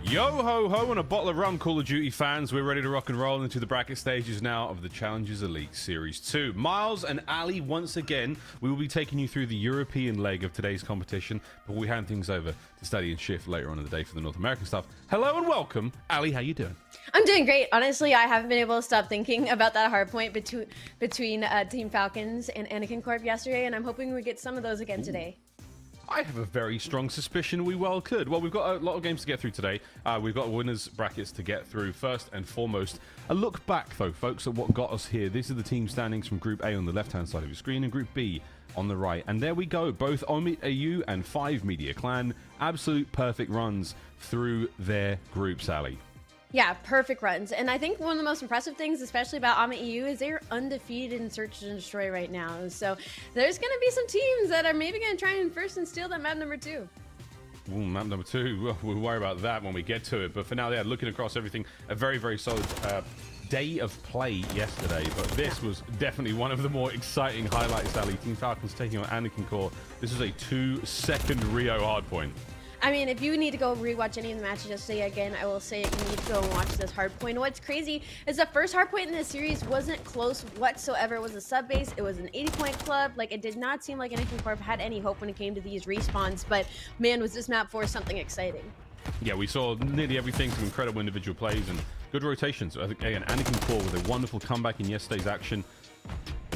Yo ho ho and a bottle of rum, Call of Duty fans. We're ready to rock and roll into the bracket stages now of the Challengers Elite Series 2. Miles and Ali, once again, we will be taking you through the European leg of today's competition, but we hand things over to Study and Shift later on in the day for the North American stuff. Hello and welcome. Ali, how you doing? I'm doing great. Honestly, I haven't been able to stop thinking about that hard point between Team Falcons and Anakin Corp yesterday, and I'm hoping we get some of those again today. I have a very strong suspicion we well could. Well, we've got a lot of games to get through today. We've got winners brackets to get through. First and foremost, a look back, though, folks, at what got us here. These are the team standings from Group A on the left-hand side of your screen and Group B on the right. And there we go. Both Omid AU and 5 Media Clan. Absolute perfect runs through their groups, Ali. Yeah, perfect runs. And I think one of the most impressive things, especially about AMA EU, is they're undefeated in Search and Destroy right now. So there's going to be some teams that are maybe going to try and first and steal that map number 2. Ooh, map number 2, we'll worry about that when we get to it. But for now, yeah, looking across everything, a very, very solid day of play yesterday. But this was definitely one of the more exciting highlights, Ali. Team Falcons taking on Anakin Corp. This is a 2-second Rio hardpoint. I mean, if you need to go rewatch any of the matches yesterday, again, I will say you need to go and watch this hardpoint. What's crazy is the first hardpoint in this series wasn't close whatsoever. It was a sub base. It was an 80-point club. Like, it did not seem like Anakin Corp had any hope when it came to these respawns. But man, was this map for something exciting. Yeah, we saw nearly everything, some incredible individual plays and good rotations. I think, again, Anakin Corp with a wonderful comeback in yesterday's action.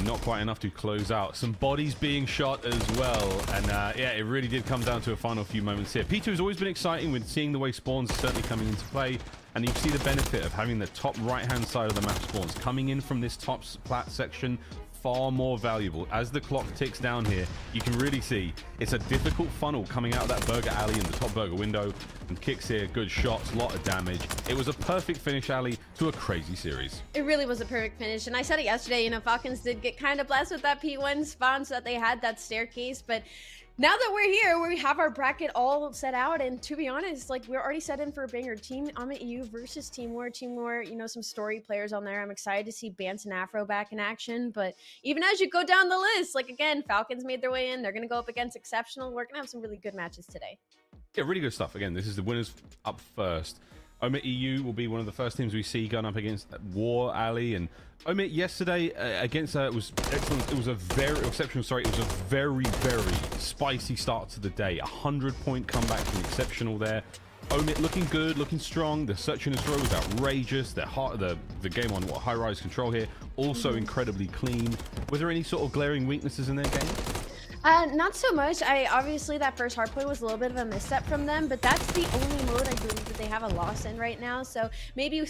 Not quite enough to close out. Some bodies being shot as well. And yeah, it really did come down to a final few moments here. P2 has always been exciting with seeing the way spawns are certainly coming into play. And you see the benefit of having the top right-hand side of the map spawns coming in from this top plat section. Far more valuable. As the clock ticks down here, you can really see it's a difficult funnel coming out of that burger alley in the top burger window. And kicks here, good shots, a lot of damage. It was a perfect finish, Ali, to a crazy series. It really was a perfect finish. And I said it yesterday, you know, Falcons did get kind of blessed with that P1 spawn so that they had that staircase. But now that we're here, we have our bracket all set out, and to be honest, like, we're already set in for a banger. Team AMA EU versus Team War. Team War, you know, some story players on there. I'm excited to see Bance and Afro back in action, but even as you go down the list, like, again, Falcons made their way in. They're going to go up against Exceptional. We're going to have some really good matches today. Yeah, really good stuff. Again, this is the winners up first. Omid EU will be one of the first teams we see going up against War, Ali, and Omid yesterday against it was excellent. It was a very exceptional. Sorry, it was a very, very spicy start to the day. 100-point comeback from Exceptional there. Omid looking good, looking strong. The search and destroy was outrageous. The game on Highrise Control here also incredibly clean. Were there any sort of glaring weaknesses in their game? Not so much. Obviously that first hardpoint was a little bit of a misstep from them, but that's the only mode I believe that they have a loss in right now. So maybe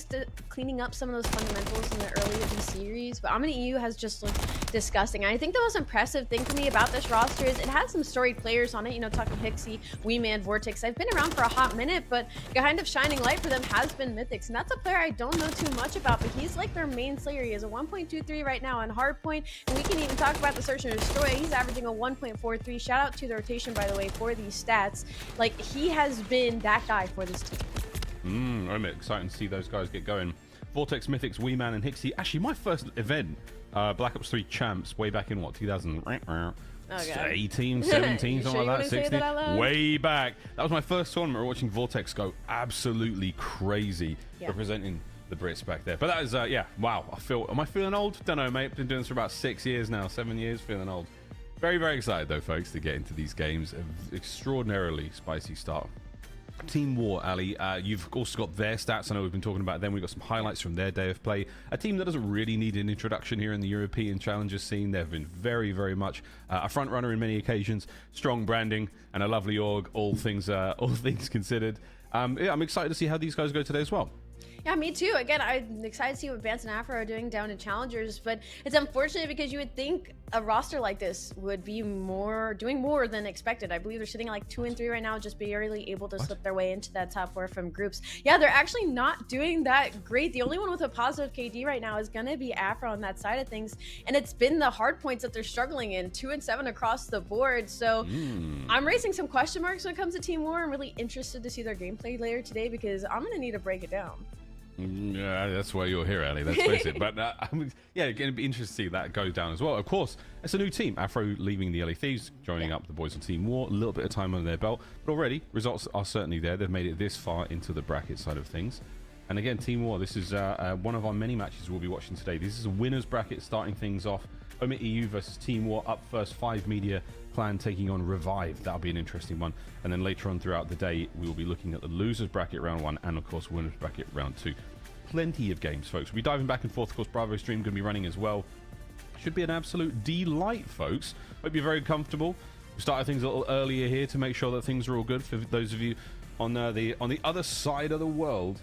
cleaning up some of those fundamentals in the early of the series. But AMA EU has just looked disgusting. I think the most impressive thing for me about this roster is it has some storied players on it. You know, Tuck and Hixie, Weeman, Vortex. I've been around for a hot minute, but kind of shining light for them has been Mythics, and that's a player I don't know too much about, but he's like their main slayer. He has a 1.23 right now on hardpoint, and we can even talk about the search and destroy. He's averaging a 1.43. Shout out to the rotation, by the way, for these stats. Like, he has been that guy for this team. I'm excited to see those guys get going. Vortex, Mythics, Weeman, and Hixie. Actually, my first event, Black Ops 3 Champs, way back in what, 2018, 17, something like that, 16, way back. That was my first tournament. Watching Vortex go absolutely crazy, representing the Brits back there. But that is, yeah, wow. Am I feeling old? Don't know, mate. Been doing this for about 6 years now, 7 years, feeling old. Very, very excited, though, folks, to get into these games. Extraordinarily spicy start. Team War, Ali, you've also got their stats. I know we've been talking about them. We've got some highlights from their day of play. A team that doesn't really need an introduction here in the European Challengers scene. They've been very, very much a front runner in many occasions. Strong branding and a lovely org, all things considered. Yeah, I'm excited to see how these guys go today as well. Yeah, me too. Again, I'm excited to see what Bance and Afro are doing down in Challengers, but it's unfortunate because you would think a roster like this would be doing more than expected. I believe they're sitting at like 2 and 3 right now, just barely able to slip their way into that top 4 from groups. Yeah, they're actually not doing that great. The only one with a positive KD right now is going to be Afro on that side of things, and it's been the hard points that they're struggling in, 2 and 7 across the board. So I'm raising some question marks when it comes to Team War. I'm really interested to see their gameplay later today because I'm going to need to break it down. Yeah, that's why you're here, Ali. Let's face it. But yeah, it's going to be interesting to see that go down as well. Of course, it's a new team. Afro leaving the LA Thieves, joining up the boys on Team War. A little bit of time under their belt, but already results are certainly there. They've made it this far into the bracket side of things. And again, Team War. This is one of our many matches we'll be watching today. This is a winners bracket starting things off. Omit EU versus Team War up first. 5 Media Clan taking on Revive. That'll be an interesting one. And then later on throughout the day, we will be looking at the losers bracket round 1 and of course winners bracket round 2. Plenty of games, folks. We'll be diving back and forth. Of course, Bravo stream going to be running as well. Should be an absolute delight, folks. Hope you're very comfortable. We started things a little earlier here to make sure that things are all good for those of you on the other side of the world.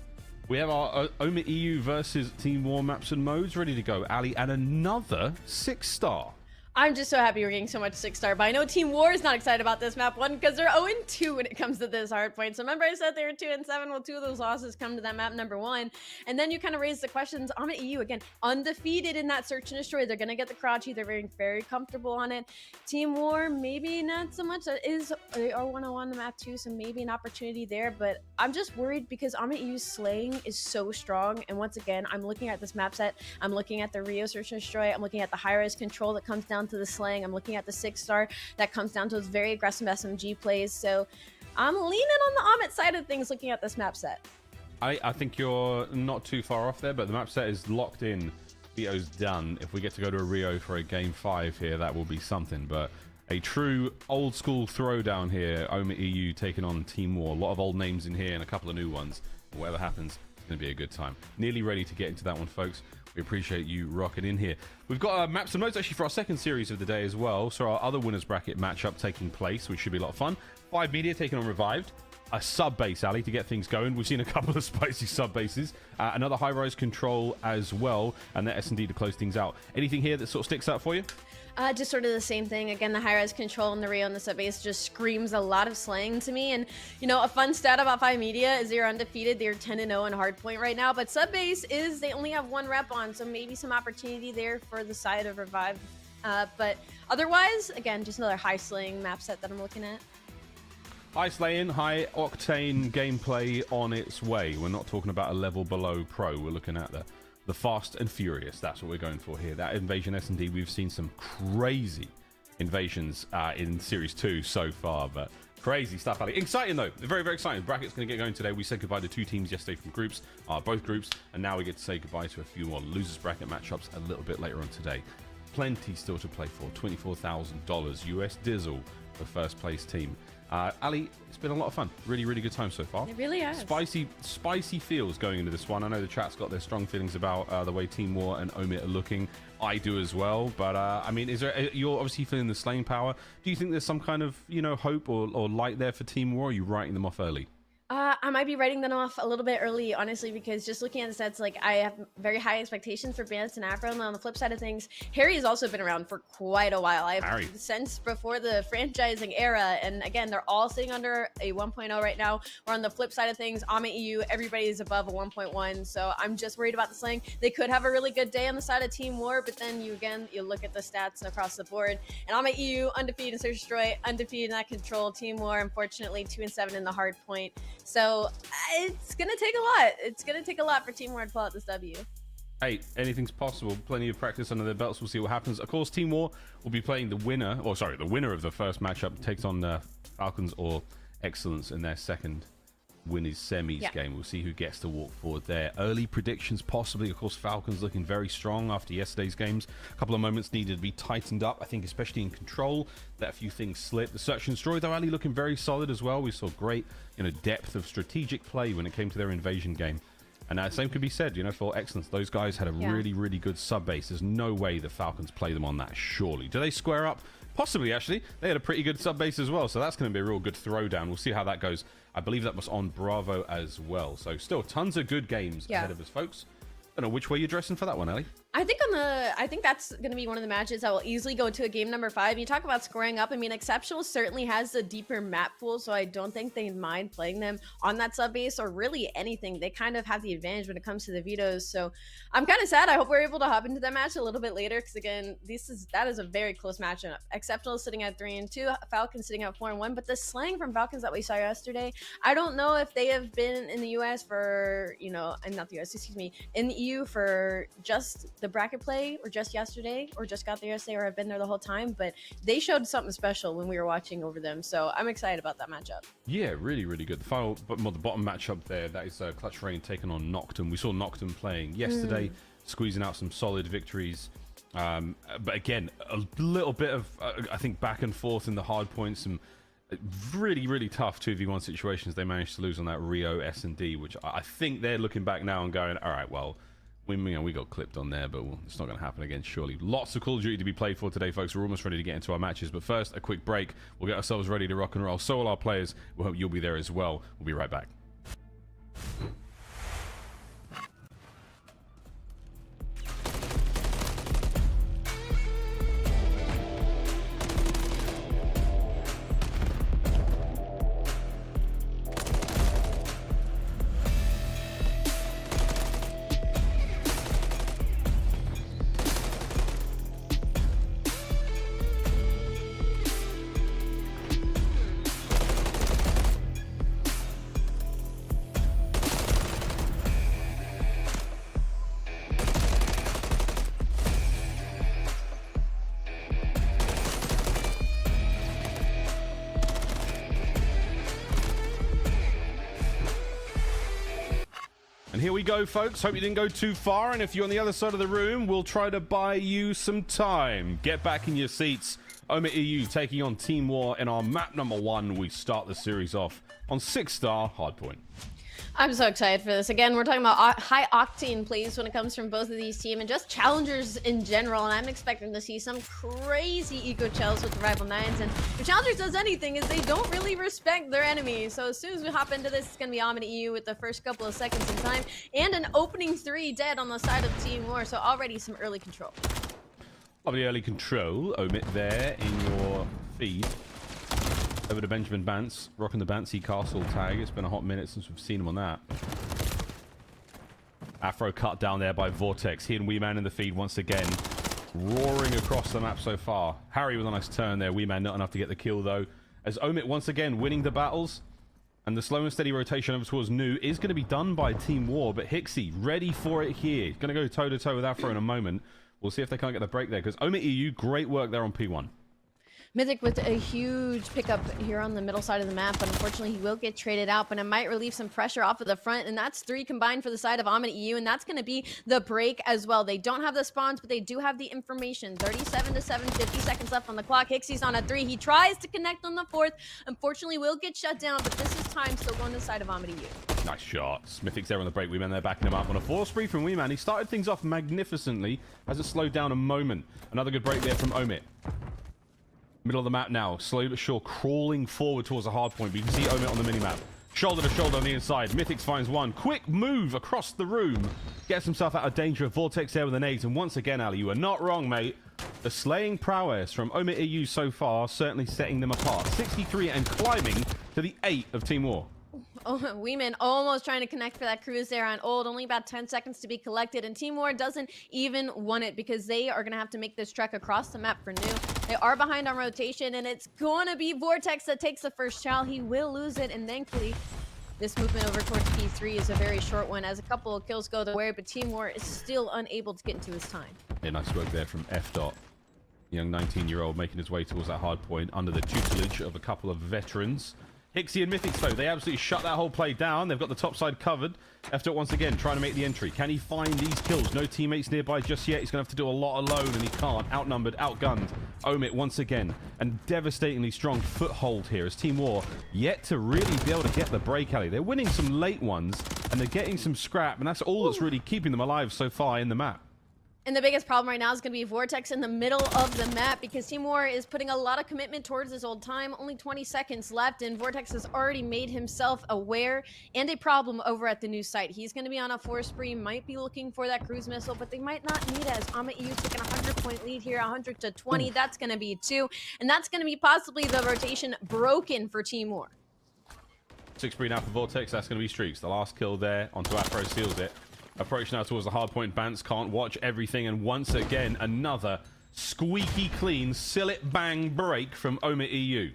We have our Omit EU versus Team War maps and modes ready to go, Ali, and another 6-star. I'm just so happy we're getting so much 6-star, but I know Team War is not excited about this map, one, because they're 0-2 when it comes to this hardpoint. So remember I said they were 2-7? Well, 2 of those losses come to that map number 1. And then you kind of raise the questions. Omit EU, again, undefeated in that search and destroy. They're going to get the Karachi. They're very, very comfortable on it. Team War, maybe not so much. They are 1-1 the map too, so maybe an opportunity there. But I'm just worried because Omit EU's slaying is so strong. And once again, I'm looking at this map set. I'm looking at the Rio search and destroy. I'm looking at the Highrise Control that comes down to the slaying. I'm looking at the 6-star that comes down to those very aggressive SMG plays. So I'm leaning on the Omit side of things looking at this map set. I think you're not too far off there, but the map set is locked in. Vito's done. If we get to go to a Rio for a game 5 here, that will be something. But a true old school throwdown here. Omit EU taking on Team War. A lot of old names in here and a couple of new ones. Whatever happens, it's going to be a good time. Nearly ready to get into that one, folks. We appreciate you rocking in here. We've got maps and modes actually for our second series of the day as well. So our other winners bracket matchup taking place, which should be a lot of fun. 5 Media taking on Revived. A sub base, Ali, to get things going. We've seen a couple of spicy sub bases. Another Highrise Control as well, and the SND to close things out. Anything here that sort of sticks out for you? Just sort of the same thing. Again, the Highrise Control and the Rio and the subbase just screams a lot of slaying to me. And, you know, a fun stat about 5 Media is they're undefeated. They're 10-0 in Hardpoint right now. But subbase is they only have 1 rep on, so maybe some opportunity there for the side of Revive. But otherwise, again, just another high slaying map set that I'm looking at. High slaying, high octane gameplay on its way. We're not talking about a level below pro. We're looking at the fast and furious. That's what we're going for here. That invasion S&D, we've seen some crazy invasions in Series 2 so far, but crazy stuff, Ali. Exciting, though. Very, very exciting. Bracket's going to get going today. We said goodbye to 2 teams yesterday from groups, both groups, and now we get to say goodbye to a few more losers bracket matchups a little bit later on today. Plenty still to play for. $24,000 US Dizzle for first place team. Ali, it's been a lot of fun. Really, really good time so far. It really has. Spicy feels going into this one. I know the chat's got their strong feelings about the way Team War and Omit are looking. I do as well. But, I mean, you're obviously feeling the slaying power. Do you think there's some kind of, you know, hope or light there for Team War, or are you writing them off early? I might be writing them off a little bit early, honestly, because just looking at the sets, like, I have very high expectations for Bandits and Afro. And on the flip side of things, Harry has also been around for quite a while. I've since before the franchising era. And again, they're all sitting under a 1.0 right now. Or on the flip side of things, Omit EU, everybody is above a 1.1. So I'm just worried about the slaying. They could have a really good day on the side of Team War, but then you look at the stats across the board. And Omit EU, undefeated in Search Destroy, undefeated in that Control. Team War, unfortunately, 2-7 in the Hardpoint. So it's going to take a lot. It's going to take a lot for Team War to pull out this W. Hey, anything's possible. Plenty of practice under their belts. We'll see what happens. Of course, Team War will be playing the winner of the first matchup takes on Falcons or Excellence in their second winners semis game. We'll see who gets to walk forward there. Early predictions, possibly. Of course, Falcons looking very strong after yesterday's games. A couple of moments needed to be tightened up, I think, especially in Control. Let a few things slip. The search and destroy, though, Ali, looking very solid as well. We saw great, depth of strategic play when it came to their invasion game. And same could be said, for Excellence. Those guys had a really, really good sub base. There's no way the Falcons play them on that, surely. Do they square up? Possibly, actually. They had a pretty good sub base as well, so that's going to be a real good throwdown. We'll see how that goes. I believe that was on Bravo as well. So still tons of good games ahead of us, folks. I don't know which way you're dressing for that one, Ellie. I think that's going to be one of the matches that will easily go to a game number 5. You talk about scoring up. I mean, Exceptional certainly has a deeper map pool, so I don't think they mind playing them on that sub base or really anything. They kind of have the advantage when it comes to the vetoes. So I'm kind of sad. I hope we're able to hop into that match a little bit later because again, that is a very close matchup. Exceptional is sitting at 3-2, Falcons sitting at 4-1. But the slang from Falcons that we saw yesterday, I don't know if they have been in the US for, you know, and not the US, excuse me, in the EU for just the bracket play or just yesterday or just got there yesterday or have been there the whole time, but they showed something special when we were watching over them, so I'm excited about that matchup. Yeah, really good. The final, but the bottom matchup there, that is Clutch Rain taking on Noctum. We saw Noctum playing yesterday, squeezing out some solid victories, but again, a little bit of I think back and forth in the hard points, some really tough 2v1 situations they managed to lose on that Rio S&D, which I think they're looking back now and going, all right, well, we got clipped on there, but it's not going to happen again, surely. Lots of Call of Duty to be played for today, folks. We're almost ready to get into our matches, but first, a quick break. We'll get ourselves ready to rock and roll. So will our players. We hope you'll be there as well. We'll be right back. And here we go, folks. Hope you didn't go too far. And if you're on the other side of the room, we'll try to buy you some time. Get back in your seats. Omit EU taking on Team War in our map number 1. We start the series off on 6-star Hardpoint. I'm so excited for this. Again, we're talking about high octane plays when it comes from both of these teams and just challengers in general. And I'm expecting to see some crazy eco chells with the Rival 9s. And if challengers does anything is they don't really respect their enemies. So as soon as we hop into this, it's going to be Omid EU with the first couple of seconds in time and an opening 3 dead on the side of Team War. So already some early control. Lovely early control, Omit there in your feed. Over to Benjamin Bance, rocking the Bancy Castle tag. It's been a hot minute since we've seen him on that. Afro cut down there by Vortex. He and Wee Man in the feed once again. Roaring across the map so far. Harry with a nice turn there. Wee Man not enough to get the kill though. As Omit once again winning the battles. And the slow and steady rotation over towards Nu is going to be done by Team War. But Hixie ready for it here. Going to go toe to toe with Afro in a moment. We'll see if they can't get the break there. Because Omit EU, great work there on P1. Mythic with a huge pickup here on the middle side of the map, but unfortunately he will get traded out, but it might relieve some pressure off of the front, and that's 3 combined for the side of Omid EU, and that's going to be the break as well. They don't have the spawns, but they do have the information. 37 to 7, 50 seconds left on the clock. Hixie's on a 3. He tries to connect on the 4th. Unfortunately, will get shut down, but this is time still going to the side of Omid EU. Nice shot. Smithic's there on the break. Wee Man there backing him up on a 4 spree from Wee Man. He started things off magnificently. Hasn't slowed down a moment. Another good break there from Omit. Middle of the map now, slowly but sure, crawling forward towards a hard point. But you can see Omit on the minimap. Shoulder to shoulder on the inside. Mythics finds one. Quick move across the room. Gets himself out of danger. Vortex there with an 8. And once again, Ali, you are not wrong, mate. The slaying prowess from Omit EU so far, certainly setting them apart. 63 and climbing to the 8 of Team War. Oh, Weeman almost trying to connect for that cruise there on Old. Only about 10 seconds to be collected. And Team War doesn't even want it because they are going to have to make this trek across the map for Nu. They are behind on rotation, and it's going to be Vortex that takes the first shell. He will lose it, and thankfully, this movement over towards P3 is a very short one as a couple of kills go the way, but Team War is still unable to get into his time. Yeah, nice work there from F. Young 19-year-old making his way towards that hard point under the tutelage of a couple of veterans. Hixie and Mythics, though, they absolutely shut that whole play down. They've got the top side covered. F. once again trying to make the entry. Can he find these kills? No teammates nearby just yet. He's going to have to do a lot alone, and he can't. Outnumbered, outgunned. Omit once again. And devastatingly strong foothold here as Team War yet to really be able to get the break, alley. They're winning some late ones, and they're getting some scrap, and that's all that's really keeping them alive so far in the map. And the biggest problem right now is going to be Vortex in the middle of the map because Team War is putting a lot of commitment towards this old time. Only 20 seconds left, and Vortex has already made himself aware and a problem over at the new site. He's going to be on a 4 spree, might be looking for that cruise missile, but they might not need it as Amit EU taking a 100-point lead here, 100 to 20. That's going to be 2, and that's going to be possibly the rotation broken for Team War. 6 spree now for Vortex. That's going to be streaks. The last kill there onto Afro seals it. Approach now towards the hardpoint. Bance can't watch everything, and once again another squeaky clean seal it bang break from Omit EU.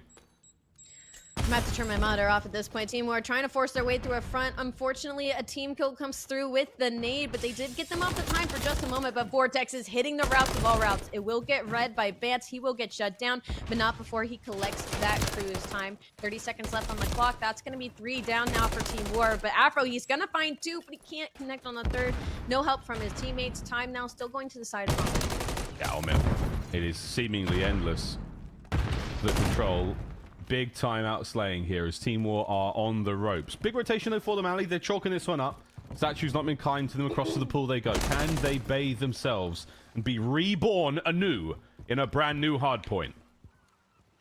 I'm about to turn my monitor off at this point. Team War trying to force their way through a front. Unfortunately, a team kill comes through with the nade, but they did get them off the time for just a moment. But Vortex is hitting the routes of all routes. It will get read by Bance. He will get shut down, but not before he collects that cruise time. 30 seconds left on the clock. That's going to be 3 down now for Team War. But Afro, he's going to find 2, but he can't connect on the 3rd. No help from his teammates. Time now still going to the side of Omit. Yeah, Omit. It is seemingly endless. The Control. Big time out slaying here as Team War are on the ropes. Big rotation though for them, Ali. They're chalking this one up. Statue's not been kind to them. Across to the pool they go. Can they bathe themselves and be reborn anew in a brand new hardpoint?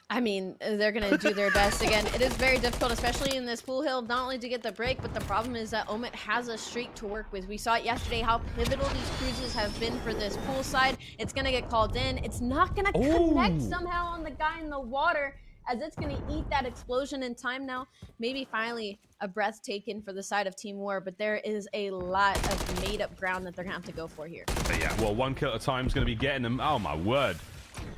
I mean, they're going to do their best. Again, it is very difficult, especially in this pool hill, not only to get the break, but the problem is that Omit has a streak to work with. We saw it yesterday how pivotal these cruises have been for this pool side. It's going to get called in. It's not going to connect somehow on the guy in the water, as it's going to eat that explosion in time now. Maybe finally a breath taken for the side of Team War, but there is a lot of made-up ground that they're going to have to go for here. But yeah, well, 1 kill at a time is going to be getting them. Oh, my word.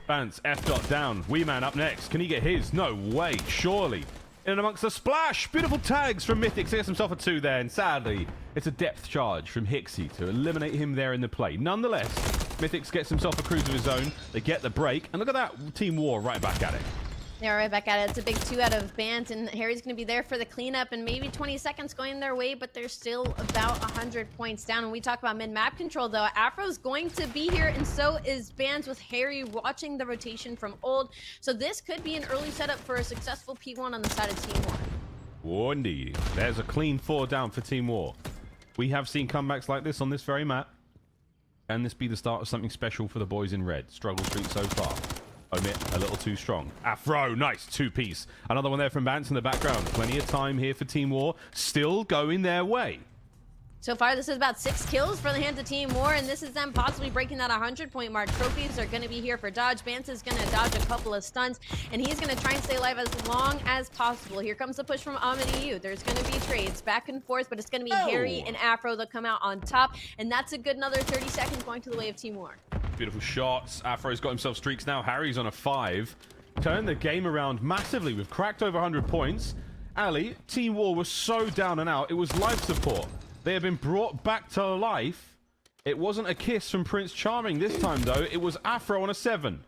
Bance, F. down. Wee Man up next. Can he get his? No way. Surely. In and amongst the splash. Beautiful tags from Mythics. He gets himself a 2 there, and sadly, it's a depth charge from Hixie to eliminate him there in the play. Nonetheless, Mythics gets himself a cruise of his own. They get the break, and look at that. Team War right back at it. Yeah, right back at it. It's a big 2 out of Bant, and Harry's going to be there for the cleanup, and maybe 20 seconds going their way, but they're still about 100 points down. When we talk about mid-map control, though, Afro's going to be here, and so is Bant, with Harry watching the rotation from old. So this could be an early setup for a successful P1 on the side of Team War. Oh, indeed. There's a clean 4 down for Team War. We have seen comebacks like this on this very map. Can this be the start of something special for the boys in red? Struggle streak so far. Omit a little too strong. Afro, nice 2-piece. Another one there from Bance in the background. Plenty of time here for Team War. Still going their way. So far, this is about 6 kills for the hands of Team War, and this is them possibly breaking that 100-point mark. Trophies are going to be here for Dodge. Bance is going to dodge a couple of stunts, and he's going to try and stay alive as long as possible. Here comes the push from Amit EU. There's going to be trades back and forth, but it's going to be Harry and Afro that come out on top, and that's a good another 30 seconds going to the way of Team War. Beautiful shots. Afro's got himself streaks now. Harry's on a 5. Turned the game around massively. We've cracked over 100 points. Ali, Team War was so down and out. It was life support. They have been brought back to life. It wasn't a kiss from Prince Charming this time, though. It was Afro on a 7.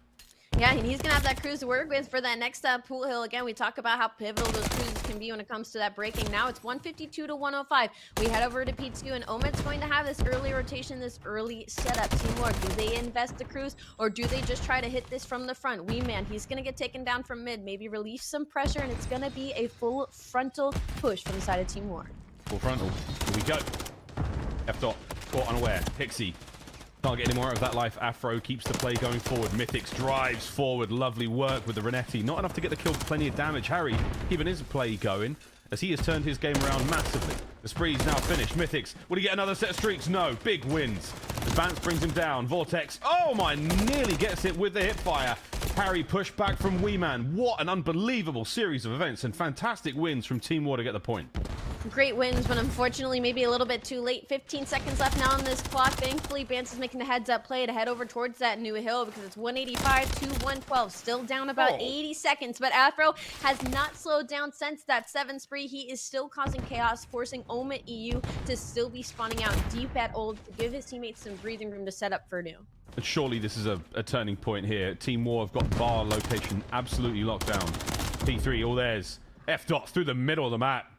Yeah, and he's going to have that cruise to work with for that next pool hill. Again, we talk about how pivotal those cruises can be when it comes to that breaking. Now it's 152 to 105. We head over to P2, and Omit's going to have this early rotation, this early setup. Team War, do they invest the cruise, or do they just try to hit this from the front? Wee Man, he's going to get taken down from mid, maybe release some pressure, and it's going to be a full frontal push from the side of Team War. Full frontal. Here we go. F. Caught unaware. Pixie. Can't get any more out of that life. Afro keeps the play going forward. Mythics drives forward. Lovely work with the Renetti. Not enough to get the kill, plenty of damage. Harry keeping his play going as he has turned his game around massively. The spree's now finished. Mythics, will he get another set of streaks? No. Big wins. The Bance brings him down. Vortex, oh my, nearly gets it with the hip fire. Harry pushed back from Wee Man. What an unbelievable series of events and fantastic wins from Team War to get the point. Great wins, but unfortunately maybe a little bit too late. 15 seconds left now on this clock. Thankfully, Bance is making the heads-up play to head over towards that new hill because it's 185 to 112. Still down about 80 seconds, but Afro has not slowed down since that 7 spree. He is still causing chaos, forcing Omit EU to still be spawning out deep at old to give his teammates some breathing room to set up for new. And surely this is a turning point here. Team War have got bar location absolutely locked down. P3, all theirs. F. through the middle of the map.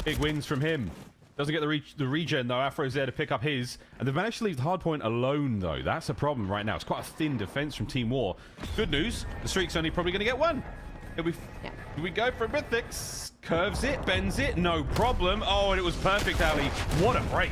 Big wins from him. Doesn't get the regen, though. Afro's there to pick up his. And they've managed to leave the hardpoint alone, though. That's a problem right now. It's quite a thin defense from Team War. Good news. The streak's only probably going to get 1. Here we go for Mythics. Curves it, bends it. No problem. Oh, and it was perfect, Ali. What a break.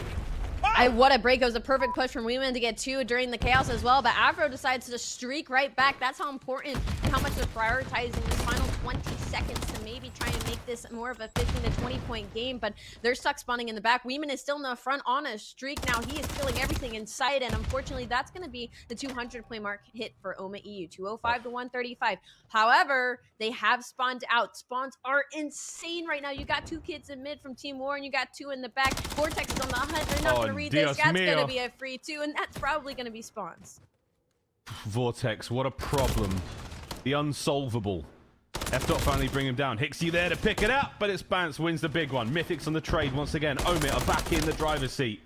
Oh, What a break. It was a perfect push from Weeman to get 2 during the chaos as well, but Afro decides to streak right back. That's how important and how much they're prioritizing this final 20 seconds to maybe try and make this more of a 15 to 20 point game, but they're stuck spawning in the back. Weeman is still in the front on a streak now. He is killing everything in sight, and unfortunately that's going to be the 200 point mark hit for OMA EU, 205 to 135. However, they have spawned out. Spawns are insane right now. You got 2 kids in mid from Team War, and you got 2 in the back. Vortex is on the hunt. They're not going to read this. That's going to be a free 2, and that's probably going to be spawns. Vortex, what a problem. The unsolvable. F-Dot finally bring him down. Hixie there to pick it up, but it's Bance wins the big one. Mythics on the trade once again. Omit are back in the driver's seat.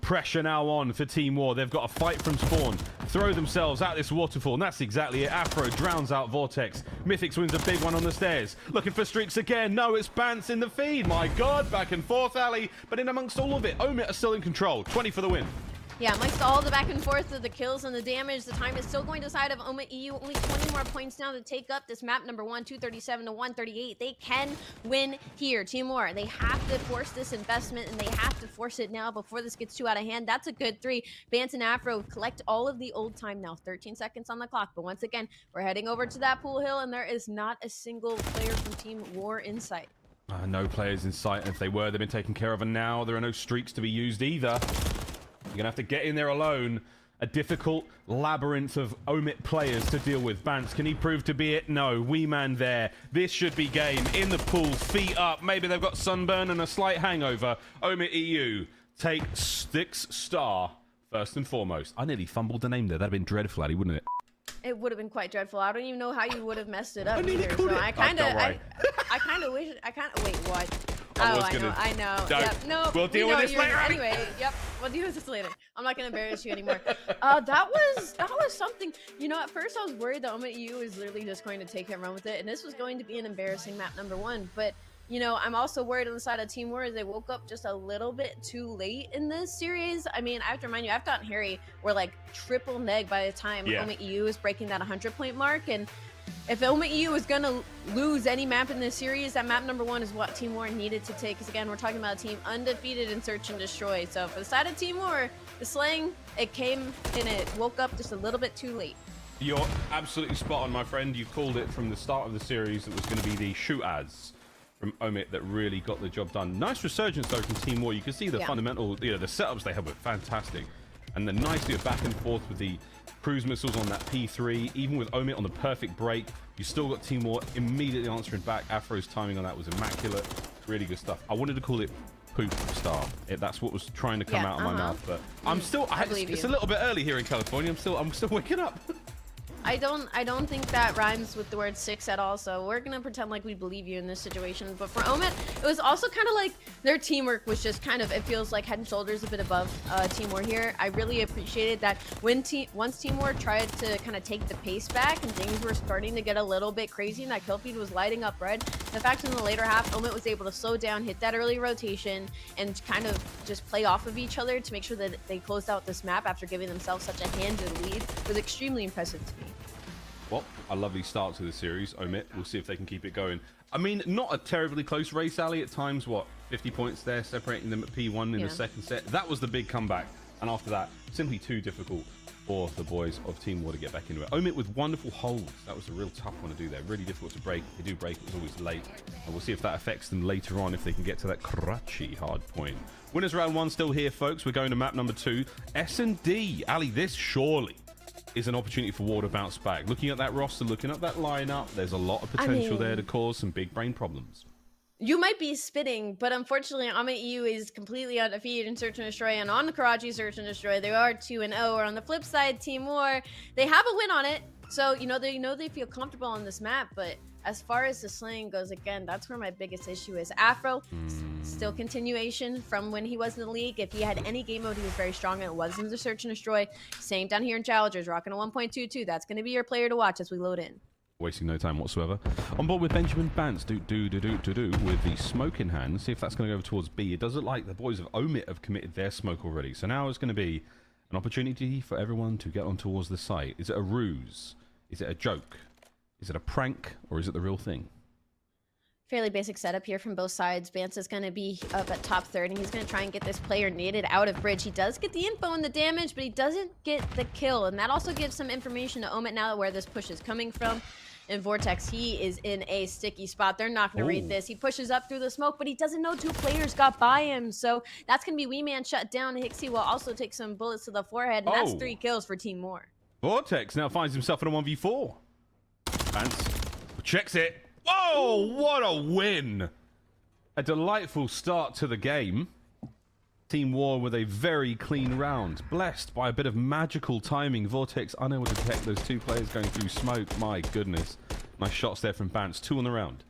Pressure now on for Team War. They've got a fight from spawn. Throw themselves at this waterfall, and that's exactly it. Afro drowns out Vortex. Mythics wins a big one on the stairs. Looking for streaks again. No, it's Bance in the feed. My God, back and forth alley. But in amongst all of it, Omit are still in control. 20 for the win. Yeah, amongst all the back and forth of the kills and the damage, the time is still going to the side of OMA EU. Only 20 more points now to take up this map number 1, 237 to 138. They can win here. Team War, they have to force this investment, and they have to force it now before this gets too out of hand. That's a good 3. Bance and Afro collect all of the old time now. 13 seconds on the clock. But once again, we're heading over to that pool hill, and there is not a single player from Team War in sight. No players in sight, and if they were, they've been taken care of, and now there are no streaks to be used either. You're going to have to get in there alone. A difficult labyrinth of Omit players to deal with. Bance, can he prove to be it? No. Wee Man there. This should be game. In the pool, feet up. Maybe they've got sunburn and a slight hangover. Omit EU take 6 star first and foremost. I nearly fumbled the name there. That'd have been dreadful, Addy, wouldn't it? It would have been quite dreadful. I don't even know how you would have messed it up either. So I kind of wish. Wait, what? I know. Yep. No, we'll deal with this later. Anyway, yep. We'll deal with this later. I'm not gonna embarrass you anymore. That was something. You know, at first I was worried that OMA EU was literally just going to take it and run with it, and this was going to be an embarrassing map number 1. But you know, I'm also worried on the side of Team War as they woke up just a little bit too late in this series. I mean, I have to remind you, F-Dot and Harry were like triple neg by the time OMA EU was breaking that 100 point mark, and if OMA EU is going to lose any map in this series, that map number 1 is what Team War needed to take. Because again, we're talking about a team undefeated in Search and Destroy. So for the side of Team War, the slaying, it came and it woke up just a little bit too late. You're absolutely spot on, my friend. You called it from the start of the series. It was going to be the shoot ads from Omit that really got the job done. Nice resurgence though from Team War. You can see the fundamental, the setups they have were fantastic. And the nicely back and forth with the cruise missiles on that P3, even with Omit on the perfect break, you still got Team War immediately answering back. Afro's timing on that was immaculate. Really good stuff. I wanted to call it Poop Star. That's what was trying to come out of my mouth, but I'm still. It's a little bit early here in California. I'm still waking up. I don't think that rhymes with the word 6 at all, so we're gonna pretend like we believe you in this situation. But for Omit, it was also kind of like their teamwork was just kind of, it feels like head and shoulders a bit above Team War here. I really appreciated that when once Team War tried to kind of take the pace back and things were starting to get a little bit crazy and that kill feed was lighting up red, the fact in the later half Omit was able to slow down, hit that early rotation, and kind of just play off of each other to make sure that they closed out this map after giving themselves such a handed lead was extremely impressive to me. Well, a lovely start to the series, Omit. We'll see if they can keep it going. I mean, not a terribly close race, Ali. At times, what, 50 points there, separating them at P1 in the second set. That was the big comeback. And after that, simply too difficult for the boys of Team War to get back into it. Omit with wonderful holds. That was a real tough one to do there. Really difficult to break. They do break. It was always late. And we'll see if that affects them later on, if they can get to that Karachi Hardpoint. Winners round 1 still here, folks. We're going to map number 2. SND. Ali, this surely is an opportunity for War to bounce back. Looking at that roster, looking at that lineup, there's a lot of potential there to cause some big brain problems. You might be spitting, but unfortunately, OMA EU is completely undefeated in Search and Destroy, and on the Karachi Search and Destroy, they are 2-0. Or on the flip side, Team War, they have a win on it, so they feel comfortable on this map. But as far as the slaying goes, again, that's where my biggest issue is. Afro, still continuation from when he was in the league. If he had any game mode, he was very strong, and it was in the Search and Destroy. Same down here in Challengers, rocking a 1.22. That's going to be your player to watch as we load in. Wasting no time whatsoever. On board with Benjamin Bance, with the smoke in hand. See if that's going to go over towards B. It does look like the boys of Omit have committed their smoke already. So now it's going to be an opportunity for everyone to get on towards the site. Is it a ruse? Is it a joke? Is it a prank? Or is it the real thing? Fairly basic setup here from both sides. Bance is going to be up at top third, and he's going to try and get this player naded out of bridge. He does get the info and the damage, but he doesn't get the kill, and that also gives some information to Omit now where this push is coming from. And Vortex, he is in a sticky spot. They're not going to read this. He pushes up through the smoke, but he doesn't know 2 players got by him, so that's going to be Wee Man shut down. Hixie will also take some bullets to the forehead, and that's 3 kills for Team War. Vortex now finds himself in a 1v4. Bance checks it. Whoa, what a win! A delightful start to the game. Team War with a very clean round. Blessed by a bit of magical timing. Vortex unable to detect those 2 players going through smoke. My goodness. Nice shots there from Bance. 2 on the round.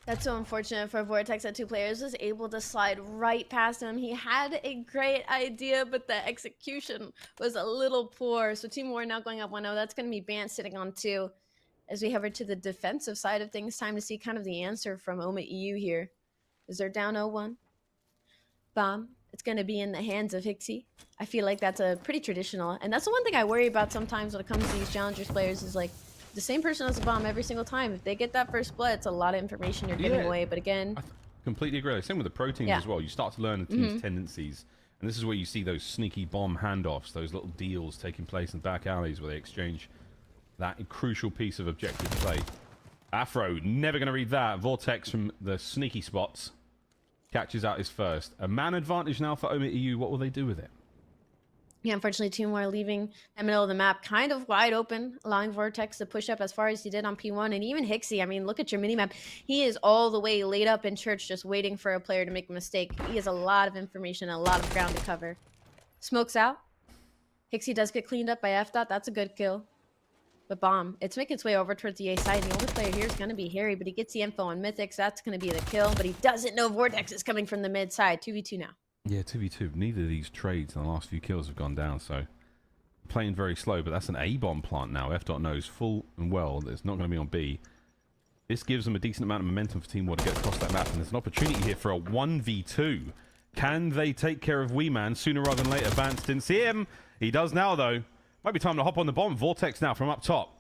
That's so unfortunate for Vortex that 2 players was able to slide right past him. He had a great idea, but the execution was a little poor. So Team War now going up 1-0. That's going to be Bance sitting on 2. As we hover to the defensive side of things, time to see kind of the answer from Omit EU here. Is they're down 0-1. Bomb. It's going to be in the hands of Hixie. I feel like that's a pretty traditional. And that's the one thing I worry about sometimes when it comes to these challengers players is like the same person has a bomb every single time. If they get that first blood, it's a lot of information you're giving away. But again, I completely agree. Same with the pro teams as well. You start to learn the team's tendencies. And this is where you see those sneaky bomb handoffs, those little deals taking place in back alleys where they exchange that crucial piece of objective play. Afro, never going to read that. Vortex from the sneaky spots. Catches out his first. A man advantage now for Omit EU. What will they do with it? Yeah, unfortunately, Team War leaving the middle of the map kind of wide open, allowing Vortex to push up as far as he did on P1. And even Hixie, I mean, look at your minimap. He is all the way laid up in church just waiting for a player to make a mistake. He has a lot of information and a lot of ground to cover. Smokes out. Hixie does get cleaned up by F-Dot. That's a good kill. But bomb, it's making its way over towards the A side. And the only player here is going to be Harry, but he gets the info on Mythics. That's going to be the kill, but he doesn't know Vortex is coming from the mid side. 2v2 now. Yeah, 2v2. Neither of these trades in the last few kills have gone down, so playing very slow, but that's an A-bomb plant now. F-Dot knows full and well that it's not going to be on B. This gives them a decent amount of momentum for Team War to get across that map, and there's an opportunity here for a 1v2. Can they take care of Wee Man sooner rather than later? Vance didn't see him. He does now, though. Might be time to hop on the bomb. Vortex now from up top.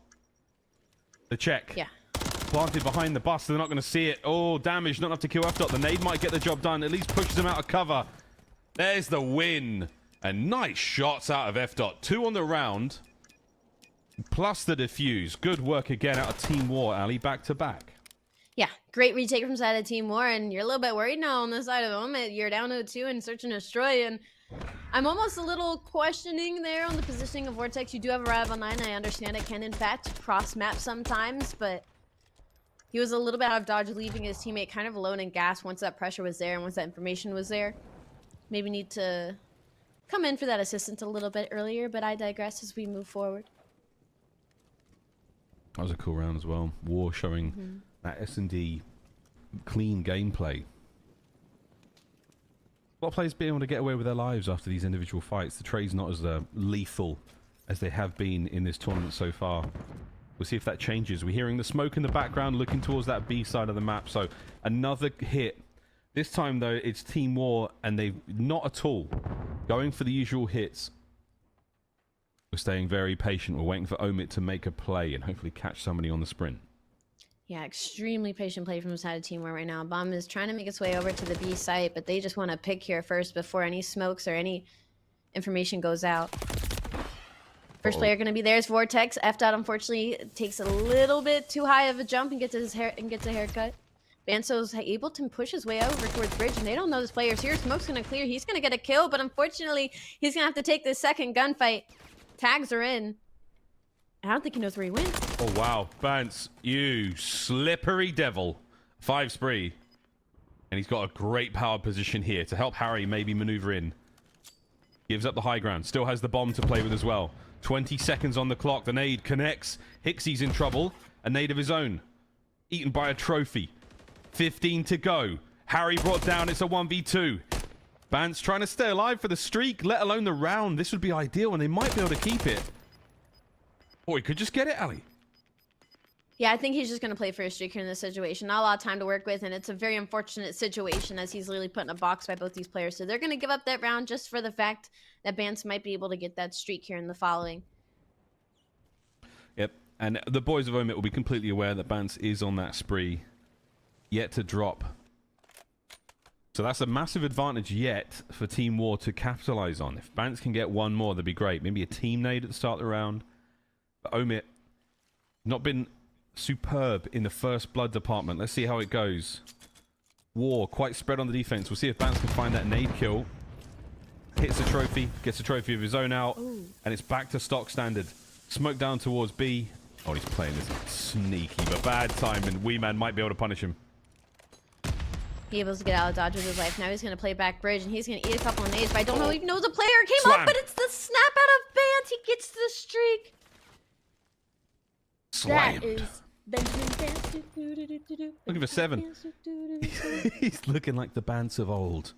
The check. Yeah. Planted behind the bus. So they're not going to see it. Oh, damage. Not enough to kill F-Dot. The nade might get the job done. At least pushes him out of cover. There's the win. And nice shots out of F-Dot. 2 on the round. Plus the defuse. Good work again out of Team War, Ali. Back to back. Yeah, great retake from side of Team War. And you're a little bit worried now on the side of Omit. You're down 0-2 and search and destroy. And I'm almost a little questioning there on the positioning of Vortex. You do have a rival 9. I understand it can, in fact, cross-map sometimes, but he was a little bit out of dodge, leaving his teammate kind of alone in gas once that pressure was there and once that information was there. Maybe need to come in for that assistance a little bit earlier, but I digress as we move forward. That was a cool round as well. War showing that SND clean gameplay. A lot of players being able to get away with their lives after these individual fights. The trades not as lethal as they have been in this tournament so far. We'll see if that changes. We're hearing the smoke in the background looking towards that B side of the map. So another hit. This time, though, it's Team War, and they've not at all going for the usual hits. We're staying very patient. We're waiting for Omit to make a play and hopefully catch somebody on the sprint. Yeah, extremely patient play from the side of Team War right now. Bomb is trying to make its way over to the B site, but they just want to pick here first before any smokes or any information goes out. First player going to be there is Vortex. F-Dot unfortunately takes a little bit too high of a jump and gets a haircut. Banso's able to push his way over towards bridge, and they don't know this player's here. Smoke's going to clear. He's going to get a kill, but unfortunately, he's going to have to take this second gunfight. Tags are in. I don't think he knows where he went. Oh, wow. Bance, you slippery devil. 5 spree. And he's got a great power position here to help Harry maybe maneuver in. Gives up the high ground. Still has the bomb to play with as well. 20 seconds on the clock. The nade connects. Hixie's in trouble. A nade of his own. Eaten by a trophy. 15 to go. Harry brought down. It's a 1v2. Bance trying to stay alive for the streak, let alone the round. This would be ideal, and they might be able to keep it. Or he could just get it, Ali. Yeah, I think he's just going to play for a streak here in this situation. Not a lot of time to work with, and it's a very unfortunate situation as he's literally put in a box by both these players. So they're going to give up that round just for the fact that Bance might be able to get that streak here in the following. Yep, and the boys of Omit will be completely aware that Bance is on that spree. yet to drop. So that's a massive advantage yet for Team War to capitalize on. If Bance can get one more, that'd be great. Maybe a team nade at the start of the round. But Omit, not been superb in the first blood department. Let's see how it goes. War quite spread on the defense. We'll see if Bance can find that nade kill. Hits a trophy, gets a trophy of his own out, and it's back to stock standard. Smoke down towards B. Oh, he's playing this sneaky, but bad time, and Wee Man might be able to punish him. He able to get out of dodge with his life. Now he's going to play back bridge, and he's going to eat a couple of nades, but I don't know if he knows the player came Slam. up, but it's the snap out of Bance. He gets the streak. Slammed. That is Benjamin Bance. Looking for 7. He's looking like the Bance of old.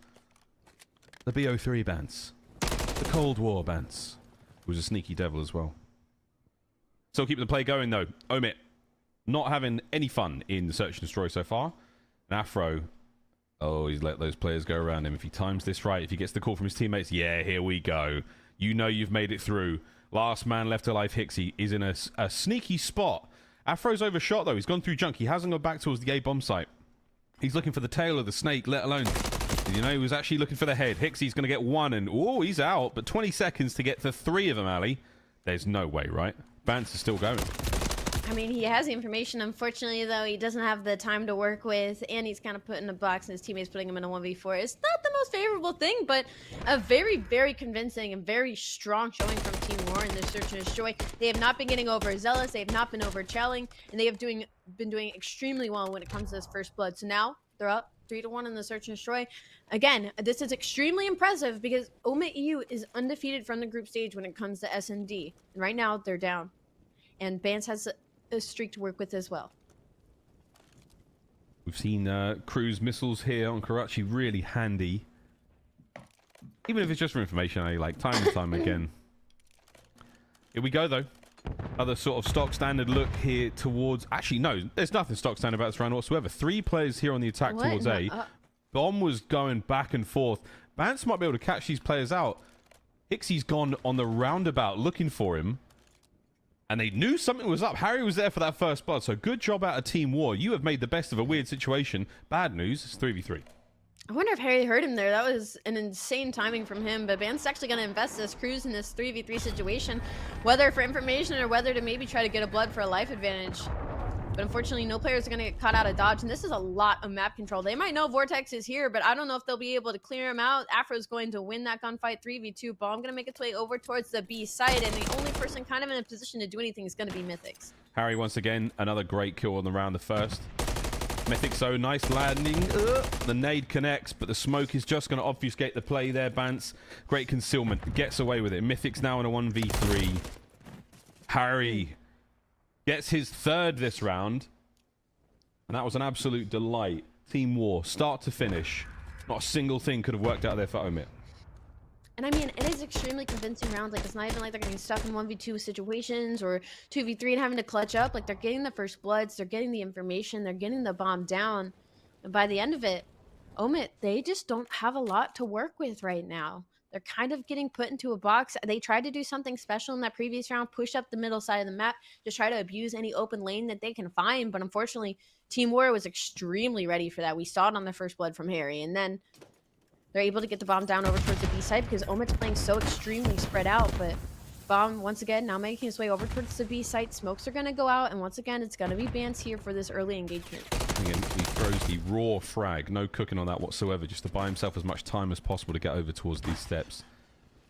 The BO3 Bance. The Cold War Bance. Who was a sneaky devil as well. Still keeping the play going though. Omit not having any fun in Search and Destroy so far. And Afro, oh, he's let those players go around him. If he times this right, if he gets the call from his teammates, yeah, here we go. You know you've made it through. Last man left alive, Hixie, is in a sneaky spot. Afro's overshot though. He's gone through junk. He hasn't gone back towards the A bomb site. He's looking for the tail of the snake, let alone... You know, he was actually looking for the head. Hixie's going to get 1, and oh, he's out. But 20 seconds to get to 3 of them, Ali. There's no way, right? Bance is still going. I mean, he has the information. Unfortunately, though, he doesn't have the time to work with, and he's kind of put in a box, and his teammates putting him in a 1v4. It's not the most favorable thing, but a very, very convincing and very strong showing from Team War in this Search and Destroy. They have not been getting overzealous. They have not been overchelling, and they have been doing extremely well when it comes to this first blood. So now they're up 3-1 in the Search and Destroy. Again, this is extremely impressive because Omit EU is undefeated from the group stage when it comes to SND. And right now, they're down. And Bance has a streak to work with as well. We've seen cruise missiles here on Karachi, really handy. Even if it's just for information, like time and time again. Here we go, though. Other sort of stock standard look here towards... Actually, no, there's nothing stock standard about this round whatsoever. 3 players here on the attack towards A. Bomb was going back and forth. Bance might be able to catch these players out. Hixie's gone on the roundabout looking for him. And they knew something was up. Harry was there for that first blood. So good job out of Team War. You have made the best of a weird situation. Bad news, it's 3v3. I wonder if Harry heard him there. That was an insane timing from him. But Bance is actually going to invest this cruise in this 3v3 situation. Whether for information or whether to maybe try to get a blood for a life advantage. But unfortunately, no players are going to get caught out of dodge. And this is a lot of map control. They might know Vortex is here, but I don't know if they'll be able to clear him out. Afro's going to win that gunfight 3v2. Bomb going to make its way over towards the B site. And the only person kind of in a position to do anything is going to be Mythics. Harry, once again, another great kill on the round, the first. Mythic, so nice landing. The nade connects, but the smoke is just going to obfuscate the play there. Bance, great concealment, gets away with it. Mythic's now in a 1v3. Harry gets his 3rd this round, and that was an absolute delight. Team War, start to finish. Not a single thing could have worked out there for Omit. And I mean, it is extremely convincing rounds. Like, it's not even like they're getting stuck in 1v2 situations or 2v3 and having to clutch up. Like, they're getting the first bloods, they're getting the information, they're getting the bomb down. And by the end of it, Omit, they just don't have a lot to work with right now. They're kind of getting put into a box. They tried to do something special in that previous round, push up the middle side of the map, just try to abuse any open lane that they can find. But unfortunately, Team War was extremely ready for that. We saw it on the first blood from Harry. And then they're able to get the bomb down over towards the B side because Omit's playing so extremely spread out. But bomb, once again, now making his way over towards the B site. Smokes are going to go out. And once again, it's going to be Bance here for this early engagement. Again, he throws the raw frag. No cooking on that whatsoever. Just to buy himself as much time as possible to get over towards these steps.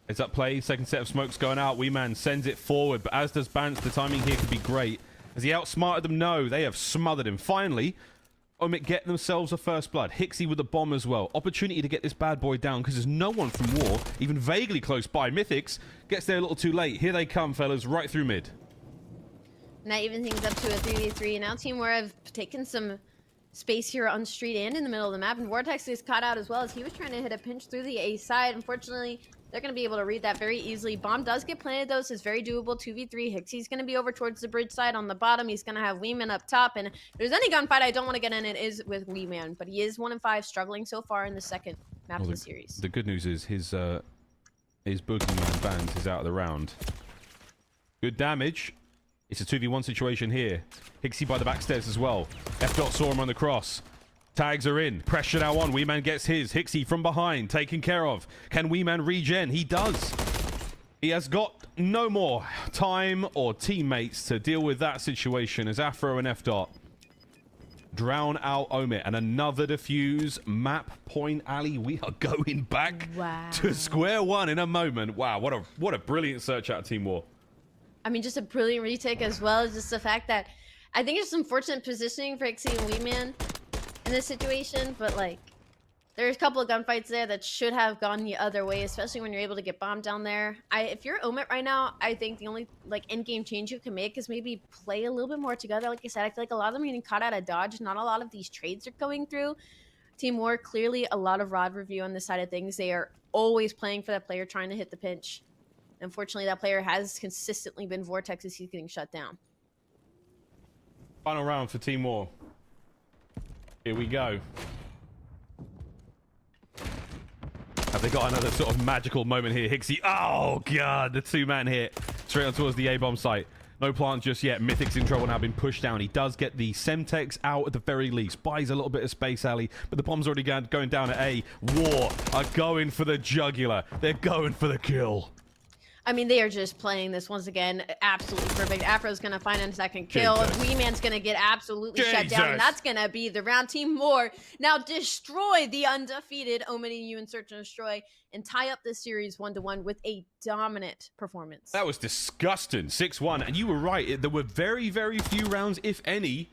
It's up play. Second set of smokes going out. Wee Man sends it forward. But as does Bance, the timing here could be great. Has he outsmarted them? No. They have smothered him. Finally, Omit get themselves a first blood. Hixie with the bomb as well. Opportunity to get this bad boy down because there's no one from War even vaguely close by. Mythics gets there a little too late. Here they come, fellas, right through mid. And that even things up to a 3v3. Now Team War have taken some space here on street and in the middle of the map. And Vortex is caught out as well as he was trying to hit a pinch through the A side. Unfortunately, they're going to be able to read that very easily. Bomb does get planted, though, so it's very doable. 2v3. Hixie's going to be over towards the bridge side on the bottom. He's going to have Weeman up top. And if there's any gunfight I don't want to get in, it is with Weeman. But he is 1-5, struggling so far in the second map of the series. The good news is his Boogeyman band is out of the round. Good damage. It's a 2v1 situation here. Hixie by the back stairs as well. F-Dot saw him on the cross. Tags are in. Pressure now on. Weeman gets his. Hixie from behind, taken care of. Can Weeman regen? He does. He has got no more time or teammates to deal with that situation as Afro and F-Dot drown out Omit. And another defuse. Map point alley. We are going back to square one in a moment. Wow, what a brilliant search out of Team War. I mean, just a brilliant retake as well as just the fact that I think it's some fortunate positioning for Hixie and Weeman in this situation, but like there's a couple of gunfights there that should have gone the other way, especially when you're able to get bombed down there. If you're Omit right now, I think the only like in-game change you can make is maybe play a little bit more together. Like I said, I feel like a lot of them are getting caught out of dodge. Not a lot of these trades are going through. Team War, clearly a lot of rod review on this side of things. They are always playing for that player, trying to hit the pinch. Unfortunately, that player has consistently been Vortex as he's getting shut down. Final round for Team War. Here we go. Have they got another sort of magical moment here? Hixie, oh god, the two-man hit straight on towards the A-bomb site. No plant just yet. Mythic's in trouble now, been pushed down. He does get the Semtex out at the very least. Buys a little bit of space alley, but the bomb's already going down at A. War are going for the jugular. They're going for the kill. I mean, they are just playing this once again absolutely perfect. Afro's going to find a second kill. Weeman's going to get absolutely shut down. And that's going to be the round. Team War now destroy the undefeated Omen EU in Search and Destroy and tie up this series 1-1 with a dominant performance. That was disgusting. 6-1. And you were right. There were very, very few rounds, if any,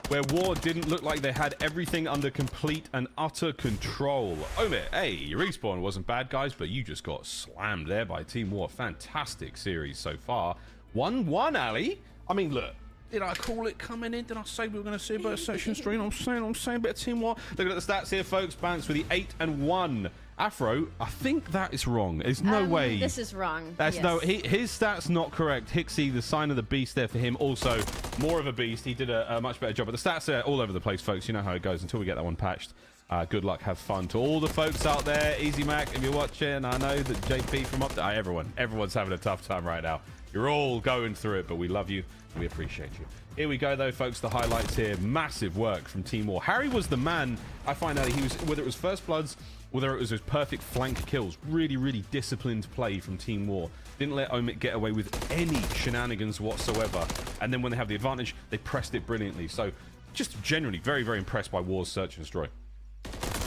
where War didn't look like they had everything under complete and utter control. Omit, hey, respawn wasn't bad, guys, but you just got slammed there by Team War. Fantastic series so far. 1-1, Ali. I mean, look, did I call it coming in? Did I say we were going to see a bit of Search and Destroy? I'm saying a bit of Team War. Looking at the stats here, folks. Balanced with the 8-1. Afro, I think that is wrong. There's no way. This is wrong. That's his stats not correct. Hixie, the sign of the beast there for him. Also, more of a beast. He did a much better job. But the stats are all over the place, folks. You know how it goes until we get that one patched. Good luck. Have fun. To all the folks out there, Easy Mac, if you're watching, I know that JP from up there, everyone's having a tough time right now. You're all going through it, but we love you. We appreciate you. Here we go, though, folks. The highlights here. Massive work from Team War. Harry was the man. I find out he was, whether it was First Bloods, whether it was his perfect flank kills, really, really disciplined play from Team War. Didn't let Omit get away with any shenanigans whatsoever. And then when they have the advantage, they pressed it brilliantly. So just generally very, very impressed by War's Search and Destroy.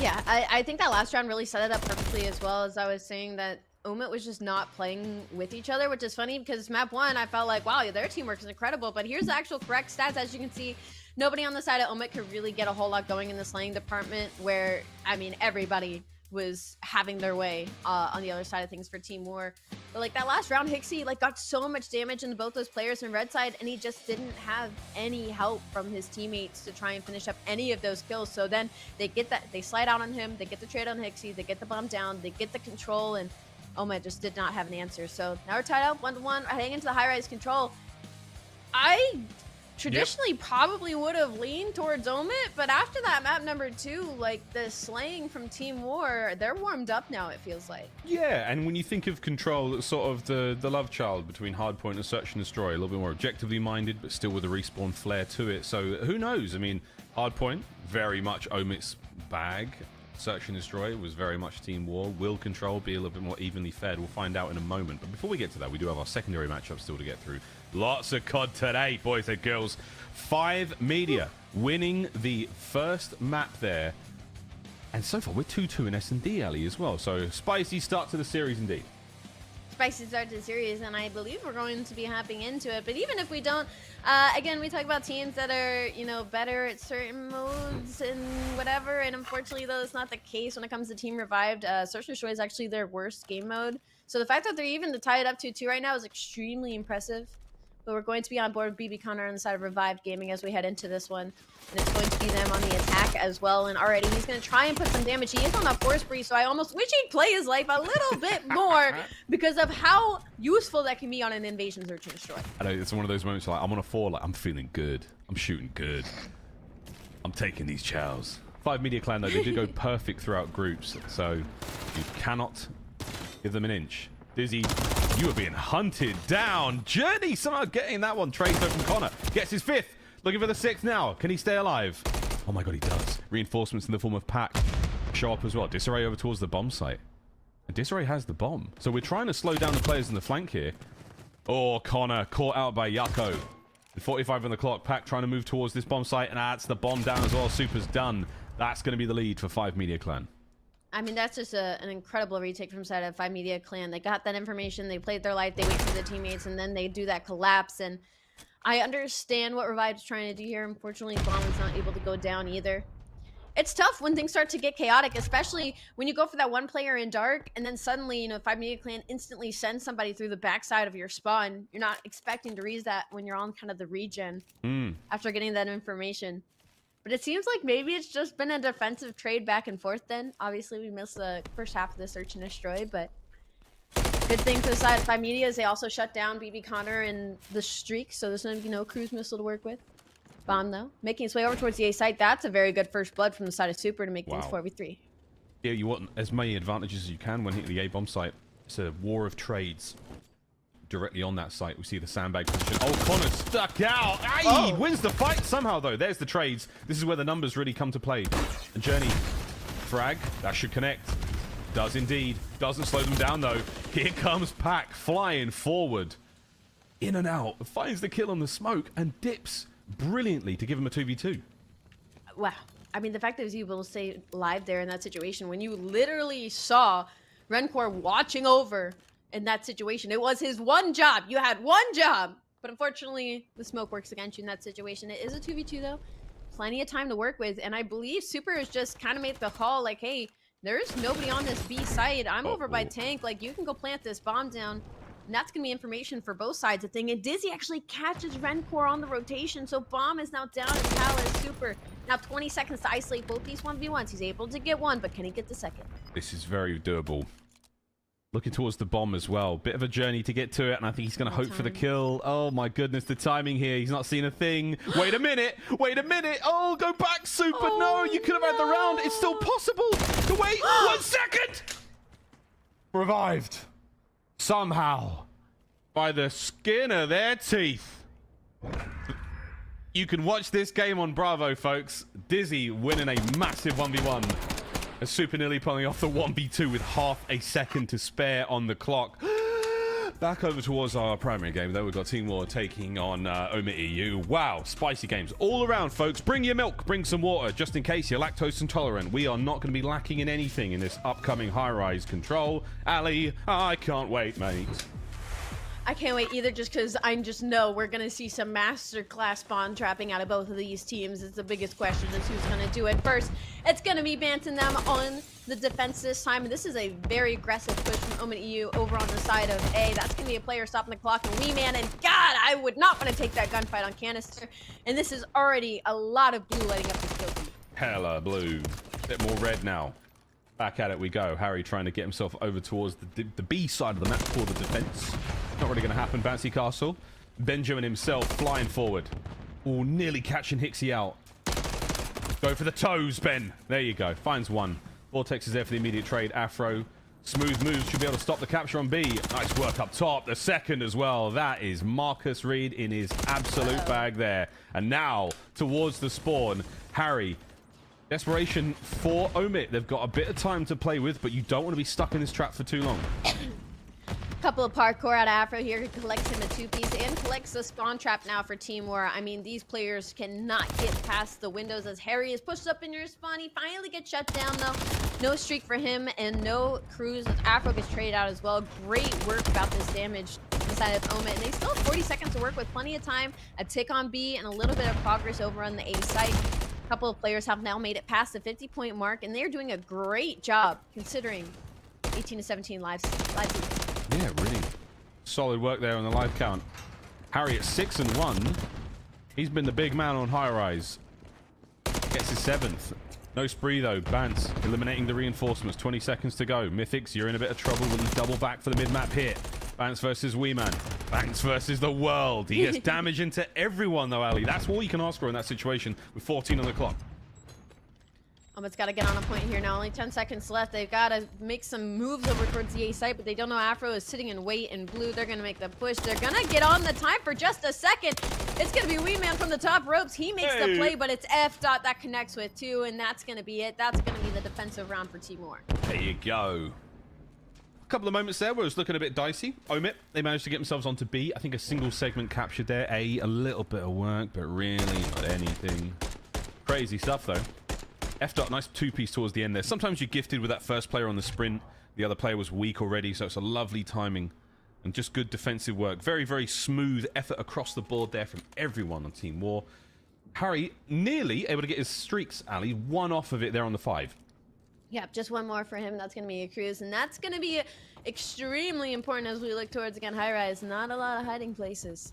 Yeah, I think that last round really set it up perfectly, as well as I was saying that Omit was just not playing with each other, which is funny because map 1, I felt like, wow, their teamwork is incredible. But here's the actual correct stats. As you can see, nobody on the side of Omit could really get a whole lot going in the slaying department, where, I mean, everybody was having their way on the other side of things for Team War. But like that last round, Hixie like got so much damage into both those players in red side, and he just didn't have any help from his teammates to try and finish up any of those kills. So then they get that, they slide out on him, they get the trade on Hixie, they get the bomb down, they get the control, and Omit just did not have an answer. So now we're tied up 1-1, heading into the Highrise Control. I traditionally probably would have leaned towards Omit, but after that map number 2, like the slaying from Team War, they're warmed up now, it feels like. Yeah, and when you think of Control, it's sort of the love child between Hardpoint and Search and Destroy, a little bit more objectively minded, but still with a respawn flair to it. So who knows? I mean, Hardpoint, very much Omit's bag. Search and Destroy was very much Team War. Will Control be a little bit more evenly fed? We'll find out in a moment. But before we get to that, we do have our secondary matchup still to get through. Lots of COD today, boys and girls. 5 Media winning the first map there. And so far, we're 2-2 in SND alley as well. So, spicy start to the series indeed. Spicy start to the series, and I believe we're going to be hopping into it. But even if we don't, again, we talk about teams that are, you know, better at certain modes and whatever. And unfortunately, though, it's not the case when it comes to Team Revived. Search and Destroy is actually their worst game mode. So the fact that they're even to tie it up 2-2 right now is extremely impressive. But we're going to be on board with BB Connor on the side of Revived Gaming as we head into this one. And it's going to be them on the attack as well. And already he's going to try and put some damage. He is on a force spree, so I almost wish he'd play his life a little bit more because of how useful that can be on an invasion search and destroy. I know, it's one of those moments like I'm on a 4, like I'm feeling good. I'm shooting good. I'm taking these chows. 5 Media Clan, though, they did go perfect throughout groups. So you cannot give them an inch. Dizzy, you are being hunted down. Journey somehow getting that one. Trade from Connor. Gets his 5th. Looking for the 6th now. Can he stay alive? Oh my god, he does. Reinforcements in the form of Pack show up as well. Disarray over towards the bomb site. And Disarray has the bomb. So we're trying to slow down the players in the flank here. Oh, Connor caught out by Yucko. 45 on the clock. Pack trying to move towards this bomb site, and that's the bomb down as well. Super's done. That's going to be the lead for 5 Media Clan. I mean, that's just an incredible retake from side of 5 Media Clan. They got that information, they played their life, they wait for the teammates, and then they do that collapse. And I understand what Revive's trying to do here. Unfortunately, Bomb is not able to go down either. It's tough when things start to get chaotic, especially when you go for that one player in dark, and then suddenly, you know, 5 Media Clan instantly sends somebody through the backside of your spawn. You're not expecting to read that when you're on kind of the regen after getting that information. But it seems like maybe it's just been a defensive trade back and forth then. Obviously, we missed the first half of the search and destroy, but good thing for the side of 5 Media is they also shut down BB Connor and the streak, so there's no cruise missile to work with. Bomb, though, making its way over towards the A site. That's a very good first blood from the side of Super to make things 4v3. Yeah, you want as many advantages as you can when hitting the A-bomb site. It's a war of trades. Directly on that site, we see the sandbag position. Oh, Connor stuck out. Aye, wins the fight somehow, though. There's the trades. This is where the numbers really come to play. And Journey, frag, that should connect. Does indeed. Doesn't slow them down, though. Here comes Pack flying forward. In and out. Finds the kill on the smoke and dips brilliantly to give him a 2v2. Wow. I mean, the fact that he was able to stay live there in that situation, when you literally saw Rencor watching over in that situation, it was his one job. You had one job. But unfortunately, the smoke works against you in that situation. It is a 2v2, though. Plenty of time to work with. And I believe Super has just kind of made the call, like, hey, there's nobody on this B site. I'm over by tank. Like, you can go plant this bomb down. And that's going to be information for both sides of thing. And Dizzy actually catches Rencor on the rotation. So Bomb is now down as Palace. Super. Now 20 seconds to isolate both these 1v1s. He's able to get one, but can he get the second? This is very doable. Looking towards the bomb as well. Bit of a journey to get to it, and I think he's going to hope for the kill. Oh my goodness, the timing here. He's not seen a thing. Wait a minute. Wait a minute. Oh, go back, Super. No, you could have had the round. It's still possible to wait 1 second. Revived. Somehow. By the skin of their teeth. You can watch this game on Bravo, folks. Dizzy winning a massive 1v1. As Super nearly pulling off the 1v2 with half a second to spare on the clock. Back over towards our primary game, though. We've got Team War taking on Omit EU. Wow, spicy games all around, folks. Bring your milk, bring some water, just in case you're lactose intolerant. We are not going to be lacking in anything in this upcoming Highrise Control. Ali, I can't wait, mate. I can't wait either, just because I just know we're going to see some masterclass spawn trapping out of both of these teams. It's the biggest question is who's going to do it first. It's going to be Bant and them on the defense this time. And this is a very aggressive push from Omen EU over on the side of A. That's going to be a player stopping the clock and Wee Man. And God, I would not want to take that gunfight on Canister. And this is already a lot of blue lighting up this kill feed. Hella blue. Bit more red now. Back at it we go. Harry trying to get himself over towards the B side of the map for the defense. Not really going to happen. Bouncy Castle. Benjamin himself flying forward. Oh, nearly catching Hixie out. Go for the toes, Ben. There you go. Finds one. Vortex is there for the immediate trade. Afro. Smooth moves. Should be able to stop the capture on B. Nice work up top. The second as well. That is Marcus Reed in his absolute bag there. And now towards the spawn. Harry. Desperation for Omit. They've got a bit of time to play with, but you don't want to be stuck in this trap for too long. Couple of parkour out of Afro here, collects him a 2-piece and collects the spawn trap now for Team War. I mean, these players cannot get past the windows as Harry is pushed up in your spawn. He finally gets shut down though. No streak for him and no cruise as Afro gets traded out as well. Great work about this damage inside of Omit. And they still have 40 seconds to work with, plenty of time. A tick on B and a little bit of progress over on the A site. A couple of players have now made it past the 50-point mark and they're doing a great job considering 18 to 17 lives. Yeah, really solid work there on the live count. Harry at 6-1. He's been the big man on Highrise. Gets his 7th. No spree though. Bance eliminating the reinforcements. 20 seconds to go. Mythics, you're in a bit of trouble with the double back for the mid-map hit. Bance versus Wee Man. Bance versus the world. He gets damage into everyone though, Ali. That's all you can ask for in that situation with 14 on the clock. It's got to get on a point here now. Only 10 seconds left. They've got to make some moves over towards the A site, but they don't know Afro is sitting in wait in blue. They're going to make the push. They're going to get on the time for just a second. It's going to be Wee Man from the top ropes. He makes the play, but it's F Dot that connects with 2, and that's going to be it. That's going to be the defensive round for Timor. There you go. A couple of moments there where it was looking a bit dicey. Omit, they managed to get themselves onto B. I think a single segment captured there. A little bit of work, but really not anything. Crazy stuff, though. F Dot, nice two-piece towards the end there. Sometimes you're gifted with that first player on the sprint. The other player was weak already, so it's a lovely timing. And just good defensive work. Very, very smooth effort across the board there from everyone on Team War. Harry nearly able to get his streaks, Ali. One off of it there on the 5. Yeah, just one more for him. That's going to be a cruise. And that's going to be extremely important as we look towards, again, Highrise. Not a lot of hiding places.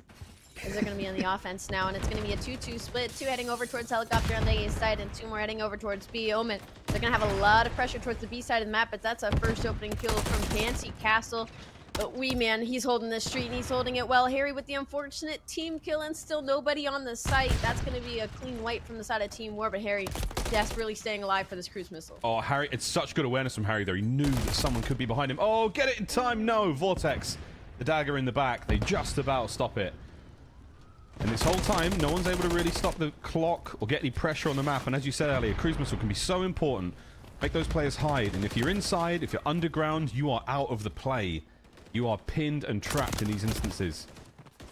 As they're going to be on the offense now. And it's going to be a 2-2 split. 2 heading over towards helicopter on the A side and 2 more heading over towards B. Omen, they're going to have a lot of pressure towards the B side of the map. But that's a first opening kill from Fancy Castle. But Wee Man, he's holding the street and he's holding it well. Harry with the unfortunate team kill and still nobody on the site. That's going to be a clean wipe from the side of Team War, but Harry desperately staying alive for this cruise missile. Oh, Harry, it's such good awareness from Harry there. He knew that someone could be behind him. Oh, get it in time. No, Vortex. The dagger in the back. They just about stop it. And this whole time, no one's able to really stop the clock or get any pressure on the map. And as you said earlier, cruise missile can be so important. Make those players hide. And if you're inside, if you're underground, you are out of the play. You are pinned and trapped in these instances.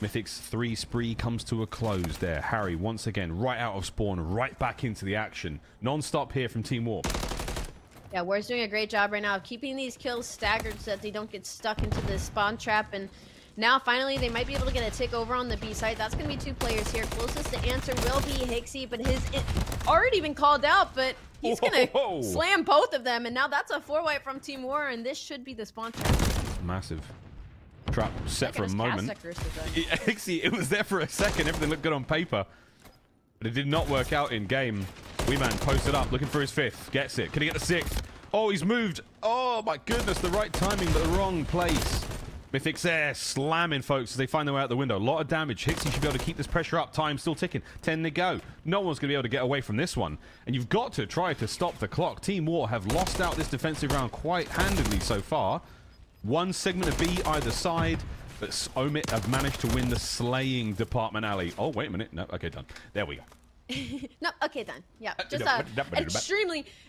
Mythic's 3 spree comes to a close there. Harry, once again, right out of spawn, right back into the action. Non-stop here from Team War. Yeah, War's doing a great job right now of keeping these kills staggered so that they don't get stuck into the spawn trap. And now, finally, they might be able to get a tick over on the B side. That's going to be 2 players here. Closest to answer will be Hixie, but his already been called out, but he's going to slam both of them. And now that's a 4-wipe from Team War, and this should be the spawn trap. Massive trap set for a moment. Hixie, it was there for a second. Everything looked good on paper, but it did not work out in game. Wee Man posted up, looking for his 5th. Gets it. Can he get the 6th? Oh, he's moved. Oh, my goodness. The right timing, but the wrong place. Mythic's there, slamming folks as they find their way out the window. A lot of damage. Hixie should be able to keep this pressure up. Time still ticking. 10 to go. No one's going to be able to get away from this one. And you've got to try to stop the clock. Team War have lost out this defensive round quite handedly so far. 1 segment of B either side, but Omit have managed to win the slaying department, Ali. Oh, wait a minute. No, okay, done. There we go. No, okay, done. Yeah, just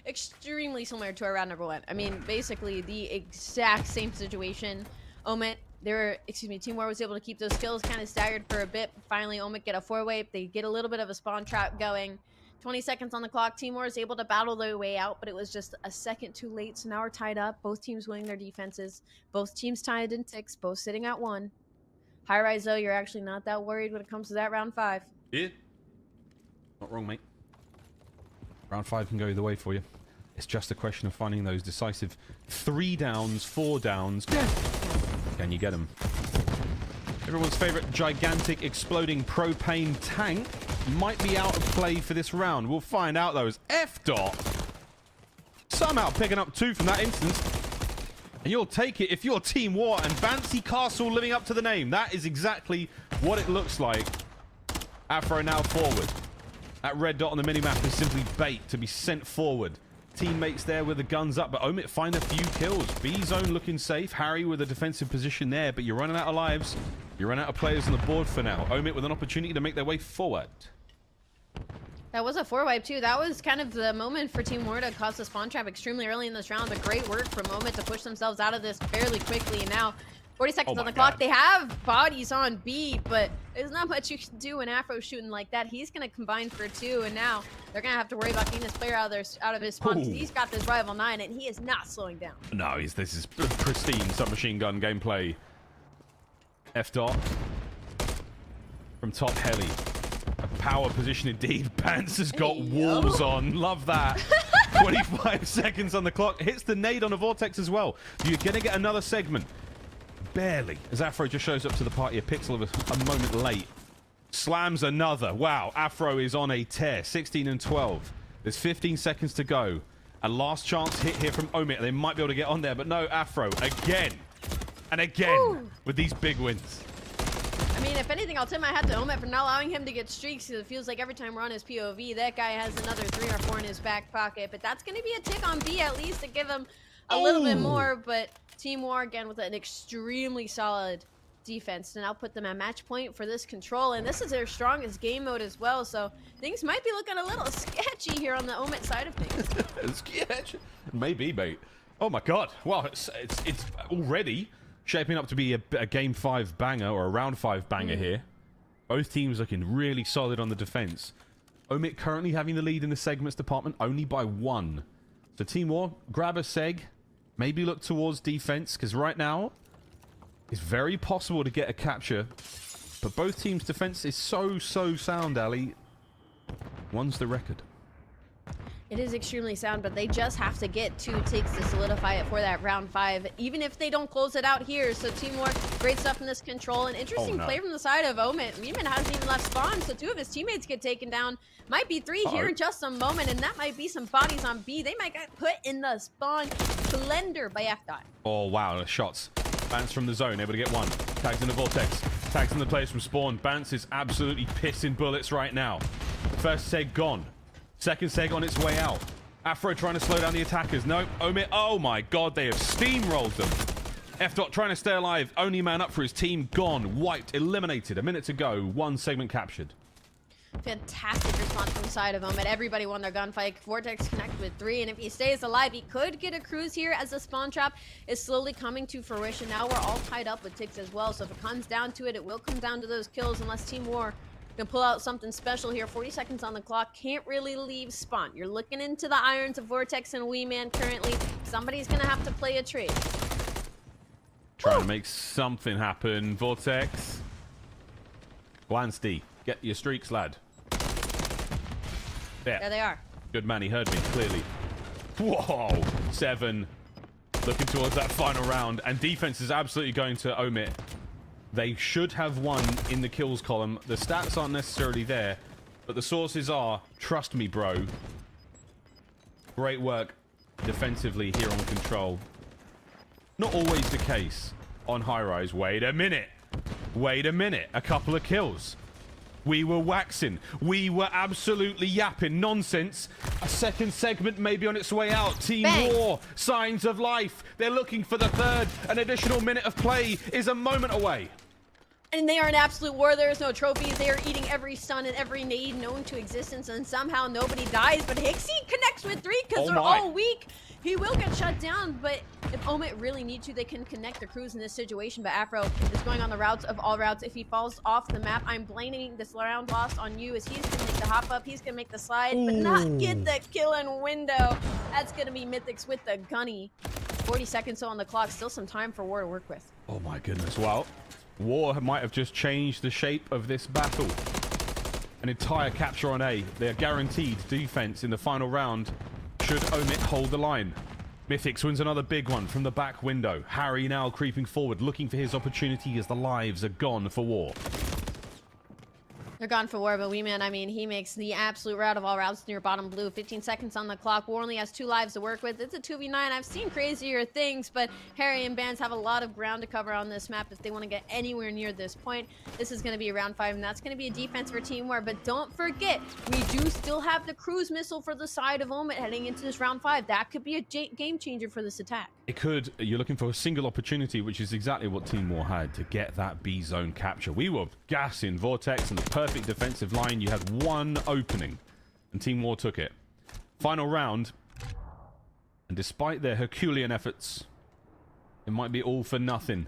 extremely similar to our round number 1. I mean, basically the exact same situation. Omit, Team War was able to keep those kills kind of staggered for a bit. Finally, Omit get a 4-wipe. They get a little bit of a spawn trap going. 20 seconds on the clock. Team War is able to battle their way out, but it was just a second too late. So now we're tied up. Both teams winning their defenses. Both teams tied in ticks. Both sitting at 1. Highrise, though, you're actually not that worried when it comes to that round 5. Yeah. Not wrong, mate. Round 5 can go either way for you. It's just a question of finding those decisive 3 downs, 4 downs. Can you get them? Everyone's favorite gigantic exploding propane tank might be out of play for this round. We'll find out, though, as F Dot somehow picking up 2 from that instance. And you'll take it if you're Team War and Fancy Castle living up to the name. That is exactly what it looks like. Afro now forward. That red dot on the minimap is simply bait to be sent forward. Teammates there with the guns up, but Omit find a few kills. B-zone looking safe. Harry with a defensive position there, but you're running out of lives. You're running out of players on the board for now. Omit with an opportunity to make their way forward. That was a 4-wipe, too. That was kind of the moment for Team War to cause the spawn trap extremely early in this round, but great work from Omit to push themselves out of this fairly quickly. And now, 40 seconds on the clock. They have bodies on B, but there's not much you can do when Afro's shooting like that. He's going to combine for 2, and now they're going to have to worry about getting this player out of his spawn. He's got this rival 9, and he is not slowing down. No, this is pristine submachine gun gameplay. F Dot from top heli. A power position indeed. Pants has got walls on. Love that. 25 seconds on the clock. Hits the nade on a vortex as well. You're going to get another segment. Barely. As Afro just shows up to the party a pixel of a moment late. Slams another. Wow. Afro is on a tear. 16 and 12. There's 15 seconds to go. A last chance hit here from Omit. They might be able to get on there, but no. Afro again. And again with these big wins. I mean, if anything, I'll tip my hat to Omit for not allowing him to get streaks, because it feels like every time we're on his POV, that guy has another 3 or 4 in his back pocket. But that's going to be a tick on B at least to give him a little bit more. But Team War, again, with an extremely solid defense to now put them at match point for this control, and this is their strongest game mode as well, so things might be looking a little sketchy here on the Omit side of things. Sketch? Maybe, mate. Oh my god. Well, it's already shaping up to be a game 5 banger or a round 5 banger here. Both teams looking really solid on the defense. Omit currently having the lead in the segments department only by 1. So Team War, grab a seg, maybe look towards defense, because right now it's very possible to get a capture, but both teams' defense is so sound, Ali. One's the record. It is extremely sound, but they just have to get 2 ticks to solidify it for that round 5, even if they don't close it out here. So Team War, great stuff in this control. An interesting play from the side of Omit. Reeman hasn't even left spawn, so 2 of his teammates get taken down. Might be 3 here in just a moment, and that might be some bodies on B. They might get put in the spawn. Blender by F-Dot. Oh, wow, the shots. Bance from the zone, able to get 1. Tags in the vortex. Tags in the players from spawn. Bance is absolutely pissing bullets right now. First seg gone. Second seg on its way out. Afro trying to slow down the attackers. No, Omit. Oh my god, they have steamrolled them. F-Dot trying to stay alive. Only man up for his team. Gone. Wiped. Eliminated. A minute to go. 1 segment captured. Fantastic response from the side of Omit. Everybody won their gunfight. Vortex connect with 3, and if he stays alive, he could get a cruise here as the spawn trap is slowly coming to fruition. Now we're all tied up with ticks as well, so if it comes down to it, it will come down to those kills unless Team War can pull out something special here. 40 seconds on the clock. Can't really leave spawn. You're looking into the irons of Vortex and Wee Man currently. Somebody's going to have to play a trade. Trying to make something happen. Vortex. Glance D. Get your streaks, lad. There they are. Good man. He heard me clearly. Whoa. 7. Looking towards that final round. And defense is absolutely going to Omit. They should have won in the kills column. The stats aren't necessarily there, but the sources are. Trust me, bro. Great work defensively here on Control. Not always the case on Highrise. Wait a minute. Wait a minute. A couple of kills. We were waxing. We were absolutely yapping nonsense. A second segment maybe on its way out. Team War, signs of life. They're looking for the 3rd. An additional minute of play is a moment away. And they are in absolute war. There is no trophies. They are eating every stun and every nade known to existence, and somehow nobody dies. But Hixie connects with 3 because they're all weak. He will get shut down, but if Omit really need to, they can connect the crews in this situation. But Afro is going on the routes of all routes. If he falls off the map, I'm blaming this round loss on you, as he's going to make the hop up. He's going to make the slide, but not get the kill in window. That's going to be Mythics with the gunny. 40 seconds on the clock. Still some time for War to work with. Oh my goodness. Well, War might have just changed the shape of this battle. An entire capture on A. They're guaranteed defense in the final round. Should Omit hold the line. Mythics wins another big one from the back window. Harry now creeping forward, looking for his opportunity as the lives are gone for War. They're gone for War, but Wee Man, I mean, he makes the absolute route of all routes near bottom blue. 15 seconds on the clock. War only has 2 lives to work with. It's a 2v9. I've seen crazier things, but Harry and Bands have a lot of ground to cover on this map if they want to get anywhere near this point. This is going to be round 5, and that's going to be a defense for Team War. But don't forget, we do still have the cruise missile for the side of Omit heading into this round 5. That could be a game changer for this attack. It could. You're looking for a single opportunity, which is exactly what Team War had to get that B zone capture. We were gassing Vortex and the perfect defensive line. You had 1 opening, and Team War took it. Final round, and despite their Herculean efforts, it might be all for nothing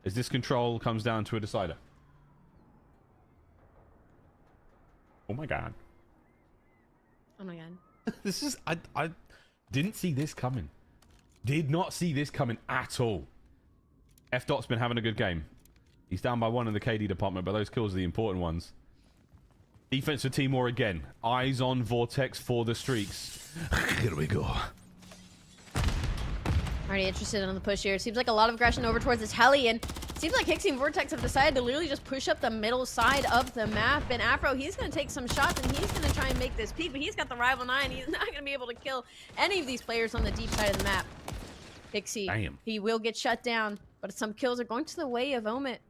as this control comes down to a decider. Oh my god. Oh my god. This is... I didn't see this coming. Did not see this coming at all. F-Dot's been having a good game. He's down by 1 in the KD department, but those kills are the important ones. Defense for Team War again. Eyes on Vortex for the streaks. Here we go. Already interested in the push here. Seems like a lot of aggression over towards this heli, and seems like Hixie and Vortex have decided to literally just push up the middle side of the map. And Afro, he's going to take some shots, and he's going to try and make this peak, but he's got the Rival 9. He's not going to be able to kill any of these players on the deep side of the map. Hixie, damn. He will get shut down, but some kills are going to the way of Omit.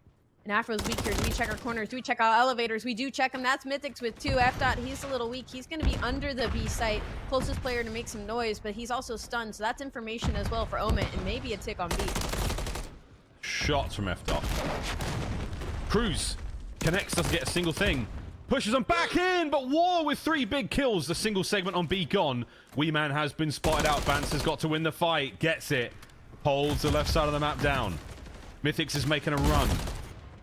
And Afro's weak here. Do we check our corners? Do we check our elevators? We do check them. That's Mythics with 2. F-Dot, he's a little weak. He's going to be under the B site. Closest player to make some noise, but he's also stunned. So that's information as well for Omit, and maybe a tick on B. shots from F-Dot. Cruz connects, doesn't get a single thing. Pushes them back in, but War with 3 big kills. The single segment on B gone. Wee Man has been spotted out. Vance has got to win the fight. Gets it. Holds the left side of the map down. Mythics is making a run.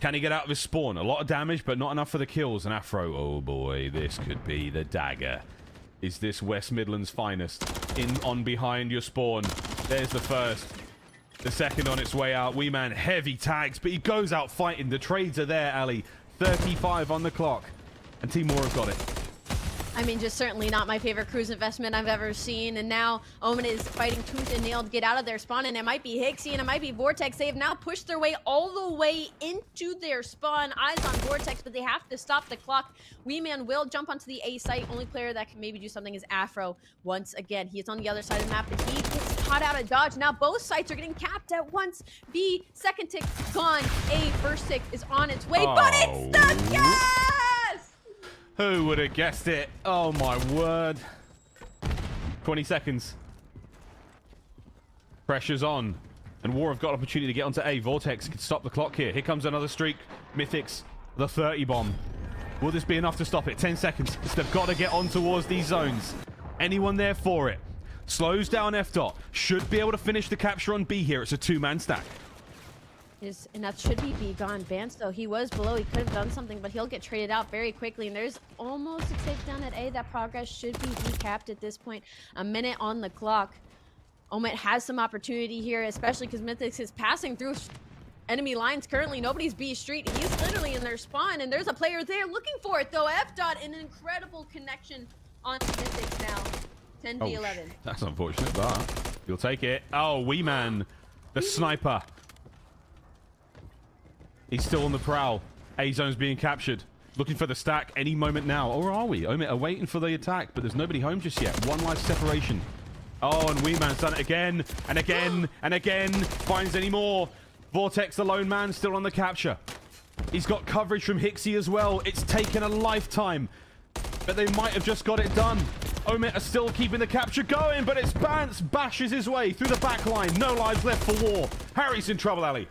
Can he get out of his spawn? A lot of damage, but not enough for the kills. And Afro, oh boy, this could be the dagger. Is this West Midlands finest? In on behind your spawn. There's the first. The second on its way out. Wee Man heavy tags, but he goes out fighting. The trades are there, Ali. 35 on the clock. And Team War have got it. I mean, just certainly not my favorite cruise investment I've ever seen. And now Omen is fighting tooth and nail to get out of their spawn. And it might be Hixie and it might be Vortex. They have now pushed their way all the way into their spawn. Eyes on Vortex, but they have to stop the clock. Wee Man will jump onto the A site. Only player that can maybe do something is Afro. Once again, he is on the other side of the map, but he gets caught out of dodge. Now both sites are getting capped at once. B, second tick gone. A, first tick is on its way, but it's the gas! Who would have guessed it? Oh my word. 20 seconds. Pressure's on. And War have got an opportunity to get onto A. Vortex can stop the clock here. Here comes another streak. Mythics, the 30 bomb. Will this be enough to stop it? 10 seconds. They've got to get on towards these zones. Anyone there for it? Slows down F-Dot. Should be able to finish the capture on B here. It's a 2-man stack. And that should be B gone. Vance, though, he was below. He could have done something, but he'll get traded out very quickly. And there's almost a takedown at A. That progress should be decapped at this point. A minute on the clock. Omet has some opportunity here, especially because Mythics is passing through enemy lines currently. Nobody's B Street. He's literally in their spawn, and there's a player there looking for it, though. F-Dot, an incredible connection on Mythics now. 10v11. That's unfortunate, but you'll take it. Oh, Wee Man, the sniper. He's still on the prowl. A-zone's being captured. Looking for the stack any moment now. Or are we? Omit are waiting for the attack, but there's nobody home just yet. One life separation. Oh, and Wee Man's done it again, and again, and again. Finds any more. Vortex, the lone man, still on the capture. He's got coverage from Hixie as well. It's taken a lifetime, but they might have just got it done. Omit are still keeping the capture going, but it's Bance bashes his way through the back line. No lives left for War. Harry's in trouble, Ali.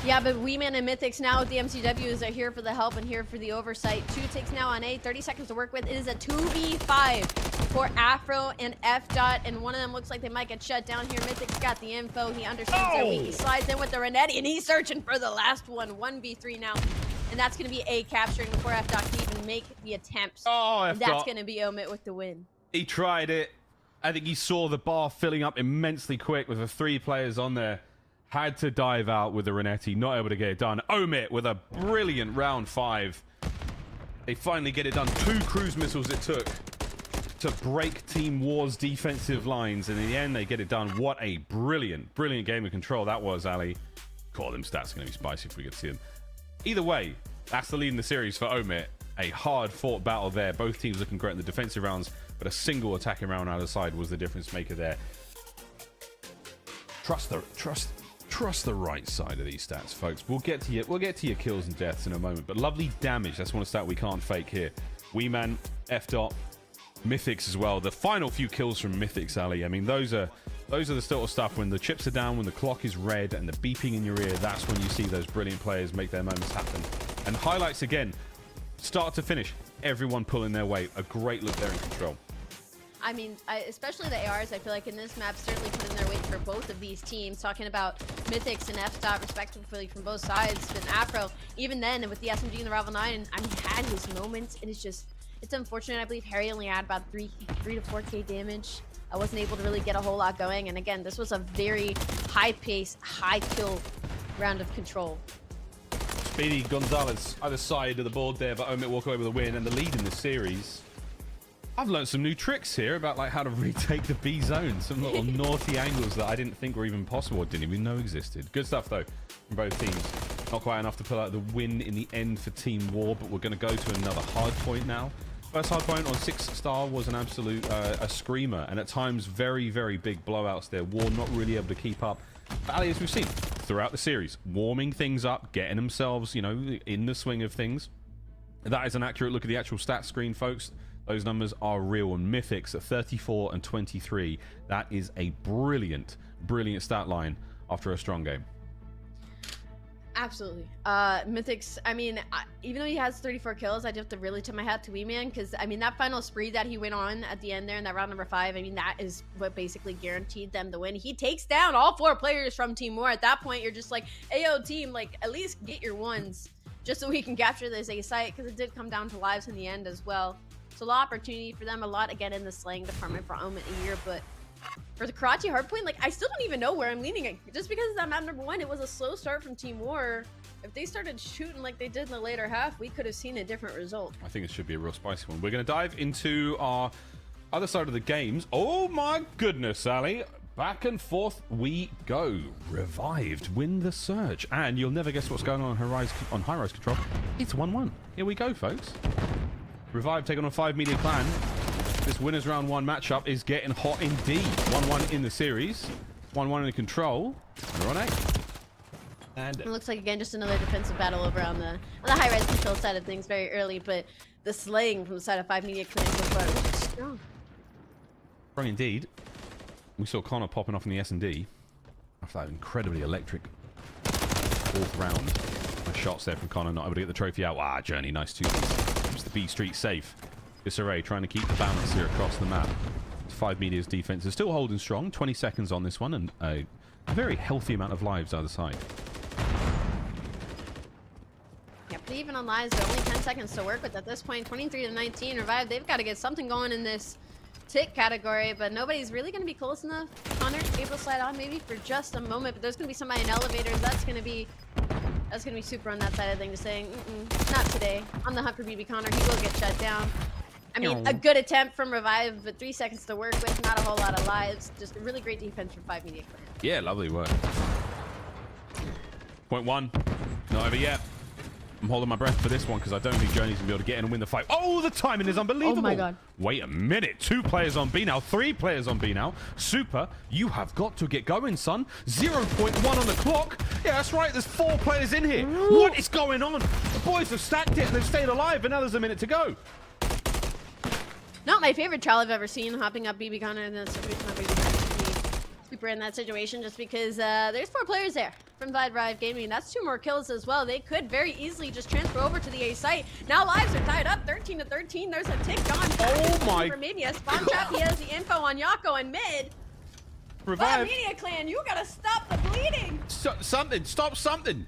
Yeah, but Wee Man and Mythics now with the MCWs are here for the help and here for the oversight. 2 ticks now on A, 30 seconds to work with. It is a 2v5 for Afro and F-Dot, and one of them looks like they might get shut down here. Mythic's got the info. He understands their weak. He slides in with the Renetti, and he's searching for the last one. 1v3 now, and that's going to be A capturing before F-Dot can even make the attempts. Oh, F-Dot. That's going to be Omit with the win. He tried it. I think he saw the bar filling up immensely quick with the 3 players on there. Had to dive out with the Renetti, not able to get it done. Omit with a brilliant round 5. They finally get it done. 2 cruise missiles it took to break Team War's defensive lines. And in the end, they get it done. What a brilliant, brilliant game of Control that was, Ali. God, them stats are going to be spicy if we could see them. Either way, that's the lead in the series for Omit. A hard-fought battle there. Both teams looking great in the defensive rounds, but a single attacking round either side was the difference maker there. Trust the right side of these stats, folks. We'll get to your kills and deaths in a moment, but lovely damage. That's one stat we can't fake here. Wee Man, F-Dot, Mythics as well. The final few kills from Mythics, Ali. I mean, those are the sort of stuff when the chips are down, when the clock is red, and the beeping in your ear. That's when you see those brilliant players make their moments happen. And highlights again, start to finish, everyone pulling their weight. A great look there in Control. I mean, especially the ARs, I feel like in this map certainly put in their weight for both of these teams. Talking about Mythics and F-Dot respectively from both sides. And Afro, even then with the SMG and the Rival 9, I mean, had his moments. And it's unfortunate. I believe Harry only had about 3 to 4k damage. I wasn't able to really get a whole lot going. And again, this was a very high pace, high kill round of Control. Speedy Gonzalez either side of the board there, but Omit walk away with a win and the lead in this series. I've learned some new tricks here about like how to retake the B zone. Some little naughty angles that I didn't think were even possible. Or didn't even know existed. Good stuff though from both teams. Not quite enough to pull out the win in the end for Team War, but we're going to go to another hard point now. First hard point on 6-star was an absolute a screamer, and at times very, very big blowouts there. War not really able to keep up. But Ali, as we've seen throughout the series, warming things up, getting themselves, you know, in the swing of things. That is an accurate look at the actual stat screen, folks. Those numbers are real. And Mythics at 34 and 23. That is a brilliant, brilliant stat line after a strong game. Absolutely. Mythic's, I mean, even though he has 34 kills, I do have to really tip my hat to Weeman, because, I mean, that final spree that he went on at the end there in that round number 5, I mean, that is what basically guaranteed them the win. He takes down all 4 players from Team War. At that point, you're just like, Ayo, team, like, at least get your ones, just so we can capture this A site, because it did come down to lives in the end as well. So a lot of opportunity for them, a lot, again, in the slaying department for Omen here, but for the Karachi Hardpoint, like, I still don't even know where I'm leaning. Just because that map number 1, it was a slow start from Team War. If they started shooting like they did in the later half, we could have seen a different result. I think it should be a real spicy one. We're going to dive into our other side of the games. Oh my goodness, Sally. Back and forth we go. Revived win the search. And you'll never guess what's going on Highrise Control. It's 1-1. Here we go, folks. Revived taking on 5 Media Clan. This winners round 1 matchup is getting hot indeed. 1-1 in the series. 1-1 in the control. We're on 8. And it looks like, again, just another defensive battle over on the Highrise Control side of things very early, but the slaying from the side of 5 Media Clan so far was strong. Strong indeed. We saw Connor popping off in the S&D after that incredibly electric 4th round. Nice shots there from Connor, not able to get the trophy out. Wow, Journey, nice 2-piece. Keeps the B Street safe. Disarray trying to keep the balance here across the map. 5 Media's defense is still holding strong. 20 seconds on this one, and a very healthy amount of lives either side. Yeah, but even on lives, there are only 10 seconds to work with at this point. 23-19, Revive. They've got to get something going in this tick category, but nobody's really going to be close enough. Connor able to slide on maybe for just a moment, but there's going to be somebody in elevators. That's going to be super on that side of things, just saying, not today. On the hunt for BB Connor, he will get shut down. I mean, a good attempt from Revive, but 3 seconds to work with, not a whole lot of lives. Just a really great defense from 5 Media Clan. Yeah, lovely work. Point 1, not over yet. I'm holding my breath for this one because I don't think Journey's going to be able to get in and win the fight. Oh, the timing is unbelievable. Oh my god. Wait a minute. 2 players on B now. 3 players on B now. Super, you have got to get going, son. 0.1 on the clock. Yeah, that's right. There's 4 players in here. Ooh. What is going on? The boys have stacked it and they've stayed alive, and now there's a minute to go. Not my favorite trial I've ever seen, hopping up BB Connor in that situation. Not really super in that situation, just because there's 4 players there from Revive Gaming. That's 2 more kills as well. They could very easily just transfer over to the A site. Now lives are tied up, 13-13. There's a tick on. Oh my! For maybe a spawn trap. He has the info on Yako and mid. Revive. Media Clan, you gotta stop the bleeding. Something. Stop something.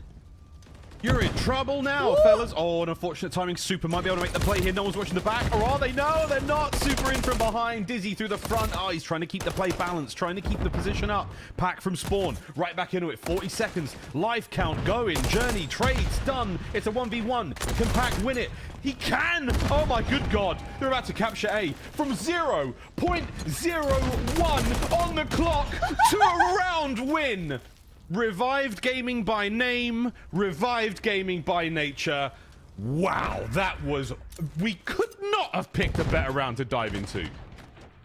You're in trouble now, fellas. Oh, an unfortunate timing. Super might be able to make the play here. No one's watching the back. Or are they? No, they're not. Super in from behind. Dizzy through the front. Oh, he's trying to keep the play balanced. Trying to keep the position up. Pack from spawn. Right back into it. 40 seconds. Life count going. Journey. Trades. Done. It's a 1v1. Can Pack win it? He can. Oh, my good God. They're about to capture A. From 0.01 on the clock to a round win. Revived Gaming by name, Revived Gaming by nature. Wow, that was... We could not have picked a better round to dive into.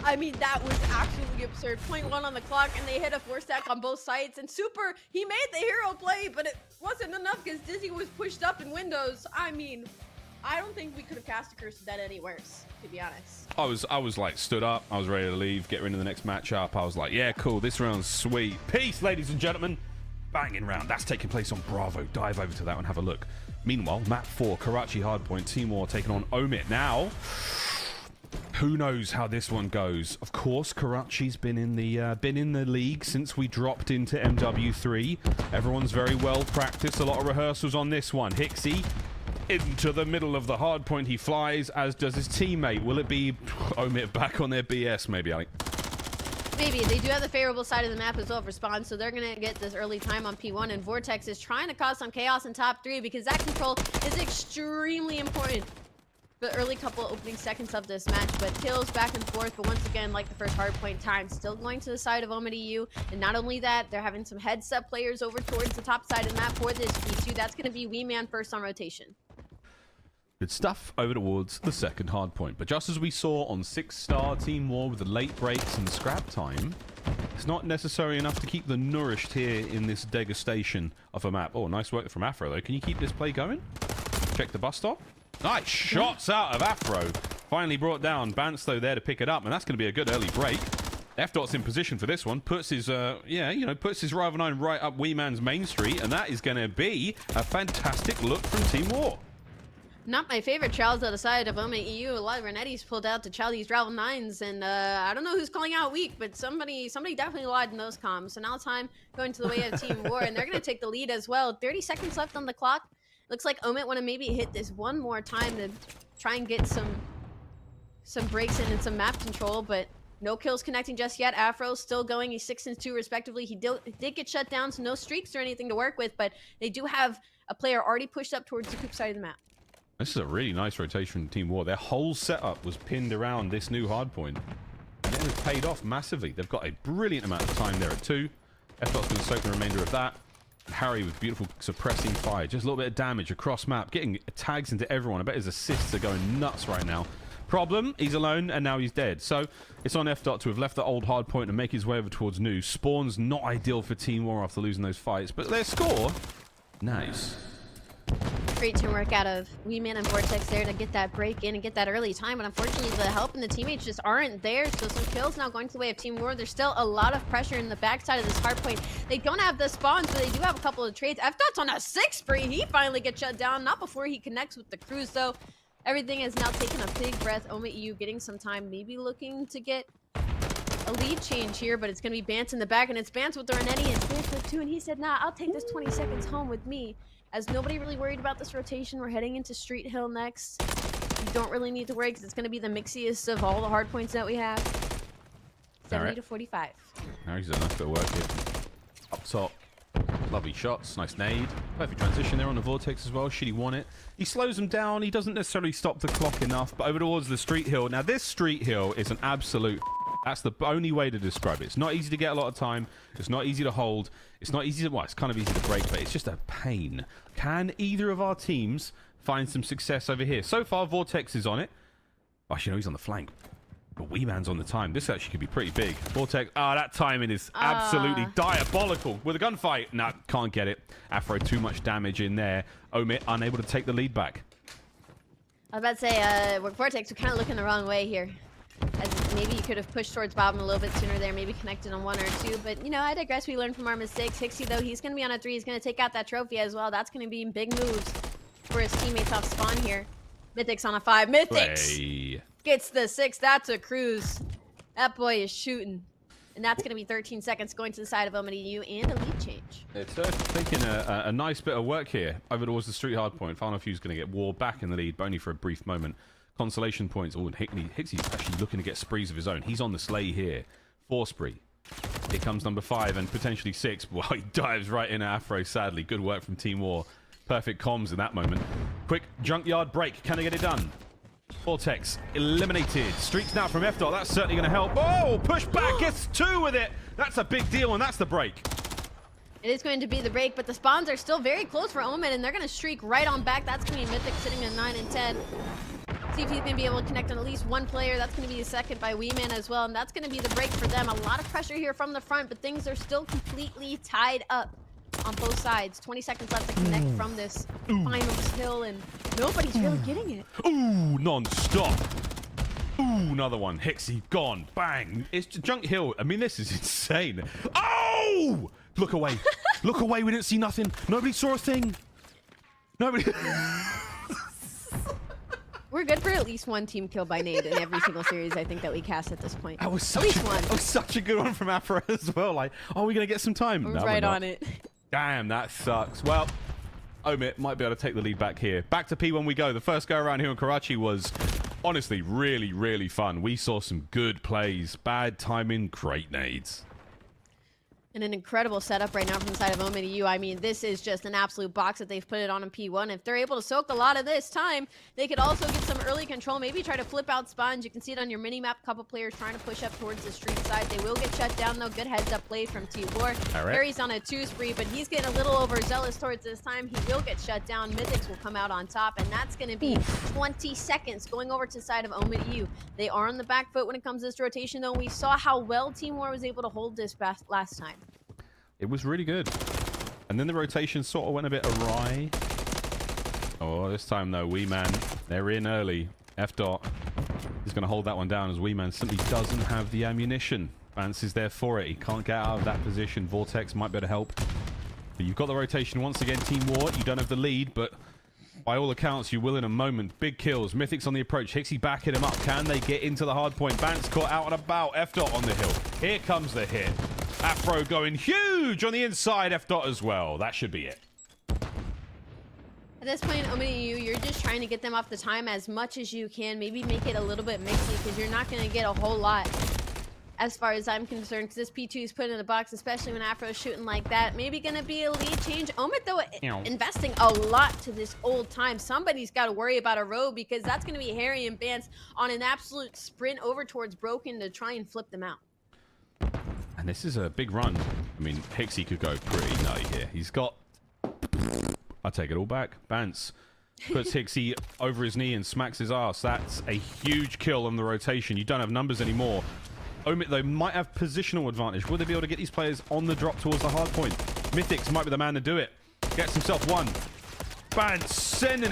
I mean, that was absolutely absurd. 0.1 on the clock, and they hit a 4-stack on both sides. And Super, he made the hero play, but it wasn't enough because Dizzy was pushed up in windows. I mean, I don't think we could have cast a curse of that any worse, to be honest. I was like stood up. I was ready to leave, get into the next matchup. I was like, yeah, cool, this round's sweet. Peace, ladies and gentlemen. Banging round. That's taking place on Bravo. Dive over to that and have a look. Meanwhile, map 4, Karachi Hardpoint. Team War taking on Omit. Now, who knows how this one goes? Of course, Karachi's been in the league since we dropped into MW3. Everyone's very well practiced. A lot of rehearsals on this one. Hixie into the middle of the hardpoint. He flies, as does his teammate. Will it be Omit back on their BS? Maybe, Alec. Maybe. They do have the favorable side of the map as well for spawn, so they're going to get this early time on P1, and Vortex is trying to cause some chaos in top 3 because that control is extremely important for the early couple opening seconds of this match. But kills back and forth, but once again, like the first hardpoint time, still going to the side of Omen EU. And not only that, they're having some heads-up players over towards the top side of the map for this P2. That's going to be Weeman first on rotation. Good stuff over towards the second hard point. But just as we saw on 6-star Team War with the late breaks and scrap time, it's not necessary enough to keep the nourished here in this degustation of a map. Oh, nice work from Afro, though. Can you keep this play going? Check the bus stop. Nice shots out of Afro. Finally brought down. Bance, though, there to pick it up, and that's going to be a good early break. F-Dot's in position for this one. Puts his, puts his Rival 9 right up Wee Man's main street, and that is going to be a fantastic look from Team War. Not my favorite trials on the side of Omen EU. A lot of Renetti's pulled out to chow these Rival 9s, and I don't know who's calling out weak, but somebody definitely lied in those comms. So now time going to the way of Team War, and they're going to take the lead as well. 30 seconds left on the clock. Looks like Omen want to maybe hit this one more time to try and get some breaks in and some map control, but no kills connecting just yet. Afro's still going. He's 6 and 2 respectively. He did get shut down, so no streaks or anything to work with, but they do have a player already pushed up towards the coop side of the map. This is a really nice rotation from Team War. Their whole setup was pinned around this new hardpoint. And it has paid off massively. They've got a brilliant amount of time there at 2. F-Dot's going to soak the remainder of that. Harry with beautiful suppressing fire. Just a little bit of damage across map. Getting tags into everyone. I bet his assists are going nuts right now. Problem, he's alone and now he's dead. So it's on F-Dot to have left the old hardpoint and make his way over towards new. Spawn's not ideal for Team War after losing those fights. But their score, nice. Great teamwork out of Wee Man and Vortex there to get that break in and get that early time, but unfortunately the help and the teammates just aren't there, so some kills now going to the way of Team War. There's still a lot of pressure in the backside of this hardpoint. They don't have the spawns, but they do have a couple of trades. F-Dot's on a 6 spree. He finally gets shut down, not before he connects with the Cruise, though. Everything has now taken a big breath. Oma EU getting some time, maybe looking to get a lead change here, but it's going to be Bance in the back, and it's Bance with the Renetti and Bance with 2, and he said, nah, I'll take this 20 seconds home with me. As nobody really worried about this rotation, we're heading into Street Hill next. You don't really need to worry because it's going to be the mixiest of all the hard points that we have. 70 to 45. Harry's done a nice bit of work here. Up top. Lovely shots. Nice nade. Perfect transition there on the Vortex as well. Shitty won it. He slows him down. He doesn't necessarily stop the clock enough, but over towards the Street Hill. Now, this Street Hill is an absolute... That's the only way to describe it. It's not easy to get a lot of time. It's not easy to hold. It's not easy to... Well, it's kind of easy to break, but it's just a pain. Can either of our teams find some success over here? So far, Vortex is on it. Actually, no, he's on the flank. But Wee Man's on the time. This actually could be pretty big. Vortex... that timing is absolutely diabolical. With a gunfight. No, can't get it. Afro, too much damage in there. Omit, unable to take the lead back. I was about to say, Vortex, we're kind of looking the wrong way here. As maybe you could have pushed towards Bob a little bit sooner there, maybe connected on 1 or 2. But, you know, I digress. We learned from our mistakes. Hixie, though, he's going to be on a 3. He's going to take out that trophy as well. That's going to be big moves for his teammates off spawn here. Mythic's on a 5. Mythic's gets the 6. That's a cruise. That boy is shooting. And that's going to be 13 seconds going to the side of OMEDU and a lead change. It's taking a nice bit of work here over towards the Street Hardpoint. Final Few's going to get War back in the lead, but only for a brief moment. Consolation points. Oh, and Hixie's actually looking to get sprees of his own. He's on the sleigh here. 4 spree. Here comes number 5 and potentially 6. Well, he dives right in at Afro, sadly. Good work from Team War. Perfect comms in that moment. Quick junkyard break. Can they get it done? Vortex eliminated. Streaks now from F-Dot. That's certainly going to help. Oh, push back. Gets 2 with it. That's a big deal, and that's the break. It is going to be the break, but the spawns are still very close for Omen, and they're going to streak right on back. That's going to be Mythic sitting at 9 and 10. See if he's going to be able to connect on at least 1 player. That's going to be a second by Wee Man as well, and that's going to be the break for them. A lot of pressure here from the front, but things are still completely tied up on both sides. 20 seconds left to connect from this final kill, and nobody's really getting it. Ooh, non-stop. Ooh, another one. Hixie, gone. Bang. It's Junk Hill. I mean, this is insane. Oh! Look away. Look away. We didn't see nothing. Nobody saw a thing. Nobody... We're good for at least 1 team kill by nade in every single series I think that we cast at this point. That was such a good one from Afro as well. Like, are we going to get some time? No, right on it. Damn, that sucks. Well, Omit might be able to take the lead back here. Back to P1 we go. The first go around here in Karachi was honestly really, really fun. We saw some good plays. Bad timing, great nades. And an incredible setup right now from the side of OMEDU. I mean, this is just an absolute box that they've put it on in P1. If they're able to soak a lot of this time, they could also get some early control, maybe try to flip out spawns. You can see it on your mini-map. A couple players trying to push up towards the street side. They will get shut down, though. Good heads-up play from T4. Harry's on a 2 spree, but he's getting a little overzealous towards this time. He will get shut down. Mythics will come out on top, and that's going to be 20 seconds going over to the side of OMEDU. They are on the back foot when it comes to this rotation, though. We saw how well Team War was able to hold this last time. It was really good. And then the rotation sort of went a bit awry. Oh, this time though, Wee Man, they're in early. F-Dot is going to hold that one down as Wee Man simply doesn't have the ammunition. Vance is there for it. He can't get out of that position. Vortex might be able to help. But you've got the rotation once again, Team War. You don't have the lead, but by all accounts, you will in a moment. Big kills. Mythic's on the approach. Hixie backing him up. Can they get into the hard point? Vance caught out and about. F-Dot on the hill. Here comes the hit. Afro going huge on the inside. F-Dot as well. That should be it. At this point, you're just trying to get them off the time as much as you can. Maybe make it a little bit mixy because you're not going to get a whole lot as far as I'm concerned, because this P2 is put in the box, especially when Afro's shooting like that. Maybe going to be a lead change. Omid, though, investing a lot to this old time. Somebody's got to worry about a row because that's going to be Harry and Vance on an absolute sprint over towards Broken to try and flip them out. And this is a big run. I mean, Hixie could go pretty nutty here. He's got... I'll take it all back. Vance puts Hixie over his knee and smacks his ass. That's a huge kill on the rotation. You don't have numbers anymore. Omid, though, might have positional advantage. Will they be able to get these players on the drop towards the hard point? Mythics might be the man to do it. Gets himself one. Vance sending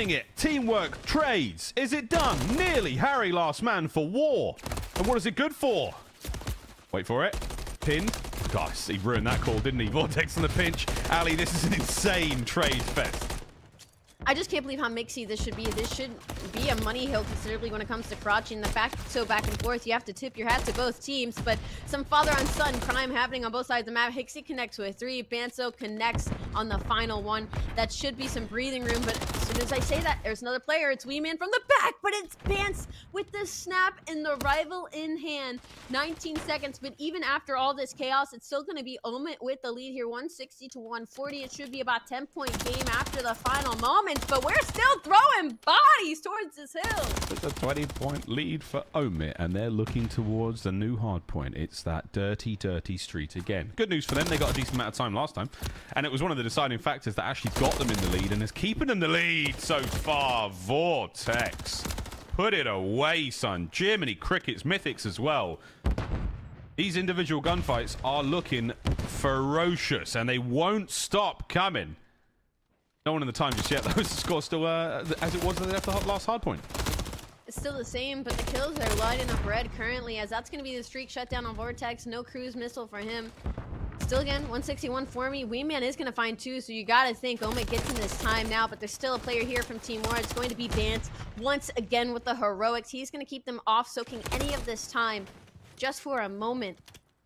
it. Teamwork, trades. Is it done? Nearly. Harry last man for war. And what is it good for? Wait for it. Pinned. Gosh, he ruined that call, didn't he? Vortex on the pinch. Ali, this is an insane trade fest. I just can't believe how mixy this should be. This should be a money hill considerably when it comes to Karachi, and the fact it's so back and forth, you have to tip your hat to both teams, but some father-on-son crime happening on both sides of the map. Hixie connects with 3, Banso connects on the final one. That should be some breathing room, but as soon as I say that, there's another player. It's Weeman from the back, but it's Vance with the snap and the rival in hand. 19 seconds, but even after all this chaos, it's still going to be Omid with the lead here, 160 to 140. It should be about 10-point game after the final moment, but we're still throwing bodies towards this hill. It's a 20-point lead for Omid, and they're looking towards the new hard point. It's that dirty, dirty street again. Good news for them. They got a decent amount of time last time, and it was one of the deciding factors that actually got them in the lead and is keeping them in the lead so far. Vortex. Put it away, son. Jiminy Crickets, Mythics as well. These individual gunfights are looking ferocious, and they won't stop coming. No one in the time just yet, though. The score's still as it was at the last hard point. It's still the same, but the kills are lighting up red currently, as that's going to be the streak shutdown on Vortex. No cruise missile for him. Still again, 161 for me. Weeman is going to find 2, so you got to think Omid gets in this time now, but there's still a player here from Team War. It's going to be Vance once again with the heroics. He's going to keep them off, soaking any of this time just for a moment.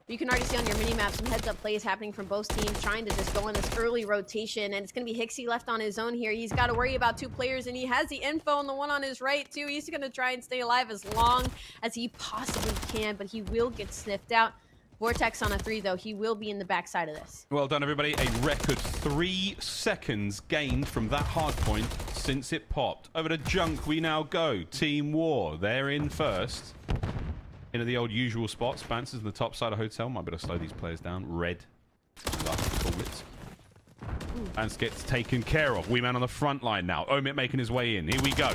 You can already see on your mini-map some heads-up plays happening from both teams, trying to just go on this early rotation, and it's going to be Hixie left on his own here. He's got to worry about 2 players, and he has the info on the one on his right, too. He's going to try and stay alive as long as he possibly can, but he will get sniffed out. Vortex on a 3, though. He will be in the backside of this. Well done, everybody. A record 3 seconds gained from that hard point since it popped. Over to Junk we now go. Team War, they're in first. Into the old usual spots. Vance is in the top side of hotel. Might be able to slow these players down. Red. Vance gets taken care of. Weeman on the front line now. Omid making his way in. Here we go.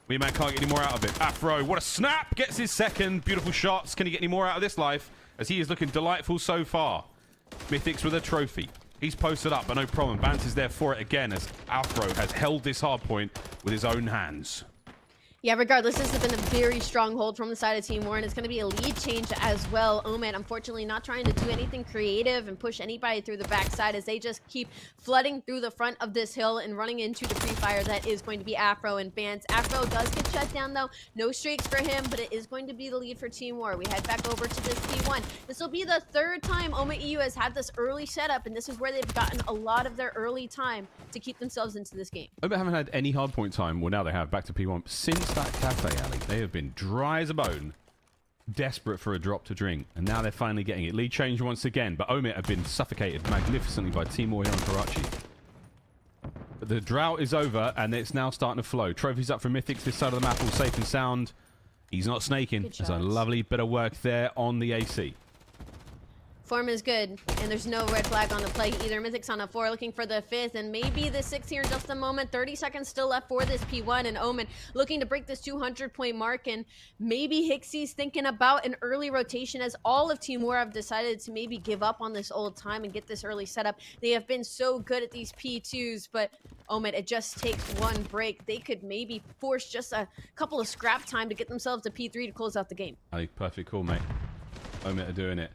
Weeman can't get any more out of it. Afro, what a snap! Gets his second. Beautiful shots. Can he get any more out of this life? As he is looking delightful so far. Mythics with a trophy. He's posted up, but no problem. Vance is there for it again as Afro has held this hard point with his own hands. Yeah, regardless, this has been a very strong hold from the side of Team War, and it's going to be a lead change as well. Omid, unfortunately, not trying to do anything creative and push anybody through the backside as they just keep flooding through the front of this hill and running into the free fire that is going to be Afro and Vance. Afro does get shut down, though. No streaks for him, but it is going to be the lead for Team War. We head back over to this P1. This will be the 3rd time Omid EU has had this early setup, and this is where they've gotten a lot of their early time to keep themselves into this game. Omid haven't had any hardpoint time. Well, now they have. Back to P1. Since that cafe alley, they have been dry as a bone, desperate for a drop to drink, and now they're finally getting it. Lead change once again, but Omid have been suffocated magnificently by Team War here in Karachi. But the drought is over, and it's now starting to flow. Trophies up for Mythics this side of the map, all safe and sound. He's not snaking. There's a lovely bit of work there on the AC. Form is good, and there's no red flag on the play either. Mythics on a 4, looking for the 5th, and maybe the 6th here in just a moment. 30 seconds still left for this P1, and Omid looking to break this 200-point mark, and maybe Hixie's thinking about an early rotation as all of Team War have decided to maybe give up on this old time and get this early setup. They have been so good at these P2s, but Omid, it just takes one break. They could maybe force just a couple of scrap time to get themselves to P3 to close out the game. Hey, perfect call, mate. Omit are doing it.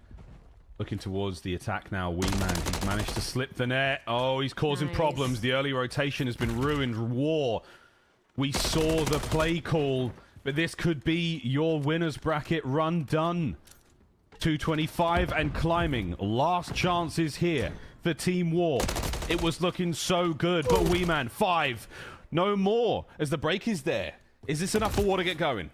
Looking towards the attack now. Wingman, he's managed to slip the net. Oh, he's causing problems. The early rotation has been ruined. War. We saw the play call, but this could be your winner's bracket run done. 225 and climbing. Last chances here for Team War. It was looking so good, but Wingman, 5. No more, as the break is there. Is this enough for War to get going?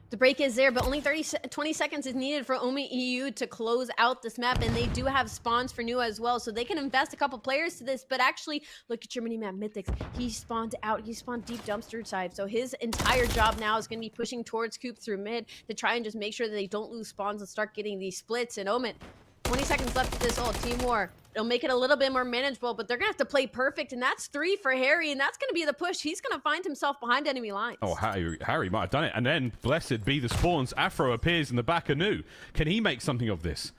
The break is there, but only 20 seconds is needed for Omit EU to close out this map, and they do have spawns for new as well, so they can invest a couple players to this. But actually, look at your mini-map, Mythics. He spawned out. He spawned deep dumpster side, so his entire job now is going to be pushing towards Coop through mid to try and just make sure that they don't lose spawns and start getting these splits. And Omit, 20 seconds left of this ult. Team War, it'll make it a little bit more manageable, but they're going to have to play perfect, and that's 3 for Harry, and that's going to be the push. He's going to find himself behind enemy lines. Oh, Harry might have done it, and then, blessed be the spawns, Afro appears in the back anew. Can he make something of this?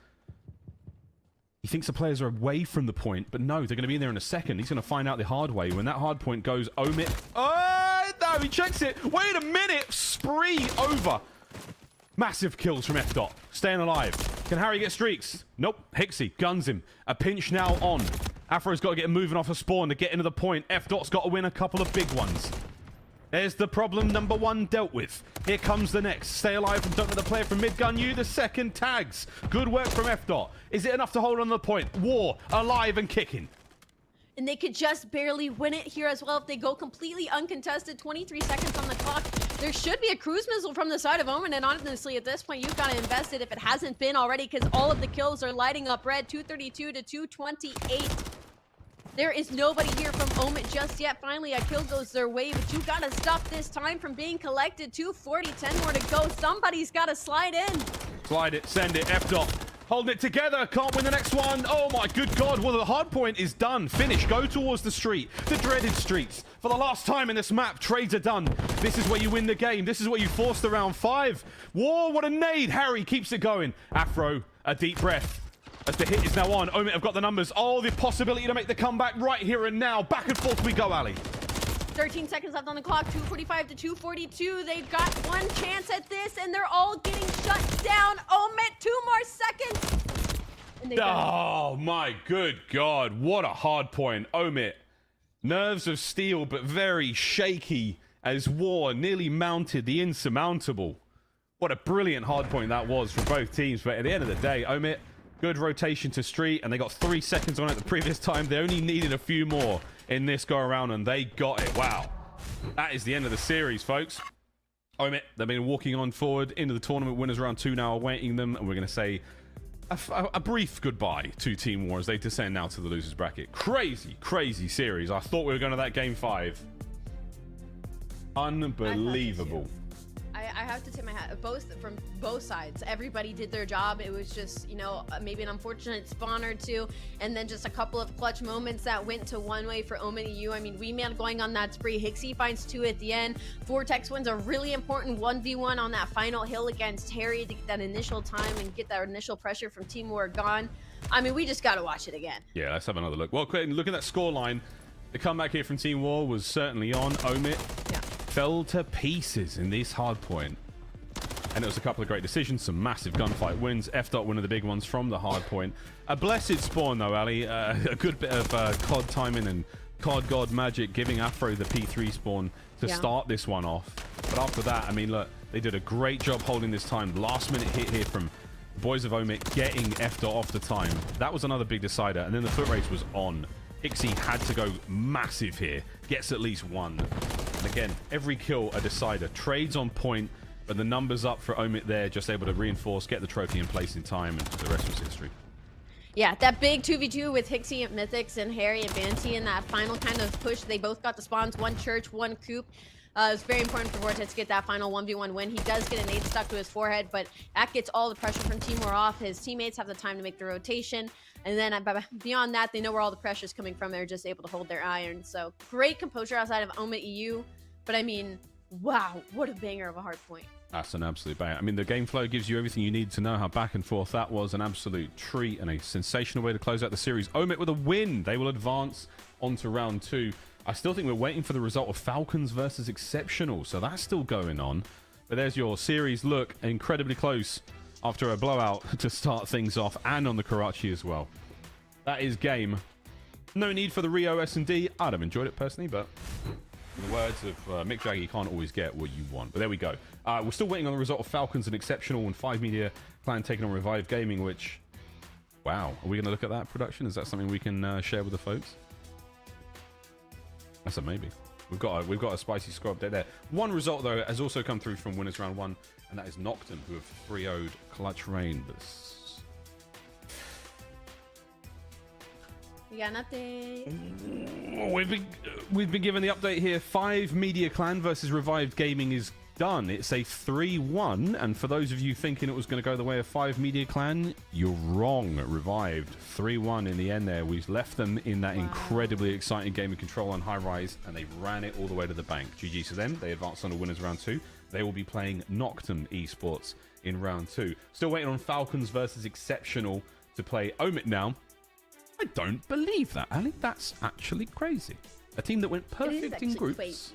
He thinks the players are away from the point, but no, they're going to be in there in a second. He's going to find out the hard way. When that hard point goes, Omit... Oh, no, he checks it. Wait a minute. Spree over. Massive kills from F. Dot. Staying alive. Can Harry get streaks? Nope. Hixie guns him. A pinch now on. Afro's got to get moving off a spawn to get into the point. F. Dot's got to win a couple of big ones. There's the problem number 1 dealt with. Here comes the next. Stay alive and don't let the player from mid-gun you. The second tags. Good work from F. Dot. Is it enough to hold on the point? War alive and kicking. And they could just barely win it here as well if they go completely uncontested. 23 seconds on the clock. There should be a cruise missile from the side of Omen, and honestly, at this point, you've got to invest it if it hasn't been already, because all of the kills are lighting up red. 232 to 228. There is nobody here from Omen just yet. Finally, a kill goes their way, but you got to stop this time from being collected. 240, 10 more to go. Somebody's got to slide in. Slide it, send it, F. Dot. Holding it together, can't win the next one. Oh my good God, well the hard point is done. Finish, go towards the street, the dreaded streets. For the last time in this map, trades are done. This is where you win the game. This is where you force the round 5. War, what a nade. Harry keeps it going. Afro, a deep breath. As the hit is now on, Omit have got the numbers. Oh, the possibility to make the comeback right here and now. Back and forth we go, Ali. 13 seconds left on the clock, 245 to 242. They've got one chance at this, and they're all getting shut down. Omit, 2 more seconds. And oh, my good God. What a hard point. Omit, nerves of steel, but very shaky as War nearly mounted the insurmountable. What a brilliant hard point that was for both teams. But at the end of the day, Omit, good rotation to street, and they got 3 seconds on it the previous time. They only needed a few more in this go around, and they got it. Wow. That is the end of the series, folks. Omit, they've been walking on forward into the tournament. Winners round 2 now awaiting them, and we're going to say a brief goodbye to Team War as they descend now to the losers bracket. Crazy, crazy series. I thought we were going to that game 5. Unbelievable. I have to tip my hat from both sides. Everybody did their job. It was just, you know, maybe an unfortunate spawn or two, and then just a couple of clutch moments that went to one way for Omen EU. I mean, Wingman going on that spree. Hixie finds 2 at the end. Vortex wins a really important 1v1 on that final hill against Harry to get that initial time and get that initial pressure from Team War gone. I mean, we just got to watch it again. Yeah, let's have another look. Well, quick, look at that scoreline. The comeback here from Team War was certainly on. Omit fell to pieces in this hard point. And it was a couple of great decisions, some massive gunfight wins. F. Dot, one of the big ones from the hard point. A blessed spawn, though, Ali. A good bit of COD timing and COD God magic, giving Afro the P3 spawn to start this one off. But after that, I mean, look, they did a great job holding this time. Last minute hit here from the boys of Omit, getting F. Dot off the time. That was another big decider. And then the foot race was on. Hixie had to go massive here. Gets at least 1. And again, every kill a decider. Trades on point. But the numbers up for Omit there, just able to reinforce, get the trophy in place in time, and the rest was history. Yeah, that big 2v2 with Hixie and Mythics and Harry and Banty in that final kind of push. They both got the spawns, 1 church, 1 coop. It's very important for Vortex to get that final 1v1 win. He does get a nade stuck to his forehead, but that gets all the pressure from Team War off. His teammates have the time to make the rotation. And then beyond that, they know where all the pressure is coming from. They're just able to hold their iron. So great composure outside of Omit EU. But I mean, wow, what a banger of a hard point. That's an absolute banger. I mean, the game flow gives you everything you need to know how back and forth that was. An absolute treat and a sensational way to close out the series. Omit with a win. They will advance on to round 2. I still think we're waiting for the result of Falcons versus Exceptional. So that's still going on. But there's your series look. Incredibly close. after a blowout to start things off, and on the Karachi as well. That is game. No need for the Rio S&D. I'd have enjoyed it personally, but in the words of Mick Jagger, you can't always get what you want. But there we go. We're still waiting on the result of Falcons and Exceptional and 5 Media Clan taking on Revive Gaming, which, wow, are we going to look at that production? Is that something we can share with the folks? That's a maybe. We've got a spicy score update there. One result though has also come through from winners round 1, and that is Nocturne, who have 3-0'd Clutch Rain. We got an update. We've been given the update here. 5 Media Clan versus Revived Gaming is done. It's a 3-1, and for those of you thinking it was going to go the way of 5 Media Clan, you're wrong. Revived 3-1 in the end there. We've left them in that incredibly exciting game of Control on Highrise, and they ran it all the way to the bank. GG to them. They advanced on to winners round 2. They will be playing Nocturne Esports in round 2. Still waiting on Falcons versus Exceptional to play Omit now. I don't believe that, Ali. That's actually crazy. A team that went perfect in groups. Crazy.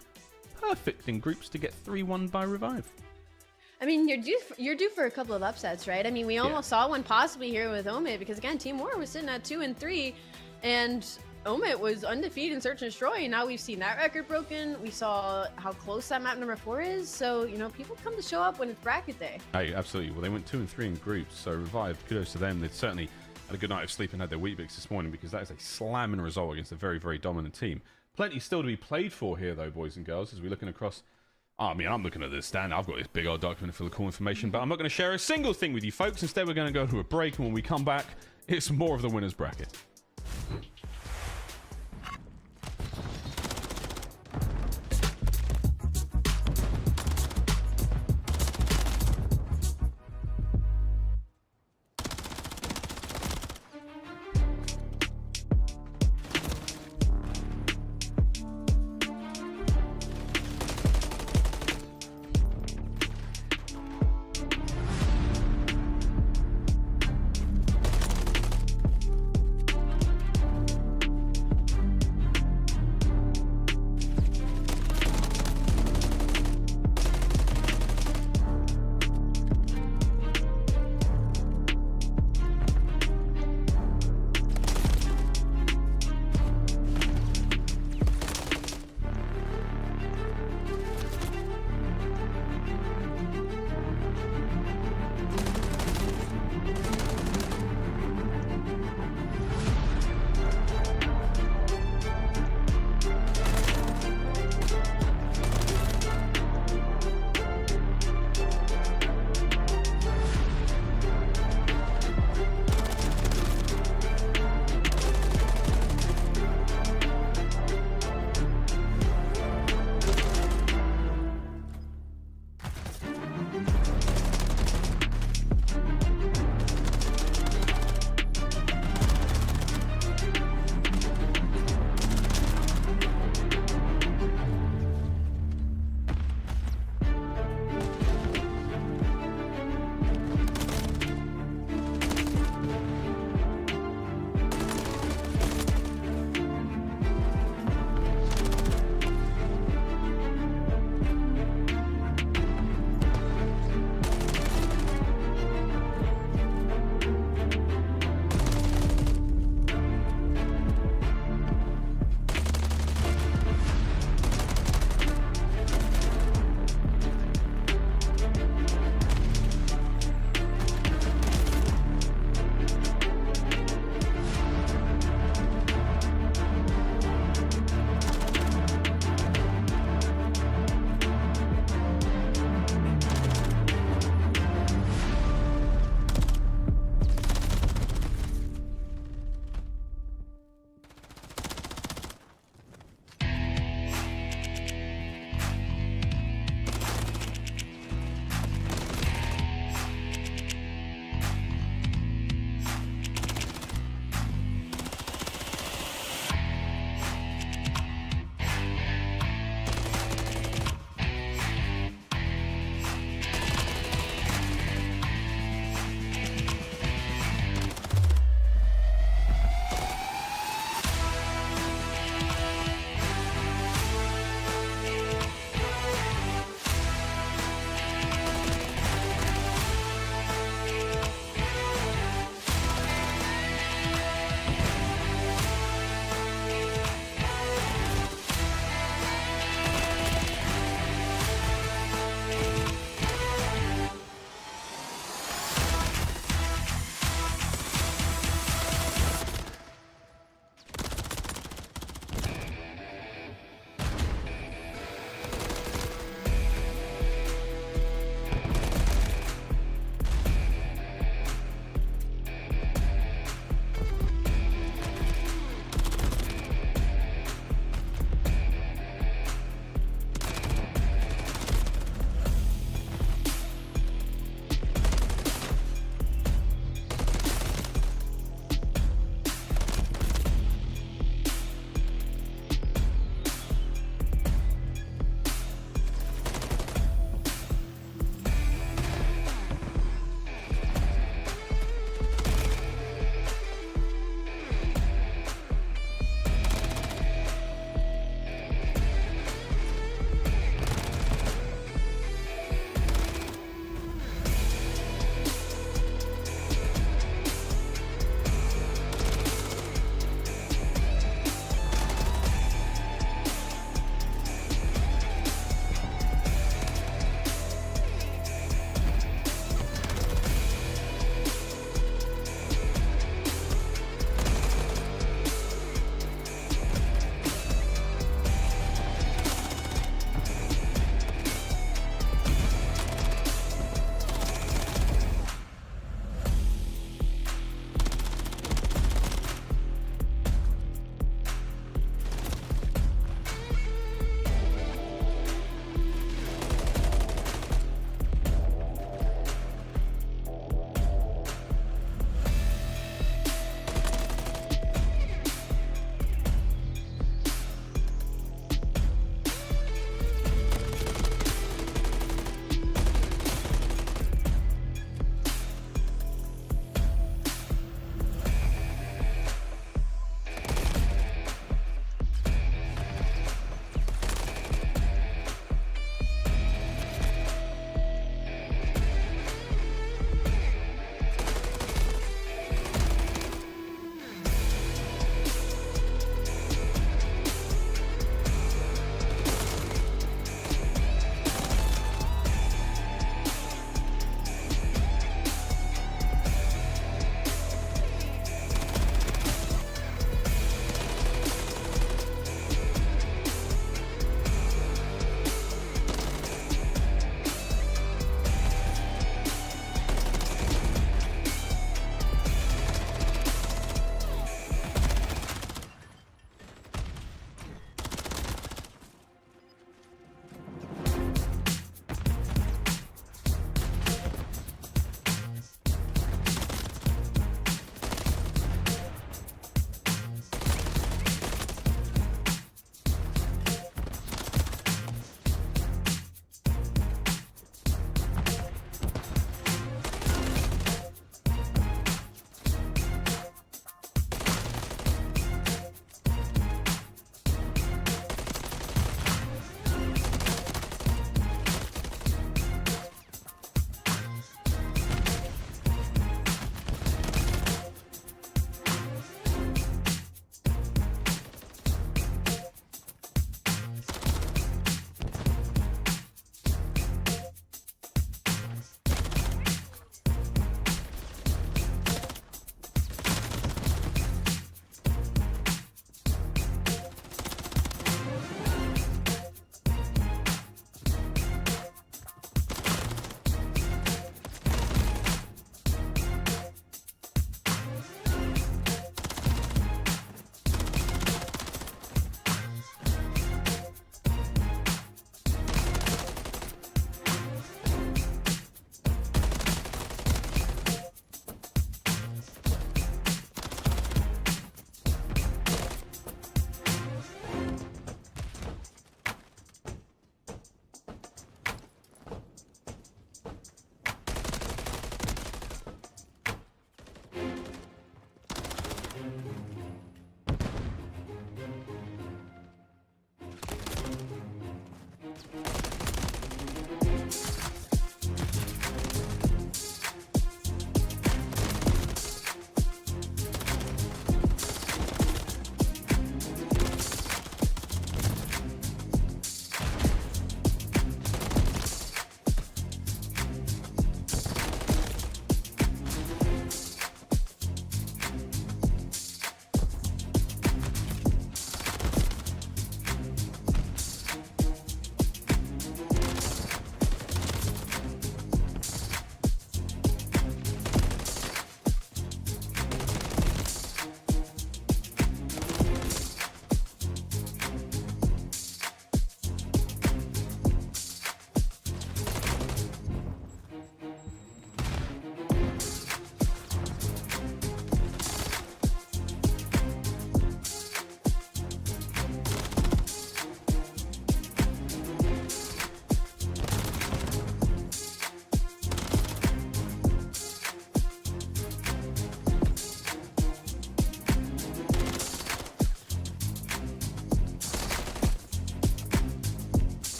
Perfect in groups to get 3-1 by Revive. I mean, you're due for a couple of upsets, right? I mean, we almost saw one possibly here with Omit, because again, Team War was sitting at 2-3, and Omit was undefeated in Search and Destroy, and now we've seen that record broken. We saw how close that map number 4 is, so, you know, people come to show up when it's bracket day. Hey, absolutely. Well, they went 2-3 in groups, so Revive, kudos to them. They'd certainly had a good night of sleep and had their Weet-Bix this morning, because that is a slamming result against a very, very dominant team. Plenty still to be played for here, though, boys and girls, as we're looking across. I mean, I'm looking at this stand. I've got this big old document full of cool information, but I'm not going to share a single thing with you folks. Instead, we're going to go to a break, and when we come back, it's more of the winners bracket.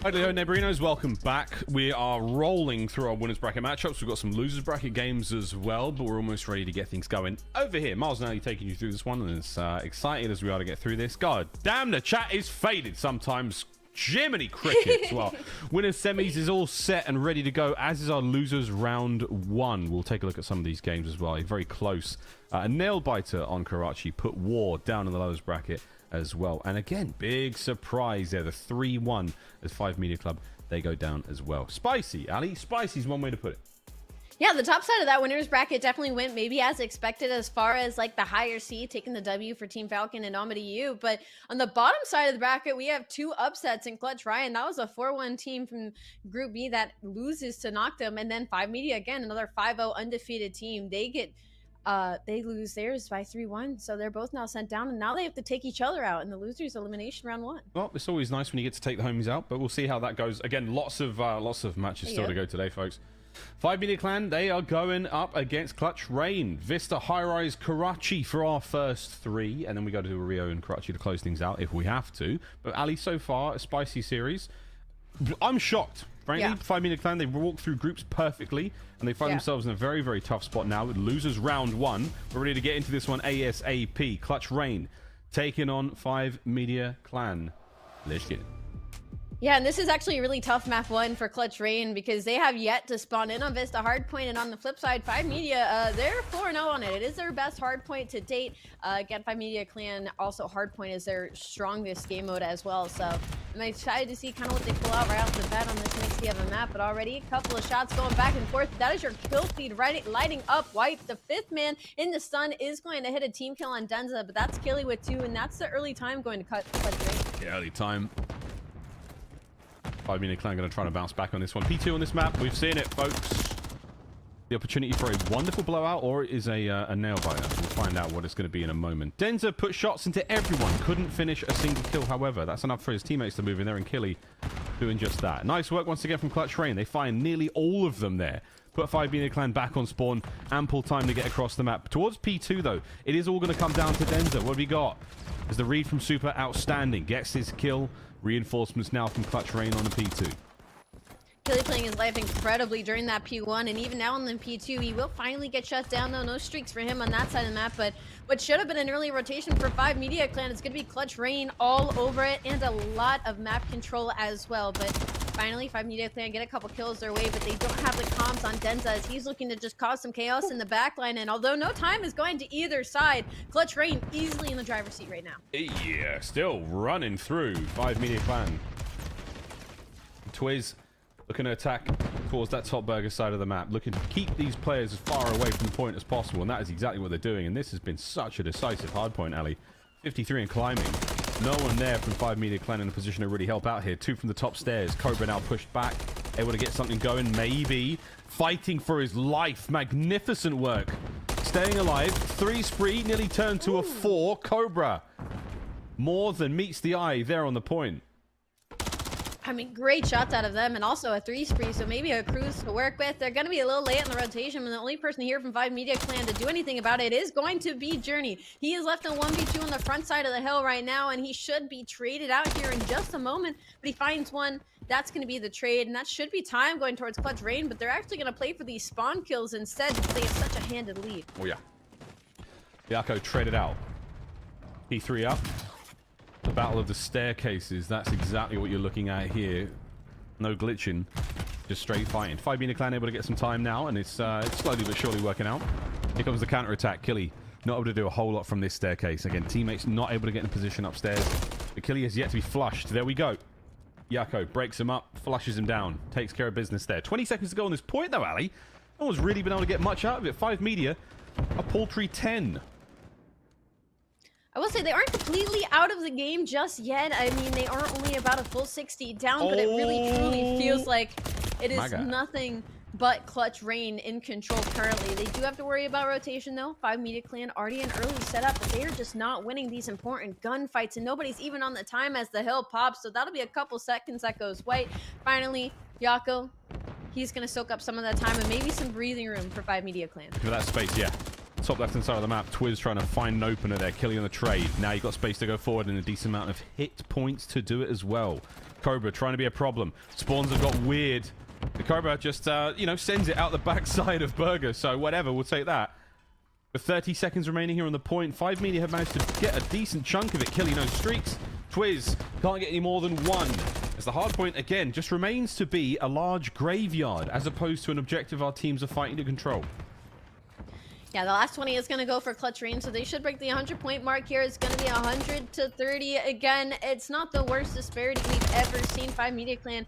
Hi, Leo Nebrinos. Welcome back. We are rolling through our winners bracket matchups. We've got some losers bracket games as well, but we're almost ready to get things going over here. Miles now taking you through this one, and as excited as we are to get through this. God damn, the chat is faded sometimes. Jiminy cricket as well. Winners semis is all set and ready to go, as is our losers round one. We'll take a look at some of these games as well. Very close. A nail biter on Karachi put War down in the lowest bracket as well. And again, big surprise there. The 3-1 as 5 Media Club, they go down as well. Spicy, Ali. Spicy is one way to put it. Yeah, the top side of that winners bracket definitely went maybe as expected as far as like the higher seed taking the W for Team Falcon and Amity U. But on the bottom side of the bracket, we have 2 upsets in Clutch Ryan. That was a 4-1 team from Group B that loses to Noctum. And then 5 Media, again, another 5-0 undefeated team. They lose theirs by 3-1. So they're both now sent down, and now they have to take each other out in the losers elimination round 1. Well, it's always nice when you get to take the homies out, but we'll see how that goes. Again, lots of matches still to go today, folks. 5 Media Clan, they are going up against Clutch Rain. Vista, Highrise, Karachi for our first 3. And then we go to Rio and Karachi to close things out if we have to. But Ali, so far, a spicy series. I'm shocked. Frankly, 5 Media Clan, they walk through groups perfectly. And they find themselves in a very, very tough spot now with losers round 1. We're ready to get into this one ASAP. Clutch Rain taking on 5 Media Clan. Let's get it. Yeah, and this is actually a really tough map 1 for Clutch Rain because they have yet to spawn in on Vista Hardpoint, and on the flip side, 5 Media, they're 4-0 on it. It is their best Hardpoint to date. Again, 5 Media Clan, also Hardpoint is their strongest game mode as well, so I'm excited to see kind of what they pull out right off the bat on this next of a map, but already a couple of shots going back and forth. That is your kill feed lighting up. Wipe, the 5th man in the stun, is going to hit a team kill on Denza, but that's Killy with 2, and that's the early time going to Clutch Rain. Yeah, early time. 5 Media Clan going to try to bounce back on this one. P2 on this map. We've seen it, folks. The opportunity for a wonderful blowout, or it is a nail biter. We'll find out what it's going to be in a moment. Denza put shots into everyone. Couldn't finish a single kill, however. That's enough for his teammates to move in there, and Killy doing just that. Nice work once again from Clutch Rain. They find nearly all of them there. Put 5 Media Clan back on spawn. Ample time to get across the map. Towards P2, though, it is all going to come down to Denza. What have we got? Is the read from Super outstanding. Gets his kill. Reinforcements now from Clutch Rain on the P2. Killy playing his life incredibly during that P1, and even now on the P2, he will finally get shut down, though. No streaks for him on that side of the map, but what should have been an early rotation for 5 Media Clan is going to be Clutch Rain all over it, and a lot of map control as well. But finally, 5 Media Clan get a couple kills their way, but they don't have the comms on Denza, as he's looking to just cause some chaos in the backline. And although no time is going to either side, Clutch Rain easily in the driver's seat right now. Yeah, still running through 5 Media Clan. Twiz looking to attack towards that top burger side of the map, looking to keep these players as far away from the point as possible, and that is exactly what they're doing. And this has been such a decisive hardpoint, Ali. 53 and climbing. No one there from 5 Media Clan in a position to really help out here. 2 from the top stairs. Cobra now pushed back, able to get something going, maybe. Fighting for his life. Magnificent work. Staying alive. 3 spree, nearly turned to a 4. Cobra. More than meets the eye there on the point. I mean, great shots out of them, and also a 3 spree, so maybe a cruise to work with. They're going to be a little late in the rotation, but the only person here from 5 Media Clan to do anything about it is going to be Journey. He is left in 1v2 on the front side of the hill right now, and he should be traded out here in just a moment, but he finds one. That's going to be the trade, and that should be time going towards Clutch Rain, but they're actually going to play for these spawn kills instead because they have such a handed lead. Oh, yeah. Yako traded out. P3 up. The battle of the staircases, that's exactly what you're looking at here. No glitching, just straight fighting. 5 Media Clan able to get some time now, and it's slowly but surely working out. Here comes the counter-attack. Killy not able to do a whole lot from this staircase. Again, teammates not able to get in a position upstairs. But Killy has yet to be flushed. There we go. Yako breaks him up, flushes him down, takes care of business there. 20 seconds to go on this point, though, Ali. No one's really been able to get much out of it. 5 Media, a paltry 10. I will say they aren't completely out of the game just yet. I mean, they are only about a full 60 down, but it really truly feels like it is nothing but Clutch Rain in control currently. They do have to worry about rotation, though. 5 Media Clan already an early setup, but they are just not winning these important gunfights, and nobody's even on the time as the hill pops, so that'll be a couple seconds that goes white. Finally, Yako, he's going to soak up some of that time and maybe some breathing room for 5 Media Clan. For that space, yeah. top left-hand side of the map. Twiz trying to find an opener there, killing on the trade. Now you've got space to go forward and a decent amount of hit points to do it as well. Cobra trying to be a problem. Spawns have got weird. The Cobra just, you know, sends it out the backside of Burger, so whatever, we'll take that. With 30 seconds remaining here on the point, 5 Media have managed to get a decent chunk of it. Killy no streaks. Twiz can't get any more than one. As the hardpoint, again, just remains to be a large graveyard as opposed to an objective our teams are fighting to control. Yeah, the last 20 is going to go for Clutch Rain, so they should break the 100-point mark here. It's going to be 100 to 30. Again, it's not the worst disparity we've ever seen. 5 Media Clan,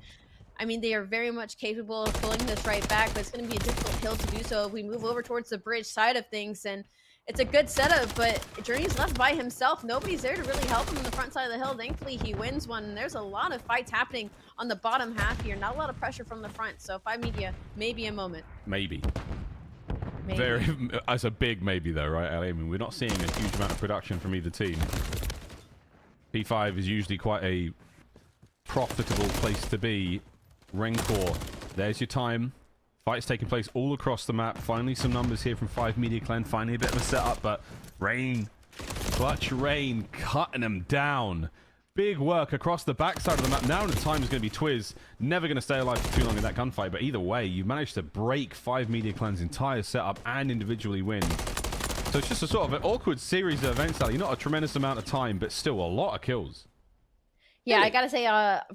I mean, they are very much capable of pulling this right back, but it's going to be a difficult hill to do so if we move over towards the bridge side of things. And it's a good setup, but Journey's left by himself. Nobody's there to really help him on the front side of the hill. Thankfully, he wins one. And there's a lot of fights happening on the bottom half here. Not a lot of pressure from the front. So 5 Media, maybe a moment. Maybe. That's a big maybe, though, right, Ali? I mean, we're not seeing a huge amount of production from either team. P5 is usually quite a profitable place to be. Rencor, there's your time. Fights taking place all across the map. Finally, some numbers here from 5 Media Clan. Finally, a bit of a setup, but Rain, Clutch Rain, cutting them down. Big work across the backside of the map. Now the time is going to be Twiz. Never going to stay alive for too long in that gunfight, but either way, you've managed to break 5 Media Clan's entire setup and individually win. So it's just a sort of an awkward series of events, Ali. Not a tremendous amount of time, but still a lot of kills. Yeah, I gotta say,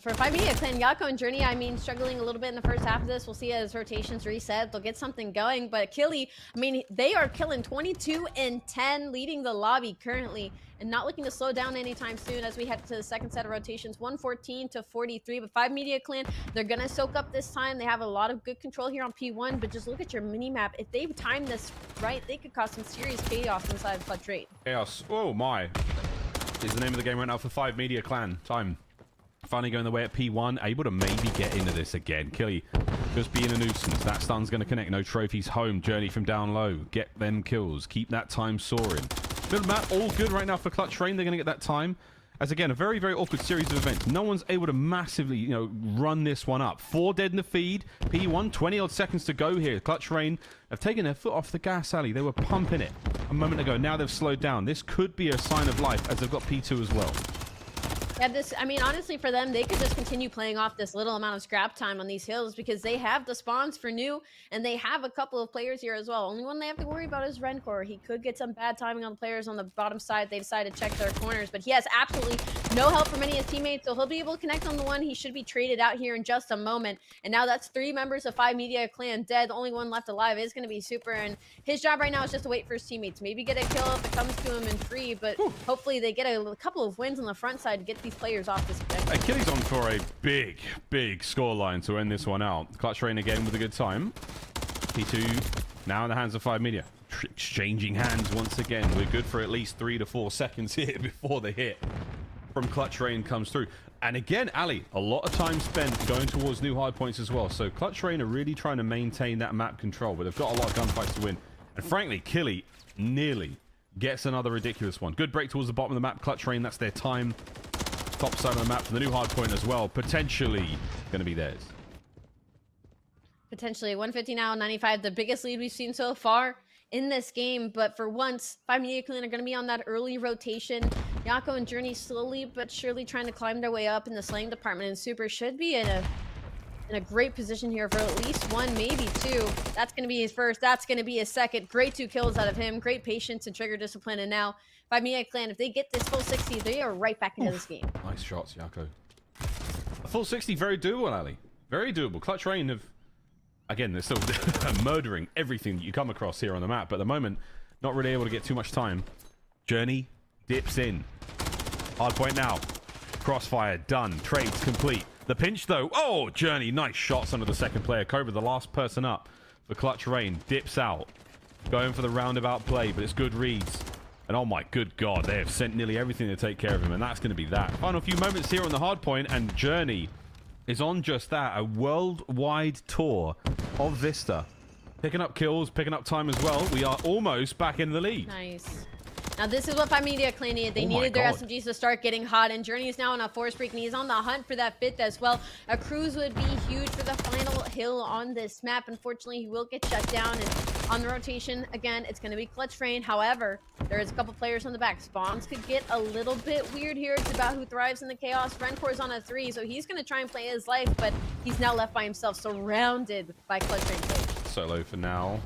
for 5 Media Clan, Yako and Journey, I mean, struggling a little bit in the first half of this. We'll see as rotations reset. They'll get something going. But Killy, I mean, they are killing 22 and 10, leading the lobby currently, and not looking to slow down anytime soon as we head to the second set of rotations. 114 to 43. But 5 Media Clan, they're gonna soak up this time. They have a lot of good control here on P1, but just look at your mini-map. If they time this right, they could cause some serious chaos inside of Clutch Rain. Chaos. Oh, my. Is the name of the game right now for 5 Media Clan. Time. Finally going the way at P1, able to maybe get into this again. Killy just being a nuisance. That stun's going to connect. No trophies home. Journey from down low. Get them kills. Keep that time soaring. Middle map, all good right now for Clutch Rain. They're going to get that time. As again, a very, very awkward series of events. No one's able to massively, you know, run this one up. 4 dead in the feed. P1, 20-odd seconds to go here. Clutch Rain have taken their foot off the gas, Ali. They were pumping it a moment ago. Now they've slowed down. This could be a sign of life as they've got P2 as well. Yeah, this, I mean, honestly, for them, they could just continue playing off this little amount of scrap time on these hills because they have the spawns for new, and they have a couple of players here as well. Only one they have to worry about is Rencor. He could get some bad timing on the players on the bottom side. They decide to check their corners, but he has absolutely no help from any of his teammates, so he'll be able to connect on the one. He should be traded out here in just a moment. And now that's 3 members of 5 Media Clan dead. The only one left alive is going to be Super, and his job right now is just to wait for his teammates. Maybe get a kill if it comes to him in free, but hopefully they get a couple of wins on the front side to get these players off this objective. Achilles on for a big, big scoreline to end this one out. Clutch Rain again with a good time. P2 now in the hands of 5 Media. Exchanging hands once again. We're good for at least 3 to 4 seconds here before the hit from Clutch Rain comes through. And again, Ali, a lot of time spent going towards new hard points as well. So Clutch Rain are really trying to maintain that map control, but they've got a lot of gunfights to win. And frankly, Killy nearly gets another ridiculous one. Good break towards the bottom of the map. Clutch Rain, that's their time. Top side of the map for the new hard point as well. Potentially going to be theirs. Potentially 150 now, 95, the biggest lead we've seen so far in this game. But for once, 5 Media Clan are going to be on that early rotation. Yako and Journey slowly but surely trying to climb their way up in the slaying department, and Super should be in a great position here for at least 1, maybe 2. That's going to be his first. That's going to be his second. Great 2 kills out of him. Great patience and trigger discipline. And now 5 Media Clan, if they get this full 60, they are right back into this game. Nice shots, Yako. A full 60, very doable, Ali. Very doable. Clutch Rain have, again, they're still murdering everything that you come across here on the map. But at the moment, not really able to get too much time. Journey dips in. Hardpoint now. Crossfire done. Trades complete. The pinch, though. Oh, Journey. Nice shots under the second player. Cobra, the last person up for Clutch Rain. Dips out. Going for the roundabout play, but it's good reads. And oh my good God, they have sent nearly everything to take care of him, and that's going to be that. Final few moments here on the hard point, and Journey is on just that. A worldwide tour of Vista. Picking up kills, picking up time as well. We are almost back in the lead. Nice. Now this is what 5 Media Clan needed. They needed their SMGs to start getting hot, and Journey is now on a force break, and he's on the hunt for that 5th as well. A cruise would be huge for the final hill on this map. Unfortunately, he will get shut down, and On the rotation, again, it's going to be Clutch Rain. However, there is a couple players on the back. Spawns could get a little bit weird here. It's about who thrives in the chaos. Rencor's on a 3, so he's going to try and play his life, but he's now left by himself, surrounded by Clutch Rain players. Solo for now.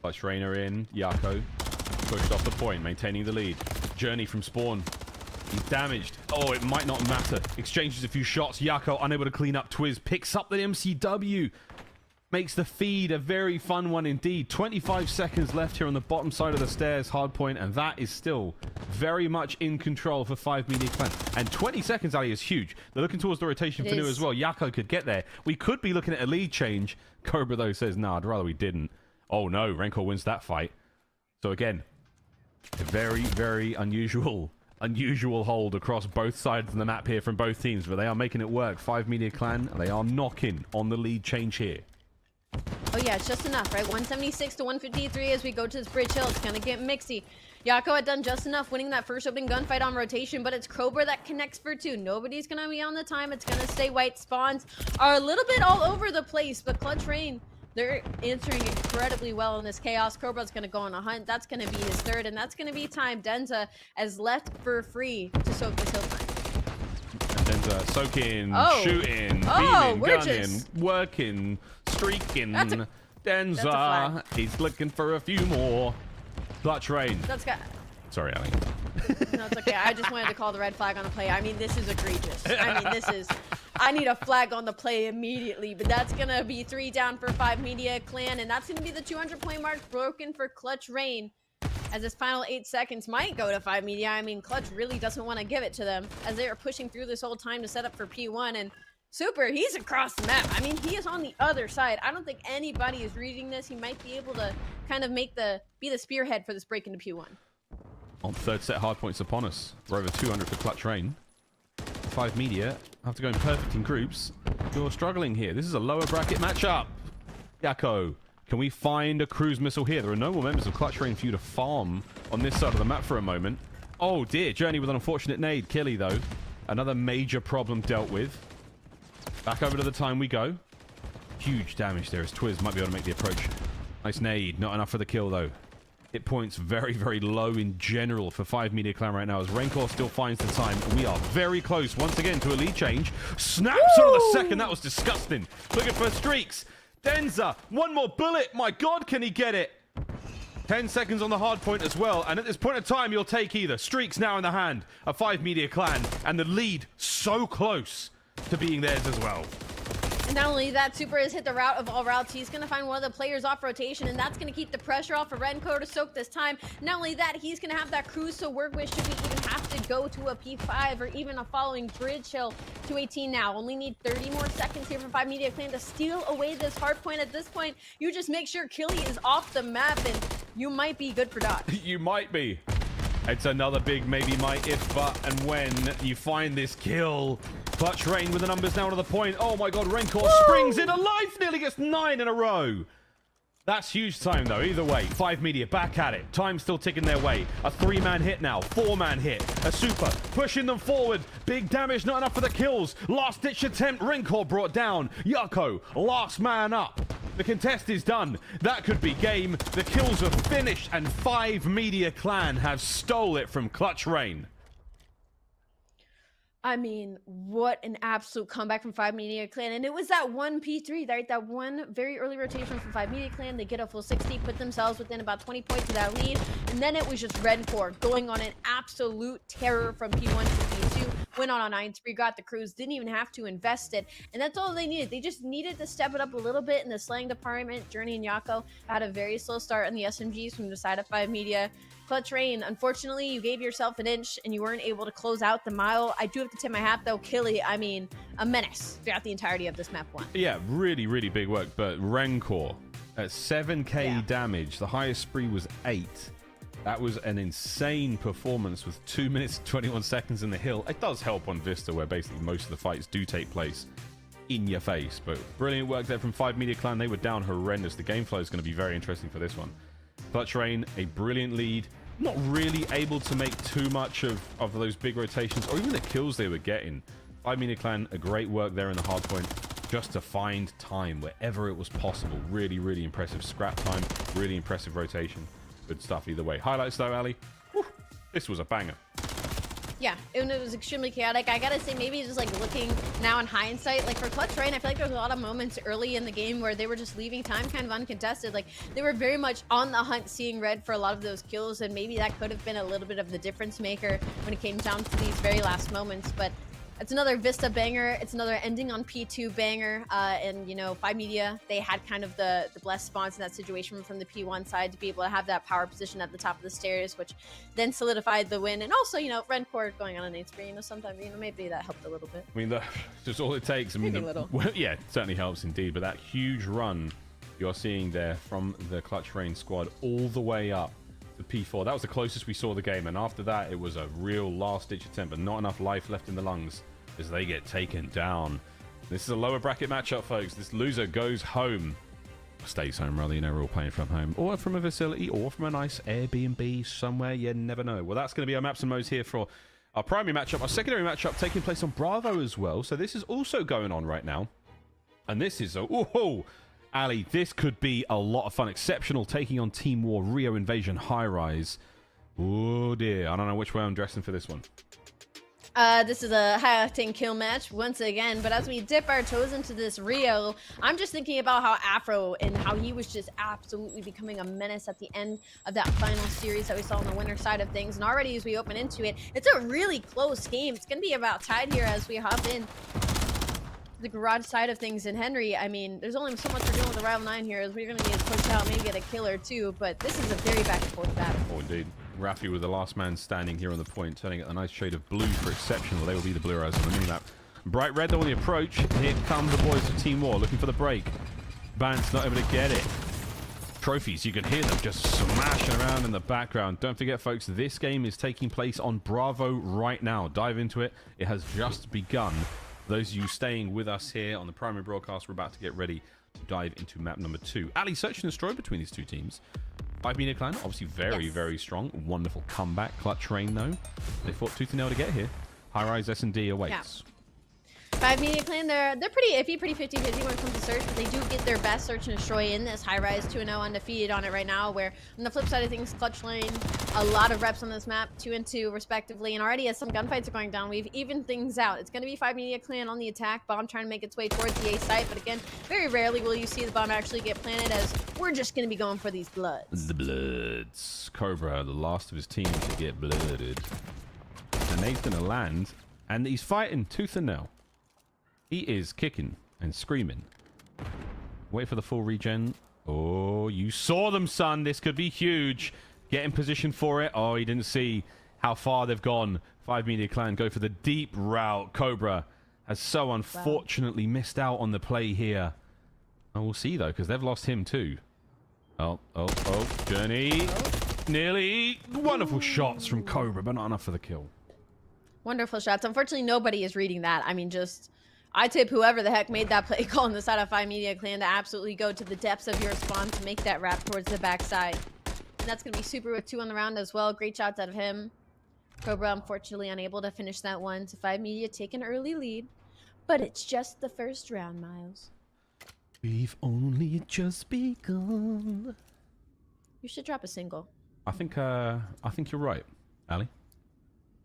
Clutch Rainer in. Yako pushed off the point, maintaining the lead. Journey from spawn. He's damaged. Oh, it might not matter. Exchanges a few shots. Yako unable to clean up. Twiz picks up the MCW. Makes the feed a very fun one indeed. 25 seconds left here on the bottom side of the stairs, Hardpoint, and that is still very much in control for 5 Media Clan. And 20 seconds, Ali, is huge. They're looking towards the rotation for New as well. Yako could get there. We could be looking at a lead change. Cobra, though, says, nah, I'd rather we didn't. Oh, no, Rencor wins that fight. So, again, a very, very unusual hold across both sides of the map here from both teams, but they are making it work. 5 Media Clan, they are knocking on the lead change here. Oh yeah, it's just enough, right? 176 to 153 as we go to this bridge hill. It's gonna get mixy. Yako had done just enough winning that first open gunfight on rotation, but it's Cobra that connects for 2. Nobody's gonna be on the time. It's gonna stay white. Spawns are a little bit all over the place, but Clutch Rain, they're answering incredibly well in this chaos. Cobra's gonna go on a hunt. That's gonna be his 3rd, and that's gonna be time. Denza has left for free to soak this hill time. Denza soaking, shooting, beaming, gunning, working, streaking. Denza, he's looking for a few more. Clutch Rain. Sorry, Ali. No, it's okay. I just wanted to call the red flag on the play. I mean, this is egregious. I mean, this is... I need a flag on the play immediately, but that's going to be 3 down for 5 Media Clan, and that's going to be the 200-point mark broken for Clutch Rain. As this final 8 seconds might go to 5 Media. I mean, Clutch really doesn't want to give it to them as they are pushing through this whole time to set up for P1. And Super, he's across the map. I mean, he is on the other side. I don't think anybody is reading this. He might be able to kind of be the spearhead for this break into P1. On 3rd set, Hardpoint's upon us. We're over 200 for Clutch Rain. 5 Media, after going perfect in groups, you're struggling here. This is a lower bracket matchup. Yako. Can we find a cruise missile here? There are no more members of Clutch Rain for you to farm on this side of the map for a moment. Oh dear, Journey with an unfortunate nade. Killy though. Another major problem dealt with. Back over to the time we go. Huge damage there as Twiz might be able to make the approach. Nice nade. Not enough for the kill though. Hit points very, very low in general for 5 Media Clan right now as Rencor still finds the time. We are very close once again to a lead change. Snaps on the second. That was disgusting. Looking for streaks. Denza, one more bullet. My God, can he get it? 10 seconds on the hard point as well. And at this point in time, you'll take either. Streaks now in the hand of 5 Media Clan. And the lead so close to being theirs as well. And not only that, Super has hit the route of all routes. He's going to find one of the players off rotation, and that's going to keep the pressure off of Renko to soak this time. Not only that, he's going to have that cruise to work with should we even have to go to a P5 or even a following bridge hill to 18 now. Only need 30 more seconds here for 5 Media Clan to steal away this hard point. At this point, you just make sure Killy is off the map, and you might be good for dodge. You might be. It's another big maybe might if, but, and when you find this kill. Clutch Rain with the numbers now to the point. Oh my God, Rencor springs in alive, nearly gets 9 in a row. That's huge time though, either way. 5 Media back at it. Time still ticking their way. A 3-man hit now, 4-man hit. A Super pushing them forward. Big damage, not enough for the kills. Last ditch attempt, Rencor brought down. Yako, last man up. The contest is done. That could be game. The kills are finished and 5 Media Clan have stole it from Clutch Rain. I mean, what an absolute comeback from 5 Media Clan. And it was that one P3, right? That one very early rotation from 5 Media Clan. They get a full 60, put themselves within about 20 points of that lead. And then it was just Redcore going on an absolute terror from P1 to P2. Went on a 9-3, got the cruise, didn't even have to invest it. And that's all they needed. They just needed to step it up a little bit in the slaying department. Journey and Yako had a very slow start on the SMGs from the side of 5 Media. Clutch Rain, unfortunately, you gave yourself an inch and you weren't able to close out the mile. I do have to tip my hat, though. Killy, I mean, a menace throughout the entirety of this map one. Yeah, really, really big work. But Rencor at 7k damage. The highest spree was 8. That was an insane performance with 2 minutes and 21 seconds in the hill. It does help on Vista, where basically most of the fights do take place in your face. But brilliant work there from 5 Media Clan. They were down horrendous. The game flow is going to be very interesting for this one. Clutch Rain, a brilliant lead. Not really able to make too much of those big rotations or even the kills they were getting. 5 Media Clan, a great work there in the hard point. just to find time wherever it was possible. Really, really impressive scrap time. Really impressive rotation. Good stuff either way. Highlights though, Ali. Whew, this was a banger. Yeah, it was extremely chaotic. I gotta say, maybe just like looking now in hindsight, like for Clutch Rain, I feel like there was a lot of moments early in the game where they were just leaving time kind of uncontested. Like they were very much on the hunt, seeing red for a lot of those kills, and maybe that could have been a little bit of the difference maker when it came down to these very last moments. But it's another Vista banger. It's another ending on P2 banger. And, you know, 5 Media, they had kind of the blessed spawns in that situation from the P1 side to be able to have that power position at the top of the stairs, which then solidified the win. And also, you know, Rencore going on an 8 spree, you know, sometimes, you know, maybe that helped a little bit. I mean, just all it takes. I mean, maybe a little. Well, yeah, it certainly helps indeed. But that huge run you're seeing there from the Clutch Rain squad all the way up to P4, that was the closest we saw the game. And after that, it was a real last-ditch attempt, but not enough life left in the lungs as they get taken down. This is a lower bracket matchup, folks. This loser goes home. Stays home, rather. You know, we're all playing from home, or from a facility, or from a nice Airbnb somewhere. You never know. Well, that's going to be our maps and modes here for our primary matchup. Our secondary matchup taking place on Bravo as well. So this is also going on right now. And this is Ali, this could be a lot of fun. Exceptional taking on Team War, Rio Invasion, Highrise. Oh dear, I don't know which way I'm dressing for this one. This is a high-octane kill match once again, but as we dip our toes into this Rio, I'm just thinking about how Afro and how he was just absolutely becoming a menace at the end of that final series that we saw on the winner side of things. And already as we open into it, it's a really close game. It's going to be about tied here as we hop in the garage side of things. And Henry, I mean, there's only so much we're doing with the Rival 9 here, as we're going to need to push out, maybe get a kill or two, but this is a very back-and-forth battle. Oh, indeed. Rafi with the last man standing here on the point, turning it a nice shade of blue for Exceptional. They will be the blue arrows on the minimap. Bright red though on the approach. Here come the boys of Team War looking for the break. Bant's not able to get it. Trophies, you can hear them just smashing around in the background. Don't forget, folks, this game is taking place on Bravo right now. Dive into it. It has just begun. Those of you staying with us here on the primary broadcast, we're about to get ready to dive into map number 2. Ali, search and destroy between these two teams. 5 Media Clan, obviously very, very strong. Wonderful comeback. Clutch Rain, though. They fought tooth and nail to get here. High-rise SND awaits. Yeah. 5 Media Clan, they're pretty iffy, pretty 50-50 when it comes to search, but they do get their best search and destroy in this. Highrise 2-0 undefeated on it right now, where on the flip side of things, Clutch Lane, a lot of reps on this map, 2-2 respectively, and already as some gunfights are going down, we've evened things out. It's going to be 5 Media Clan on the attack, bomb trying to make its way towards the A site, but again, very rarely will you see the bomb actually get planted, as we're just going to be going for these bloods. The bloods. Cobra, the last of his team to get blooded. And he's going to land, and he's fighting tooth and nail. He is kicking and screaming. Wait for the full regen. Oh, you saw them, son. This could be huge. Get in position for it. Oh, he didn't see how far they've gone. 5 Media Clan go for the deep route. Cobra has so unfortunately missed out on the play here. Oh, we'll see, though, because they've lost him, too. Oh, Journey. Nearly. Wonderful shots from Cobra, but not enough for the kill. Wonderful shots. Unfortunately, nobody is reading that. I mean, I tip whoever the heck made that play call on the side of 5 Media Clan to absolutely go to the depths of your spawn to make that wrap towards the backside. And that's going to be Super with 2 on the round as well. Great shots out of him. Cobra, unfortunately, unable to finish that one. So 5 Media take an early lead. But it's just the first round, Miles. We've only just begun. You should drop a single. I think you're right, Ali.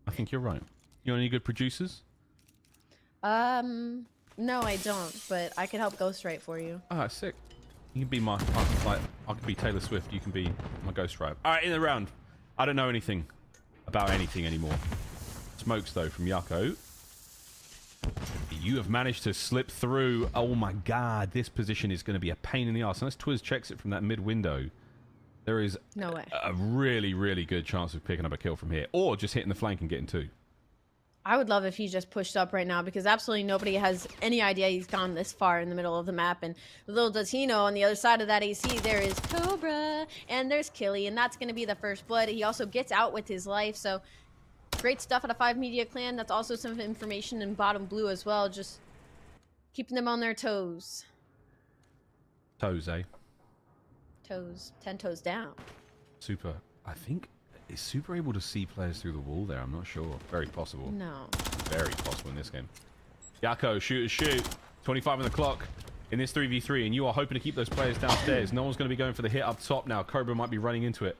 I think you're right. You know any good producers? No, I don't, but I can help ghostwrite for you. Ah, sick. You can be my, I can be Taylor Swift, you can be my ghostwriter. Alright, in the round. I don't know anything about anything anymore. Smokes, though, from Yako. You have managed to slip through. Oh my god, this position is going to be a pain in the arse. Unless Twiz checks it from that mid window, there is no way. A really, really good chance of picking up a kill from here. Or just hitting the flank and getting 2. I would love if he just pushed up right now, because absolutely nobody has any idea he's gone this far in the middle of the map. And little does he know, on the other side of that AC, there is Cobra and there's Killy, and that's going to be the first blood. He also gets out with his life, so great stuff out of 5 Media Clan. That's also some information in bottom blue as well, just keeping them on their toes. Toes, eh? Toes. 10 toes down. Super. I think... Is Super able to see players through the wall there? I'm not sure. Very possible. No. Very possible in this game. Yako, shoot. 25 on the clock in this 3v3, and you are hoping to keep those players downstairs. No one's going to be going for the hit up top now. Cobra might be running into it.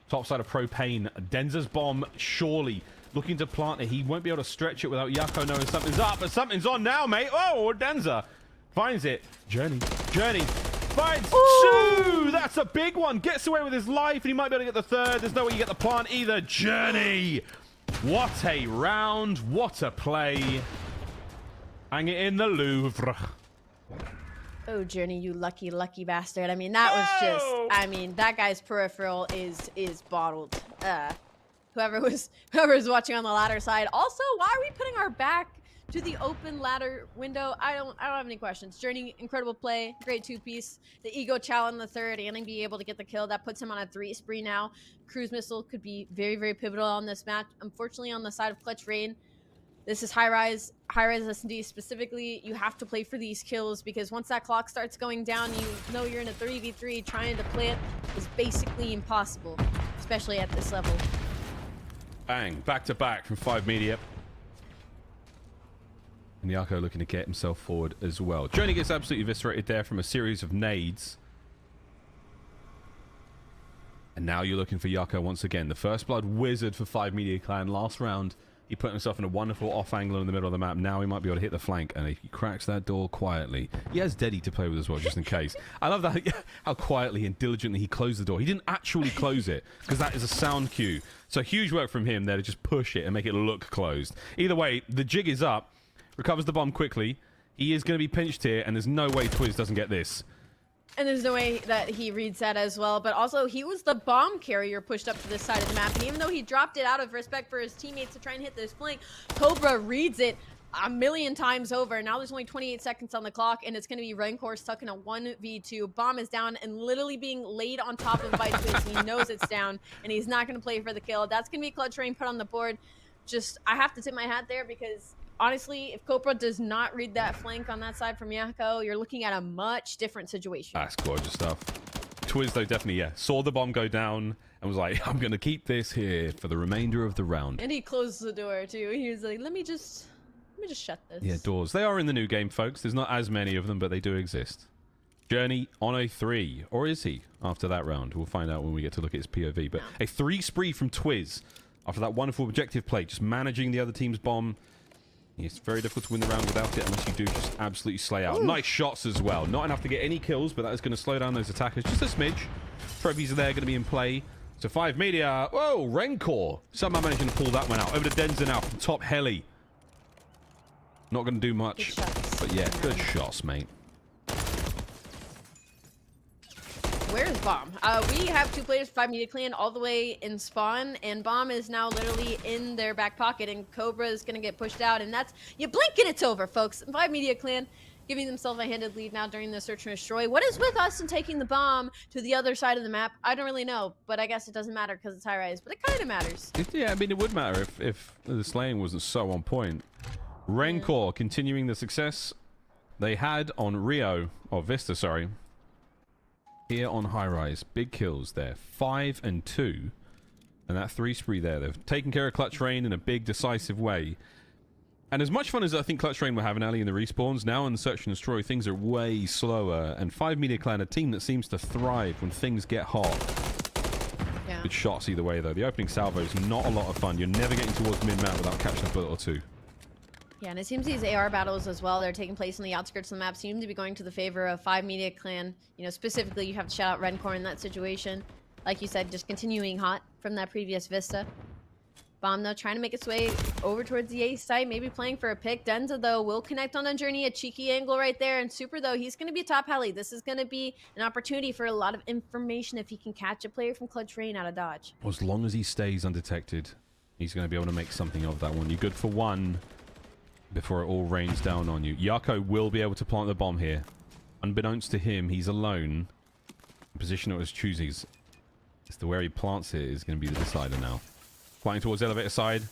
Top side of Propane. Denza's bomb, surely looking to plant it. He won't be able to stretch it without Yako knowing something's up, but something's on now, mate. Oh, Denza finds it. Journey finds two. That's a big one. Gets away with his life, and he might be able to get the third. There's no way you get the plant either. Journey. What a round. What a play. Hang it in the Louvre. Oh, Journey, you lucky bastard. I mean, that was just, I mean, that guy's peripheral is bottled. Whoever was watching on the ladder side. Also, why are we putting our back to the open ladder window? I don't have any questions. Journey, incredible play, great two-piece. The ego chow in the third and be able to get the kill. That puts him on a 3 spree now. Cruise missile could be very, very pivotal on this match. Unfortunately, on the side of Clutch Rain, this is Highrise SND specifically. You have to play for these kills because once that clock starts going down, you know you're in a 3v3. Trying to plant is basically impossible, especially at this level. Bang, back to back from 5 media. And Yako looking to get himself forward as well. Journey gets absolutely eviscerated there from a series of nades. And now you're looking for Yako once again. The first blood wizard for 5 media clan. Last round, he put himself in a wonderful off angle in the middle of the map. Now he might be able to hit the flank, and if he cracks that door quietly, he has Deddy to play with as well, just in case. I love that how quietly and diligently he closed the door. He didn't actually close it, because that is a sound cue. So huge work from him there to just push it and make it look closed. Either way, the jig is up. Recovers the bomb quickly. He is going to be pinched here, and there's no way Twiz doesn't get this. And there's no way that he reads that as well. But also, he was the bomb carrier pushed up to this side of the map. And even though he dropped it out of respect for his teammates to try and hit this flank, Cobra reads it a million times over. Now there's only 28 seconds on the clock, and it's going to be Rancor stuck in a 1v2. Bomb is down and literally being laid on top of by Twiz. He knows it's down, and he's not going to play for the kill. That's going to be Clutch Rain put on the board. Just, I have to tip my hat there because honestly, if Cobra does not read that flank on that side from Yako, you're looking at a much different situation. That's gorgeous stuff. Twiz, though, definitely, yeah, saw the bomb go down and was like, I'm going to keep this here for the remainder of the round. And he closed the door, too. He was like, let me just shut this. Yeah, doors. They are in the new game, folks. There's not as many of them, but they do exist. Journey on a 3. Or is he after that round? We'll find out when we get to look at his POV. But a 3 spree from Twiz after that wonderful objective play, just managing the other team's bomb. It's very difficult to win the round without it unless you do just absolutely slay out. Ooh. Nice shots as well. Not enough to get any kills, but that is going to slow down those attackers just a smidge. Trophies are there, going to be in play. So 5 media. Whoa, Rancor. Somehow managing to pull that one out. Over to Denza now from top heli. Not going to do much. But yeah, good shots, mate. Where's Bomb? We have 2 players, 5 media clan all the way in spawn, and Bomb is now literally in their back pocket, and Cobra is going to get pushed out, and that's, you blink and it's over, folks. 5 media clan giving themselves a handed lead now during the search and destroy. What is with us in taking the bomb to the other side of the map? I don't really know, but I guess it doesn't matter because it's Highrise, but it kind of matters. Yeah, I mean, it would matter if the slaying wasn't so on point. Rancor continuing the success they had on Rio, or Vista, sorry. Here on Highrise, big kills there, 5 and 2, and that 3 spree there. They've taken care of Clutch Rain in a big, decisive way. And as much fun as I think Clutch Rain were having early in the respawns, now in Search and Destroy, things are way slower. And 5 media clan, a team that seems to thrive when things get hot. Yeah. Good shots either way, though. The opening salvo is not a lot of fun. You're never getting towards mid-map without catching a bullet or 2. Yeah, and it seems these AR battles as well, they're taking place on the outskirts of the map, seem to be going to the favor of 5 media clan. You know, specifically, you have to shout out Rancor in that situation. Like you said, just continuing hot from that previous Vista. Bomb, though, trying to make its way over towards the A site, maybe playing for a pick. Denza, though, will connect on a Journey, a cheeky angle right there. And Super, though, he's going to be top heli. This is going to be an opportunity for a lot of information if he can catch a player from Clutch Rain out of dodge. Well, as long as he stays undetected, he's going to be able to make something of that one. You're good for 1 before it all rains down on you. Yako will be able to plant the bomb here. Unbeknownst to him, he's alone. The position it was choosing as to where he plants it is going to be the decider now. Flying towards elevator side.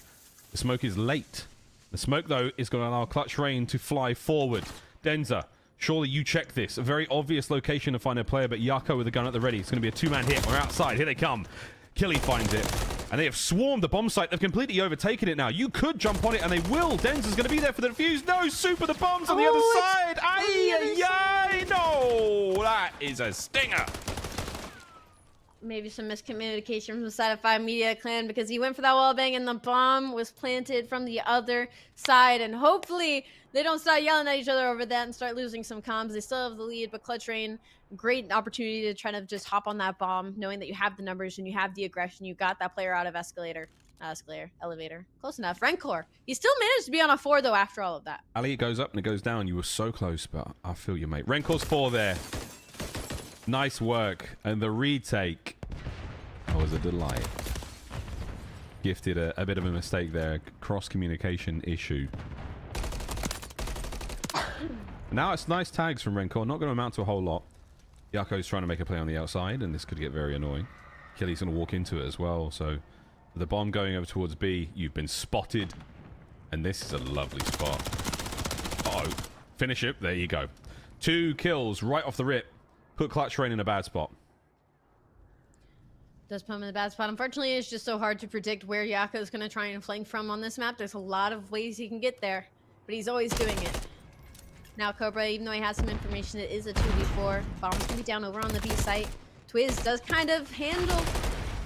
The smoke is late. The smoke, though, is going to allow Clutch Rain to fly forward. Denza, surely you check this. A very obvious location to find a player, but Yako with a gun at the ready. It's going to be a 2-man hit. We're outside. Here they come. Killy finds it. And they have swarmed the bomb site. They've completely overtaken it now. You could jump on it, and they will. Denzer's going to be there for the defuse. No, Super, the bomb's on the other side. Ay, no, that is a stinger. Maybe some miscommunication from the side of 5 Media Clan, because he went for that wall bang and the bomb was planted from the other side. And hopefully they don't start yelling at each other over that and start losing some comms. They still have the lead, but Clutch Rain, great opportunity to try to just hop on that bomb, knowing that you have the numbers and you have the aggression. You got that player out of elevator. Close enough. Rencor. He still managed to be on a 4 though after all of that. Ali, it goes up and it goes down. You were so close, but I feel you, mate. Rencor's 4 there. Nice work. And the retake was a delight. Gifted a bit of a mistake there. Cross-communication issue. Now it's nice tags from Rencor. Not going to amount to a whole lot. Yako's trying to make a play on the outside, and this could get very annoying. Killy's going to walk into it as well, so the bomb going over towards B. You've been spotted, and this is a lovely spot. Uh-oh. Finish it. There you go. 2 kills right off the rip. Put Clutch Rain in a bad spot. Does put him in a bad spot. Unfortunately, it's just so hard to predict where Yako is going to try and flank from on this map. There's a lot of ways he can get there, but he's always doing it. Now Cobra, even though he has some information, it is a 2v4. Bomb's going to be down over on the B site. Twiz does kind of handle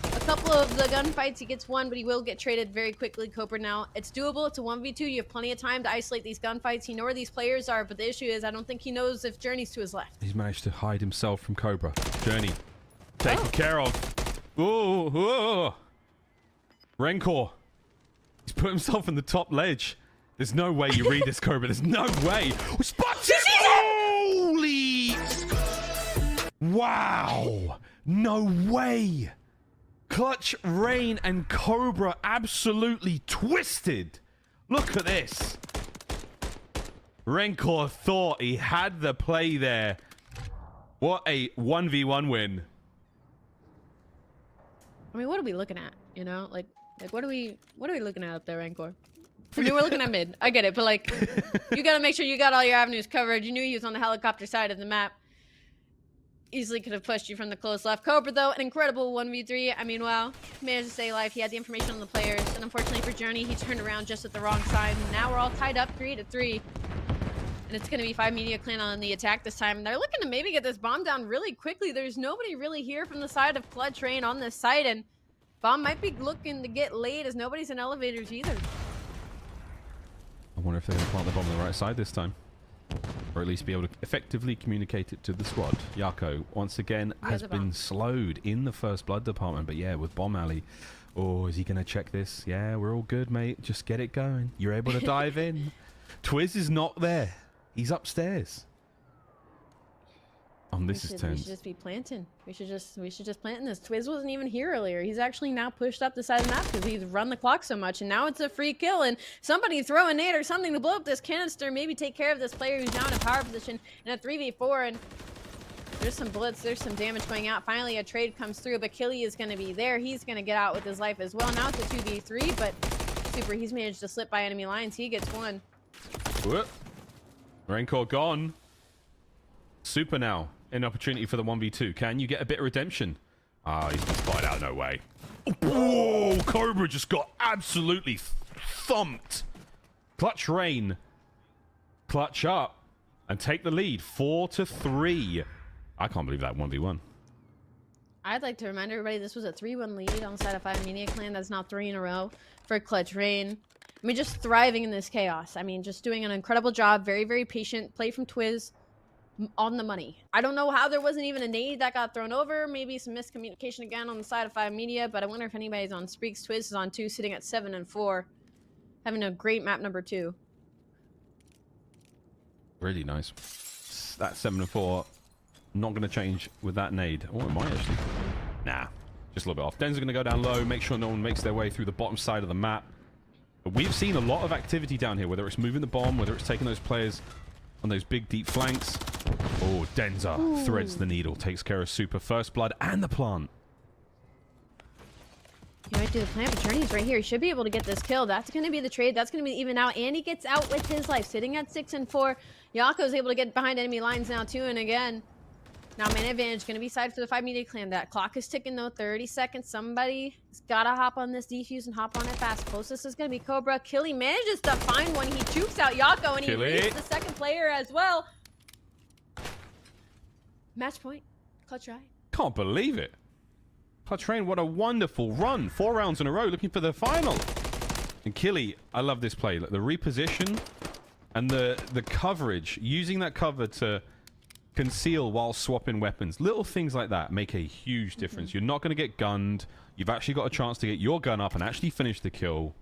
a couple of the gunfights. He gets one, but he will get traded very quickly. Cobra now, it's doable. It's a 1v2. You have plenty of time to isolate these gunfights. You know where these players are, but the issue is I don't think he knows if Journey's to his left. He's managed to hide himself from Cobra. Journey, taken care of. Ooh. Rencor. He's put himself in the top ledge. There's no way you read this, Cobra. There's no way. We spot him! Holy! Wow! No way! Clutch Rain and Cobra absolutely twisted. Look at this. Rencor thought he had the play there. What a 1v1 win. I mean, what are we looking at? You know, like what are we looking at up there, Rencor? I mean, we're looking at mid. I get it, but like, you gotta make sure you got all your avenues covered. You knew he was on the helicopter side of the map. Easily could have pushed you from the close left. Cobra, though, an incredible 1v3. I mean, wow, managed to stay alive. He had the information on the players, and unfortunately for Journey, he turned around just at the wrong side. And now we're all tied up 3-3. And it's gonna be 5 Media Clan on the attack this time. And they're looking to maybe get this bomb down really quickly. There's nobody really here from the side of Clutch Rain on this site, and bomb might be looking to get laid as nobody's in elevators either. I wonder if they're going to plant the bomb on the right side this time. Or at least be able to effectively communicate it to the squad. Yako, once again, has been slowed in the first blood department. But yeah, with Bomb Alley. Oh, is he going to check this? Yeah, we're all good, mate. Just get it going. You're able to dive in. Twiz is not there. He's upstairs. This is tense. We should just be planting. We should just plant this. Twiz wasn't even here earlier. He's actually now pushed up the side of the map because he's run the clock so much, and now it's a free kill. And somebody throw a nade or something to blow up this canister. Maybe take care of this player who's now in a power position in a 3v4. And there's some bullets. There's some damage going out. Finally, a trade comes through, but Killy is going to be there. He's going to get out with his life as well. Now it's a 2v3, but Super, he's managed to slip by enemy lines. He gets one. Whoop. Rencor gone. Super now. An opportunity for the 1v2. Can you get a bit of redemption? He's been spotted out. No way. Oh, Cobra just got absolutely thumped. Clutch Rain. Clutch up. And take the lead. 4-3. I can't believe that 1v1. I'd like to remind everybody this was a 3-1 lead on the side of 5 Media Clan. That's now 3 in a row for Clutch Rain. I mean, just thriving in this chaos. I mean, just doing an incredible job. Very, very patient. Play from Twiz. On the money. I don't know how there wasn't even a nade that got thrown over. Maybe some miscommunication again on the side of 5 Media, but I wonder if anybody's on Spreaks. Twiz is on 2, sitting at 7-4. Having a great map number 2. Really nice. That 7-4. Not going to change with that nade. Oh, it might actually. Nah. Just a little bit off. Den's going to go down low, make sure no one makes their way through the bottom side of the map. But we've seen a lot of activity down here, whether it's moving the bomb, whether it's taking those players on those big deep flanks. Oh, Denza threads the needle, takes care of Super, first blood, and the plant. He might do the plant, but Journey's right here. He should be able to get this kill. That's going to be the trade. That's going to be even out, and he gets out with his life, sitting at 6-4. Yako's able to get behind enemy lines now too, and again, Now man advantage going to be side for the 5 media clan. That clock is ticking though. 30 seconds. Somebody's got to hop on this defuse and hop on it fast. Closest is going to be Cobra. Killy manages to find one. He jukes out Yako and he leads the second player as well. Match point. Clutch Rain. Can't believe it. Clutch Rain, what a wonderful run. 4 rounds in a row looking for the final. And Killy, I love this play. Like the reposition and the coverage. Using that cover to conceal while swapping weapons. Little things like that make a huge difference. You're not going to get gunned. You've actually got a chance to get your gun up and actually finish the kill.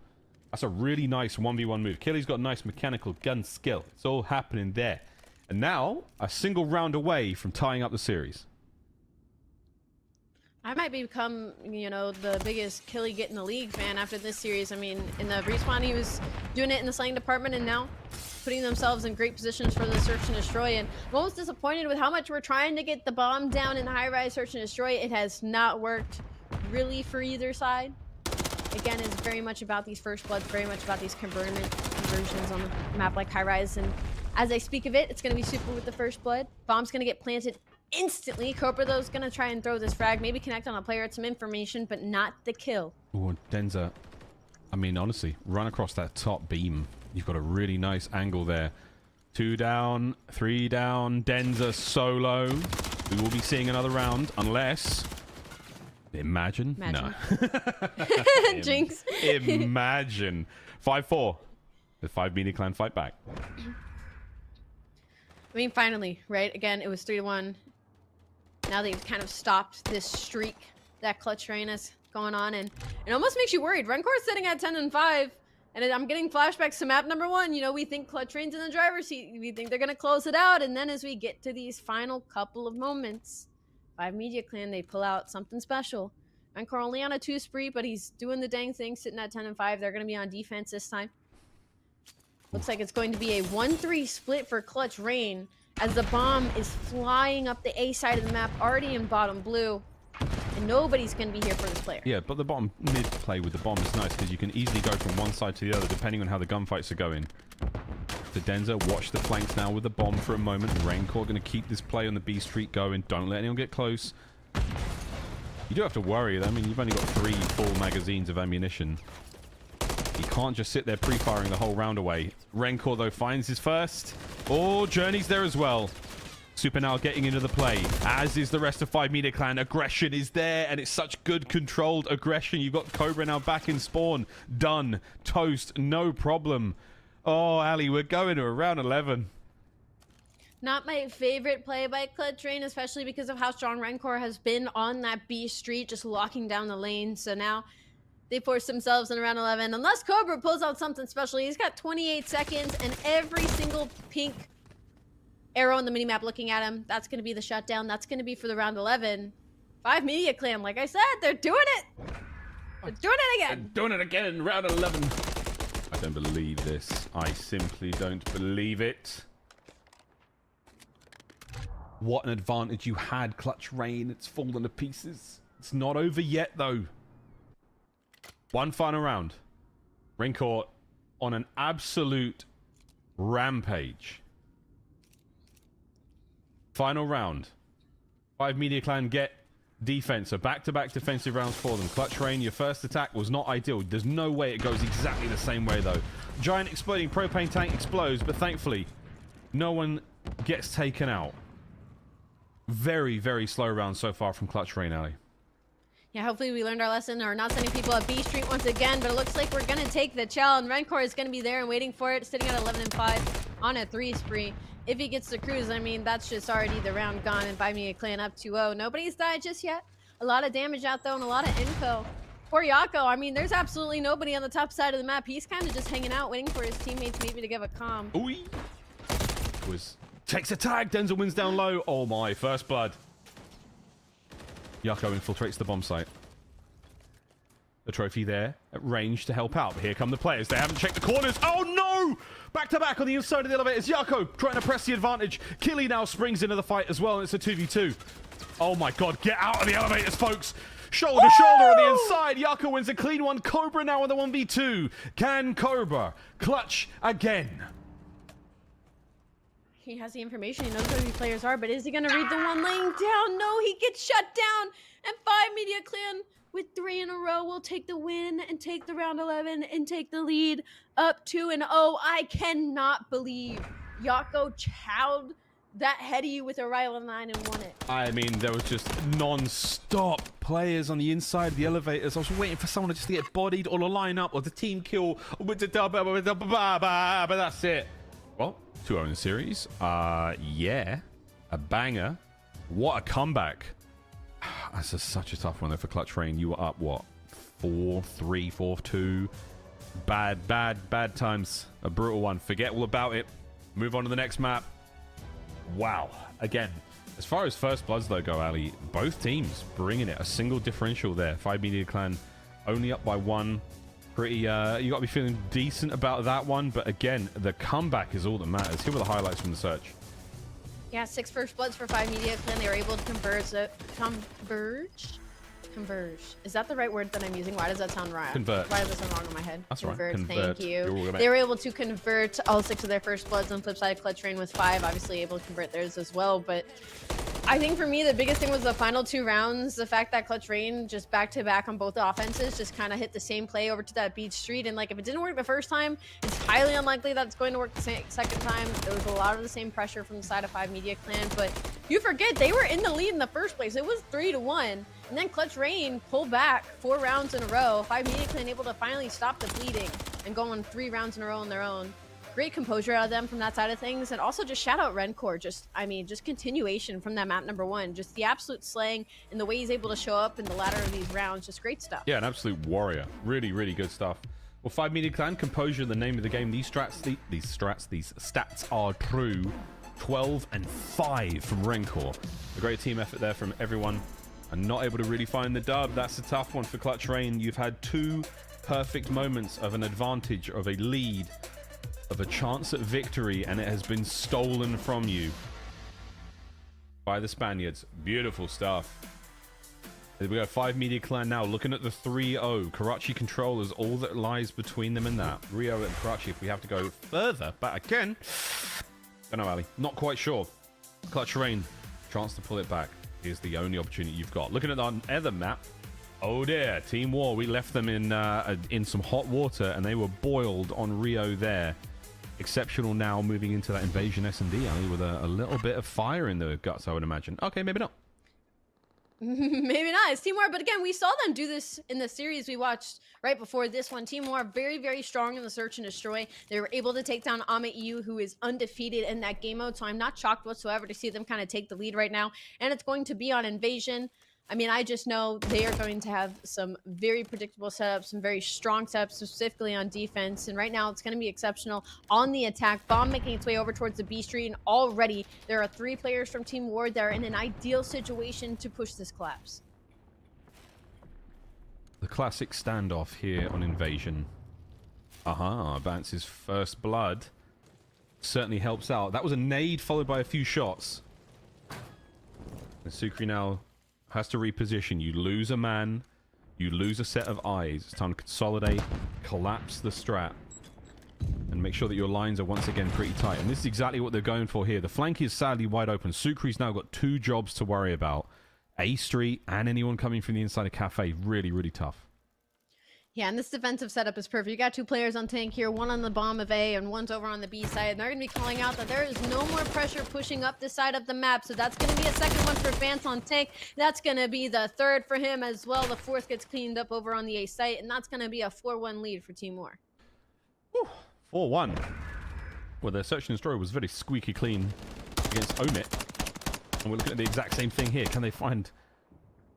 That's a really nice 1v1 move. Killy's got nice mechanical gun skill. It's all happening there. And now, a single round away from tying up the series. I might become, you know, the biggest Killy get in the league fan after this series. I mean, in the respawn, he was doing it in the slaying department, and now putting themselves in great positions for the search and destroy. And I'm almost disappointed with how much we're trying to get the bomb down in the high-rise search and destroy. It has not worked really for either side. Again, it's very much about these first bloods, very much about these conversions on the map like high-rise. And as I speak of it, it's going to be super with the first blood. Bomb's going to get planted instantly. Cobra, though, is going to try and throw this frag, maybe connect on a player with some information, but not the kill. Oh, Denza, I mean, honestly, run across that top beam. You've got a really nice angle there. 2 down, 3 down. Denza solo. We will be seeing another round, unless... Imagine? No. Jinx. Imagine. 5-4. The 5 media clan fight back. I mean, finally, right? Again, it was 3-1. Now they've kind of stopped this streak that Clutch Rain is going on, and it almost makes you worried. Rencor's sitting at 10-5, and I'm getting flashbacks to map number 1. You know, we think Clutch Rain's in the driver's seat. We think they're going to close it out, and then as we get to these final couple of moments, 5 Media Clan, they pull out something special. Rencor only on a 2 spree, but he's doing the dang thing, sitting at 10-5. They're going to be on defense this time. Looks like it's going to be a 1-3 split for Clutch Rain as the bomb is flying up the A side of the map, already in bottom blue. And nobody's going to be here for this player. Yeah, but the bottom mid play with the bomb is nice because you can easily go from one side to the other depending on how the gunfights are going. The Denza, watch the flanks now with the bomb for a moment. Raincore going to keep this play on the B street going. Don't let anyone get close. You do have to worry. I mean, you've only got 3 full magazines of ammunition. You can't just sit there pre-firing the whole round away. Rencor, though, finds his first. Oh, Journey's there as well. Super now getting into the play, as is the rest of 5 Media Clan. Aggression is there, and it's such good controlled aggression. You've got Cobra now back in spawn. Done. Toast. No problem. Oh, Ali, we're going to a round 11. Not my favorite play by Clutch Rain, especially because of how strong Rencor has been on that B street, just locking down the lane. So now they force themselves in around 11. Unless Cobra pulls out something special, he's got 28 seconds, and every single pink arrow on the minimap looking at him, that's going to be the shutdown. That's going to be for the round 11. 5 Media Clan, like I said, they're doing it. They're doing it again. They're doing it again in round 11. I don't believe this. I simply don't believe it. What an advantage you had, Clutch Rain. It's fallen to pieces. It's not over yet, though. One final round. Rencor on an absolute rampage. Final round. 5 Media Clan get defense. So back-to-back defensive rounds for them. Clutch Rain, your first attack was not ideal. There's no way it goes exactly the same way, though. Giant exploding propane tank explodes, but thankfully, no one gets taken out. Very, very slow round so far from Clutch Rain, Ali. Yeah, hopefully we learned our lesson. Or not sending people at B Street once again, but it looks like we're going to take the challenge. Rencor is going to be there and waiting for it, sitting at 11-5 on a 3 spree. If he gets the cruise, I mean, that's just already the round gone, and 5 Media Clan up 2-0. Nobody's died just yet. A lot of damage out, though, and a lot of info. Poor Yako, I mean, there's absolutely nobody on the top side of the map. He's kind of just hanging out, waiting for his teammates maybe to give a comm. Ooh. Takes a tag. Denzel wins down low. Oh my, first blood. Yako infiltrates the bomb site. The trophy there at range to help out. But here come the players. They haven't checked the corners. Oh no! Back to back on the inside of the elevators. Yako trying to press the advantage. Killy now springs into the fight as well, and it's a 2v2. Oh my god, get out of the elevators, folks. Shoulder to shoulder on the inside. Yako wins a clean one. Cobra now on the 1v2. Can Cobra clutch again? He has the information. He knows who these players are, but is he going to read the one laying down? No, he gets shut down. And 5 Media Clan with 3 in a row will take the win and take the round 11 and take the lead up 2-0. I cannot believe Yako chowed that heady with a rival 9 and won it. I mean, there was just non-stop players on the inside of the elevators. I was waiting for someone to just get bodied or a line-up or the team kill with the but that's it. Well, 2-0 in the series. Yeah, a banger. What a comeback. That's such a tough one though for Clutch Rain. You were up, what, 4-3, 4-2. Bad times. A brutal one. Forget all about it. Move on to the next map. Wow. Again, as far as first bloods though go, Ali, both teams bringing it. A single differential there. 5 Media Clan only up by 1. Pretty, you got to be feeling decent about that one. But again, the comeback is all that matters. Here were the highlights from the search. Yeah, 6 first bloods for 5 Media Clan. They were able to converge. Is that the right word that I'm using? Why does that sound right? Convert. Why does that sound wrong in my head? That's convert. right. Convert. Thank you. They were able to convert all 6 of their first bloods. On the flip side, Clutch Rain with 5, obviously able to convert theirs as well. But I think for me, the biggest thing was the final 2 rounds. The fact that Clutch Rain just back-to-back on both offenses just kind of hit the same play over to that beach street. And like, if it didn't work the first time, it's highly unlikely that it's going to work the second time. There was a lot of the same pressure from the side of 5 Media Clan. But you forget, they were in the lead in the first place. It was 3-1. And then Clutch Rain pulled back 4 rounds in a row. 5 Media Clan able to finally stop the bleeding and go on 3 rounds in a row on their own. Great composure out of them from that side of things. And also just shout out Rencor. Just continuation from that map number 1. Just the absolute slaying and the way he's able to show up in the latter of these rounds. Just great stuff. Yeah, an absolute warrior. Really, really good stuff. Well, 5 Media Clan, composure, the name of the game. These stats are true. 12 and 5 from Rencor. A great team effort there from everyone. And not able to really find the dub. That's a tough one for Clutch Rain. You've had 2 perfect moments of an advantage, of a lead, of a chance at victory, and it has been stolen from you by the Spaniards. Beautiful stuff. We got 5 Media Clan now looking at the 3-0. Karachi Control is all that lies between them and that. Rio and Karachi, if we have to go further back again. Don't know, Ali. Not quite sure. Clutch Rain, chance to pull it back is the only opportunity you've got. Looking at our other map. Oh dear, Team War. We left them in some hot water and they were boiled on Rio there. Exceptional now moving into that invasion S&D, Ali, with a little bit of fire in the guts, I would imagine. Okay, maybe not. Maybe not. It's Team War, but again, we saw them do this in the series we watched right before this one. Team War, very, very strong in the search and destroy. They were able to take down Amit EU, who is undefeated in that game mode, so I'm not shocked whatsoever to see them kind of take the lead right now. And it's going to be on Invasion. I mean, I just know they are going to have some very predictable setups, some very strong setups, specifically on defense. And right now, it's going to be exceptional on the attack. Bomb making its way over towards the B Street. And already, there are 3 players from Team War that are in an ideal situation to push this collapse. The classic standoff here on Invasion. Vance's first blood. Certainly helps out. That was a nade followed by a few shots. And Sukri now has to reposition. You lose a man, you lose a set of eyes. It's time to consolidate, collapse the strat, and make sure that your lines are once again pretty tight. And this is exactly what they're going for here. The flank is sadly wide open. Sukri's now got 2 jobs to worry about. A Street and anyone coming from the inside of Cafe. Really, really tough. Yeah, and this defensive setup is perfect. You got 2 players on tank here, 1 on the bomb of A and 1's over on the B side. And they're going to be calling out that there is no more pressure pushing up this side of the map. So that's going to be a second one for Vance on tank. That's going to be the 3rd for him as well. The 4th gets cleaned up over on the A site. And that's going to be a 4-1 lead for Team War. 4-1. Well, their search and destroy was very squeaky clean against Omit. And we're looking at the exact same thing here. Can they find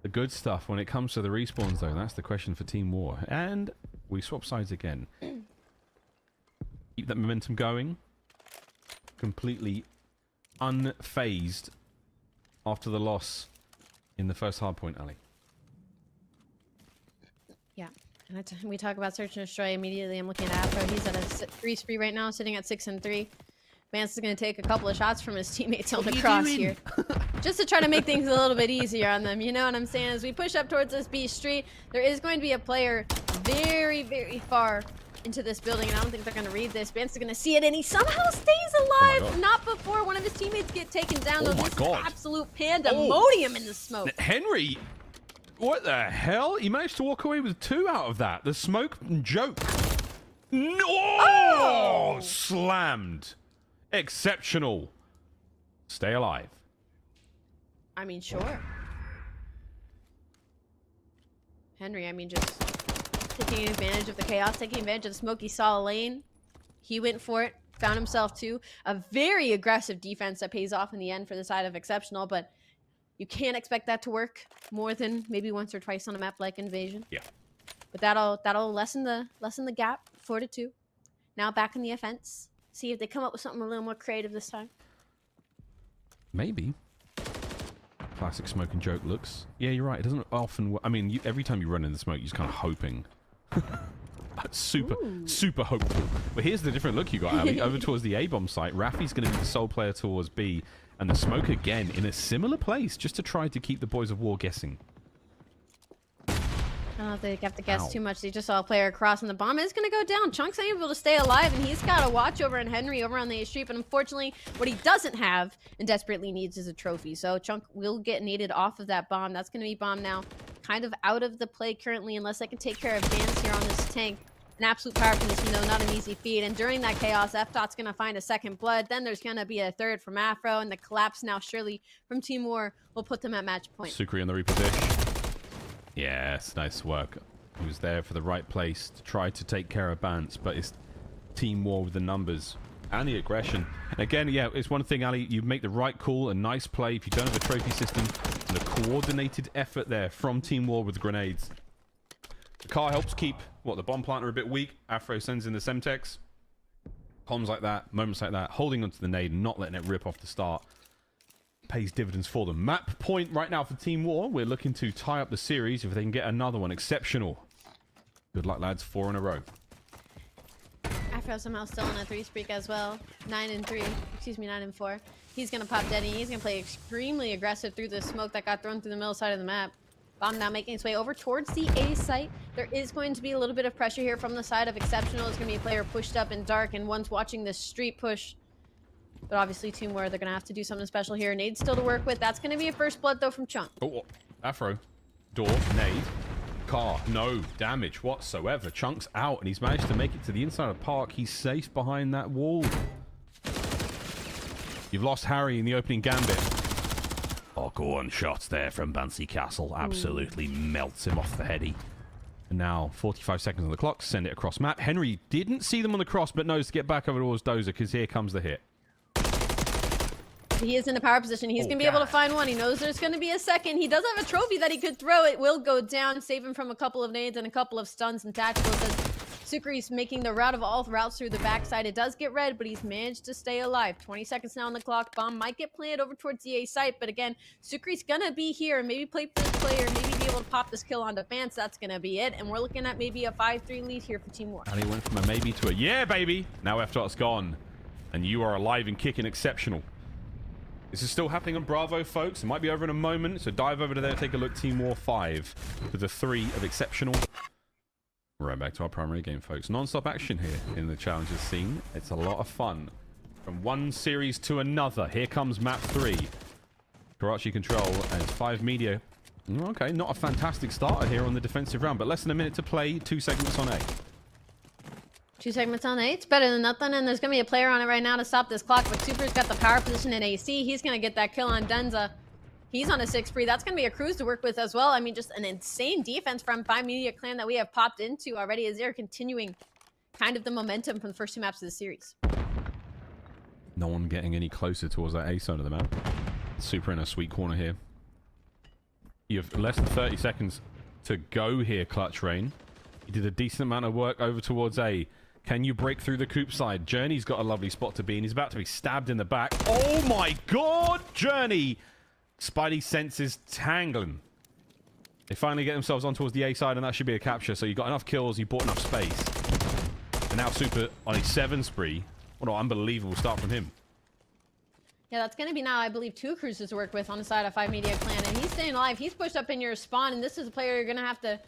the good stuff when it comes to the respawns, though? That's the question for Team War. And we swap sides again. Keep that momentum going. Completely unfazed after the loss in the first hardpoint, Ali. Yeah. And we talk about search and destroy immediately. I'm looking at Afro. He's at a 3 spree right now, sitting at 6 and 3. Vance is going to take a couple of shots from his teammates on the cross here. Just to try to make things a little bit easier on them. You know what I'm saying? As we push up towards this B Street, there is going to be a player very, very far into this building, and I don't think they're going to read this. Vance is going to see it, and he somehow stays alive. Not before one of his teammates get taken down. Oh my God. Absolute pandemonium in the smoke. Henry, what the hell? He managed to walk away with 2 out of that. The smoke joke. No! Oh! Slammed. Exceptional. Stay alive. I mean, sure. Henry, I mean, just taking advantage of the chaos, taking advantage of the smoke. He saw a lane. He went for it, found himself too. A very aggressive defense that pays off in the end for the side of Exceptional, but you can't expect that to work more than maybe once or twice on a map like Invasion. Yeah. But that'll lessen the gap, 4-2. Now back in the offense. See if they come up with something a little more creative this time. Maybe. Classic smoke and joke looks. Yeah, you're right. It doesn't often. I mean, every time you run in the smoke, you're just kind of hoping. super hopeful. But here's the different look you got, Ali. Over towards the A-bomb site, Rafi's going to be the sole player towards B, and the smoke again in a similar place, just to try to keep the Boys of War guessing. I don't know if they have to guess too much. They just saw a player across, and the bomb is going to go down. Chunk's able to stay alive, and he's got a watch over on Henry over on the A street. But unfortunately, what he doesn't have and desperately needs is a trophy. So Chunk will get needed off of that bomb. That's going to be bomb now. Kind of out of the play currently, unless they can take care of Vance here on this tank. An absolute power position, though, not an easy feat. And during that chaos, F-Dot's going to find a second blood. Then there's going to be a third from Afro, and the collapse now surely from Team War will put them at match point. Sukri on the reposition. Yes, nice work. He was there for the right place to try to take care of Bance, but it's Team War with the numbers and the aggression. And again, yeah, it's one thing, Ali, you make the right call, a nice play if you don't have a trophy system, and a coordinated effort there from Team War with grenades. The car helps keep, the bomb plant are a bit weak. Afro sends in the Semtex. Comms like that, moments like that, holding onto the nade and not letting it rip off the start. Pays dividends for them. Map point right now for Team War. We're looking to tie up the series if they can get another one. Exceptional. Good luck, lads. 4 in a row. Afro somehow still on a 3 streak as well. 9-3. Excuse me, 9-4. He's going to pop Denny. He's going to play extremely aggressive through the smoke that got thrown through the middle side of the map. Bomb now making its way over towards the A site. There is going to be a little bit of pressure here from the side of Exceptional. It's going to be a player pushed up in dark, and one's watching this street push. But obviously, Team War, they're going to have to do something special here. Nade still to work with. That's going to be a first blood, though, from Chunk. Oh, Afro. Door, nade. Car, no damage whatsoever. Chunk's out, and he's managed to make it to the inside of the park. He's safe behind that wall. You've lost Harry in the opening gambit. Oh, go on. Shots there from Bancy Castle. Absolutely melts him off the heady. And now, 45 seconds on the clock. Send it across map. Henry didn't see them on the cross, but knows to get back over towards Dozer, because here comes the hit. He is in a power position. He's going to be able to find one. He knows there's going to be a second. He does have a trophy that he could throw. It will go down, save him from a couple of nades and a couple of stuns and tacticals as Sukri's making the route of all routes through the backside. It does get red, but he's managed to stay alive. 20 seconds now on the clock. Bomb might get planted over towards the A site, but again, Sukri's going to be here and maybe play for this player, maybe be able to pop this kill on defense. That's going to be it, and we're looking at maybe a 5-3 lead here for Team War. And he went from a maybe to a yeah, baby. Now F-Dot's gone, and you are alive and kicking. Exceptional. This is still happening on Bravo, folks. It might be over in a moment, so dive over to there, take a look. Team War 5 to the 3 of Exceptional. Right back to our primary game, folks. Non-stop action here in the challenges scene. It's a lot of fun. From one series to another. Here comes map 3. Karachi Control and 5 Media. Okay, not a fantastic starter here on the defensive round, but less than a minute to play. 2 segments on A. 2 segments on A. It's better than nothing, and there's going to be a player on it right now to stop this clock, but Super's got the power position in AC. He's going to get that kill on Denza. He's on a 6 free. That's going to be a cruise to work with as well. I mean, just an insane defense from 5 Media Clan that we have popped into already as they're continuing kind of the momentum from the first 2 maps of the series. No one getting any closer towards that A side of the map. Super in a sweet corner here. You have less than 30 seconds to go here, Clutch Rain. You did a decent amount of work over towards A. Can you break through the coop side? Journey's got a lovely spot to be in. He's about to be stabbed in the back. Oh my god, Journey! Spidey senses tangling. They finally get themselves on towards the A side, and that should be a capture. So you got enough kills, you bought enough space. And now Super on a 7 spree. What an unbelievable start from him. Yeah, that's going to be now, I believe, 2 cruises to work with on the side of 5 Media Clan. And he's staying alive. He's pushed up in your spawn, and this is a player you're going to have to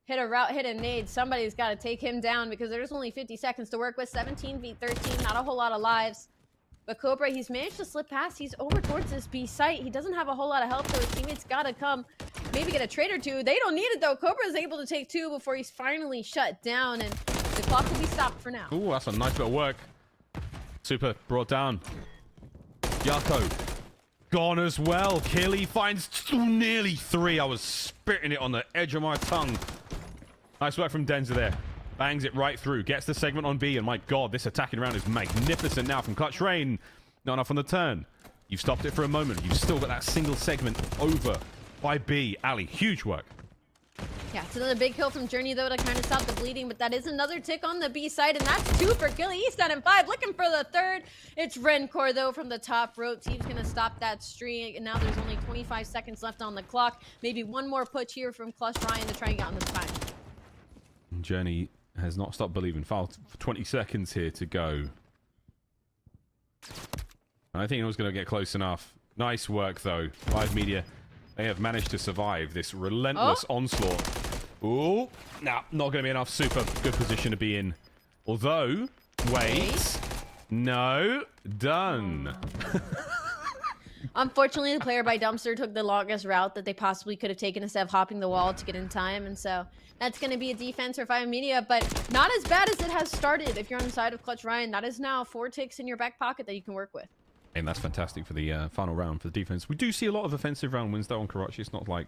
hit a route, hit a nade. Somebody's got to take him down because there's only 50 seconds to work with. 17 v 13, not a whole lot of lives. But Cobra, he's managed to slip past. He's over towards this B site. He doesn't have a whole lot of help, so his teammates got to come, maybe get a trade or two. They don't need it, though. Cobra is able to take 2 before he's finally shut down, and the clock will be stopped for now. Ooh, that's a nice bit of work. Super brought down. Yako gone as well. Killy finds nearly 3. I was spitting it on the edge of my tongue. Nice work from Denza there. Bangs it right through. Gets the segment on B. And my God, this attacking round is magnificent now from Clutch Rain. Not enough on the turn. You've stopped it for a moment. You've still got that single segment over by B. Ali, huge work. Yeah, it's another big kill from Journey, though, to kind of stop the bleeding. But that is another tick on the B side. And that's 2 for Killy. He's down in 5. Looking for the 3rd. It's Rencor, though, from the top rope. Team's going to stop that streak. And now there's only 25 seconds left on the clock. Maybe one more push here from Clutch Ryan to try and get on the time. Journey has not stopped believing. For 20 seconds here to go. I think it was going to get close enough. Nice work, though. Live Media, they have managed to survive this relentless onslaught. Ooh, nah, not going to be enough. Super good position to be in. Although, wait. No, done. Unfortunately, the player by Dumpster took the longest route that they possibly could have taken instead of hopping the wall to get in time. And so that's going to be a defense for 5 Media, but not as bad as it has started. If you're on the side of Clutch Ryan, that is now 4 ticks in your back pocket that you can work with. And that's fantastic for the final round for the defense. We do see a lot of offensive round wins, though, on Karachi. It's not like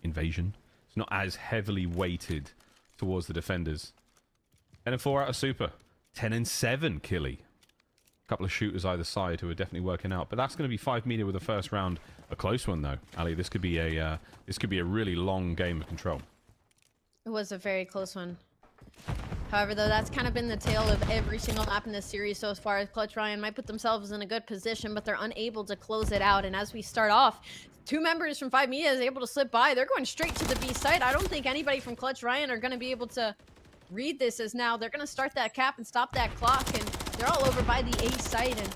Invasion. It's not as heavily weighted towards the defenders. 10 and 4 out of Super. 10 and 7, Killy. A couple of shooters either side who are definitely working out. But that's going to be 5 Media with the first round. A close one, though. Ali, this could be a really long game of Control. It was a very close one. However, though, that's kind of been the tale of every single map in this series so far. Clutch Ryan might put themselves in a good position, but they're unable to close it out. And as we start off, 2 members from 5 Media is able to slip by. They're going straight to the B site. I don't think anybody from Clutch Ryan are going to be able to read this as now they're going to start that cap and stop that clock. And they're all over by the A site. And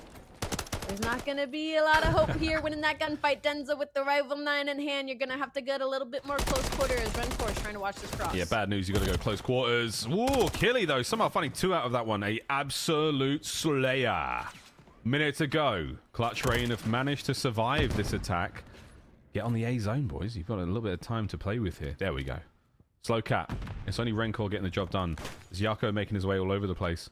there's not going to be a lot of hope here winning that gunfight. Denza with the rival 9 in hand. You're going to have to get a little bit more close quarter as Rencor is trying to watch this cross. Yeah, bad news. You got to go close quarters. Whoa, Killy, though. Somehow finding 2 out of that one. A absolute slayer. Minute to go. Clutch Rain have managed to survive this attack. Get on the A zone, boys. You've got a little bit of time to play with here. There we go. Slow cap. It's only Rencor getting the job done. There's Yako making his way all over the place.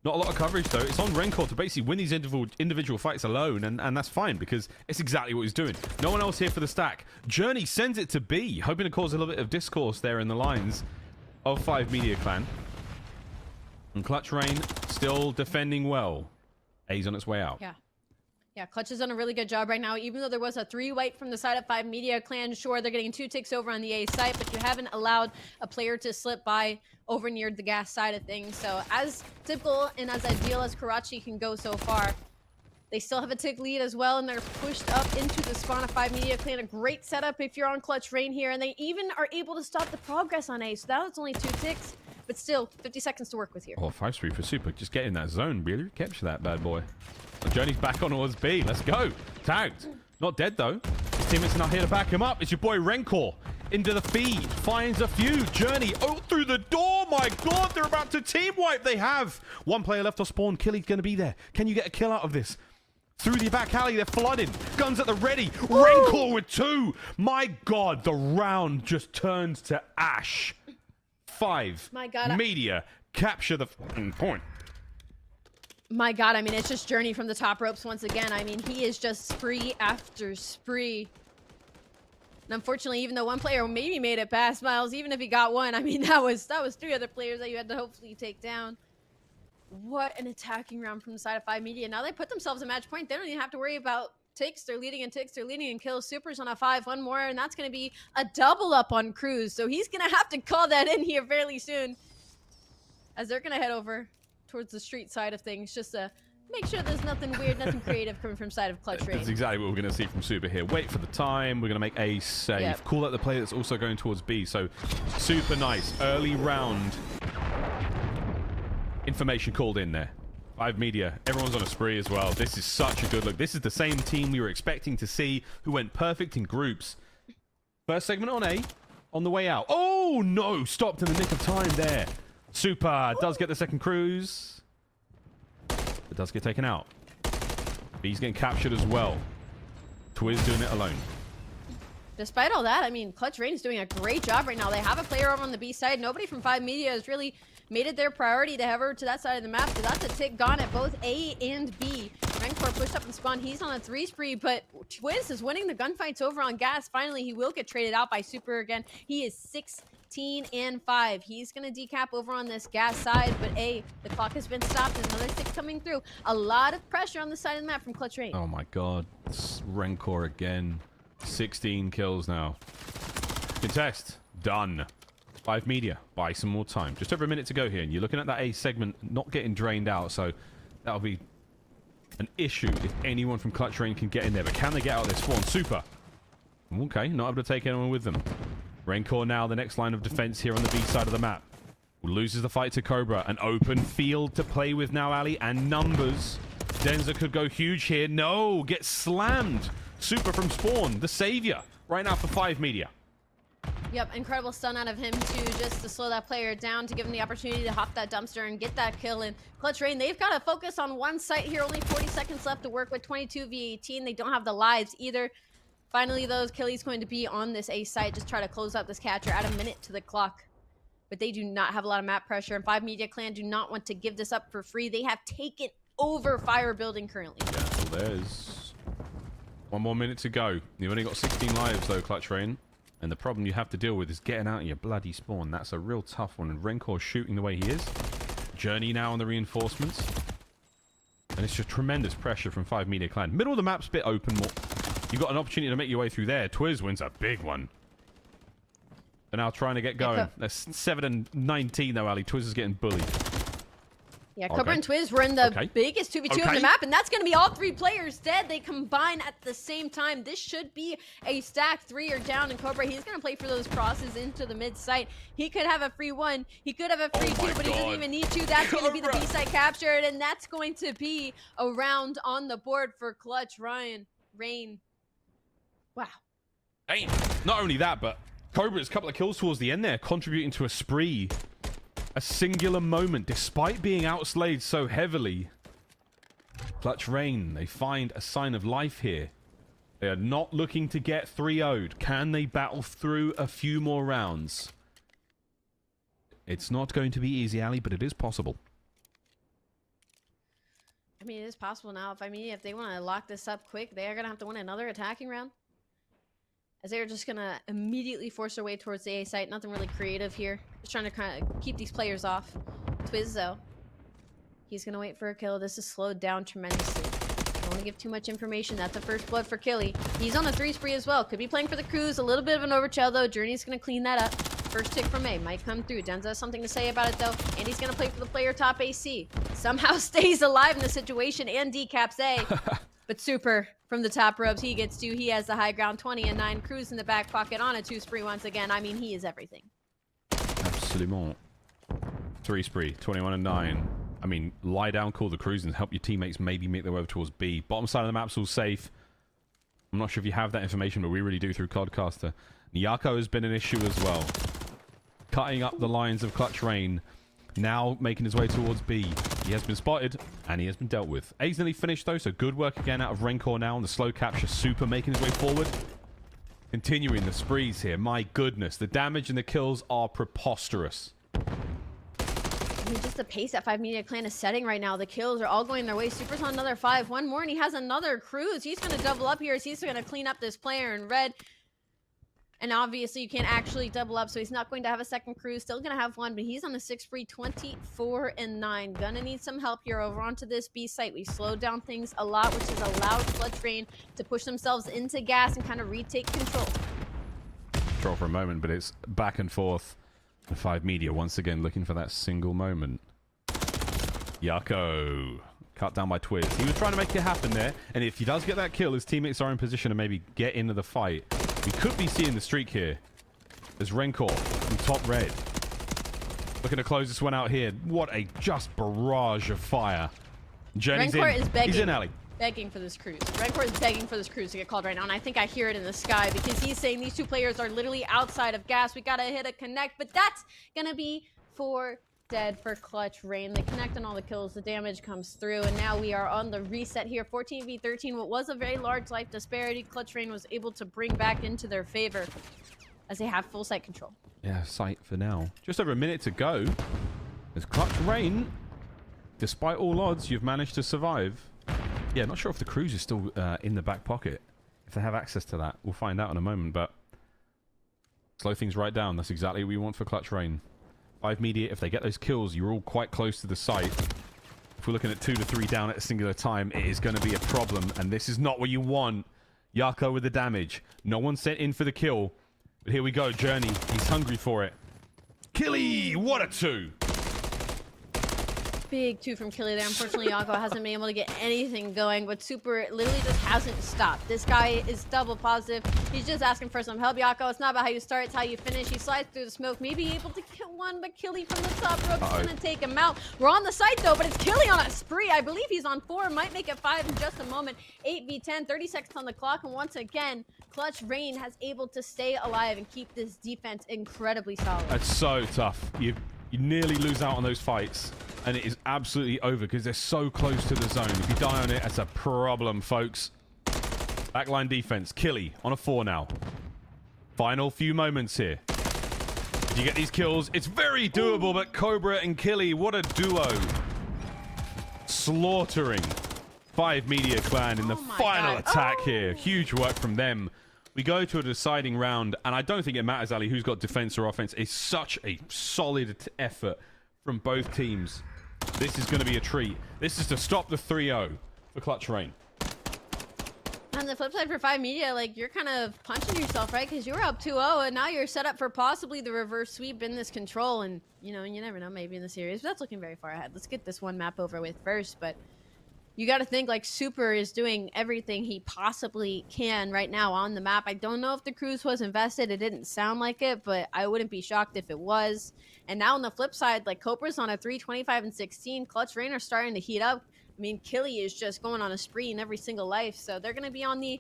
Not a lot of coverage, though. It's on Rencor to basically win these individual fights alone, and that's fine, because it's exactly what he's doing. No one else here for the stack. Journey sends it to B, hoping to cause a little bit of discourse there in the lines of 5 Media Clan. And Clutch Rain still defending well. A's on its way out. Yeah, Clutch has done a really good job right now. Even though there was a 3 wipe from the side of 5 Media Clan, sure, they're getting 2 ticks over on the A site, but you haven't allowed a player to slip by over near the gas side of things. So as typical and as ideal as Karachi can go so far, they still have a tick lead as well, and they're pushed up into the spawn of 5 Media Clan. A great setup if you're on Clutch Rain here, and they even are able to stop the progress on A. So that was only 2 ticks, but still 50 seconds to work with here. Oh, 5-3 for Super. Just get in that zone, really. Capture that bad boy. Journey's back on towards B. Let's go. Tagged. Not dead, though. His teammates are not here to back him up. It's your boy Rencor. Into the feed. Finds a few. Journey out through the door. My God, they're about to team wipe. They have. 1 player left off spawn. Killy's going to be there. Can you get a kill out of this? Through the back alley, they're flooded. Guns at the ready. Rencor with 2. My God, the round just turns to ash. 5 My God, Media capture the point. My God, I mean, it's just Journey from the top ropes once again. I mean, he is just spree after spree. And unfortunately, even though 1 player maybe made it past Miles, even if he got 1, I mean, that was 3 other players that you had to hopefully take down. What an attacking round from the side of 5 Media. Now they put themselves at match point. They don't even have to worry about ticks. They're leading in ticks. They're leading in kills. Super's on a 5. 1 more, and that's going to be a double up on Cruz. So he's going to have to call that in here fairly soon, as they're going to head over towards the street side of things, just to make sure there's nothing weird, nothing creative coming from side of Clutch Rain. That's exactly what we're going to see from Super here. Wait for the time. We're going to make A safe. Yep. Call out the player that's also going towards B. So super nice. Early round. Information called in there. 5 Media. Everyone's on a spree as well. This is such a good look. This is the same team we were expecting to see, who went perfect in groups. First segment on A. on the way out. Oh, no. Stopped in the nick of time there. Super does get the second cruise. It does get taken out. B's getting captured as well. Twiz doing it alone. Despite all that, I mean, Clutch Rain is doing a great job right now. They have a player over on the B side. Nobody from 5 Media has really made it their priority to head over to that side of the map. So that's a tick gone at both A and B. Rancor pushed up and spawned. He's on a 3 spree, but Twiz is winning the gunfights over on gas. Finally, he will get traded out by Super again. He is 16 and 5. He's going to decap over on this gas side, but A, the clock has been stopped. There's another tick coming through. A lot of pressure on the side of the map from Clutch Rain. Oh my god. It's Rancor again. 16 kills now. Contest. Done. 5 Media. Buy some more time. Just over a minute to go here, and you're looking at that A segment not getting drained out, so that'll be an issue if anyone from Clutch Rain can get in there. But can they get out of their spawn? Super. Okay, not able to take anyone with them. Rancor now the next line of defense here on the B side of the map. Loses the fight to Cobra. An open field to play with now, Ali, and numbers. Denza could go huge here. No, gets slammed. Super from spawn, the savior, right now for 5 Media. Yep, incredible stun out of him too, just to slow that player down, to give him the opportunity to hop that dumpster and get that kill. And Clutch Rain, they've got to focus on one site here. Only 40 seconds left to work with. 22 v 18. They don't have the lives either. Finally, though, Killy's going to be on this A site, just try to close out this catcher at a minute to the clock. But they do not have a lot of map pressure, and 5 Media Clan do not want to give this up for free. They have taken over Fire Building currently. Yeah, well, there's 1 more minute to go. You've only got 16 lives, though, Clutch Rain. And the problem you have to deal with is getting out of your bloody spawn. That's a real tough one. And Rancor shooting the way he is. Journey now on the reinforcements. And it's just tremendous pressure from 5 Media Clan. Middle of the map's a bit open more. You've got an opportunity to make your way through there. Twiz wins a big one. They're now trying to get going. They're 7 and 19, though, Ali. Twiz is getting bullied. Yeah, Cobra and Twiz were in the biggest 2v2 of the map, and that's going to be all 3 players dead. They combine at the same time. This should be a stack. 3 are down, and Cobra, he's going to play for those crosses into the mid site. He could have a free 1. He could have a free 2, but he doesn't even need to. That's going to be the B site captured, and that's going to be a round on the board for Clutch Rain. Wow. Hey, not only that, but Cobra's a couple of kills towards the end there, contributing to a spree. A singular moment, despite being outslayed so heavily. Clutch Rain, they find a sign of life here. They are not looking to get 3-0'd. Can they battle through a few more rounds? It's not going to be easy, Ali, but it is possible. I mean, it is possible now. If they want to lock this up quick, they are going to have to win another attacking round. As they're just going to immediately force their way towards the A site. Nothing really creative here. Just trying to kind of keep these players off. Twiz, though. He's going to wait for a kill. This is slowed down tremendously. Don't want to give too much information. That's the first blood for Killy. He's on a 3 spree as well. Could be playing for the cruise. A little bit of an overchill, though. Journey's going to clean that up. First tick from A. Might come through. Denza has something to say about it, though. And he's going to play for the player top AC. Somehow stays alive in the situation and decaps A. But Super from the top ropes, he gets 2. He has the high ground, 20 and 9. Cruz in the back pocket on a 2 spree once again. I mean, he is everything. Absolument. 3 spree, 21 and 9. I mean, lie down, call the cruise, and help your teammates maybe make their way over towards B. Bottom side of the map's all safe. I'm not sure if you have that information, but we really do through Codcaster. Nyako has been an issue as well. Cutting up the lines of Clutch Rain. Now making his way towards B. He has been spotted, and he has been dealt with. A's nearly finished, though, so good work again out of Rancor now on the slow capture. Super making his way forward. Continuing the sprees here. My goodness, the damage and the kills are preposterous. I mean, just the pace that 5 Media Clan is setting right now. The kills are all going their way. Super's on another 5. 1 more, and he has another cruise. He's going to double up here. He's going to clean up this player in red. And obviously, you can't actually double up, so he's not going to have a second cruise. Still going to have 1, but he's on the 6 spree, 24 and 9. Gonna need some help here over onto this B site. We slowed down things a lot, which has allowed Clutch Rain to push themselves into gas and kind of retake control. Control for a moment, but it's back and forth. The 5 Media once again looking for that single moment. Yako. Cut down by Twiz. He was trying to make it happen there, and if he does get that kill, his teammates are in position to maybe get into the fight. We could be seeing the streak here. There's Rancor from top red. Looking to close this one out here. What a just barrage of fire. Journey's Rancor in. is begging. He's in, Ali. begging for this cruise. Rancor is begging for this cruise to get called right now, and I think I hear it in the sky because he's saying these two players are literally outside of gas. We gotta hit a connect, but that's gonna be for dead for Clutch Rain. They connect on all the kills, the damage comes through, and now we are on the reset here. 14v13, what was a very large life disparity, Clutch Rain was able to bring back into their favor as they have full site control. Yeah, sight for now. Just over a minute to go. As Clutch Rain, despite all odds, you've managed to survive. Yeah, not sure if the cruise is still in the back pocket. If they have access to that, we'll find out in a moment, but slow things right down. That's exactly what we want for Clutch Rain. 5 media, if they get those kills, you're all quite close to the site. If we're looking at 2 to 3 down at a singular time, it is going to be a problem, and this is not what you want. Yako with the damage. No one sent in for the kill, but here we go. Journey, he's hungry for it. Killy, what a 2! Big 2 from Killy there. Unfortunately, Yako hasn't been able to get anything going, but Super literally just hasn't stopped. This guy is double positive. He's just asking for some help, Yako. It's not about how you start, it's how you finish. He slides through the smoke, maybe able to kill one, but Killy from the top rope is going to take him out. We're on the site, though, but it's Killy on a spree. I believe he's on 4, might make it 5 in just a moment. 8v10, 30 seconds on the clock, and once again, Clutch Rain has able to stay alive and keep this defense incredibly solid. That's so tough. You nearly lose out on those fights, and it is absolutely over because they're so close to the zone. If you die on it, that's a problem, folks. Backline defense. Killy on a 4 now. Final few moments here. Did you get these kills? It's very doable, but Cobra and Killy, what a duo. Slaughtering 5 Media Clan in the final attack here. Huge work from them. We go to a deciding round, and I don't think it matters, Ali, who's got defense or offense. It's such a solid effort from both teams. This is going to be a treat. This is to stop the 3-0 for Clutch Rain. On the flip side for 5 Media, like, you're kind of punching yourself, right? Because you were up 2-0, and now you're set up for possibly the reverse sweep in this control. And, you know, you never know, maybe in the series. But that's looking very far ahead. Let's get this one map over with first, but you got to think, like, Super is doing everything he possibly can right now on the map. I don't know if the cruise was invested. It didn't sound like it, but I wouldn't be shocked if it was. And now on the flip side, like, Cobra's on a 3-25-16. Clutch Rain are starting to heat up. I mean, Killy is just going on a spree in every single life. So they're going to be on the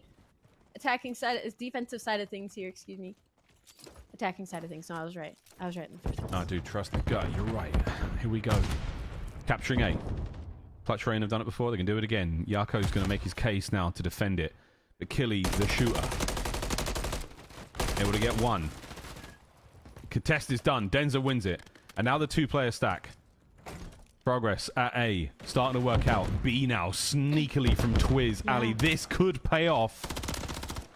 attacking side, defensive side of things here, excuse me. Attacking side of things. No, I was right. I was right in the first place. Oh, dude, trust the gut. You're right. Here we go. Capturing A. Clutch Rain have done it before. They can do it again. Yako's going to make his case now to defend it. But Killy, the shooter, able to get 1. Contest is done. Denza wins it. And now the 2-player stack. Progress at A. Starting to work out. B now sneakily from Twiz. Yeah. Ali, this could pay off.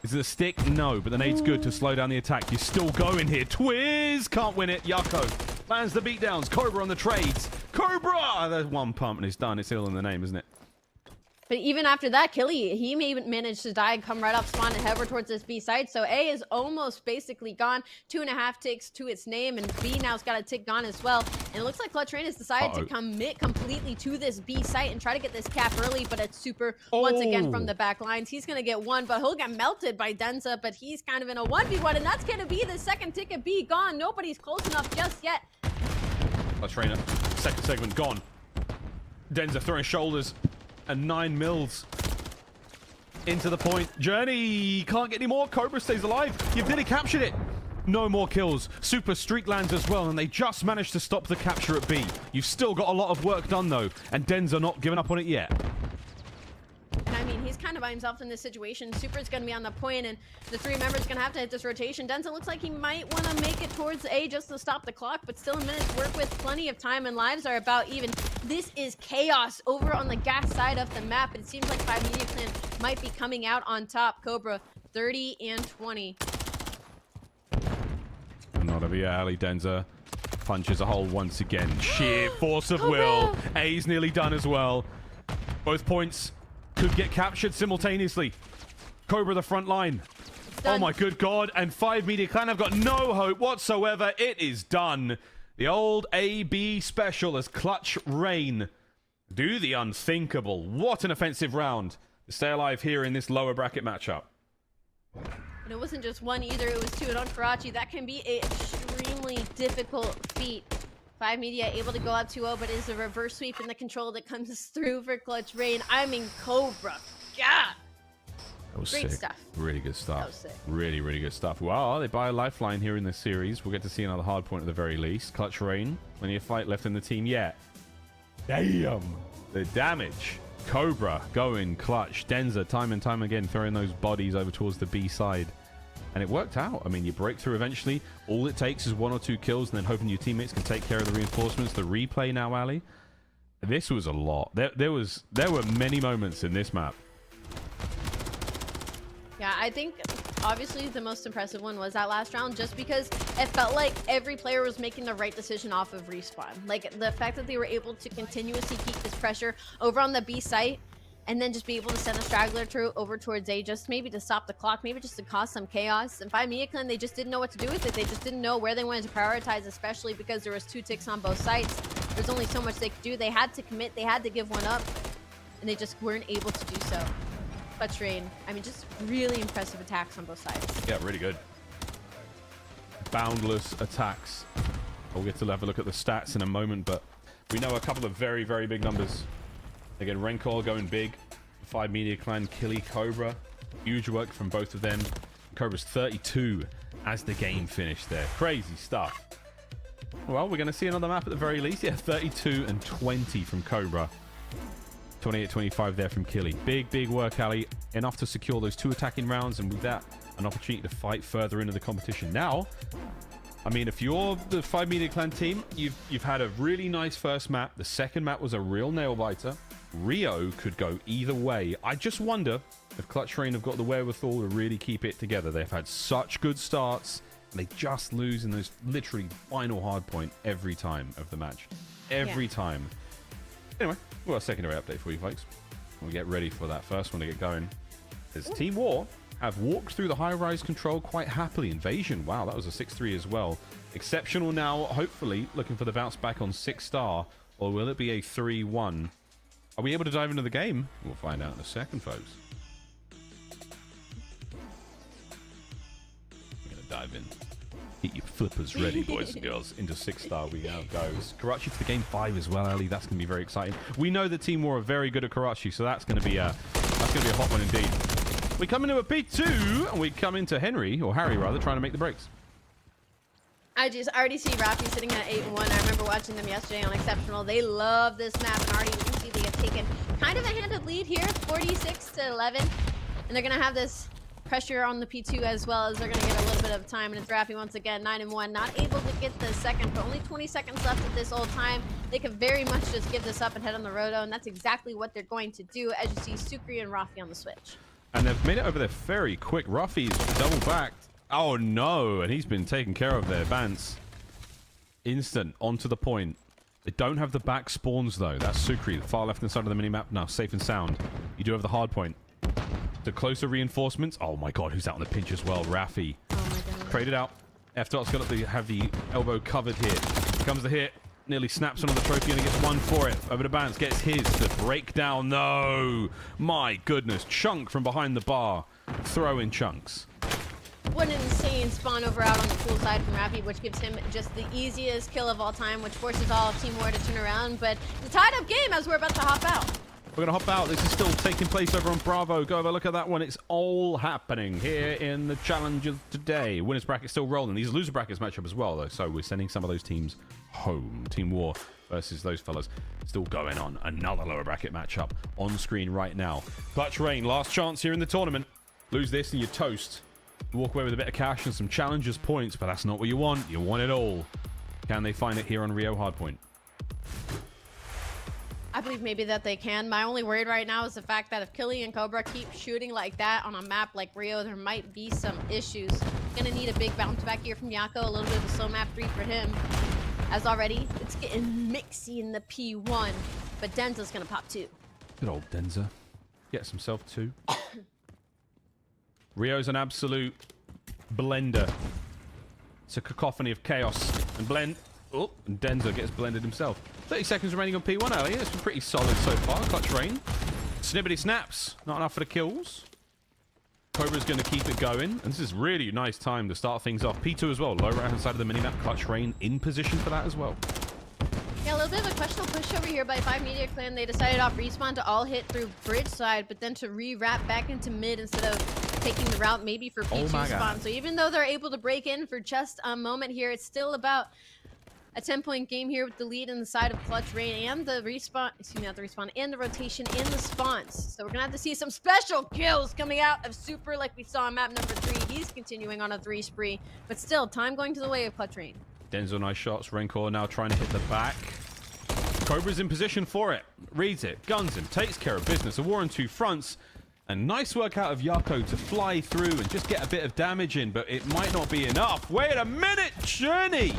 Is it a stick? No, but the nade's good to slow down the attack. You're still going here. Twiz can't win it. Yako lands the beatdowns. Cobra on the trades. Cobra! There's 1 pump and it's done. It's ill in the name, isn't it? But even after that, Killy, he may manage to die and come right up spawn and head over towards this B site. So A is almost basically gone. 2.5 ticks to its name, and B now's got a tick gone as well. And it looks like Clutch Rain has decided to commit completely to this B site and try to get this cap early, but it's Super once again from the back lines. He's going to get 1, but he'll get melted by Denza, but he's kind of in a 1v1, and that's going to be the second tick of B gone. Nobody's close enough just yet. Clutch Rain, second segment gone. Denza throwing shoulders. And 9 mils into the point. Journey can't get any more. Cobra stays alive. You've nearly captured it. No more kills. Super streak lands as well, and they just managed to stop the capture at B. You've still got a lot of work done, though, and Denza not giving up on it yet. And I mean, he's kind of by himself in this situation. Super's going to be on the point, and the 3 members going to have to hit this rotation. Denza looks like he might want to make it towards A just to stop the clock, but still a minute to work with. Plenty of time, and lives are about even. This is chaos over on the gas side of the map. It seems like 5 Media Clan might be coming out on top. Cobra, 30 and 20. Not over here, Ali. Denza punches a hole once again. Sheer force of will. A's nearly done as well. Both points could get captured simultaneously. Cobra the front line. Oh my good god. And 5 Media Clan have got no hope whatsoever. It is done. The old AB special as Clutch Rain do the unthinkable. What an offensive round to stay alive here in this lower bracket matchup. And it wasn't just 1 either, it was 2. And on Karachi, that can be an extremely difficult feat 5 Media able to go up 2-0, but is a reverse sweep in the control that comes through for Clutch Rain. I mean, Cobra. God. That was Great sick. stuff. Really good stuff. That was sick. Really, really good stuff. Wow, they buy a lifeline here in this series. We'll get to see another hard point at the very least. Clutch Rain, plenty of fight left in the team yet. Damn. The damage. Cobra going clutch. Denza time and time again throwing those bodies over towards the B side. And it worked out. I mean, you break through eventually. All it takes is 1 or 2 kills and then hoping your teammates can take care of the reinforcements. The replay now, Ali. This was a lot. There were many moments in this map. Yeah, I think obviously the most impressive one was that last round just because it felt like every player was making the right decision off of respawn. Like the fact that they were able to continuously keep this pressure over on the B site and then just be able to send a straggler over towards A just maybe to stop the clock, maybe just to cause some chaos. And by Mia Clan, they just didn't know what to do with it. They just didn't know where they wanted to prioritize, especially because there was 2 ticks on both sites. There's only so much they could do. They had to commit, they had to give one up, and they just weren't able to do so. Clutch Rain, I mean, just really impressive attacks on both sides. Yeah, really good. Boundless attacks. We'll get to have a look at the stats in a moment, but we know a couple of very, very big numbers. Again, Rencor going big. 5 Media Clan, Killy, Cobra. Huge work from both of them. Cobra's 32 as the game finished there. Crazy stuff. Well, we're going to see another map at the very least. Yeah, 32 and 20 from Cobra. 28-25 there from Killy. Big, big work, Ali. Enough to secure those 2 attacking rounds, and with that, an opportunity to fight further into the competition. Now, I mean, if you're the 5 Media Clan team, you've had a really nice first map. The second map was a real nail-biter. Rio could go either way. I just wonder if Clutch Rain have got the wherewithal to really keep it together. They've had such good starts, and they just lose in those literally final hard point every time of the match. Every time. Anyway, we've got a secondary update for you folks. We'll get ready for that first one to get going. As Team War have walked through the Highrise Control quite happily. Invasion, wow, that was a 6-3 as well. Exceptional now, hopefully, looking for the bounce back on 6-star, or will it be a 3-1? Are we able to dive into the game? We'll find out in a second, folks. We're going to dive in. Get your flippers ready, boys and girls. Into 6-star we now goes. Karachi to the game 5 as well, Ali. That's going to be very exciting. We know the Team War are very good at Karachi, so that's going to be a hot one indeed. We come into a P2, and we come into Harry rather, trying to make the breaks. I already see Rafi sitting at 8-1. I remember watching them yesterday on Exceptional. They love this map, and already you can see they have taken kind of a handed lead here, 46-11. And they're going to have this pressure on the P2 as well, as they're going to get a little bit of time. And it's Rafi once again, 9-1, not able to get the second, but only 20 seconds left at this old time. They could very much just give this up and head on the roto, and that's exactly what they're going to do, as you see Sukri and Rafi on the switch. And they've made it over there very quick. Rafi's double backed. Oh no, and he's been taken care of there. Vance. Instant, onto the point. They don't have the back spawns though. That's Sukri, the far left-hand side of the minimap. Now, safe and sound. You do have the hard point. The closer reinforcements. Oh my god, who's out on the pinch as well? Rafi. Oh my god. Traded out. F-Dot's got to have the elbow covered here. Here comes the hit. Nearly snaps onto the trophy and he gets one for it. Over to Vance, gets his. The breakdown. No! My goodness. Chunk from behind the bar. Throw in chunks. What an insane spawn over out on the pool side from Rafi, which gives him just the easiest kill of all time, which forces all of Team War to turn around. But it's a tied up game as we're about to hop out. We're going to hop out. This is still taking place over on Bravo. Go have a look at that one. It's all happening here in the challenges today. Winners bracket still rolling. These loser brackets match up as well, though. So we're sending some of those teams home. Team War versus those fellas still going on. Another lower bracket matchup on screen right now. Clutch Rain, last chance here in the tournament. Lose this and you're toast. You walk away with a bit of cash and some challengers points, but that's not what you want. You want it all. Can they find it here on Rio Hardpoint? I believe maybe that they can. My only worry right now is the fact that if Killy and Cobra keep shooting like that on a map like Rio, there might be some issues. Gonna need a big bounce back here from Yako. A little bit of a slow map 3 for him. As already, it's getting mixy in the P1, but Denza's gonna pop 2. Good old Denza. Gets himself 2. Rio's an absolute blender. It's a cacophony of chaos and blend. Oh, and Denza gets blended himself. 30 seconds remaining on P1, Ali. It's been pretty solid so far. Clutch Rain. Snippety snaps. Not enough for the kills. Cobra's going to keep it going. And this is really nice time to start things off. P2 as well. Low right-hand side of the minimap. Clutch Rain in position for that as well. push over here by 5 Media Clan. They decided off respawn to all hit through bridge side, but then to re-wrap back into mid instead of taking the route maybe for P2 spawn. So even though they're able to break in for just a moment here, it's still about a 10-point game here with the lead in the side of Clutch Rain and the respawn, excuse me, not the respawn, and the rotation in the spawns. So we're gonna have to see some special kills coming out of Super like we saw on map number 3. He's continuing on a 3 spree, but still, time going to the way of Clutch Rain. Denzel, nice shots. Rancor now trying to hit the back. Cobra's in position for it. Reads it, guns him, takes care of business. A war on 2 fronts. And nice work out of Yako to fly through and just get a bit of damage in, but it might not be enough. Wait a minute, Journey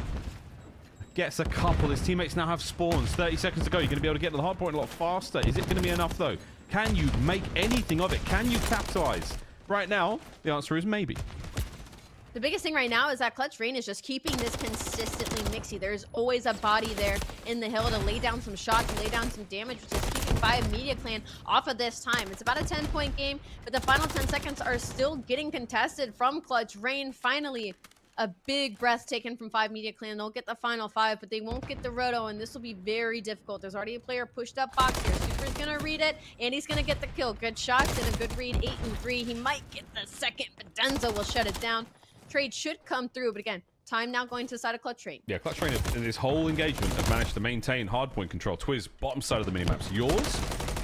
gets a couple. His teammates now have spawns. 30 seconds to go. You're going to be able to get to the hard point a lot faster. Is it going to be enough, though? Can you make anything of it? Can you capitalize? Right now, the answer is maybe. The biggest thing right now is that Clutch Rain is just keeping this consistently mixy. There's always a body there in the hill to lay down some shots and lay down some damage, which is keeping 5 Media Clan off of this time. It's about a 10-point game, but the final 10 seconds are still getting contested from Clutch Rain. Finally, a big breath taken from 5 Media Clan. They'll get the final 5, but they won't get the roto, and this will be very difficult. There's already a player pushed up box here. Super's gonna read it, and he's gonna get the kill. Good shots and a good read, 8 and 3. He might get the second, but Denzo will shut it down. Trade should come through, but again, time now going to the side of Clutch Rain. Yeah, Clutch Rain in this whole engagement have managed to maintain hardpoint control. Twiz, bottom side of the minimap's yours.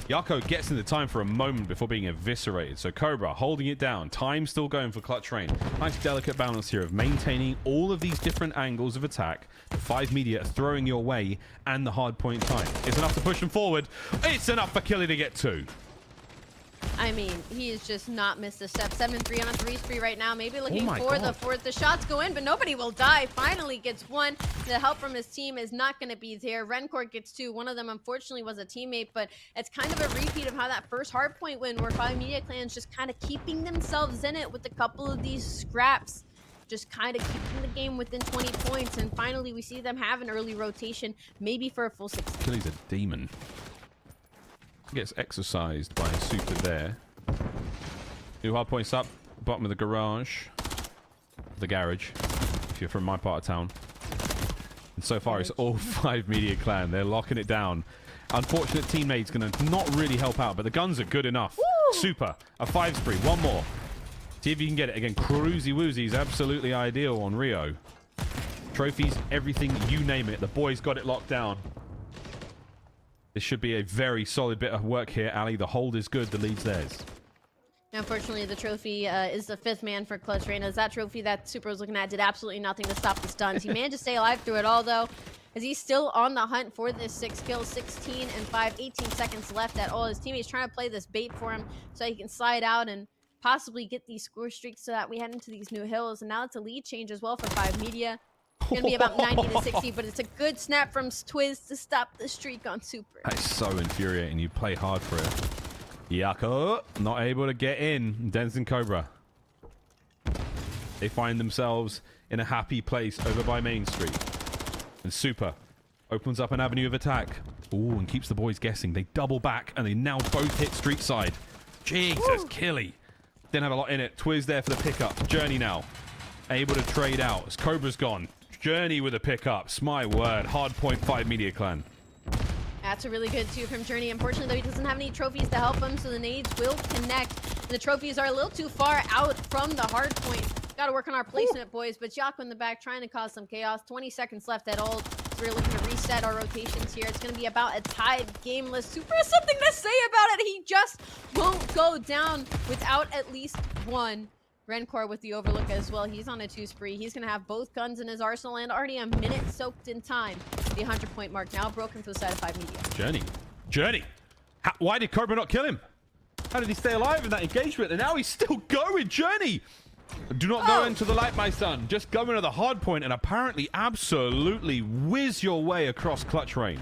Yako gets into time for a moment before being eviscerated. So Cobra holding it down. Time still going for Clutch Rain. Nice delicate balance here of maintaining all of these different angles of attack. 5 Media throwing your way and the hardpoint time. It's enough to push them forward. It's enough for Killy to get 2. I mean, he has just not missed a step. 7-3 on a 3 spree right now. Maybe looking for the fourth. The shots go in, but nobody will die. Finally gets 1. The help from his team is not going to be there. Rencourt gets 2. One of them, unfortunately, was a teammate, but it's kind of a repeat of how that first hardpoint win, where 5 Media Clan's just kind of keeping themselves in it with a couple of these scraps. Just kind of keeping the game within 20 points. And finally, we see them have an early rotation, maybe for a full 16. Killy's a demon. Gets exercised by Super there. New hard points up, bottom of the garage. The garage, if you're from my part of town. And so far, it's all 5 Media Clan. They're locking it down. Unfortunate teammate's going to not really help out, but the guns are good enough. Woo! Super. A 5 spree. One more. See if you can get it. Again, Cruisy Woozy is absolutely ideal on Rio. Trophies, everything, you name it. The boys got it locked down. This should be a very solid bit of work here, Ali. The hold is good. The lead's theirs. Unfortunately, the trophy is the 5th man for Clutch Rain. As that trophy that Super was looking at did absolutely nothing to stop the stuns. He managed to stay alive through it all, though, as he's still on the hunt for this 6 kills. 16 and 5, 18 seconds left at all. His teammates trying to play this bait for him so he can slide out and possibly get these score streaks so that we head into these new hills. And now it's a lead change as well for 5 Media. Gonna be about 90 to 60, but it's a good snap from Twiz to stop the streak on Super. That's so infuriating. You play hard for it. Yako not able to get in. Denson Cobra. They find themselves in a happy place over by Main Street. And Super opens up an avenue of attack. Ooh, and keeps the boys guessing. They double back, and they now both hit street side. Jesus, Killy. Didn't have a lot in it. Twiz there for the pickup. Journey now. Able to trade out as Cobra's gone. Journey with a pickup. My word. Hardpoint 5 Media Clan. That's a really good 2 from Journey. Unfortunately, though, he doesn't have any trophies to help him, so the nades will connect. The trophies are a little too far out from the hard point. Got to work on our placement, boys, but Yako in the back trying to cause some chaos. 20 seconds left at all. So we're looking to reset our rotations here. It's going to be about a tied gameless. Super has something to say about it. He just won't go down without at least 1. Rencourt with the overlook as well. He's on a 2 spree. He's going to have both guns in his arsenal and already a minute soaked in time. The 100-point mark now broken for the side of 5 Media. Journey. Why did Cobra not kill him? How did he stay alive in that engagement? And now he's still going. Journey. Do not go into the light, my son. Just go into the hard point and apparently absolutely whiz your way across Clutch Rain.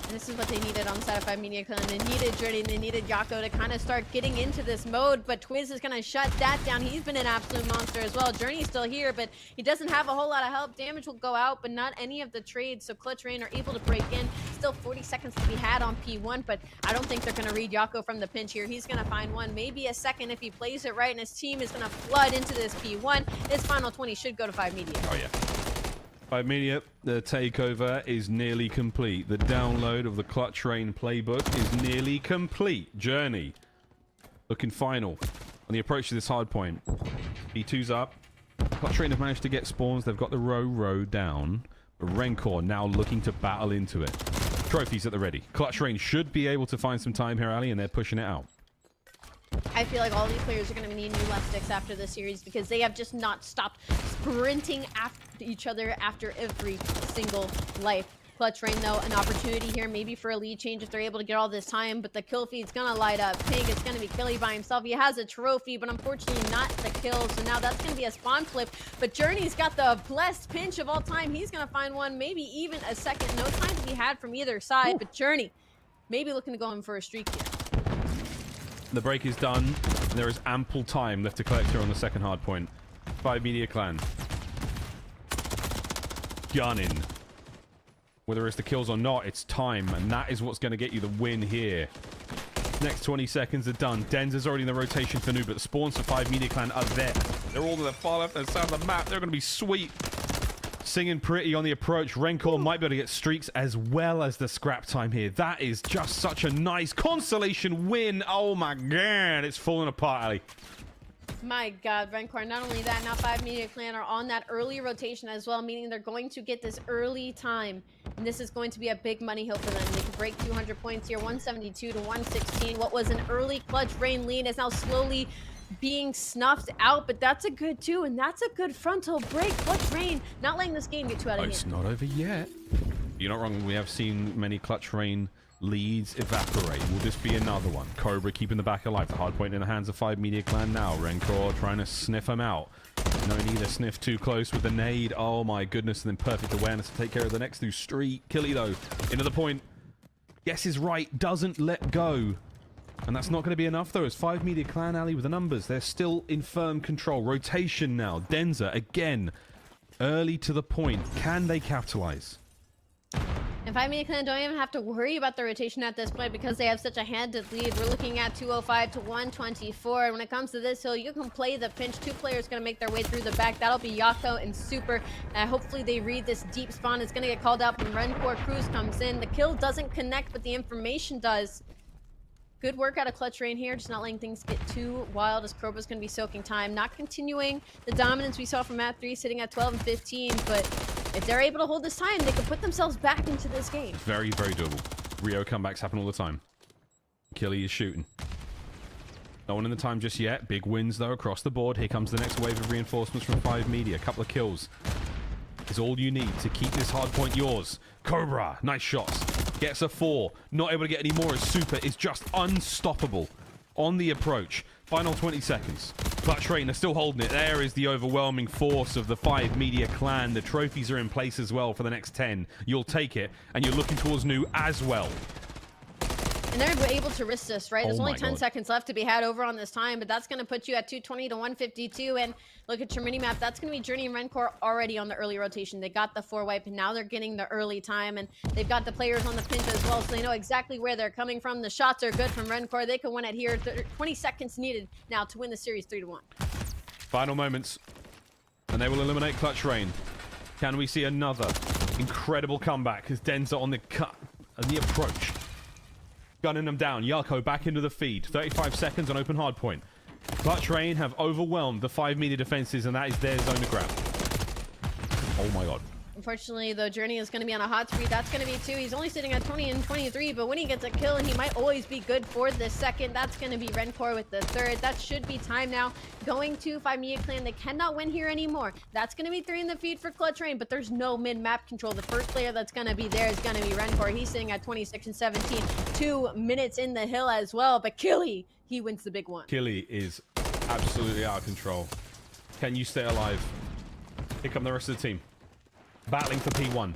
And this is what they needed on the side of 5 Media Clan. They needed Journey and they needed Yako to kind of start getting into this mode, but Twiz is going to shut that down. He's been an absolute monster as well. Journey's still here, but he doesn't have a whole lot of help. Damage will go out, but not any of the trades, so Clutch Rain are able to break in. Still 40 seconds to be had on P1, but I don't think they're going to read Yako from the pinch here. He's going to find 1, maybe a second if he plays it right, and his team is going to flood into this P1. His final 20 should go to 5 Media. Oh, yeah. 5 Media, the takeover is nearly complete. The download of the Clutch Rain playbook is nearly complete. Journey looking final on the approach to this hard point. B2's up. Clutch Rain have managed to get spawns. They've got the row down. But Rencor now looking to battle into it. Trophies at the ready. Clutch Rain should be able to find some time here, Ali, and they're pushing it out. I feel like all these players are going to need new left sticks after this series because they have just not stopped sprinting after each other after every single life. Clutch Rain, though, an opportunity here maybe for a lead change if they're able to get all this time, but the kill feed's going to light up. Pig is going to be killing by himself. He has a trophy, but unfortunately not the kill, so now that's going to be a spawn flip. But Journey's got the blessed pinch of all time. He's going to find one, maybe even a second. No time to be had from either side, but Journey maybe looking to go in for a streak here. The break is done, and there is ample time left to collect here on the second hard point. 5 Media Clan. Gunning. Whether it's the kills or not, it's time, and that is what's going to get you the win here. Next 20 seconds are done. Denzer's already in the rotation for Noob, but the spawns for 5 Media Clan are there. They're all to the far left and south of the map. They're going to be sweet. Singing pretty on the approach. Rencor might be able to get streaks as well as the scrap time here. That is just such a nice consolation win. Oh my god, it's falling apart, Ali. My god, Rencor, not only that, now 5 Media Clan are on that early rotation as well, meaning they're going to get this early time. And this is going to be a big money hill for them. They can break 200 points here, 172 to 116. What was an early Clutch Rain lead is now slowly being snuffed out, but that's a good two, and that's a good frontal break. Clutch Rain not letting this game get too out of hand. It's not over yet. You're not wrong. We have seen many Clutch Rain leads evaporate. Will this be another one? Cobra keeping the back alive. The hard point in the hands of 5 Media Clan now. Rencor trying to sniff him out. No need to sniff too close with the nade. Oh my goodness, and then perfect awareness to take care of the next through street. Killy though, into the point. Guesses right, doesn't let go. And that's not going to be enough, though, as 5 Media Clan, Ali, with the numbers. They're still in firm control. Rotation now. Denzer, again, early to the point. Can they capitalize? And 5 Media Clan don't even have to worry about the rotation at this point because they have such a handed lead. We're looking at 205 to 124. And when it comes to this hill, you can play the pinch. Two players going to make their way through the back. That'll be Yako and Super. Hopefully they read this deep spawn. It's going to get called out from Rencor. Cruz comes in. The kill doesn't connect, but the information does. Good work out of Clutch Rain here, just not letting things get too wild as Krobo's going to be soaking time. Not continuing the dominance we saw from map 3, sitting at 12 and 15, but if they're able to hold this time, they can put themselves back into this game. Very, very doable. Rio comebacks happen all the time. Killy is shooting. No one in the time just yet. Big wins, though, across the board. Here comes the next wave of reinforcements from 5 Media. A couple of kills is all you need to keep this hard point yours. Cobra, nice shots. Gets a 4. Not able to get any more as Super is just unstoppable on the approach. Final 20 seconds. Clutch Rain are still holding it. There is the overwhelming force of the 5 Media Clan. The trophies are in place as well for the next 10. You'll take it, and you're looking towards new as well. And they're able to risk this, right? There's only 10 God. seconds left to be had over on this time, but that's going to put you at 220 to 152. And look at your mini-map. That's going to be Journey and Rencor already on the early rotation. They got the 4 wipe, and now they're getting the early time. And they've got the players on the pinch as well, so they know exactly where they're coming from. The shots are good from Rencor. They can win it here. 20 seconds needed now to win the series 3-1. Final moments, and they will eliminate Clutch Rain. Can we see another incredible comeback as Denzer on the cut and the approach? Gunning them down. Yako back into the feed. 35 seconds on open hardpoint. Clutch Rain have overwhelmed the 5 Media defenses, and that is their zone to grab. Oh my god. Unfortunately, though, Journey is going to be on a hot streak. That's going to be 2. He's only sitting at 20 and 23, but when he gets a kill, and he might always be good for the second, that's going to be Rencor with the 3rd. That should be time now. Going to 5 Media Clan. They cannot win here anymore. That's going to be 3 in the feed for Clutch Rain, but there's no mid-map control. The first player that's going to be there is going to be Rencor. He's sitting at 26 and 17. 2 minutes in the hill as well, but Killy, he wins the big one. Killy is absolutely out of control. Can you stay alive? Here come the rest of the team. Battling for P1.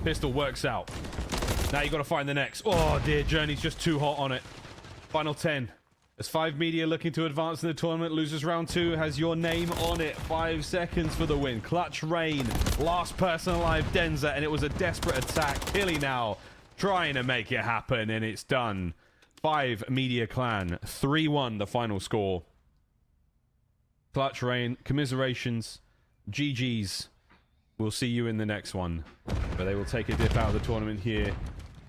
Pistol works out. Now you got to find the next. Oh dear, Journey's just too hot on it. Final 10. As 5 Media looking to advance in the tournament. Losers round 2 has your name on it. 5 seconds for the win. Clutch Rain. Last person alive, Denzer. And it was a desperate attack. Killy now trying to make it happen. And it's done. 5 Media Clan. 3-1 the final score. Clutch Rain. Commiserations. GG's. we'll see you in the next one. But they will take a dip out of the tournament here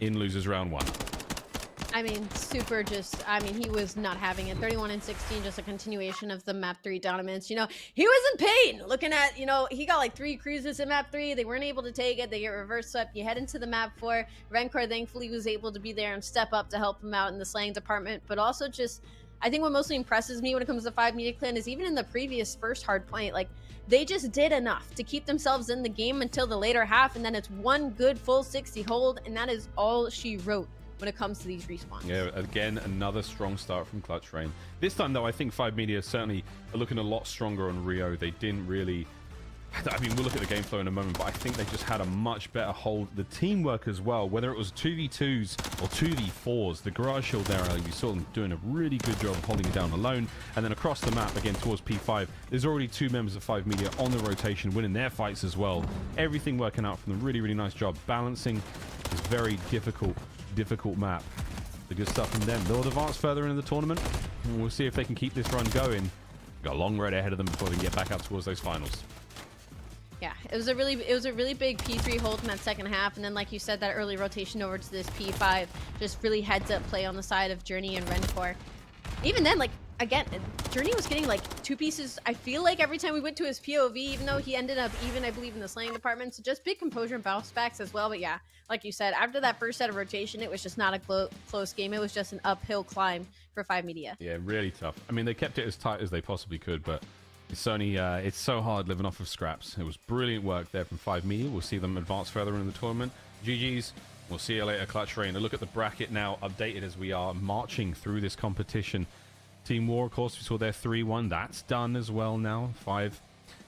in losers round 1. I mean, super just, I mean, he was not having it. 31-16, just a continuation of the map 3 dominance. You know, he was in pain looking at, you know, he got like 3 cruises in map 3. They weren't able to take it. They get reverse swept. You head into the map 4. Rencor thankfully was able to be there and step up to help him out in the slaying department. But also just, I think what mostly impresses me when it comes to 5 Media Clan is even in the previous first Hardpoint, like, they just did enough to keep themselves in the game until the later half. And then it's one good full 60 hold. And that is all she wrote when it comes to these respawns. Yeah, again, another strong start from Clutch Rain. This time, though, I think 5 Media certainly are looking a lot stronger on Rio. They didn't really... I mean, we'll look at the game flow in a moment, but I think they just had a much better hold. The teamwork as well, whether it was 2v2s or 2v4s, the garage shield there, you saw them doing a really good job of holding it down alone. And then across the map, again, towards P5, there's already 2 members of 5 Media on the rotation, winning their fights as well. Everything working out for them. Really, really nice job balancing this very difficult map. The good stuff from them. They'll advance further into the tournament, and we'll see if they can keep this run going. Got a long road ahead of them before they get back up towards those finals. Yeah, it was a really big P3 hold in that second half, and then like you said, that early rotation over to this P5, just really heads up play on the side of Journey and Rencor. Even then, like, again, Journey was getting like 2 pieces, I feel like, every time we went to his POV, even though he ended up even, I believe, in the slaying department. So just big composure and bounce backs as well. But yeah, like you said, after that first set of rotation, it was just not a close game. It was just an uphill climb for 5 Media. Yeah, really tough. I mean, they kept it as tight as they possibly could, but it's only it's so hard living off of scraps. It was brilliant work there from 5 Media. We'll see them advance further in the tournament. GG's. We'll see you later, Clutch Rain. A look at the bracket now, updated as we are marching through this competition. Team War, of course, we saw their 3-1. That's done as well now. 5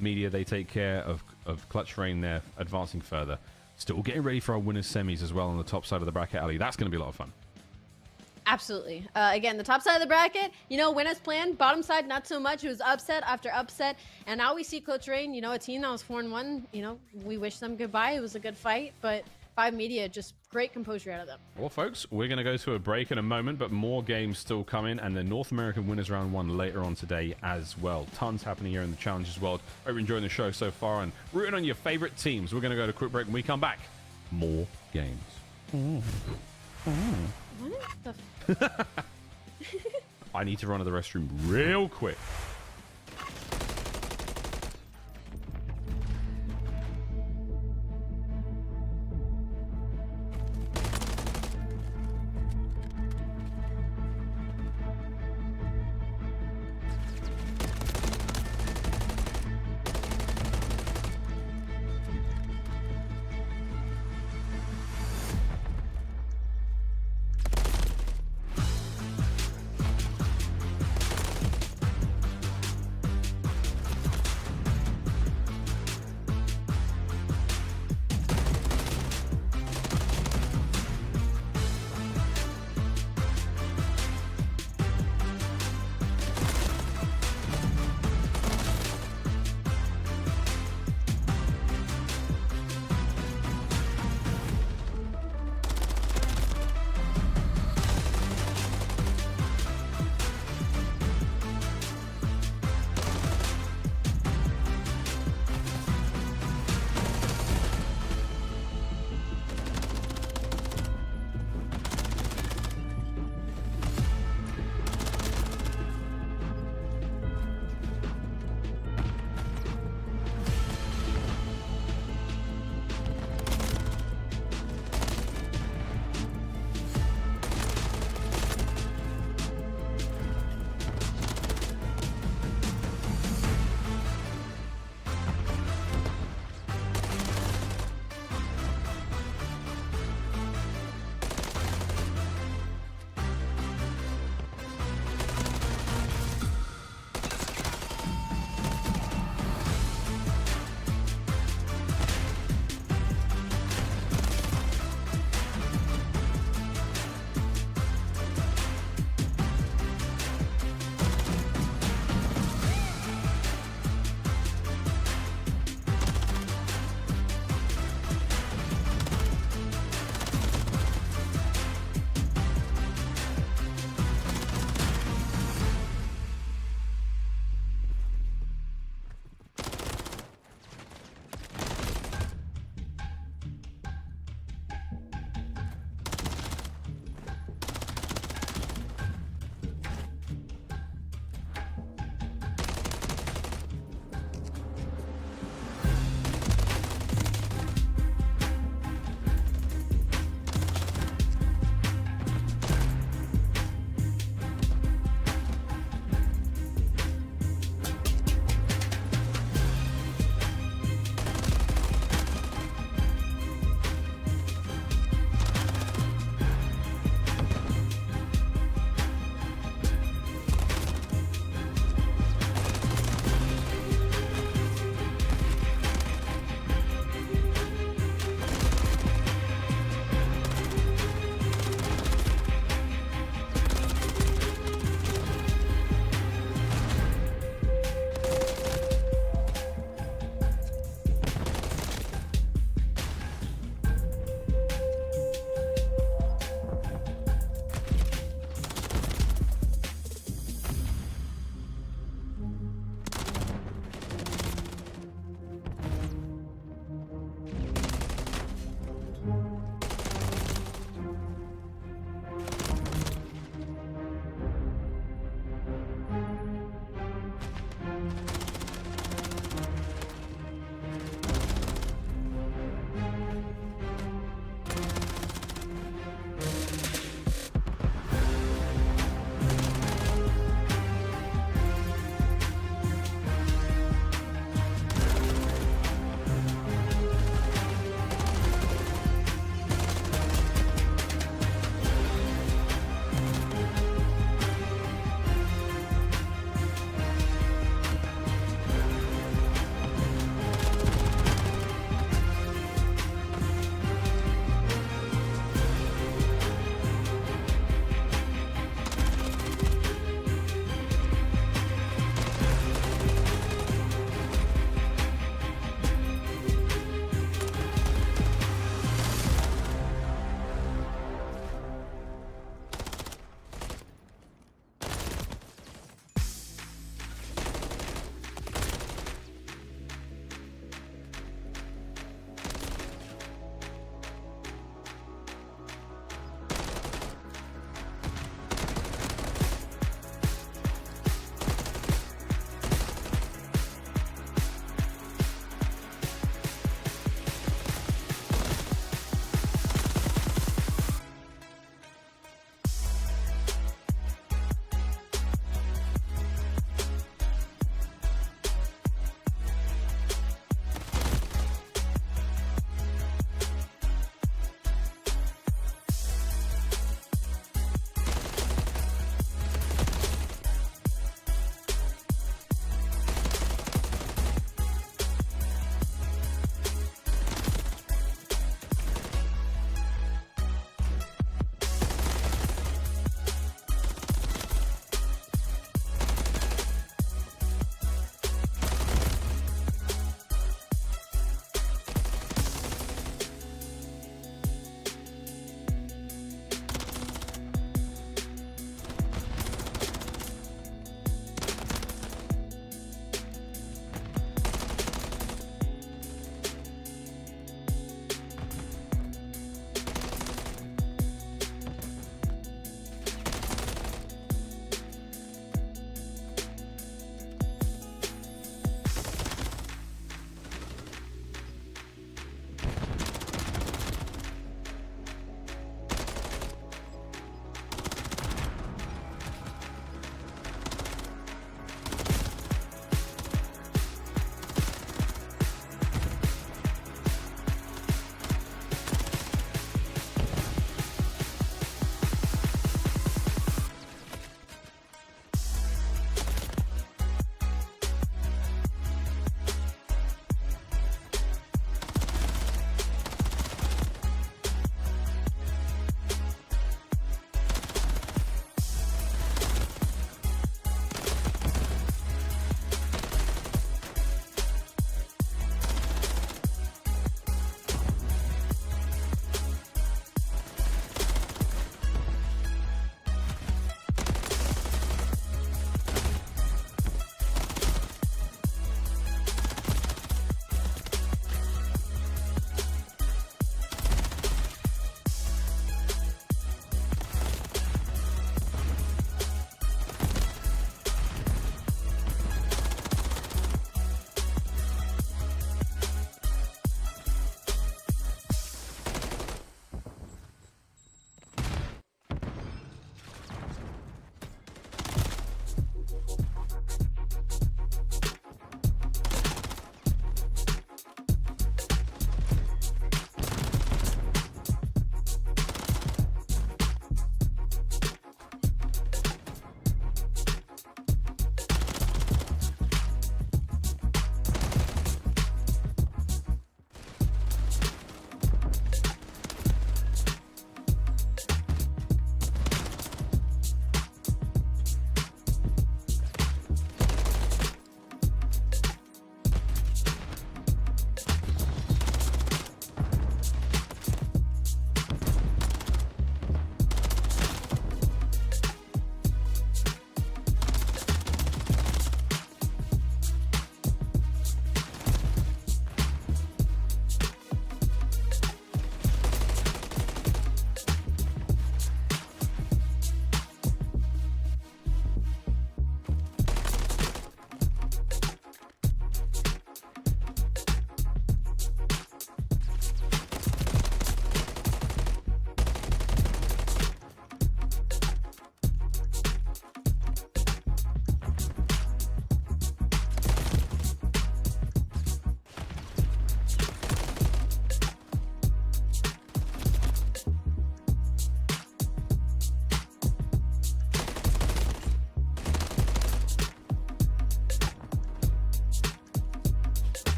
Media, they take care of Clutch Rain there, advancing further. Still getting ready for our winners semis as well on the top side of the bracket, Ali. That's going to be a lot of fun. Absolutely. Again, the top side of the bracket, you know, win as planned. Bottom side, not so much. It was upset after upset. And now we see Clutch Rain, you know, a team that was 4-1. You know, we wish them goodbye. It was a good fight, but 5 Media, just great composure out of them. Well, folks, we're going to go to a break in a moment, but more games still coming, and the North American Winners Round 1 later on today as well. Tons happening here in the Challenges world. Hope you're enjoying the show so far and rooting on your favorite teams. We're going to go to a quick break. When we come back, more games. What the I need to run to the restroom real quick.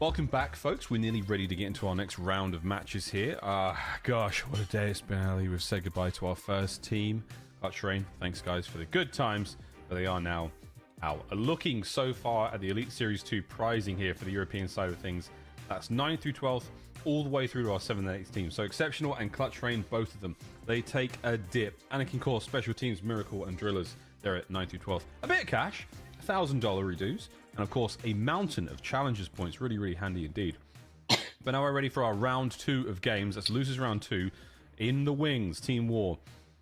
Welcome back, folks. We're nearly ready to get into our next round of matches here. Gosh, what a day it's been, Ali. We've said goodbye to our first team. Clutch Rain, thanks, guys, for the good times, but they are now out. Looking so far at the Elite Series 2 prizing here for the European side of things, that's 9th through 12th, all the way through to our 7th and 8th team. So Exceptional and Clutch Rain, both of them, they take a dip. Anakin Core, Special Teams, Miracle, and Drillers, they're at 9th through 12th. A bit of cash, $1,000 reduce. And of course, a mountain of challenges points. Really, really handy indeed. But now we're ready for our round 2 of games. That's losers round 2. In the wings, Team War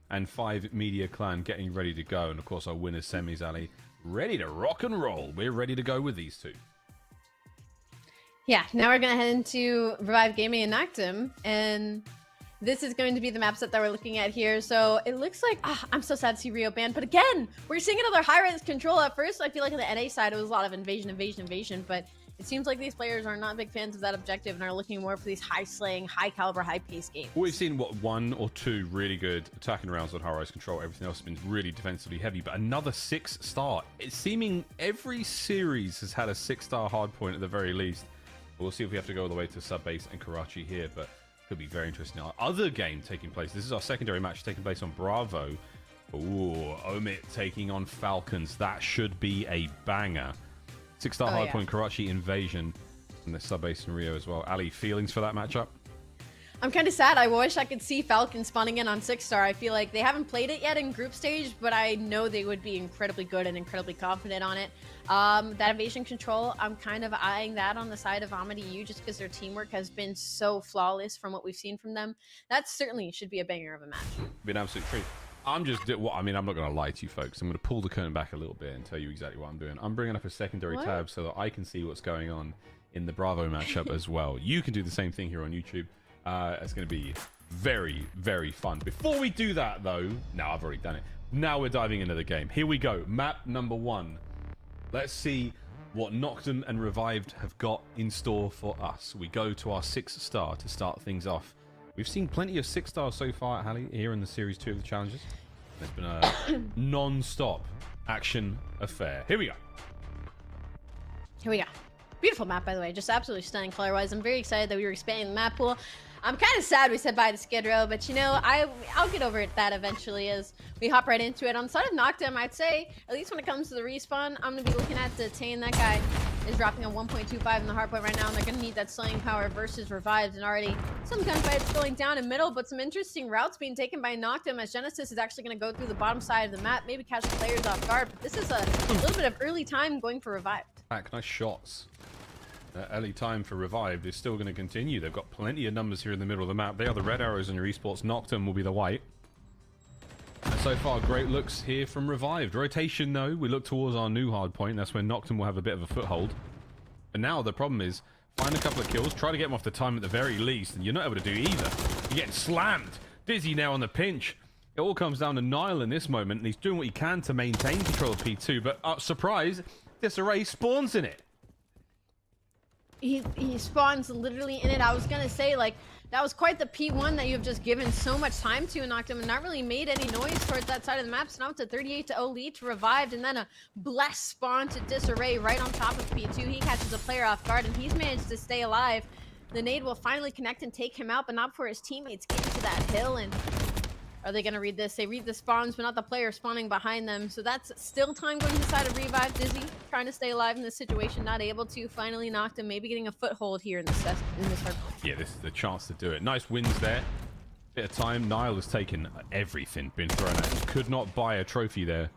and 5 Media Clan getting ready to go. And of course, our winners, Semis, Ali, ready to rock and roll. We're ready to go with these two. Yeah, now we're going to head into Revive Gaming and Noctum. And this is going to be the map set that we're looking at here. So it looks like, I'm so sad to see Rio banned. But again, we're seeing another Highrise Control. At first, I feel like on the NA side, it was a lot of invasion. But it seems like these players are not big fans of that objective and are looking more for these high-slaying, high-caliber, high-paced games. We've seen, what, 1 or 2 really good attacking rounds on Highrise Control. Everything else has been really defensively heavy. But another 6-star. It's seeming every series has had a 6-star hardpoint at the very least. We'll see if we have to go all the way to Subbase and Karachi here. But could be very interesting. Our other game taking place, this is our secondary match taking place on Bravo. Ooh, Omit taking on Falcons. That should be a banger. 6-star hardpoint, Karachi Invasion, and the Subbase in Rio as well. Ali, feelings for that matchup? I'm kind of sad. I wish I could see Falcons spawning in on 6-star. I feel like they haven't played it yet in group stage, but I know they would be incredibly good and incredibly confident on it. That Invasion Control, I'm kind of eyeing that on the side of AmaDU just because their teamwork has been so flawless from what we've seen from them. That certainly should be a banger of a match. Be an absolute treat. I'm not going to lie to you folks. I'm going to pull the curtain back a little bit and tell you exactly what I'm doing. I'm bringing up a secondary tab so that I can see what's going on in the Bravo matchup as well. You can do the same thing here on YouTube. It's going to be very, very fun. Before we do that, though, no, I've already done it. Now we're diving into the game. Here we go. Map number 1. Let's see what Noctum and Revived have got in store for us. We go to our 6-star to start things off. We've seen plenty of 6-stars so far, Hallie, here in the Series 2 of the challenges. It's been a non-stop action affair. Here we go. Here we go. Beautiful map, by the way. Just absolutely stunning color-wise. I'm very excited that we were expanding the map pool. I'm kind of sad we said bye to Skid Row, but you know, I'll get over that eventually as we hop right into it. On the side of Noctum, I'd say, at least when it comes to the respawn, I'm going to be looking at Detain. That guy is dropping a 1.25 in the hardpoint right now, and they're going to need that slaying power versus Revived, and already some gunfights going down in middle, but some interesting routes being taken by Noctum as Genesis is actually going to go through the bottom side of the map, maybe catch the players off guard, but this is a little bit of early time going for Revived. Nice shots. Early time for Revived is still going to continue. They've got plenty of numbers here in the middle of the map. They are the red arrows in your esports. Noctum will be the white. And so far, great looks here from Revived. Rotation, though, we look towards our new hard point. That's when Noctum will have a bit of a foothold. But now the problem is, find a couple of kills, try to get them off the time at the very least, and you're not able to do either. You're getting slammed. Dizzy now on the pinch. It all comes down to Nile in this moment, and he's doing what he can to maintain control of P2. But, surprise, Disarray spawns in it. He spawns literally in it. I was gonna say, like, that was quite the P1 that you've just given so much time to and knocked him and not really made any noise towards that side of the map. So now it's a 38-0 lead to Revived, and then a blessed spawn to Disarray right on top of P2. He catches a player off guard, and he's managed to stay alive. The nade will finally connect and take him out, but not before his teammates get to that hill. And are they gonna read this? They read the spawns, but not the player spawning behind them. So that's still time going to the side of Revive. Dizzy trying to stay alive in this situation, not able to. Finally knocked him, maybe getting a foothold here in this hard. Yeah, this is the chance to do it. Nice wins there. Bit of time. Nile has taken everything been thrown at him. Could not buy a trophy there.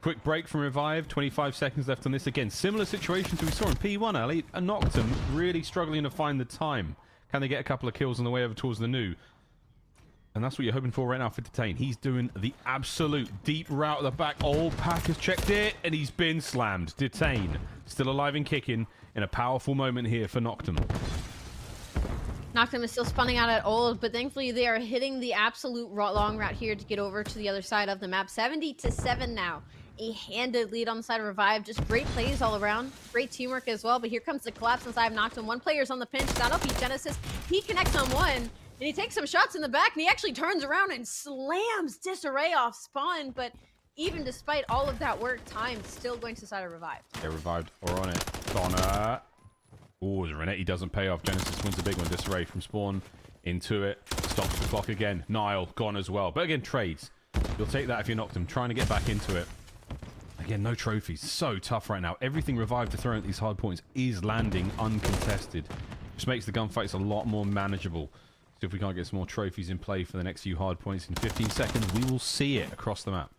Quick break from Revive. 25 seconds left on this. Again, similar situation to we saw in P1, Ali. And Noctum really struggling to find the time. Can they get a couple of kills on the way over towards the new? And that's what you're hoping for right now for Detain. He's doing the absolute deep route at the back. Oh, Pack has checked it, and he's been slammed. Detain, still alive and kicking in a powerful moment here for Noctum. Noctum is still spawning out at old, but thankfully they are hitting the absolute long route here to get over to the other side of the map. 70-7 now. A handed lead on the side of Revive. Just great plays all around. Great teamwork as well, but here comes the collapse inside of Noctum. One player's on the pinch. That'll be Genesis. He connects on one. And he takes some shots in the back, and he actually turns around and slams Disarray off spawn. But even despite all of that work, time still going to the side of Revive. Yeah, Revived. Or on it. Connor. Oh, Renetti doesn't pay off. Genesis wins a big one. Disarray from spawn into it. Stops the clock again. Nile gone as well. But again, trades. You'll take that if you knocked him. Trying to get back into it. Again, no trophies. So tough right now. Everything Revived to throw at these hard points is landing uncontested. Which makes the gunfights a lot more manageable. So if we can't get some more trophies in play for the next few hard points in 15 seconds, we will see it across the map.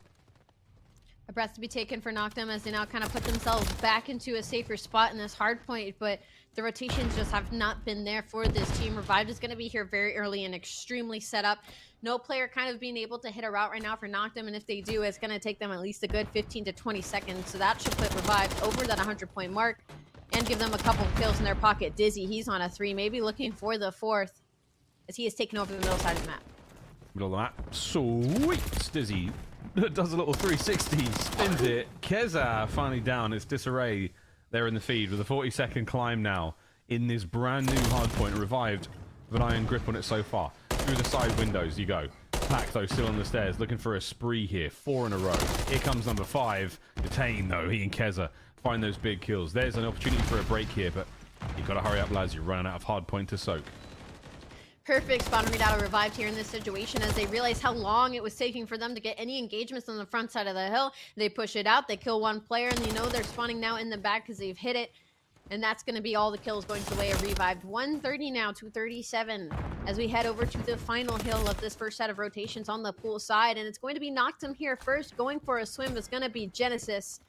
A breath to be taken for Noctum as they now kind of put themselves back into a safer spot in this hard point, but the rotations just have not been there for this team. Revived is going to be here very early and extremely set up. No player kind of being able to hit a route right now for Noctum, and if they do, it's going to take them at least a good 15 to 20 seconds. So that should put Revived over that 100-point mark and give them a couple of kills in their pocket. Dizzy, he's on a 3, maybe looking for the 4th as he is taking over the middle side of the map. Middle of the map. Sweet. Dizzy does a little 360, spins it. Keza finally down. It's Disarray there in the feed with a 40-second climb now in this brand new hardpoint. Revived with an iron grip on it so far. Through the side windows you go. Pack though still on the stairs, looking for a spree here. 4 in a row. Here comes number 5. Detained though. He and Keza find those big kills. There's an opportunity for a break here, but you've got to hurry up, lads. You're running out of hardpoint to soak. Perfect spawn read out of Revived here in this situation as they realize how long it was taking for them to get any engagements on the front side of the hill. They push it out, they kill one player, and you know they're spawning now in the back because they've hit it. And that's going to be all the kills going to the way of Revived. 130 now, 237 as we head over to the final hill of this first set of rotations on the pool side. And it's going to be Noctum here first. Going for a swim is going to be Genesis.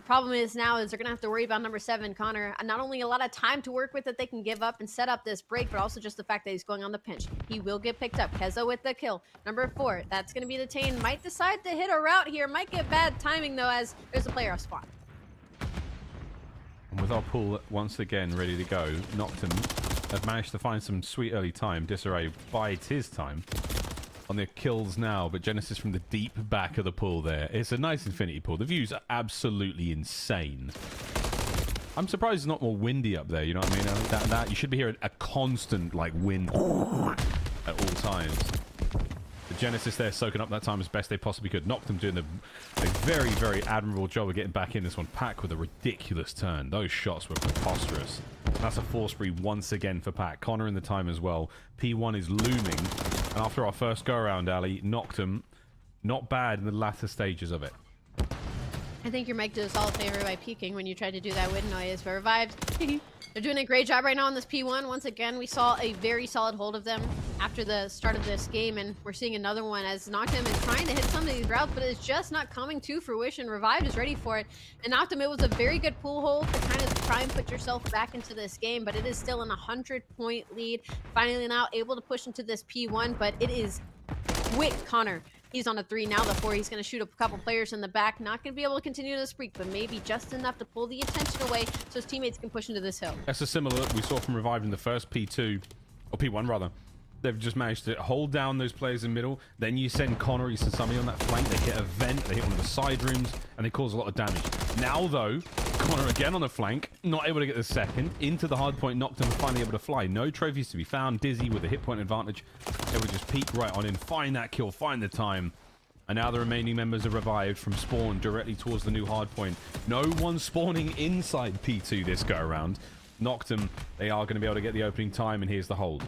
Problem is now is they're going to have to worry about number 7, Connor. Not only a lot of time to work with that they can give up and set up this break, but also just the fact that he's going on the pinch. He will get picked up. Keza with the kill. Number 4, that's going to be detained. Might decide to hit a route here. Might get bad timing, though, as there's a player off spawn. And with our pool once again ready to go, Noctum have managed to find some sweet early time. Disarray bides his time on the kills now, but Genesis from the deep back of the pool there. It's a nice infinity pool. The views are absolutely insane. I'm surprised it's not more windy up there, you know what I mean? That you should be hearing a constant, like, wind at all times. The Genesis there soaking up that time as best they possibly could. Noctum doing a very, very admirable job of getting back in this one. Pack with a ridiculous turn. Those shots were preposterous. That's a 4 spree once again for Pack. Connor in the time as well. P1 is looming. And after our first go-around, Ali, Noctum, not bad in the latter stages of it. I think your mic did us all a favor by peeking when you tried to do that wind noise, but Revived, they're doing a great job right now on this P1. Once again, we saw a very solid hold of them after the start of this game, and we're seeing another one as Noctum is trying to hit some of these routes, but it's just not coming to fruition. Revived is ready for it, and Noctum, it was a very good pool hold to kind of try and put yourself back into this game, but it is still an 100-point lead. Finally now able to push into this P1, but it is quick. Connor, he's on a 3 now. The 4, he's going to shoot a couple players in the back. Not going to be able to continue the streak, but maybe just enough to pull the attention away so his teammates can push into this hill. That's a similar look we saw from Revived in the first P2, or P1 rather. They've just managed to hold down those players in middle. Then you send Connor, you send somebody on that flank. They hit a vent, they hit one of the side rooms, and they cause a lot of damage. Now, though, Connor again on the flank, not able to get the second. Into the hard point, Noctum finally able to fly. No trophies to be found. Dizzy with a hit point advantage. They would just peek right on in, find that kill, find the time. And now the remaining members are Revived from spawn directly towards the new hard point. No one spawning inside P2 this go around. Noctum, they are going to be able to get the opening time, and here's the hold.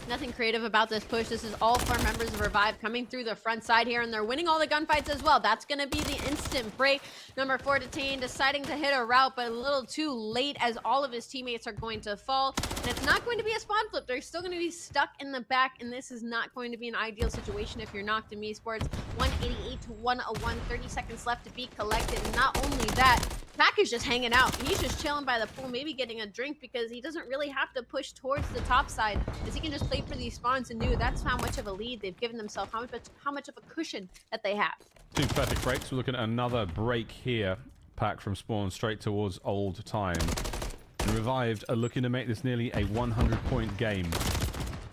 Nothing creative about this push. This is all 4 members of Revive coming through the front side here, and they're winning all the gunfights as well. That's going to be the instant break. Number 4 detained, deciding to hit a route, but a little too late as all of his teammates are going to fall. And it's not going to be a spawn flip. They're still going to be stuck in the back, and this is not going to be an ideal situation if you're Noctum Esports. 188 to 101, 30 seconds left to be collected. And not only that, Pack is just hanging out. He's just chilling by the pool, maybe getting a drink because he doesn't really have to push towards the top side, as he can just play for these spawns and knew that's how much of a lead they've given themselves, how much of a cushion that they have. 2 perfect breaks. We're looking at another break here. Pack from spawn straight towards old time. And Revived are looking to make this nearly a 100-point game,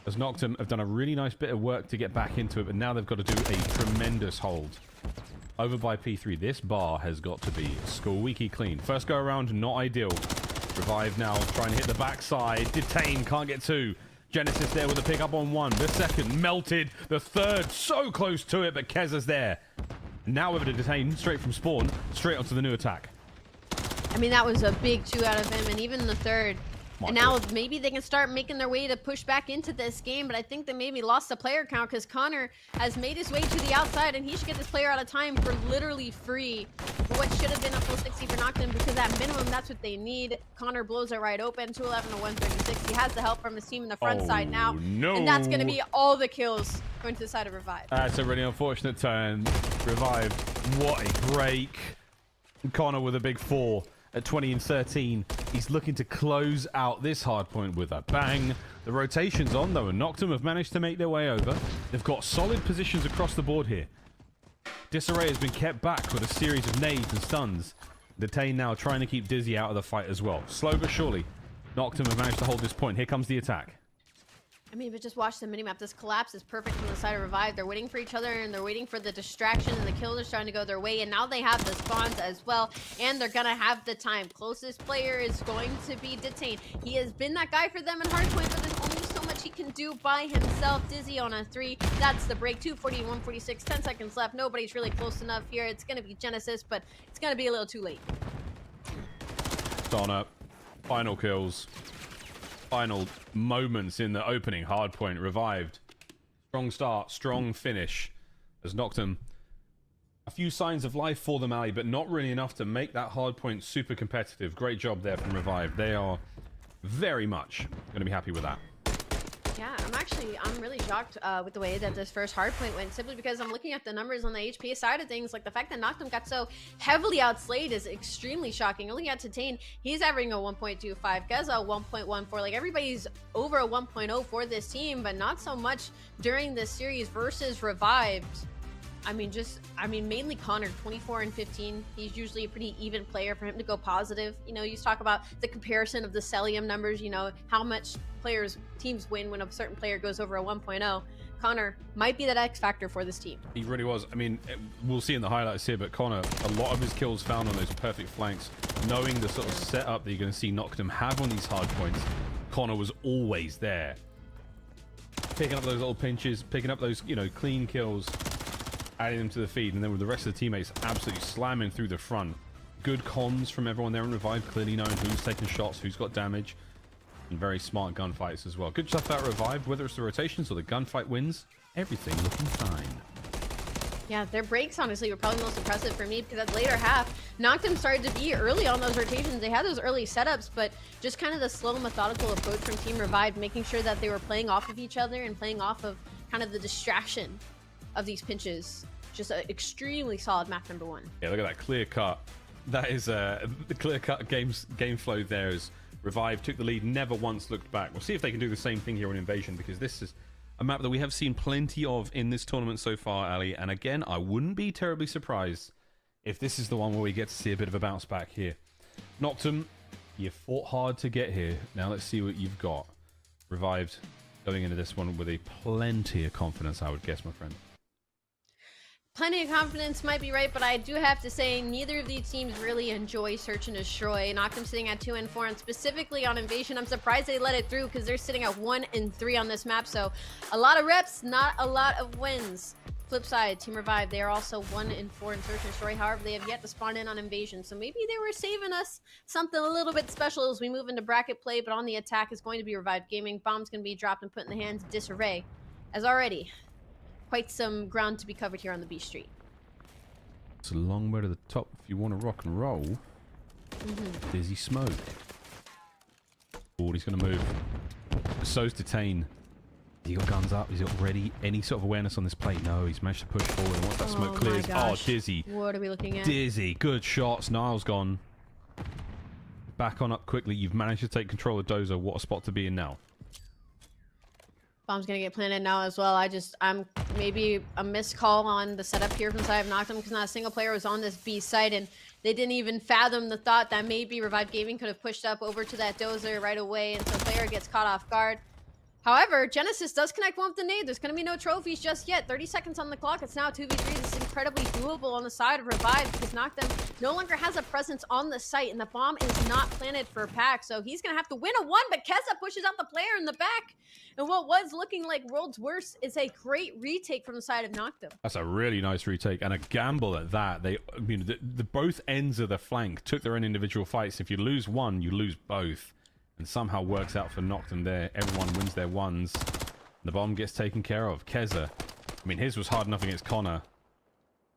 as Noctum have done a really nice bit of work to get back into it, but now they've got to do a tremendous hold. Over by P3, this bar has got to be squeaky clean. First go around, not ideal. Revive now, trying to hit the backside. Detain, can't get 2. Genesis there with a pick up on 1. The second, melted. The third, so close to it, but Keza's there. Now over to Detain, straight from spawn, straight onto the new attack. I mean, that was a big 2 out of him, and even the third. And now maybe they can start making their way to push back into this game, but I think they maybe lost the player count because Connor has made his way to the outside, and he should get this player out of time for literally free. For what should have been a full 60 for Noctum, because at minimum, that's what they need. Connor blows it right open, 211 to 136. He has the help from his team in the front side now, and that's going to be all the kills going to the side of Revive. That's a really unfortunate turn. Revive, what a break. Connor with a big 4. At 20 and 13, he's looking to close out this hardpoint with a bang. The rotation's on, though, and Noctum have managed to make their way over. They've got solid positions across the board here. Disarray has been kept back with a series of nades and stuns. Detain now trying to keep Dizzy out of the fight as well. Slow but surely, Noctum have managed to hold this point. Here comes the attack. I mean, but just watch the minimap. This collapse is perfect from the side of Revive. They're waiting for each other, and they're waiting for the distraction, and the kills are starting to go their way, and now they have the spawns as well, and they're gonna have the time. Closest player is going to be Detained. He has been that guy for them in Hardpoint, but there's only so much he can do by himself. Dizzy on a 3. That's the break. 240, 146, 10 seconds left. Nobody's really close enough here. It's gonna be Genesis, but it's gonna be a little too late. Donna, final kills. Final moments in the opening. Hardpoint revived. Strong start, strong finish. As Noctum, a few signs of life for them, Ali, but not really enough to make that Hardpoint super competitive. Great job there from Revive. They are very much going to be happy with that. Yeah, I'm really shocked with the way that this first Hardpoint went, simply because I'm looking at the numbers on the HP side of things. Like, the fact that Noctum got so heavily outslayed is extremely shocking. Looking at Detain, he's averaging a 1.25, Geza a 1.14. Like, everybody's over a 1.0 for this team, but not so much during this series versus Revived. I mean, mainly Connor, 24 and 15. He's usually a pretty even player. For him to go positive, you know, you talk about the comparison of the Celium numbers, you know, how much teams win when a certain player goes over a 1.0. Connor might be that X factor for this team. He really was. I mean, we'll see in the highlights here, but Connor, a lot of his kills found on those perfect flanks, knowing the sort of setup that you're going to see Noctum have on these hard points. Connor was always there, picking up those little pinches, picking up those, you know, clean kills, adding them to the feed, and then with the rest of the teammates absolutely slamming through the front. Good comms from everyone there in Revive, clearly knowing who's taking shots, who's got damage, and very smart gunfights as well. Good stuff out Revive, whether it's the rotations or the gunfight wins, everything looking fine. Yeah, their breaks, honestly, were probably most impressive for me, because at the later half, Noctum started to be early on those rotations. They had those early setups, but just kind of the slow, methodical approach from Team Revive, making sure that they were playing off of each other and playing off of kind of the distraction of these pinches. Just an extremely solid map number 1. Yeah, look at that clear cut. That is the clear cut game flow there as Revive took the lead, never once looked back. We'll see if they can do the same thing here on Invasion, because this is a map that we have seen plenty of in this tournament so far, Ali. And again, I wouldn't be terribly surprised if this is the one where we get to see a bit of a bounce back here. Noctum, you fought hard to get here. Now let's see what you've got. Revived going into this one with a plenty of confidence, I would guess, my friend. Plenty of confidence might be right, but I do have to say neither of these teams really enjoy search and destroy. Noctum sitting at 2 and 4, and specifically on Invasion, I'm surprised they let it through, because they're sitting at 1 and 3 on this map. So a lot of reps, not a lot of wins. Flip side, Team Revive, they are also 1 and 4 in search and destroy. However, they have yet to spawn in on Invasion, so maybe they were saving us something a little bit special as we move into bracket play. But on the attack is going to be Revive Gaming. Bomb's going to be dropped and put in the hands of Disarray, as already quite some ground to be covered here on the B Street. It's a long way to the top if you want to rock and roll. Dizzy Smoke. Oh, he's going to move. So's Detain. He got guns up. He's got ready. Any sort of awareness on this plate? No, he's managed to push forward. And once that smoke clears, oh, Dizzy. What are we looking at? Dizzy. Good shots. Niall's gone. Back on up quickly. You've managed to take control of Dozer. What a spot to be in now. Bomb's gonna get planted now as well. I'm maybe a missed call on the setup here from the side of Noctum, because not a single player was on this B site, and they didn't even fathom the thought that maybe Revive Gaming could have pushed up over to that Dozer right away, and so player gets caught off guard. However, Genesis does connect one with the nade. There's going to be no trophies just yet. 30 seconds on the clock. It's now 2v3. This is incredibly doable on the side of Revive because Noctem no longer has a presence on the site, and the bomb is not planted for Pack. So he's going to have to win a one, but Keza pushes out the player in the back. And what was looking like world's worst is a great retake from the side of Noctem. That's a really nice retake and a gamble at that. I mean, the both ends of the flank took their own individual fights. If you lose one, you lose both. And somehow works out for Noctem there. Everyone wins their ones. The bomb gets taken care of. Keza, I mean, his was hard enough against Connor.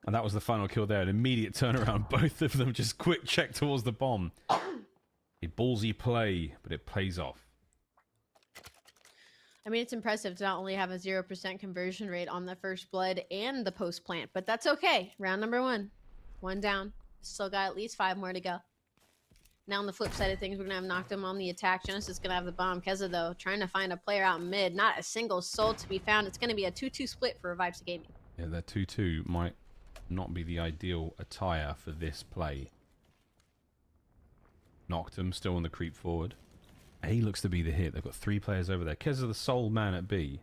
And that was the final kill there. An immediate turnaround. Both of them just quick check towards the bomb. A ballsy play, but it plays off. I mean, it's impressive to not only have a 0% conversion rate on the first blood and the post plant, but that's okay. Round number one. One down. Still got at least 5 more to go. Now on the flip side of things, we're going to have Noctem on the attack. Genesis is going to have the bomb. Keza, though, trying to find a player out in mid. Not a single soul to be found. It's going to be a 2-2 split for Revive to Gaming. Yeah, that 2-2 might not be the ideal attire for this play. Noctem still on the creep forward. A looks to be the hit. They've got 3 players over there. Keza the sole man at B.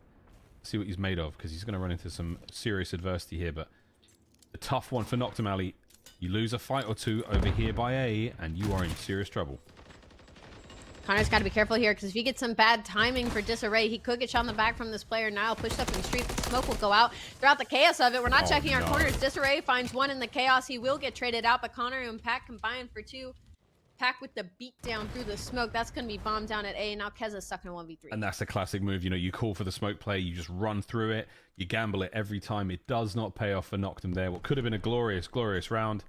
Let's see what he's made of, because he's going to run into some serious adversity here. But a tough one for Noctem, Ali. You lose a fight or two over here by A, and you are in serious trouble. Connor's got to be careful here, because if he gets some bad timing for Disarray, he could get shot in the back from this player. Now pushed up in the street. The smoke will go out. Throughout the chaos of it, we're not checking our corners. Disarray finds one in the chaos. He will get traded out, but Connor and Pack combined for 2. Pack with the beat down through the smoke. That's going to be bombed down at A, and now Keza's stuck in a 1v3. And that's a classic move. You know, you call for the smoke play, you just run through it, you gamble it every time. It does not pay off for Noctem there. What could have been a glorious, glorious round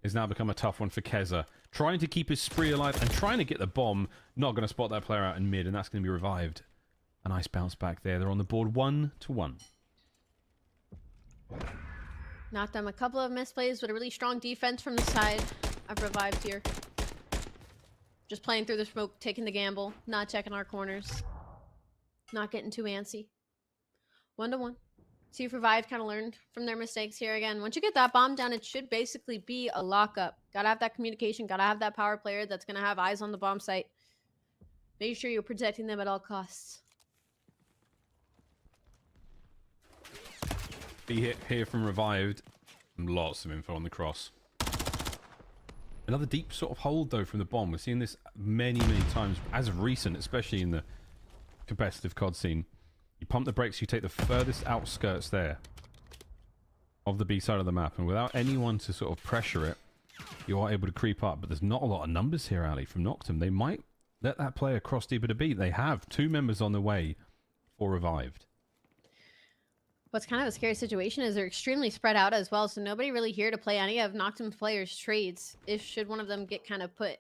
has now become a tough one for Keza. Trying to keep his spree alive and trying to get the bomb. Not going to spot that player out in mid, and that's going to be revived. A nice bounce back there. They're on the board 1-1. Noctem, a couple of misplays, but a really strong defense from the side of Revived here. Just playing through the smoke, taking the gamble, not checking our corners, not getting too antsy. 1-1. See if Revived kind of learned from their mistakes here again. Once you get that bomb down, it should basically be a lockup. Gotta have that communication, gotta have that power player that's gonna have eyes on the bomb site. Make sure you're protecting them at all costs. Be hit here from Revived. Lots of info on the cross. Another deep sort of hold, though, from the bomb. We're seeing this many, many times, as of recent, especially in the competitive COD scene. You pump the brakes, you take the furthest outskirts there of the B side of the map, and without anyone to sort of pressure it, you are able to creep up. But there's not a lot of numbers here, Ali, from Noctem. They might let that player cross deeper to B. They have 2 members on the way for Revived. What's kind of a scary situation is they're extremely spread out as well, so nobody really here to play any of Noctem's players' trades if should one of them get kind of put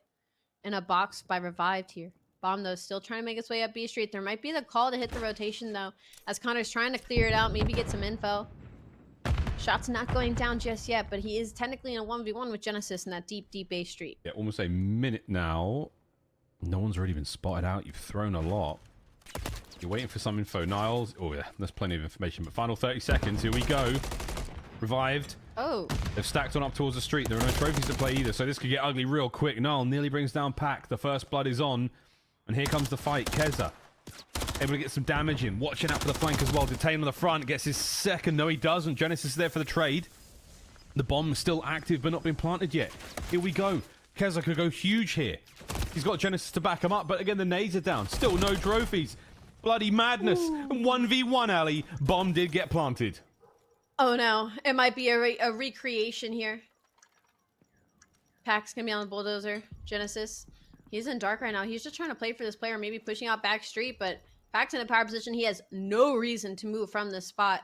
in a box by Revived here. Bomb, though, still trying to make its way up B Street. There might be the call to hit the rotation, though, as Connor's trying to clear it out, maybe get some info. Shot's not going down just yet, but he is technically in a 1v1 with Genesis in that deep, deep A Street. Yeah, almost a minute now. No one's already been spotted out. You've thrown a lot. You're waiting for some info. Niles. Oh, yeah, there's plenty of information. But final 30 seconds. Here we go. Revived. Oh. They've stacked on up towards the street. There are no trophies to play either, so this could get ugly real quick. Niall nearly brings down Pack. The first blood is on. And here comes the fight. Keza able to get some damage in. Watching out for the flank as well. Detained on the front. Gets his second. No, he doesn't. Genesis is there for the trade. The bomb's still active, but not been planted yet. Here we go. Keza could go huge here. He's got Genesis to back him up, but again, the nades are down. Still no trophies. Bloody madness. 1v1, Ali. Bomb did get planted. Oh, no. It might be a recreation here. Pack's going to be on the bulldozer. Genesis. He's in dark right now. He's just trying to play for this player, maybe pushing out back street, but Pack's in a power position. He has no reason to move from this spot.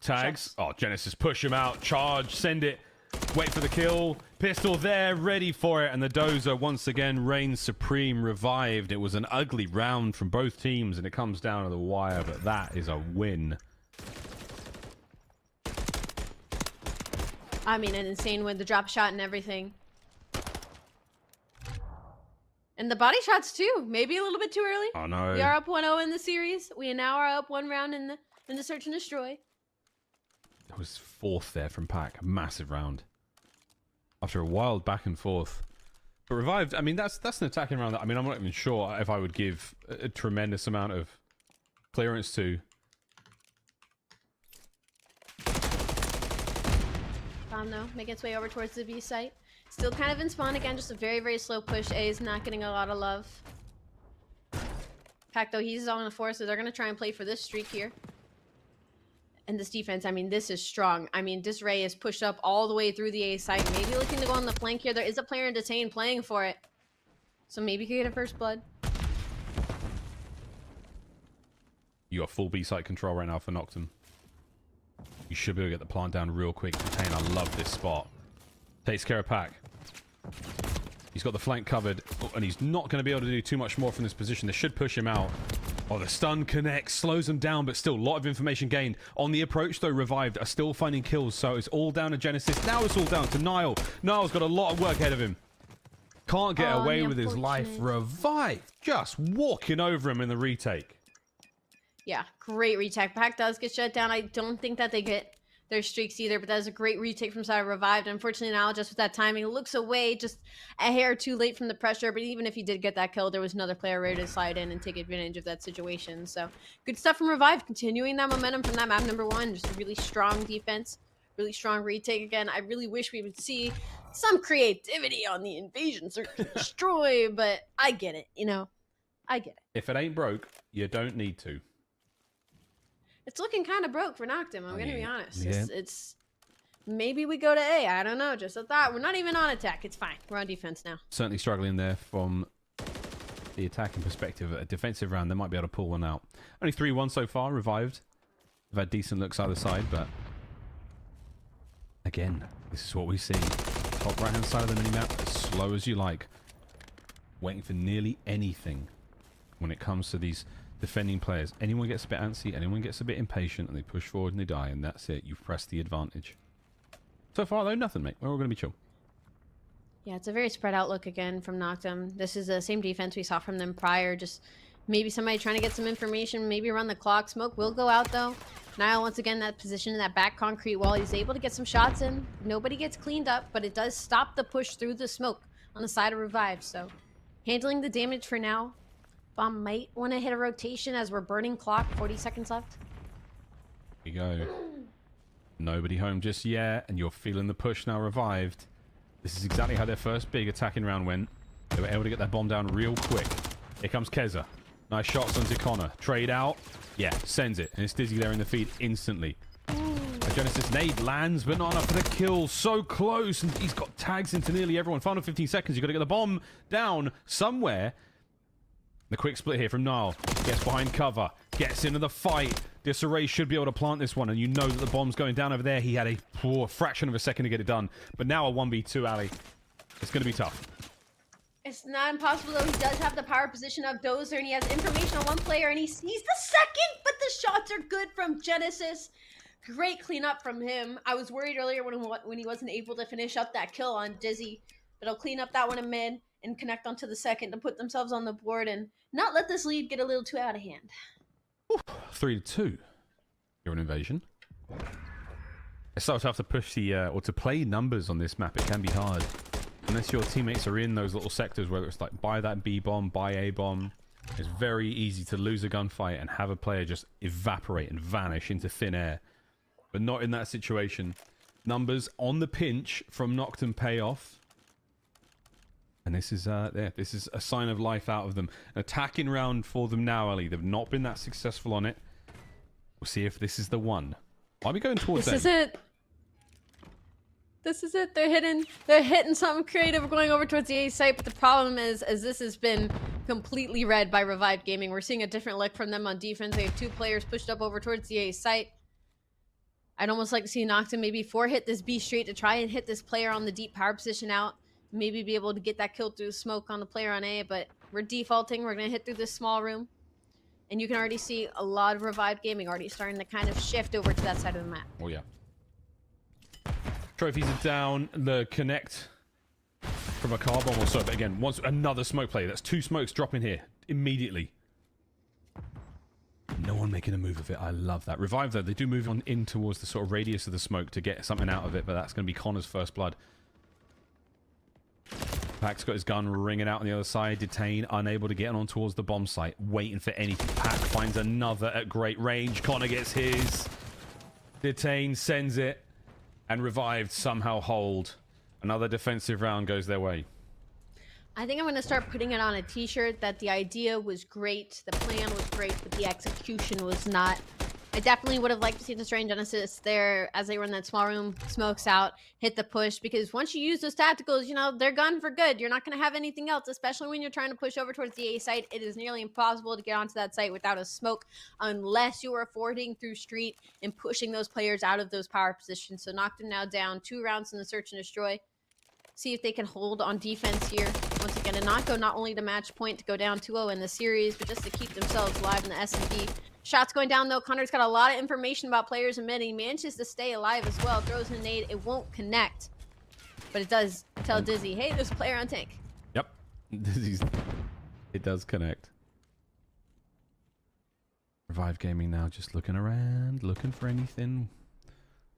Tags. Oh, Genesis, push him out. Charge, send it. Wait for the kill. Pistol there, ready for it. And the Dozer once again reigns supreme, Revived. It was an ugly round from both teams, and it comes down to the wire, but that is a win. I mean, an insane win. The drop shot and everything. And the body shots too. Maybe a little bit too early. Oh no. We are up 1-0 in the series. We now are up 1 round in the search and destroy. It was 4th there from Pack. Massive round. After a wild back and forth. But Revived, I mean, that's an attacking round that, I mean, I'm not even sure if I would give a tremendous amount of clearance to. Bomb though, making its way over towards the B site. Still kind of in spawn again, just a very, very slow push. A is not getting a lot of love. Pac though, he's on the 4, so they're gonna try and play for this streak here. And this defense, I mean, this is strong. I mean, Disray is pushed up all the way through the A site. Maybe looking to go on the flank here. There is a player in detain playing for it. So maybe he could get a first blood. You got full B site control right now for Noctum. You should be able to get the plant down real quick. Detain, I love this spot. Takes care of Pac. He's got the flank covered, and he's not going to be able to do too much more from this position. They should push him out. Oh, the stun connects, slows them down, but still a lot of information gained. On the approach, though, Revived are still finding kills, so it's all down to Genesis. Now it's all down to Niall. Niall's got a lot of work ahead of him. Can't get away with his life. Revived just walking over him in the retake. Yeah, great retake. Pac does get shut down. I don't think that they get their streaks either, but that is a great retake from side of Revived. Unfortunately, now just with that timing, looks away just a hair too late from the pressure. But even if he did get that kill, there was another player ready to slide in and take advantage of that situation. So good stuff from Revived, continuing that momentum from that map number 1. Just a really strong defense, really strong retake again. I really wish we would see some creativity on the invasion search and destroy, but I get it, you know, I get it. If it ain't broke, you don't need to. It's looking kind of broke for Noctum, I'm gonna be honest. Yeah. It's maybe we go to A, I don't know, just a thought. We're not even on attack, it's fine. We're on defense now. Certainly struggling there from the attacking perspective. A defensive round, they might be able to pull one out. Only 3-1 so far, Revived. They've had decent looks either side, but again, this is what we see. Top right-hand side of the minimap, as slow as you like. Waiting for nearly anything when it comes to these defending players. Anyone gets a bit antsy, anyone gets a bit impatient, and they push forward and they die, and that's it. You've pressed the advantage. So far, though, nothing, mate. We're all going to be chill. Yeah, it's a very spread out look again from Noctum. This is the same defense we saw from them prior. Just maybe somebody trying to get some information, maybe run the clock. Smoke will go out, though. Niall, once again, that position in that back concrete wall. He's able to get some shots in. Nobody gets cleaned up, but it does stop the push through the smoke on the side of Revive. So handling the damage for now. Bomb might want to hit a rotation as we're burning clock. 40 seconds left. Here you go. Nobody home just yet, and you're feeling the push now. Revived. This is exactly how their first big attacking round went. They were able to get that bomb down real quick. Here comes Keza. Nice shots onto Connor. Trade out. Yeah, sends it. And it's Dizzy there in the feed instantly. A Genesis nade lands, but not enough for the kill. So close, and he's got tags into nearly everyone. Final 15 seconds. You've got to get the bomb down somewhere. The quick split here from Niall. Gets behind cover. Gets into the fight. Disarray should be able to plant this one, and you know that the bomb's going down over there. He had a poor fraction of a second to get it done. But now a 1v2, Ali. It's going to be tough. It's not impossible, though. He does have the power position of Dozer, and he has information on one player, and he sees the second, but the shots are good from Genesis. Great cleanup from him. I was worried earlier when he wasn't able to finish up that kill on Dizzy, but he'll clean up that one in mid and connect onto the second to put themselves on the board and not let this lead get a little too out of hand. 3-2. You're an invasion. It's so tough to push the or to play numbers on this map. It can be hard unless your teammates are in those little sectors, whether it's like buy that B bomb, buy A bomb. It's very easy to lose a gunfight and have a player just evaporate and vanish into thin air, but not in that situation. Numbers on the pinch from Noctum pay off. And this is this is a sign of life out of them. An attacking round for them now, Ali. They've not been that successful on it. We'll see if this is the one. Why are we going towards them? This is it. This is it. They're hitting something creative. We're going over towards the A site, but the problem is, as this has been completely read by Revived Gaming, we're seeing a different look from them on defense. They have 2 players pushed up over towards the A site. I'd almost like to see Noctum maybe 4-hit this B straight to try and hit this player on the deep power position out. Maybe be able to get that kill through smoke on the player on A, but we're defaulting. We're going to hit through this small room. And you can already see a lot of Revived Gaming already starting to kind of shift over to that side of the map. Oh, yeah. Trophies are down. The connect from a car bomb or so. But again, once another smoke play. That's 2 smokes dropping here immediately. No one making a move of it. I love that. Revive, though, they do move on in towards the sort of radius of the smoke to get something out of it, but that's going to be Connor's first blood. Pac's got his gun ringing out on the other side. Detain, unable to get on towards the bomb site. Waiting for anything. Pac finds another at great range. Connor gets his. Detain sends it. And Revived somehow hold. Another defensive round goes their way. I think I'm going to start putting it on a t-shirt that the idea was great, the plan was great, but the execution was not. I definitely would have liked to see the Star Genesis there as they were in that small room, smokes out, hit the push, because once you use those tacticals, you know, they're gone for good. You're not going to have anything else, especially when you're trying to push over towards the A site. It is nearly impossible to get onto that site without a smoke unless you are fording through street and pushing those players out of those power positions. So Noctum now down 2 rounds in the search and destroy. See if they can hold on defense here. Once again, and not go not only to match point to go down 2-0 in the series, but just to keep themselves alive in the SND. Shots going down though. Connor's got a lot of information about players in mid. He manages to stay alive as well. Throws a nade. It won't connect, but it does tell Dizzy, hey, there's a player on tank. Yep. Dizzy's... It does connect. Revive Gaming now just looking around, looking for anything.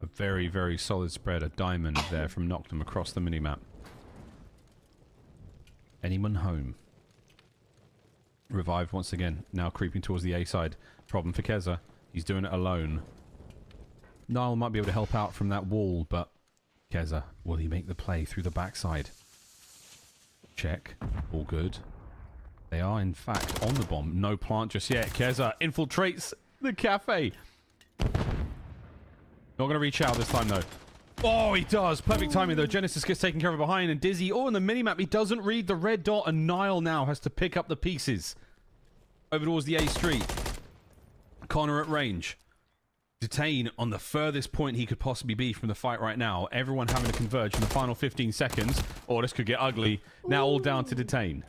A very, very solid spread. A diamond there from Noctum across the minimap. Anyone home? Revived once again. Now creeping towards the A side. Problem for Keza. He's doing it alone. Niall might be able to help out from that wall, but Keza, will he make the play through the backside? Check. All good. They are, in fact, on the bomb. No plant just yet. Keza infiltrates the cafe. Not going to reach out this time, though. Oh, he does. Perfect timing, though. Genesis gets taken care of behind, and Dizzy, oh, in the minimap, he doesn't read the red dot, and Niall now has to pick up the pieces. Over towards the A street. Connor at range. Detain on the furthest point he could possibly be from the fight right now. Everyone having to converge in the final 15 seconds. Oh, this could get ugly. Now all down to Detain.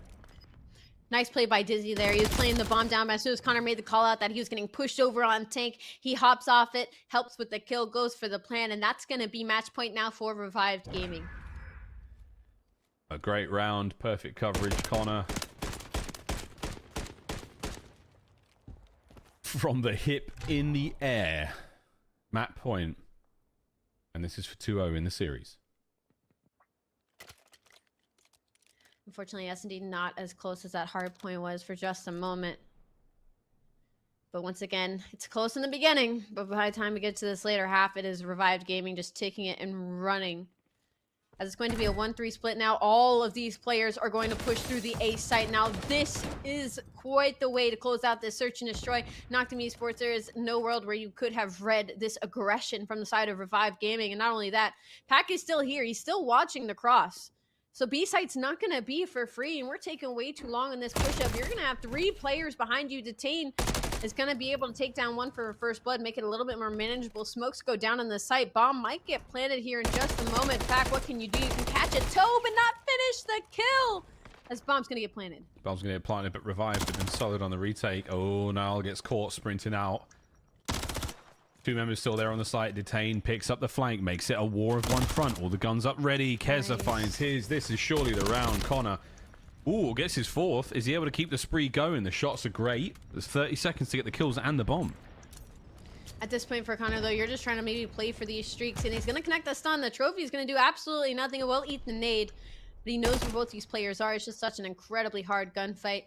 Nice play by Dizzy there. He was playing the bomb down, but as soon as Connor made the call out that he was getting pushed over on tank, he hops off it, helps with the kill, goes for the plan, and that's going to be match point now for Revived Gaming. A great round. Perfect coverage, Connor. From the hip in the air. Match point. And this is for 2-0 in the series. Unfortunately, S&D not as close as that hard point was for just a moment. But once again, it's close in the beginning, but by the time we get to this later half, it is Revived Gaming just taking it and running. As it's going to be a 1-3 split now, all of these players are going to push through the A site. Now, this is quite the way to close out this search and destroy. Noctum Esports, there is no world where you could have read this aggression from the side of Revived Gaming. And not only that, Pac is still here. He's still watching the cross. So B-site's not going to be for free, and we're taking way too long in this push-up. You're going to have 3 players behind you. Detain is going to be able to take down 1 for first blood, make it a little bit more manageable. Smokes go down on the site. Bomb might get planted here in just a moment. Pac, what can you do? You can catch a toe, but not finish the kill. As bomb's going to get planted. Bomb's going to get planted, but Revived have been solid on the retake. Oh, Niall gets caught sprinting out. 2 members still there on the site. Detain picks up the flank, makes it a war of 1 front. All the guns up ready. Keza finds his. This is surely the round. Connor, ooh, gets his 4th. Is he able to keep the spree going? The shots are great. There's 30 seconds to get the kills and the bomb. At this point for Connor, though, you're just trying to maybe play for these streaks, and he's going to connect the stun. The trophy's going to do absolutely nothing. It will eat the nade, but he knows where both these players are. It's just such an incredibly hard gunfight.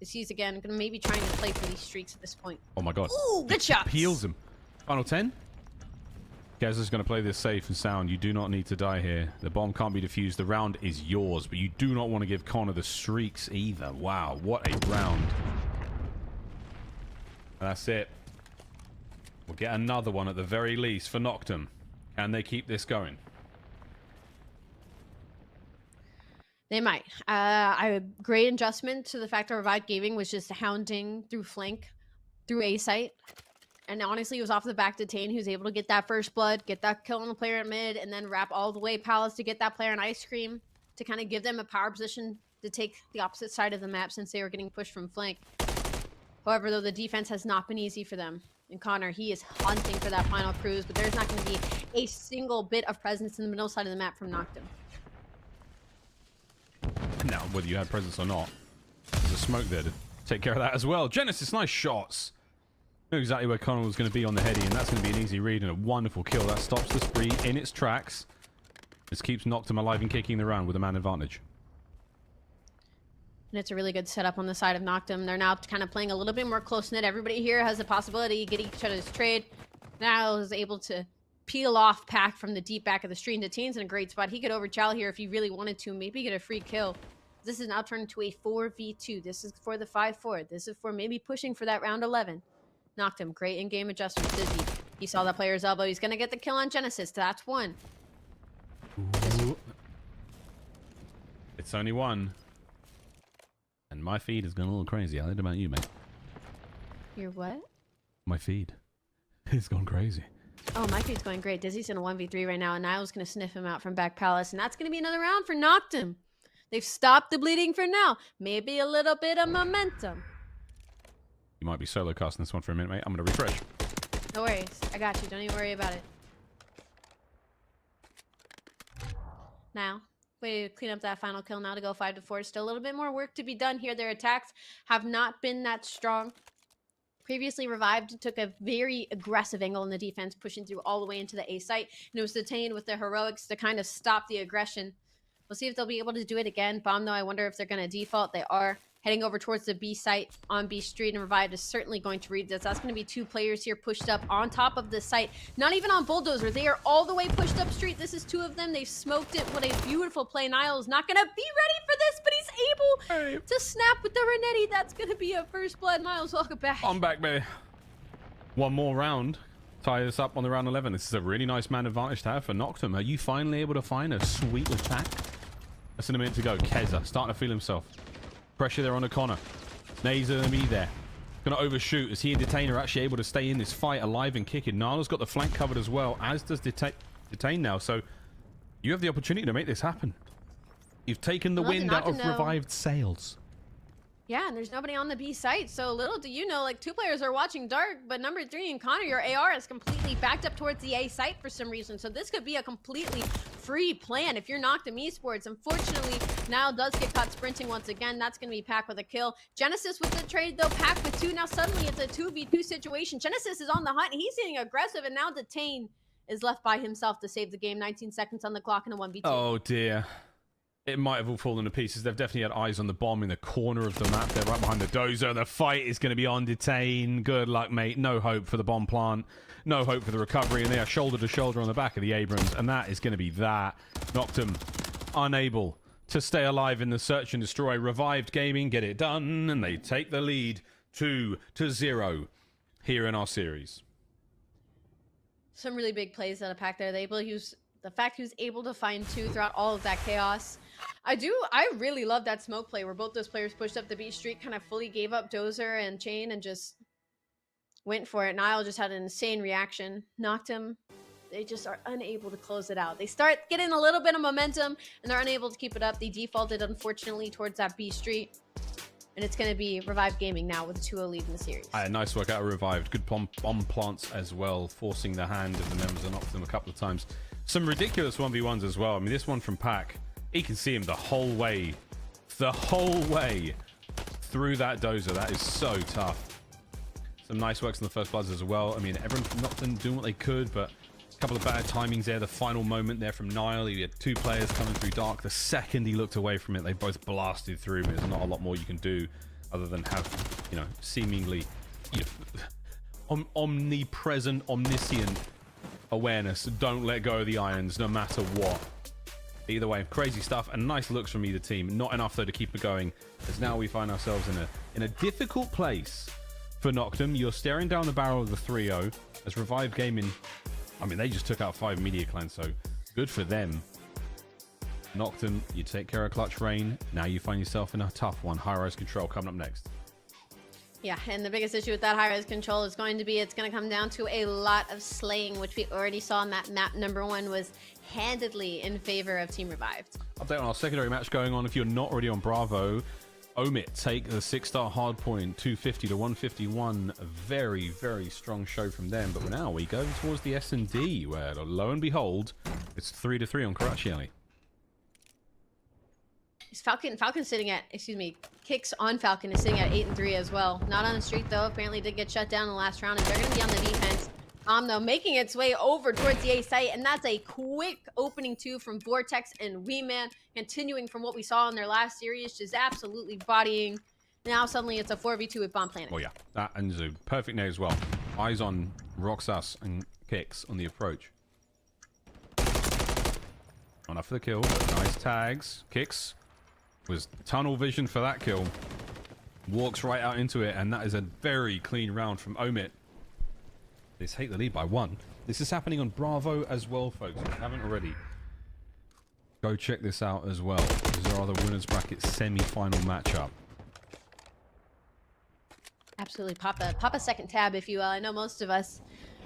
He's, again, going to maybe trying to play for these streaks at this point. Oh, my God. Ooh, good shots. Peels him. Final 10. Keza's going to play this safe and sound. You do not need to die here. The bomb can't be defused. The round is yours, but you do not want to give Connor the streaks either. Wow, what a round. That's it. We'll get another one at the very least for Noctum. Can they keep this going? They might. A great adjustment to the fact that Revived Gaming was just hounding through flank, through A site. And honestly, he was off the back to Detain, who's able to get that first blood, get that kill on the player at mid, and then wrap all the way Palace to get that player in Ice Cream to kind of give them a power position to take the opposite side of the map since they were getting pushed from flank. However, though, the defense has not been easy for them. And Connor, he is hunting for that final cruise, but there's not going to be a single bit of presence in the middle side of the map from Noctum. Now, whether you had presence or not, there's a smoke there to take care of that as well. Genesis, nice shots. Knew exactly where Connor was going to be on the heady, and that's going to be an easy read and a wonderful kill. That stops the spree in its tracks. This keeps Noctum alive and kicking the round with a man advantage. And it's a really good setup on the side of Noctum. They're now kind of playing a little bit more close-knit. Everybody here has the possibility to get each other's trade. Now is able to peel off Pack from the deep back of the street. Detain's in a great spot. He could overchow here if he really wanted to. Maybe get a free kill. This is now turned into a 4v2. This is for the 5-4. This is for maybe pushing for that round 11. Noctum, great in-game adjustments. Dizzy, he saw that player's elbow. He's going to get the kill on Genesis. That's one. Ooh. It's only one. And my feed is going a little crazy. I don't know about you, mate. Your what? My feed. It's gone crazy. Oh, my feed's going great. Dizzy's in a 1v3 right now, and Niall's going to sniff him out from back palace, and that's going to be another round for Noctum. They've stopped the bleeding for now. Maybe a little bit of momentum. You might be solo casting this one for a minute, mate. I'm going to refresh. No worries. I got you. Don't even worry about it. Now, way to clean up that final kill now to go 5-4. Still a little bit more work to be done here. Their attacks have not been that strong. Previously, Revived took a very aggressive angle in the defense, pushing through all the way into the A site, and it was detained with the heroics to kind of stop the aggression. We'll see if they'll be able to do it again. Bomb, though, I wonder if they're going to default. They are heading over towards the B site on B Street, and Revived is certainly going to read this. That's going to be two players here pushed up on top of the site. Not even on Bulldozer. They are all the way pushed up Street. This is two of them. They've smoked it. What a beautiful play. Niall's not going to be ready for this, but he's able to snap with the Renetti. That's going to be a first blood. Niall's, welcome back. I'm back, baby. One more round. Tie this up on the round 11. This is a really nice man advantage to have for Noctum. Are you finally able to find a sweet attack? Less than a minute to go. Keza starting to feel himself. Pressure there on the corner. Nays going to be there. Going to overshoot. Is he and Detain are actually able to stay in this fight alive and kicking? Nala's got the flank covered as well, as does Detain now. So you have the opportunity to make this happen. You've taken the wind out of Revived sails. Yeah, and there's nobody on the B site, so little do you know, like, two players are watching dark, but number 3 and Connor, your AR is completely backed up towards the A site for some reason, so this could be a completely free plan if you're Noctum Esports. Unfortunately, Niall does get caught sprinting once again. That's going to be Pack with a kill. Genesis with the trade, though. Pack with 2. Now suddenly it's a 2v2 situation. Genesis is on the hunt, and he's getting aggressive, and now Detain is left by himself to save the game. 19 seconds on the clock in a 1v2. Oh, dear. It might have all fallen to pieces. They've definitely had eyes on the bomb in the corner of the map. They're right behind the dozer. The fight is going to be on Detain. Good luck, mate. No hope for the bomb plant. No hope for the recovery. And they are shoulder to shoulder on the back of the Abrams. And that is going to be that. Noctum unable to stay alive in the search and destroy. Revived Gaming get it done. And they take the lead 2-0 here in our series. Some really big plays out of Pack there. They able to use the fact he was able to find 2 throughout all of that chaos. I really love that smoke play where both those players pushed up the B Street, kind of fully gave up Dozer and Chain and just went for it. Niall just had an insane reaction. Noctum, they just are unable to close it out. They start getting a little bit of momentum and they're unable to keep it up. They defaulted, unfortunately, towards that B Street. And it's going to be Revived Gaming now with a 2-0 lead in the series. Nice work out of Revived. Good bomb plants as well, forcing the hand of the members of Noctum a couple of times. Some ridiculous 1v1s as well. I mean, this one from Pack, he can see him the whole way through that dozer. That is so tough. Some nice works in the first bloods as well. I mean, everyone from Noctum doing what they could, but a couple of bad timings there. The final moment there from Niall. He had 2 players coming through dark. The second he looked away from it, they both blasted through him. There's not a lot more you can do other than have, you know, seemingly, you know, omnipresent, omniscient awareness. Don't let go of the irons no matter what. Either way, crazy stuff and nice looks from either team. Not enough though to keep it going, as now we find ourselves in a difficult place for Noctum. You're staring down the barrel of the 3-0 as Revived Gaming, I mean, they just took out 5 media clans, so good for them. Noctum, you take care of Clutch Rain. Now you find yourself in a tough one. Highrise Control coming up next. Yeah, and the biggest issue with that Highrise Control is going to be it's going to come down to a lot of slaying, which we already saw in that map. Number 1 was handedly in favor of Team Revived. Update on our secondary match going on. If you're not already on Bravo, Omit take the 6-star Hardpoint 250 to 151. A very, very strong show from them. But now we go towards the SND, where lo and behold, it's 3-3 on Karachi Alley. Falcon's sitting at, Kicks on Falcon is sitting at 8-3 as well. Not on the street though. Apparently did get shut down in the last round, and they're going to be on the defense. Though making its way over towards the A site, and that's a quick opening 2 from Vortex and Weeman, continuing from what we saw in their last series, just absolutely bodying. Now suddenly it's a 4v2 with Bomb Planet. Oh yeah, that and Zoo. Perfect nade as well. Eyes on Roxas and Kicks on the approach. Enough for the kill, but nice tags. Kicks was tunnel vision for that kill. Walks right out into it, and that is a very clean round from Omit. They take the lead by 1. This is happening on Bravo as well, folks. If you haven't already, go check this out as well. These are the winners bracket semi-final matchup. Absolutely, pop a second tab, if you will. I know most of us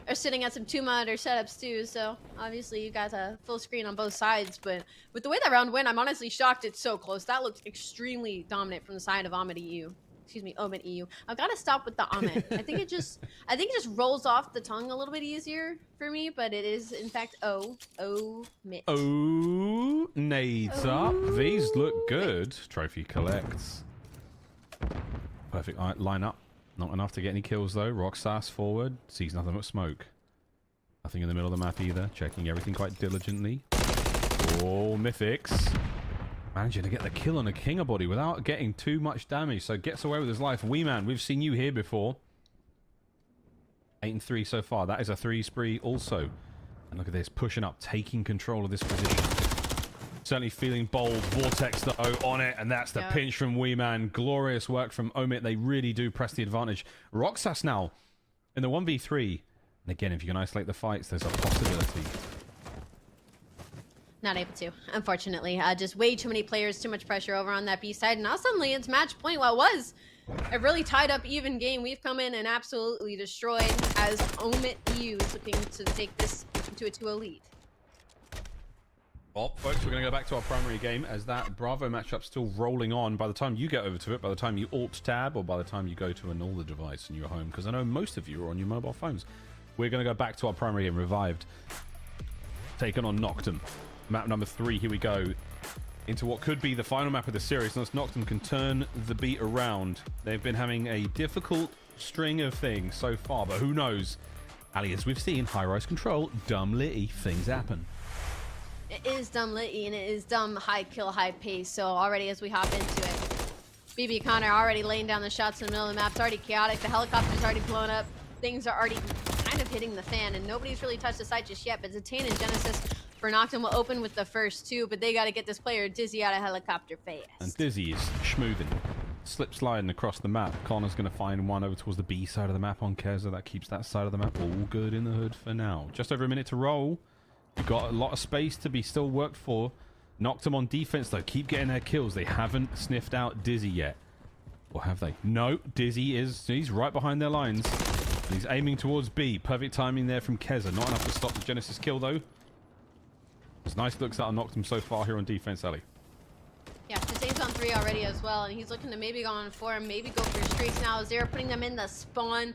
are sitting at some 2-monitor setups too, so obviously you got a full screen on both sides. But with the way that round went, I'm honestly shocked it's so close. That looked extremely dominant from the side of Omid EU. Excuse me, Omid EU. I've got to stop with the Omid. I think it just rolls off the tongue a little bit easier for me, but it is in fact Omid. Oh, nades up. These look good. Trophy collects. Perfect lineup. Not enough to get any kills though. Roxas forward. Sees nothing but smoke. Nothing in the middle of the map either. Checking everything quite diligently. Oh, Mythics. Managing to get the kill on a Kinger body without getting too much damage. So gets away with his life. Weeman, we've seen you here before. 8 and 3 so far. That is a 3 spree also. And look at this. Pushing up. Taking control of this position. Certainly feeling bold. Vortex though on it, and that's the pinch from Weeman. Glorious work from Omit. They really do press the advantage. Roxas now in the 1v3. And again, if you can isolate the fights, there's a possibility. Not able to, unfortunately. Just way too many players, too much pressure over on that B side. And now suddenly it's match point. What was a really tied up even game, we've come in and absolutely destroyed as Omit EU is looking to take this to a 2-0 lead. Well, folks, we're going to go back to our primary game as that Bravo matchup's still rolling on. By the time you get over to it, by the time you alt-tab, or by the time you go to annul the device in your home, because I know most of you are on your mobile phones, we're going to go back to our primary game, Revived. Taken on Noctum. Map number 3, here we go. Into what could be the final map of the series, unless Noctum can turn the beat around. They've been having a difficult string of things so far, but who knows? Ali, as we've seen, Highrise Control, dumb litty, things happen. It is dumb litty and it is dumb high kill, high pace. So already as we hop into it, BB Connor already laying down the shots in the middle of the map. It's already chaotic. The helicopter's already blown up. Things are already kind of hitting the fan, and nobody's really touched the site just yet. But Zatane and Genesis for Noctum will open with the first 2, but they got to get this player Dizzy out of helicopter fast. And Dizzy is schmoothing, slip sliding across the map. Connor's going to find one over towards the B side of the map on Keza. That keeps that side of the map all good in the hood for now. Just over a minute to roll. You've got a lot of space to be still worked for. Noctum on defense though. Keep getting their kills. They haven't sniffed out Dizzy yet. Or have they? No, Dizzy he's right behind their lines. And he's aiming towards B. Perfect timing there from Keza. Not enough to stop the Genesis kill though. It's nice looks out of Noctum so far here on defense, Ali. Yeah, Hussein's on 3 already as well, and he's looking to maybe go on 4 and maybe go for streaks now as they're putting them in the spawn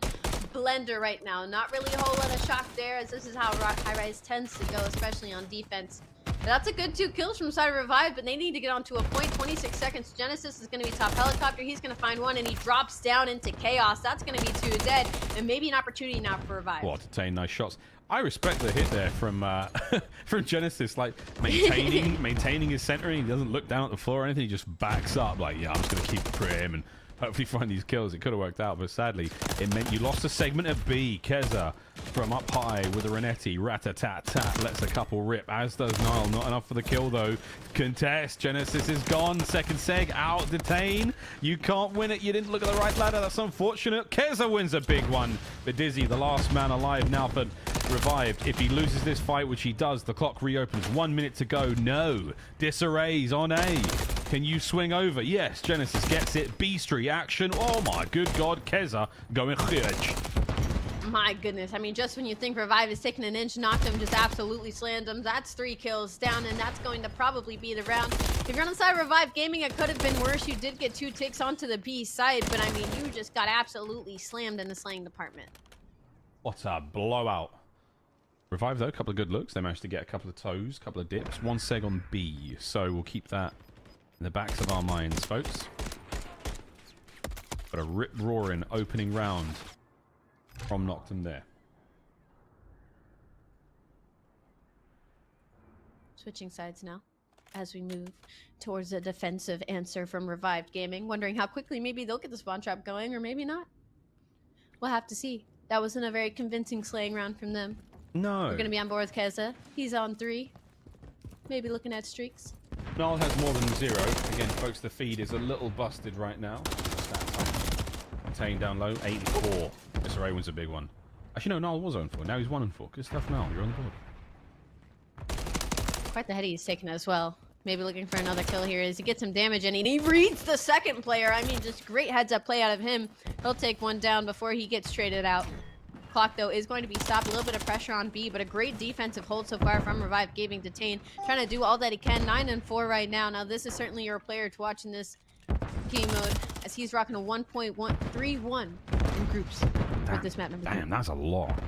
blender right now. Not really a whole lot of shock there, as this is how Highrise tends to go, especially on defense. But that's a good 2 kills from side of Revive, but they need to get onto a point. 26 seconds. Genesis is going to be top helicopter. He's going to find one, and he drops down into chaos. That's going to be 2 dead, and maybe an opportunity now for Revive. Well, to take nice shots. I respect the hit there from from Genesis, like maintaining his centering. He doesn't look down at the floor or anything. He just backs up, like, yeah, I'm just going to keep prim and hopefully find these kills. It could have worked out, but sadly, it meant you lost a segment of B. Keza from up high with a Renetti. Rat-a-tat-tat. Lets a couple rip, as does Nile. Not enough for the kill, though. Contest. Genesis is gone. Second seg out. Detain. You can't win it. You didn't look at the right ladder. That's unfortunate. Keza wins a big one. But Dizzy, the last man alive now for Revived. If he loses this fight, which he does, the clock reopens. 1 minute to go. No. Disarray's on A. Can you swing over? Yes. Genesis gets it. Beast reaction. Oh my good God. Keza going huge. My goodness. I mean, just when you think Revive is taking an inch, Noctum just absolutely slammed him. That's 3 kills down, and that's going to probably be the round. If you're on the side of Revive Gaming, it could have been worse. You did get 2 ticks onto the B side, but I mean, you just got absolutely slammed in the slaying department. What a blowout. Revive, though, a couple of good looks. They managed to get a couple of toes, a couple of dips. 1 seg on B, so we'll keep that in the backs of our minds, folks. Got a rip-roaring opening round from Noctum there. Switching sides now as we move towards a defensive answer from Revived Gaming. Wondering how quickly maybe they'll get the spawn trap going or maybe not. We'll have to see. That wasn't a very convincing slaying round from them. No. We're going to be on board with Keza. He's on 3. Maybe looking at streaks. Null has more than 0. Again, folks, the feed is a little busted right now. Contain down low, 84. Disarray was a big one. Actually, no, Null was on 4. Now he's 1 and 4. Good stuff, Null. You're on the board. Quite the head he's taken as well. Maybe looking for another kill here as he gets some damage in, and he reads the second player. I mean, just great heads-up play out of him. He'll take one down before he gets traded out. Clock, though, is going to be stopped. A little bit of pressure on B, but a great defensive hold so far from Revived Gaming. Detain, trying to do all that he can. 9 and 4 right now. Now, this is certainly your player to watch in this game mode, as he's rocking a 1.131 in groups with this map. Damn, that's a lot.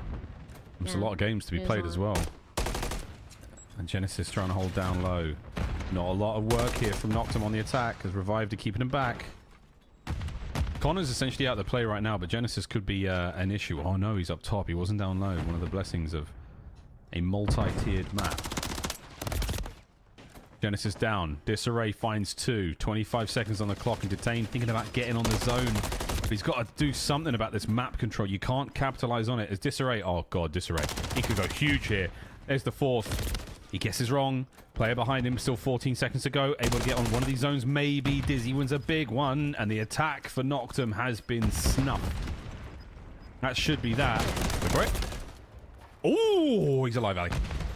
There's a lot of games to be played as well. And Genesis trying to hold down low. Not a lot of work here from Noctum on the attack, as Revived are keeping him back. Connor's essentially out of the play right now, but Genesis could be an issue. Oh no, he's up top. He wasn't down low. One of the blessings of a multi-tiered map. Genesis down. Disarray finds 2. 25 seconds on the clock, and Detain thinking about getting on the zone. But he's got to do something about this map control. You can't capitalize on it. As Disarray... Oh god, Disarray. He could go huge here. There's the 4th. He guesses wrong. Player behind him, still 14 seconds to go. Able to get on one of these zones, maybe. Dizzy wins a big one, and the attack for Noctum has been snuffed. That should be that. Go for it. Oh, he's alive, Ali.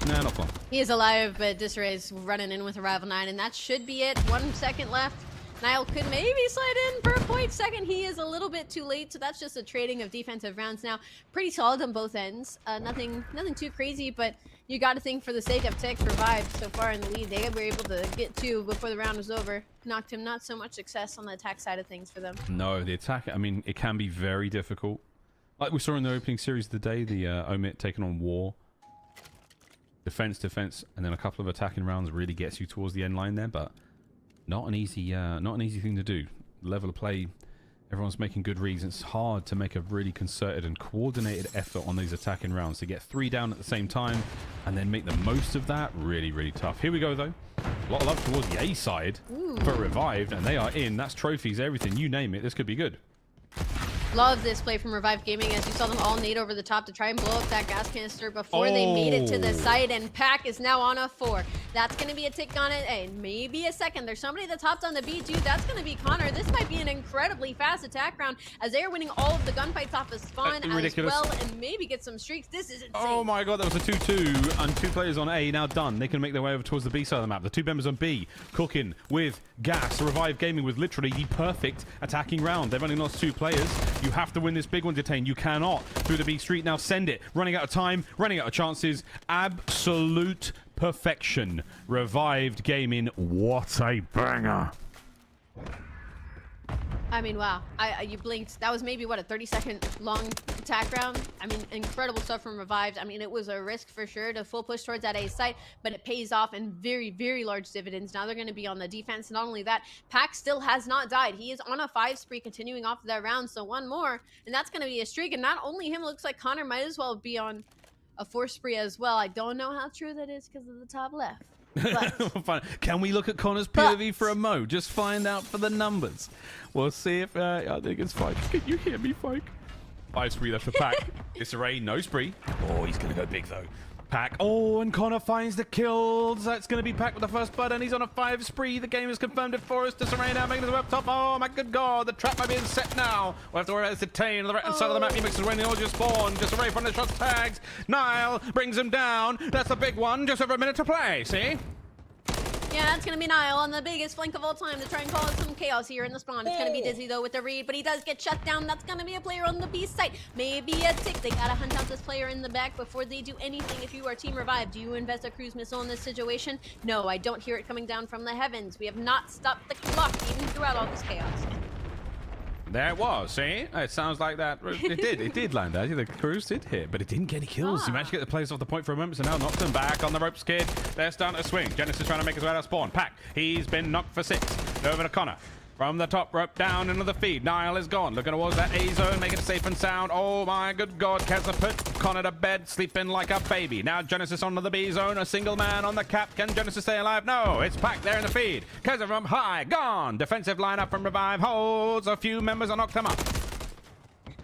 Nah, not fun. He is alive, but Disarray's running in with a Rival 9, and that should be it. 1 second left. Nile could maybe slide in for a point second. He is a little bit too late, so that's just a trading of defensive rounds now. Pretty solid on both ends. Nothing too crazy, but you got to think for the sake of Tech Revived so far in the lead. They were able to get 2 before the round was over. Knocked him not so much success on the attack side of things for them. No, the attack, I mean, it can be very difficult. Like we saw in the opening series of the day, the Omit taking on War. Defense, and then a couple of attacking rounds really gets you towards the end line there, but not an easy thing to do. Level of play, everyone's making good reads. It's hard to make a really concerted and coordinated effort on these attacking rounds. To get 3 down at the same time and then make the most of that, really, really tough. Here we go, though. A lot of love towards the A side for Revived, and they are in. That's trophies, everything, you name it. This could be good. Love this play from Revived Gaming, as you saw them all nade over the top to try and blow up that gas canister before they made it to the site, and Pack is now on a 4. That's going to be a tick on it, and maybe a second. There's somebody that's hopped on the B, dude. That's going to be Connor. This might be an incredibly fast attack round, as they are winning all of the gunfights off of spawn as well, and maybe get some streaks. This is insane. Oh my god, that was a 2-2, and 2 players on A now done. They can make their way over towards the B side of the map. The 2 members on B cooking with gas. Revived Gaming with literally the perfect attacking round. They've only lost 2 players. You have to win this big one, Detain. You cannot. Through the B street now. Send it. Running out of time. Running out of chances. Absolute perfection. Revived Gaming. What a banger. I mean, wow. You blinked. That was maybe, what, a 30-second long attack round? I mean, incredible stuff from Revived. I mean, it was a risk for sure to full push towards that A site, but it pays off in very, very large dividends. Now they're going to be on the defense. Not only that, Pack still has not died. He is on a 5 spree continuing off of that round, so 1 more, and that's going to be a streak. And not only him, looks like Connor might as well be on a 4 spree as well. I don't know how true that is because of the top left. Can we look at Connor's POV for a mo? Just find out for the numbers. We'll see if I think it's Fike. Can you hear me, Fike? 5 spree left for Pack. Disarray, no spree. Oh, he's gonna go big though. Pack. Oh, and Connor finds the kills. That's going to be Pack with the first blood, and he's on a 5 spree. The game has confirmed it for us. Disarray now making his way up top. Oh, my good God. The trap might be set now. We'll have to worry about this Detain on the right-hand side of the map. He makes his way in the audio spawn. Disarray from the shots tags. Nile brings him down. That's a big one. Just over a minute to play. See? Yeah, that's going to be Nile on the biggest flank of all time to try and cause some chaos here in the spawn. It's going to be Dizzy, though, with the read, but he does get shut down. That's going to be a player on the B site. Maybe a tick. They got to hunt out this player in the back before they do anything. If you are Team Revive, do you invest a cruise missile in this situation? No, I don't hear it coming down from the heavens. We have not stopped the clock even throughout all this chaos. There it was, see? It sounds like that. It did land there. The cruise did hit, but it didn't get any kills. He managed to get the players off the point for a moment, so now knocked them back on the ropes, kid. They're starting to swing. Genesis trying to make his way out of spawn. Pack, he's been knocked for 6. Over to Connor. From the top rope down into the feed. Niall is gone. Looking towards that A zone. Make it safe and sound. Oh my good God. Keza put Connor to bed. Sleeping like a baby. Now Genesis onto the B zone. A single man on the cap. Can Genesis stay alive? No. It's packed there in the feed. Keza from high. Gone. Defensive lineup from Revive. Holds a few members and knocked them up.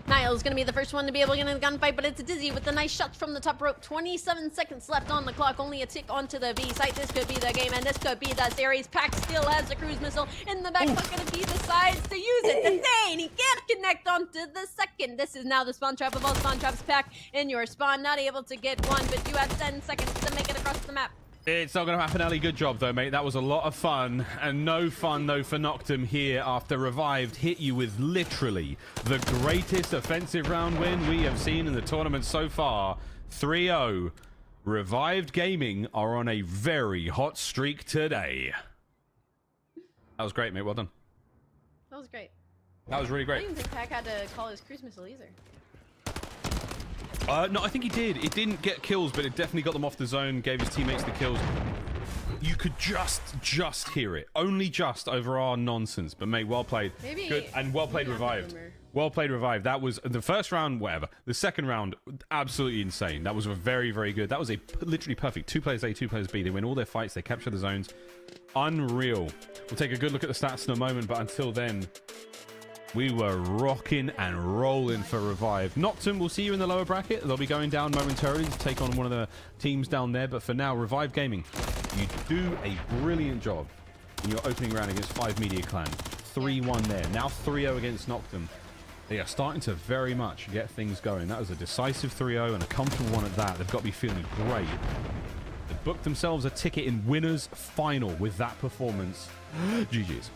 Niall's going to be the first one to be able to get in the gunfight, but it's Dizzy with the nice shots from the top rope. 27 seconds left on the clock. Only a tick onto the B site. This could be the game, and this could be the series. Pack still has the cruise missile in the back pocket, he decides to use it. The Thane, he can't connect onto the second. This is now the spawn trap of all spawn traps. Pack in your spawn. Not able to get one, but you have 10 seconds to make it across the map. It's not going to happen, Ellie. Good job, though, mate. That was a lot of fun. And no fun, though, for Noctum here after Revived hit you with literally the greatest offensive round win we have seen in the tournament so far. 3-0. Revived Gaming are on a very hot streak today. That was great, mate. Well done. That was great. That was really great. I didn't think Pack had to call his cruise missile either. No, I think he did. It didn't get kills, but it definitely got them off the zone, gave his teammates the kills. You could just hear it. Only just over our nonsense. But, mate, well played. Maybe. Good. And well played, Revived. Well played, Revived. That was the first round, whatever. The second round, absolutely insane. That was a very, very good. That was a literally perfect. 2 players A, 2 players B. They win all their fights. They capture the zones. Unreal. We'll take a good look at the stats in a moment, but until then, we were rocking and rolling for Revive. Noctum, we'll see you in the lower bracket. They'll be going down momentarily to take on one of the teams down there. But for now, Revive Gaming, you do a brilliant job in your opening round against 5 Media Clan. 3-1 there. Now 3-0 against Noctum. They are starting to very much get things going. That was a decisive 3-0 and a comfortable one at that. They've got to be feeling great. They booked themselves a ticket in Winners Final with that performance. GG's.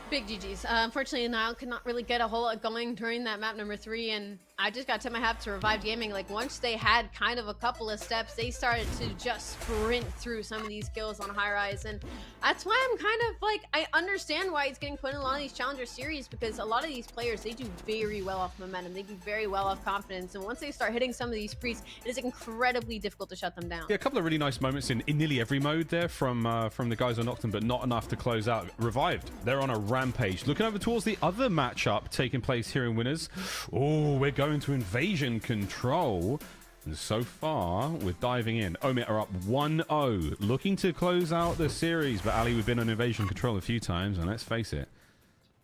Big GG's. Unfortunately, Niall could not really get a whole lot going during that map number 3, and I just got to tip my hat to Revive Gaming. Like, once they had kind of a couple of steps, they started to just sprint through some of these kills on Highrise, and that's why I'm kind of like, I understand why he's getting put in a lot of these Challenger series, because a lot of these players, they do very well off momentum. They do very well off confidence, and once they start hitting some of these sprees, it is incredibly difficult to shut them down. Yeah, a couple of really nice moments in nearly every mode there from the guys on Noctum, but not enough to close out. Revived, they're on a rampage. Looking over towards the other matchup taking place here in Winners. Oh, we're going to Invasion Control. And so far, we're diving in. Omit are up 1-0, looking to close out the series. But Ali, we've been on Invasion Control a few times, and let's face it,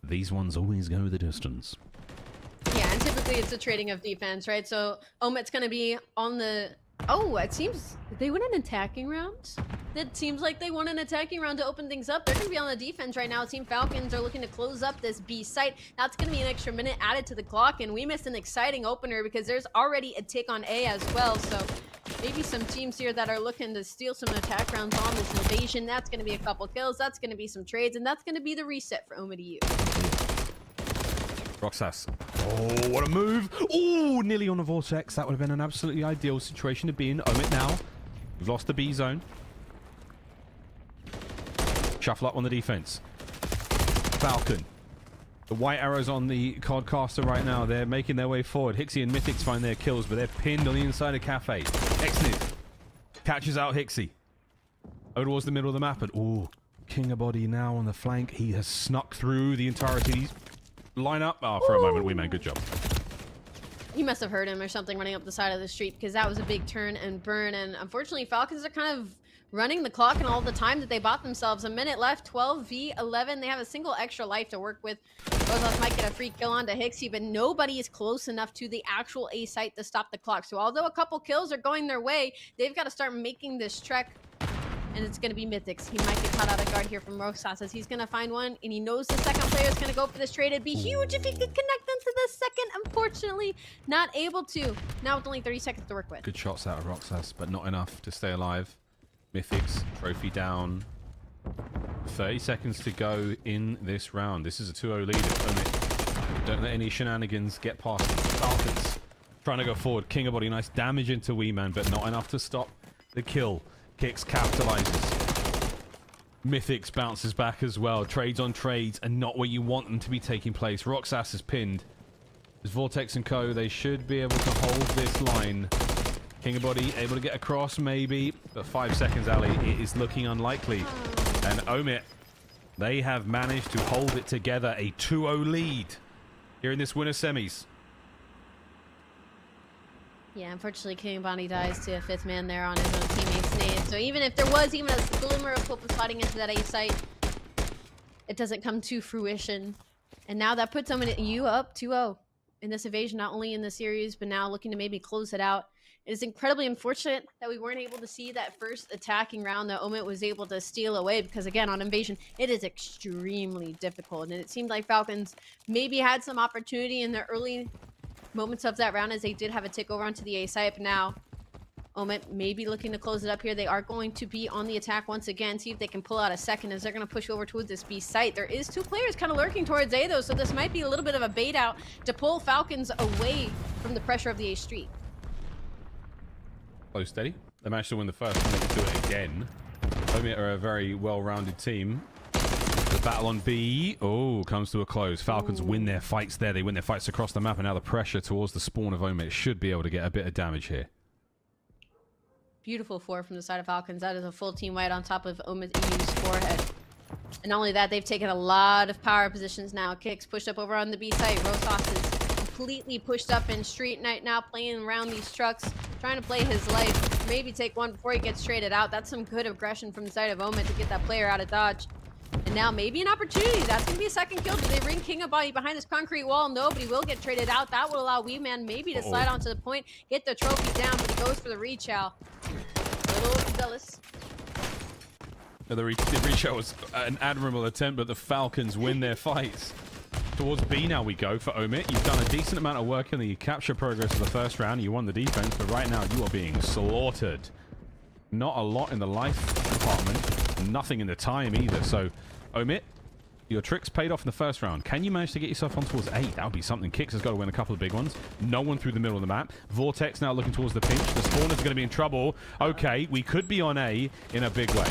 these ones always go the distance. Yeah, and typically it's a trading of defense, right? So Omit's going to be on the... Oh, it seems they win an attacking round. It seems like they won an attacking round to open things up. They're going to be on the defense right now. Team Falcons are looking to close up this B site. That's going to be an extra minute added to the clock, and we missed an exciting opener because there's already a tick on A as well. So maybe some teams here that are looking to steal some attack rounds on this invasion. That's going to be a couple kills. That's going to be some trades, and that's going to be the reset for Oma to use. Roxas. Oh, what a move. Oh, nearly on a Vortex. That would have been an absolutely ideal situation to be in. Omit now. We've lost the B zone. Shuffle up on the defense. Falcon. The white arrows on the Codcaster right now. They're making their way forward. Hixie and Mythics find their kills, but they're pinned on the inside of Cafe. Exnid catches out Hixie. Over towards the middle of the map. And, oh, Kingabody now on the flank. He has snuck through the entirety. Line up. Oh, for a moment, we made good job. He must have heard him or something running up the side of the street, because that was a big turn and burn. And unfortunately, Falcons are kind of running the clock and all the time that they bought themselves. A minute left, 12v11. They have a single extra life to work with. Rosas might get a free kill onto Hixie, but nobody is close enough to the actual A site to stop the clock. So although a couple kills are going their way, they've got to start making this trek. And it's going to be Mythics. He might get caught out of guard here from Rosas as he's going to find one. And he knows the second player is going to go for this trade. It'd be huge if he could connect them to the second. Unfortunately, not able to. Now with only 30 seconds to work with. Good shots out of Roxas, but not enough to stay alive. Mythics, trophy down. 30 seconds to go in this round. This is a 2-0 lead. Don't let any shenanigans get past Falcons. Trying to go forward. Kingabody, nice damage into Weeman, but not enough to stop the kill. Kicks, capitalizes. Mythics bounces back as well. Trades on trades, and not where you want them to be taking place. Roxas is pinned. There's Vortex and Co. They should be able to hold this line. Kingabody able to get across, maybe. But 5 seconds, Ali. It is looking unlikely. And Omit They have managed to hold it together, a 2-0 lead here in this winner semis. Yeah, unfortunately, King Bonnie dies to a 5th man there on his own teammate's name. So even if there was even a glimmer of hope of sliding into that A site, it doesn't come to fruition. And now that puts you up 2-0 in this evasion, not only in the series, but now looking to maybe close it out. It is incredibly unfortunate that we weren't able to see that first attacking round that Omit was able to steal away, because again, on Invasion, it is extremely difficult. And it seemed like Falcons maybe had some opportunity in the early moments of that round, as they did have a tick over onto the A site, but now Omit maybe looking to close it up here. They are going to be on the attack once again, see if they can pull out a second as they're going to push over towards this B site. There is 2 players kind of lurking towards A though, so this might be a little bit of a bait out to pull Falcons away from the pressure of the A street. Oh, steady. They managed to win the first one. They can do it again. Omit are a very well-rounded team. The battle on B, comes to a close. Falcons win their fights there. They win their fights across the map, and now the pressure towards the spawn of Omit should be able to get a bit of damage here. Beautiful 4 from the side of Falcons. That is a full team white on top of Omit EU's forehead. And not only that, they've taken a lot of power positions now. Kicks pushed up over on the B site. Rosas is completely pushed up in Street Night now, playing around these trucks, trying to play his life. Maybe take one before he gets traded out. That's some good aggression from the side of Omit to get that player out of dodge. And now maybe an opportunity. That's going to be a second kill. Do they ring King of Body behind this concrete wall? No, but he will get traded out. That will allow Weeman maybe to slide onto the point, get the trophy down, but he goes for the reach out. A little overzealous. The reach out was an admirable attempt, but the Falcons win their fights. Towards B now we go for Omit. You've done a decent amount of work in the capture progress of the first round. You won the defense, but right now you are being slaughtered. Not a lot in the life department. Nothing in the time either. So, Omit, your tricks paid off in the first round. Can you manage to get yourself on towards A? That would be something. Kicks has got to win a couple of big ones. No one through the middle of the map. Vortex now looking towards the pinch. The spawner's going to be in trouble. Okay, we could be on A in a big way.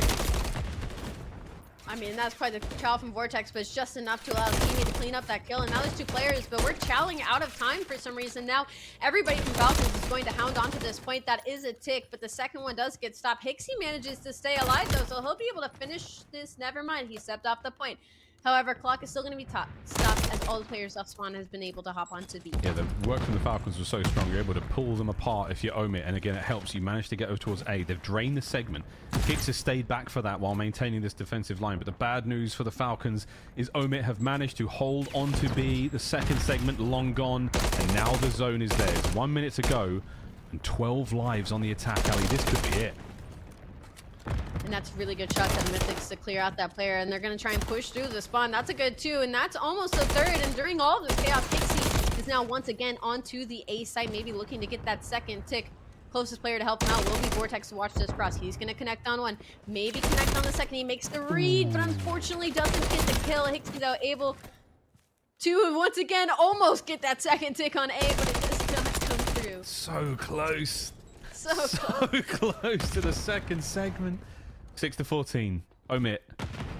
I mean, that's quite the trial from Vortex, but it's just enough to allow his teammate to clean up that kill. And now there's 2 players, but we're chowing out of time for some reason. Now, everybody from Falcons is going to hound onto this point. That is a tick, but the second one does get stopped. Hixie manages to stay alive, though, so he'll be able to finish this. Never mind, he stepped off the point. However, clock is still going to be stopped as all the players off spawn has been able to hop onto B. Yeah, the work from the Falcons was so strong. You're able to pull them apart if you Omit, and again, it helps. You manage to get over towards A. They've drained the segment. Kicks has stayed back for that while maintaining this defensive line. But the bad news for the Falcons is Omit have managed to hold on to B. The second segment long gone, and now the zone is theirs. 1 minute to go, and 12 lives on the attack, Ali. This could be it. And that's really good shots at Mythics to clear out that player. And they're going to try and push through the spawn. That's a good 2. And that's almost a 3rd. And during all of this chaos, Pixie is now once again onto the A site, maybe looking to get that second tick. Closest player to help him out will be Vortex to watch this cross. He's going to connect on one. Maybe connect on the second. He makes the read, but unfortunately doesn't get the kill. Hixie, though, able to once again almost get that second tick on A, but it does not come through. So close. So close to the second segment. 6-14. Omit.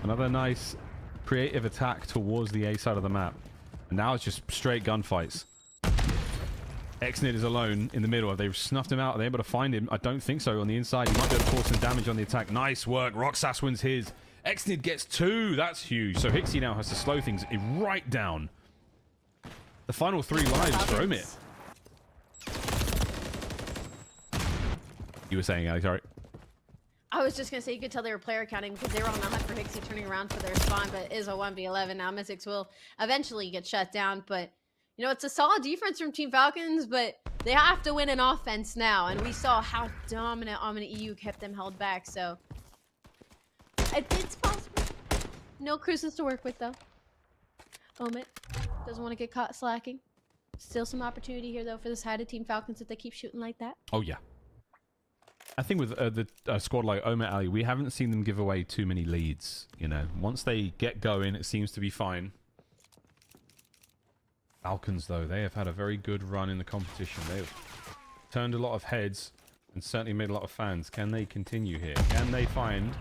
Another nice creative attack towards the A side of the map. And now it's just straight gunfights. Exnid is alone in the middle. Have they snuffed him out? Are they able to find him? I don't think so. On the inside, he might be able to cause some damage on the attack. Nice work. Roxas wins his. Exnid gets 2. That's huge. So Hixie now has to slow things right down. The final 3 lives for Omit. You were saying, Alex, sorry. I was just going to say, you could tell they were player counting because they were on the hunt for Hixie turning around for their spawn, but it is a 1v11 now. Mystics will eventually get shut down, but, you know, it's a solid defense from Team Falcons, but they have to win an offense now, and we saw how dominant Omni EU kept them held back, so it's possible. No cruises to work with, though. Omit doesn't want to get caught slacking. Still some opportunity here, though, for this side of Team Falcons if they keep shooting like that. Oh, yeah. I think with the squad like Omit, Ali, we haven't seen them give away too many leads. You know, once they get going, it seems to be fine. Falcons, though, they have had a very good run in the competition. They've turned a lot of heads and certainly made a lot of fans. Can they continue here? Can they find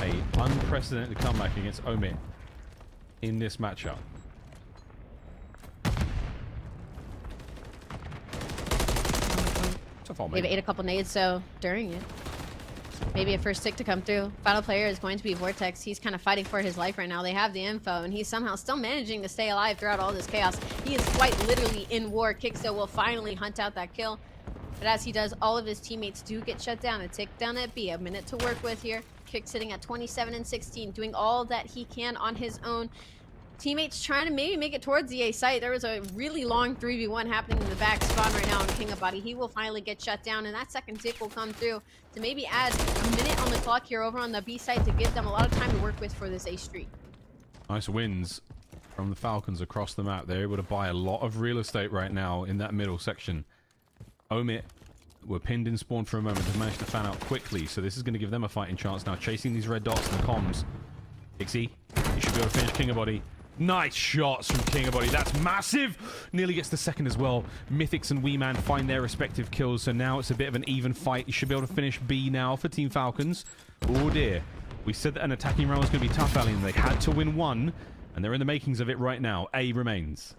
a unprecedented comeback against Omit in this matchup? They've ate a couple nades, so during it. Maybe a first tick to come through. Final player is going to be Vortex. He's kind of fighting for his life right now. They have the info, and he's somehow still managing to stay alive throughout all this chaos. He is quite literally in war. Kixo will finally hunt out that kill. But as he does, all of his teammates do get shut down. A tick down at B. A minute to work with here. Kick sitting at 27 and 16, doing all that he can on his own. Teammates trying to maybe make it towards the A site. There was a really long 3v1 happening in the back spawn right now on King of Body. He will finally get shut down, and that second tick will come through to maybe add a minute on the clock here over on the B site to give them a lot of time to work with for this A streak. Nice wins from the Falcons across the map. They're able to buy a lot of real estate right now in that middle section. Omit were pinned in spawn for a moment. They've managed to fan out quickly, so this is going to give them a fighting chance now. Chasing these red dots in the comms. Ixie, you should be able to finish King of Body. Nice shots from King of Body. That's massive. Nearly gets the second as well. Mythics and Wee Man find their respective kills, so now it's a bit of an even fight. You should be able to finish B now for Team Falcons. Oh dear. We said that an attacking round was going to be tough, Alien. They had to win one, and they're in the makings of it right now. A remains.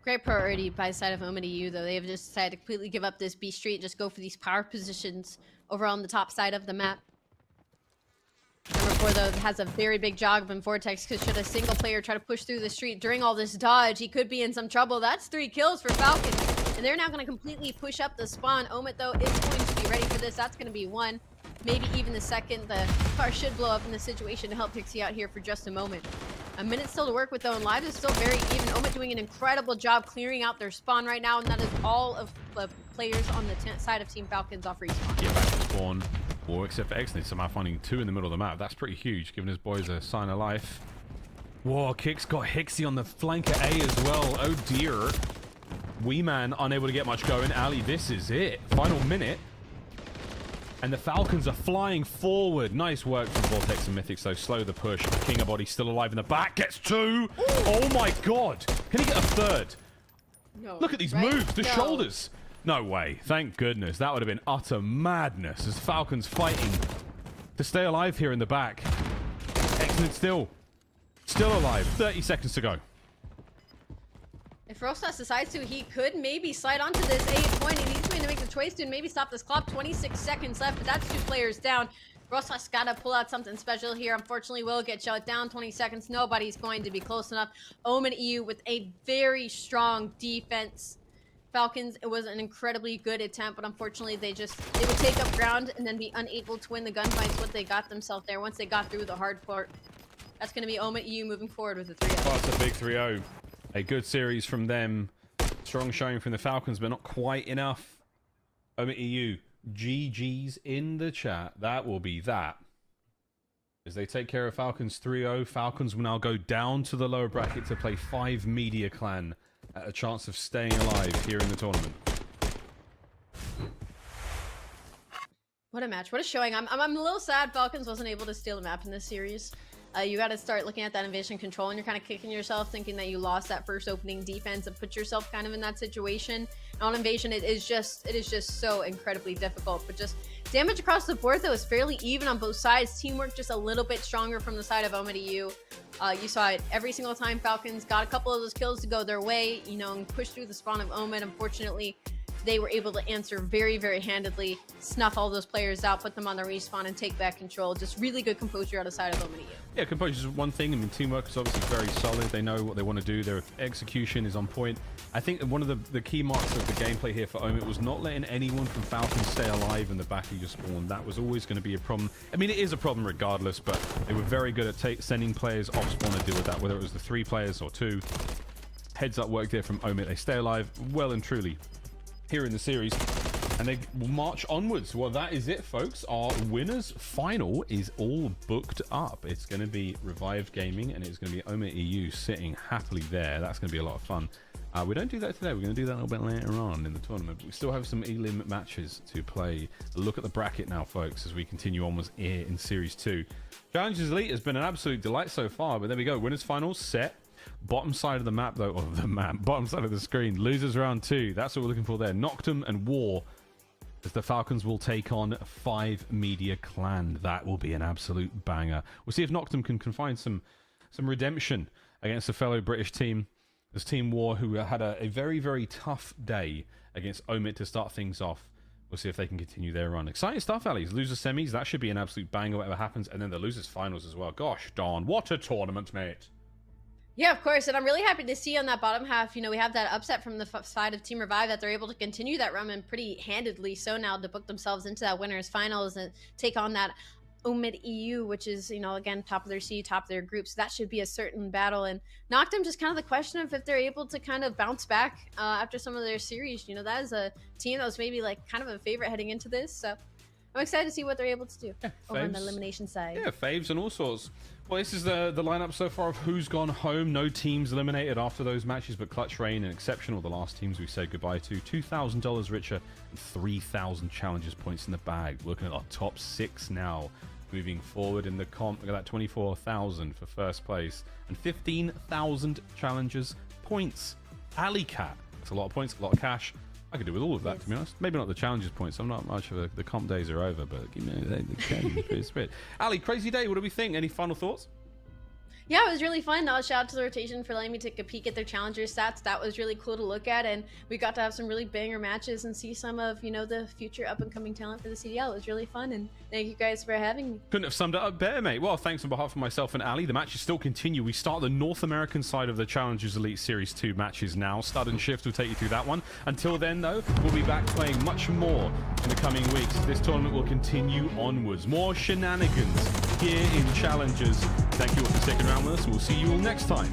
Great priority by the side of OMIDU, though. They have just decided to completely give up this B street, just go for these power positions over on the top side of the map. Number 4, though, has a very big jog in Vortex, because should a single player try to push through the street during all this dodge, he could be in some trouble. That's 3 kills for Falcons, and they're now going to completely push up the spawn. Omit, though, is going to be ready for this. That's going to be 1, maybe even the second. The car should blow up in this situation to help Pixie out here for just a moment. A minute still to work with, though, and live is still very even. Omit doing an incredible job clearing out their spawn right now, and that is all of the players on the side of Team Falcons off respawn. Get back to spawn. Or except for Exney, somehow finding 2 in the middle of the map. That's pretty huge, giving his boys a sign of life. Whoa, Kicks got Hixie on the flank at A as well. Oh dear. Wee Man unable to get much going. Ali, this is it. Final minute. And the Falcons are flying forward. Nice work from Vortex and Mythics, though. Slow the push. King of Body still alive in the back. Gets 2. Ooh. Oh my god. Can he get a 3rd? No. Look at these moves. The shoulders. No way. Thank goodness. That would have been utter madness as Falcons fighting to stay alive here in the back. Excellent still alive. 30 seconds to go. If Rosas decides to, he could maybe slide onto this 8-point. He needs to make the choice to maybe stop this clock. 26 seconds left, but that's 2 players down. Rosas gotta pull out something special here. Unfortunately, will get shut down. 20 seconds. Nobody's going to be close enough. Omen EU with a very strong defense. Falcons, it was an incredibly good attempt, but unfortunately they would take up ground and then be unable to win the gunfights. What they got themselves there once they got through the hard part. That's going to be Omit EU moving forward with a 3-0. Oh, that's a big 3-0. A good series from them. Strong showing from the Falcons, but not quite enough. Omit EU, GG's in the chat. That will be that. As they take care of Falcons 3-0, Falcons will now go down to the lower bracket to play 5 Media Clan. A chance of staying alive here in the tournament. What a match. What a showing. I'm a little sad Falcons wasn't able to steal the map in this series. You got to start looking at that invasion control, and you're kind of kicking yourself thinking that you lost that first opening defense and put yourself kind of in that situation. And on invasion, it is just so incredibly difficult. But just damage across the board, though, is fairly even on both sides. Teamwork just a little bit stronger from the side of OMIDU. You saw it every single time Falcons got a couple of those kills to go their way, you know, and push through the spawn of Omid. Unfortunately, they were able to answer very, very handedly, snuff all those players out, put them on the respawn, and take back control. Just really good composure out of side of OMIDU. Yeah, composure is one thing. I mean, teamwork is obviously very solid. They know what they want to do. Their execution is on point. I think one of the key marks of the gameplay here for Omid was not letting anyone from Falcons stay alive in the back of your spawn. That was always going to be a problem. I mean, it is a problem regardless, but they were very good at sending players off spawn to deal with that, whether it was the 3 players or 2. Heads up work there from Omid. They stay alive well and truly here in the series, and they will march onwards. Well, that is it, folks. Our winners final is all booked up. It's going to be Revived Gaming, and it's going to be Omid EU sitting happily there. That's going to be a lot of fun. We don't do that today. We're going to do that a little bit later on in the tournament. We still have some elim matches to play. A look at the bracket now, folks, as we continue onwards here in Series 2. Challenges Elite has been an absolute delight so far, but there we go. Winners finals set. Bottom side of the map, though, or the map, bottom side of the screen. Losers round 2. That's what we're looking for there. Noctum and War, as the Falcons will take on 5 Media Clan. That will be an absolute banger. We'll see if Noctum can find some redemption against a fellow British team. This Team War, who had a very, very tough day against Omid to start things off. we'll see if they can continue their run. Exciting stuff, Ali's. Losers semis, that should be an absolute banger, whatever happens. And then the losers finals as well. Gosh darn, what a tournament, mate. Yeah, of course, and I'm really happy to see on that bottom half, you know, we have that upset from the side of Team Revive that they're able to continue that run and pretty handedly so now to book themselves into that winners finals and take on that Omid EU, which is, you know, again, top of their seed, top of their group. So that should be a certain battle. And Noctem, just kind of the question of if they're able to kind of bounce back after some of their series. You know, that is a team that was maybe like kind of a favorite heading into this. So I'm excited to see what they're able to do over on the elimination side. Yeah, faves and all sorts. Well, this is the lineup so far of who's gone home. No teams eliminated after those matches, but Clutch Rain and Exceptional, the last teams we said goodbye to. $2,000 richer and 3,000 challenges points in the bag. Looking at our top 6 now. Moving forward in the comp, look at that, 24,000 for first place and 15,000 challengers points. Alley Cat, that's a lot of points, a lot of cash. I could do with all of that, to be honest. Maybe not the challenges points. I'm not much of the comp days are over, but you know, it's great. Ali, crazy day. What do we think? Any final thoughts? Yeah, it was really fun. Shout out to the rotation for letting me take a peek at their challenger stats. That was really cool to look at, and we got to have some really banger matches and see some of, you know, the future up and coming talent for the CDL. It was really fun, and thank you guys for having me. Couldn't have summed it up better, mate. Well, thanks on behalf of myself and Ali. The matches still continue. We start the North American side of the Challengers Elite Series 2 matches now. Stud and Shift will take you through that one. Until then, though, we'll be back playing much more in the coming weeks. This tournament will continue onwards. More shenanigans here in Challengers. Thank you all for sticking around with us. We'll see you all next time.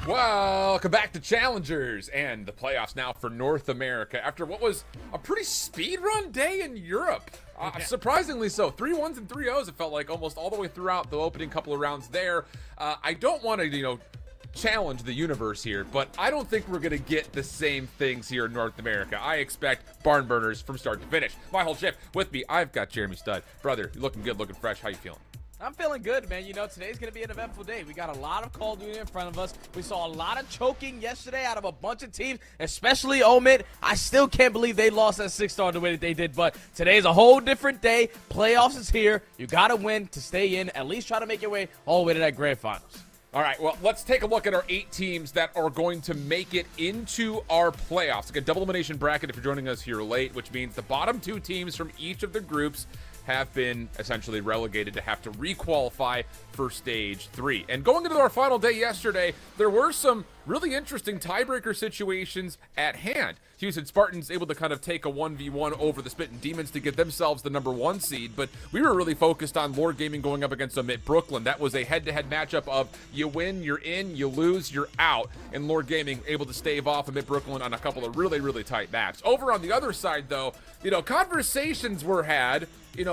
Welcome back to Challengers and the playoffs now for North America after what was a pretty speed run day in Europe. Surprisingly so. 3 1s and 3 0s, it felt like, almost all the way throughout the opening couple of rounds there. I don't want to, challenge the universe here, but I don't think we're going to get the same things here in North America. I expect barn burners from start to finish. My whole shift with me, I've got Jeremy Stud. Brother, you're looking good, looking fresh. How you feeling? I'm feeling good, man. Today's going to be an eventful day. We got a lot of Call of Duty in front of us. We saw a lot of choking yesterday out of a bunch of teams, especially Omid. I still can't believe they lost that 6-star the way that they did, but today's a whole different day. Playoffs is here. You got to win to stay in, at least try to make your way all the way to that grand finals. All right, well, let's take a look at our 8 teams that are going to make it into our playoffs. Like a double elimination bracket if you're joining us here late, which means the bottom 2 teams from each of the groups have been essentially relegated to have to requalify for stage 3. And going into our final day yesterday, there were some really interesting tiebreaker situations at hand. Houston Spartans able to kind of take a 1v1 over the Spittin' Demons to get themselves the #1 seed, but we were really focused on Lord Gaming going up against Omit Brooklyn. That was a head-to-head matchup of you win, you're in, you lose, you're out, and Lord Gaming able to stave off Omit Brooklyn on a couple of really, really tight maps. Over on the other side, though, conversations were had,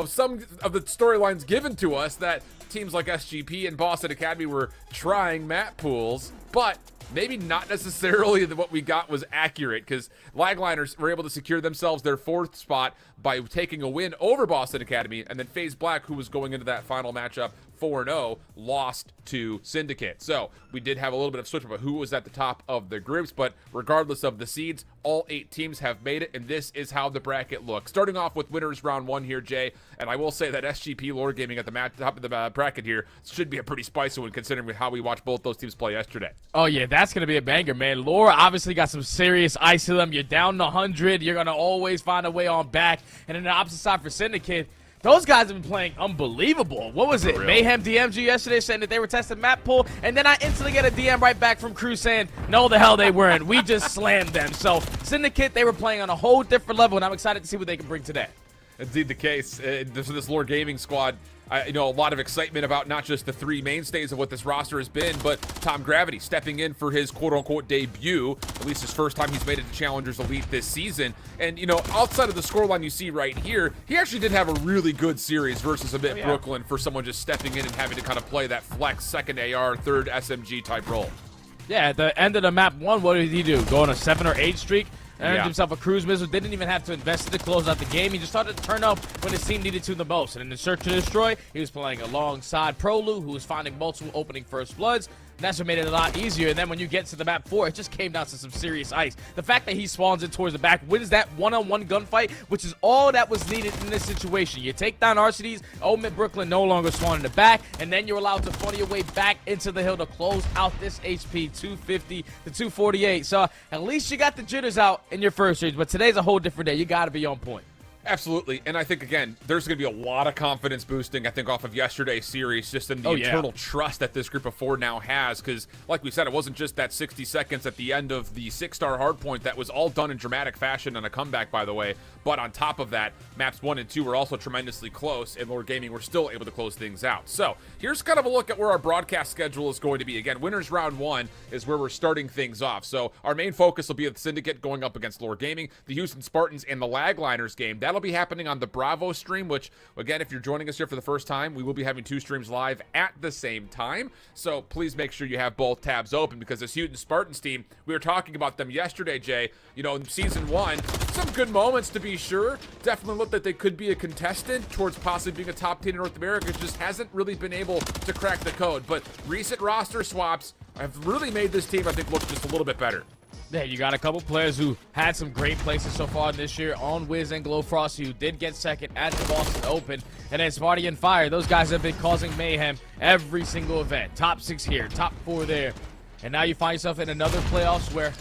some of the storylines given to us that teams like SGP and Boston Academy were trying map pools, but maybe not necessarily what we got was accurate, because Lagliners were able to secure themselves their 4th spot by taking a win over Boston Academy, and then FaZe Black, who was going into that final matchup 4-0, lost to Syndicate. So we did have a little bit of switch about who was at the top of the groups, but regardless of the seeds, all 8 teams have made it, and this is how the bracket looks. Starting off with winners round 1 here, Jay, and I will say that SGP Lord Gaming at the top of the bracket here should be a pretty spicy one considering how we watched both those teams play yesterday. Oh yeah, that's going to be a banger, man. Laura obviously got some serious ice to them. You're down to 100. You're going to always find a way on back. And then the opposite side for Syndicate, those guys have been playing unbelievable. What was it? Mayhem DM'd you yesterday saying that they were testing map pool, and then I instantly get a DM right back from Crew saying, no, the hell they weren't. We just slammed them. So Syndicate, they were playing on a whole different level, and I'm excited to see what they can bring today. Indeed the case. This Lord Gaming squad, a lot of excitement about not just the 3 mainstays of what this roster has been, but Tom Gravity stepping in for his quote-unquote debut, at least his first time he's made it to Challengers Elite this season. And, outside of the scoreline you see right here, he actually did have a really good series versus Omit Brooklyn for someone just stepping in and having to kind of play that flex 2nd AR, 3rd SMG type role. Yeah, at the end of the map 1, what did he do? Go on a 7 or 8 streak? Earned himself a cruise missile. Didn't even have to invest it to close out the game. He just started to turn up when his team needed to the most. And in the search to destroy, he was playing alongside Prolu, who was finding multiple opening first bloods. And that's what made it a lot easier. And then when you get to the map 4, it just came down to some serious ice. The fact that he spawns in towards the back, wins that one-on-one gunfight, which is all that was needed in this situation. You take down RCDs, Omid Brooklyn no longer spawn in the back, and then you're allowed to funnel your way back into the hill to close out this HP 250 to 248. So at least you got the jitters out in your first series, but today's a whole different day. You got to be on point. Absolutely, and I think, again, there's going to be a lot of confidence boosting, I think, off of yesterday's series, just in the internal trust that this group of 4 now has, because, like we said, it wasn't just that 60 seconds at the end of the 6-star hardpoint that was all done in dramatic fashion on a comeback, by the way, but on top of that, maps 1 and 2 were also tremendously close, and Lord Gaming were still able to close things out. So, here's kind of a look at where our broadcast schedule is going to be. Again, winners round 1 is where we're starting things off, so our main focus will be the Syndicate going up against Lord Gaming, the Houston Spartans, and the Lagliners game. That'll be happening on the Bravo stream, which, again, if you're joining us here for the first time, we will be having 2 streams live at the same time. So please make sure you have both tabs open, because this Houston Spartans team, we were talking about them yesterday, Jay. In Season 1, some good moments to be sure. Definitely looked like they could be a contestant towards possibly being a top 10 in North America. Just hasn't really been able to crack the code. But recent roster swaps have really made this team, I think, look just a little bit better. Yeah, you got a couple players who had some great places so far this year on Wiz and Glowfrosty, who did get second at the Boston Open. And then Smarty and Fire, those guys have been causing mayhem every single event. Top 6 here, top 4 there. And now you find yourself in another playoffs where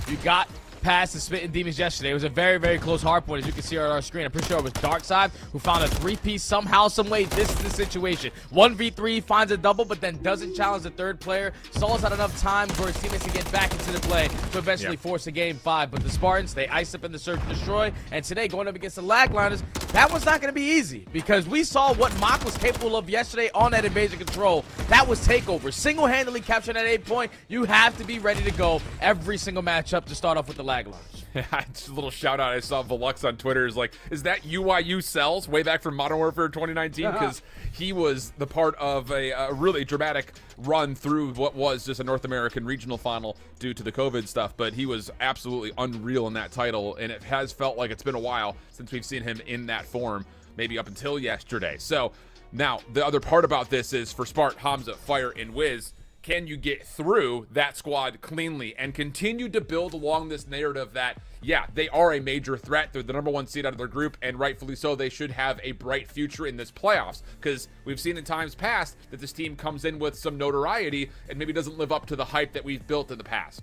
you got past the Smitten Demons yesterday. It was a very, very close hard point, as you can see on our screen. I'm pretty sure it was Darkside who found a 3-piece somehow, some way. This is the situation. 1v3, finds a double, but then doesn't challenge the third player. Stalls out enough time for his teammates to get back into the play to eventually force a game 5. But the Spartans, they ice up in the search and destroy. And today, going up against the Lagliners, that was not going to be easy, because we saw what Mock was capable of yesterday on that invasion control. That was takeover. Single-handedly capturing that 8 point. You have to be ready to go every single matchup to start off with the Lagliners. Yeah, just a little shout out. I saw Velux on Twitter is like, is that UYU Cells way back from Modern Warfare 2019? Because he was the part of a really dramatic run through what was just a North American regional final due to the COVID stuff. But he was absolutely unreal in that title, and it has felt like it's been a while since we've seen him in that form, maybe up until yesterday. So now the other part about this is for Spart, Hamza, Fire, and Wiz, can you get through that squad cleanly and continue to build along this narrative that, yeah, they are a major threat. They're the #1 seed out of their group, and rightfully so. They should have a bright future in this playoffs, because we've seen in times past that this team comes in with some notoriety and maybe doesn't live up to the hype that we've built in the past.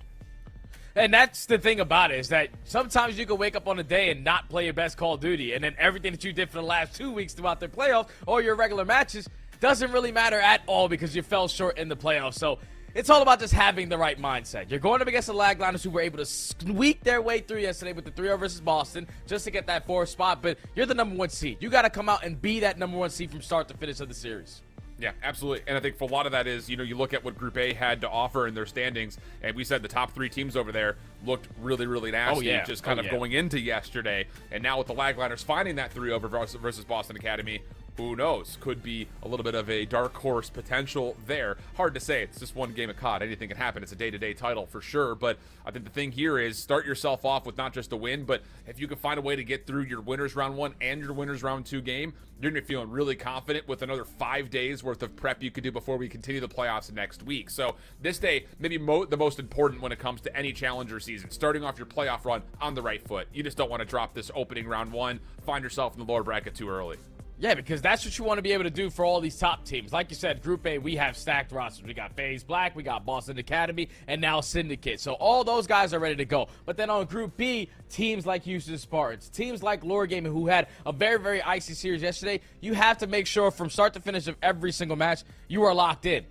And that's the thing about it, is that sometimes you can wake up on a day and not play your best Call of Duty, and then everything that you did for the last 2 weeks throughout the playoffs or your regular matches doesn't really matter at all because you fell short in the playoffs. So it's all about just having the right mindset. You're going up against the Lagliners, who were able to squeak their way through yesterday with the 3-0 versus Boston just to get that 4th spot, but you're the #1 seed. You got to come out and be that #1 seed from start to finish of the series. Yeah, absolutely. And I think for a lot of that is, you know, you look at what Group A had to offer in their standings, and we said the top 3 teams over there looked really, really nasty, just kind of going into yesterday. And now with the Lagliners finding that 3-0 versus Boston Academy, who knows? Could be a little bit of a dark horse potential there. Hard to say. It's just one game of COD. Anything can happen. It's a day-to-day title for sure. But I think the thing here is start yourself off with not just a win, but if you can find a way to get through your winners round 1 and your winners round 2 game, you're going to be feeling really confident with another 5 days worth of prep you could do before we continue the playoffs next week. So this day, maybe the most important when it comes to any challenger season, starting off your playoff run on the right foot. You just don't want to drop this opening round 1, find yourself in the lower bracket too early. Yeah, because that's what you want to be able to do for all these top teams. Like you said, Group A, we have stacked rosters. We got FaZe Black, we got Boston Academy, and now Syndicate. So all those guys are ready to go. But then on Group B, teams like Houston Spartans, teams like Lure Gaming, who had a very, very icy series yesterday, you have to make sure from start to finish of every single match, you are locked in.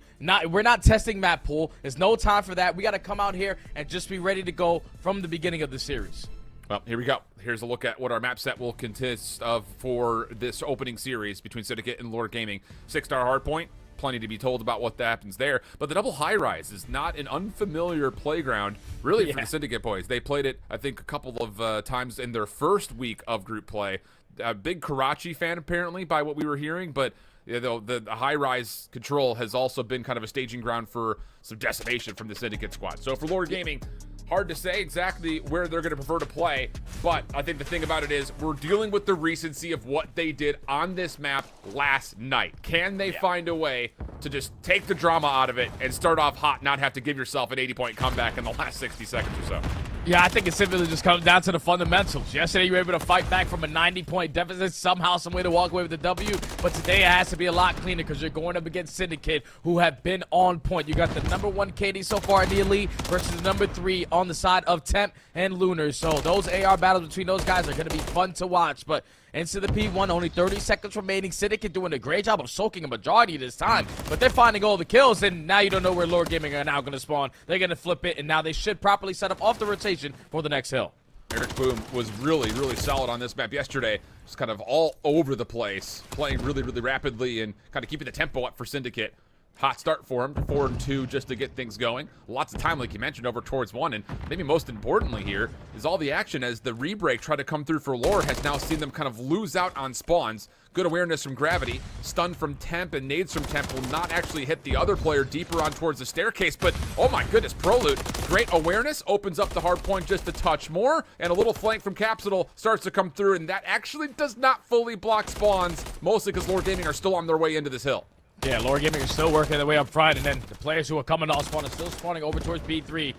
We're not testing map pool. There's no time for that. We got to come out here and just be ready to go from the beginning of the series. Well, here we go. Here's a look at what our map set will consist of for this opening series between Syndicate and Lure Gaming. 6-star Hardpoint, plenty to be told about what happens there. But the double Highrise is not an unfamiliar playground, really, for the Syndicate boys. They played it, I think, a couple of times in their first week of group play. A big Karachi fan, apparently, by what we were hearing, but you know, the Highrise Control has also been kind of a staging ground for some decimation from the Syndicate squad. So for Lure Gaming, hard to say exactly where they're going to prefer to play, but I think the thing about it is we're dealing with the recency of what they did on this map last night. Can they find a way to just take the drama out of it and start off hot, not have to give yourself an 80-point comeback in the last 60 seconds or so? Yeah, I think it simply just comes down to the fundamentals. Yesterday, you were able to fight back from a 90-point deficit, somehow, some way to walk away with the W. But today, it has to be a lot cleaner because you're going up against Syndicate, who have been on point. You got the #1 KD so far in the Elite versus the #3 on the side of Temp and Lunar. So those AR battles between those guys are going to be fun to watch. But into the P1, only 30 seconds remaining. Syndicate doing a great job of soaking a majority of this time, but they're finding all the kills, and now you don't know where Lure Gaming are now going to spawn. They're going to flip it, and now they should properly set up off the rotation for the next hill. Eric Boom was really, really solid on this map yesterday. Just kind of all over the place, playing really, really rapidly and kind of keeping the tempo up for Syndicate. Hot start for him, 4-2 just to get things going. Lots of time, like you mentioned, over towards 1. And maybe most importantly here is all the action as the re-break tried to come through for Lure has now seen them kind of lose out on spawns. Good awareness from Gravity. Stun from Temp and nades from Temp will not actually hit the other player deeper on towards the staircase. But, oh my goodness, Prolute. Great awareness. Opens up the hard point just a touch more. And a little flank from Capsule starts to come through. And that actually does not fully block spawns. Mostly because Lure Gaming are still on their way into this hill. Yeah, Lure Gaming is still working their way up front, and then the players who are coming off spawn are still spawning over towards B3.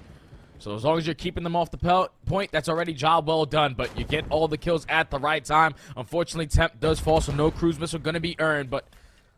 So as long as you're keeping them off the point, that's already job well done, but you get all the kills at the right time. Unfortunately, Temp does fall, so no cruise missile going to be earned, but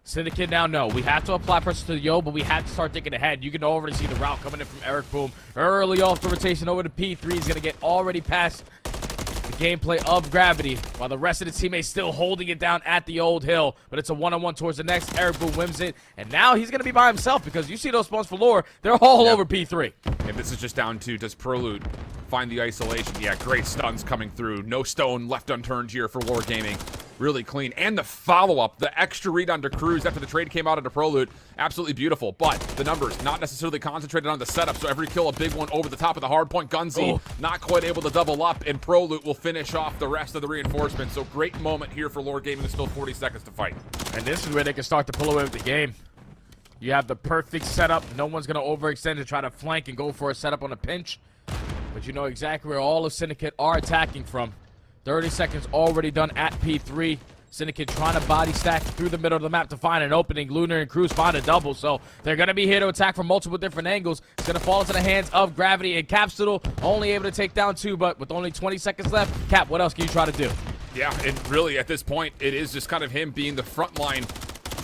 Syndicate now know we have to apply pressure to the Yo, but we have to start thinking ahead. You can already see the route coming in from Eric Boom. Early off the rotation over to P3. He's going to get already past the gameplay of Gravity, while the rest of the teammates still holding it down at the old hill. But it's a one-on-one towards the next. Eric Boom wins it, and now he's going to be by himself because you see those spawns for Lore. They're all over P3. And this is just down to, does Prelude find the isolation? Yeah, great stuns coming through. No stone left unturned here for Lore Gaming. Really clean. And the follow-up, the extra read onto Cruz after the trade came out into Prelude, absolutely beautiful. But the numbers, not necessarily concentrated on the setup, so every kill a big one over the top of the hardpoint. Gunzy not quite able to double up, and Prelude will finish off the rest of the reinforcements. So great moment here for Lore Gaming. There's still 40 seconds to fight. And this is where they can start to pull away with the game. You have the perfect setup. No one's going to overextend and try to flank and go for a setup on a pinch. But you know exactly where all of Syndicate are attacking from. 30 seconds already done at P3. Syndicate trying to body stack through the middle of the map to find an opening. Lunar and Cruz find a double, so they're going to be here to attack from multiple different angles. It's going to fall into the hands of Gravity, and Capsule only able to take down 2, but with only 20 seconds left, Cap, what else can you try to do? Yeah, and really at this point, it is just kind of him being the front line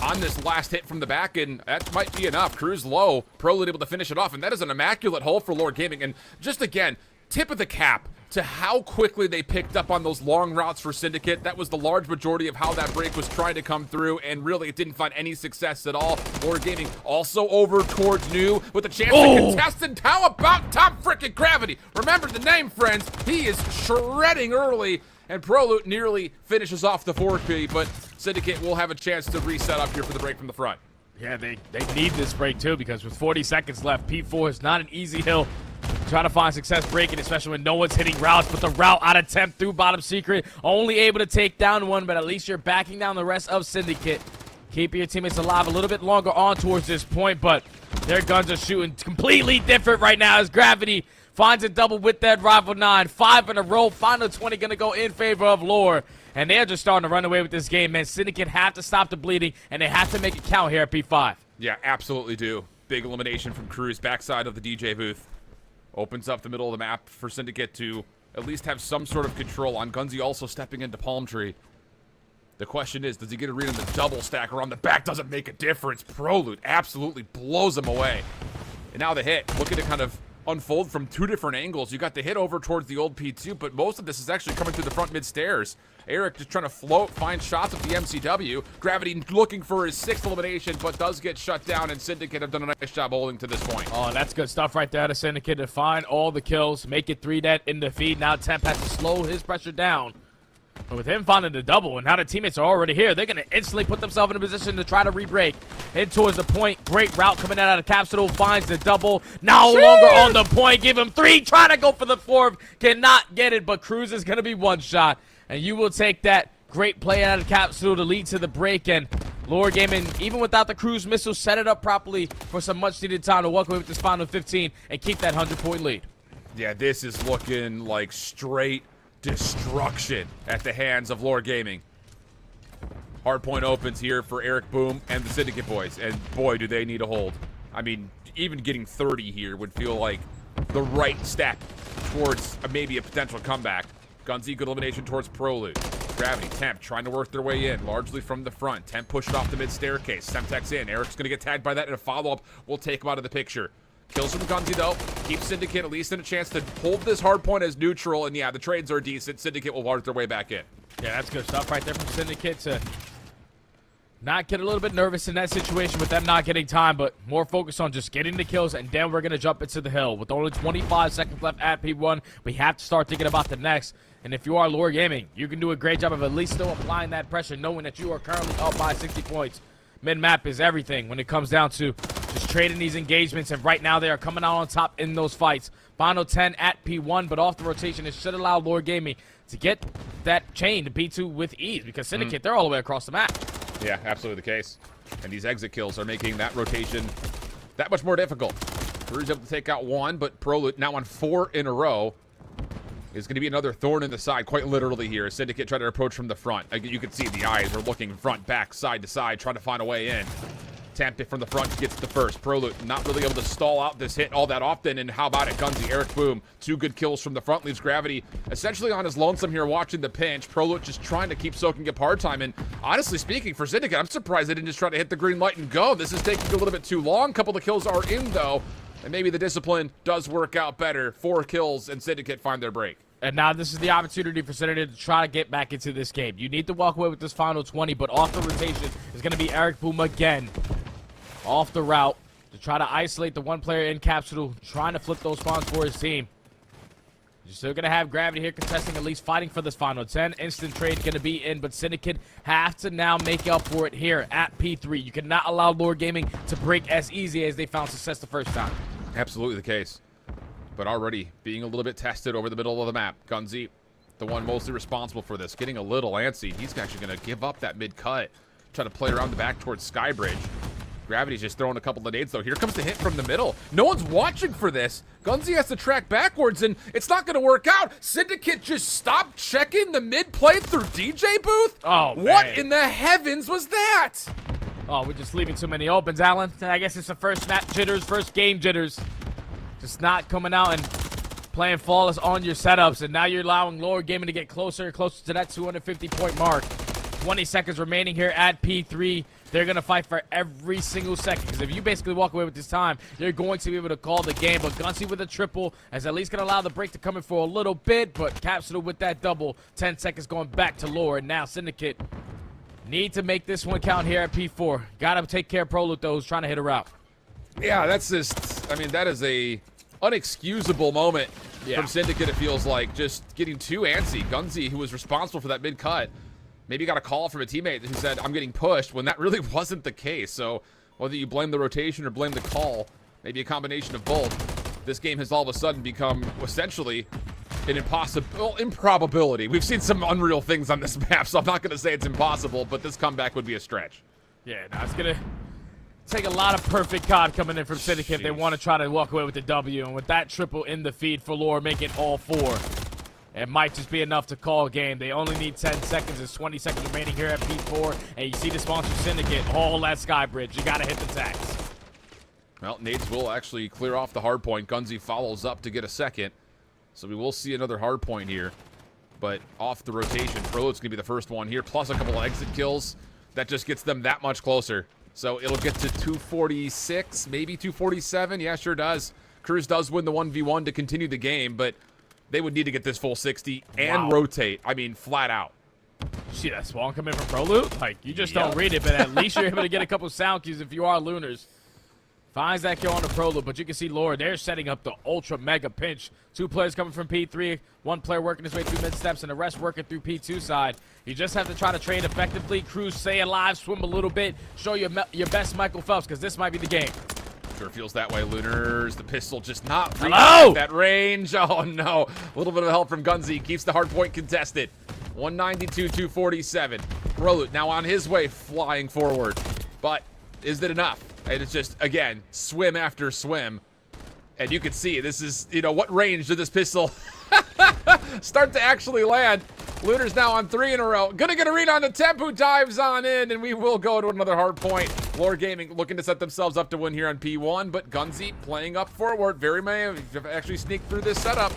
on this last hit from the back, and that might be enough. Cruz low, Prelude able to finish it off, and that is an immaculate hole for Lore Gaming. And just again, tip of the cap to how quickly they picked up on those long routes for Syndicate. That was the large majority of how that break was trying to come through, and really it didn't find any success at all. Lore Gaming also over towards New with a chance to contest, and how about top frickin' Gravity? Remember the name, friends. He is shredding early, and Prelude nearly finishes off the 4P, but Syndicate will have a chance to reset up here for the break from the front. Yeah, they need this break too, because with 40 seconds left, P4 is not an easy hill. Trying to find success breaking, especially when no one's hitting routes, but the route out of temp through bottom secret, only able to take down 1, but at least you're backing down the rest of Syndicate. Keeping your teammates alive a little bit longer on towards this point, but their guns are shooting completely different right now as Gravity finds a double with that Rival 9. 5 in a row, final 20 gonna go in favor of Lore. And they're just starting to run away with this game, man. Syndicate have to stop the bleeding, and they have to make it count here at P5. Yeah, absolutely do. Big elimination from Cruz, backside of the DJ booth. Opens up the middle of the map for Syndicate to at least have some sort of control on. Gunzy also stepping into Palm Tree. The question is, does he get a read on the double stack or on the back? Doesn't make a difference. Prelude absolutely blows him away. And now the hit, looking to kind of unfold from 2 different angles. You got the hit over towards the old P2, but most of this is actually coming through the front mid stairs. Eric just trying to float, find shots with the MCW. Gravity looking for his 6th elimination, but does get shut down, and Syndicate have done a nice job holding to this point. Oh, that's good stuff right there to Syndicate to find all the kills, make it 3 dead in the feed. Now Temp has to slow his pressure down. But with him finding the double, and now the teammates are already here, they're going to instantly put themselves in a position to try to re-break. Head towards the point. Great route coming out of Capsule. Finds the double. No longer on the point. Give him 3. Trying to go for the 4th. Cannot get it, but Cruz is going to be one shot. And you will take that great play out of Capsule to lead to the break. And Lore Gaming, even without the cruise missile, set it up properly for some much-needed time to walk away with this final 15 and keep that 100-point lead. Yeah, this is looking like straight destruction at the hands of Lore Gaming. Hardpoint opens here for Eric Boom and the Syndicate boys, and boy, do they need a hold. I mean, even getting 30 here would feel like the right step towards maybe a potential comeback. Gunzy, good elimination towards Prelude. Gravity, Temp trying to work their way in, largely from the front. Temp pushed off the mid staircase. Semtex in. Eric's going to get tagged by that, and a follow-up will take him out of the picture. Kills from Gunzy, though. Keeps Syndicate at least in a chance to hold this hard point as neutral. And yeah, the trades are decent. Syndicate will work their way back in. Yeah, that's good stuff right there from Syndicate to not get a little bit nervous in that situation with them not getting time, but more focused on just getting the kills, and then we're going to jump into the hill. With only 25 seconds left at P1, we have to start thinking about the next. And if you are Lore Gaming, you can do a great job of at least still applying that pressure, knowing that you are currently up by 60 points. Mid-map is everything when it comes down to just trading these engagements, and right now they are coming out on top in those fights. Final 10 at P1, but off the rotation, it should allow Lore Gaming to get that chain to P2 with ease, because Syndicate, they're all the way across the map. Yeah, absolutely the case. And these exit kills are making that rotation that much more difficult. Cruz able to take out 1, but Prelude now on 4 in a row is going to be another thorn in the side, quite literally here. Syndicate trying to approach from the front. You can see the eyes are looking front, back, side to side, trying to find a way in. attempt from the front gets the first. Prolute not really able to stall out this hit all that often, and how about it? Gunzy, Eric Boom, 2 good kills from the front, leaves Gravity essentially on his lonesome here watching the pinch. Prolute just trying to keep soaking up hard time, and honestly speaking, for Syndicate, I'm surprised they didn't just try to hit the green light and go. This is taking a little bit too long. Couple of kills are in, though, and maybe the discipline does work out better. 4 kills, and Syndicate find their break. And now this is the opportunity for Syndicate to try to get back into this game. You need to walk away with this final 20, but off the rotation is going to be Eric Boom again. Off the route to try to isolate the one player in Capsule, trying to flip those spawns for his team. You're still going to have Gravity here contesting, at least fighting for this final 10. Instant trade going to be in, but Syndicate have to now make up for it here at P3. You cannot allow Lore Gaming to break as easy as they found success the first time. Absolutely the case. But already being a little bit tested over the middle of the map. Gunzy, the one mostly responsible for this, getting a little antsy. He's actually going to give up that mid-cut, try to play around the back towards Skybridge. Gravity's just throwing a couple of nades, though. Here comes the hit from the middle. No one's watching for this. Gunzy has to track backwards, and it's not going to work out. Syndicate just stopped checking the mid-play through DJ booth? Oh, man. What in the heavens was that? Oh, we're just leaving too many opens, Alan. I guess it's the first map jitters, first game jitters. Just not coming out and playing flawless on your setups, and now you're allowing Lore Gaming to get closer and closer to that 250-point mark. 20 seconds remaining here at P3. They're going to fight for every single second, because if you basically walk away with this time, you're going to be able to call the game. But Gunzy with a triple is at least going to allow the break to come in for a little bit, but Capsule with that double. 10 seconds going back to Lore, and now Syndicate need to make this one count here at P4. Got to take care of Prolute, though, who's trying to hit her out. Yeah, that's just, I mean, that is a unexcusable moment from Syndicate, it feels like. Just getting too antsy. Gunzy, who was responsible for that mid-cut, maybe got a call from a teammate who said, I'm getting pushed, when that really wasn't the case. So whether you blame the rotation or blame the call, maybe a combination of both, this game has all of a sudden become essentially an improbability. We've seen some unreal things on this map, so I'm not going to say it's impossible, but this comeback would be a stretch. Yeah, now it's going to take a lot of perfect COD coming in from Syndicate if they want to try to walk away with the W. And with that triple in the feed for Lore, make it all 4. It might just be enough to call a game. They only need 10 seconds. There's 20 seconds remaining here at P4. And you see the sponsor Syndicate, all that Skybridge. You got to hit the tax. Well, nades will actually clear off the hardpoint. Gunzy follows up to get a second. So we will see another hardpoint here. But off the rotation, Prolute's going to be the first one here, plus a couple of exit kills. That just gets them that much closer. So it'll get to 246, maybe 247. Yeah, sure does. Cruz does win the 1v1 to continue the game, but they would need to get this full 60 and rotate. I mean, flat out. See that spawn come in from Prolute? Like, you just don't read it, but at least you're able to get a couple sound cues if you are Lunars. Finds that kill on the Prolute, but you can see Lore, they're setting up the ultra mega pinch. 2 players coming from P3, 1 player working his way through mid steps, and the rest working through P2 side. You just have to try to trade effectively. Cruz, stay alive, swim a little bit, show your best Michael Phelps, because this might be the game. Sure feels that way, Lunars. The pistol just not reaching that range. Oh, no. A little bit of help from Gunzy. Keeps the hardpoint contested. 192, 247. Prolute now on his way, flying forward. But is it enough? And it's just, again, swim after swim. And you can see, this is, you know, what range did this pistol start to actually land? Lunar's now on 3 in a row. Gonna get a read on the Tempu, dives on in, and we will go to another hard point. Lore Gaming looking to set themselves up to win here on P1, but Gunzy playing up forward. Very may actually sneak through this setup.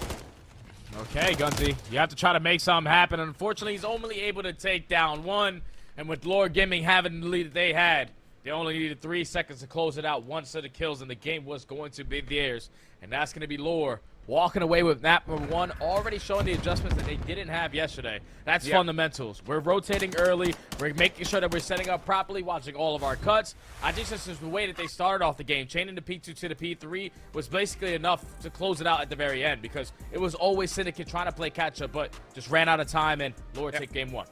Okay, Gunzy, you have to try to make something happen. Unfortunately, he's only able to take down 1, and with Lore Gaming having the lead that they had, they only needed 3 seconds to close it out. 1 set of kills, and the game was going to be theirs. And that's going to be Lore walking away with map number 1, already showing the adjustments that they didn't have yesterday. That's fundamentals. We're rotating early. We're making sure that we're setting up properly, watching all of our cuts. I think this is the way that they started off the game. Chaining the P2 to the P3 was basically enough to close it out at the very end, because it was always Syndicate trying to play catch-up, but just ran out of time, and Lore take game 1.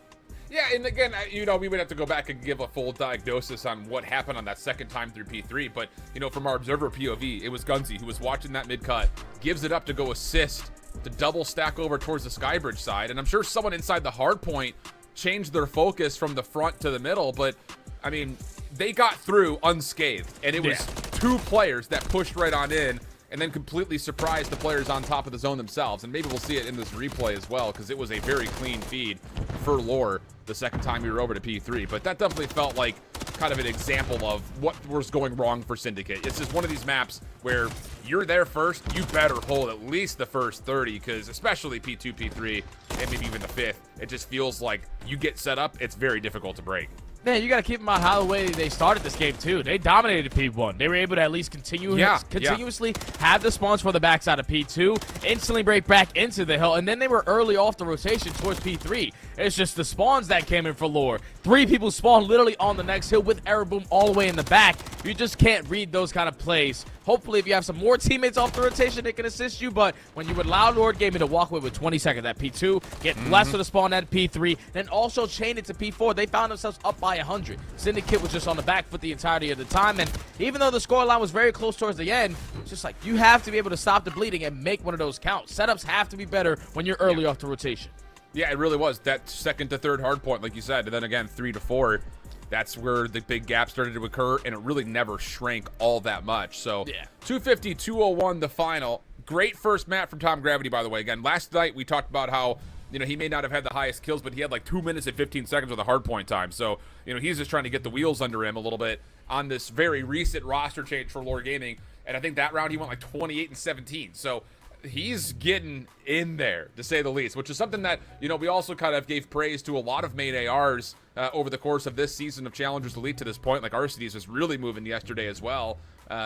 Yeah, and again, you know, we would have to go back and give a full diagnosis on what happened on that second time through P3, but, you know, from our observer POV, it was Gunzy who was watching that mid-cut, gives it up to go assist, to double stack over towards the Skybridge side, and I'm sure someone inside the hardpoint changed their focus from the front to the middle, but, I mean, they got through unscathed, and it was 2 players that pushed right on in, and then completely surprised the players on top of the zone themselves. And maybe we'll see it in this replay as well, because it was a very clean feed for Lore the second time we were over to P3. But that definitely felt like kind of an example of what was going wrong for Syndicate. It's just one of these maps where you're there first, you better hold at least the first 30, because especially P2, P3, and maybe even the 5th, it just feels like you get set up, it's very difficult to break. Man, you got to keep in mind how the way they started this game, too. They dominated P1. They were able to at least continuously have the spawns for the backside of P2, instantly break back into the hill, and then they were early off the rotation towards P3. It's just the spawns that came in for lore. 3 people spawned literally on the next hill with Arrow Boom all the way in the back. You just can't read those kind of plays. Hopefully, if you have some more teammates off the rotation, they can assist you, but when you allow Lord Gaming to walk away with 20 seconds at P2, get blessed with a spawn at P3, then also chain it to P4, they found themselves up by 100. Syndicate was just on the back foot the entirety of the time, and even though the scoreline was very close towards the end, it's just like you have to be able to stop the bleeding and make one of those count. Setups have to be better when you're early off the rotation. Yeah, it really was. That second to third hard point, like you said, and then again 3 to 4. That's where the big gap started to occur, and it really never shrank all that much. So, yeah. 250-201 the final. Great first map from Tom Gravity, by the way. Again, last night we talked about how, he may not have had the highest kills, but he had like 2 minutes and 15 seconds with a hard point time. So, he's just trying to get the wheels under him a little bit on this very recent roster change for Lore Gaming. And I think that round he went like 28 and 17. So, he's getting in there, to say the least, which is something that, we also kind of gave praise to a lot of main ARs over the course of this season of Challengers Elite to this point. Like, Arcides was really moving yesterday as well.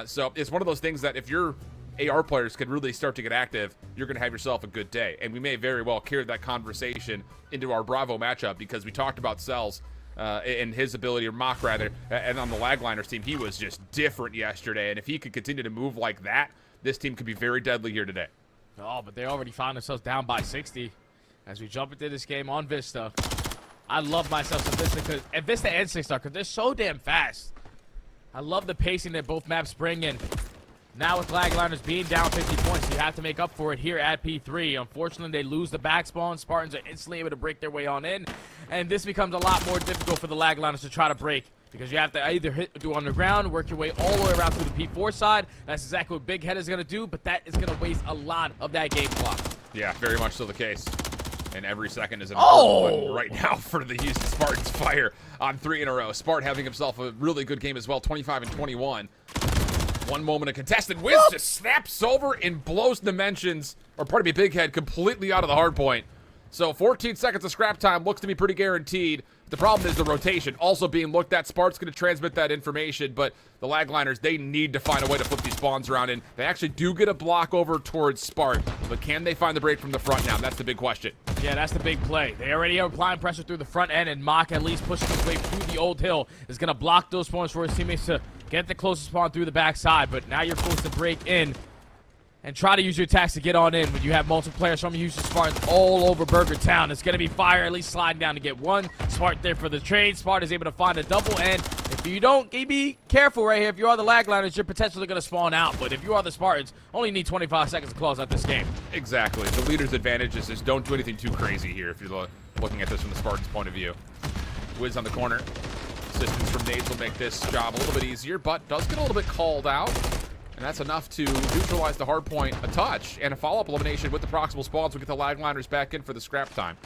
So it's one of those things that if your AR players could really start to get active, you're going to have yourself a good day. And we may very well carry that conversation into our Bravo matchup, because we talked about Cells and his ability, or Mock rather, and on the Lagliners team, he was just different yesterday. And if he could continue to move like that, this team could be very deadly here today. Oh, but they already found themselves down by 60 as we jump into this game on Vista. I love myself some Vista, and Vista and 6-star, because they're so damn fast. I love the pacing that both maps bring in. Now with Lagliners being down 50 points, you have to make up for it here at P3. Unfortunately, they lose the back spawn. Spartans are instantly able to break their way on in, and this becomes a lot more difficult for the Lagliners to try to break, because you have to either do underground, work your way all the way around through the P4 side. That's exactly what Big Head is going to do, but that is going to waste a lot of that game clock. Yeah, very much so the case. And every second is an important one right now for the Houston Spartans. Fire on 3 in a row. Spart having himself a really good game as well, 25 and 21. One moment of contested Wiz just snaps over and blows Dimensions, or pardon me, Big Head, completely out of the hard point. So 14 seconds of scrap time looks to be pretty guaranteed. The problem is the rotation also being looked at. Spart's going to transmit that information, but the Lagliners, they need to find a way to flip these spawns around, and they actually do get a block over towards Spart, but can they find the break from the front now? That's the big question. Yeah, that's the big play. They already are applying pressure through the front end, and Mock, at least pushing his way through the old hill, is going to block those spawns for his teammates to get the closest spawn through the backside, but now you're forced to break in and try to use your attacks to get on in when you have multiple players from Houston Spartans all over Burger Town. It's going to be Fire at least sliding down to get one. Smart there for the trade. Smart is able to find a double, and if you don't, be careful right here. If you are the Lagliners, you're potentially going to spawn out, but if you are the Spartans, only need 25 seconds to close out this game. Exactly. The leader's advantage is just don't do anything too crazy here if you're looking at this from the Spartans' point of view. Wiz on the corner. Assistance from Nades will make this job a little bit easier, but does get a little bit called out. And that's enough to neutralize the hard point a touch, and a follow-up elimination with the proximal spawns. We get the Lagliners back in for the scrap time.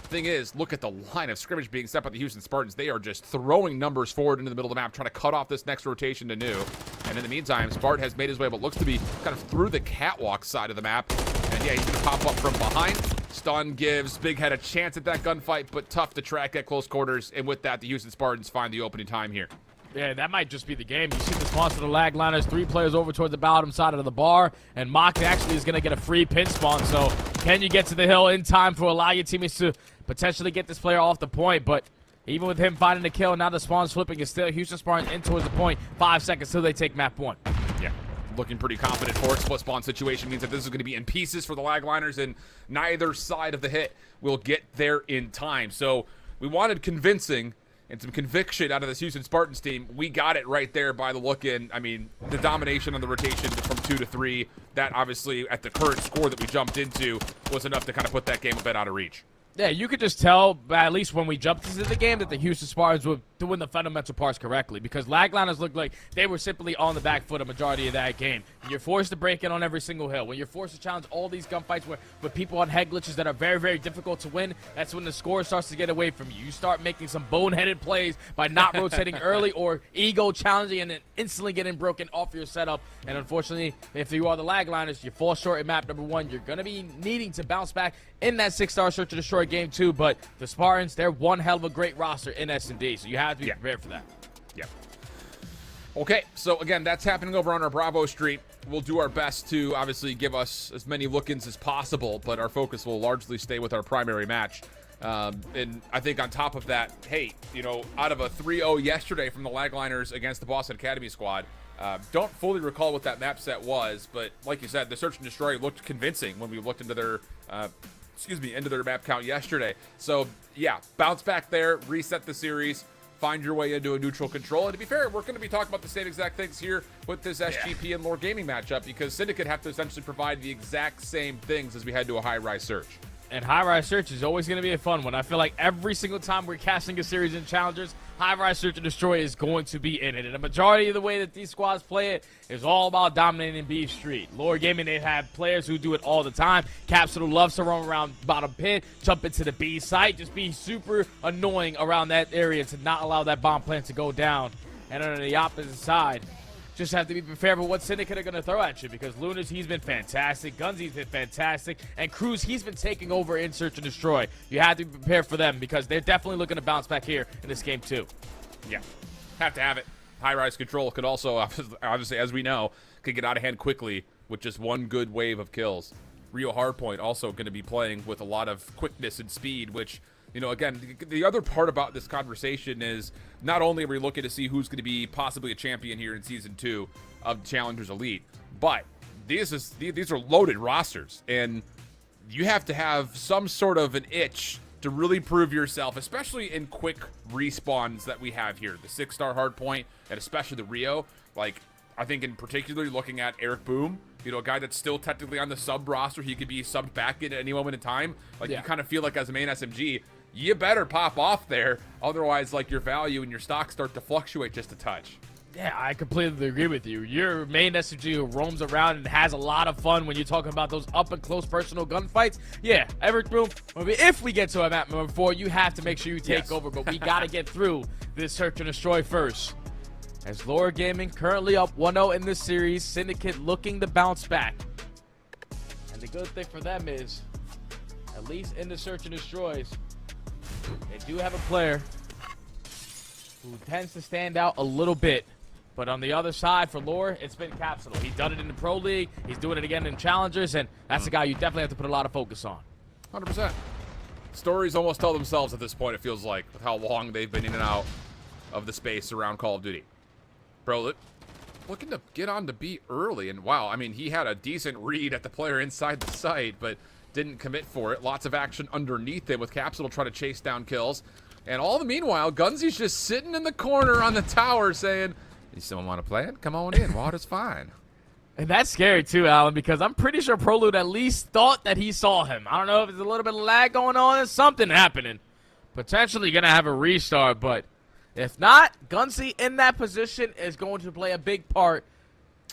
Thing is, look at the line of scrimmage being set by the Houston Spartans. They are just throwing numbers forward into the middle of the map, trying to cut off this next rotation to new. And in the meantime, Spart has made his way what looks to be kind of through the catwalk side of the map. And yeah, he's going to pop up from behind. Stun gives Big Head a chance at that gunfight, but tough to track at close quarters. And with that, the Houston Spartans find the opening time here. Yeah, that might just be the game. You see the spawns for the Lagliners, 3 players over towards the bottom side of the bar, and Mock actually is going to get a free pin spawn. So can you get to the hill in time to allow your teammates to potentially get this player off the point? But even with him finding the kill, now the spawn's flipping. It's still Houston Spartans in towards the point. 5 seconds till they take map 1. Yeah, looking pretty confident for it. Split spawn situation means that this is going to be in pieces for the Lagliners, and neither side of the hit will get there in time. So we wanted convincing and some conviction out of this Houston Spartans team. We got it right there by the look in. I mean, the domination on the rotation from 2 to 3, that obviously at the current score that we jumped into was enough to kind of put that game a bit out of reach. Yeah, you could just tell, at least when we jumped into the game, that the Houston Spartans were doing the fundamental parts correctly, because lagliners looked like they were simply on the back foot a majority of that game. When you're forced to break in on every single hill, when you're forced to challenge all these gunfights with people on head glitches that are very, very difficult to win, that's when the score starts to get away from you. You start making some boneheaded plays by not rotating early or ego challenging and then instantly getting broken off your setup. And unfortunately, if you are the lagliners, you fall short in map number 1. You're going to be needing to bounce back in that 6-star Search and Destroy game 2, but the Spartans, they're one hell of a great roster in S&D, so you have to be prepared for that. Yeah. Okay, so again, that's happening over on our Bravo stream. We'll do our best to obviously give us as many look-ins as possible, but our focus will largely stay with our primary match. And I think on top of that, hey, you know, out of a 3-0 yesterday from the Lagliners against the Boston Academy squad, don't fully recall what that map set was, but like you said, the Search and Destroy looked convincing when we looked into their into their map count yesterday. So yeah, bounce back there, reset the series, find your way into a neutral control. And to be fair, we're going to be talking about the same exact things here with this SGP and Lore Gaming matchup, because Syndicate have to essentially provide the exact same things as we head to a high-rise search. And high-rise search is always going to be a fun one. I feel like every single time we're casting a series in Challengers, high-rise search and destroy is going to be in it. And the majority of the way that these squads play it is all about dominating B Street. Lore Gaming, they have players who do it all the time. Capsule loves to roam around bottom pit, jump into the B site, just be super annoying around that area to not allow that bomb plant to go down. And on the opposite side, just have to be prepared for what Syndicate are going to throw at you, because Lunas, he's been fantastic. Gunsy's been fantastic. And Cruz, he's been taking over in Search and Destroy. You have to be prepared for them, because they're definitely looking to bounce back here in this game too. Yeah, have to have it. Highrise Control could also, obviously, as we know, could get out of hand quickly with just one good wave of kills. Rio Hardpoint also going to be playing with a lot of quickness and speed, which, you know, again, the other part about this conversation is not only are we looking to see who's going to be possibly a champion here in Season 2 of Challengers Elite, but these are loaded rosters, and you have to have some sort of an itch to really prove yourself, especially in quick respawns that we have here. The 6-star Hardpoint, and especially the Rio. Like, I think in particular, looking at Eric Boom, you know, a guy that's still technically on the sub roster, he could be subbed back in at any moment in time. Like, you kind of feel like as a main SMG, you better pop off there. Otherwise, like, your value and your stock start to fluctuate just a touch. Yeah, I completely agree with you. Your main SMG who roams around and has a lot of fun when you're talking about those up-and-close personal gunfights. Yeah, Eric Boom, if we get to a map number 4, you have to make sure you take over, but we got to get through this Search and Destroy first. As Lore Gaming currently up 1-0 in this series, Syndicate looking to bounce back. And the good thing for them is, at least in the Search and Destroys, they do have a player who tends to stand out a little bit. But on the other side for Lore, it's been Capsule. He's done it in the Pro League. He's doing it again in Challengers, and that's the guy you definitely have to put a lot of focus on. 100%. Stories almost tell themselves at this point, it feels like, with how long they've been in and out of the space around Call of Duty. Bro, looking to get on to B early, and wow, I mean, he had a decent read at the player inside the site, but didn't commit for it. Lots of action underneath him with Capsule trying to chase down kills. And all the meanwhile, Gunsy's just sitting in the corner on the tower saying, "You still want to play it? Come on in. Water's fine." And that's scary too, Alan, because I'm pretty sure Prolude at least thought that he saw him. I don't know if there's a little bit of lag going on, there's something happening. Potentially going to have a restart, but if not, Gunsy in that position is going to play a big part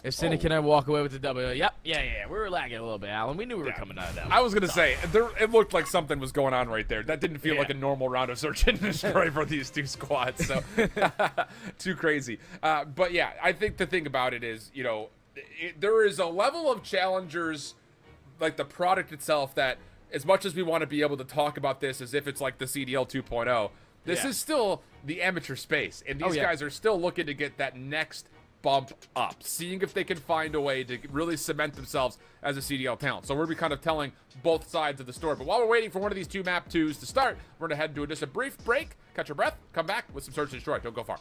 if Syndicate can walk away with the W. Yep, yeah. We were lagging a little bit, Alan. We knew we were coming out of that one. I was going to say, it looked like something was going on right there. That didn't feel like a normal round of Search and Destroy for these two squads, so too crazy. But yeah, I think the thing about it is, you know, there is a level of Challengers, like the product itself, that as much as we want to be able to talk about this as if it's like the CDL 2.0, this is still the amateur space, and these guys are still looking to get that next bump up, seeing if they can find a way to really cement themselves as a CDL talent. So we're going to be kind of telling both sides of the story. But while we're waiting for one of these two map 2s to start, we're going to head to just a brief break, catch your breath, come back with some Search and Destroy. Don't go far.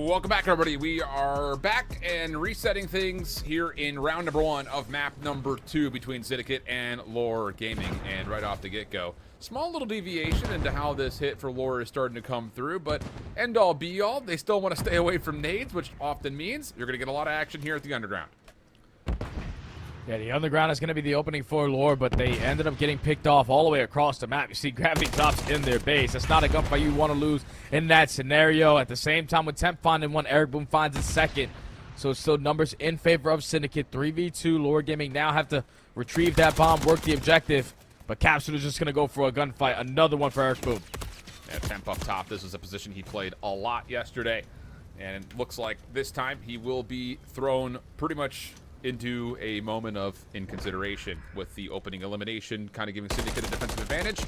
Welcome back, everybody. We are back and resetting things here in round number 1 of map number 2 between Syndicate and Lore Gaming. And right off the get-go, small little deviation into how this hit for Lore is starting to come through, but end all be all, they still want to stay away from nades, which often means you're going to get a lot of action here at the underground. Yeah, the underground is going to be the opening for Lore, but they ended up getting picked off all the way across the map. You see Gravity drops in their base. That's not a gunfight you want to lose in that scenario. At the same time, with Temp finding one, Eric Boom finds his second. So it's still numbers in favor of Syndicate. 3v2. Lore Gaming now have to retrieve that bomb, work the objective. But Capsule is just going to go for a gunfight. Another one for Eric Boom. Yeah, Temp up top. This was a position he played a lot yesterday. And it looks like this time he will be thrown pretty much into a moment of inconsideration with the opening elimination, kind of giving Syndicate a defensive advantage.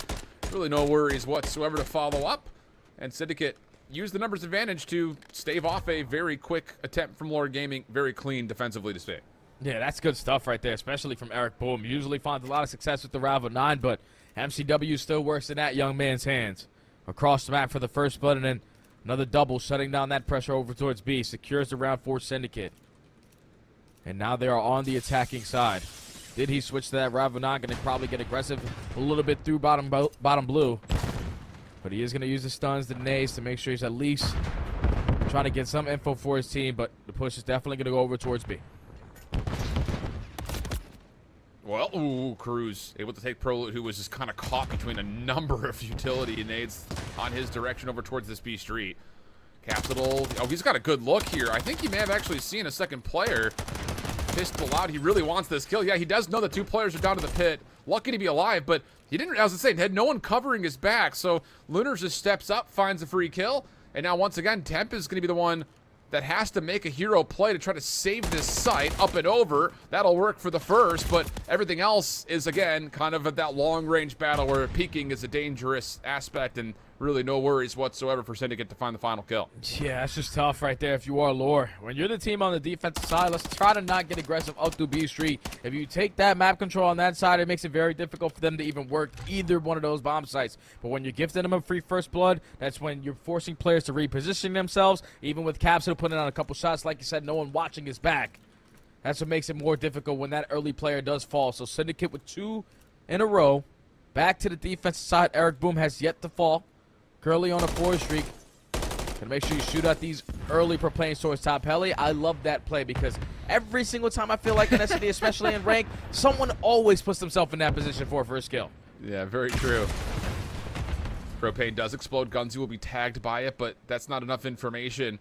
Really no worries whatsoever to follow up. And Syndicate used the numbers advantage to stave off a very quick attempt from Lore Gaming. Very clean defensively to stay. Yeah, that's good stuff right there, especially from Eric Boom. Usually finds a lot of success with the Rival 9, but MCW still works in that young man's hands. Across the map for the first blood, and then another double, shutting down that pressure over towards B. Secures the round for Syndicate. And now they are on the attacking side. Did he switch to that Rival 9? Going to probably get aggressive a little bit through bottom blue. But he is going to use the stuns, the nades, to make sure he's at least trying to get some info for his team. But the push is definitely going to go over towards B. Well, ooh, Cruz able to take Proloot, who was just kind of caught between a number of utility nades on his direction over towards this B street. Capsule, oh, he's got a good look here. I think he may have actually seen a second player. Pistol out. He really wants this kill. Yeah, he does know that 2 players are down to the pit. Lucky to be alive, but he didn't, as I was saying, had no one covering his back. So Lunar just steps up, finds a free kill. And now once again, Temp is going to be the one that has to make a hero play to try to save this site up and over. That'll work for the first, but everything else is, again, kind of at that long-range battle where peeking is a dangerous aspect, and really no worries whatsoever for Syndicate to find the final kill. Yeah, that's just tough right there if you are Lore. When you're the team on the defensive side, let's try to not get aggressive up through B Street. If you take that map control on that side, it makes it very difficult for them to even work either one of those bomb sites. But when you're gifting them a free first blood, that's when you're forcing players to reposition themselves, even with Capsule putting on a couple shots, like you said, no one watching his back. That's what makes it more difficult when that early player does fall. So Syndicate with 2 in a row. Back to the defensive side, Eric Boom has yet to fall. Curly on a 4 streak. Gonna make sure you shoot out these early proplanes towards top heli. I love that play because every single time I feel like in SND, especially in rank, someone always puts themselves in that position for a first kill. Yeah, very true. Propane does explode. Gunzi will be tagged by it, but that's not enough information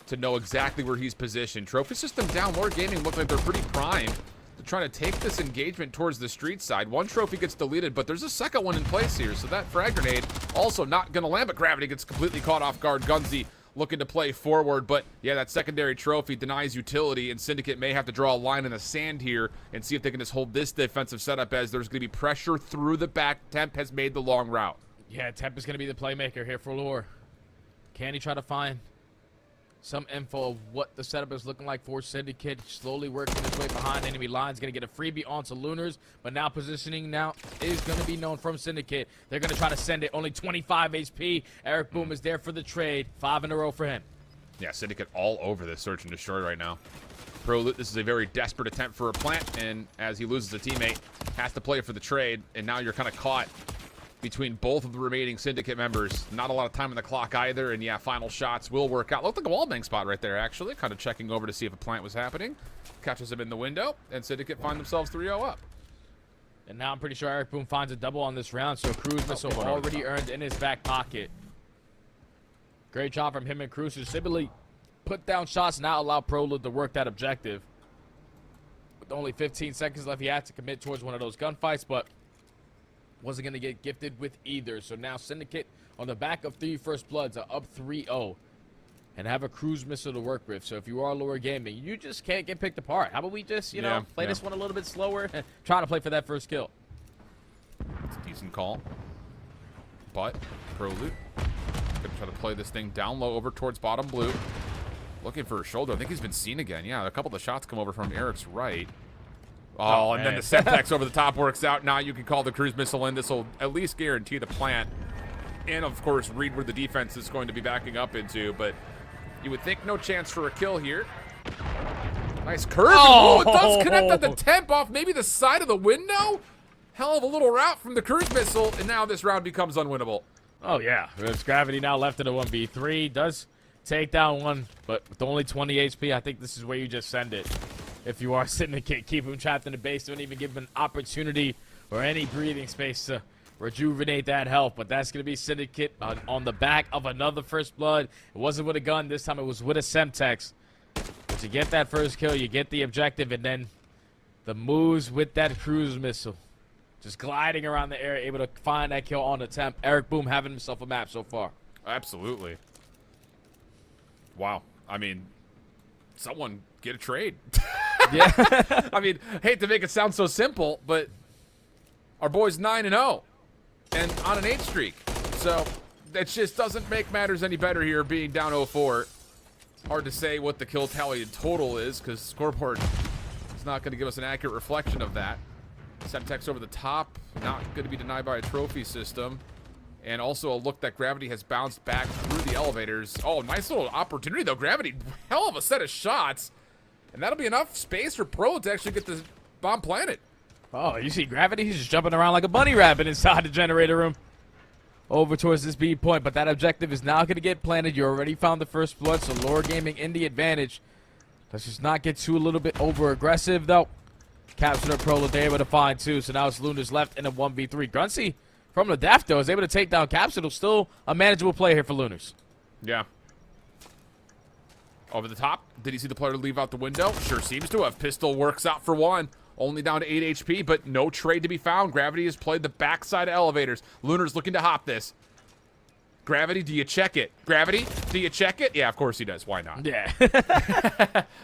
to know exactly where he's positioned. Trophy system down. Lore Gaming look like they're pretty primed to try to take this engagement towards the street side. 1 trophy gets deleted, but there's a second one in place here, so that frag grenade also not going to land, but Gravity gets completely caught off guard. Gunzi looking to play forward, but yeah, that secondary trophy denies utility, and Syndicate may have to draw a line in the sand here and see if they can just hold this defensive setup, as there's going to be pressure through the back. Temp has made the long route. Yeah, Temp is going to be the playmaker here for Lore. Can he try to find some info of what the setup is looking like for Syndicate? Slowly working his way behind enemy lines. Going to get a freebie onto Lunars, but now positioning now is going to be known from Syndicate. They're going to try to send it. Only 25 HP. Eric Boom is there for the trade. 5 in a row for him. Yeah, Syndicate all over this search and destroy right now. Proloot, this is a very desperate attempt for a plant, and as he loses a teammate, has to play for the trade, and now you're kind of caught between both of the remaining Syndicate members. Not a lot of time on the clock either, and yeah, final shots will work out. Looked like a wallbang spot right there, actually. Kind of checking over to see if a plant was happening. Catches him in the window, and Syndicate find themselves 3-0 up. And now I'm pretty sure Eric Boom finds a double on this round, so Cruz missile already earned in his back pocket. Great job from him and Cruz, who simply put down shots, now allow Proloot to work that objective. With only 15 seconds left, he had to commit towards one of those gunfights, but wasn't going to get gifted with either. So now Syndicate on the back of 3 first bloods are up 3-0 and have a cruise missile to work with. So if you are Lore Gaming, you just can't get picked apart. How about we just, you know, play this one a little bit slower and try to play for that first kill? It's a decent call. But Proloot gonna try to play this thing down low over towards bottom blue. Looking for a shoulder. I think he's been seen again. Yeah, a couple of the shots come over from Eric's right. Oh, and then the Semtex over the top works out. Now you can call the cruise missile in. This will at least guarantee the plant. And, of course, read where the defense is going to be backing up into. But You would think no chance for a kill here. Nice curve. Oh, it does connect on the temp off maybe the side of the window. Hell of a little route from the cruise missile, and now this round becomes unwinnable. Oh, yeah. There's Gravity now left in a 1v3. Does take down one, but with only 20 HP, I think this is where you just send it. If you are Syndicate, keep him trapped in the base. Don't even give him an opportunity or any breathing space to rejuvenate that health. But that's going to be Syndicate on the back of another first blood. It wasn't with a gun. This time it was with a Semtex. To get that first kill, you get the objective, and then the moves with that cruise missile. Just gliding around the area, able to find that kill on the temp. Eric Boom having himself a map so far. Absolutely. Wow. I mean, someone get a trade. Yeah. I mean, hate to make it sound so simple, but our boy's 9-0 and on an 8 streak. So that just doesn't make matters any better here, being down 0-4. Hard to say what the kill tally in total is, because scoreboard is not going to give us an accurate reflection of that. Semtex over the top, not going to be denied by a trophy system. And also a look that Gravity has bounced back through the elevators. Oh, nice little opportunity, though. Gravity, hell of a set of shots. And that'll be enough space for Pro to actually get the bomb planted. Oh, you see Gravity? He's just jumping around like a bunny rabbit inside the generator room. Over towards this B point, but that objective is now going to get planted. You already found the first blood, so Lore Gaming in the advantage. Let's just not get too a little bit over aggressive, though. Capture Pro, they're able to find two, so now it's Luna's left in a 1v3. Gruncy from the Deft, though, is able to take down Capsule. Still a manageable play here for Lunars. Yeah. Over the top. Did he see the player leave out the window? Sure seems to have. Pistol works out for one. Only down to 8 HP, but no trade to be found. Gravity has played the backside of elevators. Lunar's looking to hop this. Gravity, do you check it? Gravity, do you check it? Yeah, of course he does. Why not? Yeah.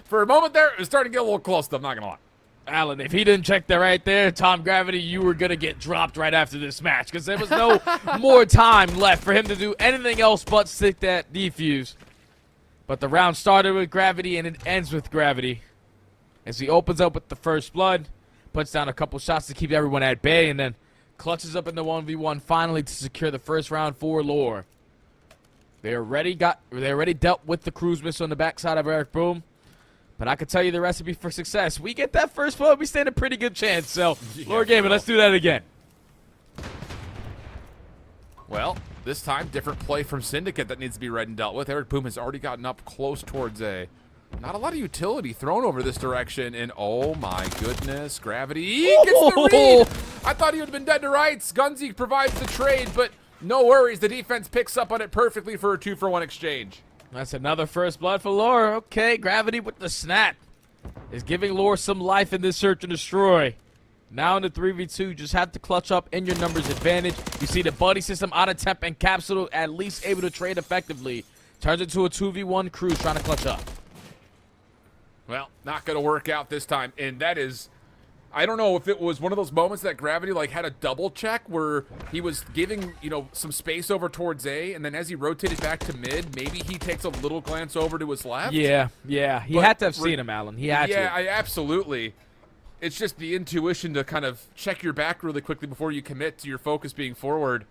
For a moment there, it was starting to get a little close, though. I'm not going to lie. Alan, if he didn't check that right there, Tom Gravity, you were going to get dropped right after this match because there was no more time left for him to do anything else but stick that defuse. But the round started with Gravity and it ends with Gravity. As he opens up with the first blood, puts down a couple shots to keep everyone at bay, and then clutches up in the 1v1 finally to secure the first round for Lore. They already dealt with the cruise missile on the backside of Eric Boom. But I can tell you the recipe for success. We get that first blood, we stand a pretty good chance. So, yeah, Lore Gaming, let's do that again. Well, this time, different play from Syndicate that needs to be read and dealt with. Eric Boom has already gotten up close towards a... Not a lot of utility thrown over this direction, and oh my goodness, Gravity gets the read! I thought he would have been dead to rights. Gunzy provides the trade, but no worries. The defense picks up on it perfectly for a 2-for-1 exchange. That's another first blood for Lore. Okay, Gravity with the snap is giving Lore some life in this search and destroy. Now in the 3v2, you just have to clutch up in your numbers advantage. You see the buddy system out of temp and Capsule at least able to trade effectively. Turns into a 2v1 cruise trying to clutch up. Well, not going to work out this time, and that is, I don't know if it was one of those moments that Gravity like had a double check where he was giving, you know, some space over towards A, and then as he rotated back to mid, maybe he takes a little glance over to his left. Yeah, he had to have seen him, Alan. He had to. Yeah, absolutely. It's just the intuition to kind of check your back really quickly before you commit to your focus being forward.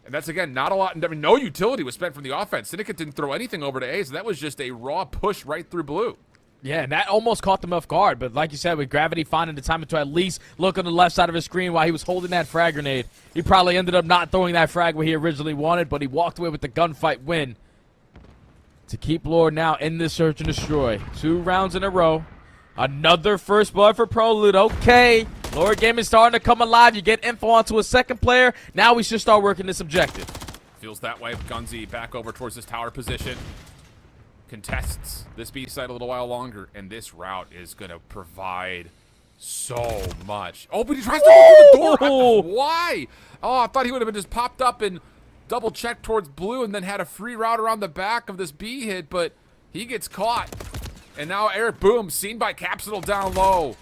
And that's, again, not a lot. I mean, no utility was spent from the offense. Syndicate didn't throw anything over to A, so that was just a raw push right through blue. Yeah, and that almost caught them off guard. But like you said, with Gravity finding the time to at least look on the left side of his screen while he was holding that frag grenade, he probably ended up not throwing that frag where he originally wanted, but he walked away with the gunfight win to keep Lore now in this search and destroy. 2 rounds in a row. Another first blood for Prolude. Okay, Lore Gaming starting to come alive. You get info onto a second player. Now we should start working this objective. Feels that way with Gunzy back over towards this tower position. Contests this B side a little while longer, and this route is going to provide so much. Oh, but he tries to go through the door. Why? Oh, I thought he would have been just popped up and double checked towards blue and then had a free route around the back of this B hit, but he gets caught. And now Eric Boom seen by Capsule down low.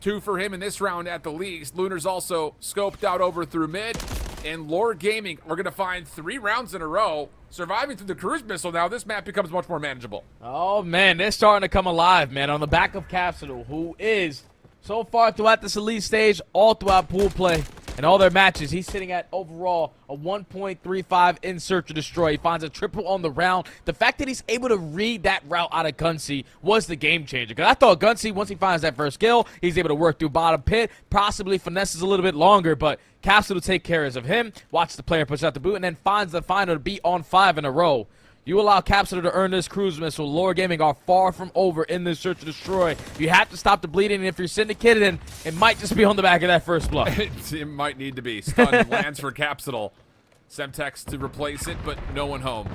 2 for him in this round at the least. Lunar's also scoped out over through mid. And Lore Gaming are going to find 3 rounds in a row. Surviving through the cruise missile now, this map becomes much more manageable. Oh, man, they're starting to come alive, man, on the back of Capsule, who is, so far throughout this elite stage, all throughout pool play, in all their matches. He's sitting at overall a 1.35 in Search and Destroy. He finds a triple on the round. The fact that he's able to read that route out of Gunsy was the game changer. Because I thought Gunsy, once he finds that first kill, he's able to work through bottom pit, possibly finesses a little bit longer, but Capsule will take care of him, watch the player push out the boot, and then finds the final to be on 5 in a row. You allow Capsule to earn this cruise missile. Lore Gaming are far from over in this Search and Destroy. You have to stop the bleeding, and if you're Syndicate, then it might just be on the back of that first blood. It might need to be. Stun lands for Capsule. Semtex to replace it, but no one home.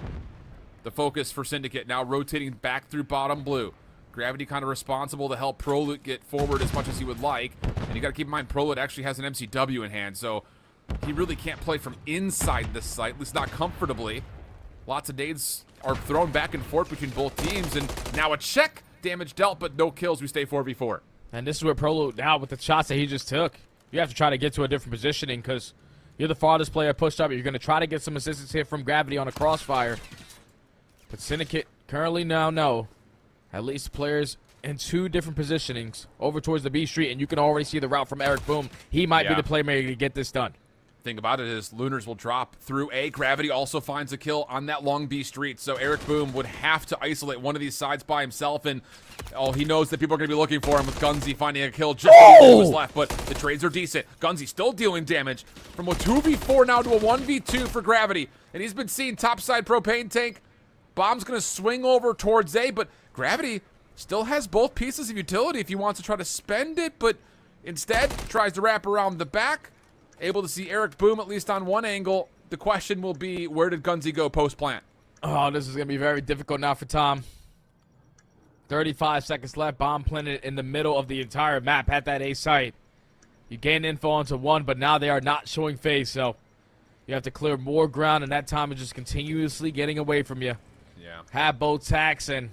The focus for Syndicate now rotating back through bottom blue. Gravity kind of responsible to help Prolute get forward as much as he would like. And you got to keep in mind, Prolute actually has an MCW in hand, so he really can't play from inside this site, at least not comfortably. Lots of nades are thrown back and forth between both teams, and now a check. Damage dealt, but no kills. We stay 4v4. And this is where Prolute now, with the shots that he just took, you have to try to get to a different positioning because you're the farthest player pushed up. You're going to try to get some assistance here from Gravity on a crossfire. But Syndicate currently now know at least players in 2 different positionings over towards the B Street, and you can already see the route from Eric Boom. He might be the playmaker to get this done. Thing about it is Lunars will drop through A. Gravity also finds a kill on that long B Street, so Eric Boom would have to isolate one of these sides by himself, and he knows that people are going to be looking for him with Gunsy finding a kill just when he was left, but the trades are decent. Gunsy still dealing damage from a 2v4 now to a 1v2 for Gravity, and he's been seen topside propane tank. Bomb's going to swing over towards A, but Gravity still has both pieces of utility if he wants to try to spend it, but instead tries to wrap around the back. Able to see Eric Boom at least on one angle. The question will be, where did Gunsy go post-plant? Oh, this is going to be very difficult now for Tom. 35 seconds left. Bomb planted in the middle of the entire map at that A site. You gain info onto 1, but now they are not showing face, so you have to clear more ground, and that time is just continuously getting away from you. Yeah. Have both tacks, and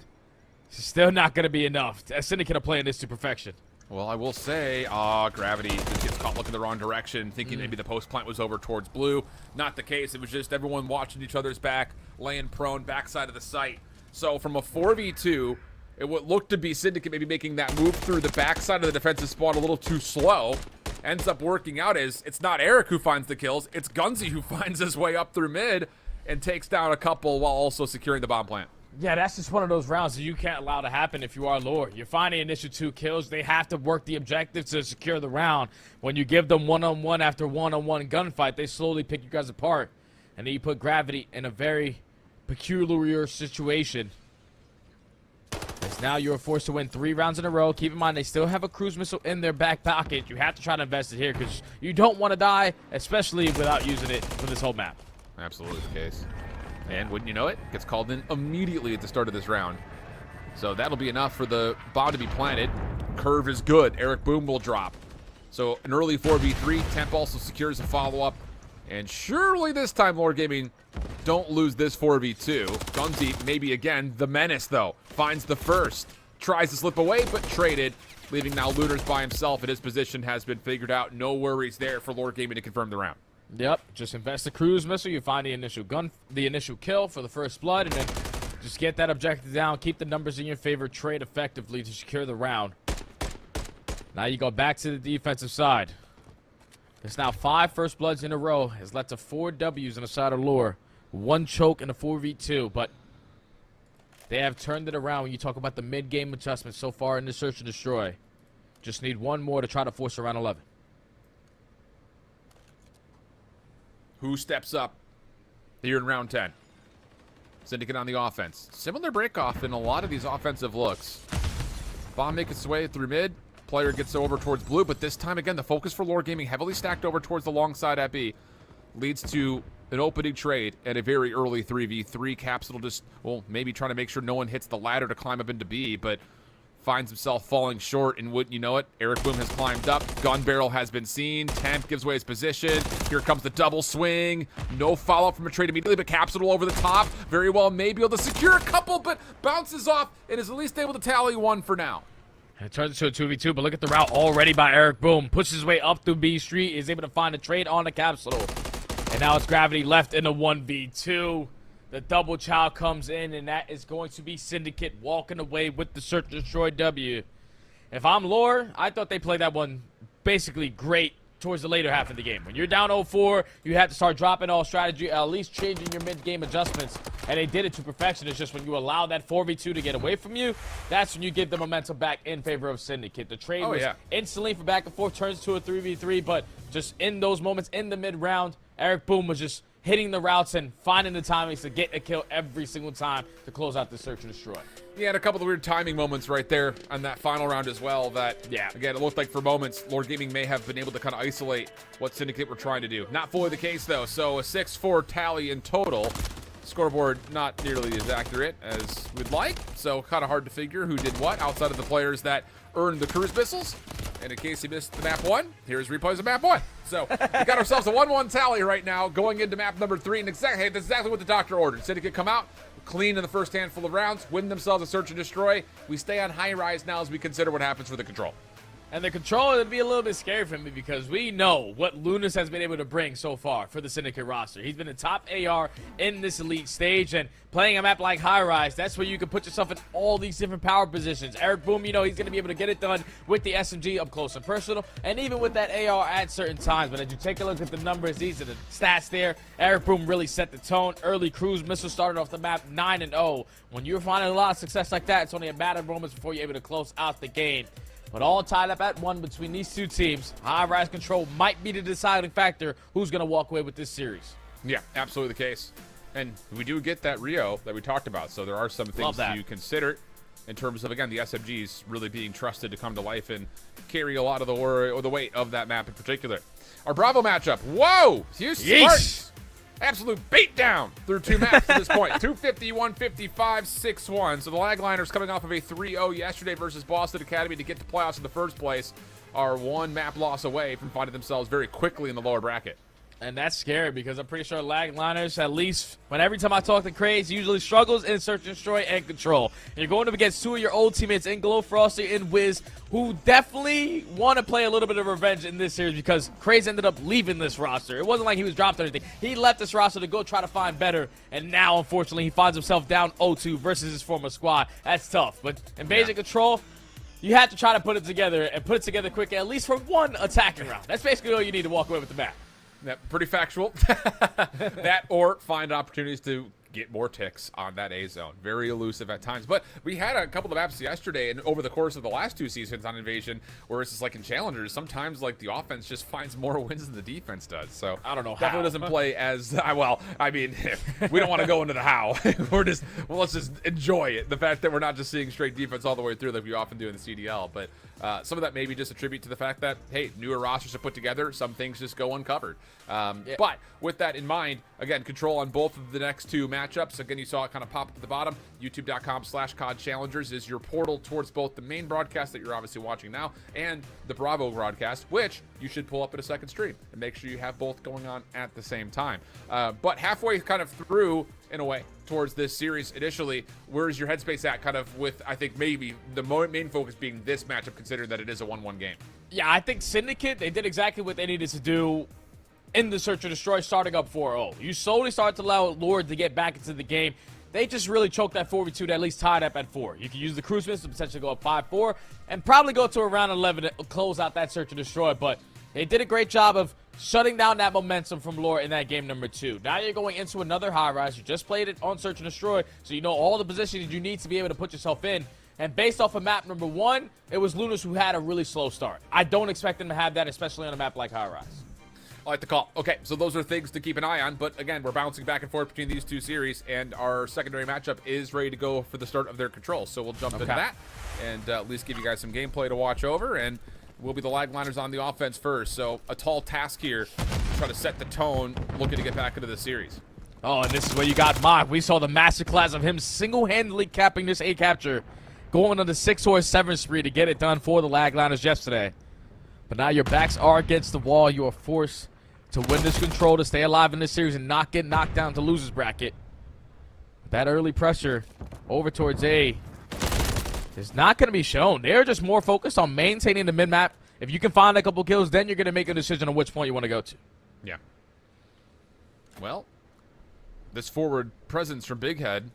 it's still not going to be enough. Syndicate are playing this to perfection. Well, I will say, Gravity just gets caught looking the wrong direction, thinking maybe the post plant was over towards blue. Not the case. It was just everyone watching each other's back, laying prone, backside of the site. So from a 4v2, it would look to be Syndicate maybe making that move through the backside of the defensive spawn a little too slow. Ends up working out as it's not Eric who finds the kills, it's Gunsy who finds his way up through mid and takes down a couple while also securing the bomb plant. Yeah, that's just one of those rounds that you can't allow to happen if you are Lore. You're finding initial 2 kills. They have to work the objective to secure the round. When you give them one-on-one after one-on-one gunfight, they slowly pick you guys apart. And then you put Gravity in a very peculiar situation. As now you're forced to win 3 rounds in a row. Keep in mind, they still have a cruise missile in their back pocket. You have to try to invest it here because you don't want to die, especially without using it for this whole map. Absolutely the case. And wouldn't you know it, gets called in immediately at the start of this round. So that'll be enough for the bomb to be planted. Curve is good. Eric Boom will drop. So an early 4v3. Temp also secures a follow-up. And surely this time, Lore Gaming don't lose this 4v2. Gunsy, maybe again, the menace though. Finds the first. Tries to slip away, but traded. Leaving now Lunars by himself, and his position has been figured out. No worries there for Lore Gaming to confirm the round. Yep, just invest the cruise missile. You find the initial kill for the first blood, and then just get that objective down. Keep the numbers in your favor. Trade effectively to secure the round. Now you go back to the defensive side. There's now 5 first bloods in a row. Has led to 4 W's on the side of Lore. 1 choke in a 4v2, but they have turned it around when you talk about the mid-game adjustments so far in the Search and Destroy. Just need 1 more to try to force around 11. Who steps up here in round 10? Syndicate on the offense. Similar breakoff in a lot of these offensive looks. Bomb makes its way through mid. Player gets over towards blue, but this time again, the focus for Lore Gaming heavily stacked over towards the long side at B. Leads to an opening trade and a very early 3v3. Capsule just, well, maybe trying to make sure no one hits the ladder to climb up into B, but finds himself falling short, and wouldn't you know it, Eric Boom has climbed up. Gun barrel has been seen. Temp gives away his position. Here comes the double swing. No follow-up from a trade immediately, but Capsule over the top. Very well, may be able to secure a couple, but bounces off and is at least able to tally 1 for now. It turns into a 2v2, but look at the route already by Eric Boom. Pushes his way up through B Street, is able to find a trade on the Capsule. And now it's Gravity left in a 1v2. The double chow comes in, and that is going to be Syndicate walking away with the Search and Destroy W. If I'm Lore, I thought they played that one basically great towards the later half of the game. When you're down 0-4, you have to start dropping all strategy, at least changing your mid-game adjustments. And they did it to perfection. It's just when you allow that 4v2 to get away from you, that's when you give the momentum back in favor of Syndicate. The trade was instantly for back and forth, turns to a 3v3, but just in those moments in the mid-round, Eric Boom was just hitting the routes and finding the timings to get a kill every single time to close out the search and destroy. He had a couple of weird timing moments right there on that final round as well that, again, it looked like for moments, Lord Gaming may have been able to kind of isolate what Syndicate were trying to do. Not fully the case, though, so a 6-4 tally in total. Scoreboard not nearly as accurate as we'd like, so kind of hard to figure who did what outside of the players that earned the cruise missiles. And in case you missed the map 1, here's replays of map 1. So we got ourselves a 1-1 tally right now going into map number 3. And that's exactly what the doctor ordered. Syndicate come out, clean in the first handful of rounds, win themselves a search and destroy. We stay on high rise now as we consider what happens for the Control. And the Control would be a little bit scary for me because we know what Lunas has been able to bring so far for the Syndicate roster. He's been a top AR in this elite stage, and playing a map like High Rise, that's where you can put yourself in all these different power positions. Eric Boom, you know, he's going to be able to get it done with the SMG up close and personal, and even with that AR at certain times. But as you take a look at the numbers, these are the stats there. Eric Boom really set the tone. Early cruise missile started off the map 9-0. When you're finding a lot of success like that, it's only a matter of moments before you're able to close out the game. But all tied up at 1 between these two teams. Highrise Control might be the deciding factor who's going to walk away with this series. Yeah, absolutely the case. And we do get that Rio that we talked about, so there are some things to consider in terms of, again, the SMGs really being trusted to come to life and carry a lot of the worry or the weight of that map in particular. Our Bravo matchup. Whoa! Hugh Sparks! Absolute beatdown through 2 maps at this point. 250, 155, 6-1. So the Lagliners coming off of a 3-0 yesterday versus Boston Academy to get to playoffs in the first place are 1 map loss away from finding themselves very quickly in the lower bracket. And that's scary because I'm pretty sure Lagliners, at least when every time I talk to Craze, usually struggles in Search and Destroy and Control. And you're going up against 2 of your old teammates in Glow Frosty and Wiz, who definitely want to play a little bit of revenge in this series because Craze ended up leaving this roster. It wasn't like he was dropped or anything. He left this roster to go try to find better, and now, unfortunately, he finds himself down 0-2 versus his former squad. That's tough. But in basic Control, you have to try to put it together and put it together quick, at least for 1 attacking round. That's basically all you need to walk away with the map. Yeah, pretty factual. That or find opportunities to get more ticks on that A zone. Very elusive at times. But we had a couple of maps yesterday and over the course of the last 2 seasons on Invasion, where it's just like in Challengers, sometimes like the offense just finds more wins than the defense does. So I don't know how. Definitely doesn't play as well. I mean, we don't want to go into the how. Let's just enjoy it. The fact that we're not just seeing straight defense all the way through like we often do in the CDL. But some of that maybe just attribute to the fact that, hey, newer rosters are put together. Some things just go uncovered. But with that in mind, again, Control on both of the next 2 matchups. Again, you saw it kind of pop up at the bottom. YouTube.com/COD Challengers is your portal towards both the main broadcast that you're obviously watching now and the Bravo broadcast, which you should pull up at a second stream and make sure you have both going on at the same time. But halfway kind of through, in a way, towards this series initially, where's your headspace at kind of with, I think, maybe the main focus being this matchup, considering that it is a 1-1 game? Yeah, I think Syndicate, they did exactly what they needed to do in the Search and Destroy, starting up 4-0. You slowly start to allow Lord to get back into the game. They just really choked that 4v2 to at least tied up at 4. You can use the cruise missile to potentially go up 5-4 and probably go to around 11 to close out that Search and Destroy. But they did a great job of shutting down that momentum from Lord in that game number 2. Now you're going into another High Rise. You just played it on Search and Destroy, so you know all the positions you need to be able to put yourself in. And based off of map number 1, it was Lunas who had a really slow start. I don't expect them to have that, especially on a map like High Rise. I like the call. Okay, so those are things to keep an eye on. But again, we're bouncing back and forth between these 2 series, and our secondary matchup is ready to go for the start of their Control. So we'll jump into that and at least give you guys some gameplay to watch over. And we'll be the Lagliners on the offense first. So a tall task here to try to set the tone, looking to get back into the series. Oh, and this is where you got Mock. We saw the masterclass of him single-handedly capping this A capture, going on the 6-horse 7 spree to get it done for the Lagliners yesterday. But now your backs are against the wall. You are forced to win this Control, to stay alive in this series and not get knocked down to losers bracket. But that early pressure over towards A is not going to be shown. They're just more focused on maintaining the mid-map. If you can find a couple kills, then you're going to make a decision on which point you want to go to. Yeah. Well, this forward presence from Big Head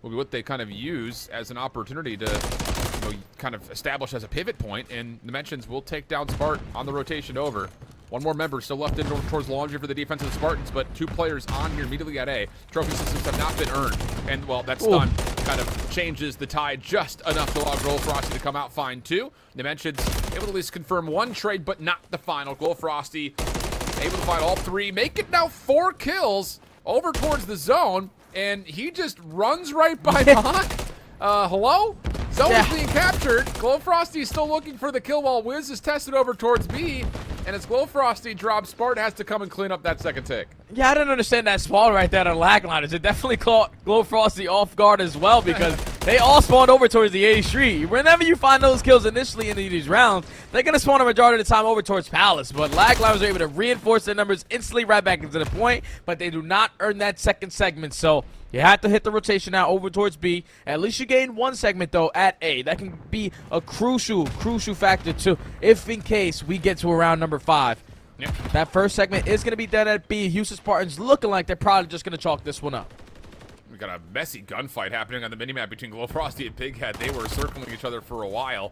will be what they kind of use as an opportunity to kind of establish as a pivot point. And the mentions will take down Spart on the rotation over. One more member still left in towards laundry for the defense of the Spartans, but 2 players on here immediately at A. Trophy systems have not been earned, and, well, that stun kind of changes the tide just enough to allow Glowfrosty to come out fine, too. Dimensions able to at least confirm 1 trade, but not the final. Glowfrosty able to find all 3, make it now 4 kills over towards the zone, and he just runs right by Mock. Hello? Zone is being captured. Glowfrosty is still looking for the kill while Wiz is tested over towards B. And as Glowfrosty drops, Spart has to come and clean up that second tick. Yeah, I didn't understand that spawn right there on Lagliners. It definitely caught Glowfrosty off guard as well because they all spawned over towards the A street. Whenever you find those kills initially in these rounds, they're going to spawn a majority of the time over towards Palace. But Lagliners are able to reinforce their numbers instantly right back into the point, but they do not earn that second segment. So you have to hit the rotation now over towards B. At least you gain 1 segment, though, at A. That can be a crucial factor, too, if in case we get to around number 5. Yep. That first segment is going to be dead at B. Houston Spartans looking like they're probably just going to chalk this one up. We got a messy gunfight happening on the minimap between Glowfrosty and Bighead. They were circling each other for a while.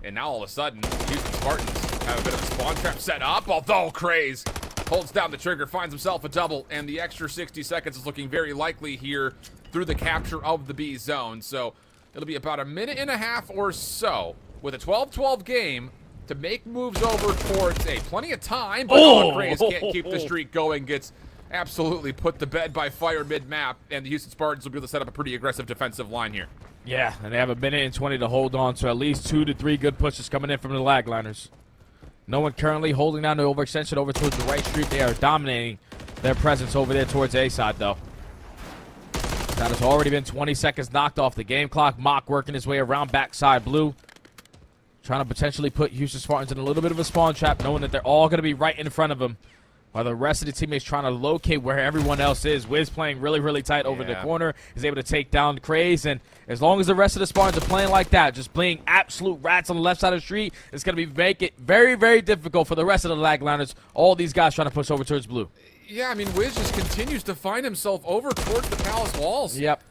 And now all of a sudden, Houston Spartans have a bit of a spawn trap set up, although Craze holds down the trigger, finds himself a double, and the extra 60 seconds is looking very likely here through the capture of the B zone. So it'll be about a minute and a half or so with a 12-12 game to make moves over towards A. Plenty of time, but Craze can't keep the streak going. Gets absolutely put to bed by fire mid-map, and the Houston Spartans will be able to set up a pretty aggressive defensive line here. Yeah, and they have a minute and 20 to hold on, so at least 2 to 3 good pushes coming in from the Lagliners. No one currently holding down the overextension over towards the right street. They are dominating their presence over there towards A side, though. That has already been 20 seconds knocked off the game clock. Mock working his way around backside blue. Trying to potentially put Houston Spartans in a little bit of a spawn trap, knowing that they're all going to be right in front of him. While the rest of the teammates trying to locate where everyone else is. Wiz playing really, really tight over the corner. Is able to take down Craze. And as long as the rest of the Spartans are playing like that, just playing absolute rats on the left side of the street, it's going to make it very, very difficult for the rest of the Lagliners. All these guys trying to push over towards blue. Yeah, I mean, Wiz just continues to find himself over towards the Palace walls. Yep.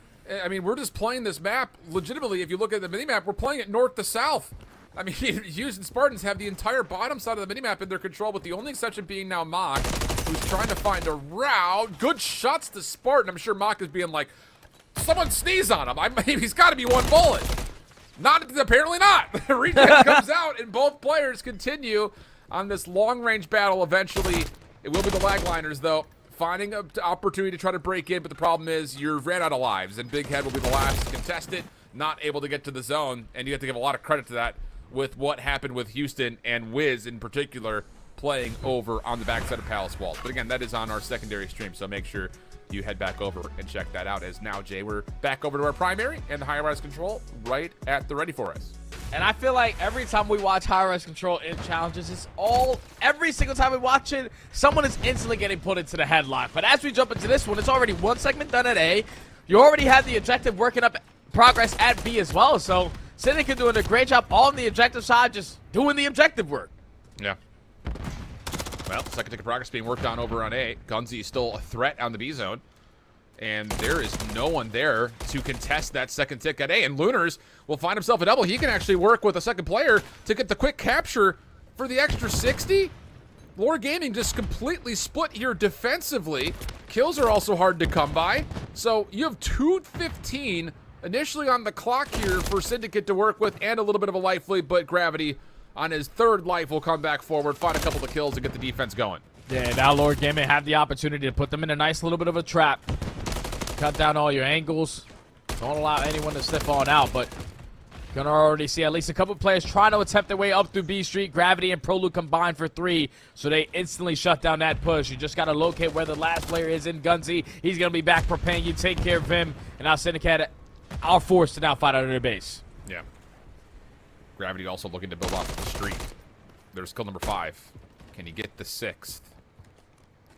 I mean, we're just playing this map. Legitimately, if you look at the minimap, we're playing it north to south. I mean, Houston Spartans have the entire bottom side of the minimap in their control, with the only exception being now Mock, who's trying to find a route. Good shots to Spartan. I'm sure Mock is being like, someone sneeze on him. He's got to be 1 bullet. Apparently not. Regen comes out, and both players continue on this long-range battle. Eventually, it will be the Lagliners, though, finding an opportunity to try to break in, but the problem is you've ran out of lives, and Big Head will be the last contestant, not able to get to the zone, and you have to give a lot of credit to that with what happened with Houston and Wiz in particular playing over on the backside of Palace walls. But again, that is on our secondary stream, so make sure you head back over and check that out. As now, Jay, we're back over to our primary and the Highrise Control right at the ready for us. And I feel like every time we watch Highrise Control in challenges, every single time we watch it, someone is instantly getting put into the headlock. But as we jump into this one, it's already 1 segment done at A. You already have the objective working up progress at B as well, so Syndicate doing a great job on the objective side, just doing the objective work. Yeah. Well, second ticket progress being worked on over on A. Gunzy is still a threat on the B zone. And there is no one there to contest that second tick at A. And Lunars will find himself a double. He can actually work with a second player to get the quick capture for the extra 60. Lore Gaming just completely split here defensively. Kills are also hard to come by. So you have 2:15 initially on the clock here for Syndicate to work with, and a little bit of a life lead, but Gravity on his 3rd life will come back forward, find a couple of kills, and get the defense going. Yeah, now Lord Gaming have the opportunity to put them in a nice little bit of a trap. Cut down all your angles. Don't allow anyone to slip on out, but gonna already see at least a couple players trying to attempt their way up through B Street. Gravity and Prolude combined for 3, so they instantly shut down that push. You just gotta locate where the last player is in Gunzy. He's gonna be back preparing you, take care of him, and now Syndicate are forced to now fight out of their base. Yeah. Gravity also looking to build off of the street. There's kill number 5. Can he get the 6th?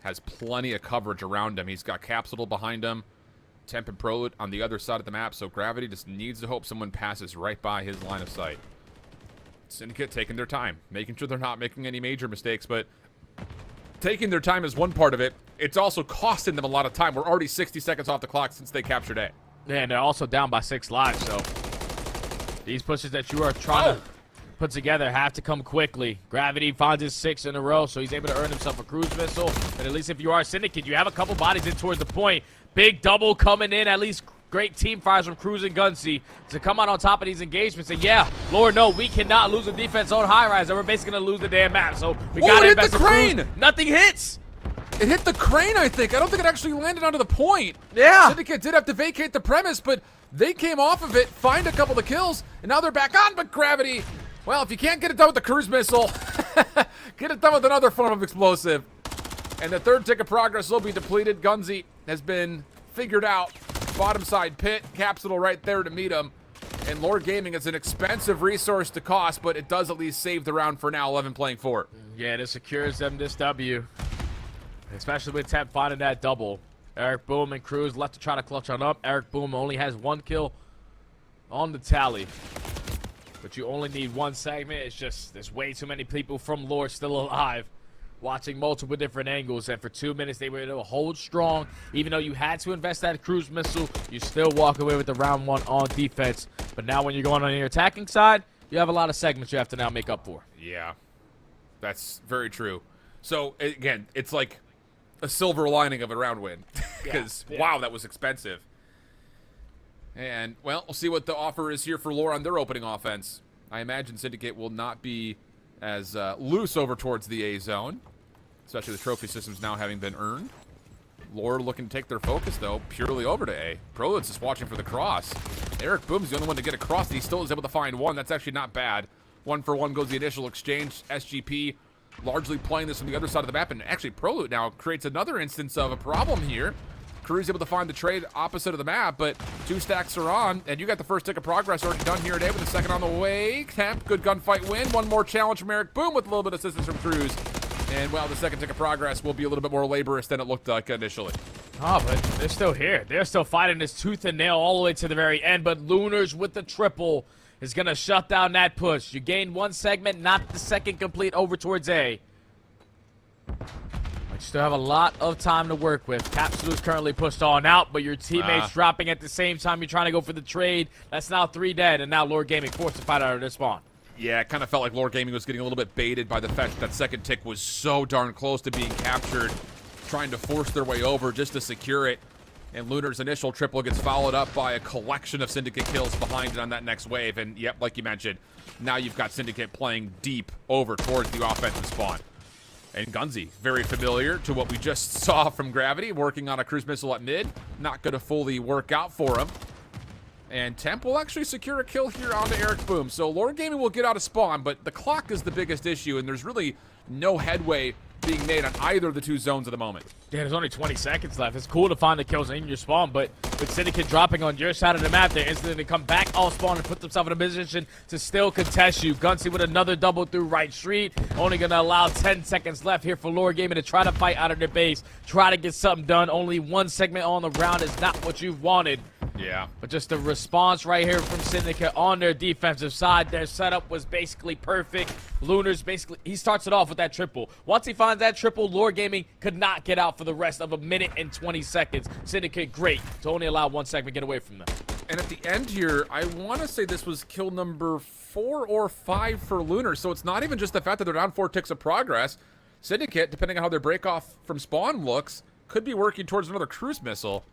Has plenty of coverage around him. He's got Capsule behind him. Temp and Prolude on the other side of the map, so Gravity just needs to hope someone passes right by his line of sight. Syndicate taking their time, making sure they're not making any major mistakes, but taking their time is one part of it. It's also costing them a lot of time. We're already 60 seconds off the clock since they captured A. Yeah, and they're also down by 6 lives, so these pushes that you are trying to put together have to come quickly. Gravity finds his 6 in a row, so he's able to earn himself a cruise missile. But at least if you are Syndicate, you have a couple bodies in towards the point. Big double coming in, at least great team fires from Cruz and Gunsy to come out on top of these engagements. And yeah, Lord, no, we cannot lose the defense on Highrise, or we're basically going to lose the damn map. So we got to invest in Cruz. Nothing hits. It hit the crane, I think. I don't think it actually landed onto the point. Yeah. Syndicate did have to vacate the premise, but they came off of it, find a couple of kills, and now they're back on. But Gravity, well, if you can't get it done with the cruise missile, get it done with another form of explosive. And the third tick of progress will be depleted. Gunsy has been figured out. Bottom side pit, Capsule right there to meet him. And Lord Gaming is an expensive resource to cost, but it does at least save the round for now, 11 playing 4. Yeah, this secures them this W. Especially with Temp finding that double. Eric Boom and Cruz left to try to clutch on up. Eric Boom only has 1 kill on the tally. But you only need 1 segment. It's just there's way too many people from Lore still alive. Watching multiple different angles. And for 2 minutes, they were able to hold strong. Even though you had to invest that cruise missile, you still walk away with the round 1 on defense. But now when you're going on your attacking side, you have a lot of segments you have to now make up for. Yeah, that's very true. So, again, it's like a silver lining of a round win. Because, wow, that was expensive. And, well, we'll see what the offer is here for Lore on their opening offense. I imagine Syndicate will not be as loose over towards the A zone, especially the trophy systems now having been earned. Lore looking to take their focus, though, purely over to A. Prolut's just watching for the cross. Eric Boom's the only one to get across, and he still is able to find 1. That's actually not bad. 1 for 1 goes the initial exchange. SGP largely playing this from the other side of the map, and actually Prolut now creates another instance of a problem here. Crew's able to find the trade opposite of the map, but 2 stacks are on, and you got the first tick of progress already done here today with the second on the way. Temp, good gunfight win. 1 more challenge from Eric Boom with a little bit of assistance from Cruz. And, well, the second tick of progress will be a little bit more laborious than it looked like initially. Oh, but they're still here. They're still fighting this tooth and nail all the way to the very end, but Lunars with the triple is going to shut down that push. You gained 1 segment, not the second complete over towards A. But you still have a lot of time to work with. Capsule is currently pushed on out, but your teammates dropping at the same time. You're trying to go for the trade. That's now 3 dead, and now Lord Gaming forced to fight out of their spawn. Yeah, it kind of felt like Lord Gaming was getting a little bit baited by the fact that second tick was so darn close to being captured, trying to force their way over just to secure it. And Lunar's initial triple gets followed up by a collection of Syndicate kills behind it on that next wave. And, yep, like you mentioned, now you've got Syndicate playing deep over towards the offensive spawn. And Gunsy, very familiar to what we just saw from Gravity, working on a cruise missile at mid. Not going to fully work out for him. And Temp will actually secure a kill here onto Eric Boom. So Lord Gaming will get out of spawn, but the clock is the biggest issue, and there's really no headway being made on either of the 2 zones at the moment. Yeah, there's only 20 seconds left. It's cool to find the kills in your spawn, but with Syndicate dropping on your side of the map, they're instantly come back off spawn and put themselves in a position to still contest you. Gunsy with another double through right street. Only going to allow 10 seconds left here for Lord Gaming to try to fight out of their base, try to get something done. Only 1 segment on the round is not what you've wanted. Yeah. But just the response right here from Syndicate on their defensive side. Their setup was basically perfect. Lunar's basically, he starts it off with that triple. Once he finds that triple, Lord Gaming could not get out for the rest of 1 minute and 20 seconds. Syndicate, great to only allow 1 segment get away from them. And at the end here, I want to say this was kill number 4 or 5 for Lunar. So it's not even just the fact that they're down 4 ticks of progress. Syndicate, depending on how their break off from spawn looks, could be working towards another cruise missile.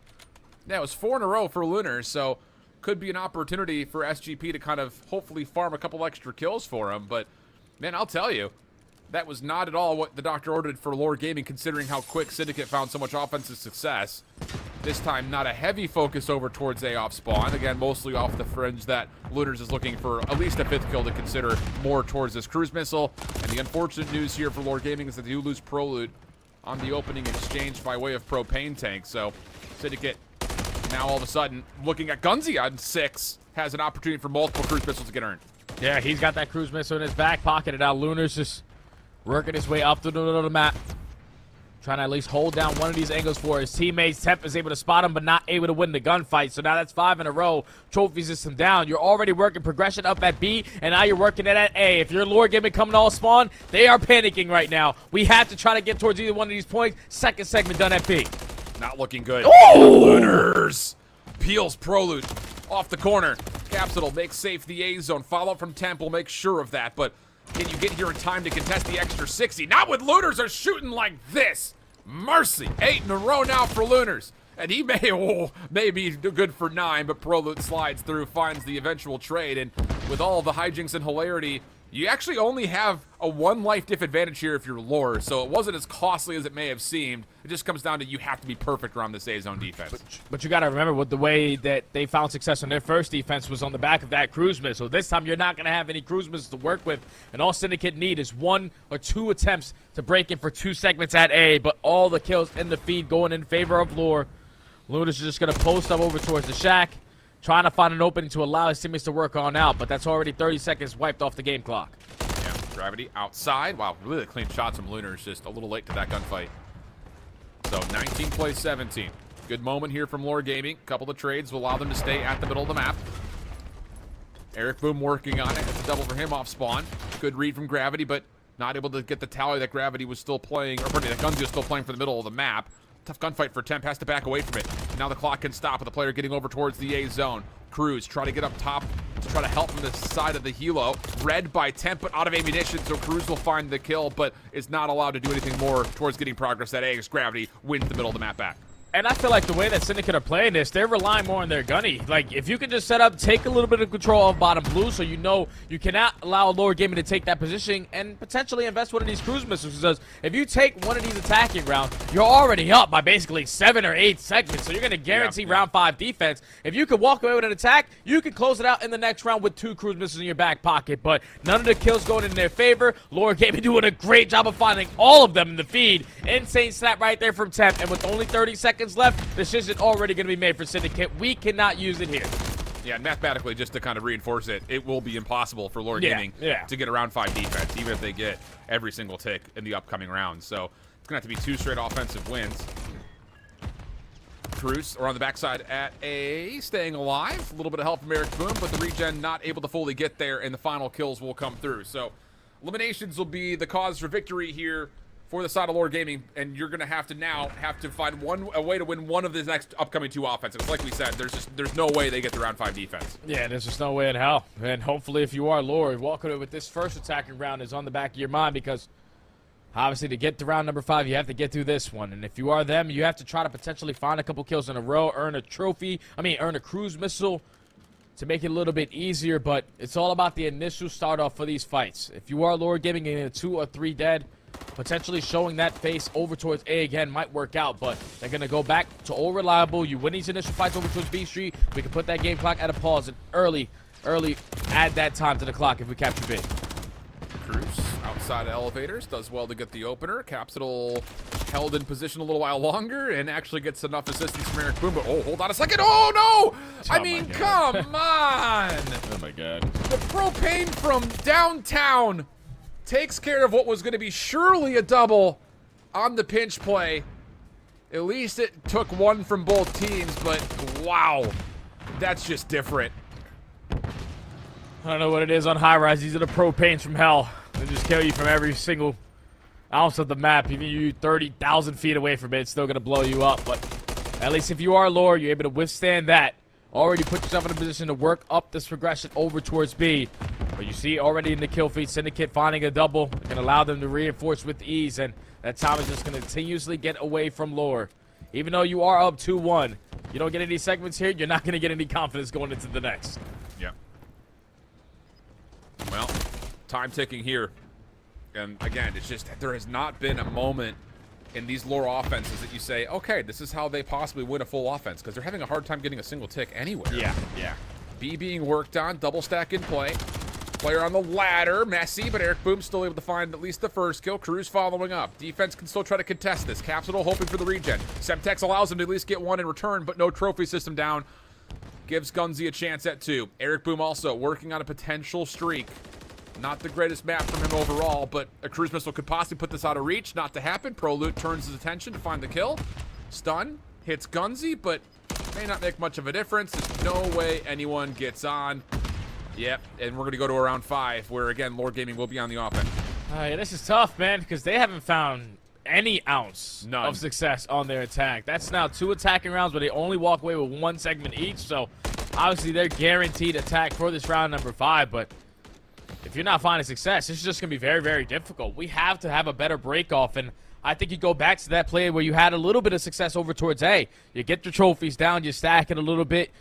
Yeah, it was 4 in a row for Lunar, so could be an opportunity for SGP to kind of hopefully farm a couple extra kills for him. But, man, I'll tell you, that was not at all what the doctor ordered for Lord Gaming, considering how quick Syndicate found so much offensive success. This time, not a heavy focus over towards A off spawn. Again, mostly off the fringe that Lunars is looking for at least a 5th kill to consider more towards this cruise missile. And the unfortunate news here for Lord Gaming is that they do lose Prolut on the opening exchange by way of propane tank. So, Syndicate now all of a sudden looking at Gunsy on 6 has an opportunity for multiple cruise missiles to get earned. Yeah, he's got that cruise missile in his back pocket, and now Lunar's just working his way up to the map, trying to at least hold down one of these angles for his teammates. Temp is able to spot him, but not able to win the gunfight. So now that's 5 in a row. Trophy system down. You're already working progression up at B, and now you're working it at A. If your Lord Gaming coming all spawn, they are panicking right now. We have to try to get towards either one of these points. Second segment done at B. Not looking good. Oh! Lunars peels Prolut off the corner. Caps will make safe the A zone. Follow-up from Temp will make sure of that, but can you get here in time to contest the extra 60? Not with Lunars are shooting like this. Mercy. 8 in a row now for Lunars. And he may be good for 9, but Prolute slides through, finds the eventual trade, and with all the hijinks and hilarity, you actually only have a 1 life diff advantage here if you're lore, so it wasn't as costly as it may have seemed. It just comes down to you have to be perfect around this A-zone defense. But you got to remember, with the way that they found success on their first defense was on the back of that cruise missile. This time you're not going to have any cruise missiles to work with, and all Syndicate need is 1 or 2 attempts to break in for 2 segments at A, but all the kills in the feed going in favor of lore. Lunas is just going to post up over towards the shack, trying to find an opening to allow his teammates to work on out, but that's already 30 seconds wiped off the game clock. Yeah, Gravity outside. Wow, really clean shots from Lunars, just a little late to that gunfight. So 19 plays 17. Good moment here from Lore Gaming. Couple of trades will allow them to stay at the middle of the map. Eric Boom working on it. It's a double for him off spawn. Good read from Gravity, but not able to get the tally that Gravity was still playing, or pardon me, that Gunzy was still playing for the middle of the map. Tough gunfight for Temp, has to back away from it. Now the clock can stop with the player getting over towards the A zone. Cruz try to get up top to try to help from the side of the helo. Read by Temp, but out of ammunition, so Cruz will find the kill, but is not allowed to do anything more towards getting progress at A as Gravity wins the middle of the map back. And I feel like the way that Syndicate are playing this, they're relying more on their gunny. Like, if you can just set up, take a little bit of control of bottom blue, so you know you cannot allow Lore Gaming to take that position and potentially invest one of these cruise missiles. Because if you take one of these attacking rounds, you're already up by basically 7 or 8 segments, so you're going to guarantee round 5 defense. If you can walk away with an attack, you can close it out in the next round with 2 cruise missiles in your back pocket. But none of the kills going in their favor. Lore Gaming doing a great job of finding all of them in the feed. Insane snap right there from Temp, and with only 30 seconds left, this isn't already going to be made for Syndicate. We cannot use it here. Yeah, mathematically, just to kind of reinforce it, it will be impossible for Lore Gaming to get a round 5 defense, even if they get every single tick in the upcoming rounds. So it's going to have to be 2 straight offensive wins. Cruz are on the backside at A, staying alive. A little bit of help from Eric Boom, but the regen not able to fully get there, and the final kills will come through. So eliminations will be the cause for victory here for the side of Lore Gaming, and you're going to have to find a way to win one of the next upcoming 2 offenses. Like we said, there's no way they get the round 5 defense. Yeah, there's just no way in hell. And hopefully, if you are Lore, walking away with this first attacking round is on the back of your mind, because obviously to get to round number 5, you have to get through this one. And if you are them, you have to try to potentially find a couple kills in a row, earn a cruise missile to make it a little bit easier. But it's all about the initial start off for these fights. If you are Lore Gaming and 2 or 3 dead, potentially showing that face over towards A again might work out, but they're going to go back to all reliable. You win these initial fights over towards B Street, we can put that game clock at a pause and early add that time to the clock if we capture B. Cruz outside of elevators does well to get the opener. Capsule held in position a little while longer and actually gets enough assistance from Eric Boom, but hold on a second. Oh no! I mean, come on! Oh my god. The propane from downtown takes care of what was going to be surely a double on the pinch play. At least it took 1 from both teams, but wow, that's just different. I don't know what it is on Highrise. These are the propanes from hell. They just kill you from every single ounce of the map. Even you 30,000 feet away from it, it's still going to blow you up. But at least if you are Lore, you're able to withstand that. Already put yourself in a position to work up this progression over towards B. But you see already in the kill feed, Syndicate finding a double. It can allow them to reinforce with ease, and that time is just going to continuously get away from Lore. Even though you are up 2-1, you don't get any segments here, you're not going to get any confidence going into the next. Yeah. Well, time ticking here. And again, it's just there has not been a moment in these Lore offenses that you say, okay, this is how they possibly win a full offense, because they're having a hard time getting a single tick anywhere. Yeah. B being worked on, double stack in play. Player on the ladder, messy, but Eric Boom still able to find at least the first kill. Cruz following up. Defense can still try to contest this. Capsule hoping for the regen. Semtex allows him to at least get 1 in return, but no trophy system down. Gives Gunzy a chance at 2. Eric Boom also working on a potential streak. Not the greatest map from him overall, but a cruise missile could possibly put this out of reach. Not to happen. Prolute turns his attention to find the kill. Stun. Hits Gunzy, but may not make much of a difference. There's no way anyone gets on. Yep, and we're going to go to around 5, where, again, Lore Gaming will be on the offense. Yeah, this is tough, man, because they haven't found any ounce of success on their attack. That's now 2 attacking rounds where they only walk away with 1 segment each, so Obviously, they're guaranteed attack for this round number 5, but if you're not finding success, it's just going to be very, very difficult. We have to have a better break-off, and I think you go back to that play where you had a little bit of success over towards A. You get your trophies down, you stack it a little bit.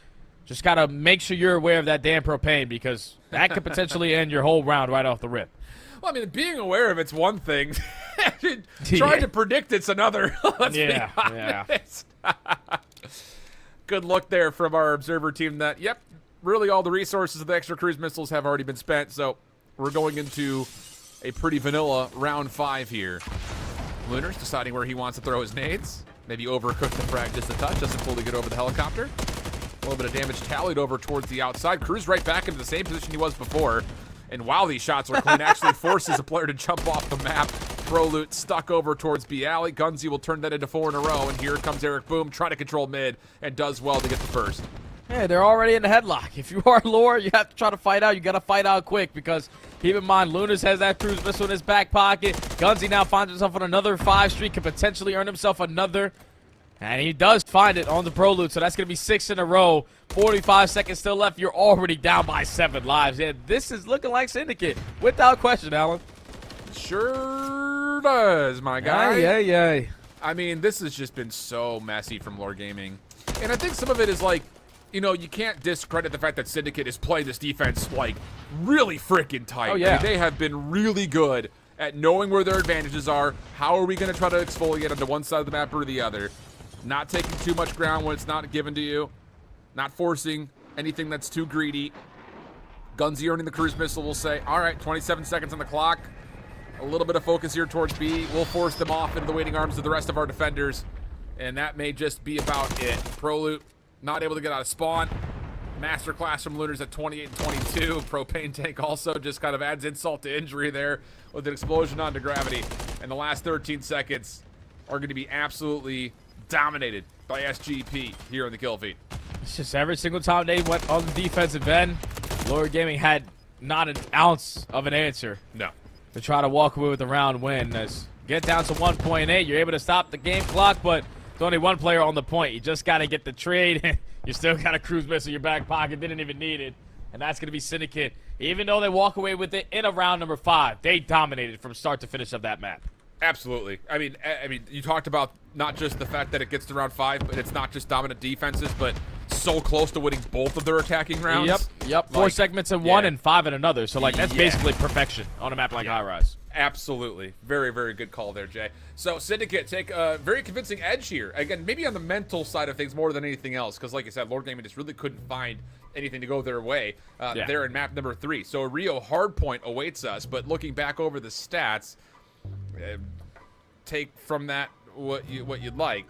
Just got to make sure you're aware of that damn propane, because that could potentially end your whole round right off the rip. Well, I mean, being aware of it's one thing. Trying to predict it's another. Let's be honest. Good look there from our observer team that, yep, really all the resources of the extra cruise missiles have already been spent, so we're going into a pretty vanilla round 5 here. Lunar's deciding where he wants to throw his nades. Maybe overcook the frag just a touch, doesn't fully get over the helicopter. A little bit of damage tallied over towards the outside. Cruz right back into the same position he was before. And while these shots are clean, actually forces a player to jump off the map. Pro Loot stuck over towards B Alley. Gunzy will turn that into 4 in a row. And here comes Eric Boom, trying to control mid, and does well to get the first. Yeah, they're already in the headlock. If you are Lore, you have to try to fight out. You got to fight out quick, because keep in mind, Lunas has that cruise missile in his back pocket. Gunzy now finds himself on another 5 streak, can potentially earn himself another. And he does find it on the Pro Loot, so that's going to be 6 in a row. 45 seconds still left. You're already down by 7 lives. Yeah, this is looking like Syndicate, without question, Alan. Sure does, my guy. Yeah. I mean, this has just been so messy from Lore Gaming. And I think some of it is like, you know, you can't discredit the fact that Syndicate is playing this defense, like, really freaking tight. Oh, yeah. I mean, they have been really good at knowing where their advantages are. How are we going to try to exfoliate onto one side of the map or the other? Not taking too much ground when it's not given to you. Not forcing anything that's too greedy. Gunzy earning the cruise missile will say, all right, 27 seconds on the clock. A little bit of focus here towards B. We'll force them off into the waiting arms of the rest of our defenders. And that may just be about it. Pro Loot not able to get out of spawn. Masterclass from Lunars at 28 and 22. Propane tank also just kind of adds insult to injury there with an explosion onto gravity. And the last 13 seconds are going to be absolutely dominated by SGP here in the kill feed. It's just every single time they went on the defensive end, Lore Gaming had not an ounce of an answer. No. To try to walk away with the round win. As get down to 1.8, you're able to stop the game clock, but there's only one player on the point. You just got to get the trade. You still got a cruise missile in your back pocket. Didn't even need it. And that's going to be Syndicate. Even though they walk away with it in a round number 5, they dominated from start to finish of that map. Absolutely. I mean, you talked about not just the fact that it gets to round 5, but it's not just dominant defenses, but so close to winning both of their attacking rounds. Yep. 4 segments in one and 5 in another. So, like, that's basically perfection on a map like Highrise. Absolutely. Very, very good call there, Jay. So, Syndicate take a very convincing edge here. Again, maybe on the mental side of things more than anything else, because like you said, Lore Gaming just really couldn't find anything to go their way there in map number 3. So, a Rio Hardpoint awaits us, but looking back over the stats, take from that what you'd like.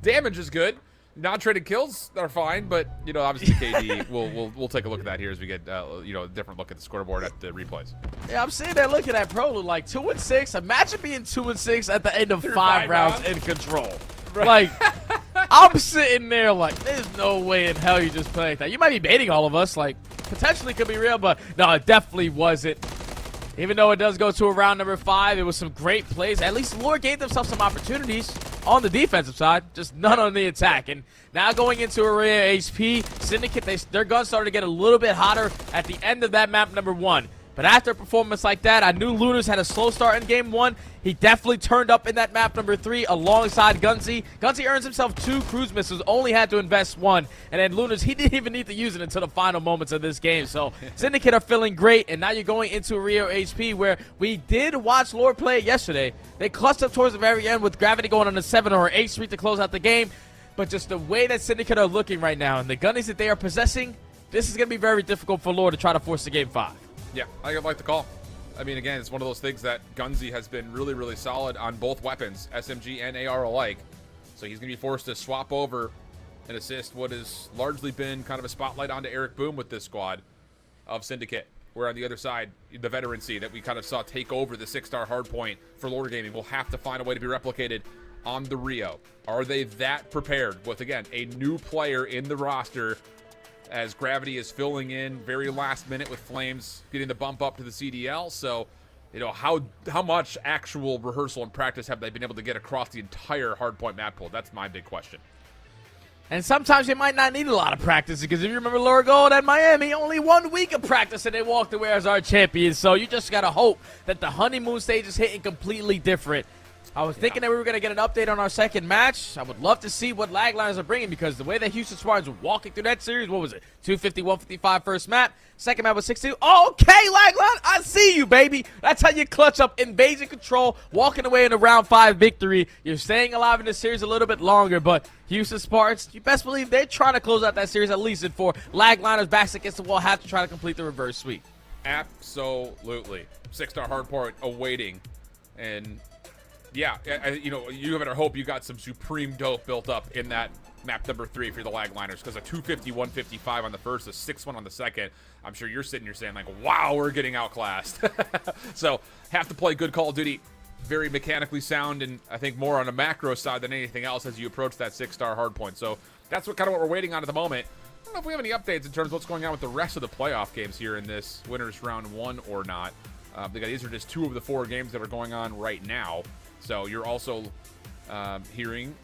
Damage is good. Non-traded kills are fine, but you know, obviously KD. we'll take a look at that here as we get a different look at the scoreboard at the replays. Yeah, I'm sitting there looking at Pro Loot like 2-6. Imagine being 2-6 at the end of 5 rounds in control. Right. Like, I'm sitting there like, there's no way in hell you just play like that. You might be baiting all of us, like potentially could be real, but no, it definitely wasn't. Even though it does go to a round number 5, it was some great plays. At least Lore gave themselves some opportunities on the defensive side, just none on the attack. And now going into Area HP, Syndicate, their guns started to get a little bit hotter at the end of that map number 1. But after a performance like that, I knew Lunas had a slow start in game 1. He definitely turned up in that map number 3 alongside Gunzy. Gunzy earns himself 2 cruise missiles, only had to invest 1. And then Lunas, he didn't even need to use it until the final moments of this game. So Syndicate are feeling great, and now you're going into Rio HP where we did watch Lore play it yesterday. They clutched up towards the very end with Gravity going on a 7 or 8 streak to close out the game. But just the way that Syndicate are looking right now and the gunnies that they are possessing, this is going to be very difficult for Lore to try to force the game 5. Yeah, I like the call. I mean, again, it's one of those things that Gunzy has been really, really solid on both weapons, SMG and AR alike. So he's going to be forced to swap over and assist what has largely been kind of a spotlight onto Eric Boom with this squad of Syndicate. Where on the other side, the veterancy that we kind of saw take over the 6-star hardpoint for Lore Gaming will have to find a way to be replicated on the Rio. Are they that prepared with, again, a new player in the roster as Gravity is filling in very last minute with Flames getting the bump up to the CDL? So, you know, how much actual rehearsal and practice have they been able to get across the entire hardpoint map pool? That's my big question. And sometimes you might not need a lot of practice, because if you remember Laura Gold at Miami, only 1 week of practice and they walked away as our champions. So you just got to hope that the honeymoon stage is hitting completely different. I was thinking that we were going to get an update on our second match. I would love to see what lag lines are bringing, because the way that Houston Spartans were walking through that series, what was it? 250, 155 first map. Second map was 62. Okay, lag line, I see you, baby. That's how you clutch up Invasion Control, walking away in a round 5 victory. You're staying alive in the series a little bit longer, but Houston Spartans, you best believe they're trying to close out that series at least in 4. Lag liners backs against the wall have to try to complete the reverse sweep. Absolutely. 6-star hardpoint awaiting. And yeah, you know, you better hope you got some supreme dope built up in that map number 3 for the lag liners, because a 250, 155 on the first, a 6-1 on the second. I'm sure you're sitting here saying, like, wow, we're getting outclassed. So have to play good Call of Duty, very mechanically sound, and I think more on a macro side than anything else as you approach that 6-star hardpoint. So that's what we're waiting on at the moment. I don't know if we have any updates in terms of what's going on with the rest of the playoff games here in this winners round 1 or not. These are just 2 of the 4 games that are going on right now. So you're also hearing...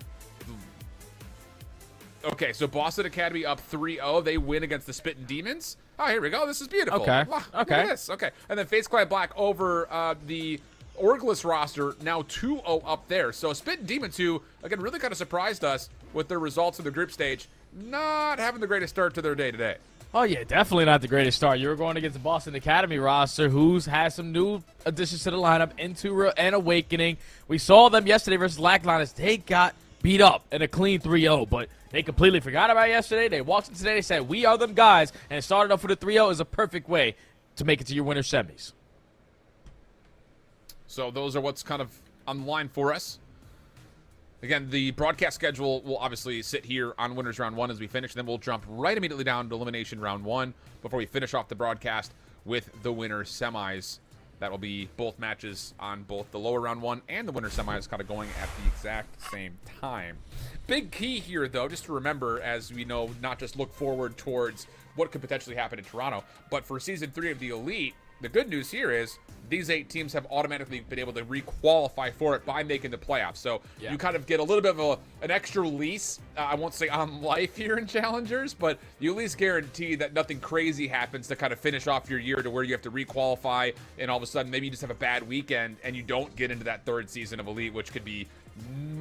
Okay, so Boston Academy up 3-0. They win against the Spittin' Demons. Oh, here we go. This is beautiful. Okay. Wow, Okay. Look at this. Okay. And then FaZe Clan Black over the Orgless roster, now 2-0 up there. So Spittin' Demons, who, again, really kind of surprised us with their results in the group stage, not having the greatest start to their day today. Oh, yeah, definitely not the greatest start. You were going against the Boston Academy roster, who's has some new additions to the lineup, Into and Awakening. We saw them yesterday versus Lackliners. They got beat up in a clean 3-0, but they completely forgot about yesterday. They walked in today, they said, we are them guys, and started off with a 3-0 is a perfect way to make it to your winter semis. So those are what's kind of on the line for us. Again, the broadcast schedule will obviously sit here on Winners Round 1 as we finish. Then we'll jump right immediately down to Elimination Round 1 before we finish off the broadcast with the winner semis. That will be both matches on both the lower Round 1 and the winner semis kind of going at the exact same time. Big key here, though, just to remember, as we know, not just look forward towards what could potentially happen in Toronto, but for Season 3 of the Elite, the good news here is these 8 teams have automatically been able to re-qualify for it by making the playoffs. So you kind of get a little bit of an extra lease, I won't say on life here in Challengers, but you at least guarantee that nothing crazy happens to kind of finish off your year to where you have to re-qualify, and all of a sudden maybe you just have a bad weekend and you don't get into that 3rd season of Elite, which could be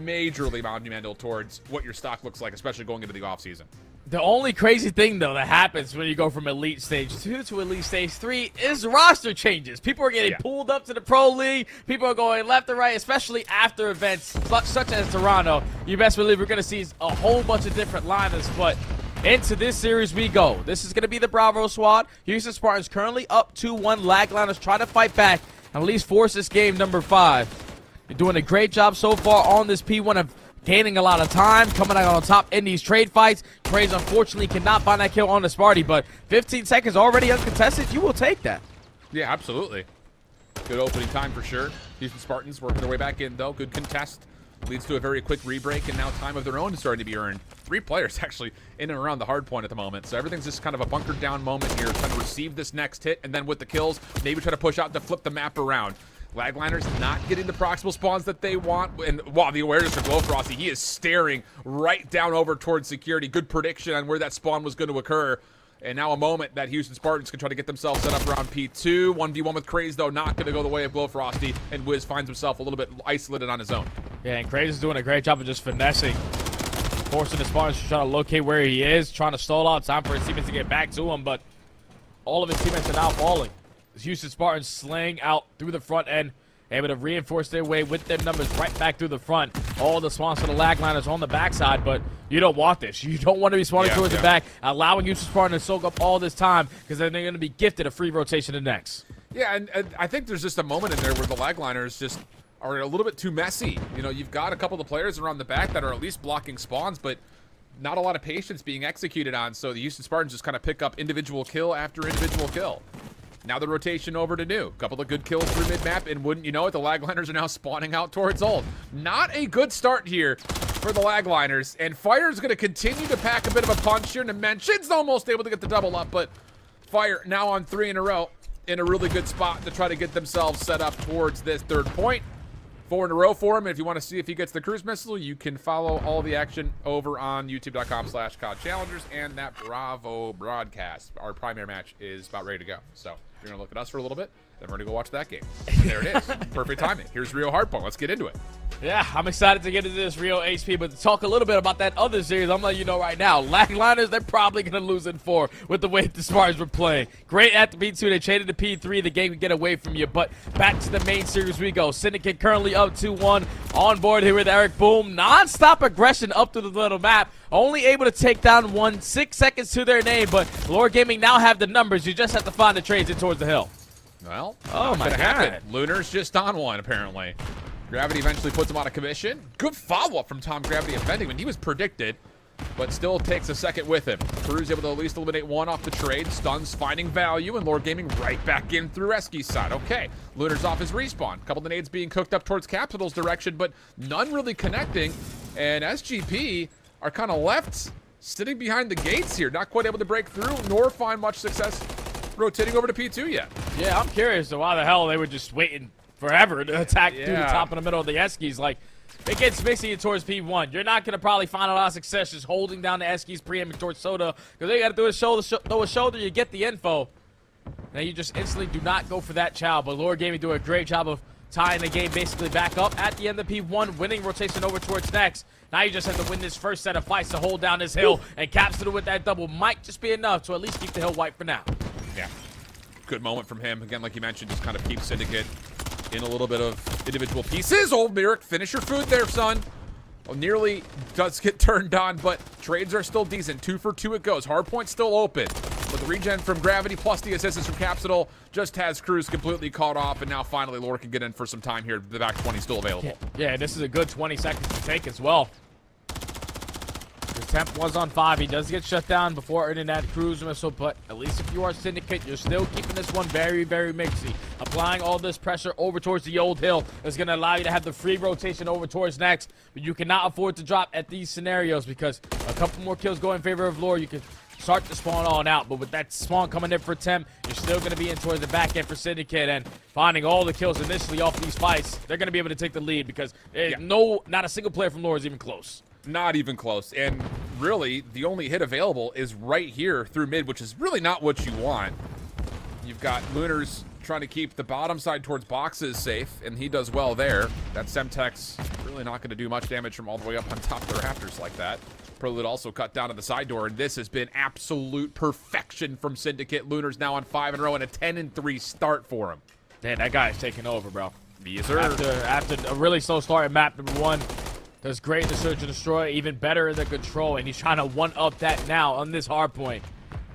majorly monumental towards what your stock looks like, especially going into the offseason. The only crazy thing, though, that happens when you go from Elite Stage 2 to Elite Stage 3 is roster changes. People are getting pulled up to the Pro League. People are going left and right, especially after events such as Toronto. You best believe we're going to see a whole bunch of different lineups, but into this series we go. This is going to be the Bravo squad. Houston Spartans currently up 2-1. Lagliners try to fight back and at least force this game number 5. You're doing a great job so far on this P1 of gaining a lot of time, coming out on top in these trade fights. Craze unfortunately cannot find that kill on the Sparty, but 15 seconds already uncontested. You will take that. Yeah, absolutely. Good opening time for sure. Houston Spartans working their way back in, though. Good contest. Leads to a very quick rebreak, and now time of their own is starting to be earned. 3 players actually in and around the hard point at the moment, so everything's just kind of a bunkered down moment here, trying to receive this next hit, and then with the kills, maybe try to push out to flip the map around. Lagliners not getting the proximal spawns that they want, and wow, the awareness for Glowfrosty, he is staring right down over towards security. Good prediction on where that spawn was going to occur. And now a moment that Houston Spartans can try to get themselves set up around P2. 1v1 with Craze, though, not going to go the way of Glowfrosty, and Wiz finds himself a little bit isolated on his own. Yeah, and Craze is doing a great job of just finessing, forcing the Spartans to try to locate where he is, trying to stall out time for his teammates to get back to him, but all of his teammates are now falling. Houston Spartans slaying out through the front end, able to reinforce their way with their numbers right back through the front. All the spawns for the Lagliners on the backside, but you don't want this. You don't want to be spawning towards the back, allowing Houston Spartans to soak up all this time, because then they're going to be gifted a free rotation to next. Yeah, and I think there's just a moment in there where the Lagliners just are a little bit too messy. You know, you've got a couple of players around the back that are at least blocking spawns, but not a lot of patience being executed on, so the Houston Spartans just kind of pick up individual kill after individual kill. Now the rotation over to New. Couple of good kills through mid-map, and wouldn't you know it, the Lagliners are now spawning out towards ult. Not a good start here for the Lagliners, and Fire's going to continue to pack a bit of a punch here. Dimension's almost able to get the double up, but Fire now on 3 in a row in a really good spot to try to get themselves set up towards this 3rd point. 4 in a row for him. And if you want to see if he gets the cruise missile, you can follow all the action over on youtube.com/COD Challengers and that Bravo broadcast. Our primary match is about ready to go. So you're going to look at us for a little bit, then we're going to go watch that game. And there it is. Perfect timing. Here's Rio Hardpoint. Let's get into it. Yeah, I'm excited to get into this Rio HP, but to talk a little bit about that other series, I'm letting you know right now, Lackliners, they're probably going to lose in 4 with the way the Spartans were playing. Great at the P2, they traded to P3, the game could get away from you, but back to the main series we go. Syndicate currently up 2-1, on board here with Eric Boom. Non-stop aggression up through the little map, only able to take down 1, 6 seconds to their name, but Lord Gaming now have the numbers, you just have to find the trades in towards the hill. Well, oh my God. Lunar's just on one, apparently. Gravity eventually puts him out of commission. Good follow-up from Tom Gravity and Benjamin. He was predicted, but still takes a second with him. Crew's able to at least eliminate 1 off the trade. Stuns finding value, and Lord Gaming right back in through Eski's side. Okay, Lunar's off his respawn. A couple of nades being cooked up towards Capital's direction, but none really connecting. And SGP are kind of left sitting behind the gates here, not quite able to break through, nor find much success rotating over to P2 yet. Yeah, I'm curious to why the hell they were just waiting forever to attack through the top and the middle of the Eskies. Like, it gets mixing it towards P1. You're not going to probably find a lot of success just holding down the Eskies pre-aiming towards Soda, because they got to do a shoulder, throw a shoulder, you get the info. And you just instantly do not go for that chow. But Lord Gaming do a great job of tying the game basically back up at the end of P1, winning rotation over towards next. Now you just have to win this first set of fights to hold down this hill, and Capsule with that double might just be enough to at least keep the hill white for now. Yeah. Good moment from him. Again, like you mentioned, just kind of keep Syndicate in a little bit of individual pieces. Old Myrick, finish your food there, son. Well, nearly does get turned on, but trades are still decent. 2 for 2 it goes. Hardpoint still open. But the regen from Gravity plus the assistance from Capsule just has Cruz completely caught off, and now finally Lord can get in for some time here. The back 20 still available. Yeah, this is a good 20 seconds to take as well. His temp was on 5. He does get shut down before earning that cruise missile, but at least if you are Syndicate, you're still keeping this one very, very mixy. Applying all this pressure over towards the old hill is going to allow you to have the free rotation over towards next, but you cannot afford to drop at these scenarios because a couple more kills go in favor of Lore. You can start to spawn on out, but with that spawn coming in for temp, you're still going to be in towards the back end for Syndicate, and finding all the kills initially off these fights, they're going to be able to take the lead because not a single player from Lore is even close. Not even close. And really, the only hit available is right here through mid, which is really not what you want. You've got Lunars trying to keep the bottom side towards boxes safe, and he does well there. That Semtex really not going to do much damage from all the way up on top of the rafters like that. Prelude also cut down to the side door, and this has been absolute perfection from Syndicate. Lunars now on 5 in a row and a 10-3 start for him. Man, that guy is taking over, bro. Yes, sir. After a really slow start at map number 1, does great in the Search and Destroy, even better in the Control, and he's trying to one-up that now on this hard point.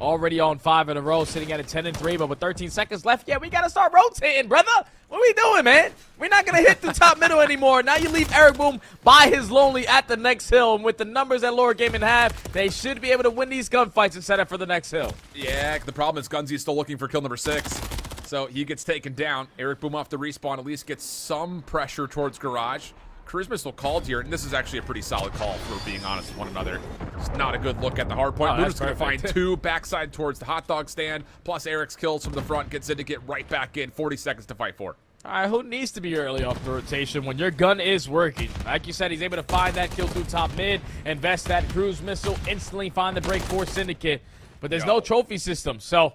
Already on 5 in a row, sitting at a 10-3, but with 13 seconds left, yeah, we got to start rotating, brother. What are we doing, man? We're not going to hit the top middle anymore. Now you leave Eric Boom by his lonely at the next hill, and with the numbers that Lord Gaming have, they should be able to win these gunfights and set up for the next hill. Yeah, the problem is Gunzy's still looking for kill number 6. So he gets taken down. Eric Boom off the respawn at least gets some pressure towards Garage. Cruise missile called here, and this is actually a pretty solid call for being honest with one another. It's not a good look at the hard point. We're just going to find 2 backside towards the hot dog stand, plus Eric's kills from the front, gets Syndicate right back in. 40 seconds to fight for. All right, who needs to be early off the rotation when your gun is working? Like you said, he's able to find that kill through top mid, invest that cruise missile, instantly find the break for Syndicate. But there's no trophy system, so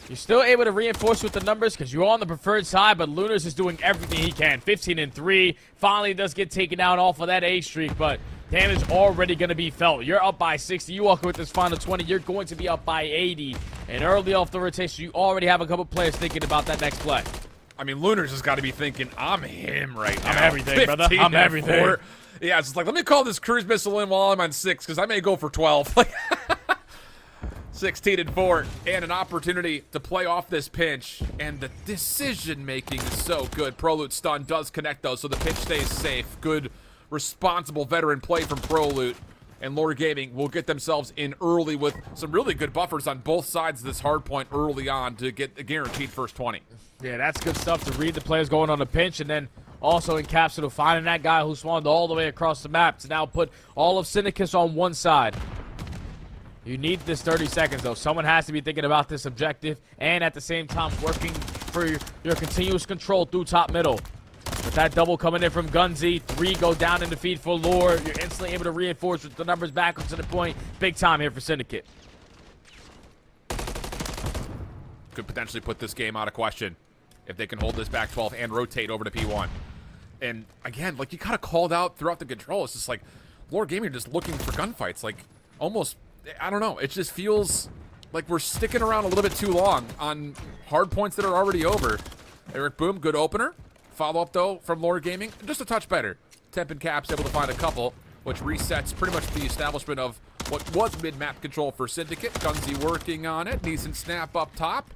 you're still able to reinforce with the numbers because you're on the preferred side, but Lunars is doing everything he can. 15-3. Finally does get taken down off of that A streak, but damage already going to be felt. You're up by 60. You walk with this final 20. You're going to be up by 80. And early off the rotation, you already have a couple players thinking about that next play. I mean, Lunars has got to be thinking, I'm him right now. I'm everything, brother. I'm everything. 4. Yeah, it's just like, let me call this cruise missile in while I'm on 6 because I may go for 12. 16-4, and an opportunity to play off this pinch, and the decision-making is so good. Proloot stun does connect, though, so the pinch stays safe. Good, responsible veteran play from Proloot, and Lord Gaming will get themselves in early with some really good buffers on both sides of this hard point early on to get a guaranteed first 20. Yeah, that's good stuff to read the players going on the pinch, and then also in Capsule finding that guy who spawned all the way across the map to now put all of Syndicus on one side. You need this 30 seconds, though. Someone has to be thinking about this objective and at the same time working for your continuous control through top middle. With that double coming in from Gunzy, 3 go down in the feed for Lure. You're instantly able to reinforce with the numbers back to the point. Big time here for Syndicate. Could potentially put this game out of question if they can hold this back 12 and rotate over to P1. And again, like you kind of called out throughout the control, it's just like Lore Gaming are just looking for gunfights. Like almost, I don't know, it just feels like we're sticking around a little bit too long on hard points that are already over. Eric Boom, good opener. Follow-up, though, from Lore Gaming, just a touch better. Temp and Caps able to find a couple, which resets pretty much the establishment of what was mid-map control for Syndicate. Gunzy working on it. Decent snap up top.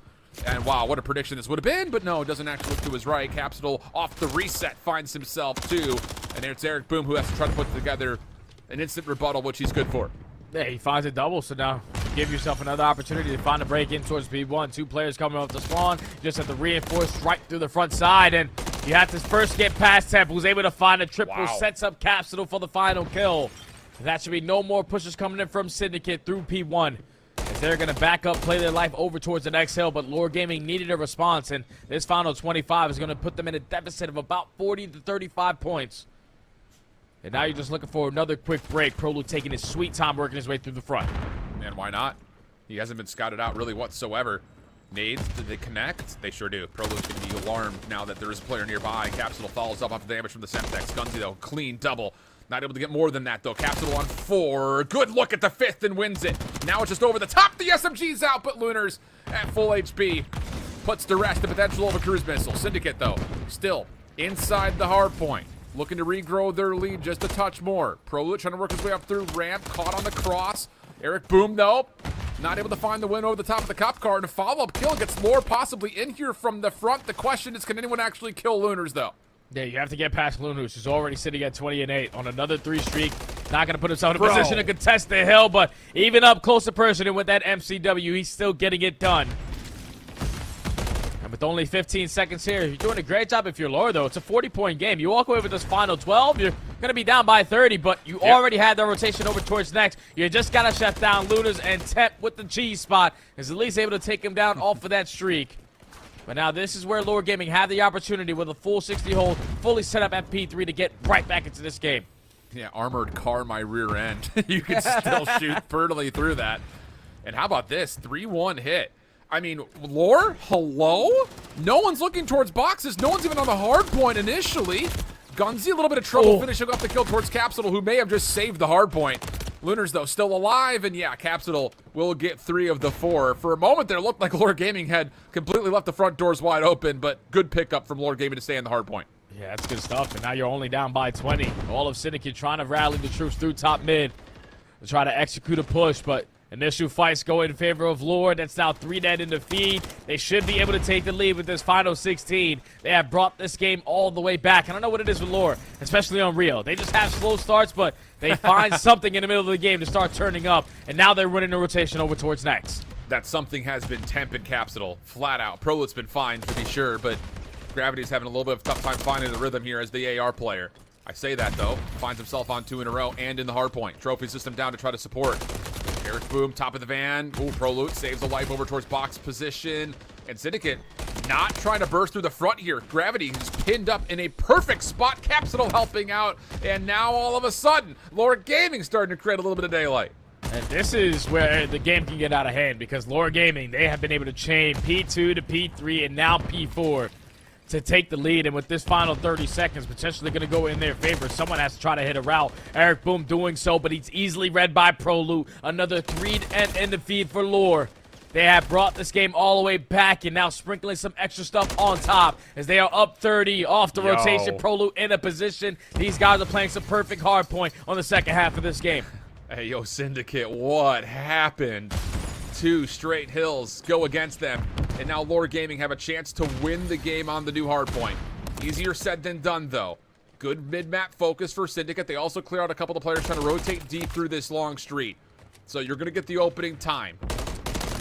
And wow, what a prediction this would have been, but no, it doesn't actually look to his right. Capsule off the reset finds himself, too. And there's Eric Boom, who has to try to put together an instant rebuttal, which he's good for. Yeah, he finds a double, so now give yourself another opportunity to find a break in towards P1. 2 players coming off the spawn. You just have to reinforce right through the front side, and you have to first get past Temp, who's able to find a triple, Wow. sets up Capsule for the final kill. That should be no more pushes coming in from Syndicate through P1. As they're going to back up, play their life over towards the next hill, but Lore Gaming needed a response, and this final 25 is going to put them in a deficit of about 40 to 35 points. And now you're just looking for another quick break. Prolu taking his sweet time working his way through the front. And why not? He hasn't been scouted out really whatsoever. Nades, did they connect? They sure do. Prolu's going to be alarmed now that there is a player nearby. Capsule follows up after the damage from the Semtex. Gunzy, though, clean double. Not able to get more than that, though. Capsule on 4. Good look at the 5th and wins it. Now it's just over the top. The SMG's out, but Lunars at full HP puts to rest the potential of a cruise missile. Syndicate, though, still inside the hard point. Looking to regrow their lead just a touch more. Prolu trying to work his way up through ramp. Caught on the cross. Eric Boom, though, not able to find the win over the top of the cop car. And a follow-up kill gets Lore possibly in here from the front. The question is, can anyone actually kill Lunars, though? Yeah, you have to get past Lunars, who's already sitting at 20-8 on another 3 streak. Not going to put himself in a position to contest the hill, but even up close to person and with that MCW, he's still getting it done. And with only 15 seconds here, you're doing a great job if you're Lore, though. It's a 40-point game. You walk away with this final 12, you're going to be down by 30, but you already had the rotation over towards next. You just got to shut down Lunars and Temp with the G spot. Is at least able to take him down off of that streak. But now this is where Lore Gaming have the opportunity with a full 60 hold, fully set up at P3 to get right back into this game. Yeah, armored car my rear end. You can still shoot fertily through that. And how about this? 3-1 hit. I mean, Lore, hello? No one's looking towards boxes. No one's even on the hard point initially. Gunzy, a little bit of trouble finishing up the kill towards Capsule, who may have just saved the hard point. Lunars, though, still alive, and yeah, Capsule will get 3 of the 4. For a moment there, it looked like Lore Gaming had completely left the front doors wide open, but good pickup from Lore Gaming to stay in the hard point. Yeah, that's good stuff, and now you're only down by 20. All of Syndicate trying to rally the troops through top mid to try to execute a push, but initial fights go in favor of Lore. That's now 3 dead in the feed. They should be able to take the lead with this final 16. They have brought this game all the way back. I don't know what it is with Lore, especially on Rio. They just have slow starts, but they find something in the middle of the game to start turning up, and now they're running the rotation over towards next. That something has been Temp and Capsule, flat out. Prolut's been fine, to be sure, but Gravity's having a little bit of a tough time finding the rhythm here as the AR player. I say that, though. Finds himself on 2 in a row and in the hard point. Trophy system down to try to support. Eric Boom, top of the van. Ooh, Prolut saves a life over towards box position. And Syndicate not trying to burst through the front here. Gravity is pinned up in a perfect spot. Capsule helping out. And now all of a sudden, Lore Gaming starting to create a little bit of daylight. And this is where the game can get out of hand, because Lore Gaming, they have been able to chain P2 to P3 and now P4 to take the lead. And with this final 30 seconds potentially going to go in their favor, someone has to try to hit a route. Eric Boom doing so, but he's easily read by Prolu. Another 3 in the feed for Lore. They have brought this game all the way back and now sprinkling some extra stuff on top as they are up 30 off the rotation. Prolu in a position. These guys are playing some perfect hard point on the second half of this game. Hey, yo, Syndicate, what happened? 2 straight hills go against them, and now Lore Gaming have a chance to win the game on the new hard point. Easier said than done, though. Good mid-map focus for Syndicate. They also clear out a couple of players trying to rotate deep through this long street. So you're going to get the opening time.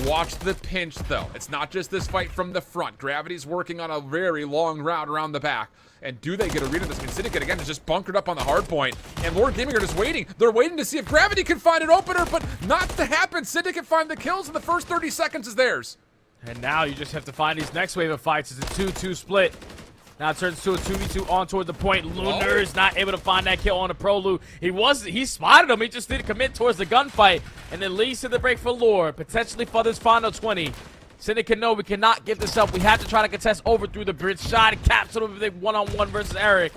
Watch the pinch, though. It's not just this fight from the front. Gravity's working on a very long route around the back. And do they get a read of this? And Syndicate, again, is just bunkered up on the hard point. And Lore Gaming are just waiting. They're waiting to see if Gravity can find an opener, but not to happen. Syndicate find the kills, and the first 30 seconds is theirs. And now you just have to find these next wave of fights. It's a 2-2 split. Now it turns to a 2v2 on toward the point. Lunar is not able to find that kill on the Prolu. He spotted him. He just didn't commit towards the gunfight. And it leads to the break for Lure, potentially for this final 20. Syndicate know we cannot give this up. We have to try to contest over through the bridge. Shot capsule with a one-on-one versus Eric.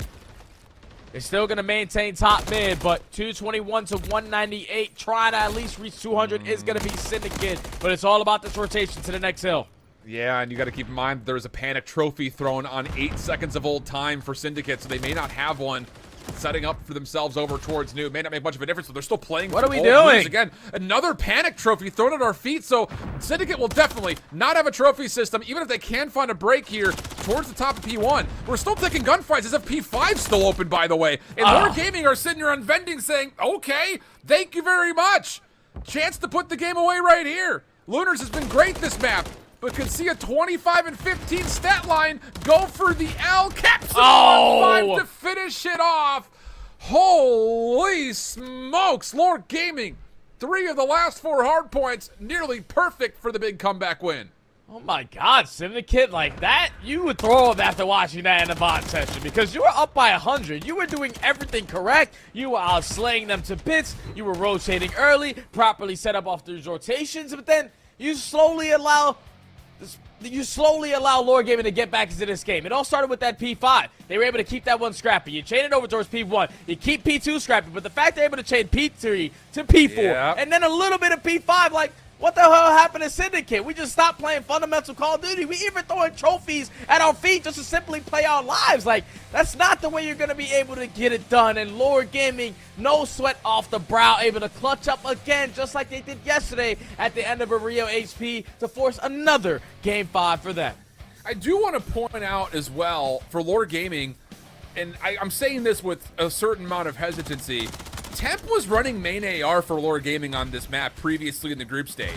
They're still going to maintain top mid, but 221 to 198. Trying to at least reach 200 is going to be Syndicate. But it's all about this rotation to the next hill. Yeah, and you got to keep in mind there's a panic trophy thrown on 8 seconds of old time for Syndicate, so they may not have one. Setting up for themselves over towards New. May not make much of a difference, but they're still playing. What are we doing? Again, another panic trophy thrown at our feet, so Syndicate will definitely not have a trophy system, even if they can find a break here towards the top of P1. We're still taking gunfights as if P5's still open, by the way. And Lord Gaming are sitting here on vending saying, okay, thank you very much. Chance to put the game away right here. Lunars has been great this map, but could see a 25 and 15 stat line go for the L. Capsule on 5 to finish it off. Holy smokes, Lord Gaming. 3 of the last 4 hard points, nearly perfect for the big comeback win. Oh my God, Syndicate, like that, you would throw up after watching that in the bot session because you were up by 100. You were doing everything correct. You were out slaying them to bits. You were rotating early, properly set up off those rotations, but then you slowly allow Lord Gaming to get back into this game. It all started with that P5. They were able to keep that one scrappy. You chain it over towards P1. You keep P2 scrappy, but the fact they're able to chain P3 to P4 and then a little bit of P5, like, what the hell happened to Syndicate? We just stopped playing fundamental Call of Duty. We even throwing trophies at our feet just to simply play our lives. Like, that's not the way you're going to be able to get it done. And Lord Gaming, no sweat off the brow, able to clutch up again just like they did yesterday at the end of a Rio HP to force another Game 5 for them. I do want to point out as well for Lord Gaming, and I'm saying this with a certain amount of hesitancy, Temp was running main AR for Lord Gaming on this map previously in the group stage.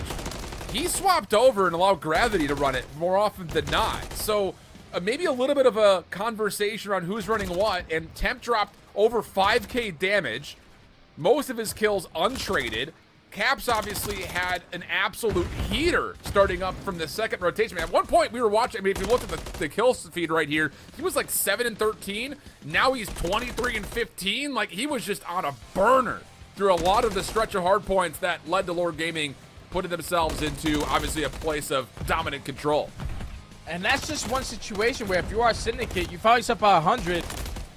He swapped over and allowed Gravity to run it more often than not. So maybe a little bit of a conversation around who's running what, and Temp dropped over 5k damage, most of his kills untraded. Caps obviously had an absolute heater starting up from the second rotation. At one point we were watching, I mean, if you look at the kill feed right here, he was like 7 and 13. Now he's 23 and 15. Like, he was just on a burner through a lot of the stretch of hard points that led to Lord Gaming putting themselves into obviously a place of dominant control. And that's just one situation where if you are a Syndicate, you found yourself by 100,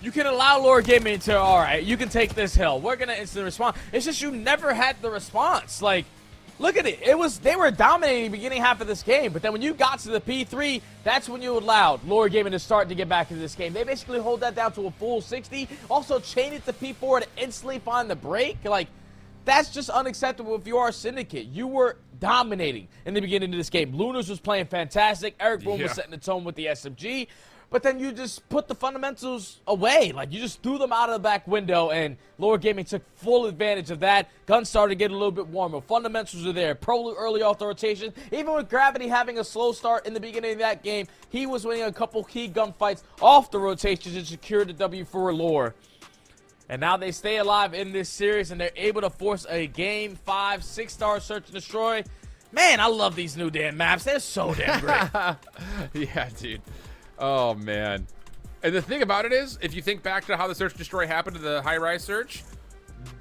you can allow Lord Gaming to, all right, you can take this hill. We're going to instantly respond. It's just you never had the response. Like, look at it. They were dominating the beginning half of this game, but then when you got to the P3, that's when you allowed Lord Gaming to start to get back into this game. They basically hold that down to a full 60. Also chain it to P4 to instantly find the break. Like, that's just unacceptable if you are a Syndicate. You were dominating in the beginning of this game. Lunars was playing fantastic. Eric Boone was setting the tone with the SMG. But then you just put the fundamentals away. Like, you just threw them out of the back window, and Lord Gaming took full advantage of that. Guns started to get a little bit warmer. Fundamentals are there. Pro early off the rotation. Even with Gravity having a slow start in the beginning of that game, he was winning a couple key gunfights off the rotations and secured the W for Lore. And now they stay alive in this series, and they're able to force a Game 5 6-star search and destroy. Man, I love these new damn maps. They're so damn great. Yeah, dude. Oh, man. And the thing about it is, if you think back to how the search destroy happened to the high-rise search,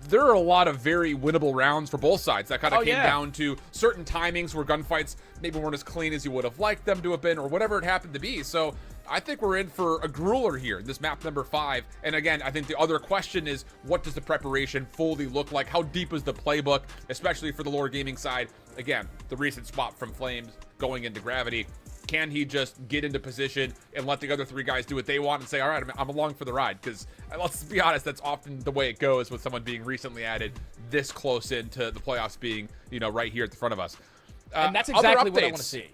there are a lot of very winnable rounds for both sides. That kind of came down to certain timings where gunfights maybe weren't as clean as you would have liked them to have been, or whatever it happened to be. So I think we're in for a grueler here, this map number 5. And again, I think the other question is, what does the preparation fully look like? How deep is the playbook, especially for the Lord Gaming side? Again, the recent swap from Flames going into Gravity. Can he just get into position and let the other 3 guys do what they want and say, all right, I'm along for the ride? Because let's be honest, that's often the way it goes with someone being recently added this close into the playoffs being, you know, right here at the front of us. And that's exactly what I want to see.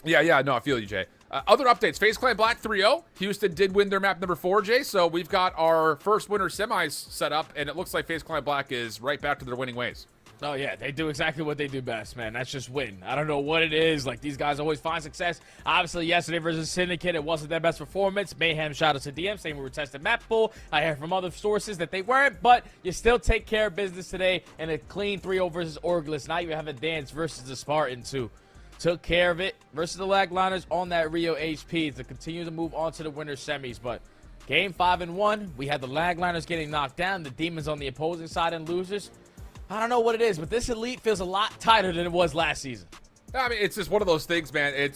Yeah, no, I feel you, Jay. Other updates, FaZe Clan Black 3-0. Houston did win their map number 4, Jay. So we've got our first winner semis set up, and it looks like FaZe Clan Black is right back to their winning ways. Oh, yeah, they do exactly what they do best, man. That's just win. I don't know what it is. Like, these guys always find success. Obviously, yesterday versus Syndicate, it wasn't their best performance. Mayhem shout out to DM saying we were testing map pool. I heard from other sources that they weren't, but you still take care of business today in a clean 3-0 versus Orglis. Now you have a dance versus the Spartan, too. took care of it versus the Lagliners on that Rio HP to continue to move on to the winner's semis. But game 5 and 1, we had the Lagliners getting knocked down, the Demons on the opposing side and losers. I don't know what it is, but this Elite feels a lot tighter than it was last season. I mean, it's just one of those things, man.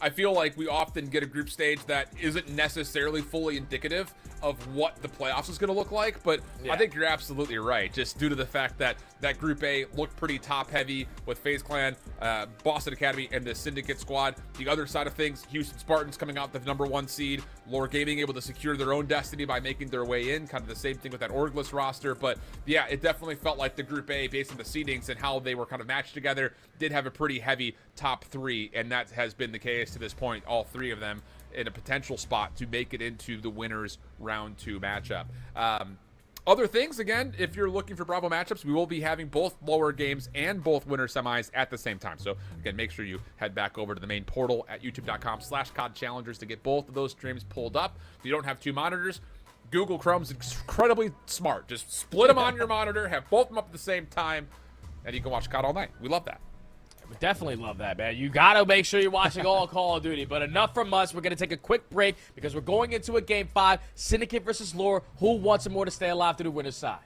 I feel like we often get a group stage that isn't necessarily fully indicative of what the playoffs is going to look like, but yeah. I think you're absolutely right, just due to the fact that that Group A looked pretty top-heavy with FaZe Clan, Boston Academy, and the Syndicate squad. The other side of things, Houston Spartans coming out the #1 seed, Lore Gaming able to secure their own destiny by making their way in, kind of the same thing with that Orgless roster, but yeah, it definitely felt like the Group A, based on the seedings and how they were kind of matched together, did have a pretty heavy top 3, and that has been the case to this point, all 3 of them in a potential spot to make it into the winners round 2 matchup. Other things, again, if you're looking for Bravo matchups, we will be having both lower games and both winner semis at the same time. So again, make sure you head back over to the main portal at youtube.com/COD-Challengers to get both of those streams pulled up. If you don't have 2 monitors, Google Chrome's incredibly smart. Just split them on your monitor, have both of them up at the same time, and you can watch COD all night. We love that. We definitely love that, man. You got to make sure you're watching all Call of Duty. But enough from us. We're going to take a quick break because we're going into a Game 5, Syndicate versus Lore. Who wants more to stay alive to the winner's side?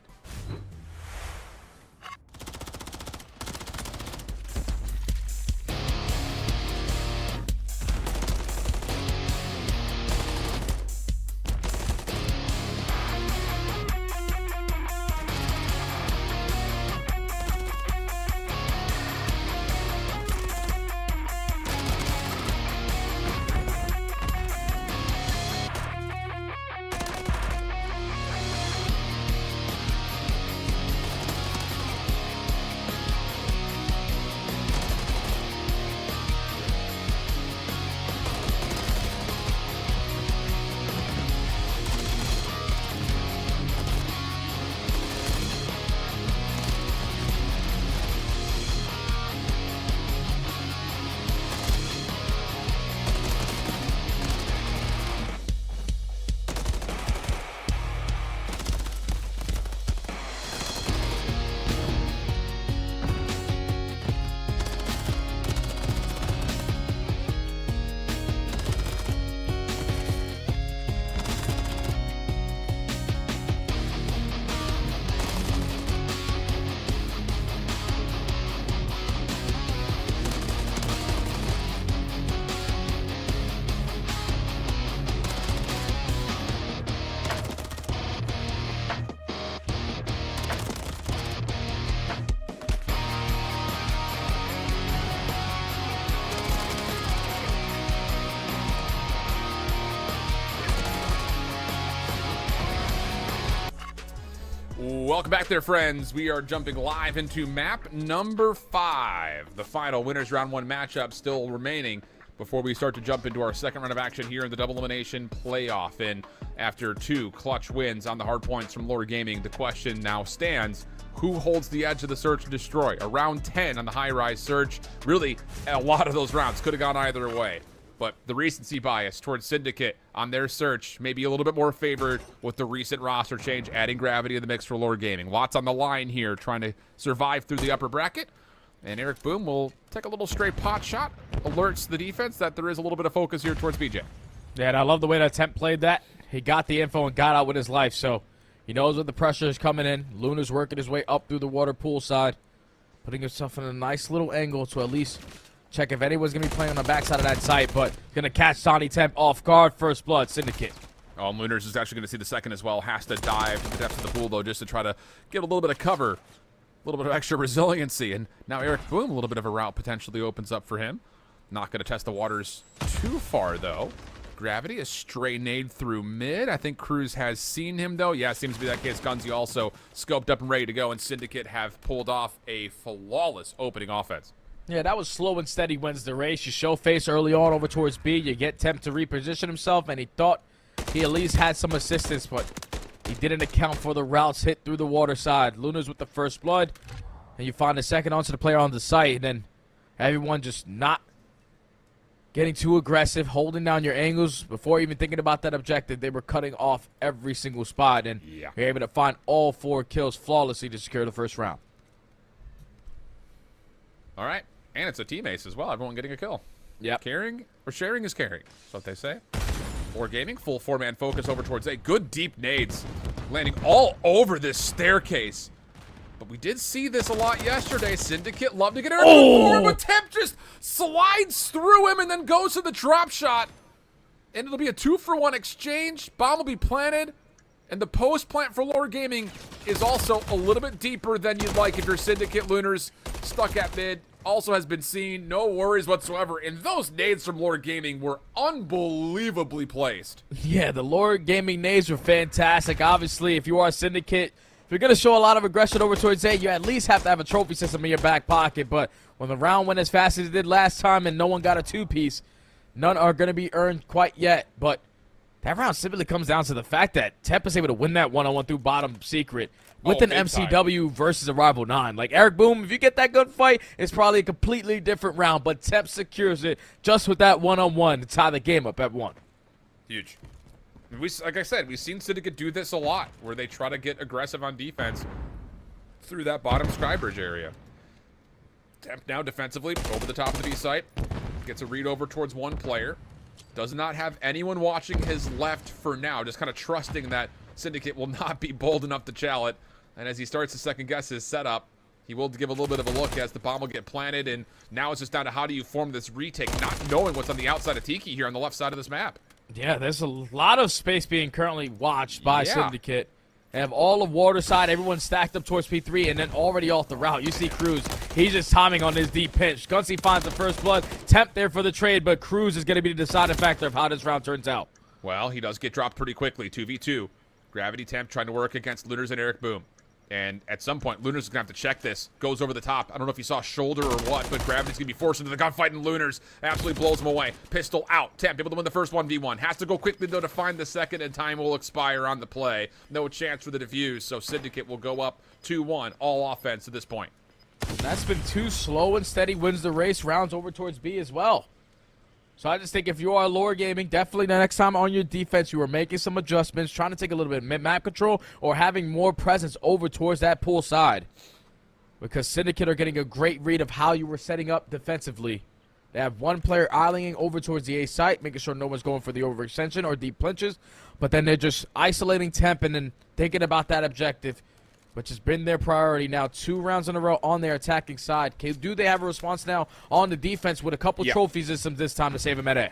Welcome back there, friends. We are jumping live into map number 5. The final winners round 1 matchup still remaining before we start to jump into our second round of action here in the double elimination playoff. And after 2 clutch wins on the hard points from Lore Gaming, the question now stands, who holds the edge of the search and destroy? Around 10 on the high-rise search. Really, a lot of those rounds could have gone either way. But the recency bias towards Syndicate on their search may be a little bit more favored with the recent roster change, adding gravity to the mix for Lore Gaming. Lots on the line here, trying to survive through the upper bracket. And Eric Boom will take a little straight pot shot, alerts the defense that there is a little bit of focus here towards BJ. Yeah, and I love the way that Temp played that. He got the info and got out with his life, so he knows when the pressure is coming in. Luna's working his way up through the water pool side, putting himself in a nice little angle to at least check if anyone's going to be playing on the backside of that site, but going to catch Sonny Temp off guard. First blood, Syndicate. Oh, Lunars is actually going to see the second as well. Has to dive to the depths of the pool, though, just to try to get a little bit of cover, a little bit of extra resiliency. And now Eric Boom, a little bit of a route potentially opens up for him. Not going to test the waters too far, though. Gravity, a stray nade through mid. I think Cruz has seen him, though. Yeah, seems to be that case. Gunzi also scoped up and ready to go, and Syndicate have pulled off a flawless opening offense. Yeah, that was slow and steady wins the race. You show face early on over towards B. You get Temp to reposition himself, and he thought he at least had some assistance, but he didn't account for the routes hit through the water side. Luna's with the first blood, and you find the second onto the player on the site, and then everyone just not getting too aggressive, holding down your angles. Before even thinking about that objective, they were cutting off every single spot, and you're able to find all 4 kills flawlessly to secure the first round. All right. And it's a team ace as well. Everyone getting a kill. Yeah. Caring or sharing is caring. That's what they say. Or gaming, full 4-man focus over towards A. Good deep nades landing all over this staircase. But we did see this a lot yesterday. Syndicate love to get Eric Boom, but Temp just slides through him and then goes to the drop shot. And it'll be a 2-for-1 exchange. Bomb will be planted. And the post plant for Lore Gaming is also a little bit deeper than you'd like if you're Syndicate Lunars stuck at mid. Also has been seen, no worries whatsoever. And those nades from Lore Gaming were unbelievably placed. Yeah, the Lore Gaming nades were fantastic. Obviously, if you are a Syndicate, if you're going to show a lot of aggression over towards A, you at least have to have a trophy system in your back pocket. But when the round went as fast as it did last time and no one got a 2-piece, none are going to be earned quite yet. But that round simply comes down to the fact that Temp is able to win that one-on-one through bottom secret with an MCW versus a Rival 9. Like, Eric Boom, if you get that good fight, it's probably a completely different round. But Temp secures it just with that one-on-one to tie the game up at 1. Huge. Like I said, we've seen Syndicate do this a lot, where they try to get aggressive on defense through that bottom Skybridge area. Temp now defensively over the top of the B site. Gets a read over towards one player. Does not have anyone watching his left for now, just kind of trusting that Syndicate will not be bold enough to chal it. And as he starts to second guess his setup, he will give a little bit of a look as the bomb will get planted. And now it's just down to how do you form this retake, not knowing what's on the outside of Tiki here on the left side of this map. Yeah, there's a lot of space being currently watched by Syndicate. They have all of Waterside, everyone stacked up towards P3, and then already off the route. You see Cruz, he's just timing on his deep pinch. Gunsy finds the first blood. Temp there for the trade, but Cruz is going to be the deciding factor of how this round turns out. Well, he does get dropped pretty quickly, 2v2. Gravity Temp trying to work against Lunars and Eric Boom. And at some point, Lunars is going to have to check this. Goes over the top. I don't know if you saw shoulder or what, but Gravity's going to be forced into the gunfight, and Lunars absolutely blows him away. Pistol out. Temp able to win the first 1v1. Has to go quickly, though, to find the second, and time will expire on the play. No chance for the defuse, so Syndicate will go up 2-1. All offense at this point. That's been too slow and steady. Wins the race. Rounds over towards B as well. So I just think if you are Lore Gaming, definitely the next time on your defense, you are making some adjustments, trying to take a little bit of map control, or having more presence over towards that pool side. Because Syndicate are getting a great read of how you were setting up defensively. They have one player eyeing over towards the A site, making sure no one's going for the overextension or deep clinches. But then they're just isolating Temp and then thinking about that objective, which has been their priority now 2 rounds in a row on their attacking side. Do they have a response now on the defense with a couple trophies this time to save them at A?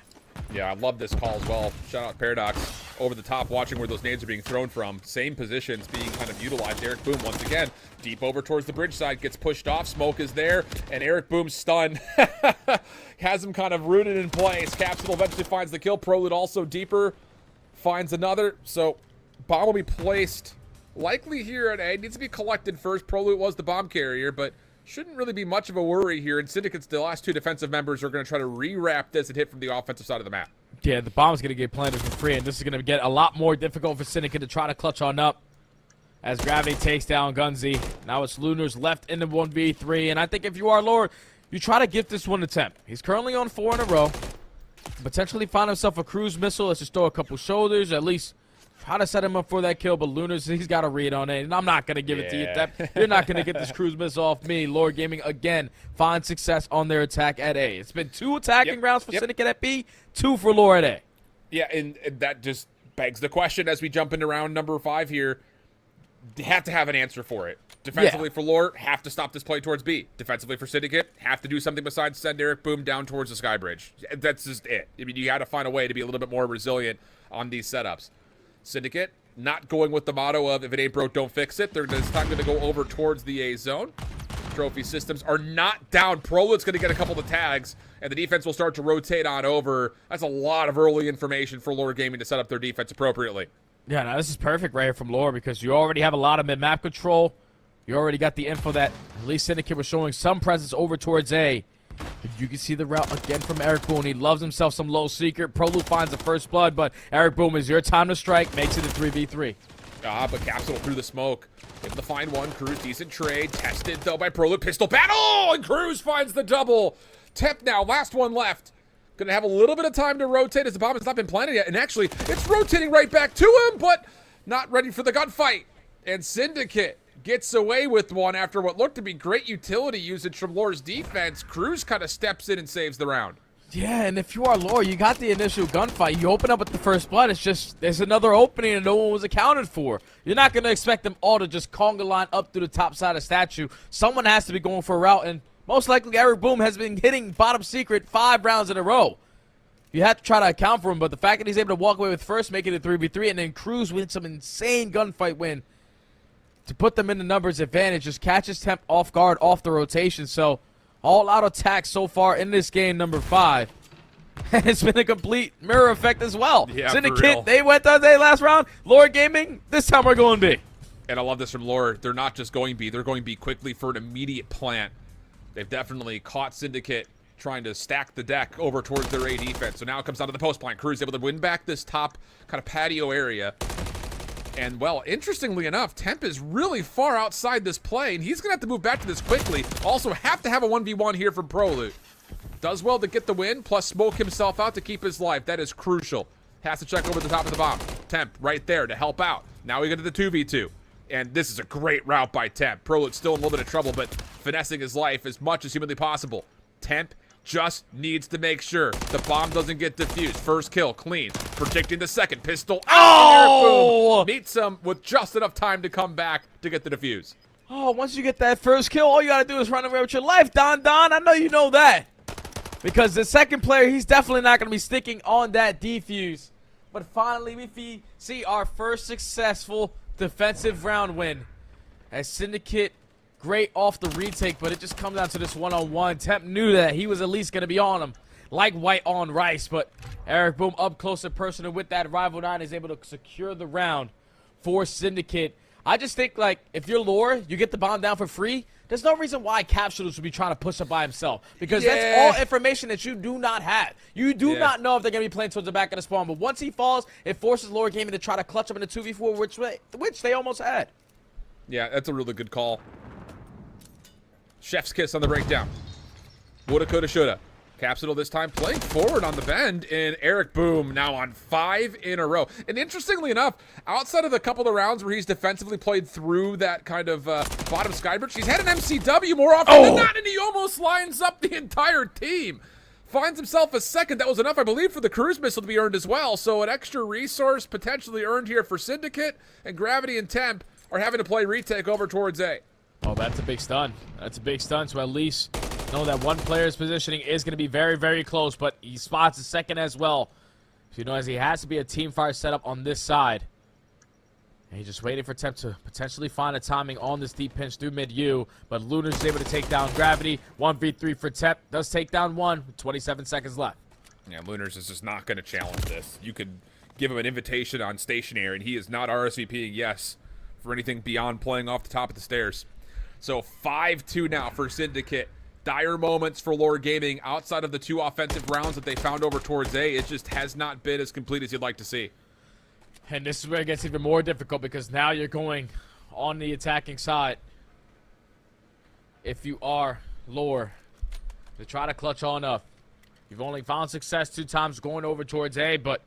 Yeah, I love this call as well. Shout out Paradox over the top, watching where those nades are being thrown from. Same positions being kind of utilized. Eric Boom, once again, deep over towards the bridge side, gets pushed off. Smoke is there, and Eric Boom's stunned. Has him kind of rooted in place. Capsule eventually finds the kill. Prolud also deeper, finds another. So, bomb will be placed likely here at A. Needs to be collected first. Prolud was the bomb carrier, but shouldn't really be much of a worry here. And Syndicate's the last 2 defensive members are going to try to re-wrap this and hit from the offensive side of the map. Yeah, the bomb's going to get planted for free, and this is going to get a lot more difficult for Syndicate to try to clutch on up as Gravity takes down Gunsy. Now it's Lunars left in the 1v3, and I think if you are Lore, you try to give this one to Temp. He's currently on 4 in a row. Potentially find himself a cruise missile. Let's just throw a couple shoulders, at least try to set him up for that kill, but Lunars, he's got a read on it, and I'm not going to give it to you, Temp. You're not going to get this cruise missile off me. Lore Gaming, again, finds success on their attack at A. It's been 2 attacking rounds for Syndicate at B, 2 for Lore at A. Yeah, and that just begs the question as we jump into round number 5 here. They have to have an answer for it. Defensively for Lore, have to stop this play towards B. Defensively for Syndicate, have to do something besides send Eric Boom down towards the Sky Bridge. That's just it. I mean, you got to find a way to be a little bit more resilient on these setups. Syndicate not going with the motto of if it ain't broke, don't fix it. They're this time going to go over towards the A zone. Trophy systems are not down. Prolud's going to get a couple of tags, and the defense will start to rotate on over. That's a lot of early information for Lore Gaming to set up their defense appropriately. Yeah, now this is perfect right here from Lore because you already have a lot of mid-map control. You already got the info that at least Syndicate was showing some presence over towards A. You can see the route again from Eric Boom. He loves himself some low secret. Prolud finds the first blood, but Eric Boom is your time to strike. Makes it a 3v3. But Capsule through the smoke. Able to find one. Cruz, decent trade. Tested, though, by Prolud. Pistol battle! And Cruz finds the double. Temp now, last one left. Going to have a little bit of time to rotate as the bomb has not been planted yet. And actually, it's rotating right back to him, but not ready for the gunfight. And Syndicate gets away with one after what looked to be great utility usage from Lore's defense. Cruz kind of steps in and saves the round. Yeah, and if you are Lore, you got the initial gunfight. You open up with the first blood. It's just there's another opening and no one was accounted for. You're not going to expect them all to just conga line up through the top side of statue. Someone has to be going for a route, and most likely Eric Boom has been hitting bottom secret 5 rounds in a row. You have to try to account for him, but the fact that he's able to walk away with first, making it 3v3, and then Cruz wins some insane gunfight win to put them in the numbers advantage, just catches Temp off guard, off the rotation. So, all-out attack so far in this game, number 5. And it's been a complete mirror effect as well. Yeah, Syndicate, they went Thursday last round. Lore Gaming, this time we're going B. And I love this from Lore. They're not just going B. They're going B quickly for an immediate plant. They've definitely caught Syndicate trying to stack the deck over towards their A defense. So now it comes down to the post plant. Cruz able to win back this top kind of patio area. And, well, interestingly enough, Temp is really far outside this play, and he's going to have to move back to this quickly. Also, have to have a 1v1 here from Proloot. Does well to get the win, plus smoke himself out to keep his life. That is crucial. Has to check over the top of the bomb. Temp right there to help out. Now we get to the 2v2. And this is a great route by Temp. Proloot's still in a little bit of trouble, but finessing his life as much as humanly possible. Temp just needs to make sure the bomb doesn't get defused. First kill, clean. Predicting the second. Pistol out. Oh! Meets him with just enough time to come back to get the defuse. Oh, once you get that first kill, all you got to do is run away with your life, Don. I know you know that. Because the second player, he's definitely not going to be sticking on that defuse. But finally, we see our first successful defensive round win. As Syndicate, great off the retake, but it just comes down to this one-on-one. Temp knew that he was at least going to be on him, like white on rice. But Eric Boom up close and personal with that Rival 9 is able to secure the round for Syndicate. I just think, like, if you're Lore, you get the bomb down for free. There's no reason why Capsules would be trying to push up by himself. Because that's all information that you do not have. You do not know if they're going to be playing towards the back of the spawn. But once he falls, it forces Lore Gaming to try to clutch him in a 2v4, which they almost had. Yeah, that's a really good call. Chef's kiss on the breakdown. Woulda, coulda, shoulda. Capsule this time playing forward on the bend, and Eric Boom now on 5 in a row. And interestingly enough, outside of the couple of rounds where he's defensively played through that kind of bottom skybridge, he's had an MCW more often than not, and he almost lines up the entire team. Finds himself a second. That was enough, I believe, for the cruise missile to be earned as well. So an extra resource potentially earned here for Syndicate, and Gravity and Temp are having to play retake over towards A. Oh, that's a big stun. That's a big stun, so at least know that one player's positioning is going to be very, very close, but he spots a second as well. So you know, as he has to be a team fire setup on this side. And he's just waiting for Temp to potentially find a timing on this deep pinch through mid-U, but Lunar's able to take down Gravity. 1v3 for Temp. Does take down one with 27 seconds left. Yeah, Lunar's is just not going to challenge this. You could give him an invitation on stationary, and he is not RSVPing yes for anything beyond playing off the top of the stairs. So 5-2 now for Syndicate. Dire moments for Lore Gaming outside of the 2 offensive rounds that they found over towards A. It just has not been as complete as you'd like to see. And this is where it gets even more difficult because now you're going on the attacking side. If you are Lore, to try to clutch on up. You've only found success 2 times going over towards A, but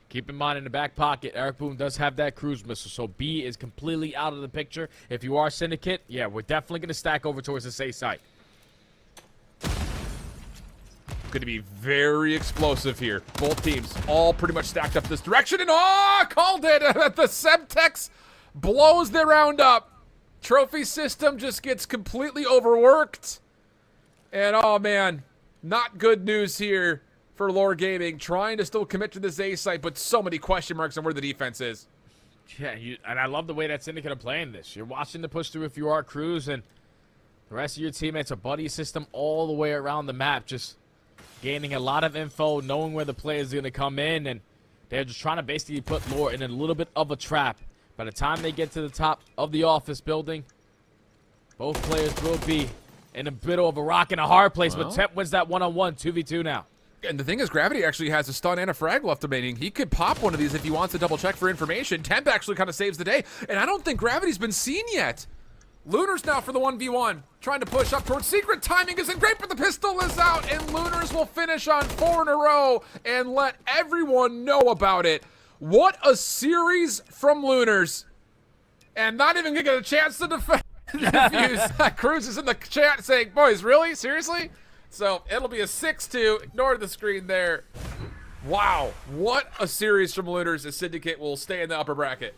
keep in mind in the back pocket, Eric Boom does have that cruise missile, so B is completely out of the picture. If you are Syndicate, yeah, we're definitely going to stack over towards the A site. Going to be very explosive here. Both teams all pretty much stacked up this direction, and called it! The Semtex blows their round up. Trophy system just gets completely overworked. And oh man, not good news here for Lore Gaming, trying to still commit to this A site, but so many question marks on where the defense is. Yeah, and I love the way that Syndicate are playing this. You're watching the push through if you are Cruz, and the rest of your teammates are buddy system all the way around the map, just gaining a lot of info, knowing where the play is going to come in, and they're just trying to basically put Lore in a little bit of a trap. By the time they get to the top of the office building, both players will be in a bit of a rock and a hard place, but Temp wins that one-on-one, 2v2 now. And the thing is, Gravity actually has a stun and a frag left remaining. He could pop one of these if he wants to double check for information. Temp actually kind of saves the day, and I don't think Gravity's been seen yet. Lunars now for the 1v1, trying to push up towards Secret. Timing isn't great, but the pistol is out, and Lunars will finish on 4 in a row and let everyone know about it. What a series from Lunars, and not even gonna get a chance to defend. Defuse. Cruz is in the chat saying, boys, really? Seriously? So it'll be a 6-2. Ignore the screen there. Wow. What a series from Lunars. The Syndicate will stay in the upper bracket.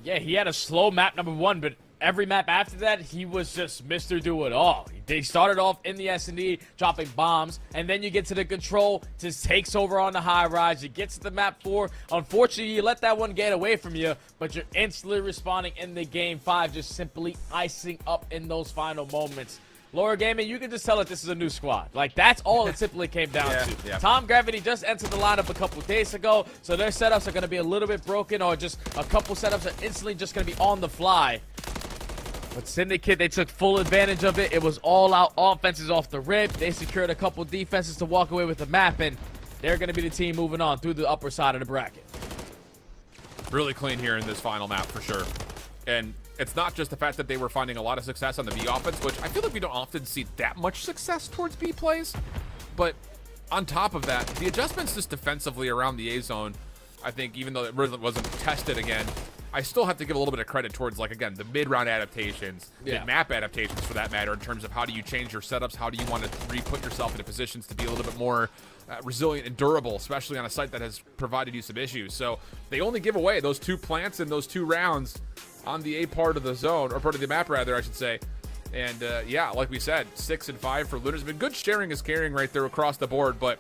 Yeah, he had a slow map number 1, but every map after that, he was just Mr. Do-It-All. They started off in the SND, dropping bombs, and then you get to the Control, just takes over on the high rise. You get to the map 4. Unfortunately, you let that one get away from you, but you're instantly responding in the game 5, just simply icing up in those final moments. Lower Gaming, you can just tell that this is a new squad. Like, that's all it simply came down to. Yeah. Tom Gravity just entered the lineup a couple days ago, so their setups are going to be a little bit broken, or just a couple setups are instantly just going to be on the fly. But Syndicate, they took full advantage of it. It was all-out offenses off the rip. They secured a couple defenses to walk away with the map, and they're going to be the team moving on through the upper side of the bracket. Really clean here in this final map for sure. And it's not just the fact that they were finding a lot of success on the B offense, which I feel like we don't often see that much success towards B plays. But on top of that, the adjustments just defensively around the A zone, I think, even though it really wasn't tested again, I still have to give a little bit of credit towards, like, again, the mid-round adaptations, the map adaptations for that matter, in terms of how do you change your setups, how do you want to re-put yourself into positions to be a little bit more resilient and durable, especially on a site that has provided you some issues. So they only give away those 2 plants in those 2 rounds on the A part of the zone, or part of the map rather, I should say. And yeah, like we said, 6 and 5 for Lunars. Been good sharing is carrying right there across the board, but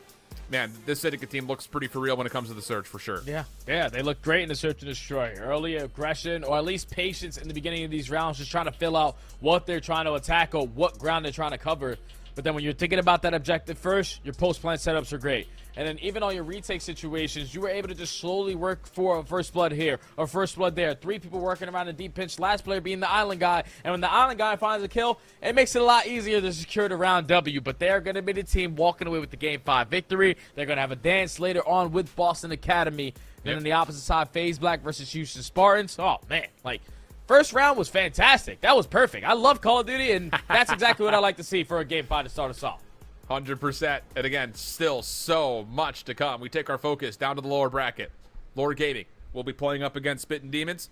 man, this Syndicate team looks pretty for real when it comes to the search, for sure. Yeah, they look great in the search and destroy. Early aggression, or at least patience in the beginning of these rounds, just trying to fill out what they're trying to attack or what ground they're trying to cover. But then when you're thinking about that objective first, your post-plant setups are great. And then even on your retake situations, you were able to just slowly work for a first blood here or first blood there. 3 people working around the deep pinch, last player being the island guy. And when the island guy finds a kill, it makes it a lot easier to secure the round W. But they're going to be the team walking away with the Game 5 victory. They're going to have a dance later on with Boston Academy. Then on the opposite side, FaZe Black versus Houston Spartans. Oh, man, like, first round was fantastic. That was perfect. I love Call of Duty, and that's exactly what I like to see for a Game 5 to start us off. 100%. And again, still so much to come. We take our focus down to the lower bracket. Lower Gaming will be playing up against Spittin' Demons.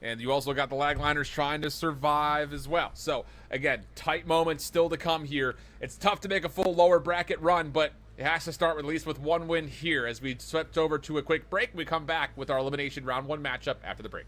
And you also got the Lagliners trying to survive as well. So, again, tight moments still to come here. It's tough to make a full lower bracket run, but it has to start at least with 1 win here. As we swept over to a quick break, we come back with our Elimination Round 1 matchup after the break.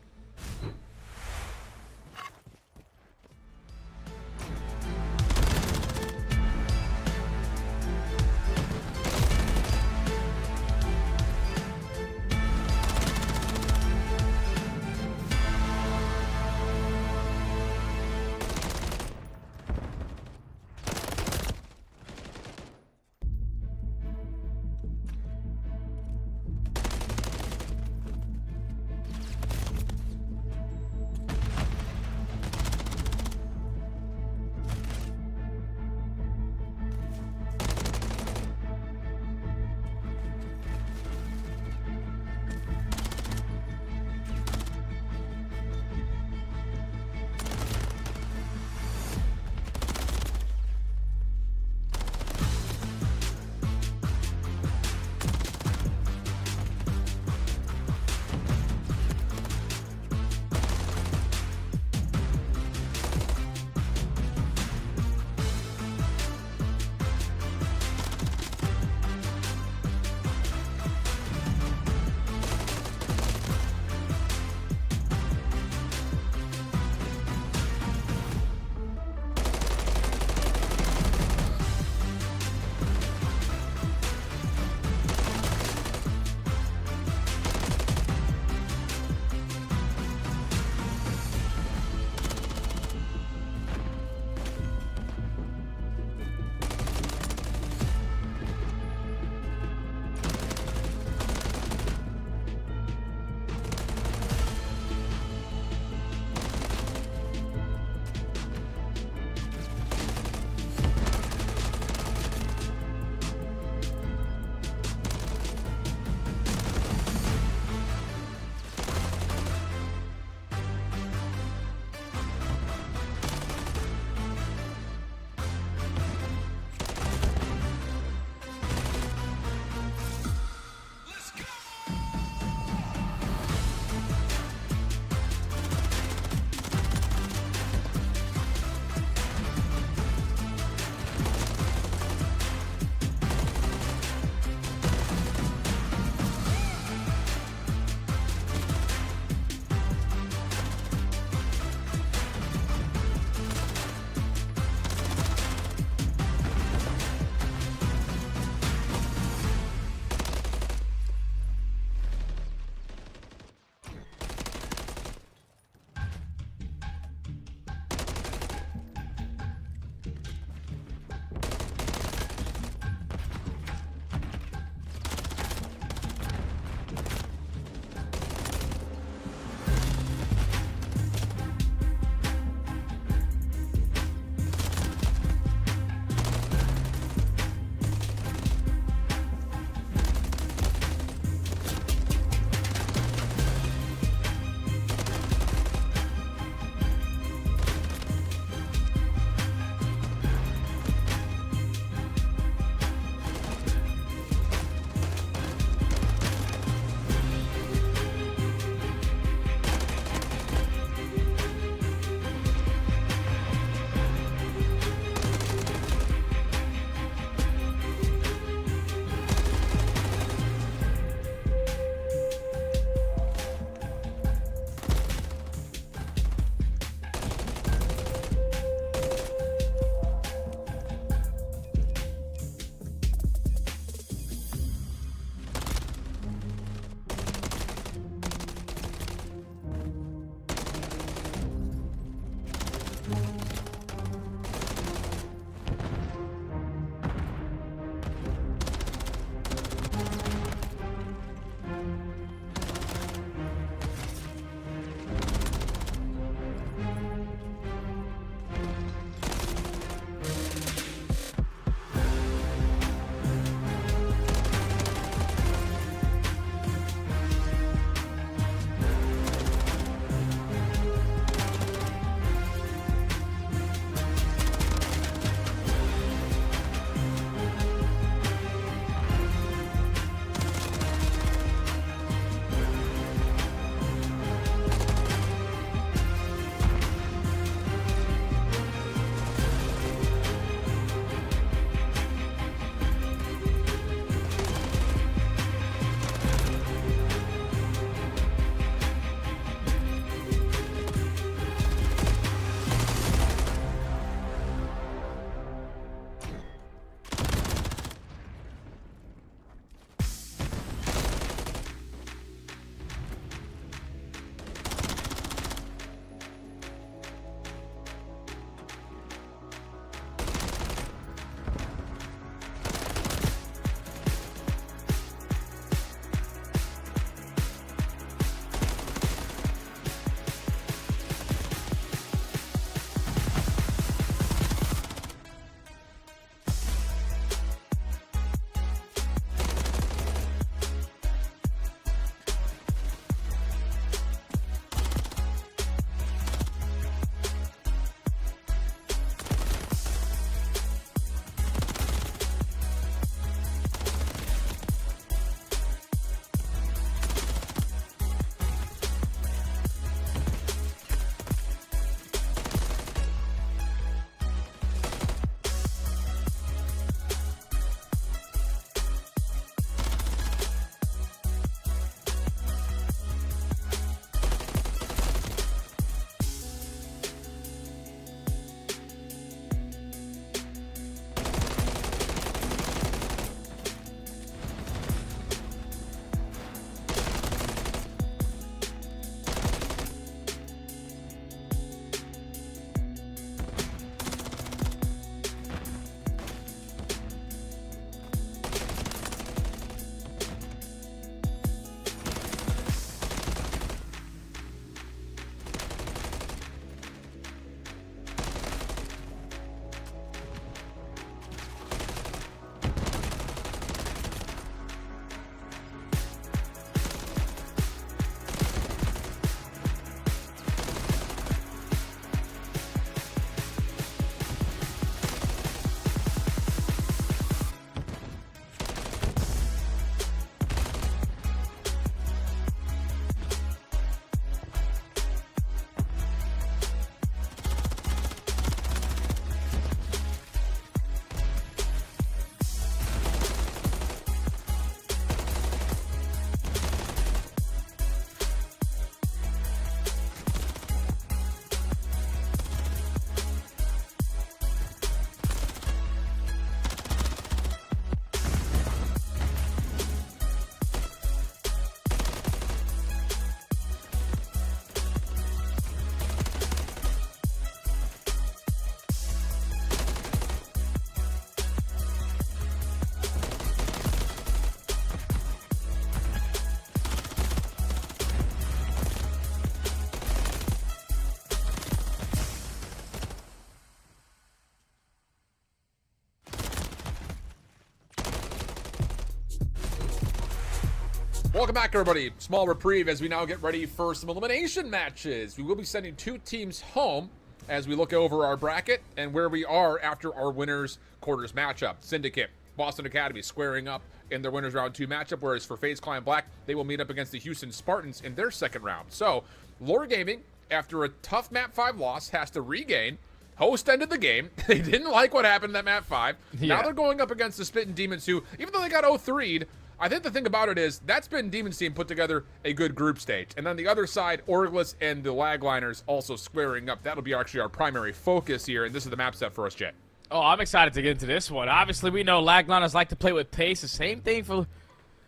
Welcome back, everybody. Small reprieve as we now get ready for some elimination matches. We will be sending 2 teams home as we look over our bracket and where we are after our winners quarters matchup. Syndicate, Boston Academy squaring up in their winners round 2 matchup, whereas for FaZe Clan Black, they will meet up against the Houston Spartans in their second round. So, Lore Gaming, after a tough Map 5 loss, has to regain. Host ended the game. They didn't like what happened in that Map 5. Yeah. Now they're going up against the Spittin' Demons, who, even though they got 0-3'd, I think the thing about it is that Spittin' Demons team put together a good group stage. And on the other side, Orglis and the Lagliners also squaring up. That'll be actually our primary focus here, and this is the map set for us, Jay. Oh, I'm excited to get into this one. Obviously, we know Lagliners like to play with pace. The same thing for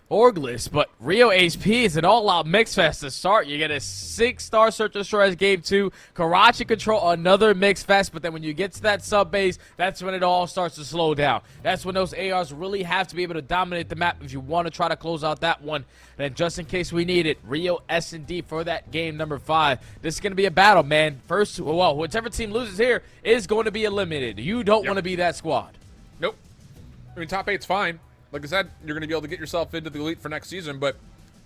Orglis, but Rio HP is an all-out mix fest to start. You get a 6-star Search and Destroy as game 2. Karachi Control, another mix fest, but then when you get to that sub-base, that's when it all starts to slow down. That's when those ARs really have to be able to dominate the map if you want to try to close out that one. And then just in case we need it, Rio SND for that game number 5. This is going to be a battle, man. First, well, whichever team loses here is going to be eliminated. You don't want to be that squad. Nope. I mean, top 8's fine. Like I said, you're going to be able to get yourself into the elite for next season, but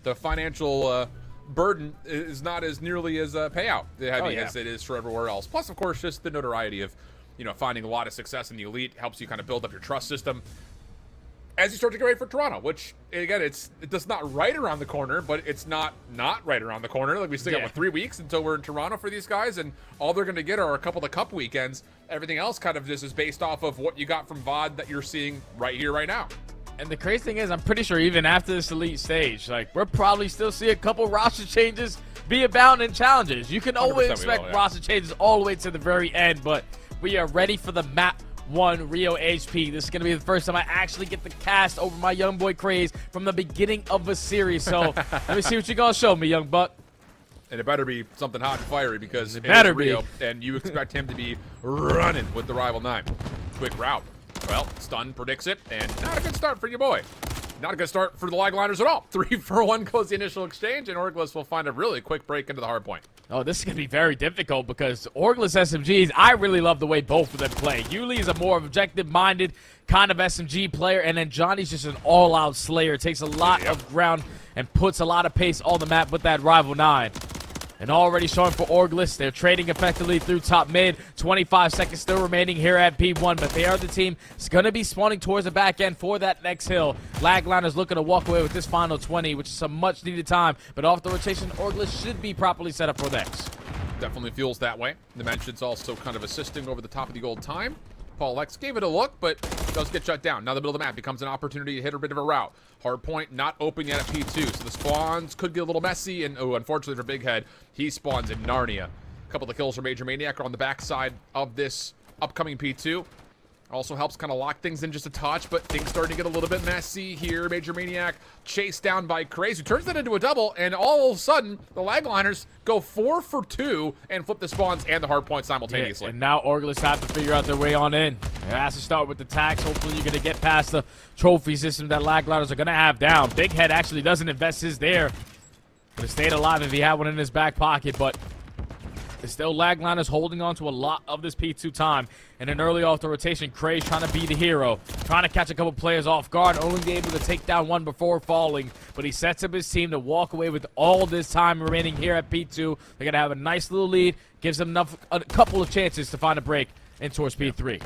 the financial burden is not as nearly as payout heavy as it is for everywhere else. Plus, of course, just the notoriety of, finding a lot of success in the elite helps you kind of build up your trust system as you start to get ready for Toronto, which, again, it's not right around the corner, but it's not right around the corner. Like, we still got 3 weeks until we're in Toronto for these guys, and all they're going to get are a couple of cup weekends. Everything else kind of just is based off of what you got from VOD that you're seeing right here, right now. And the crazy thing is, I'm pretty sure even after this elite stage, we'll probably still see a couple roster changes be abound in challenges. You can always expect roster changes all the way to the very end, but we are ready for the map 1 Rio HP. This is going to be the first time I actually get the cast over my young boy Craze from the beginning of a series. So let me see what you're going to show me, young buck. And it better be something hot and fiery because it better is Rio, and you expect him to be running with the Rival 9. Quick route. Well, Stun predicts it, and not a good start for your boy. Not a good start for the Lagliners at all. 3 for 1 goes the initial exchange, and Orglis will find a really quick break into the hardpoint. Oh, this is going to be very difficult because Orglis SMGs, I really love the way both of them play. Yuli is a more objective-minded kind of SMG player, and then Johnny's just an all-out slayer. Takes a lot of ground and puts a lot of pace on the map with that Rival 9. And already showing for Orglis, they're trading effectively through top mid. 25 seconds still remaining here at P1, but they are the team that's going to be spawning towards the back end for that next hill. Lagliners looking to walk away with this final 20, which is some much-needed time. But off the rotation, Orglis should be properly set up for next. Definitely feels that way. The mention's also kind of assisting over the top of the old time. Paul X gave it a look, but does get shut down. Now the middle of the map becomes an opportunity to hit a bit of a route. Hardpoint not open yet at P2, so the spawns could get a little messy, and unfortunately for Big Head, he spawns in Narnia. A couple of kills for Major Maniac are on the backside of this upcoming P2. Also helps kind of lock things in just a touch, but things starting to get a little bit messy here. Major Maniac chased down by Craze, who turns that into a double, and all of a sudden, the Lagliners go 4 for 2 and flip the spawns and the hardpoint simultaneously. Yeah, and now Orglis have to figure out their way on in. It has to start with the tax. Hopefully you're going to get past the trophy system that Lagliners are going to have down. Big Head actually doesn't invest his there. Would have stayed alive if he had one in his back pocket, but it's still Lagliners holding on to a lot of this P2 time. And an early off the rotation, Craze trying to be the hero. Trying to catch a couple players off guard, only able to take down one before falling. But he sets up his team to walk away with all this time remaining here at P2. They're going to have a nice little lead. Gives them a couple of chances to find a break in towards P3.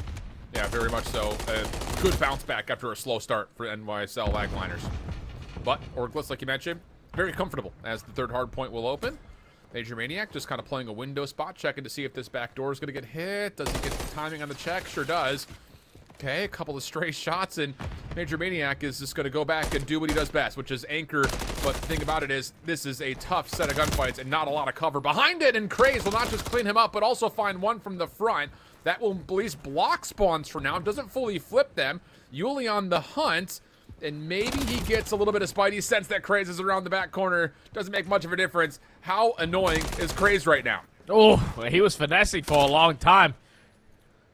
Yeah, very much so. A good bounce back after a slow start for NYSL Lagliners. But Orglis, like you mentioned, very comfortable as the third hard point will open. Major Maniac just kind of playing a window spot, checking to see if this back door is going to get hit. Does he get the timing on the check? Sure does. Okay, a couple of stray shots, and Major Maniac is just going to go back and do what he does best, which is anchor. But the thing about it is, this is a tough set of gunfights and not a lot of cover behind it, and Craze will not just clean him up, but also find one from the front. That will at least block spawns for now. Doesn't fully flip them. Yuli on the hunt. And maybe he gets a little bit of Spidey sense that Craze is around the back corner. Doesn't make much of a difference. How annoying is Craze right now? Oh, he was finessing for a long time.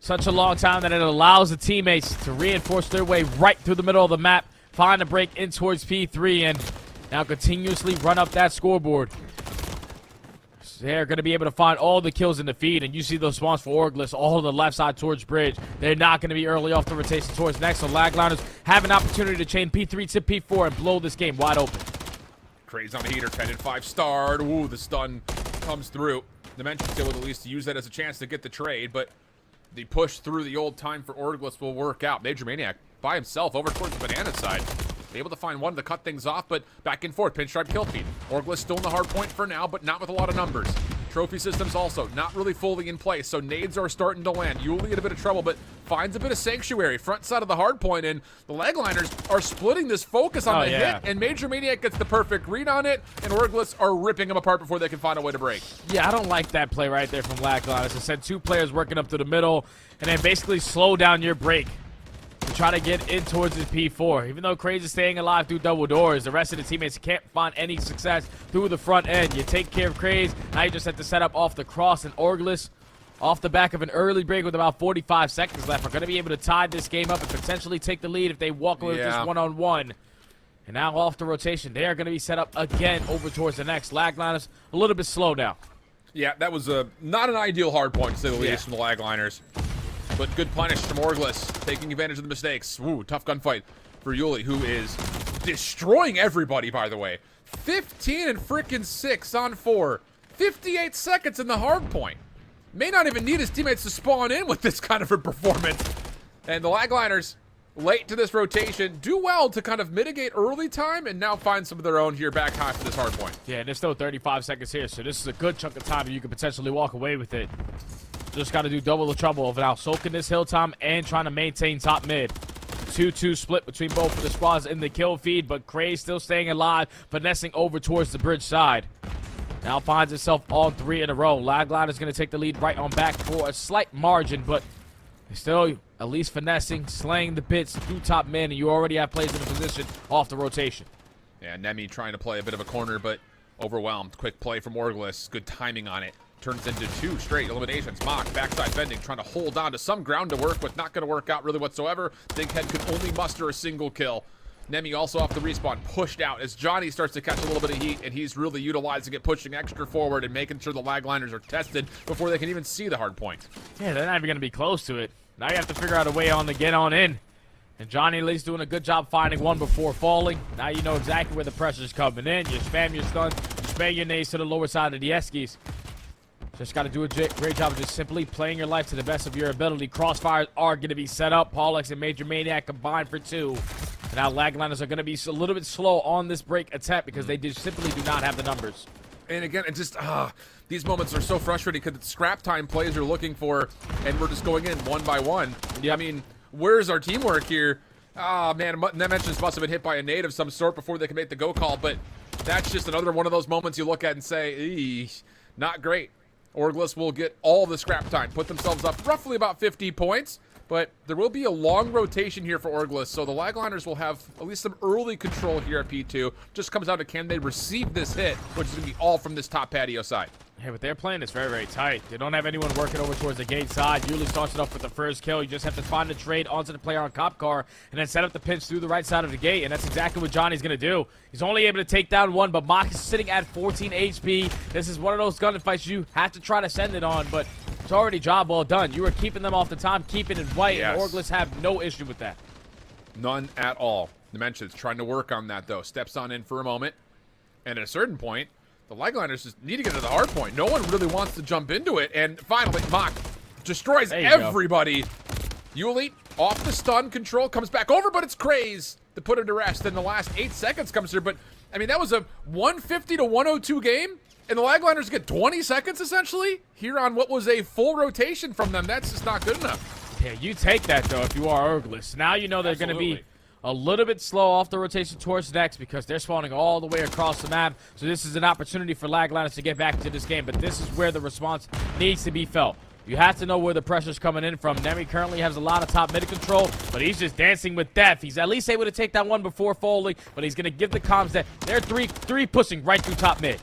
Such a long time that it allows the teammates to reinforce their way right through the middle of the map, find a break in towards P3, and now continuously run up that scoreboard. They're going to be able to find all the kills in the feed, and you see those spawns for Orglis all on the left side towards Bridge. They're not going to be early off the rotation towards next, so Lagliners have an opportunity to chain P3 to P4 and blow this game wide open. Craze on the heater, 10 and 5 starred. Ooh, the stun comes through. Dimension's able to at least use that as a chance to get the trade, but the push through the old time for Orgless will work out. Major Maniac by himself over towards the banana side. Able to find one to cut things off, but back and forth. Pinstripe kill feed. Orgless still in the hard point for now, but not with a lot of numbers. Trophy systems also not really fully in place, so nades are starting to land. Yuli in a bit of trouble, but finds a bit of sanctuary. Front side of the hard point, and the Lagliners are splitting this focus on the hit, and Major Maniac gets the perfect read on it, and Orgless are ripping them apart before they can find a way to break. Yeah, I don't like that play right there from Lagliners. It sent 2 players working up to the middle, and then basically slow down your break to try to get in towards his P4. Even though Craze is staying alive through double doors, the rest of the teammates can't find any success through the front end. You take care of Craze, now you just have to set up off the cross, and Orgless, off the back of an early break with about 45 seconds left, are going to be able to tie this game up and potentially take the lead if they walk away with this one-on-one. And now off the rotation, they are going to be set up again over towards the next. Lagliners a little bit slow now. Yeah, that was not an ideal hard point, to say the least, from the Lagliners. But good punish from Orgless, taking advantage of the mistakes. Woo, tough gunfight for Yuli, who is destroying everybody, by the way. 15 and frickin' 6 on 4. 58 seconds in the hard point. May not even need his teammates to spawn in with this kind of a performance. And the Lagliners, late to this rotation, do well to kind of mitigate early time and now find some of their own here back high for this hard point. Yeah, and there's still 35 seconds here, so this is a good chunk of time that you could potentially walk away with it. Just got to do double the trouble of now soaking this hill time and trying to maintain top mid. 2-2 split between both of the squads in the kill feed, but Craze still staying alive, finessing over towards the bridge side. Now finds himself on 3 in a row. Lagline is going to take the lead right on back for a slight margin, but still at least finessing, slaying the bits through top mid, and you already have players in a position off the rotation. Yeah, Nemi trying to play a bit of a corner, but overwhelmed. Quick play from Orgless. Good timing on it. Turns into 2 straight eliminations. Mock, backside bending, trying to hold on to some ground to work with. Not going to work out really whatsoever. Big Head could only muster a single kill. Nemi also off the respawn, pushed out as Johnny starts to catch a little bit of heat, and he's really utilizing it, pushing extra forward and making sure the Lagliners are tested before they can even see the hard point. Yeah, they're not even going to be close to it. Now you have to figure out a way on to get on in. And Johnny at least doing a good job finding one before falling. Now you know exactly where the pressure's coming in. You spam your stun, you spam your nades to the lower side of the Eskies. Just got to do a great job of just simply playing your life to the best of your ability. Crossfires are going to be set up. Paulex and Major Maniac combined for 2. And now Lagliners are going to be a little bit slow on this break attempt because they just simply do not have the numbers. And again, it just, these moments are so frustrating because it's scrap time plays you're looking for, and we're just going in one by one. Yeah, I mean, where's our teamwork here? Oh, man, Dimensions must have been hit by a nade of some sort before they can make the go call, but that's just another one of those moments you look at and say, not great. Orgless will get all the scrap time, put themselves up roughly about 50 points, but there will be a long rotation here for Orgless, so the Lagliners will have at least some early control here at P2. Just comes down to can they receive this hit, which is going to be all from this top patio side. Yeah, but their plan is very, very tight. They don't have anyone working over towards the gate side. Yuli starts it off with the first kill. You just have to find a trade onto the player on cop car and then set up the pinch through the right side of the gate, and that's exactly what Johnny's going to do. He's only able to take down 1, but Mock is sitting at 14 HP. This is one of those gunfights you have to try to send it on, but it's already job well done. You are keeping them off the time, keeping it white, and Orgless have no issue with that. None at all. Dimensions trying to work on that, though. Steps on in for a moment, and at a certain point, the Lagliners just need to get to the hard point. No one really wants to jump into it. And finally, Mock destroys everybody. Yuli off the stun control, comes back over, but it's Craze to put him to rest. And the last 8 seconds comes through. But, I mean, that was a 150 to 102 game. And the Lagliners get 20 seconds, essentially, here on what was a full rotation from them. That's just not good enough. Yeah, you take that, though, if you are Orgless. Now you know they're going to be a little bit slow off the rotation towards next because they're spawning all the way across the map. So this is an opportunity for Lagliners to get back into this game, but this is where the response needs to be felt. You have to know where the pressure's coming in from. Nemi currently has a lot of top mid control, but he's just dancing with death. He's at least able to take that one before falling, but he's going to give the comms that they're three pushing right through top mid.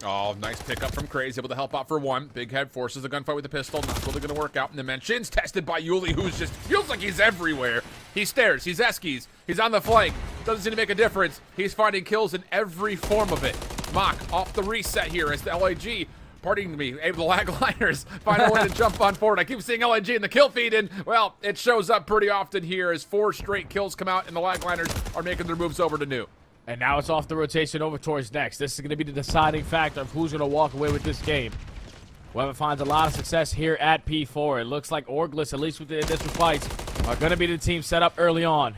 Oh, nice pickup from Craze, able to help out for 1. Big Head forces the gunfight with the pistol. Not really going to work out in Dimensions. Tested by Yuli, who's just feels like he's everywhere. He stares, he's Eskies, he's on the flank. Doesn't seem to make a difference. He's finding kills in every form of it. Mock off the reset here as the LAG, pardon me, able to Lagliners find a way to jump on forward. I keep seeing LAG in the kill feed, and, well, it shows up pretty often here as 4 straight kills come out, and the Lagliners are making their moves over to New. And now it's off the rotation over towards next. This is going to be the deciding factor of who's going to walk away with this game. Whoever finds a lot of success here at P4. It looks like Orgless, at least with the initial fights, are going to be the team set up early on.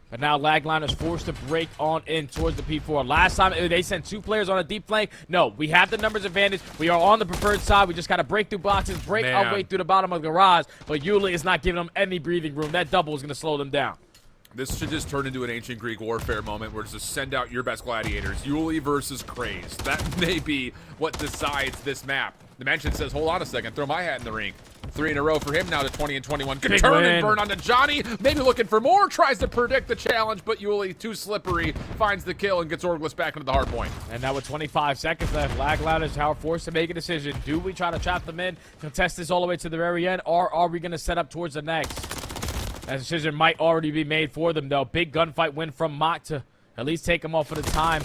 But now Lagline is forced to break on in towards the P4. Last time they sent 2 players on a deep flank. No, we have the numbers advantage. We are on the preferred side. We just got to break through boxes, break our way through the bottom of the garage. But Yuli is not giving them any breathing room. That double is going to slow them down. This should just turn into an ancient Greek warfare moment where it's just send out your best gladiators. Yuli versus Craze. That may be what decides this map. Dimension says, hold on a second, throw my hat in the ring. 3 in a row for him now to 20 and 21. Good turn and burn onto Johnny. Maybe looking for more. Tries to predict the challenge, but Yuli, too slippery, finds the kill and gets Orgless back into the hard point. And now with 25 seconds left, Lagline is forced to make a decision. Do we try to trap them in, contest this all the way to the very end, or are we going to set up towards the next? That decision might already be made for them, though. Big gunfight win from Mott to at least take them off for the time.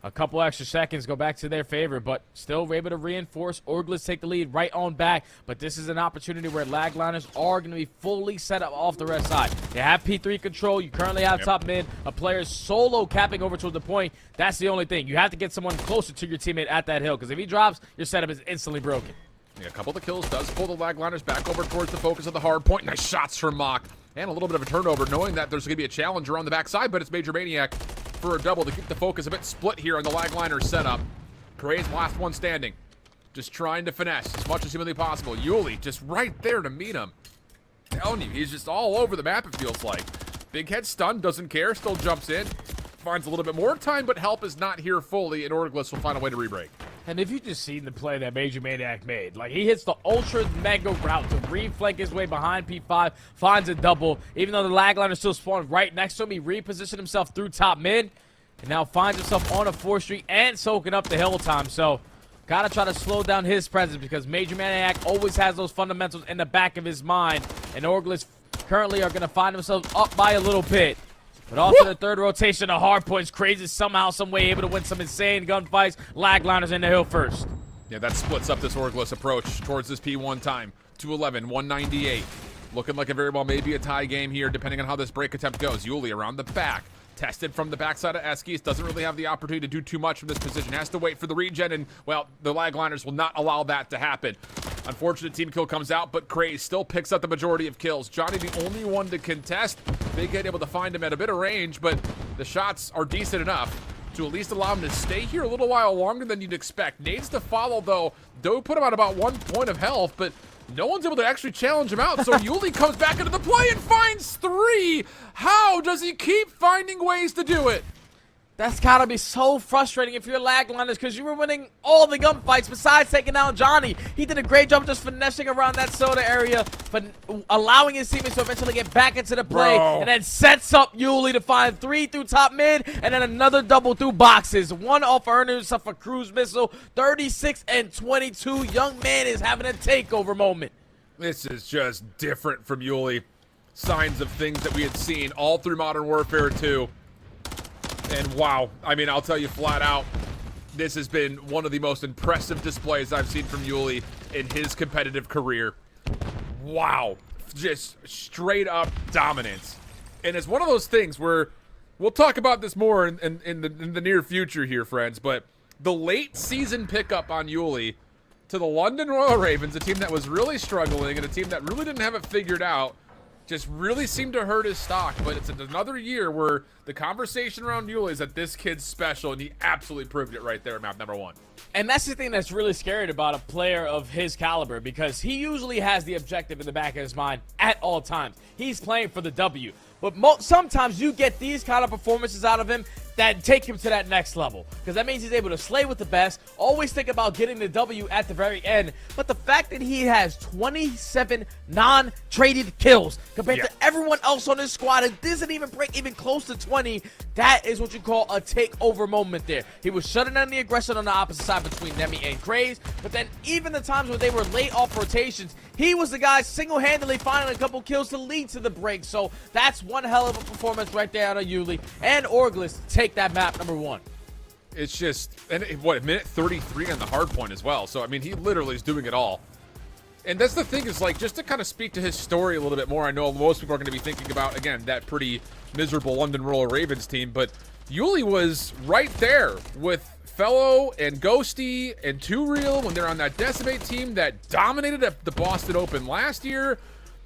A couple extra seconds go back to their favor, but still able to reinforce. Orgless take the lead right on back, but this is an opportunity where Lagliners are going to be fully set up off the red side. You have P3 control. You currently have top mid. A player solo capping over towards the point. That's the only thing. You have to get someone closer to your teammate at that hill, because if he drops, your setup is instantly broken. Yeah, a couple of the kills does pull the Lagliners back over towards the focus of the hard point. Nice shots from Mock. And a little bit of a turnover, knowing that there's going to be a challenger on the backside, but it's Major Maniac for a double to keep the focus a bit split here on the Lagliner setup. Craze last one standing. Just trying to finesse as much as humanly possible. Yuli just right there to meet him. Telling you, he's just all over the map, it feels like. Big head stun, doesn't care, still jumps in. Finds a little bit more time, but help is not here fully, and Orgless will find a way to re-break. And if you just seen the play that Major Maniac made, like he hits the ultra mega route to re-flank his way behind P5, finds a double. Even though the Lagliner still spawned right next to him, he repositioned himself through top mid, and now finds himself on a 4th Street and soaking up the hill time. So, gotta try to slow down his presence because Major Maniac always has those fundamentals in the back of his mind, and Orgless currently are gonna find themselves up by a little bit. But off to the 3rd rotation, the Hardpoint's Crazy somehow, some way able to win some insane gunfights. Lagliners in the hill first. Yeah, that splits up this Orgless approach towards this P1 time. 211, 198. Looking like a very well maybe a tie game here, depending on how this break attempt goes. Yuli around the back. Tested from the backside of Eskies. Doesn't really have the opportunity to do too much from this position. Has to wait for the regen, and, well, the Lagliners will not allow that to happen. Unfortunate team kill comes out, but Craze still picks up the majority of kills. Johnny the only one to contest. Big Head able to find him at a bit of range, but the shots are decent enough to at least allow him to stay here a little while longer than you'd expect. Nades to follow, though. Doe put him at about 1 point of health, but no one's able to actually challenge him out, so Yuli comes back into the play and finds 3. How does he keep finding ways to do it? That's gotta be so frustrating if you're Lagliners, because you were winning all the gunfights besides taking down Johnny. He did a great job just finessing around that soda area, but allowing his teammates to eventually get back into the play, and then sets up Yuli to find 3 through top mid, and then another double through boxes. 1 off earning himself a cruise missile. 36 and 22. Young man is having a takeover moment. This is just different from Yuli. Signs of things that we had seen all through Modern Warfare 2. And wow, I mean, I'll tell you flat out, this has been one of the most impressive displays I've seen from Yuli in his competitive career. Wow, just straight up dominance. And it's one of those things where we'll talk about this more in the near future here, friends, but the late season pickup on Yuli to the London Royal Ravens, a team that was really struggling and a team that really didn't have it figured out, just really seemed to hurt his stock. But it's another year where the conversation around Yuli is that this kid's special, and he absolutely proved it right there at map number 1. And that's the thing that's really scary about a player of his caliber, because he usually has the objective in the back of his mind at all times. He's playing for the W. But sometimes you get these kind of performances out of him that take him to that next level, because that means he's able to slay with the best, always think about getting the W at the very end. But the fact that he has 27 non-traded kills compared to everyone else on his squad and doesn't even break even close to 20, that is what you call a takeover moment there. He was shutting down the aggression on the opposite side between Nemi and Craze, but then even the times when they were late off rotations, he was the guy single-handedly finding a couple kills to lead to the break. So that's one hell of a performance right there out of Yuli. And Orgless take that map number 1. It's just, and what, minute 33 on the hard point as well. So, I mean, he literally is doing it all. And that's the thing, is like, just to kind of speak to his story a little bit more, I know most people are going to be thinking about, again, that pretty miserable London Royal Ravens team, but Yuli was right there with Fellow and Ghosty and Too Real when they're on that Decimate team that dominated at the Boston Open last year.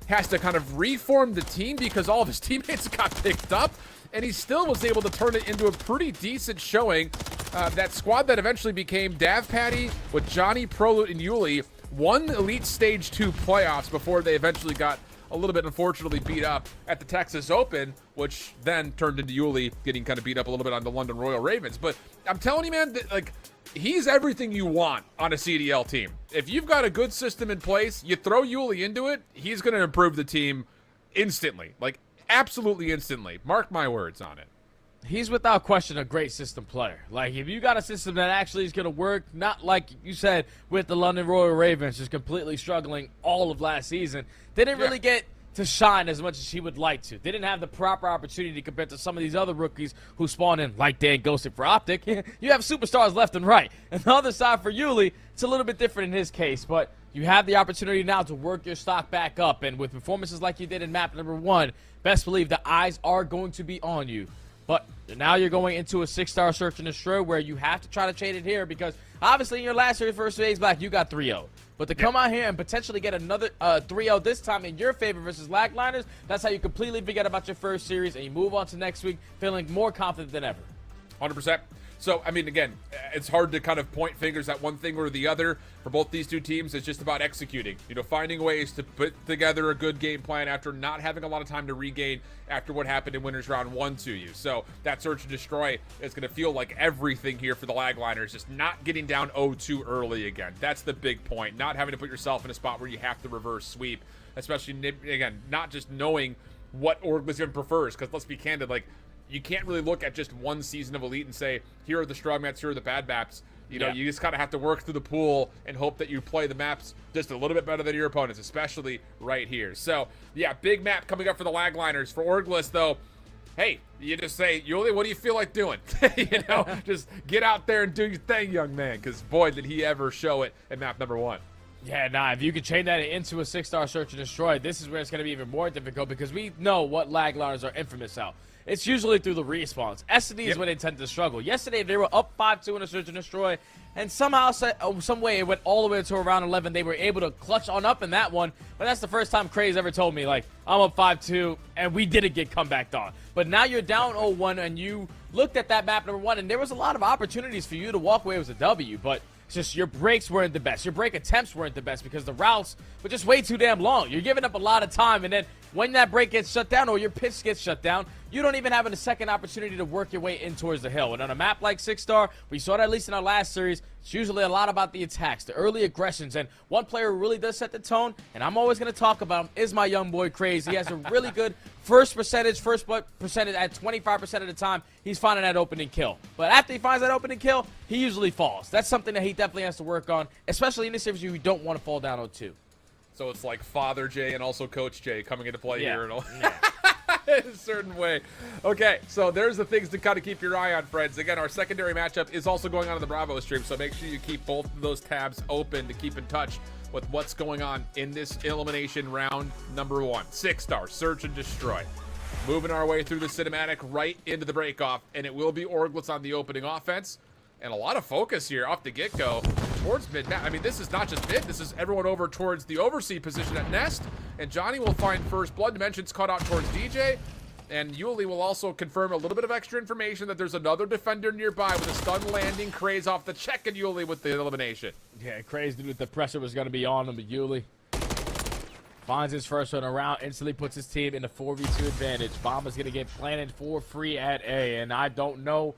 Has to kind of reform the team because all of his teammates got picked up, and he still was able to turn it into a pretty decent showing. That squad that eventually became Dav Patty with Johnny, Prolute, and Yuli won Elite Stage 2 playoffs before they eventually got a little bit unfortunately beat up at the Texas Open, which then turned into Yuli getting kind of beat up a little bit on the London Royal Ravens. But I'm telling you, man, that, like, he's everything you want on a CDL team. If you've got a good system in place, you throw Yuli into it, he's going to improve the team instantly. Like, absolutely instantly. Mark my words on it. He's without question a great system player. Like, if you got a system that actually is going to work, not like you said with the London Royal Ravens just completely struggling all of last season, they didn't really get to shine as much as he would like to. They didn't have the proper opportunity compared to some of these other rookies who spawned in, like Dan Ghosted for Optic. You have superstars left and right. And the other side for Yuli, it's a little bit different in his case, but you have the opportunity now to work your stock back up, and with performances like you did in map number 1, best believe the eyes are going to be on you. But now you're going into a 6-star search and destroy where you have to try to trade it here because obviously in your last series versus FaZe Black, you got 3-0. But to come out here and potentially get another 3-0 this time in your favor versus Lagliners, that's how you completely forget about your first series and you move on to next week feeling more confident than ever. 100%. So, I mean, again, it's hard to kind of point fingers at one thing or the other. For both these two teams, it's just about executing. You know, finding ways to put together a good game plan after not having a lot of time to regain after what happened in Winners Round 1 to you. So, that search and destroy is going to feel like everything here for the Lagliners, just not getting down 0-2 early again. That's the big point. Not having to put yourself in a spot where you have to reverse sweep, especially, again, not just knowing what Orglism prefers, because let's be candid, like, you can't really look at just one season of Elite and say, here are the strong maps, here are the bad maps. You know, you just kind of have to work through the pool and hope that you play the maps just a little bit better than your opponents, especially right here. So, yeah, big map coming up for the Lagliners. For Orglis, though, hey, you just say, Yuli, what do you feel like doing? You know, just get out there and do your thing, young man, because boy, did he ever show it in map number 1. Yeah, nah, if you could chain that into a 6-star search and destroy, this is where it's going to be even more difficult because we know what Lagliners are infamous out. It's usually through the respawns. SND is where they tend to struggle. Yesterday, they were up 5-2 in a search and destroy, and somehow, some way, it went all the way to around 11. They were able to clutch on up in that one, but that's the first time Craze ever told me, like, I'm up 5-2, and we didn't get comebacked on. But now you're down 0-1, and you looked at that map number 1, and there was a lot of opportunities for you to walk away with a W, but it's just your breaks weren't the best. Your break attempts weren't the best because the routes were just way too damn long. You're giving up a lot of time, and then when that break gets shut down or your pitch gets shut down, you don't even have a second opportunity to work your way in towards the hill. And on a map like 6-star, we saw that at least in our last series, it's usually a lot about the attacks, the early aggressions, and one player who really does set the tone, and I'm always going to talk about him, is my young boy Craze. He has a really good first blood percentage at 25% of the time. He's finding that opening kill. But after he finds that opening kill, he usually falls. That's something that he definitely has to work on, especially in this series where you don't want to fall down 0-2. So it's like Father Jay and also Coach Jay coming into play here in a certain way. Okay, so there's the things to kind of keep your eye on, friends. Again, our secondary matchup is also going on in the Bravo stream, so make sure you keep both of those tabs open to keep in touch with what's going on in this elimination round number 1. 6-star, search and destroy. Moving our way through the cinematic right into the breakoff, and it will be Orglis on the opening offense. And a lot of focus here off the get-go towards mid. I mean, this is not just mid. This is everyone over towards the overseas position at Nest. And Johnny will find first blood. Dimensions cut out towards DJ. And Yuli will also confirm a little bit of extra information that there's another defender nearby with a stun landing. Craze off the check, and Yuli with the elimination. Yeah, Craze knew that the pressure was going to be on him, but Yuli finds his first one around, instantly puts his team in a 4v2 advantage. Bomb is going to get planted for free at A, and I don't know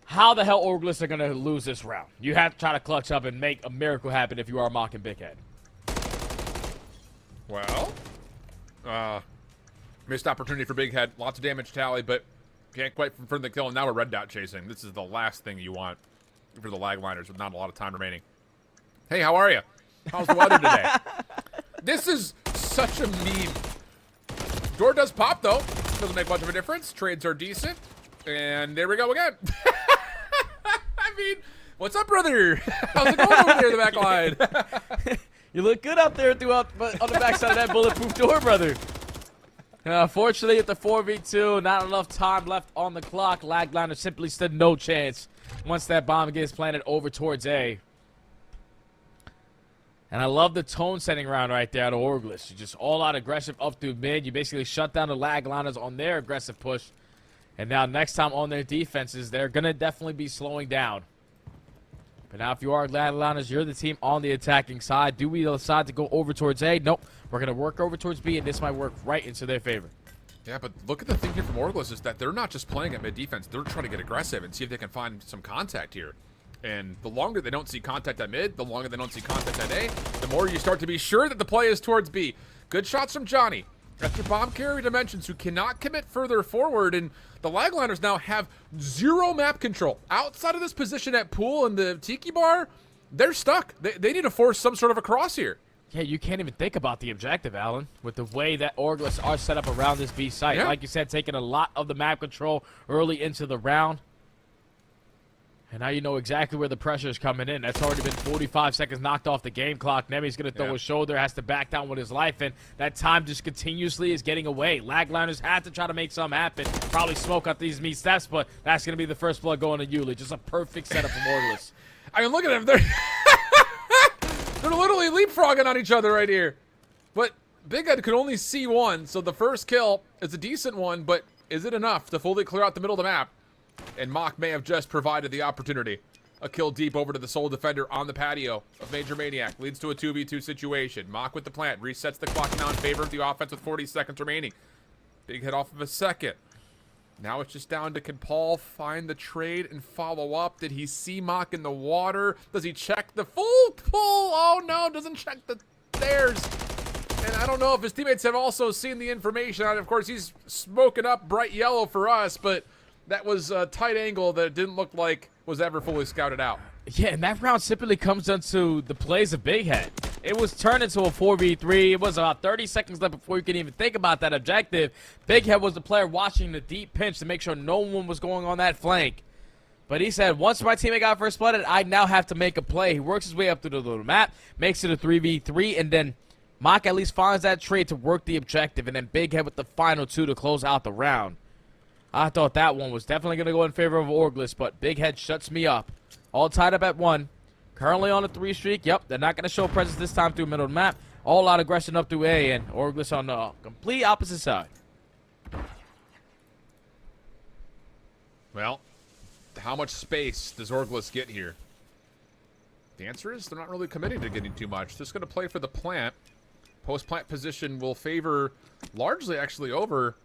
how the hell Orglis are going to lose this round. You have to try to clutch up and make a miracle happen if you are mocking Big Head. Well, missed opportunity for Big Head. Lots of damage tally, but can't quite confirm the kill. And now we're red dot chasing. This is the last thing you want for the Lagliners with not a lot of time remaining. Hey, how are you? How's the weather today? This is such a meme. Door does pop, though. Doesn't make much of a difference. Trades are decent. And there we go again. I mean, what's up, brother? How's it going over there in the back line? You look good out there on the backside of that bulletproof door, brother. Fortunately, at the 4v2, not enough time left on the clock. Lagliner simply stood no chance once that bomb gets planted over towards A. And I love the tone-setting round right there out of Orglis. You just all-out aggressive up through mid. You basically shut down the Lagliners on their aggressive push. And now next time on their defenses, they're going to definitely be slowing down. But now if you are Lagliners, you're the team on the attacking side. Do we decide to go over towards A? Nope. We're going to work over towards B, and this might work right into their favor. Yeah, but look at the thing here from Orglis is that they're not just playing at mid-defense. They're trying to get aggressive and see if they can find some contact here. And the longer they don't see contact at mid, the longer they don't see contact at A, the more you start to be sure that the play is towards B. Good shots from Johnny. That's your bomb carrier Dimensions, who cannot commit further forward, and the Lagliners now have 0 map control. Outside of this position at pool and the Tiki Bar, they're stuck. They need to force some sort of a cross here. Yeah, you can't even think about the objective, Alan, with the way that Orglis are set up around this B site. Yeah. Like you said, taking a lot of the map control early into the round. And now you know exactly where the pressure is coming in. That's already been 45 seconds knocked off the game clock. Nemi's going to throw his shoulder, has to back down with his life, and that time just continuously is getting away. Lagliners had to try to make something happen. Probably smoke out these meat steps, but that's going to be the first blood going to Yuli. Just a perfect setup from Orglis. I mean, look at them. They're literally leapfrogging on each other right here. But Big Ed could only see one, so the first kill is a decent one, but is it enough to fully clear out the middle of the map? And Mock may have just provided the opportunity. A kill deep over to the sole defender on the patio of Major Maniac. Leads to a 2v2 situation. Mock with the plant. Resets the clock now in favor of the offense with 40 seconds remaining. Big hit off of a second. Now it's just down to, can Paul find the trade and follow up? Did he see Mock in the water? Does he check the full pull? Oh no, doesn't check the stairs. And I don't know if his teammates have also seen the information. And of course, he's smoking up bright yellow for us, but that was a tight angle that it didn't look like was ever fully scouted out. Yeah, and that round simply comes down to the plays of Big Head. It was turned into a 4v3. It was about 30 seconds left before you could even think about that objective. Big Head was the player watching the deep pinch to make sure no one was going on that flank. But he said, once my teammate got first blooded, I now have to make a play. He works his way up through the little map, makes it a 3v3, and then Mock at least finds that trade to work the objective, and then Big Head with the final 2 to close out the round. I thought that one was definitely going to go in favor of Orglis, but Big Head shuts me up. All tied up at 1. Currently on a 3 streak. Yep, they're not going to show presence this time through middle of the map. All out aggression up through A, and Orglis on the complete opposite side. Well, how much space does Orglis get here? The answer is they're not really committing to getting too much. Just going to play for the plant. Post-plant position will favor largely actually over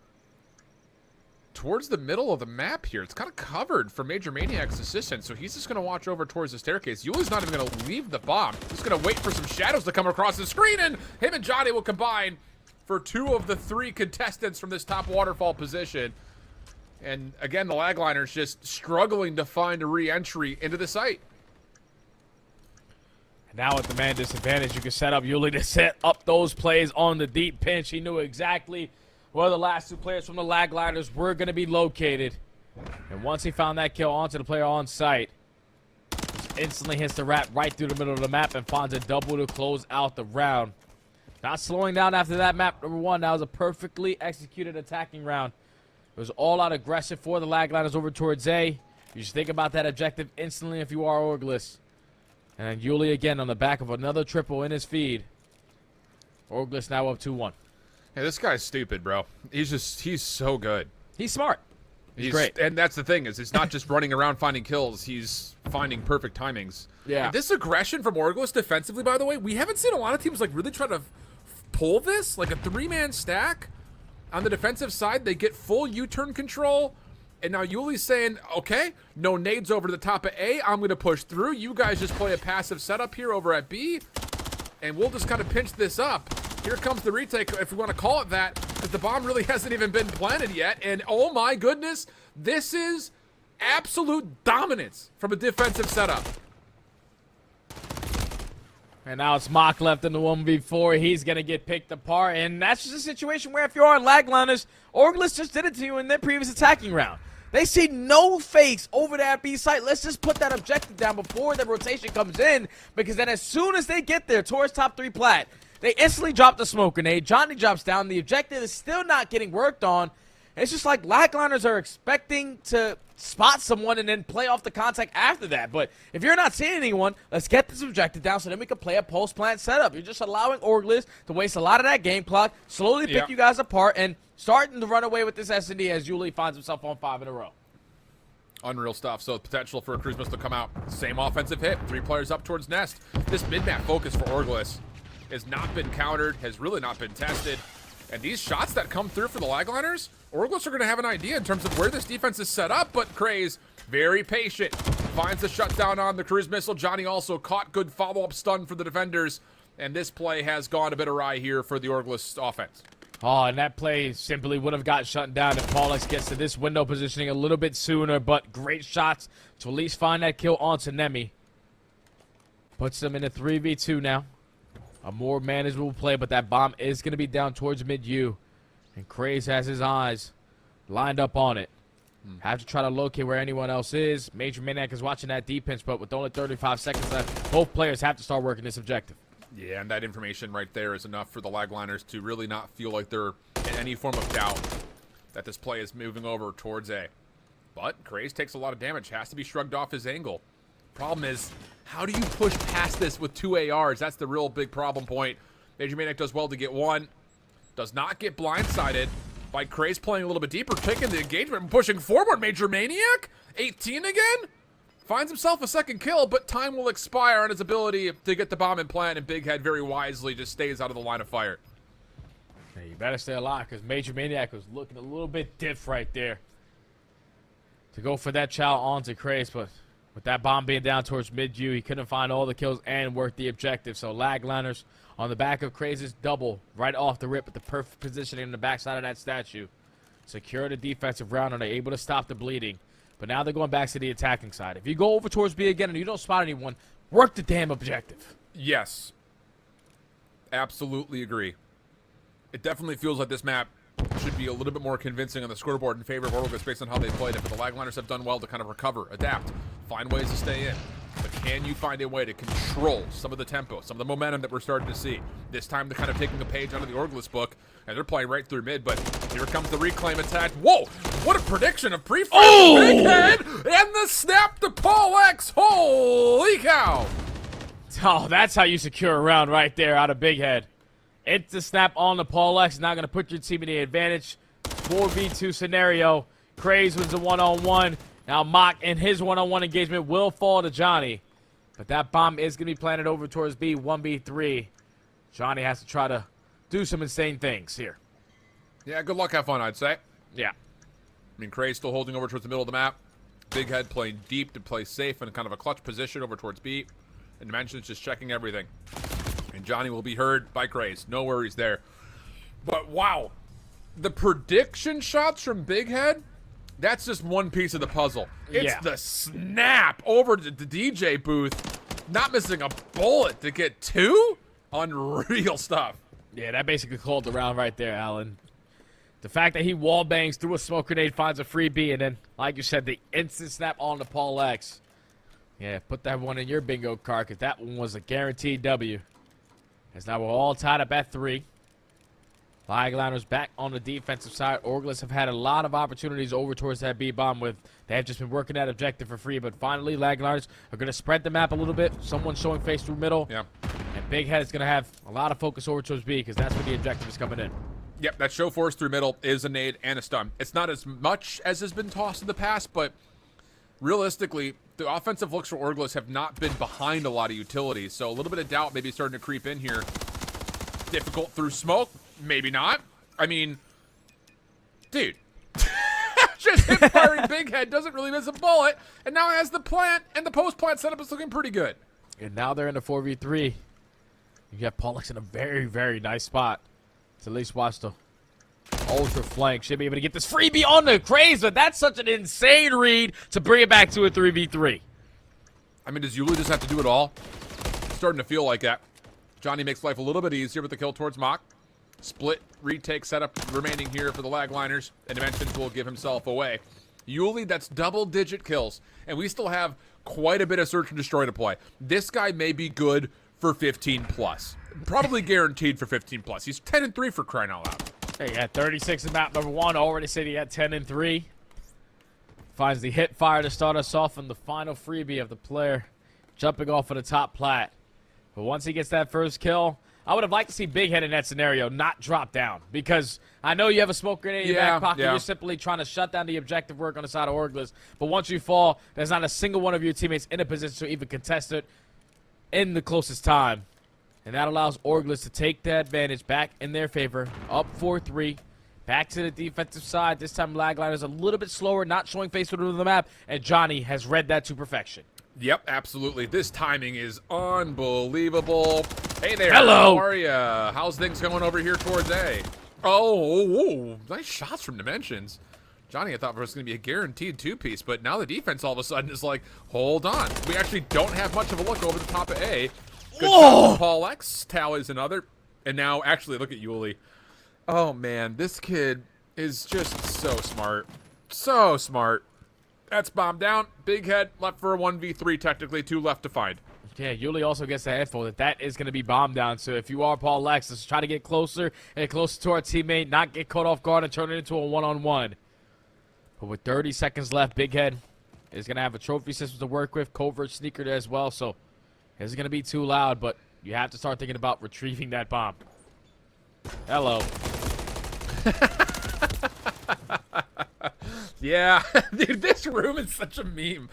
towards the middle of the map here. It's kind of covered for Major Maniac's assistant, so he's just going to watch over towards the staircase. Yuli's not even going to leave the bomb. He's going to wait for some shadows to come across the screen, and him and Johnny will combine for 2 of the 3 contestants from this top waterfall position. And again, the Lagliners just struggling to find a re-entry into the site. Now with the man disadvantage, you can set up Yuli to set up those plays on the deep pinch. He knew exactly where the last 2 players from the Lagliners were going to be located. And once he found that kill onto the player on site, he instantly hits the rat right through the middle of the map and finds a double to close out the round. Not slowing down after that map number 1. That was a perfectly executed attacking round. It was all out aggressive for the Lagliners over towards A. You just think about that objective instantly if you are Orglis. And Yuli again on the back of another triple in his feed. Orglis now up 2-1. Hey, this guy's stupid, bro. He's so good. He's smart. He's great. And that's the thing, is it's not just running around finding kills. He's finding perfect timings. Yeah. And this aggression from Orglis defensively, by the way, we haven't seen a lot of teams like really try to pull this. Like a 3-man stack. On the defensive side, they get full U-turn control. And now Yuli's saying, okay, no nades over to the top of A. I'm going to push through. You guys just play a passive setup here over at B. And we'll just kind of pinch this up. Here comes the retake, if we want to call it that, because the bomb really hasn't even been planted yet. And oh my goodness, this is absolute dominance from a defensive setup. And now it's Mock left in the 1v4. He's going to get picked apart. And that's just a situation where if you are Lagliners, Orglis just did it to you in their previous attacking round. They see no face over that B site. Let's just put that objective down before the rotation comes in, because then as soon as they get there towards top 3 plat, They instantly drop the smoke grenade. Johnny drops down. The objective is still not getting worked on. It's just like Lagliners are expecting to spot someone and then play off the contact after that. But if you're not seeing anyone, let's get this objective down so then we can play a post-plant setup. You're just allowing Orglis to waste a lot of that game clock, slowly pick you guys apart, and starting to run away with this SND as Yuli finds himself on 5 in a row. Unreal stuff. So potential for a cruise missile to come out. Same offensive hit. 3 players up towards Nest. This mid-map focus for Orglis has not been countered, has really not been tested. And these shots that come through for the Lagliners, Orglis are going to have an idea in terms of where this defense is set up, but Craze, very patient, finds the shutdown on the cruise missile. Johnny also caught good follow-up stun for the defenders, and this play has gone a bit awry here for the Orglis offense. Oh, and that play simply would have got shut down if Paulex gets to this window positioning a little bit sooner, but great shots to at least find that kill onto Nemi. Puts them in a 3v2 now. A more manageable play, but that bomb is going to be down towards mid-U. And Craze has his eyes lined up on it. Have to try to locate where anyone else is. Major Maniac is watching that defense, but with only 35 seconds left, both players have to start working this objective. Yeah, and that information right there is enough for the Lagliners to really not feel like they're in any form of doubt that this play is moving over towards A. But Craze takes a lot of damage, has to be shrugged off his angle. Problem is, how do you push past this with 2 ARs? That's the real big problem point. Major Maniac does well to get one. Does not get blindsided by Craze playing a little bit deeper, taking the engagement and pushing forward. Major Maniac, 18 again? Finds himself a second kill, but time will expire on his ability to get the bomb in plant, and Big Head very wisely just stays out of the line of fire. Hey, you better stay alive, because Major Maniac was looking a little bit diff right there to go for that chow onto Craze, but with that bomb being down towards mid-U, he couldn't find all the kills and work the objective. So Lagliners on the back of Craze's double right off the rip with the perfect positioning in the backside of that statue. Secure the defensive round, and they're able to stop the bleeding. But now they're going back to the attacking side. If you go over towards B again and you don't spot anyone, work the damn objective. Yes. Absolutely agree. It definitely feels like this map should be a little bit more convincing on the scoreboard in favor of Orglis based on how they played it. But the Lagliners have done well to kind of recover, adapt, find ways to stay in. But can you find a way to control some of the tempo, some of the momentum that we're starting to see? This time they're kind of taking a page out of the Orglis book, and they're playing right through mid, but here comes the reclaim attack. Whoa! What a prediction of pre-fire. Oh! Big Head, and the snap to Paulex. Holy cow! Oh, that's how you secure a round right there out of Big Head. It's the snap on the Paulex, not going to put your team in the advantage. 4v2 scenario. Craze wins a one-on-one. Now Mock in his one-on-one engagement will fall to Johnny. But that bomb is going to be planted over towards B, 1v3. Johnny has to try to do some insane things here. Yeah, good luck, have fun, I'd say. Yeah. I mean, Craze still holding over towards the middle of the map. Big Head playing deep to play safe in kind of a clutch position over towards B. And Dimensions just checking everything. And Johnny will be heard by Craze. No worries there. But wow. The prediction shots from Big Head, that's just one piece of the puzzle. It's the snap over to the DJ booth. Not missing a bullet to get 2? Unreal stuff. Yeah, that basically called the round right there, Alan. The fact that he wall bangs through a smoke grenade, finds a free B, and then, like you said, the instant snap on the Paulex. Yeah, put that one in your bingo card, because that one was a guaranteed W. As now we're all tied up at 3. Lagliners back on the defensive side. Orglis have had a lot of opportunities over towards that B bomb. They have just been working that objective for free, but finally Lagliners are going to spread the map a little bit. Someone showing face through middle. Yeah. And Big Head is going to have a lot of focus over towards B because that's where the objective is coming in. Yep, that show force through middle is a nade and a stun. It's not as much as has been tossed in the past, but realistically, the offensive looks for Orglis have not been behind a lot of utilities, so a little bit of doubt maybe starting to creep in here. Difficult through smoke. Maybe not. I mean, dude. Just hip firing Big Head, doesn't really miss a bullet, and now has the plant, and the post-plant setup is looking pretty good. And now they're in the 4v3. You got Paulex in a very, very nice spot. To at least watch the ultra flank. Should be able to get this freebie on the Craze, but that's such an insane read to bring it back to a 3v3. I mean, does Yuli just have to do it all? It's starting to feel like that. Johnny makes life a little bit easier with the kill towards Mock. Split retake setup remaining here for the Lagliners, and Dimensions will give himself away. Yuli, that's double-digit kills, and we still have quite a bit of search and destroy to play. This guy may be good for 15 plus. Probably guaranteed for 15 plus. He's 10-3 for crying out loud. Hey, he had 36 in map number 1. Already said he had 10-3. Finds the hip fire to start us off in the final freebie of the player jumping off of the top plat. But once he gets that first kill, I would have liked to see Big Head in that scenario not drop down, because I know you have a smoke grenade in your back pocket. You're simply trying to shut down the objective work on the side of Orgless. But once you fall, there's not a single one of your teammates in a position to even contest it in the closest time. And that allows Orgless to take the advantage back in their favor, up 4-3. Back to the defensive side. This time Lagline is a little bit slower, not showing face to the map, and Johnny has read that to perfection. Yep, absolutely. This timing is unbelievable. Hey there. Hello. How are ya? How's things going over here towards A? Oh, nice shots from Dimensions. Johnny, I thought it was going to be a guaranteed two-piece, but now the defense all of a sudden is like, hold on. We actually don't have much of a look over the top of A. Good shot from Paul X. Tao is another. And now, actually, look at Yuli. Oh, man. This kid is just so smart. So smart. That's bomb down. Big Head left for a 1v3, technically. 2 left to find. Yeah, Yuli also gets the info that is going to be bomb down. So if you are Paul Lex, let's try to get closer and closer to our teammate, not get caught off guard and turn it into a one-on-one. But with 30 seconds left, Big Head is going to have a trophy system to work with, covert sneaker there as well. So it's going to be too loud, but you have to start thinking about retrieving that bomb. Hello. Yeah, dude, this room is such a meme.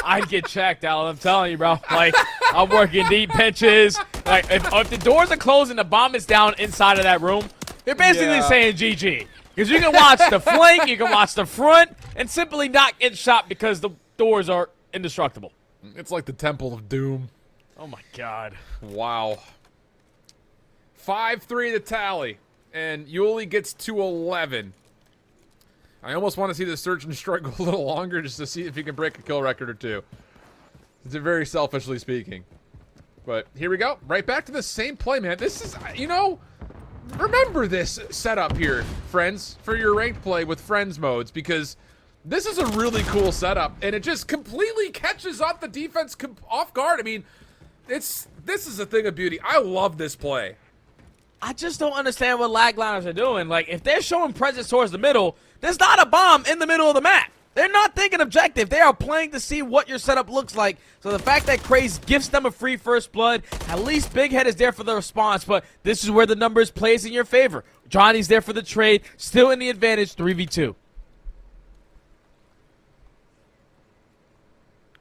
I'd get checked, Alan. I'm telling you, bro. Like, I'm working deep pinches. Like, if the doors are closed and the bomb is down inside of that room, they're basically saying GG. Because you can watch the flank, you can watch the front, and simply not get shot because the doors are indestructible. It's like the Temple of Doom. Oh, my God. Wow. 5-3 the tally. And Yuli gets to 11. I almost want to see the search and destroy go a little longer just to see if he can break a kill record or two. It's very selfishly speaking. But here we go. Right back to the same play, man. This is, you know, remember this setup here, friends, for your ranked play with friends modes, because this is a really cool setup, and it just completely catches up the defense off guard. I mean, this is a thing of beauty. I love this play. I just don't understand what Lagliners are doing. Like, if they're showing presence towards the middle, there's not a bomb in the middle of the map. They're not thinking objective. They are playing to see what your setup looks like. So the fact that Craze gives them a free first blood, at least Big Head is there for the response, but this is where the numbers plays in your favor. Johnny's there for the trade, still in the advantage, 3v2.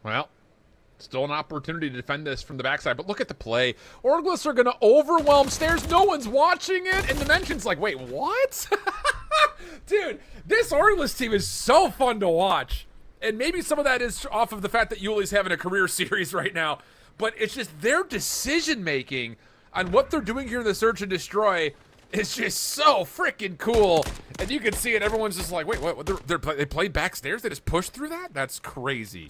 Well, still an opportunity to defend this from the backside, but look at the play. Orgless are going to overwhelm stairs. No one's watching it, and Dimension's like, wait, what? Dude, this Orgless team is so fun to watch. And maybe some of that is off of the fact that Yuli's having a career series right now, but it's just their decision-making on what they're doing here in the Search and Destroy is just so freaking cool. And you can see it. Everyone's just like, wait, what? They played backstairs? They just pushed through that? That's crazy.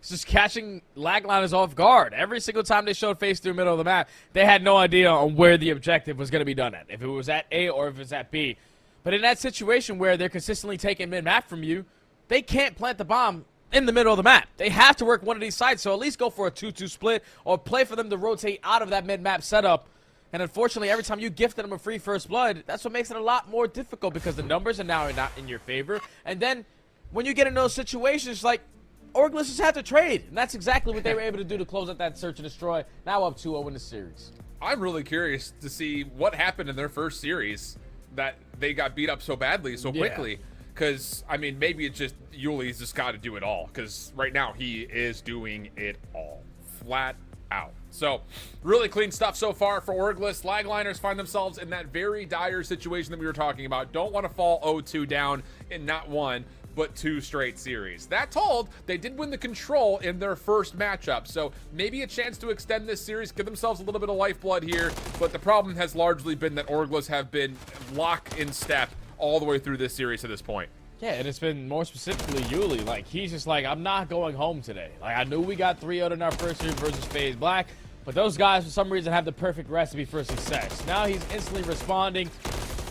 It's just catching Lagliners off guard. Every single time they showed face through the middle of the map, they had no idea on where the objective was going to be done at, if it was at A or if it was at B. But in that situation where they're consistently taking mid-map from you, they can't plant the bomb in the middle of the map. They have to work one of these sides, so at least go for a 2-2 split or play for them to rotate out of that mid-map setup. And unfortunately, every time you gift them a free first blood, that's what makes it a lot more difficult because the numbers are now not in your favor. And then when you get in those situations, like, Orgless just had to trade, and that's exactly what they were able to do to close out that search and destroy. Now up 2-0 in the series. I'm really curious to see what happened in their first series that they got beat up so badly so quickly. Because, I mean, maybe it's just Yuli's just got to do it all. Because right now he is doing it all. Flat out. So, really clean stuff so far for Orgless. Lagliners find themselves in that very dire situation that we were talking about. Don't want to fall 0-2 down in not one, but 2 straight series. That told, they did win the Control in their first matchup, so maybe a chance to extend this series, give themselves a little bit of lifeblood here, but the problem has largely been that Orgless have been lock in step all the way through this series to this point. Yeah, and it's been more specifically Yuli. Like, he's just like, I'm not going home today. Like, I knew we got 3-0 in our first series versus FaZe Black, but those guys, for some reason, have the perfect recipe for success. Now he's instantly responding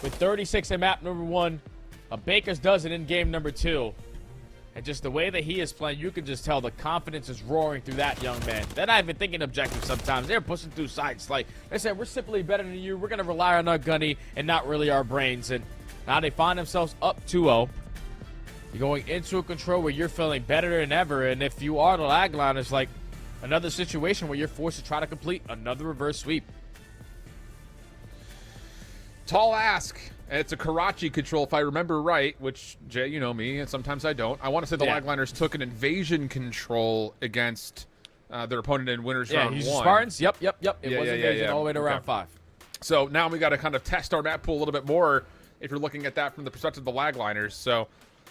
with 36 in map number 1. A Baker's does it in game number 2. And just the way that he is playing, you can just tell the confidence is roaring through that young man. They're not even thinking objective sometimes. They're pushing through sights. Like they said, we're simply better than you. We're going to rely on our gunny and not really our brains. And now they find themselves up 2-0. You're going into a control where you're feeling better than ever. And if you are the lag line, it's like another situation where you're forced to try to complete another reverse sweep. Tall ask. It's a Karachi Control, if I remember right, which, Jay, you know me, and sometimes I don't. I want to say the Lagliners took an invasion control against their opponent in winners round 1. Spartans? Yep. It was invasion all the way to round 5. So now we got to kind of test our map pool a little bit more if you're looking at that from the perspective of the Lagliners. So,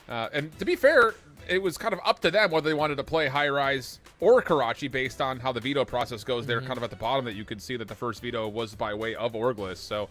and to be fair, it was kind of up to them whether they wanted to play Highrise or Karachi based on how the veto process goes there, kind of at the bottom that you could see that the first veto was by way of Orglis. So,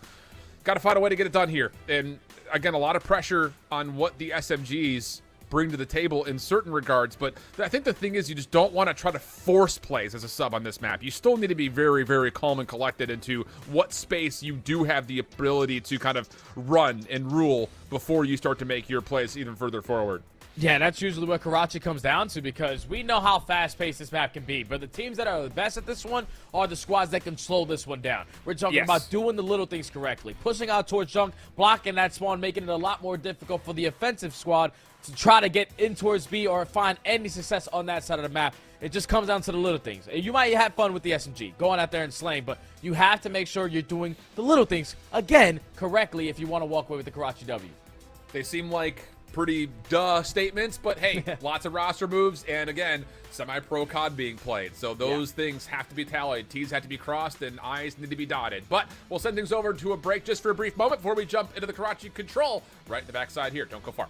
got to find a way to get it done here. And again, a lot of pressure on what the SMGs bring to the table in certain regards. But I think the thing is you just don't want to try to force plays as a sub on this map. You still need to be very, very calm and collected into what space you do have the ability to kind of run and rule before you start to make your plays even further forward. Yeah, that's usually what Karachi comes down to because we know how fast-paced this map can be. But the teams that are the best at this one are the squads that can slow this one down. We're talking about doing the little things correctly, pushing out towards junk, blocking that spawn, making it a lot more difficult for the offensive squad to try to get in towards B or find any success on that side of the map. It just comes down to the little things. You might have fun with the SMG, going out there and slaying, but you have to make sure you're doing the little things, again, correctly if you want to walk away with the Karachi W. They seem like pretty duh statements, but hey, lots of roster moves, and again, semi-pro COD being played. So those things have to be tallied. T's have to be crossed, and I's need to be dotted. But we'll send things over to a break just for a brief moment before we jump into the Karachi Control right in the backside here. Don't go far.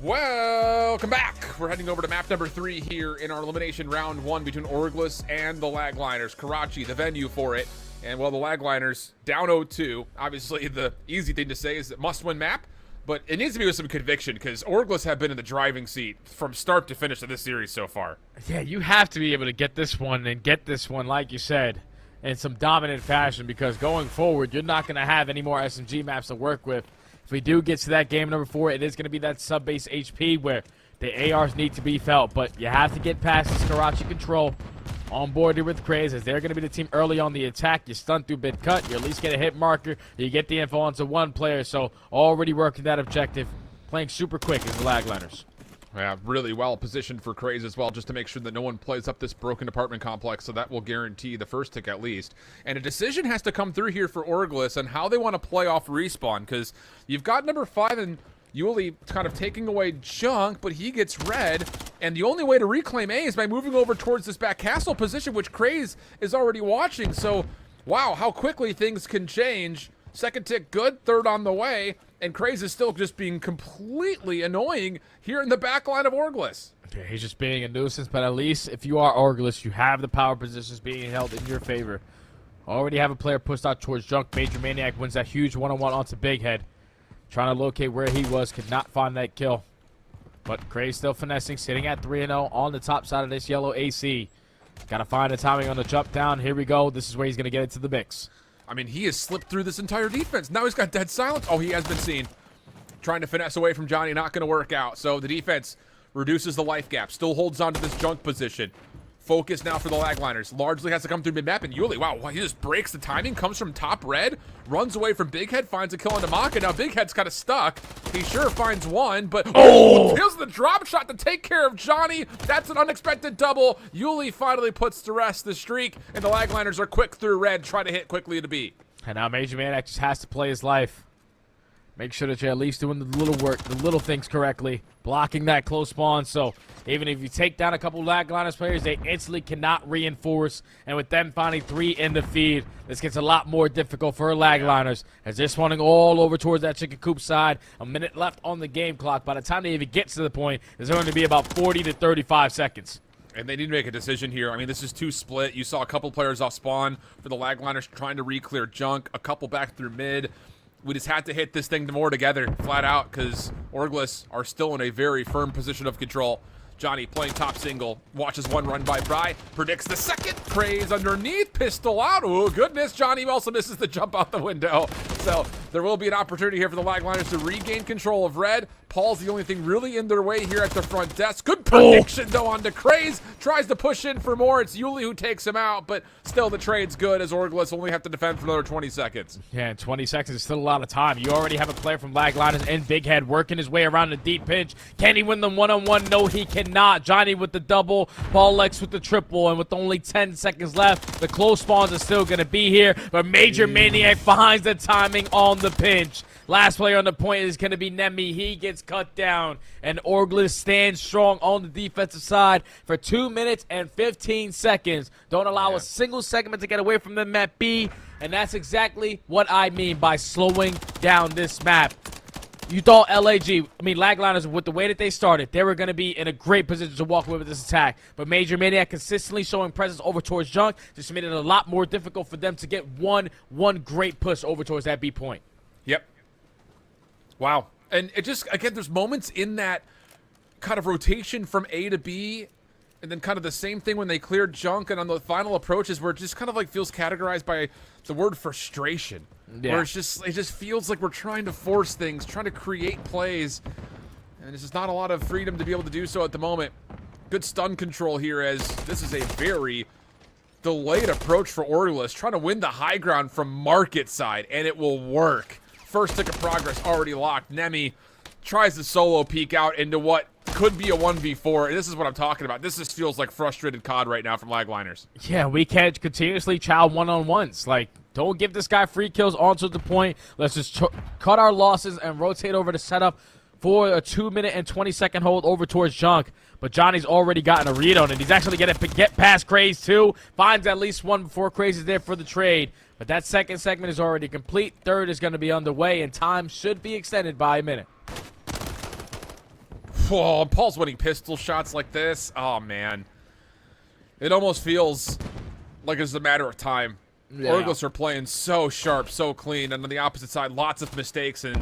Welcome back. We're heading over to map number 3 here in our elimination round 1 between Orglis and the Lagliners. Karachi, the venue for it. And well, the Lagliners down 0-2. Obviously, the easy thing to say is it must-win map, but it needs to be with some conviction because Orglis have been in the driving seat from start to finish of this series so far. Yeah, you have to be able to get this one and get this one, like you said, in some dominant fashion because going forward, you're not going to have any more SMG maps to work with. If we do get to that game number 4, it is going to be that sub-base HP where the ARs need to be felt. But you have to get past this Karachi Control on board here with Craze, as they're going to be the team early on the attack. You stun through bid cut, you at least get a hit marker, you get the info onto one player. So already working that objective, playing super quick as the Lagliners. Yeah, really well positioned for Craze as well, just to make sure that no one plays up this broken apartment complex, so that will guarantee the first tick at least. And a decision has to come through here for Orglis on how they want to play off respawn, because you've got number 5 and Yuli kind of taking away junk, but he gets red, and the only way to reclaim A is by moving over towards this back castle position, which Craze is already watching. So, wow, how quickly things can change. Second tick good, third on the way, and Craze is still just being completely annoying here in the back line of Orglis. Okay, he's just being a nuisance, but at least if you are Orglis, you have the power positions being held in your favor. Already have a player pushed out towards junk. Major Maniac wins that huge one-on-one onto Big Head. Trying to locate where he was, could not find that kill. But Craze still finessing, sitting at 3-0 on the top side of this yellow AC. Got to find the timing on the jump down. Here we go. This is where he's going to get into the mix. I mean, he has slipped through this entire defense. Now he's got dead silence. Oh, he has been seen. Trying to finesse away from Johnny, not going to work out. So the defense reduces the life gap. Still holds on to this junk position. Focus now for the Lagliners. Largely has to come through mid-map, and Yuli, wow, he just breaks the timing, comes from top red, runs away from Big Head, finds a kill on Maka. Now Big Head's kind of stuck. He sure finds one, but here's the drop shot to take care of Johnny. That's an unexpected double. Yuli finally puts to rest the streak, and the Lagliners are quick through red, try to hit quickly to B. And now Major Maniac just has to play his life. Make sure that you're at least doing the little work, the little things correctly. Blocking that close spawn, so even if you take down a couple Lagliners players, they instantly cannot reinforce. And with them finding 3 in the feed, this gets a lot more difficult for Lagliners as they're spawning all over towards that chicken coop side. A minute left on the game clock. By the time they even get to the point, there's going to be about 40 to 35 seconds. And they need to make a decision here. I mean, this is 2 split. You saw a couple players off spawn for the Lagliners trying to re-clear junk, a couple back through mid. We just had to hit this thing more together, flat out, because Orglis are still in a very firm position of control. Johnny playing top single, watches one run by Bry, predicts the second. Craze underneath, pistol out. Oh, goodness. Johnny also misses the jump out the window. So there will be an opportunity here for the Lagliners to regain control of red. Paul's the only thing really in their way here at the front desk. Good prediction, though, onto Craze. Tries to push in for more. It's Yuli who takes him out, but still the trade's good as Orglis only have to defend for another 20 seconds. Yeah, and 20 seconds is still a lot of time. You already have a player from Lagliners and Big Head working his way around the deep pinch. Can he win them one-on-one? No, he cannot. Johnny with the double, Paul Lex with the triple, and with only 10 seconds left, the close spawns are still going to be here, but Major Maniac finds the timing on the pinch. Last player on the point is going to be Nemi. He gets cut down, and Orglis stands strong on the defensive side for 2 minutes and 15 seconds. Don't allow a single segment to get away from them at B, and that's exactly what I mean by slowing down this map. You thought Lagliners, with the way that they started, they were going to be in a great position to walk away with this attack. But Major Maniac consistently showing presence over towards junk just made it a lot more difficult for them to get one great push over towards that B point. Yep. Wow. And it just, again, there's moments in that kind of rotation from A to B, and then kind of the same thing when they cleared junk, and on the final approaches where it just kind of like feels categorized by the word frustration. Yeah. Where it just feels like we're trying to force things, trying to create plays, and there's just not a lot of freedom to be able to do so at the moment. Good stun control here, as this is a very delayed approach for Orglis, trying to win the high ground from market side, and it will work. First tick of progress already locked. Nemi tries to solo peek out into what could be a 1v4. This is what I'm talking about. This just feels like frustrated COD right now from Lagliners. Yeah, we can't continuously chow one-on-ones. Like, don't give this guy free kills onto the point. Let's just cut our losses and rotate over to setup for a 2 minute and 20-second hold over towards junk. But Johnny's already gotten a read on it. He's actually going to get past Craze too. Finds at least one before Craze is there for the trade. But that second segment is already complete. Third is going to be underway, and time should be extended by a minute. Whoa, Paul's winning pistol shots like this. Oh, man. It almost feels like it's a matter of time. Yeah. Orglis are playing so sharp, so clean, and on the opposite side, lots of mistakes and,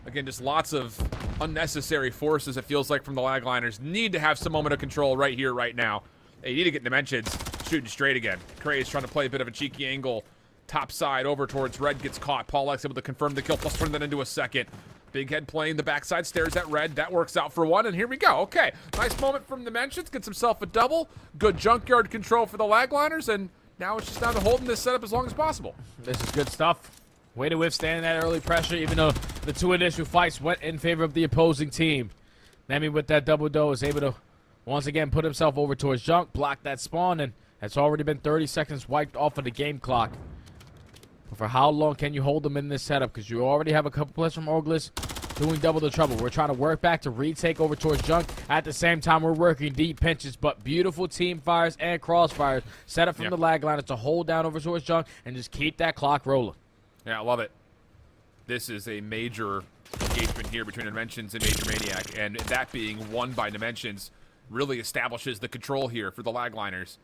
again, just lots of unnecessary forces, it feels like, from the Lagliners. Need to have some moment of control right here, right now. Hey, you need to get Dimensions shooting straight again. Craze trying to play a bit of a cheeky angle. Top side over towards Red, gets caught. Paul X able to confirm the kill, plus turn that into a second. Big Head playing the backside stairs at Red. That works out for one, and here we go. Okay, nice moment from Dimensions. Gets himself a double. Good junkyard control for the Lagliners, and now it's just down to holding this setup as long as possible. This is good stuff. Way to withstand that early pressure, even though the two initial fights went in favor of the opposing team. Nemi with that double doe is able to once again put himself over towards Junk, block that spawn, and it's already been 30 seconds wiped off of the game clock. But for how long can you hold them in this setup? Because you already have a couple players from Orglis doing double the trouble. We're trying to work back to retake over towards Junk. At the same time, we're working deep pinches, but beautiful team fires and crossfires set up from the Lagliners to hold down over towards Junk and just keep that clock rolling. Yeah, I love it. This is a major engagement here between Dimensions and Major Maniac, and that being won by Dimensions really establishes the control here for the Lagliners.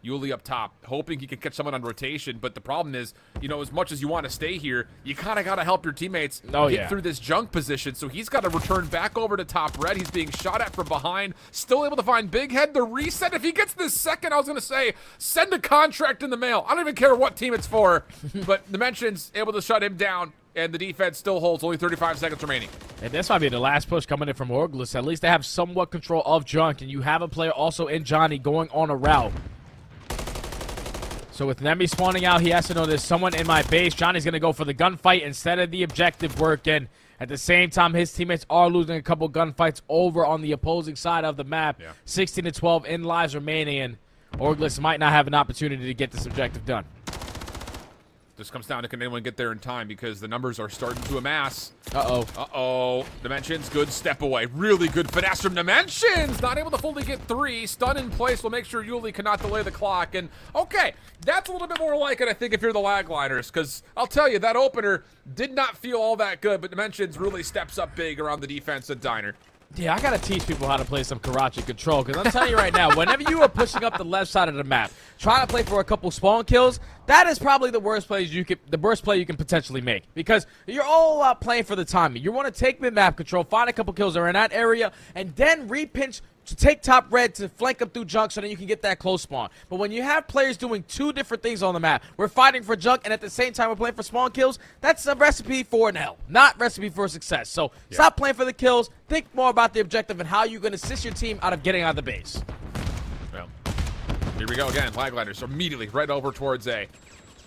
Yuli up top, hoping he can catch someone on rotation, but the problem is, you know, as much as you want to stay here, you kind of got to help your teammates get through this Junk position, so he's got to return back over to top Red. He's being shot at from behind, still able to find Big Head. The reset, if he gets this second, I was going to say, send a contract in the mail. I don't even care what team it's for, but Dimensions able to shut him down, and the defense still holds, only 35 seconds remaining. And this might be the last push coming in from Orglis. At least they have somewhat control of Junk, and you have a player also in Johnny going on a route. So with Nemi spawning out, he has to know there's someone in my base. Johnny's going to go for the gunfight instead of the objective work. And at the same time, his teammates are losing a couple gunfights over on the opposing side of the map. 16-12 in lives remaining, and Orglis might not have an opportunity to get this objective done. This comes down to can anyone get there in time, because the numbers are starting to amass. Uh-oh. Uh-oh. Dimensions, good step away. Really good finesse from Dimensions. Not able to fully get three. Stun in place will make sure Yuli cannot delay the clock. And, okay, that's a little bit more like it, I think, if you're the Lagliners, because I'll tell you, that opener did not feel all that good, but Dimensions really steps up big around the defense at Diner. Yeah, I got to teach people how to play some Karachi Control, because I'm telling you right now, whenever you are pushing up the left side of the map, trying to play for a couple spawn kills, that is probably the worst play you can potentially make, because you're all out playing for the timing. You want to take mid-map control, find a couple kills that are in that area, and then repinch to take top Red to flank up through Junk so that you can get that close spawn. But when you have players doing two different things on the map, we're fighting for Junk and at the same time we're playing for spawn kills, that's a recipe for an L, not recipe for success. So stop playing for the kills, think more about the objective and how you're going to assist your team out of getting out of the base. Well, here we go again. Lagliners immediately right over towards A. A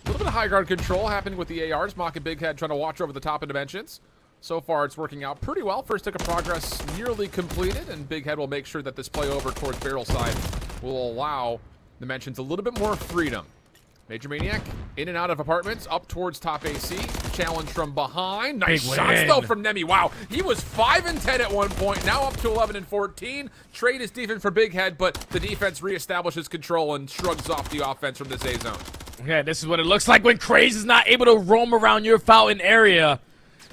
little bit of high guard control happening with the ARs. Mock and Big Head trying to watch over the top of Dimensions. So far, it's working out pretty well. First tick of progress nearly completed, and Big Head will make sure that this play over towards barrel side will allow Dimensions a little bit more freedom. Major Maniac in and out of apartments, up towards top AC. Challenge from behind. Nice shots, though, from Nemi. Wow, he was 5-10 at one point, now up to 11-14. Trade is defense for Big Head, but the defense reestablishes control and shrugs off the offense from this A zone. Okay, this is what it looks like when Craze is not able to roam around your fountain area.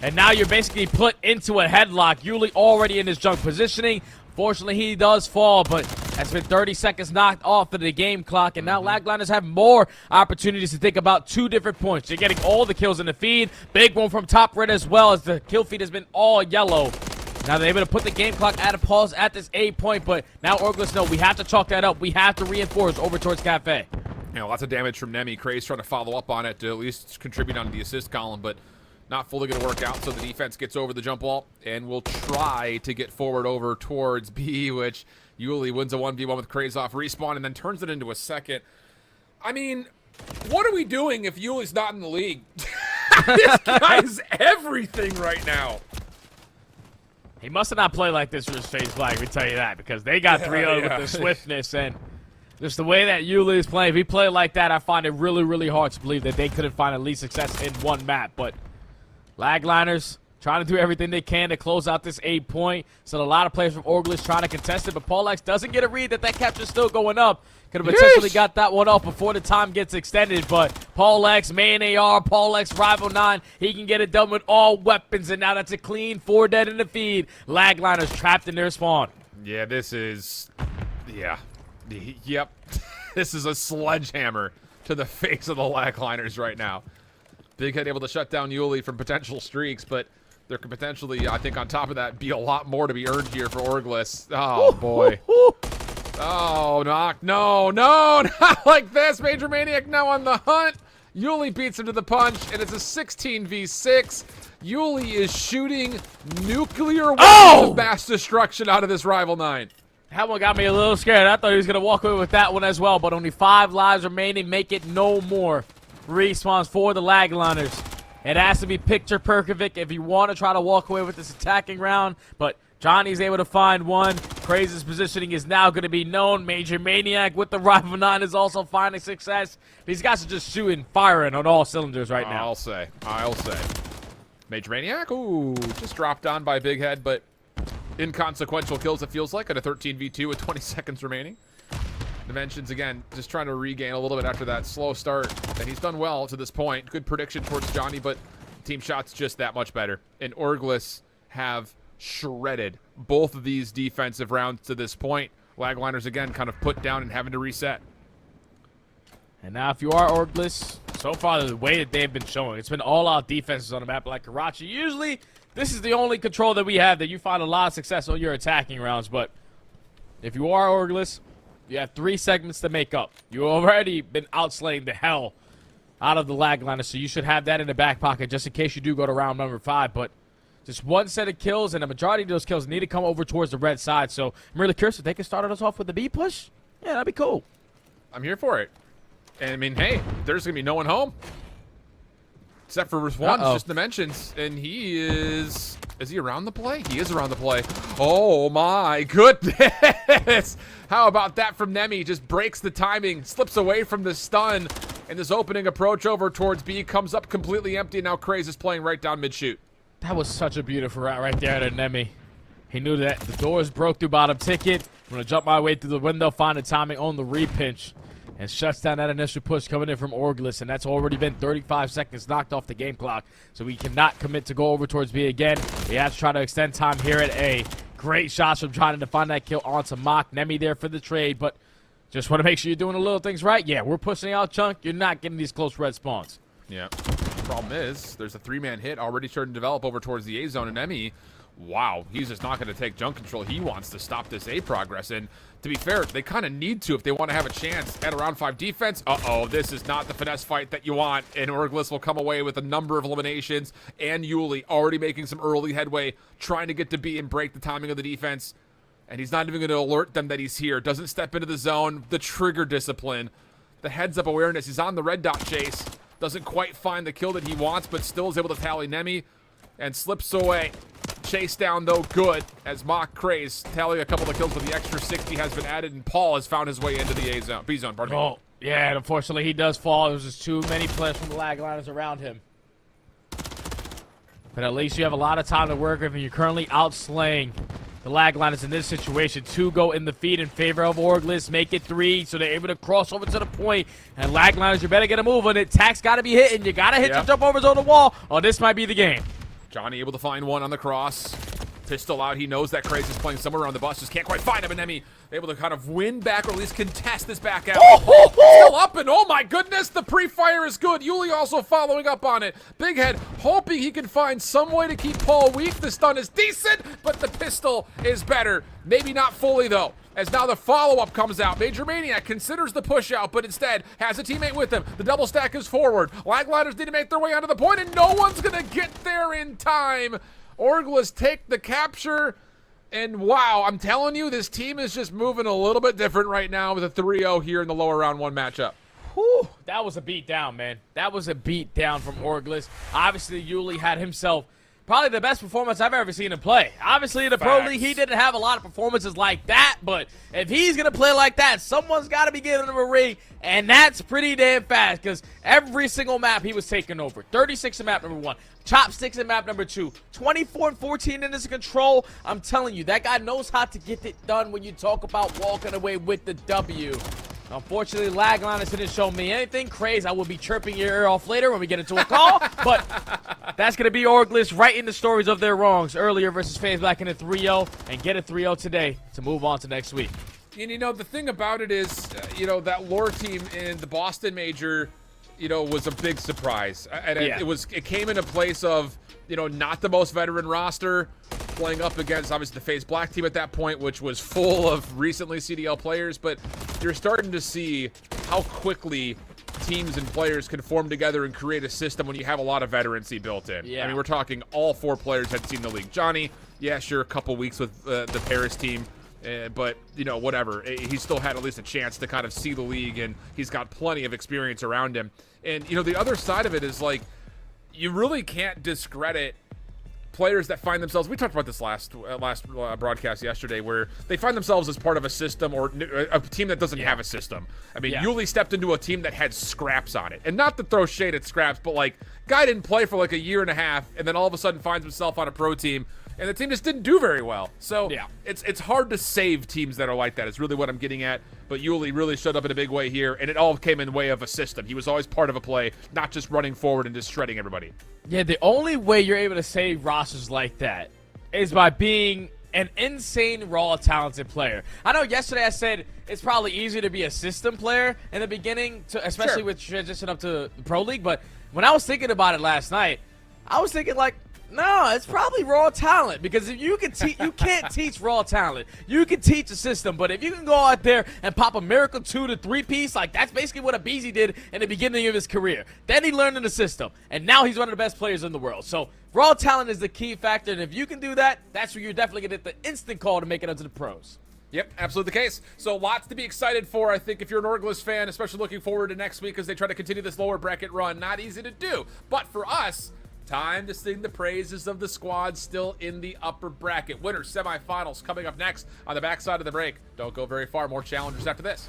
And now you're basically put into a headlock. Yuli already in his Junk positioning. Fortunately, he does fall, but that's been 30 seconds knocked off of the game clock. And now Lagliners have more opportunities to think about two different points. You're getting all the kills in the feed. Big one from top Red as well, as the kill feed has been all yellow. Now they're able to put the game clock at a pause at this A point, but now Orglis know we have to chalk that up. We have to reinforce over towards Cafe. You know, lots of damage from Nemi. Craze trying to follow up on it to at least contribute onto the assist column, but not fully going to work out, so the defense gets over the jump wall and will try to get forward over towards B, which Yuli wins a 1v1 with Craze off respawn and then turns it into a second. I mean, what are we doing if Yuli's not in the league? This guy's everything right now. He must have not played like this for his FaZe flag, we tell you that, because they got 3-0 with the swiftness, and just the way that Yuli is playing. If he played like that, I find it really, really hard to believe that they couldn't find at least success in one map, but Lagliners trying to do everything they can to close out this 8 point. So a lot of players from Orglis trying to contest it, but Paul X doesn't get a read that capture's still going up. Could have potentially got that one off before the time gets extended, but Paul X, main AR, Paul X, Rival 9, he can get it done with all weapons, and now that's a clean 4 dead in the feed. Lagliners trapped in their spawn. Yeah, this is... Yeah. Yep. This is a sledgehammer to the face of the Lagliners right now. Big Head able to shut down Yuli from potential streaks, but there could potentially, I think on top of that, be a lot more to be earned here for Orglis. Oh, boy. Oh, knock. No, not like this. Major Maniac now on the hunt. Yuli beats him to the punch, and it's a 16v6. Yuli is shooting nuclear weapons of mass destruction out of this Rival 9. That one got me a little scared. I thought he was going to walk away with that one as well, but only 5 lives remaining. Make it no more respawns for the Lagliners. It has to be picture perfect if you want to try to walk away with this attacking round, but Johnny's able to find one. Crazy's positioning is now going to be known. Major Maniac with the Rival 9 is also finding success. These guys are just shooting, firing on all cylinders right now. I'll say. Major Maniac, ooh, just dropped on by Big Head, but inconsequential kills, it feels like, at a 13v2 with 20 seconds remaining. Dimensions, again, just trying to regain a little bit after that slow start, and he's done well to this point. Good prediction towards Johnny, but team shots just that much better. And Orglis have shredded both of these defensive rounds to this point. Lagliners, again, kind of put down and having to reset. And now if you are Orglis, so far the way that they've been showing, it's been all-out defenses on a map like Karachi. Usually, this is the only control that we have that you find a lot of success on your attacking rounds. But if you are Orglis, you have 3 segments to make up. You've already been outslaying the hell out of the Lagliners, so you should have that in the back pocket just in case you do go to round number 5. But just one set of kills, and the majority of those kills need to come over towards the red side. So I'm really curious if they can start us off with the B push. Yeah, that'd be cool. I'm here for it. And, I mean, hey, there's going to be no one home. Except for one, just Dimensions. And he is... Is he around the play? He is around the play. Oh, my goodness. How about that from Nemi? Just breaks the timing, slips away from the stun. And this opening approach over towards B comes up completely empty. And now Craze is playing right down mid-shoot. That was such a beautiful route right there to Nemi. He knew that the doors broke through bottom ticket. I'm going to jump my way through the window, find the timing on the repinch. And shuts down that initial push coming in from Orglis, and that's already been 35 seconds knocked off the game clock. So we cannot commit to go over towards B again. We have to try to extend time here at A. Great shots from trying to find that kill onto Mock. Nemi there for the trade, but just want to make sure you're doing the little things right. Yeah, we're pushing out Chunk. You're not getting these close red spawns. Yeah. Problem is, there's a 3-man hit already starting to develop over towards the A zone, and Nemi, wow, he's just not going to take junk control. He wants to stop this A progress, and to be fair, they kind of need to if they want to have a chance at a round 5 defense. Uh-oh, this is not the finesse fight that you want, and Orglis will come away with a number of eliminations, and Yuli already making some early headway, trying to get to B and break the timing of the defense, and he's not even going to alert them that he's here. Doesn't step into the zone, the trigger discipline, the heads-up awareness. He's on the red dot chase, doesn't quite find the kill that he wants, but still is able to tally Nemi, and slips away. Chase down, though, good, as Mock Craze tallying a couple of kills with the extra 60 has been added, and Paul has found his way into the A zone, B zone, pardon me. Oh, yeah, and unfortunately he does fall. There's just too many players from the Lagliners around him. But at least you have a lot of time to work with, and you're currently outslaying the Lagliners in this situation. 2 go in the feed in favor of Orglis, make it 3, so they're able to cross over to the point. And Lagliners, you better get a move on it. Tack's got to be hitting. You got to hit your jump overs on the wall, or this might be the game. Johnny able to find one on the cross. Pistol out. He knows that Craze is playing somewhere around the bus. Just can't quite find him. And Nemi able to kind of win back, or at least contest this back out. Still up, and oh my goodness, the pre-fire is good. Yuli also following up on it. Big Head hoping he can find some way to keep Paul weak. The stun is decent, but the pistol is better. Maybe not fully, though, as now the follow-up comes out. Major Maniac considers the push-out, but instead has a teammate with him. The double stack is forward. Lagliners need to make their way onto the point, and no one's going to get there in time. Orglis take the capture, and wow, I'm telling you, this team is just moving a little bit different right now with a 3-0 here in the lower round 1 matchup. Whew, that was a beat down, man. That was a beat down from Orglis. Obviously, Yuli had himself probably the best performance I've ever seen him play. Obviously, in the Pro League, he didn't have a lot of performances like that, but if he's going to play like that, someone's got to be giving him a ring, and that's pretty damn fast, because every single map he was taking over. 36 in map number 1, Chopsticks in map number 2, 24 and 14 in his control. I'm telling you, that guy knows how to get it done when you talk about walking away with the W. Unfortunately, lag Linus didn't show me anything. Craze, I will be chirping your ear off later when we get into a call. But that's going to be Orgless writing the stories of their wrongs earlier versus FaZe back in a 3-0 and get a 3-0 today to move on to next week. And, you know, the thing about it is, you know, that lore team in the Boston Major, you know, was a big surprise. And it came in a place of, you know, not the most veteran roster, playing up against, obviously, the FaZe Black team at that point, which was full of recently CDL players. But you're starting to see how quickly teams and players can form together and create a system when you have a lot of veterancy built in. Yeah. I mean, we're talking all 4 players had seen the league. Johnny, yeah, sure, a couple weeks with the Paris team. But, you know, whatever. He still had at least a chance to kind of see the league, and he's got plenty of experience around him. And, you know, the other side of it is, like, you really can't discredit players that find themselves, we talked about this last broadcast yesterday, where they find themselves as part of a system or a team that doesn't have a system. I mean, Yuli stepped into a team that had Scraps on it. And not to throw shade at Scraps, but, like, guy didn't play for like a year and a half, and then all of a sudden finds himself on a pro team, and the team just didn't do very well. So it's hard to save teams that are like that, is really what I'm getting at. But Yuli really showed up in a big way here, and it all came in the way of a system. He was always part of a play, not just running forward and just shredding everybody. Yeah, the only way you're able to save rosters like that is by being an insane, raw, talented player. I know yesterday I said it's probably easier to be a system player in the beginning, especially with transition up to the Pro League. But when I was thinking about it last night, I was thinking, like, no, it's probably raw talent, because if you can you can't teach raw talent. You can teach a system, but if you can go out there and pop a miracle 2 to 3 piece, like that's basically what Abizi did in the beginning of his career. Then he learned in the system, and now he's one of the best players in the world. So raw talent is the key factor, and if you can do that, that's where you're definitely going to get the instant call to make it onto the pros. Yep, absolutely the case. So lots to be excited for, I think, if you're an Orgless fan, especially looking forward to next week as they try to continue this lower bracket run. Not easy to do, but for us, time to sing the praises of the squad still in the upper bracket. Winner semifinals coming up next on the backside of the break. Don't go very far. More challengers after this.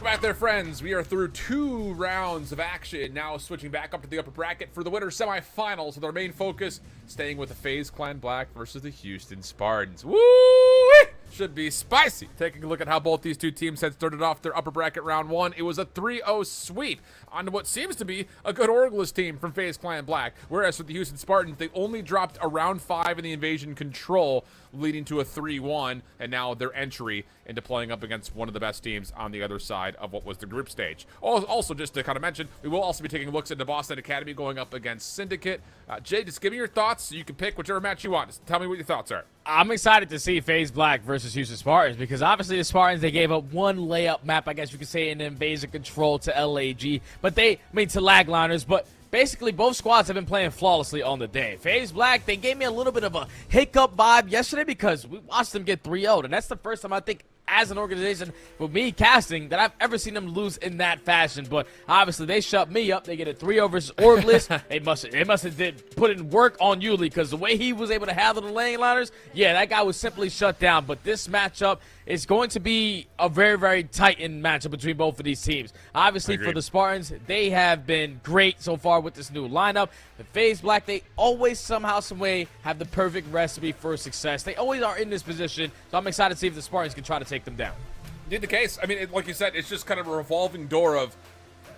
Welcome back there, friends. We are through 2 rounds of action. Now switching back up to the upper bracket for the winter semifinals with our main focus staying with the FaZe Clan Black versus the Houston Spartans. Woo! Should be spicy. Taking a look at how both these two teams had started off their upper bracket round 1. It was a 3-0 sweep onto what seems to be a good Orgless team from FaZe Clan Black. Whereas with the Houston Spartans, they only dropped a round 5 in the Invasion Control, leading to a 3-1, and now their entry into playing up against one of the best teams on the other side of what was the group stage. Also, just to kind of mention, we will also be taking looks into Boston Academy going up against Syndicate. Jay, just give me your thoughts. You can pick whichever match you want. Just tell me what your thoughts are. I'm excited to see FaZe Black versus Houston Spartans because obviously the Spartans, they gave up one layup map, I guess you could say, in Invasion Control to LAG, but to Lagliners, but basically both squads have been playing flawlessly on the day. FaZe Black, they gave me a little bit of a hiccup vibe yesterday because we watched them get 3-0'd, and that's the first time I think as an organization, with me casting, that I've ever seen them lose in that fashion. But obviously, they shut me up. They get a 3-0 versus Orgless. They must have put in work on Yuli because the way he was able to handle the lane liners, yeah, that guy was simply shut down. But this matchup is going to be a very, very tightened matchup between both of these teams. Obviously, for the Spartans, they have been great so far with this new lineup. The FaZe Black, they always somehow, some way have the perfect recipe for success. They always are in this position, so I'm excited to see if the Spartans can try to take them down. Did the case. I mean, like you said, it's just kind of a revolving door of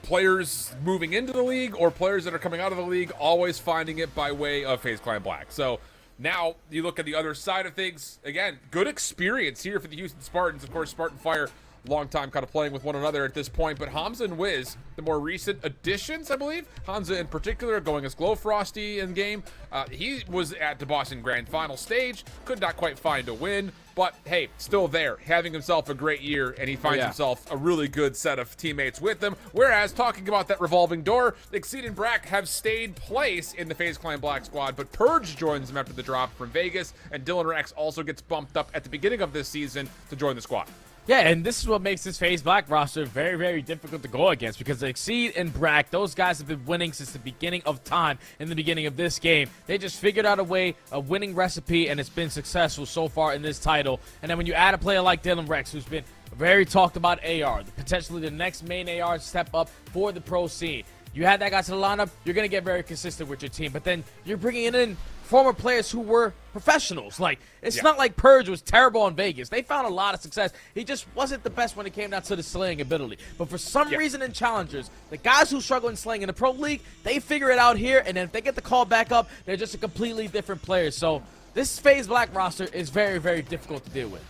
players moving into the league or players that are coming out of the league, always finding it by way of FaZe Clan Black. So now you look at the other side of things. Again, good experience here for the Houston Spartans. Of course, Spartan Fire, long time kind of playing with one another at this point. But Hamza and Wiz, the more recent additions, I believe. Hamza in particular going as Glow Frosty in game. He was at the Boston Grand Final stage. Could not quite find a win. But, hey, still there, having himself a great year, and he finds himself a really good set of teammates with him. Whereas, talking about that revolving door, Exceed and Brack have stayed place in the FaZe Clan Black squad, but Purge joins them after the drop from Vegas, and Dylan Rex also gets bumped up at the beginning of this season to join the squad. Yeah, and this is what makes this FaZe Black roster very, very difficult to go against because Exceed and Brack, those guys have been winning since the beginning of time in the beginning of this game. They just figured out a way, a winning recipe, and it's been successful so far in this title. And then when you add a player like Dylan Rex, who's been very talked about AR, potentially the next main AR step up for the pro scene. You add that guy to the lineup, you're going to get very consistent with your team. But then you're bringing in former players who were professionals. Like, it's not like Purge was terrible in Vegas. They found a lot of success. He just wasn't the best when it came down to the slaying ability. But for some reason in Challengers, the guys who struggle in slaying in the Pro League, they figure it out here, and then if they get the call back up, they're just a completely different player. So this FaZe Black roster is very, very difficult to deal with.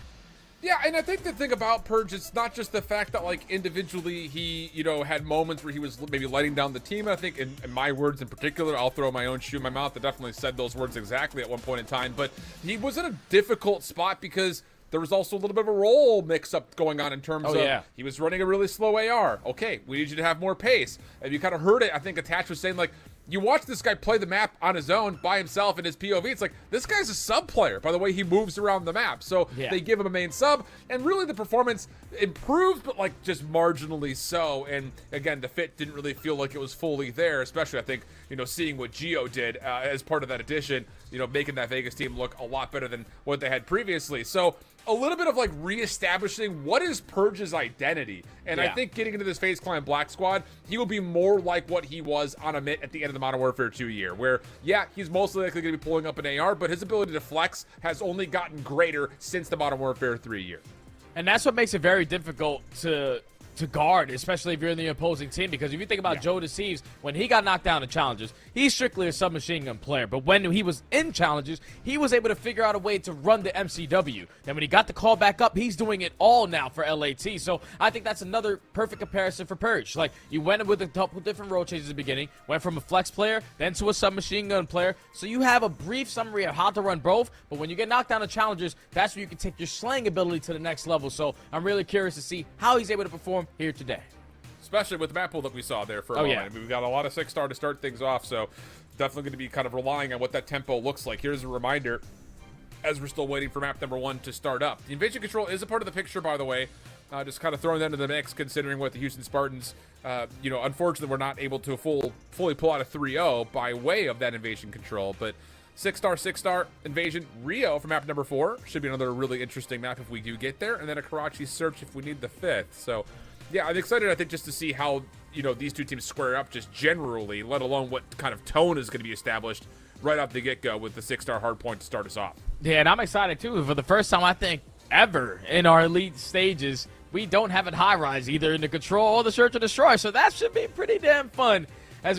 Yeah, and I think the thing about Purge, it's not just the fact that, like, individually he, you know, had moments where he was maybe letting down the team. I think, in my words in particular, I'll throw my own shoe in my mouth. I definitely said those words exactly at one point in time. But he was in a difficult spot because there was also a little bit of a role mix-up going on in terms of he was running a really slow AR. Okay, we need you to have more pace. And you kind of heard it, I think Attach was saying, like, you watch this guy play the map on his own, by himself, in his POV. It's like, this guy's a sub player by the way he moves around the map. So they give him a main sub, and really the performance improved, but like just marginally so. And again, the fit didn't really feel like it was fully there, especially I think, you know, seeing what Geo did as part of that addition, you know, making that Vegas team look a lot better than what they had previously. So a little bit of like reestablishing what is Purge's identity. And I think getting into this FaZe Clan Black squad, he will be more like what he was on a mid at the end of the Modern Warfare 2 year, where, he's mostly likely going to be pulling up an AR, but his ability to flex has only gotten greater since the Modern Warfare 3 year. And that's what makes it very difficult to guard, especially if you're in the opposing team, because if you think about Joe Deceives, when he got knocked down in Challenges, he's strictly a submachine gun player, but when he was in Challenges, he was able to figure out a way to run the MCW. Then when he got the call back up, he's doing it all now for LAT, so I think that's another perfect comparison for Purge. Like, you went with a couple different role changes at the beginning, went from a flex player, then to a submachine gun player, so you have a brief summary of how to run both, but when you get knocked down in Challenges, that's where you can take your slaying ability to the next level, so I'm really curious to see how he's able to perform here today. Especially with the map pool that we saw there for a moment. I mean, we've got a lot of 6-star to start things off, so definitely going to be kind of relying on what that tempo looks like. Here's a reminder, as we're still waiting for map number 1 to start up. The Invasion Control is a part of the picture, by the way. Just kind of throwing that into the mix, considering what the Houston Spartans, you know, unfortunately we're not able to fully pull out a 3-0 by way of that Invasion Control, but 6-star Invasion Rio for map number 4 should be another really interesting map if we do get there, and then a Karachi Search if we need the 5th. So Yeah, I'm excited, I think, just to see how, these two teams square up just generally, let alone what kind of tone is going to be established right off the get-go with the 6-star Hardpoint to start us off. Yeah, and I'm excited, too. For the first time, I think, ever in our elite stages, we don't have it Highrise either in the Control or the Search and Destroy, so that should be pretty damn fun as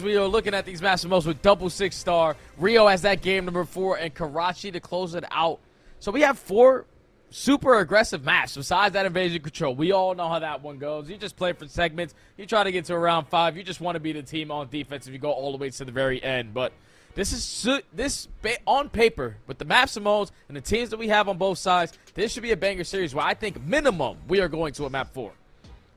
we are looking at these massive modes with double 6-star. Rio has that game number 4, and Karachi to close it out. So we have 4 super aggressive maps besides that Invasion Control. We all know how that one goes. You just play for segments. You try to get to around 5. You just want to be the team on defense if you go all the way to the very end. But this on paper, with the maps and modes and the teams that we have on both sides, this should be a banger series where I think minimum we are going to a map 4.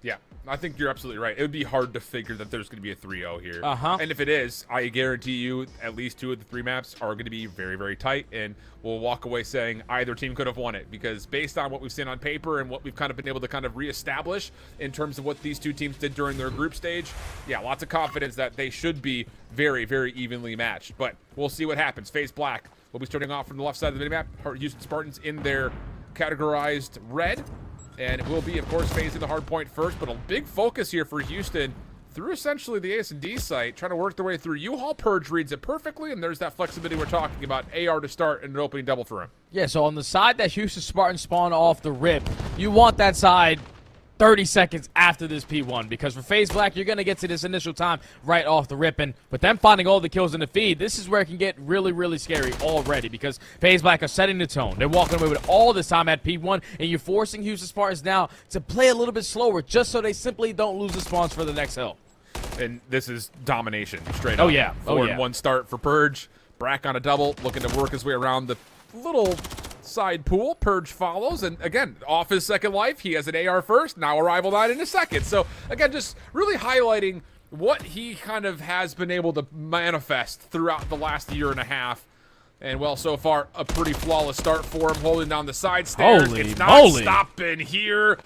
Yeah, I think you're absolutely right. It would be hard to figure that there's going to be a 3-0 here. And if it is, I guarantee you at least 2 of the 3 maps are going to be very, very tight, and we'll walk away saying either team could have won it, because based on what we've seen on paper and what we've kind of been able to kind of reestablish in terms of what these two teams did during their group stage, yeah, lots of confidence that they should be very, very evenly matched. But we'll see what happens. FaZe Black will be starting off from the left side of the minimap. Houston Spartans in their categorized red. And it will be, of course, FaZe in the Hardpoint first, but a big focus here for Houston through essentially the S&D site, trying to work their way through. U-Haul Purge reads it perfectly, and there's that flexibility we're talking about. AR to start and an opening double for him. Yeah, so on the side that Houston Spartans spawn off the rip, you want that side 30 seconds after this P1, because for FaZe Black, you're going to get to this initial time right off the rip, and with them finding all the kills in the feed, this is where it can get really, really scary already, because FaZe Black are setting the tone. They're walking away with all this time at P1, and you're forcing Houston Spartans now to play a little bit slower, just so they simply don't lose the spawns for the next hill. And this is domination, straight up. Oh, yeah. 4-1 start for Purge. Brack on a double, looking to work his way around the little side pool. Purge follows, and again, off his second life, he has an AR first, now a Rival 9 in a second. So again, just really highlighting what he kind of has been able to manifest throughout the last year and a half. And well, so far, a pretty flawless start for him, holding down the side stairs. Holy it's not moly. stopping here.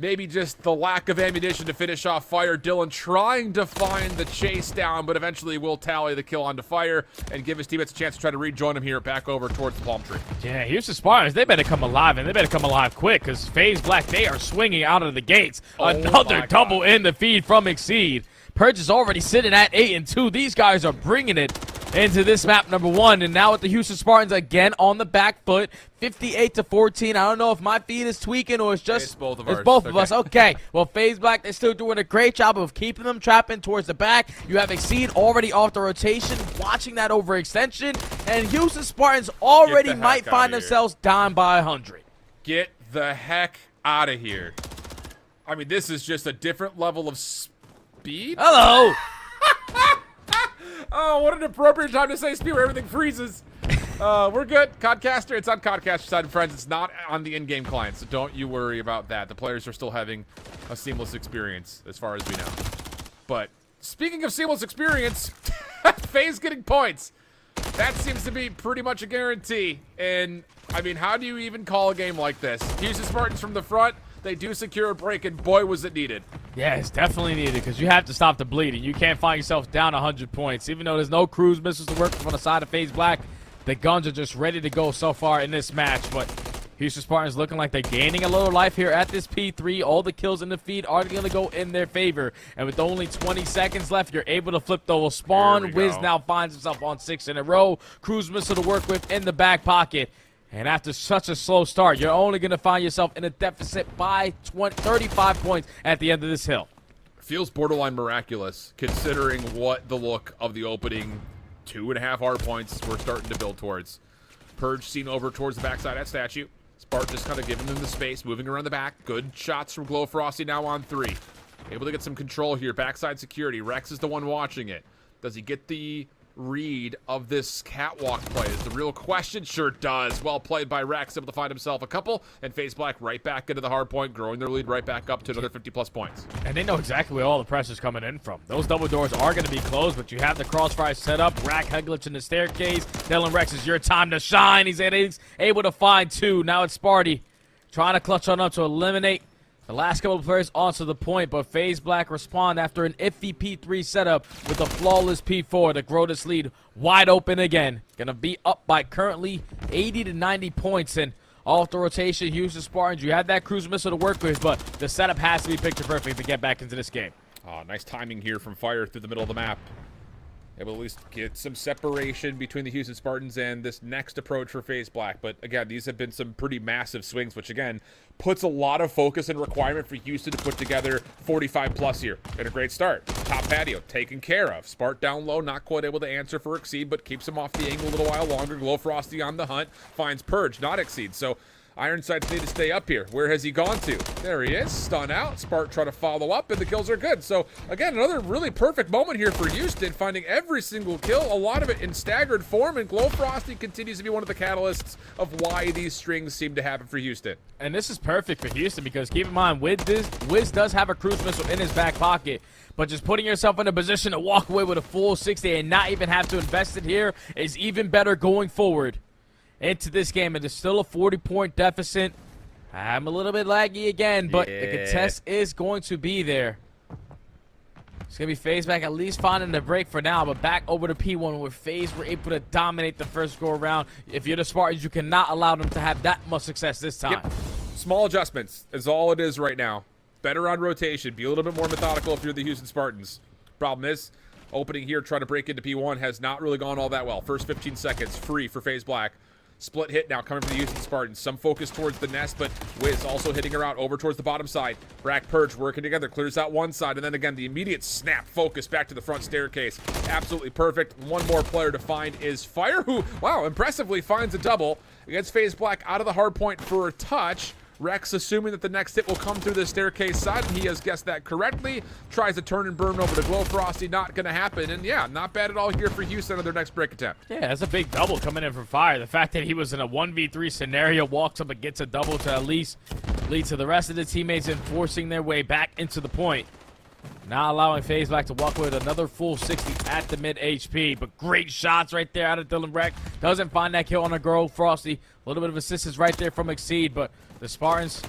Maybe just the lack of ammunition to finish off Fire. Dylan trying to find the chase down, but eventually will tally the kill onto Fire and give his teammates a chance to try to rejoin him here back over towards the palm tree. Yeah, Houston Spartans, they better come alive, and they better come alive quick, because FaZe Black, they are swinging out of the gates. Another double in the feed from Exceed. Purge is already sitting at 8-2. These guys are bringing it into this map number 1, and now with the Houston Spartans again on the back foot, 58-14. I don't know if my feed is tweaking or it's just it's both of us. Okay. Well, FaZe Black, they're still doing a great job of keeping them trapping towards the back. You have Exceed already off the rotation, watching that overextension, and Houston Spartans already might find themselves down by 100. Get the heck out of here. I mean, this is just a different level of speed. Hello. Oh, what an appropriate time to say speed where everything freezes. We're good. Codcaster, it's on Codcaster side, friends. It's not on the in-game client, so don't you worry about that. The players are still having a seamless experience, as far as we know. But speaking of seamless experience, FaZe getting points. That seems to be pretty much a guarantee. And, I mean, how do you even call a game like this? Houston Spartans from the front. They do secure a break, and boy, was it needed. Yeah, it's definitely needed, because you have to stop the bleeding. You can't find yourself down 100 points. Even though there's no cruise missiles to work on the side of FaZe Black, the guns are just ready to go so far in this match. But Houston Spartans looking like they're gaining a little life here at this P3. All the kills in the feed are going to go in their favor. And with only 20 seconds left, you're able to flip the spawn. Wiz now finds himself on 6 in a row. Cruise missile to work with in the back pocket. And after such a slow start, you're only going to find yourself in a deficit by 35 points at the end of this hill. Feels borderline miraculous, considering what the look of the opening 2.5 hard points we're starting to build towards. Purge seen over towards the backside at Statue. Spark just kind of giving them the space, moving around the back. Good shots from Glow Frosty now on 3. Able to get some control here. Backside security. Rex is the one watching it. Does he get the read of this catwalk play is the real question. Sure does. Well played by Rex, able to find himself a couple, and FaZe Black right back into the hard point, growing their lead right back up to another 50+ points. And they know exactly where all the pressure's coming in from. Those double doors are going to be closed, but you have the crossfire set up. Rack Heglitch in the staircase. Dylan Rex, is your time to shine. He's able to find 2. Now it's Sparty trying to clutch on up to eliminate the last couple of players onto the point, but FaZe Black respond after an iffy P3 setup with a flawless P4 to grow this lead wide open again. Gonna be up by currently 80 to 90 points, and off the rotation, Houston Spartans, you have that cruise missile to work with, but the setup has to be picture perfect to get back into this game. Oh, nice timing here from Fire through the middle of the map. Able to at least get some separation between the Houston Spartans and this next approach for FaZe Black. But again, these have been some pretty massive swings, which again puts a lot of focus and requirement for Houston to put together 45 plus here. And a great start. Top patio taken care of. Spart down low, not quite able to answer for Exceed, but keeps him off the angle a little while longer. Glow Frosty on the hunt, finds Purge, not Exceed. So Ironsides need to stay up here. Where has he gone to? There he is. Stun out. Spart try to follow up, and the kills are good. So, again, another really perfect moment here for Houston, finding every single kill, a lot of it in staggered form, and Glow Frosty continues to be one of the catalysts of why these strings seem to happen for Houston. And this is perfect for Houston because keep in mind, Wiz does have a cruise missile in his back pocket, but just putting yourself in a position to walk away with a full 60 and not even have to invest it here is even better going forward into this game. It is still a 40-point deficit. I'm a little bit laggy again, but the contest is going to be there. It's going to be FaZe Black at least finding the break for now, but back over to P1 where FaZe were able to dominate the first go-around. If you're the Spartans, you cannot allow them to have that much success this time. Yep. Small adjustments is all it is right now. Better on rotation. Be a little bit more methodical if you're the Houston Spartans. Problem is, opening here, trying to break into P1 has not really gone all that well. First 15 seconds, free for FaZe Black. Split hit now coming from the Houston Spartans. Some focus towards the nest, but Wiz also hitting her out over towards the bottom side. Brack Purge working together, clears out one side, and then again the immediate snap focus back to the front staircase. Absolutely perfect. One more player to find is Fire, who, wow, impressively finds a double against FaZe Black out of the hard point for a touch. Rex assuming that the next hit will come through the staircase side, and he has guessed that correctly. Tries to turn and burn over to Glow Frosty, not going to happen. And yeah, not bad at all here for Houston on their next break attempt. Yeah, that's a big double coming in from Fire. The fact that he was in a 1v3 scenario, walks up and gets a double to at least lead to the rest of the teammates and forcing their way back into the point. Not allowing FaZe Black to walk away with another full 60 at the mid HP. But great shots right there out of Dylan Breck. Doesn't find that kill on a girl, Frosty. A little bit of assistance right there from Exceed, but the Spartans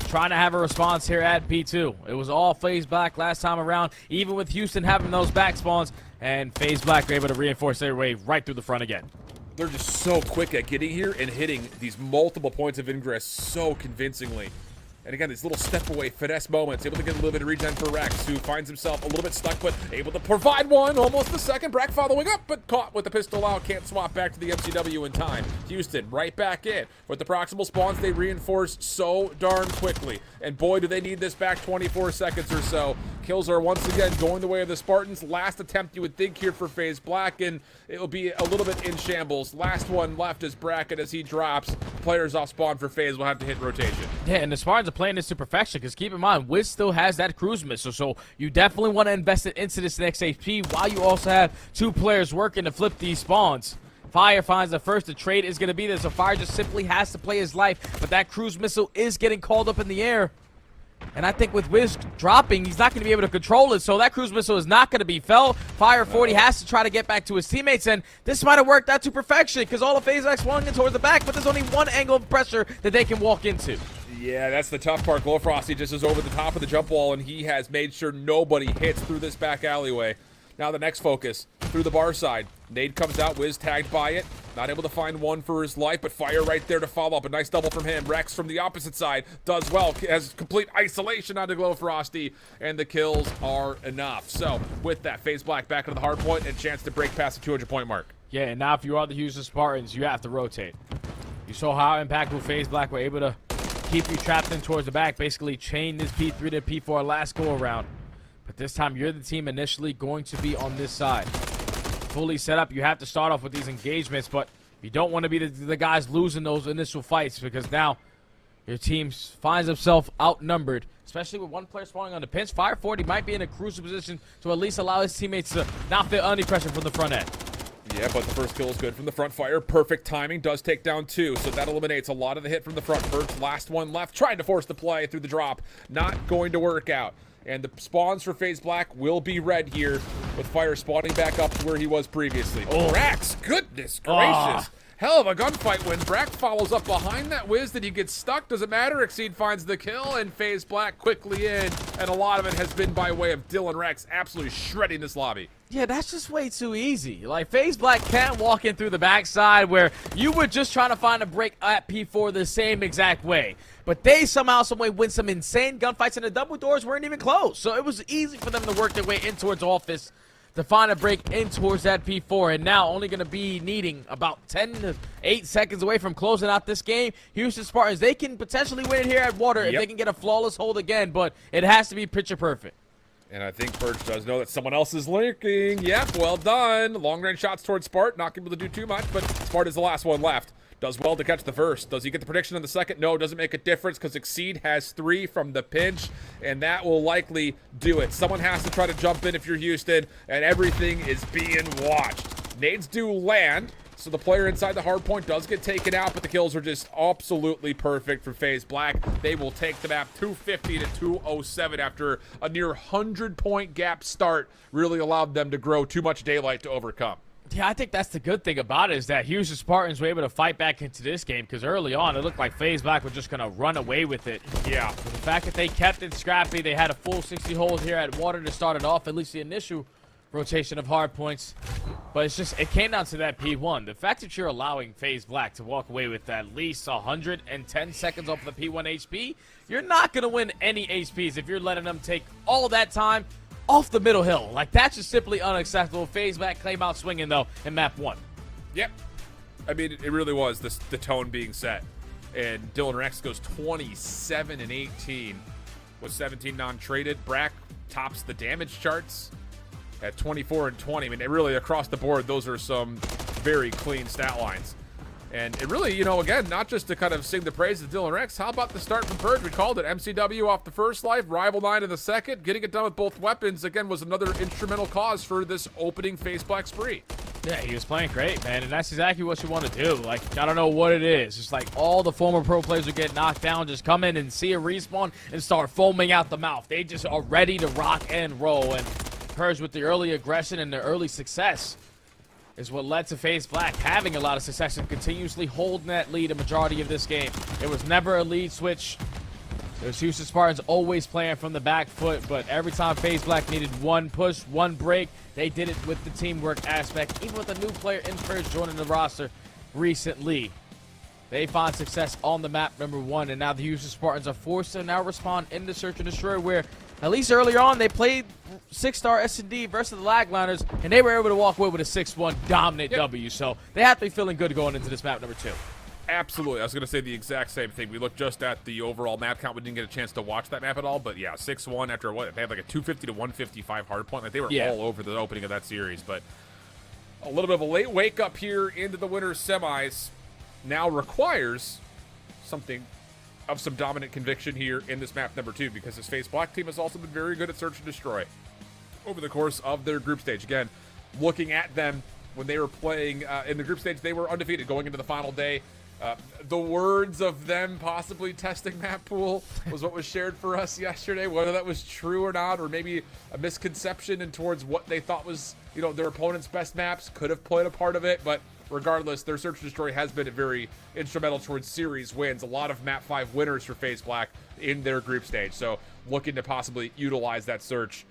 trying to have a response here at P2. It was all FaZe Black last time around, even with Houston having those back spawns, and FaZe Black were able to reinforce their way right through the front again. They're just so quick at getting here and hitting these multiple points of ingress so convincingly. And again, these little step away finesse moments, able to get a little bit of regen for Rex, who finds himself a little bit stuck, but able to provide one, almost the second. Brack following up, but caught with the pistol out, can't swap back to the MCW in time. Houston right back in. With the proximal spawns, they reinforce so darn quickly. And boy, do they need this back 24 seconds or so. Kills are once again going the way of the Spartans. Last attempt you would think here for FaZe Black, and it'll be a little bit in shambles. Last one left is Bracket as he drops. Players off spawn for FaZe will have to hit rotation. Yeah, and the Spartans are playing this to perfection because keep in mind, Wiz still has that cruise missile, so you definitely want to invest it into this next HP while you also have two players working to flip these spawns. Fire finds the first. The trade is going to be there, so Fire just simply has to play his life, but that cruise missile is getting called up in the air. And I think with Wiz dropping, he's not going to be able to control it, so that cruise missile is not going to be felt. Fire 40 has to try to get back to his teammates, and this might have worked out to perfection because all of FaZe Black swung in towards the back, but there's only one angle of pressure that they can walk into. Yeah, that's the tough part. Glow Frosty just is over the top of the jump wall, and he has made sure nobody hits through this back alleyway. Now the next focus, through the bar side. Nade comes out, Wiz tagged by it. Not able to find one for his life, but Fire right there to follow up. A nice double from him. Rex from the opposite side does well. Has complete isolation onto Glow Frosty, and the kills are enough. So with that, FaZe Black back into the hard point and a chance to break past the 200-point mark. Yeah, and now if you are the Houston Spartans, you have to rotate. You saw how impactful FaZe Black were able to keep you trapped in towards the back, basically chain this P3 to P4 last go around. But this time, you're the team initially going to be on this side. Fully set up, you have to start off with these engagements, but you don't want to be the guys losing those initial fights because now your team finds himself outnumbered, especially with one player spawning on the pinch. Fire 40 might be in a crucial position to at least allow his teammates to not feel any pressure from the front end. Yeah, but the first kill is good from the front. Fire, perfect timing, does take down two, so that eliminates a lot of the hit from the front. First, last one left, trying to force the play through the drop. Not going to work out. And the spawns for FaZe Black will be red here with Fire spawning back up to where he was previously. Oh, Rax, goodness gracious. hell of a gunfight when Brack follows up behind that whiz. That he gets stuck, doesn't matter. Exceed finds the kill, and FaZe Black quickly in, and a lot of it has been by way of Dylan Rex absolutely shredding this lobby. Yeah, that's just way too easy. Like, FaZe Black can't walk in through the backside where you were just trying to find a break at P4 the same exact way. But they somehow, some way win some insane gunfights, and the double doors weren't even closed. So it was easy for them to work their way in towards office to find a break in towards that P4. And now only going to be needing about 10 to 8 seconds away from closing out this game. Houston Spartans, they can potentially win it here at Water if they can get a flawless hold again, but it has to be picture perfect. And I think Purge does know that someone else is lurking. Yep, well done. Long-range shots towards Spart. Not going to be able to do too much, but Spart is the last one left. Does well to catch the first. Does he get the prediction on the second? No, doesn't make a difference because Exceed has 3 from the pinch, and that will likely do it. Someone has to try to jump in if you're Houston, and everything is being watched. Nades do land, so the player inside the hard point does get taken out, but the kills are just absolutely perfect for FaZe Black. They will take the map 250 to 207 after a near 100-point gap start really allowed them to grow too much daylight to overcome. Yeah, I think that's the good thing about it is that Houston Spartans were able to fight back into this game because early on it looked like FaZe Black were just going to run away with it. Yeah. So the fact that they kept it scrappy, they had a full 60 hold here at Water to start it off, at least the initial rotation of hard points. But it's just, it came down to that P1. The fact that you're allowing FaZe Black to walk away with at least 110 seconds off the P1 HP, you're not going to win any HPs if you're letting them take all that time off the middle hill. Like, that's just simply unacceptable. FaZe Black came out swinging, though, in map 1. Yep. I mean, it really was the tone being set. And Dylan Rex goes 27 and 18 with 17 non-traded. Brack tops the damage charts at 24 and 20. I mean, it really, across the board, those are some very clean stat lines. And it really, you know, again, not just to kind of sing the praises of Dylan Rex. How about the start from Purge? We called it MCW off the first life, Rival 9 in the second. Getting it done with both weapons, again, was another instrumental cause for this opening FaZe Black spree. Yeah, he was playing great, man, and that's exactly what you want to do. Like, I don't know what it is. It's like all the former pro players who get knocked down just come in and see a respawn and start foaming out the mouth. They just are ready to rock and roll, and Purge with the early aggression and the early success is what led to FaZe Black having a lot of success and continuously holding that lead a majority of this game. It was never a lead switch. It was Houston Spartans always playing from the back foot, but every time FaZe Black needed one push, one break, they did it with the teamwork aspect. Even with a new player in Purge joining the roster recently, they find success on the map number 1, and now the Houston Spartans are forced to now respond in the Search and Destroy, where at least earlier on they played 6-star SND versus the Lagliners, and they were able to walk away with a 6-1 dominant W. So they have to be feeling good going into this map number 2. Absolutely. I was going to say the exact same thing. We looked just at the overall map count. We didn't get a chance to watch that map at all, but yeah, 6-1 after what? They had like a 250 to 155 hard point. Like, they were all over the opening of that series, but a little bit of a late wake up here into the winner's semis now requires something of some dominant conviction here in this map number 2, because this FaZe Black team has also been very good at Search and Destroy over the course of their group stage. Again, looking at them when they were playing in the group stage, they were undefeated going into the final day. The words of them possibly testing map pool was what was shared for us yesterday. Whether that was true or not, or maybe a misconception in towards what they thought was, you know, their opponent's best maps, could have played a part of it. But regardless, their Search and Destroy has been very instrumental towards series wins. A lot of map 5 winners for FaZe Black in their group stage. So looking to possibly utilize that search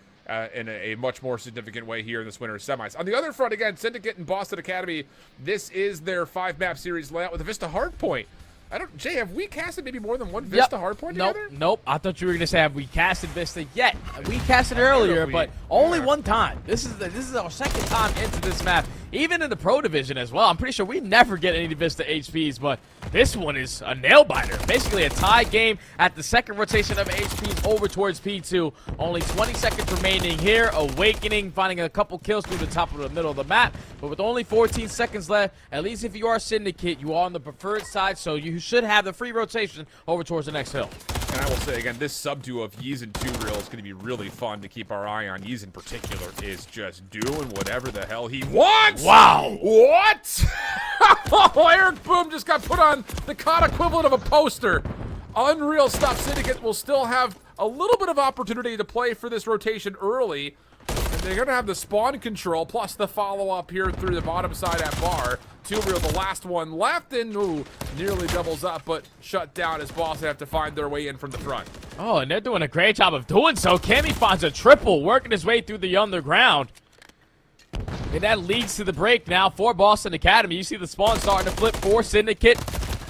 in a much more significant way here in this winner's semis. On the other front, again, Syndicate and Boston Academy, this is their 5-map series layout with a Vista Hardpoint. Jay, have we casted maybe more than one Vista Hardpoint together? Nope. I thought you were going to say, have we casted Vista yet? We casted earlier, but only one time. This is our second time into this map, even in the Pro Division as well. I'm pretty sure we never get any Vista HPs, but this one is a nail-biter. Basically a tie game at the second rotation of HPs over towards P2. Only 20 seconds remaining here. Awakening, finding a couple kills through the top of the middle of the map, but with only 14 seconds left, at least if you are Syndicate, you are on the preferred side, so you should have the free rotation over towards the next hill. And I will say, again, this sub-duo of Yeez and 2Real is going to be really fun to keep our eye on. Yeez in particular is just doing whatever the hell he wants! Wow! What? Oh, Eric Boom just got put on the COD equivalent of a poster. Unreal stuff. Syndicate will still have a little bit of opportunity to play for this rotation early. And they're going to have the spawn control plus the follow-up here through the bottom side at bar. Two real, the last one left, and nearly doubles up, but shut down as Boston have to find their way in from the front. Oh, and they're doing a great job of doing so. Cammy finds a triple, working his way through the underground. And that leads to the break now for Boston Academy. You see the spawn starting to flip for Syndicate.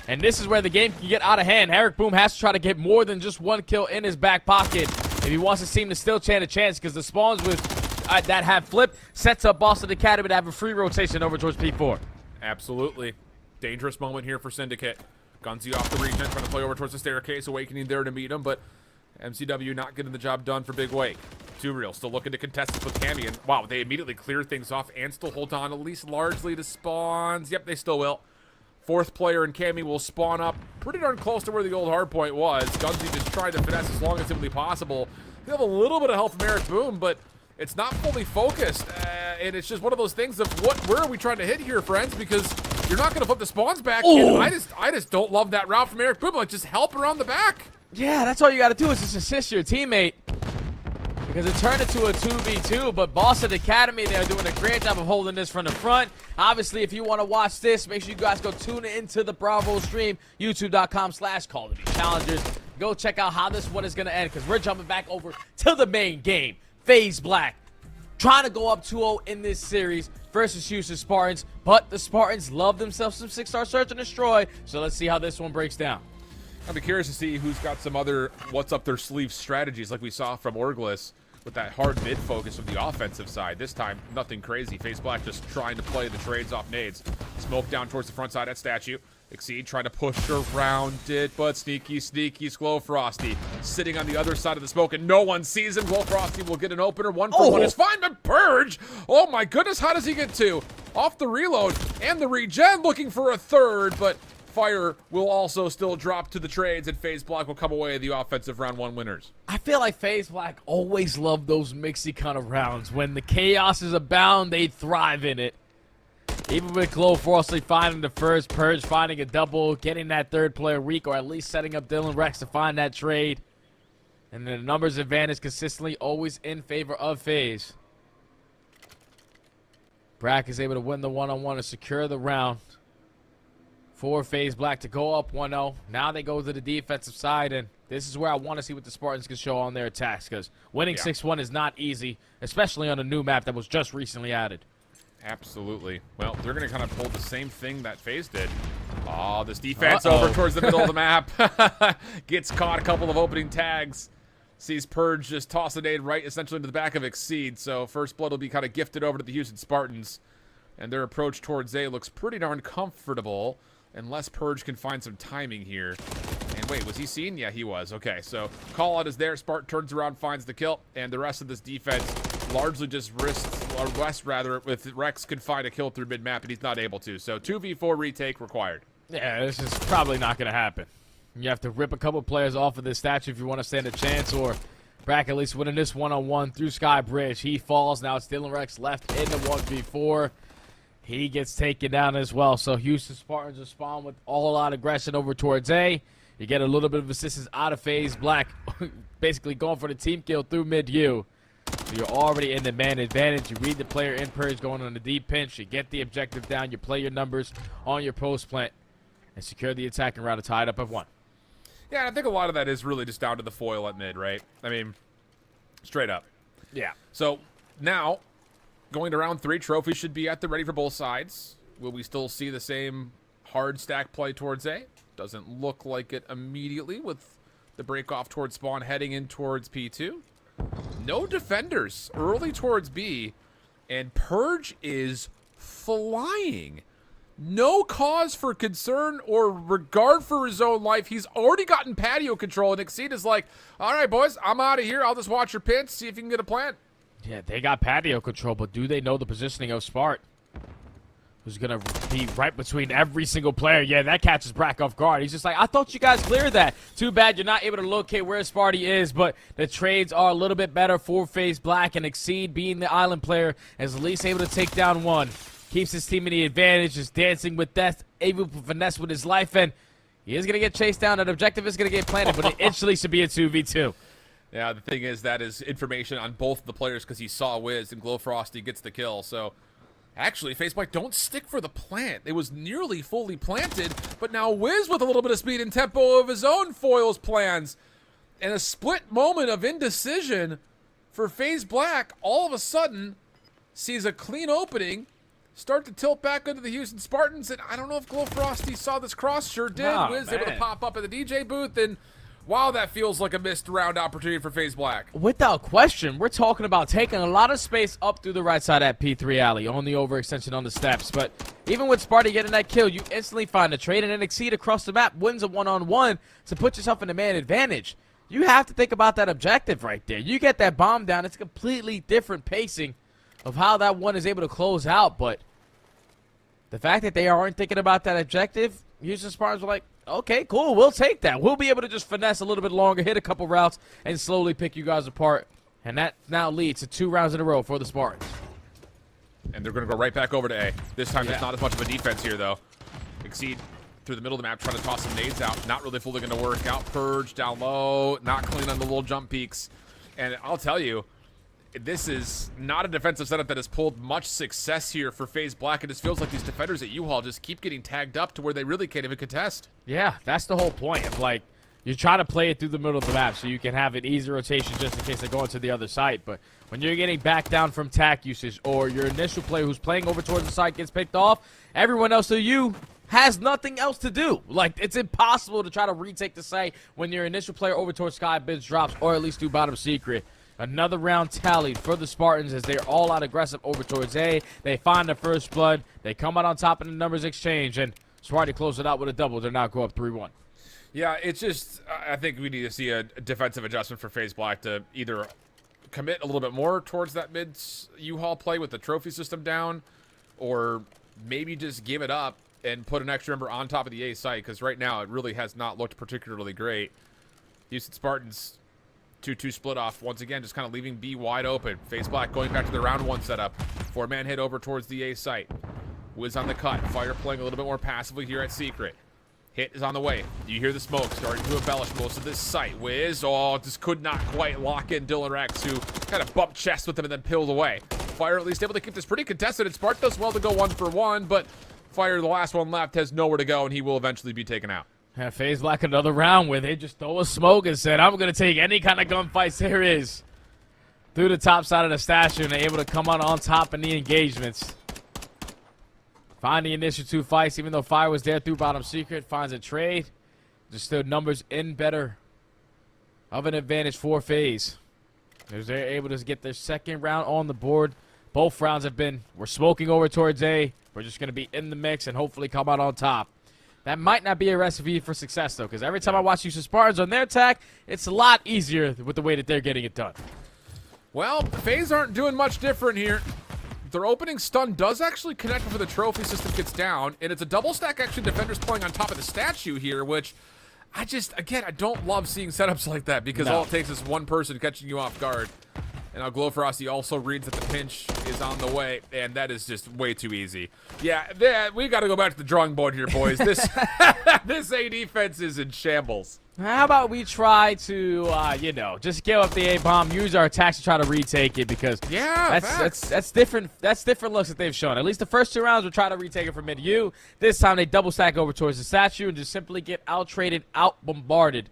And this is where the game can get out of hand. Eric Boom has to try to get more than just one kill in his back pocket if he wants to seem to still stand a chance, because the spawns with that have flipped sets up Boston Academy to have a free rotation over towards P4. Absolutely. Dangerous moment here for Syndicate. Gunzy off the regen, trying to play over towards the staircase. Awakening there to meet him, but MCW not getting the job done for Big Wake. Two real, still looking to contest this with Cammy, and wow, they immediately clear things off and still hold on, at least largely to spawns. Yep, they still will. Fourth player in Cammy will spawn up pretty darn close to where the old hardpoint was. Gunzy just trying to finesse as long as simply possible. They have a little bit of help from Eric Boom, but it's not fully focused, and it's just one of those things of where are we trying to hit here, friends? Because you're not going to flip the spawns back. And I just don't love that route from Eric Boom. Like, just help around the back. Yeah, that's all you got to do is just assist your teammate, because it turned into a 2v2, but Boston Academy, they're doing a great job of holding this from the front. Obviously, if you want to watch this, make sure you guys go tune into the Bravo stream, youtube.com/Call of Duty Challengers. Go check out how this one is going to end, because we're jumping back over to the main game. FaZe Black trying to go up 2-0 in this series versus Houston Spartans, but the Spartans love themselves some 6-star search and destroy, so let's see how this one breaks down. I'd be curious to see who's got some other what's up their sleeve strategies like we saw from Orglis with that hard mid focus from the offensive side. This time, nothing crazy. FaZe Black just trying to play the trades off nades. Smoke down towards the front side at Statue. Exceed trying to push around it, but sneaky Glow Frosty sitting on the other side of the smoke, and no one sees him. Glow Frosty will get an opener. 1-for-1 is fine, but Purge! Oh my goodness, how does he get two? Off the reload and the regen, looking for a third, but Fire will also still drop to the trades, and FaZe Black will come away the offensive round one winners. I feel like FaZe Black always love those mixy kind of rounds. When the chaos is abound, they thrive in it. Even with Glow Frosty finding the first, Purge finding a double, getting that third player weak, or at least setting up Dylan Rex to find that trade. And the numbers advantage consistently always in favor of FaZe. Brack is able to win the one-on-one and secure the round for FaZe Black to go up 1-0. Now they go to the defensive side, and this is where I want to see what the Spartans can show on their attacks, because winning 6-1 is not easy, especially on a new map that was just recently added. Absolutely. Well, they're going to kind of pull the same thing that FaZe did. Oh, this defense over towards the middle of the map. Gets caught a couple of opening tags. Sees Purge just toss a nade right essentially into the back of Exceed. So first blood will be kind of gifted over to the Houston Spartans. And their approach towards A looks pretty darn comfortable, unless Purge can find some timing here. And wait, was he seen? Yeah, he was. Okay, so call out is there. Spart turns around, finds the kill, and the rest of this defense largely just with Rex could find a kill through mid-map, and he's not able to. So 2v4 retake required. Yeah, this is probably not going to happen. You have to rip a couple players off of this statue if you want to stand a chance, or Brack at least winning this one-on-one through Sky Bridge. He falls. Now it's Dylan Rex left in the 1v4. He gets taken down as well. So Houston Spartans respond with all-out aggression over towards A. You get a little bit of assistance out of FaZe Black, basically going for the team kill through mid-U. So you're already in the man advantage. You read the player in Purge going on the deep pinch. You get the objective down. You play your numbers on your post plant and secure the attacking round to tie it up at 1. Yeah, and I think a lot of that is really just down to the foil at mid, right? I mean, straight up. Yeah. So now, going to round 3, trophies should be at the ready for both sides. Will we still see the same hard stack play towards A? Doesn't look like it immediately with the break off towards spawn heading in towards P2. No defenders early towards B, and Purge is flying. No cause for concern or regard for his own life. He's already gotten patio control, and Exceed is like, all right, boys, I'm out of here. I'll just watch your pins, see if you can get a plant. Yeah, they got patio control, but do they know the positioning of Spart? Who's going to be right between every single player. Yeah, that catches Brack off guard. He's just like, I thought you guys cleared that. Too bad you're not able to locate where Sparty is, but the trades are a little bit better for FaZe Black, and Exceed, being the island player, is at least able to take down one. Keeps his team in the advantage, just dancing with death, able to finesse with his life, and he is going to get chased down. That objective is going to get planted, but it instantly should be a 2v2. Yeah, the thing is, that is information on both the players because he saw Wiz and Glowfrosty gets the kill. So, actually, FaZe don't stick for the plant. It was nearly fully planted, but now Wiz with a little bit of speed and tempo of his own foils plans. And a split moment of indecision for FaZe Black, all of a sudden, sees a clean opening, start to tilt back into the Houston Spartans, and I don't know if Glowfrosty saw this cross. Sure did. Oh, Wiz able to pop up at the DJ booth, and wow, that feels like a missed round opportunity for FaZe Black. Without question, we're talking about taking a lot of space up through the right side at P3 alley on the overextension on the steps. But even with Sparty getting that kill, you instantly find a trade and then exceed across the map, wins a one-on-one to put yourself in a man advantage. You have to think about that objective right there. You get that bomb down, it's a completely different pacing of how that one is able to close out. But the fact that they aren't thinking about that objective, Houston Spartans were like, okay, cool, we'll take that. We'll be able to just finesse a little bit longer, hit a couple routes, and slowly pick you guys apart. And that now leads to 2 rounds in a row for the Spartans. And they're going to go right back over to A. This time, there's not as much of a defense here, though. Exceed through the middle of the map, trying to toss some nades out. Not really fully going to work out. Purge down low, not clean on the little jump peaks. And I'll tell you, this is not a defensive setup that has pulled much success here for FaZe Black. It just feels like these defenders at U-Haul just keep getting tagged up to where they really can't even contest. Yeah, that's the whole point of, like, you try to play it through the middle of the map so you can have an easy rotation just in case they go into the other side. But when you're getting back down from tack usage or your initial player who's playing over towards the side gets picked off, everyone else to you has nothing else to do. Like, it's impossible to try to retake the site when your initial player over towards Sky Bids drops or at least do bottom secret. Another round tallied for the Spartans as they're all out aggressive over towards A. They find the first blood. They come out on top in the numbers exchange, and Sparty close it out with a double. They now go up 3-1. Yeah, it's just, I think we need to see a defensive adjustment for FaZe Black to either commit a little bit more towards that mid U-Haul play with the trophy system down, or maybe just give it up and put an extra member on top of the A site, because right now it really has not looked particularly great. Houston Spartans 2-2 split off once again, just kind of leaving B wide open. FaZe Black going back to the round 1 setup. 4-man hit over towards the A site. Wiz on the cut. Fire playing a little bit more passively here at Secret. Hit is on the way. You hear the smoke starting to embellish most of this site. Wiz, just could not quite lock in Dylan Rex, who kind of bumped chest with him and then peeled away. Fire at least able to keep this pretty contested, and Spark does well to go 1-for-1, but Fire, the last one left, has nowhere to go, and he will eventually be taken out. Yeah, FaZe Black another round where they just throw a smoke and said, I'm going to take any kind of gunfights there is. Through the top side of the statue, and they're able to come out on top in the engagements. Find the initial 2 fights, even though Fire was there through bottom secret. Finds a trade. Just still numbers in better of an advantage for FaZe. As they're able to get their second round on the board. Both rounds have been, we're smoking over towards A. We're just going to be in the mix and hopefully come out on top. That might not be a recipe for success, though, because every time I watch Houston Spartans on their attack, it's a lot easier with the way that they're getting it done. Well, FaZe aren't doing much different here. Their opening stun does actually connect before the trophy system gets down, and it's a double stack actually defenders playing on top of the statue here, which I don't love seeing setups like that because all it takes is one person catching you off guard. And now Glowfrosty also reads that the pinch is on the way, and that is just way too easy. Yeah, we got to go back to the drawing board here, boys. This this A defense is in shambles. How about we try to, just give up the A-bomb, use our attacks to try to retake it, because that's different. That's different looks that they've shown. At least the first 2 rounds, we'll try to retake it from mid-U. This time, they double stack over towards the statue and just simply get out-traded, out-bombarded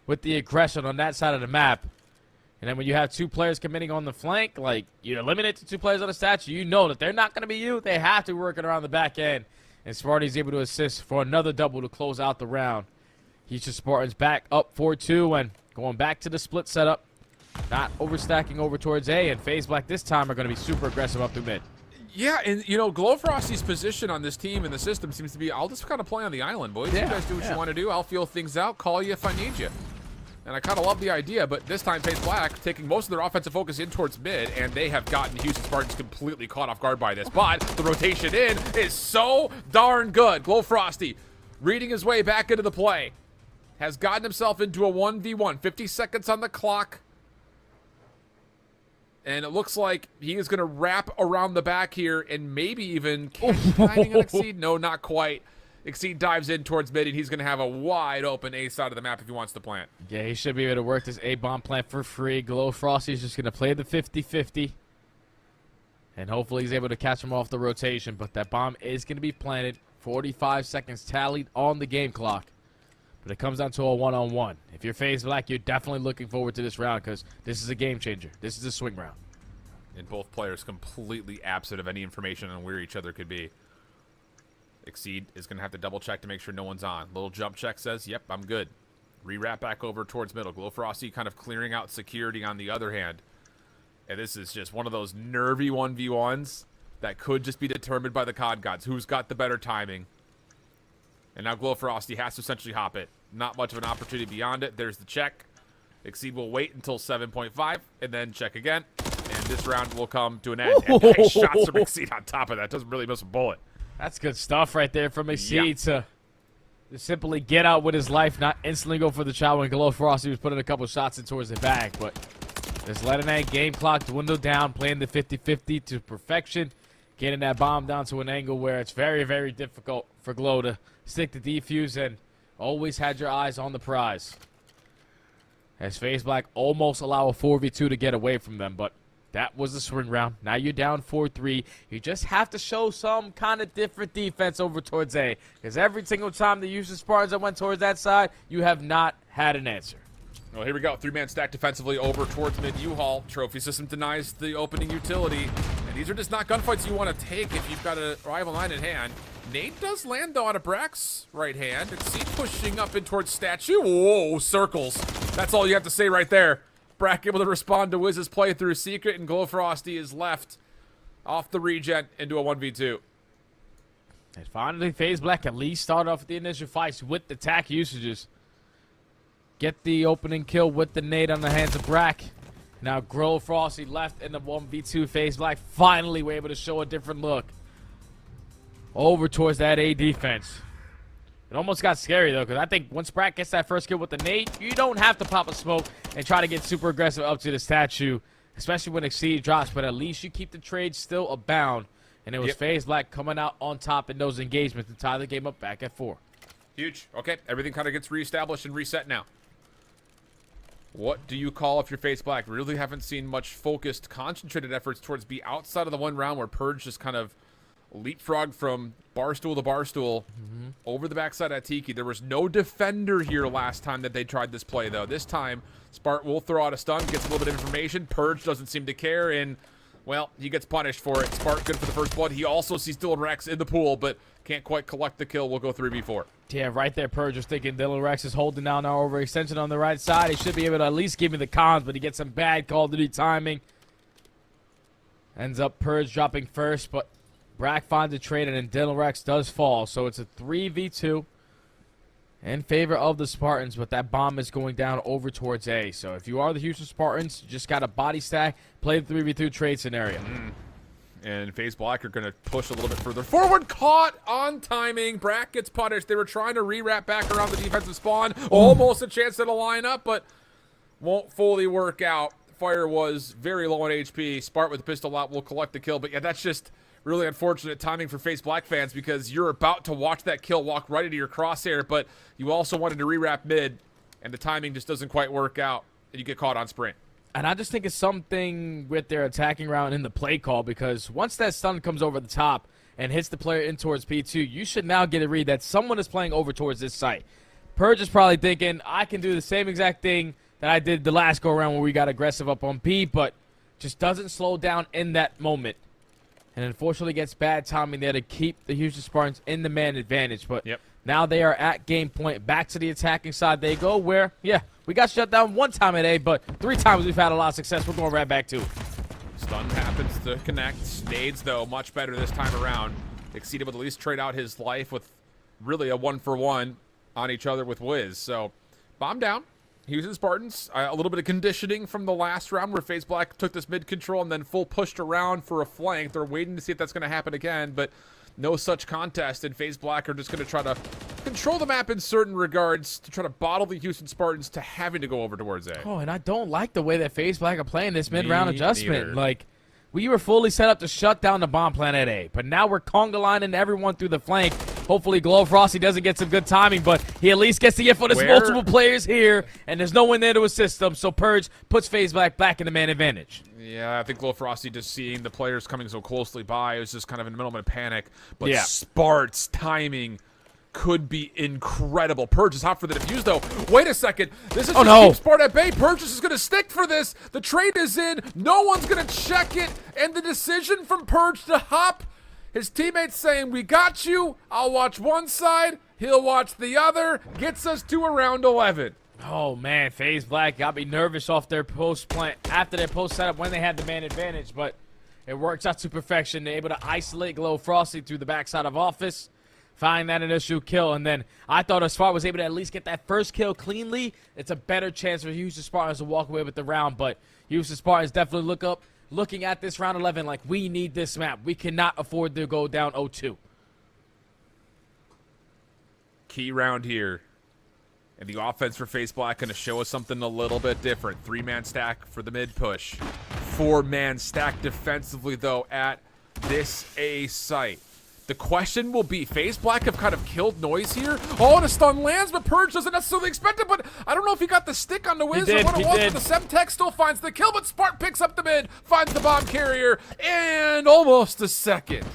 with the aggression on that side of the map. And then when you have 2 players committing on the flank, like, you eliminate the 2 players on the statue, you know that they're not going to be you. They have to work it around the back end. And Sparty's able to assist for another double to close out the round. Houston Spartans back up 4-2 and going back to the split setup. Not overstacking over towards A, and FaZe Black this time are going to be super aggressive up through mid. Yeah, and, Glowfrosty's position on this team and the system seems to be, I'll just kind of play on the island, boys. You guys do what you want to do. I'll feel things out, call you if I need you. And I kind of love the idea, but this time FaZe Black taking most of their offensive focus in towards mid, and they have gotten Houston Spartans completely caught off guard by this. But the rotation in is so darn good. Glowfrosty reading his way back into the play. Has gotten himself into a 1v1. 50 seconds on the clock. And it looks like he is going to wrap around the back here and maybe even catch an Exceed. No, not quite. Exceed dives in towards mid, and he's going to have a wide open A side of the map if he wants to plant. Yeah, he should be able to work this A bomb plant for free. Glow Frosty's just going to play the 50-50. And hopefully he's able to catch him off the rotation. But that bomb is going to be planted. 45 seconds tallied on the game clock. But it comes down to a one-on-one. If you're FaZe Black, you're definitely looking forward to this round because this is a game changer. This is a swing round. And both players completely absent of any information on where each other could be. Exceed is going to have to double check to make sure no one's on. Little jump check says, yep, I'm good. Re-wrap back over towards middle. Glow Frosty kind of clearing out security on the other hand. And this is just one of those nervy 1v1s that could just be determined by the COD gods. Who's got the better timing? And now Glow Frosty has to essentially hop it. Not much of an opportunity beyond it. There's the check. Exceed will wait until 7.5 and then check again. And this round will come to an end. And nice shots from Exceed on top of that. Doesn't really miss a bullet. That's good stuff right there from Exceed to simply get out with his life, not instantly go for the shot when Glow Frosty was putting a couple shots in towards the bag. But just letting that game clock dwindle down, playing the 50-50 to perfection, getting that bomb down to an angle where it's very, very difficult for Glow to stick the defuse, and always had your eyes on the prize. As FaZe Black almost allow a 4v2 to get away from them, but that was the swing round. Now you're down 4-3. You just have to show some kind of different defense over towards A, because every single time the Houston Spartans that went towards that side, you have not had an answer. Well, here we go. 3-man stack defensively over towards mid U-Haul. Trophy system denies the opening utility. And these are just not gunfights you want to take if you've got a rival line in hand. Nate does land, though, on a Brax right hand. Exceed pushing up in towards Statue. Whoa, circles. That's all you have to say right there. Brack able to respond to Wiz's play through Secret, and Glow Frosty is left off the regen into a 1v2. And finally, FaZe Black at least start off the initial fights with the tack usages. Get the opening kill with the nade on the hands of Brack. Now Glow Frosty left in the 1v2. FaZe Black finally were able to show a different look over towards that A defense. It almost got scary, though, because I think once Brack gets that first kill with the nade, you don't have to pop a smoke and try to get super aggressive up to the statue, especially when Exceed drops, but at least you keep the trade still abound. And it was FaZe Black coming out on top in those engagements to tie the game up back at 4. Huge. Okay, everything kind of gets reestablished and reset now. What do you call if you're FaZe Black? Really haven't seen much focused, concentrated efforts towards B outside of the one round where Purge just kind of leapfrog from barstool to barstool over the backside at Tiki. There was no defender here last time that they tried this play, though. This time, Spart will throw out a stun, gets a little bit of information. Purge doesn't seem to care, and, well, he gets punished for it. Spart good for the first blood. He also sees Dylan Rex in the pool, but can't quite collect the kill. We'll go 3v4. Yeah, right there, Purge was thinking Dylan Rex is holding down our overextension on the right side. He should be able to at least give me the cons, but he gets some bad Call of Duty timing. Ends up Purge dropping first, but Brack finds a trade, and then Dylan Rex does fall. So it's a 3v2 in favor of the Spartans, but that bomb is going down over towards A. So if you are the Houston Spartans, you just got a body stack, play the 3v2 trade scenario. And FaZe Black are going to push a little bit further forward. Caught on timing. Brack gets punished. They were trying to re-wrap back around the defensive spawn. Almost a chance to line up, but won't fully work out. Fire was very low on HP. Spart with the pistol out will collect the kill. But yeah, that's just really unfortunate timing for FaZe Black fans because you're about to watch that kill walk right into your crosshair, but you also wanted to re-wrap mid, and the timing just doesn't quite work out, and you get caught on sprint. And I just think it's something with their attacking round in the play call, because once that stun comes over the top and hits the player in towards P2, you should now get a read that someone is playing over towards this site. Purge is probably thinking, I can do the same exact thing that I did the last go-around where we got aggressive up on B, but just doesn't slow down in that moment. And unfortunately gets bad timing there to keep the Houston Spartans in the man advantage. But now they are at game point. Back to the attacking side they go where, yeah, we got shut down one time at A, but 3 times we've had a lot of success. We're going right back to it. Stun happens to connect. Nades, though, much better this time around. Exceeded with at least trade out his life with really a 1-for-1 on each other with Wiz. So, bomb down. Houston Spartans, a little bit of conditioning from the last round where FaZe Black took this mid control and then full pushed around for a flank. They're waiting to see if that's going to happen again, but no such contest, and FaZe Black are just going to try to control the map in certain regards to try to bottle the Houston Spartans to having to go over towards A. Oh, and I don't like the way that FaZe Black are playing this mid-round adjustment. Neither. Like, we were fully set up to shut down the bomb plant at A, but now we're conga lining everyone through the flank. Hopefully, Glow Frosty doesn't get some good timing, but he at least gets the info. There's multiple players here, and there's no one there to assist them, so Purge puts FaZe Black back in the man advantage. Yeah, I think Glow Frosty just seeing the players coming so closely by, it was just kind of in the middle of a panic. But yeah. Spart's timing could be incredible. Purge is hot for the defuse, though. Wait a second. This is just keep Spart at bay. Purge is going to stick for this. The trade is in. No one's going to check it. And the decision from Purge to hop, his teammates saying, we got you. I'll watch one side. He'll watch the other. Gets us to a round 11. Oh, man. FaZe Black got me nervous off their post plant after their post setup when they had the man advantage. But it works out to perfection. They're able to isolate Glow Frosty through the backside of Office. Find that initial kill, and then I thought if Spart was able to at least get that first kill cleanly, it's a better chance for Houston Spartans to walk away with the round. But Houston Spartans definitely looking at this round 11 like we need this map. We cannot afford to go down 0-2. Key round here. And the offense for FaZe Black going to show us something a little bit different. 3-man stack for the mid push. 4-man stack defensively, though, at this A site. The question will be, FaZe Black have kind of killed Noise here. Oh, and a stun lands, but Purge doesn't necessarily expect it, but I don't know if he got the stick on the Wiz or what it was, but the Semtech still finds the kill, but Spart picks up the mid, finds the bomb carrier, and almost a second.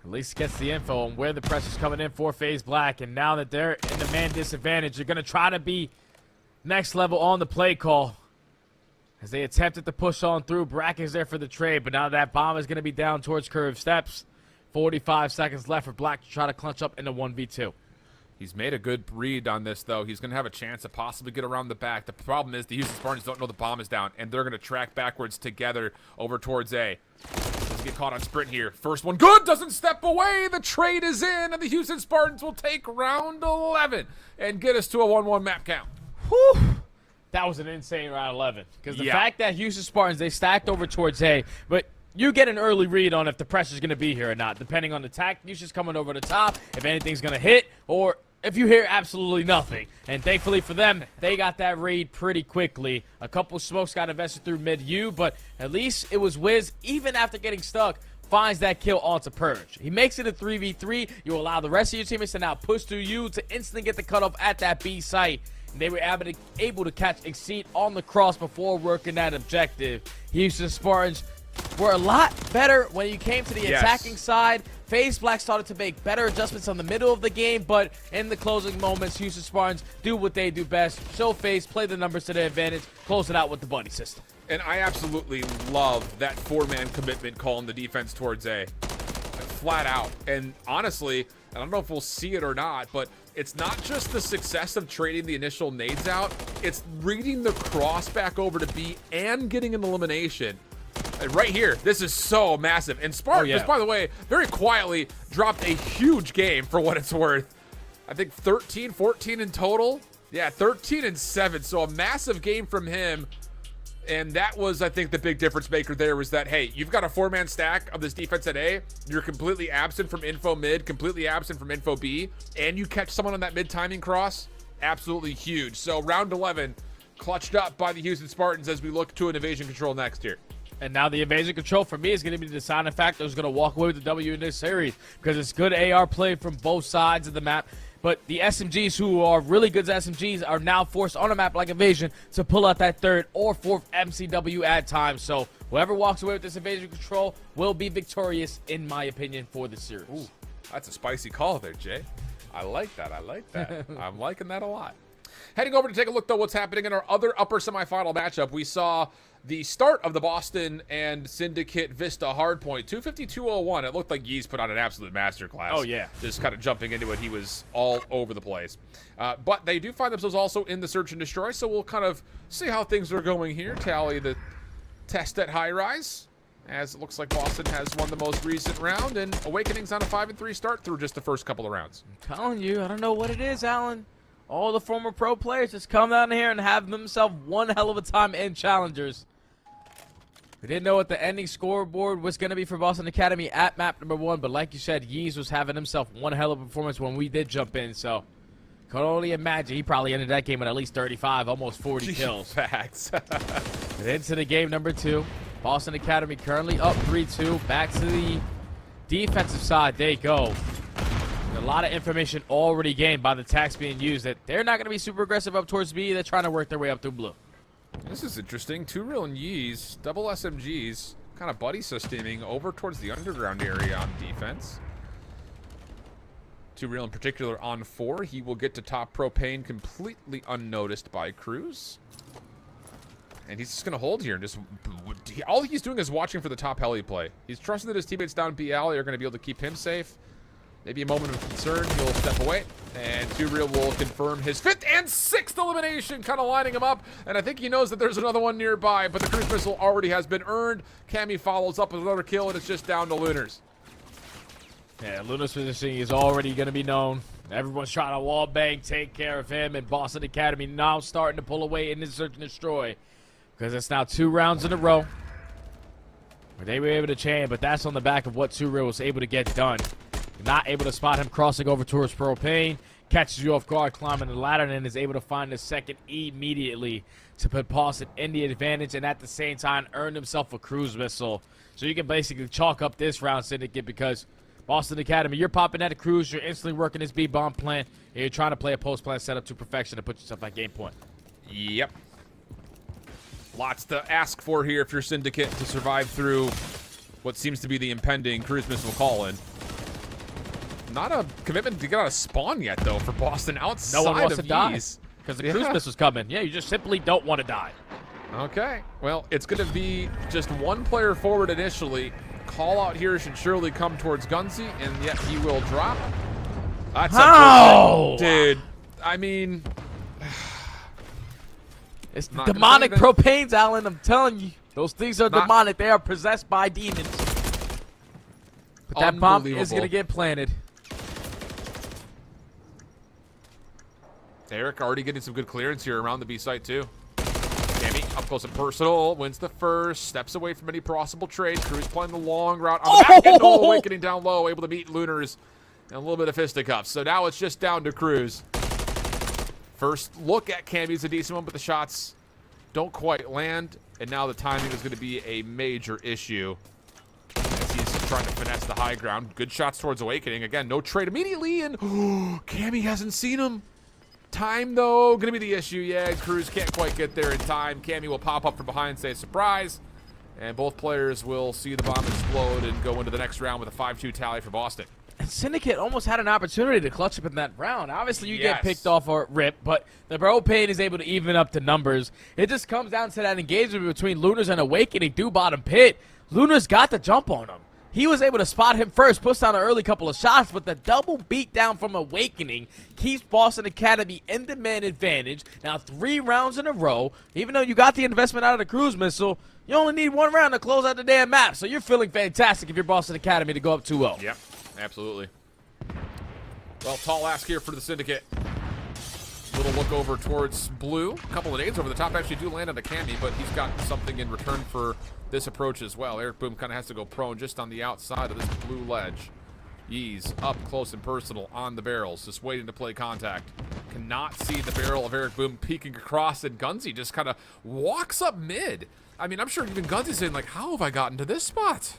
At least gets the info on where the pressure's coming in for FaZe Black, and now that they're in the man disadvantage, they're going to try to be next level on the play call. As they attempted to push on through, Brack is there for the trade, but now that bomb is going to be down towards curved steps. 45 seconds left for Black to try to clutch up into 1v2. He's made a good read on this, though. He's going to have a chance to possibly get around the back. The problem is the Houston Spartans don't know the bomb is down, and they're going to track backwards together over towards A. Doesn't get caught on sprint here. First one good, doesn't step away. The trade is in, and the Houston Spartans will take round 11 and get us to a 1-1 map count. Whew. That was an insane round 11. Because the fact that Houston Spartans, they stacked over towards A, but you get an early read on if the pressure's going to be here or not, depending on the tack. Houston's coming over the top, if anything's going to hit, or if you hear absolutely nothing. And thankfully for them, they got that read pretty quickly. A couple smokes got invested through mid-U, but at least it was Wiz, even after getting stuck, finds that kill onto Purge. He makes it a 3v3. You allow the rest of your teammates to now push through you to instantly get the cutoff at that B site. They were able to catch Exceed on the cross before working that objective. Houston Spartans were a lot better when you came to the attacking side. FaZe Black started to make better adjustments on the middle of the game, but in the closing moments, Houston Spartans do what they do best. Show face, play the numbers to their advantage, close it out with the buddy system. And I absolutely love that 4-man commitment call in the defense towards A. Flat out. And honestly, I don't know if we'll see it or not, but it's not just the success of trading the initial nades out, it's reading the cross back over to B and getting an elimination. And right here, this is so massive. And Spart, just by the way, very quietly dropped a huge game for what it's worth. I think 13, 14 in total. Yeah, 13 and 7. So a massive game from him. And that was, I think, the big difference maker there was that, hey, you've got a 4-man stack of this defense at A. You're completely absent from info mid, completely absent from info B, and you catch someone on that mid-timing cross. Absolutely huge. So round 11 clutched up by the Houston Spartans as we look to an evasion control next here. And now the evasion control for me is going to be the deciding factor who's going to walk away with the W in this series because it's good AR play from both sides of the map. But the SMGs who are really good as SMGs are now forced on a map like Evasion to pull out that 3rd or 4th MCW at times. So whoever walks away with this evasion control will be victorious, in my opinion, for the series. Ooh, that's a spicy call there, Jay. I like that. I like that. I'm liking that a lot. Heading over to take a look, though, what's happening in our other upper semifinal matchup. We saw the start of the Boston and Syndicate Vista Hardpoint, 252-01. It looked like Yeez put on an absolute masterclass. Oh, yeah. Just kind of jumping into it. He was all over the place. But they do find themselves also in the Search and Destroy, so we'll kind of see how things are going here. Tally the test at Highrise, as it looks like Boston has won the most recent round, and Awakening's on a 5-3 start through just the first couple of rounds. I'm telling you, I don't know what it is, Alan. All the former pro players just come down here and have themselves one hell of a time in Challengers. We didn't know what the ending scoreboard was going to be for Boston Academy at map number 1, but like you said, Yeez was having himself one hell of a performance when we did jump in, so could only imagine he probably ended that game with at least 35, almost 40 kills. Facts. And into the game number 2. Boston Academy currently up 3-2, back to the defensive side they go. A lot of information already gained by the attacks being used that they're not going to be super aggressive up towards B. They're trying to work their way up through blue. This is interesting. 2Real and Yeez, double SMGs, kind of buddy sustaining over towards the underground area on defense. 2Real in particular on 4. He will get to top propane completely unnoticed by Cruz. And he's just going to hold here. And just all he's doing is watching for the top heli play. He's trusting that his teammates down B alley are going to be able to keep him safe. Maybe a moment of concern, he'll step away, and 2Real will confirm his 5th and 6th elimination, kind of lining him up, and I think he knows that there's another one nearby, but the cruise missile already has been earned. Cammy follows up with another kill, and it's just down to Lunars. Yeah, Lunar's positioning is already going to be known. Everyone's trying to wall bang, take care of him, and Boston Academy now starting to pull away in this search and destroy, because it's now 2 rounds in a row where they were able to chain, but that's on the back of what 2Real was able to get done. Not able to spot him crossing over towards propane. Catches you off guard, climbing the ladder, and then is able to find the second immediately to put Boston in the advantage, and at the same time earn himself a cruise missile. So you can basically chalk up this round, Syndicate, because Boston Academy, you're popping at a cruise, you're instantly working this B-bomb plan, and you're trying to play a post-plan setup to perfection to put yourself at game point. Yep. Lots to ask for here if you're Syndicate to survive through what seems to be the impending cruise missile call-in. Not a commitment to get out of spawn yet, though, for Boston outside of No one wants to die Yeez. because the cruise missile's coming. Yeah, you just simply don't want to die. Okay. Well, it's going to be just one player forward initially. Call out here should surely come towards Gunsy, and yet he will drop. That's How? Dude, I mean... It's demonic propanes, Alan. I'm telling you. Those things are demonic. They are possessed by demons. But that bomb is going to get planted. Eric already getting some good clearance here around the B site, too. Cammy up close and personal. Wins the first. Steps away from any possible trade. Cruz playing the long route on the back end. Awakening down low. Able to meet Lunars. And a little bit of fisticuffs. So now it's just down to Cruz. First look at Cammy's a decent one, but the shots don't quite land. And now the timing is going to be a major issue. As he's trying to finesse the high ground. Good shots towards Awakening. Again, no trade immediately. And Cammy hasn't seen him. Time, though, going to be the issue. Yeah, Cruz can't quite get there in time. Cammy will pop up from behind, say surprise. And both players will see the bomb explode and go into the next round with a 5-2 tally for Boston. And Syndicate almost had an opportunity to clutch up in that round. Obviously, you get picked off or ripped, but the propane is able to even up the numbers. It just comes down to that engagement between Lunars and Awakening through bottom pit. Lunars got the jump on him. He was able to spot him first, push down an early couple of shots, but the double beatdown from Awakening keeps Boston Academy in the man advantage. Now 3 rounds in a row. Even though you got the investment out of the cruise missile, you only need 1 round to close out the damn map. So you're feeling fantastic if you're Boston Academy to go up 2-0. Yep, absolutely. Well, tall ask here for the Syndicate. Little look over towards blue. A couple of nades over the top actually do land on the Cammy, but he's got something in return for this approach as well. Eric Boom kind of has to go prone just on the outside of this blue ledge. Yeez up close and personal on the barrels, just waiting to play contact. Cannot see the barrel of Eric Boom peeking across, and Gunsy just kind of walks up mid. I mean, I'm sure even Gunsy's saying, like, how have I gotten to this spot?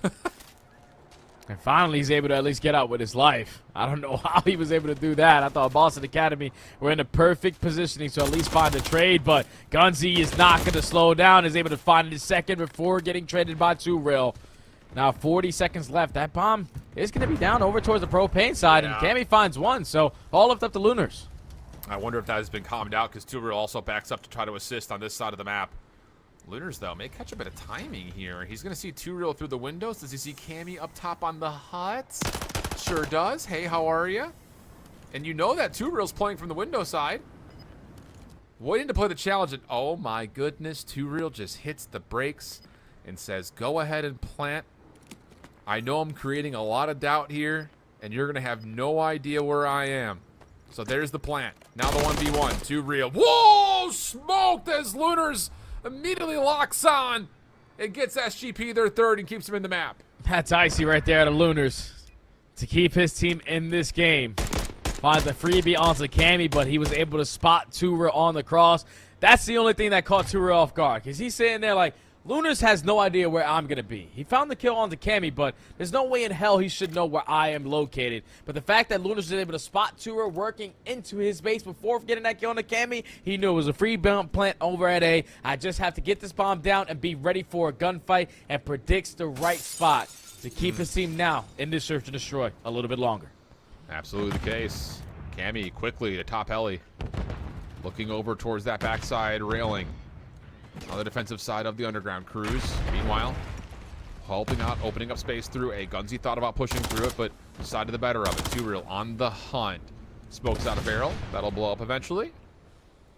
And finally, he's able to at least get out with his life. I don't know how he was able to do that. I thought Boston Academy were in a perfect positioning to at least find a trade, but Gunsy is not going to slow down. Is able to find his second before getting traded by 2Real. Now 40 seconds left. That bomb is going to be down over towards the propane side, and Cammy finds one. So all left up to Lunars. I wonder if that has been calmed out because 2Real also backs up to try to assist on this side of the map. Lunars, though, may catch a bit of timing here. He's going to see 2Real through the windows. Does he see Cammy up top on the hut? Sure does. Hey, how are you? And you know that 2Real's playing from the window side. Waiting to play the challenge, and oh my goodness, 2Real just hits the brakes and says, go ahead and plant. I know I'm creating a lot of doubt here, and you're going to have no idea where I am. So there's the plant. Now the 1v1. 2Real. Whoa! Smoked as Lunars immediately locks on. It gets SGP their third and keeps him in the map. That's icy right there to Lunars to keep his team in this game. Finds the freebie onto Cammy, but he was able to spot 2Real on the cross. That's the only thing that caught 2Real off guard, because he's sitting there like, Lunas has no idea where I'm going to be. He found the kill onto Cammy, but there's no way in hell he should know where I am located. But the fact that Lunas was able to spot Tura working into his base before getting that kill on the Cammy, he knew it was a free bomb plant over at A. I just have to get this bomb down and be ready for a gunfight, and predicts the right spot to keep his team now in this search and destroy a little bit longer. Absolutely the case. Cammy quickly to top heli. Looking over towards that backside railing. On the defensive side of the underground, Cruz, meanwhile, helping out, opening up space through A. Gunsy thought about pushing through it, but decided the better of it. Too Real on the hunt. Smokes out a barrel. That'll blow up eventually.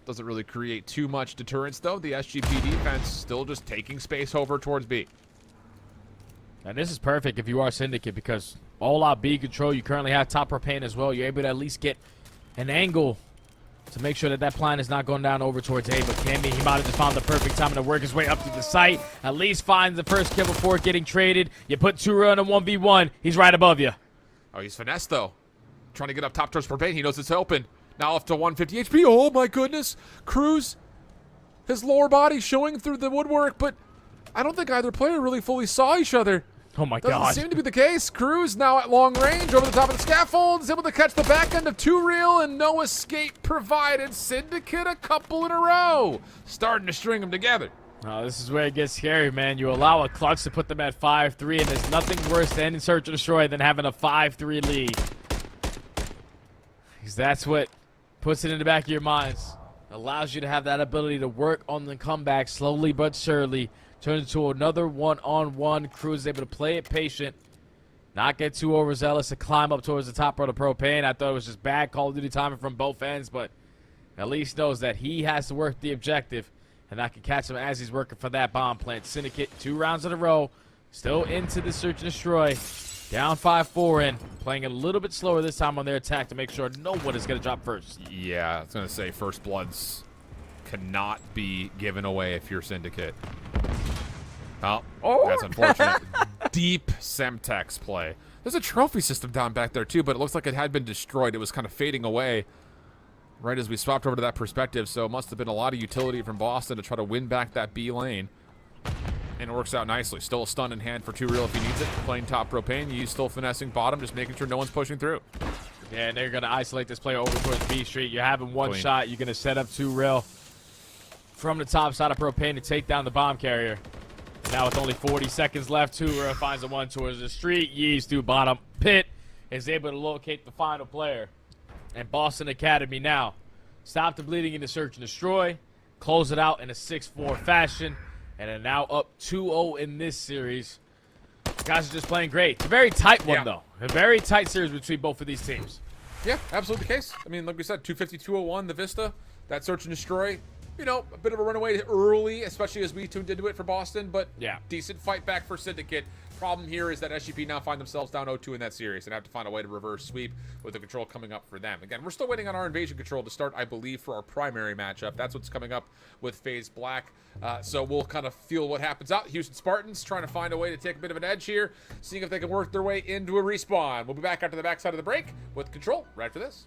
Doesn't really create too much deterrence, though. The SGP defense still just taking space over towards B. And this is perfect if you are Syndicate, because all out B control, you currently have top propane as well. You're able to at least get an angle to make sure that that plan is not going down over towards A. But Cammy, he might have just found the perfect time to work his way up to the site. At least finds the first kill before getting traded. You put Tura in a 1v1. He's right above you. Oh, he's finessed, though. Trying to get up top towards propane. He knows it's open. Now up to 150 HP. Oh, my goodness. Cruz, his lower body showing through the woodwork, but I don't think either player really fully saw each other. Oh, my Doesn't God. seem to be the case. Cruz now at long range over the top of the scaffold is able to catch the back end of Too Real, and no escape provided. Syndicate a couple in a row. Starting to string them together. Oh, this is where it gets scary, man. You allow a clutch to put them at 5-3, and there's nothing worse to end in search and destroy than having a 5-3 lead. Because that's what puts it in the back of your minds. Allows you to have that ability to work on the comeback slowly but surely. Turns into another one-on-one. Cruz is able to play it patient, not get too overzealous, to climb up towards the top row of the propane. I thought it was just bad Call of Duty timing from both ends, but at least knows that he has to work the objective, and I can catch him as he's working for that bomb plant. Syndicate 2 rounds in a row, still into the search and destroy. Down 5-4 and playing a little bit slower this time on their attack to make sure no one is going to drop first. Yeah, I was going to say first bloods cannot be given away if you're Syndicate. Oh, that's unfortunate. Deep Semtex play. There's a trophy system down back there too, but it looks like it had been destroyed. It was kind of fading away right as we swapped over to that perspective, so it must have been a lot of utility from Boston to try to win back that B lane. And it works out nicely. Still a stun in hand for Too Real if he needs it. Playing top propane, you still finessing bottom, just making sure no one's pushing through. Yeah, and they're going to isolate this player over towards B Street. You're having one Clean. shot. You're going to set up Too Real from the top side of propane to take down the bomb carrier. And now with only 40 seconds left, Too Real finds the one towards the street. Yeez through bottom pit is able to locate the final player. And Boston Academy now stop the bleeding into search and destroy. Close it out in a 6-4 fashion. And are now up 2-0 in this series. Guys are just playing great. It's a very tight one, though. A very tight series between both of these teams. Yeah, absolutely the case. I mean, like we said, 250-201, the Vista, that search and destroy. You know, a bit of a runaway early, especially as we tuned into it for Boston, but yeah, decent fight back for Syndicate. Problem here is that SGP now find themselves down 0-2 in that series and have to find a way to reverse sweep with the control coming up for them. Again, we're still waiting on our invasion control to start, I believe, for our primary matchup. That's what's coming up with FaZe Black. So we'll kind of feel what happens out. Houston Spartans trying to find a way to take a bit of an edge here, seeing if they can work their way into a respawn. We'll be back after the backside of the break with control right after this.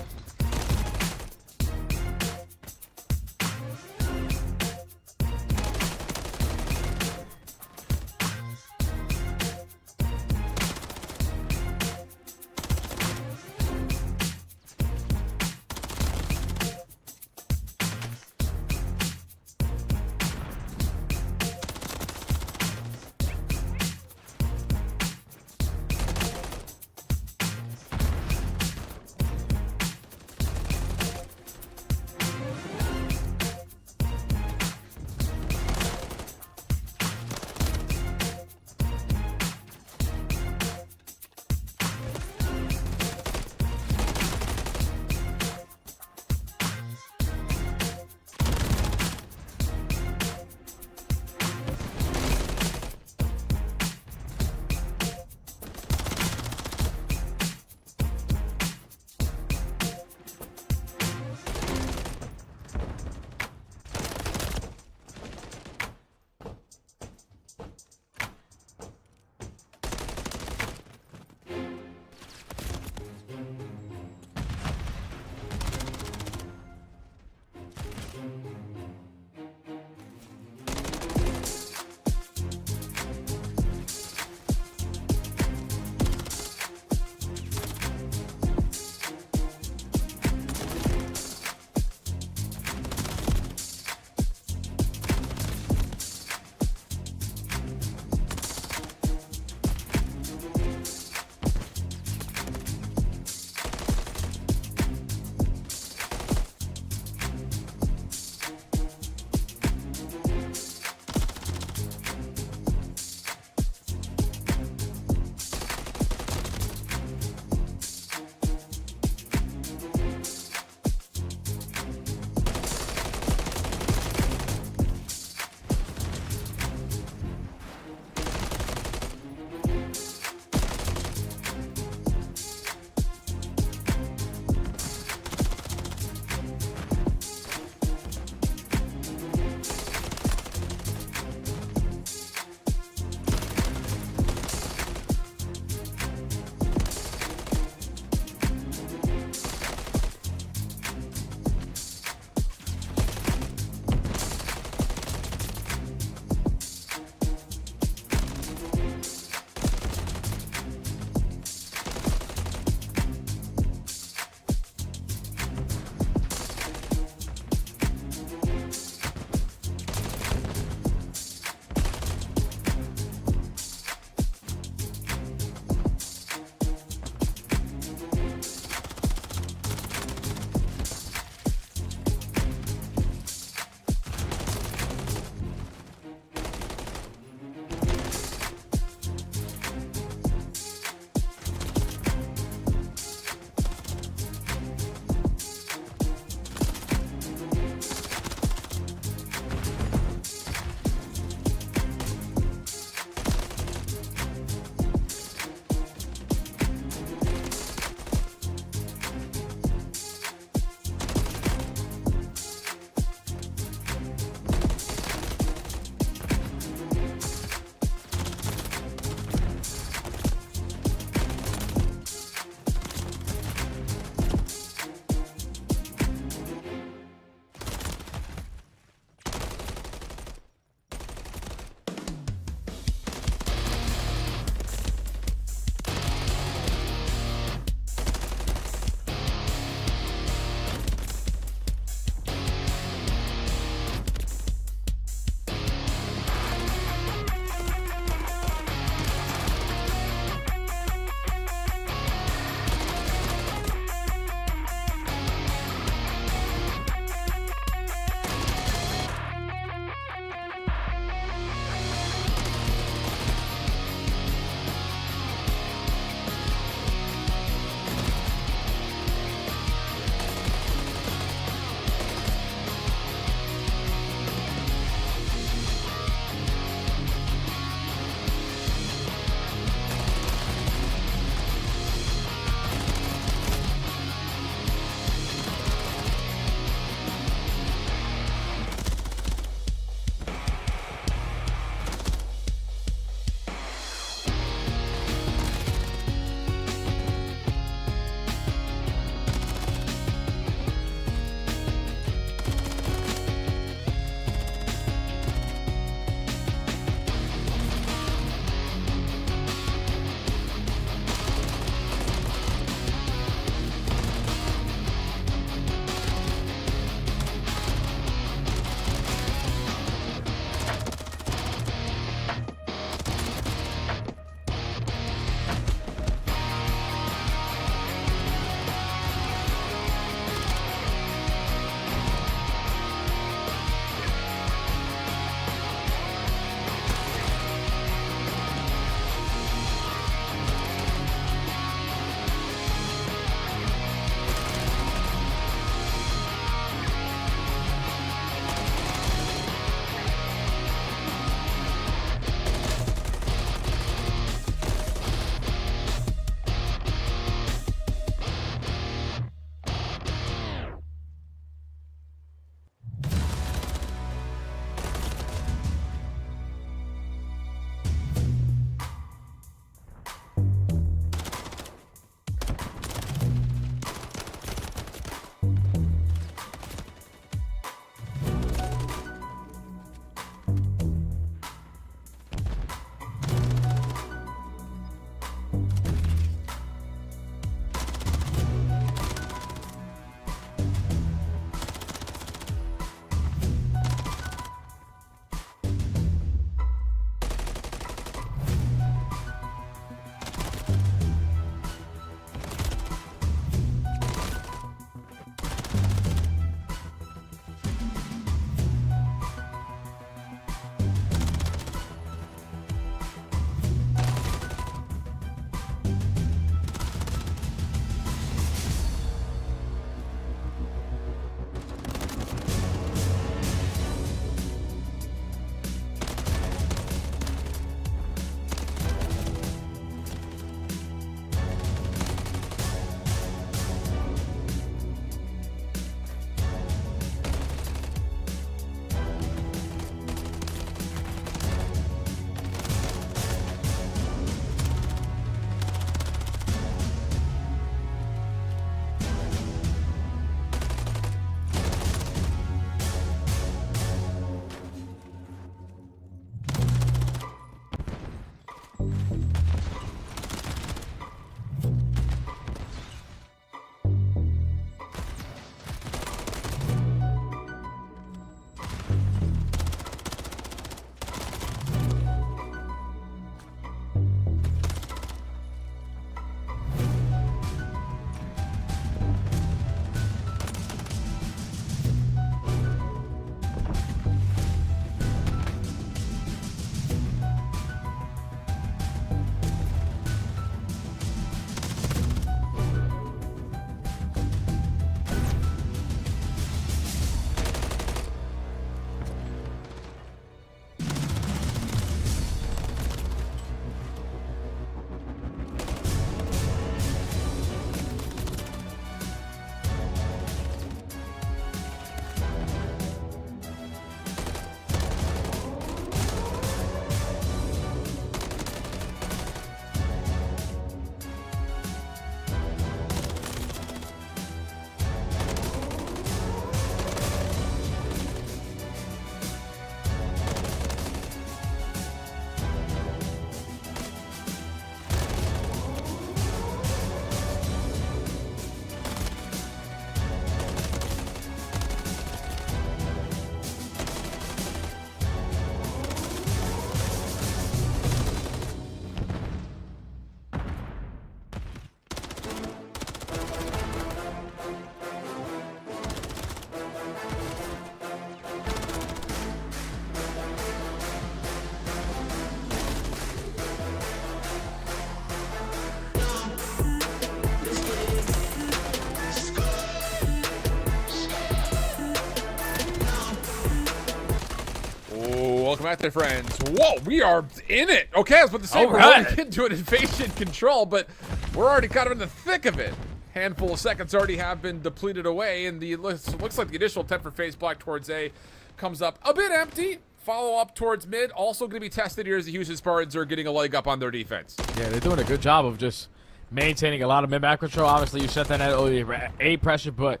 that, there, friends. Whoa, we are in it. Okay, I was about to say All we're right. going into an invasion control, but we're already kind of in the thick of it. Handful of seconds already have been depleted away, and the looks like the initial attempt for FaZe Black towards A comes up a bit empty. Follow up towards mid, also going to be tested here as the Houston Spartans are getting a leg up on their defense. Yeah, they're doing a good job of just maintaining a lot of mid-back control. Obviously, you shut that at A pressure, but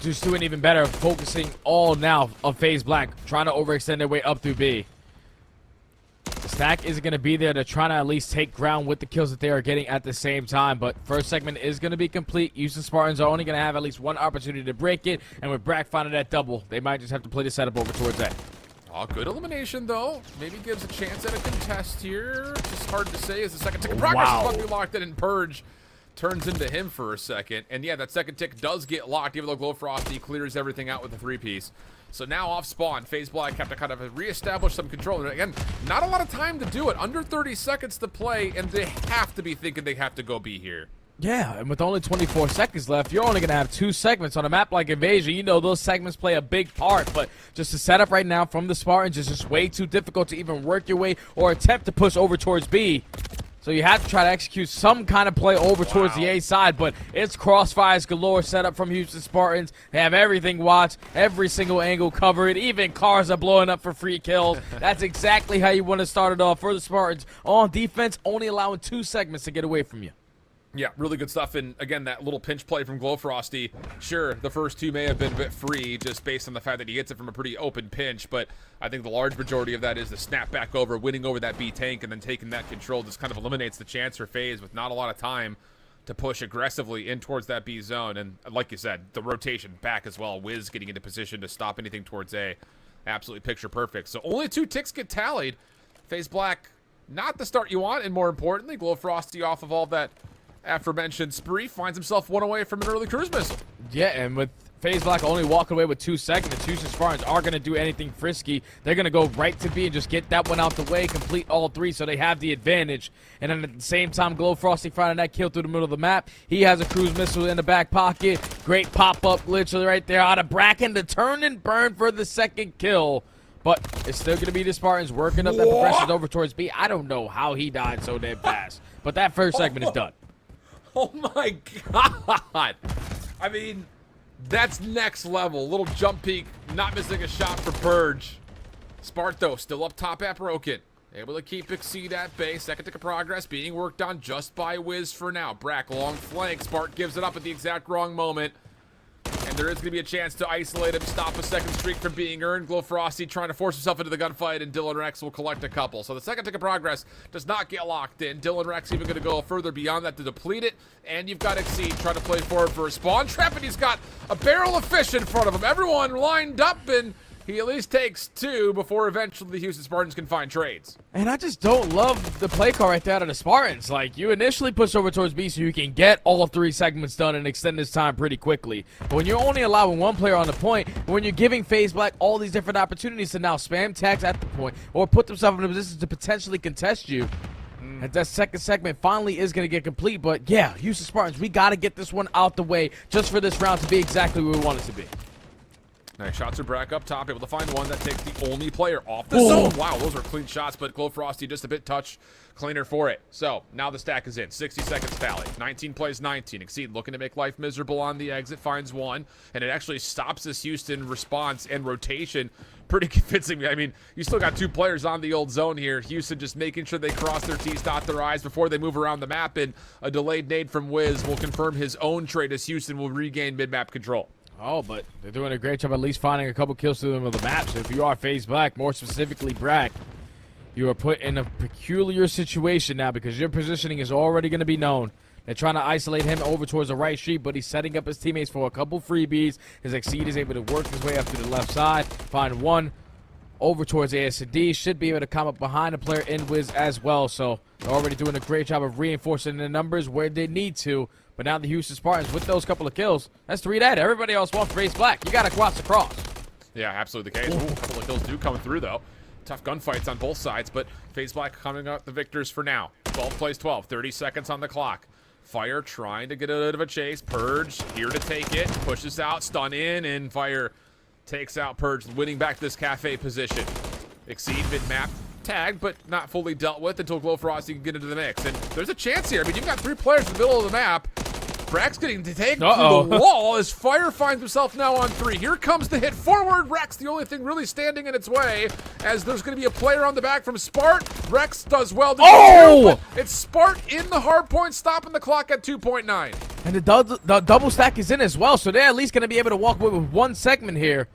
just doing even better, focusing all now on FaZe Black, trying to overextend their way up through B. The stack isn't going to be there to try to at least take ground with the kills that they are getting at the same time, but first segment is going to be complete. Houston Spartans are only going to have at least one opportunity to break it, and with Brack finding that double, they might just have to play the setup over towards A. Oh, good elimination, though. Maybe gives a chance at a contest here. Just hard to say as the second tick of progress is about to be locked in, and Purge turns into him for a second. And yeah, that second tick does get locked, even though Glowfrosty clears everything out with the 3-piece. So now off spawn, FaZe Black have to kind of reestablish some control. And again, not a lot of time to do it. Under 30 seconds to play, and they have to be thinking they have to go B here. Yeah, and with only 24 seconds left, you're only going to have 2 segments on a map like Invasion. You know those segments play a big part, but just the setup right now from the Spartans is just way too difficult to even work your way or attempt to push over towards B. So you have to try to execute some kind of play over towards the A side, but it's crossfires galore set up from Houston Spartans. They have everything watched, every single angle covered, even cars are blowing up for free kills. That's exactly how you want to start it off for the Spartans. On defense, only allowing 2 segments to get away from you. Yeah, really good stuff. And again, that little pinch play from Glowfrosty. Sure, the first 2 may have been a bit free just based on the fact that he gets it from a pretty open pinch, but I think the large majority of that is the snap back over, winning over that B tank, and then taking that control just kind of eliminates the chance for FaZe with not a lot of time to push aggressively in towards that B zone. And like you said, the rotation back as well. Wiz getting into position to stop anything towards A. Absolutely picture perfect. So only 2 ticks get tallied. FaZe Black, not the start you want, and more importantly, Glowfrosty off of all that aforementioned spree finds himself 1 away from an early cruise missile. Yeah, and with FaZe Black only walking away with 2 segments, Houston Spartans are going to do anything frisky. They're going to go right to B and just get that one out the way, complete all 3, so they have the advantage. And then at the same time, Glowfrosty finding that kill through the middle of the map. He has a cruise missile in the back pocket. Great pop-up literally right there out of Bracken to turn and burn for the second kill. But it's still going to be the Spartans working up that progression over towards B. I don't know how he died so damn fast, but that first segment is done. Oh my god. I mean, that's next level. Little jump peek, not missing a shot for Purge. Spart, though, still up top at Broken. Able to keep Exceed at base. Second tick of progress being worked on just by Wiz for now. Brack, long flank. Spart gives it up at the exact wrong moment. And there is going to be a chance to isolate him, stop a second streak from being earned. Glowfrosty trying to force himself into the gunfight, and Dylan Rex will collect a couple. So the second tick of progress does not get locked in. Dylan Rex even going to go further beyond that to deplete it. And you've got Exceed trying to play forward for a spawn trap, and he's got a barrel of fish in front of him. Everyone lined up, and he at least takes 2 before eventually the Houston Spartans can find trades. And I just don't love the play call right there out of the Spartans. Like, you initially push over towards B so you can get all 3 segments done and extend this time pretty quickly. But when you're only allowing 1 player on the point, when you're giving FaZe Black all these different opportunities to now spam tags at the point or put themselves in a position to potentially contest you, that second segment finally is going to get complete. But yeah, Houston Spartans, we got to get this one out the way just for this round to be exactly where we want it to be. Nice shots are Brack up top, able to find one that takes the only player off the zone. Wow, those are clean shots, but Glowfrosty just a bit touch cleaner for it. So now the stack is in. 60 seconds tally. 19 plays 19. Exceed looking to make life miserable on the exit, finds one, and it actually stops this Houston response and rotation pretty convincingly. I mean, you still got 2 players on the old zone here. Houston just making sure they cross their T's, dot their I's before they move around the map, and a delayed nade from Wiz will confirm his own trade as Houston will regain mid-map control. Oh, but they're doing a great job at least finding a couple kills through the middle of the map. So if you are FaZe Black, more specifically Brack, you are put in a peculiar situation now because your positioning is already going to be known. They're trying to isolate him over towards the right street, but he's setting up his teammates for a couple freebies. His Exceed is able to work his way up to the left side, find one over towards SND. Should be able to come up behind a player in Wiz as well. So they're already doing a great job of reinforcing the numbers where they need to. But now the Houston Spartans, with those couple of kills, that's 3 dead. Everybody else wants FaZe Black. You got to cross across. Yeah, absolutely the case. Ooh, a couple of kills do come through, though. Tough gunfights on both sides, but FaZe Black coming up the victors for now. 12 plays 12, 30 seconds on the clock. Fire trying to get a bit of a chase. Purge here to take it. Pushes out, stun in, and Fire takes out Purge, winning back this cafe position. Exceed mid-map, tagged, but not fully dealt with until Glowfrosty can get into the mix. And there's a chance here. I mean, you've got 3 players in the middle of the map. Rex getting to take through the wall as Fire finds himself now on 3. Here comes the hit forward. Rex, the only thing really standing in its way, as there's going to be a player on the back from Spart. Rex does well to get it's Spart in the hard point, stopping the clock at 2.9. And the double stack is in as well, so they're at least going to be able to walk away with 1 segment here.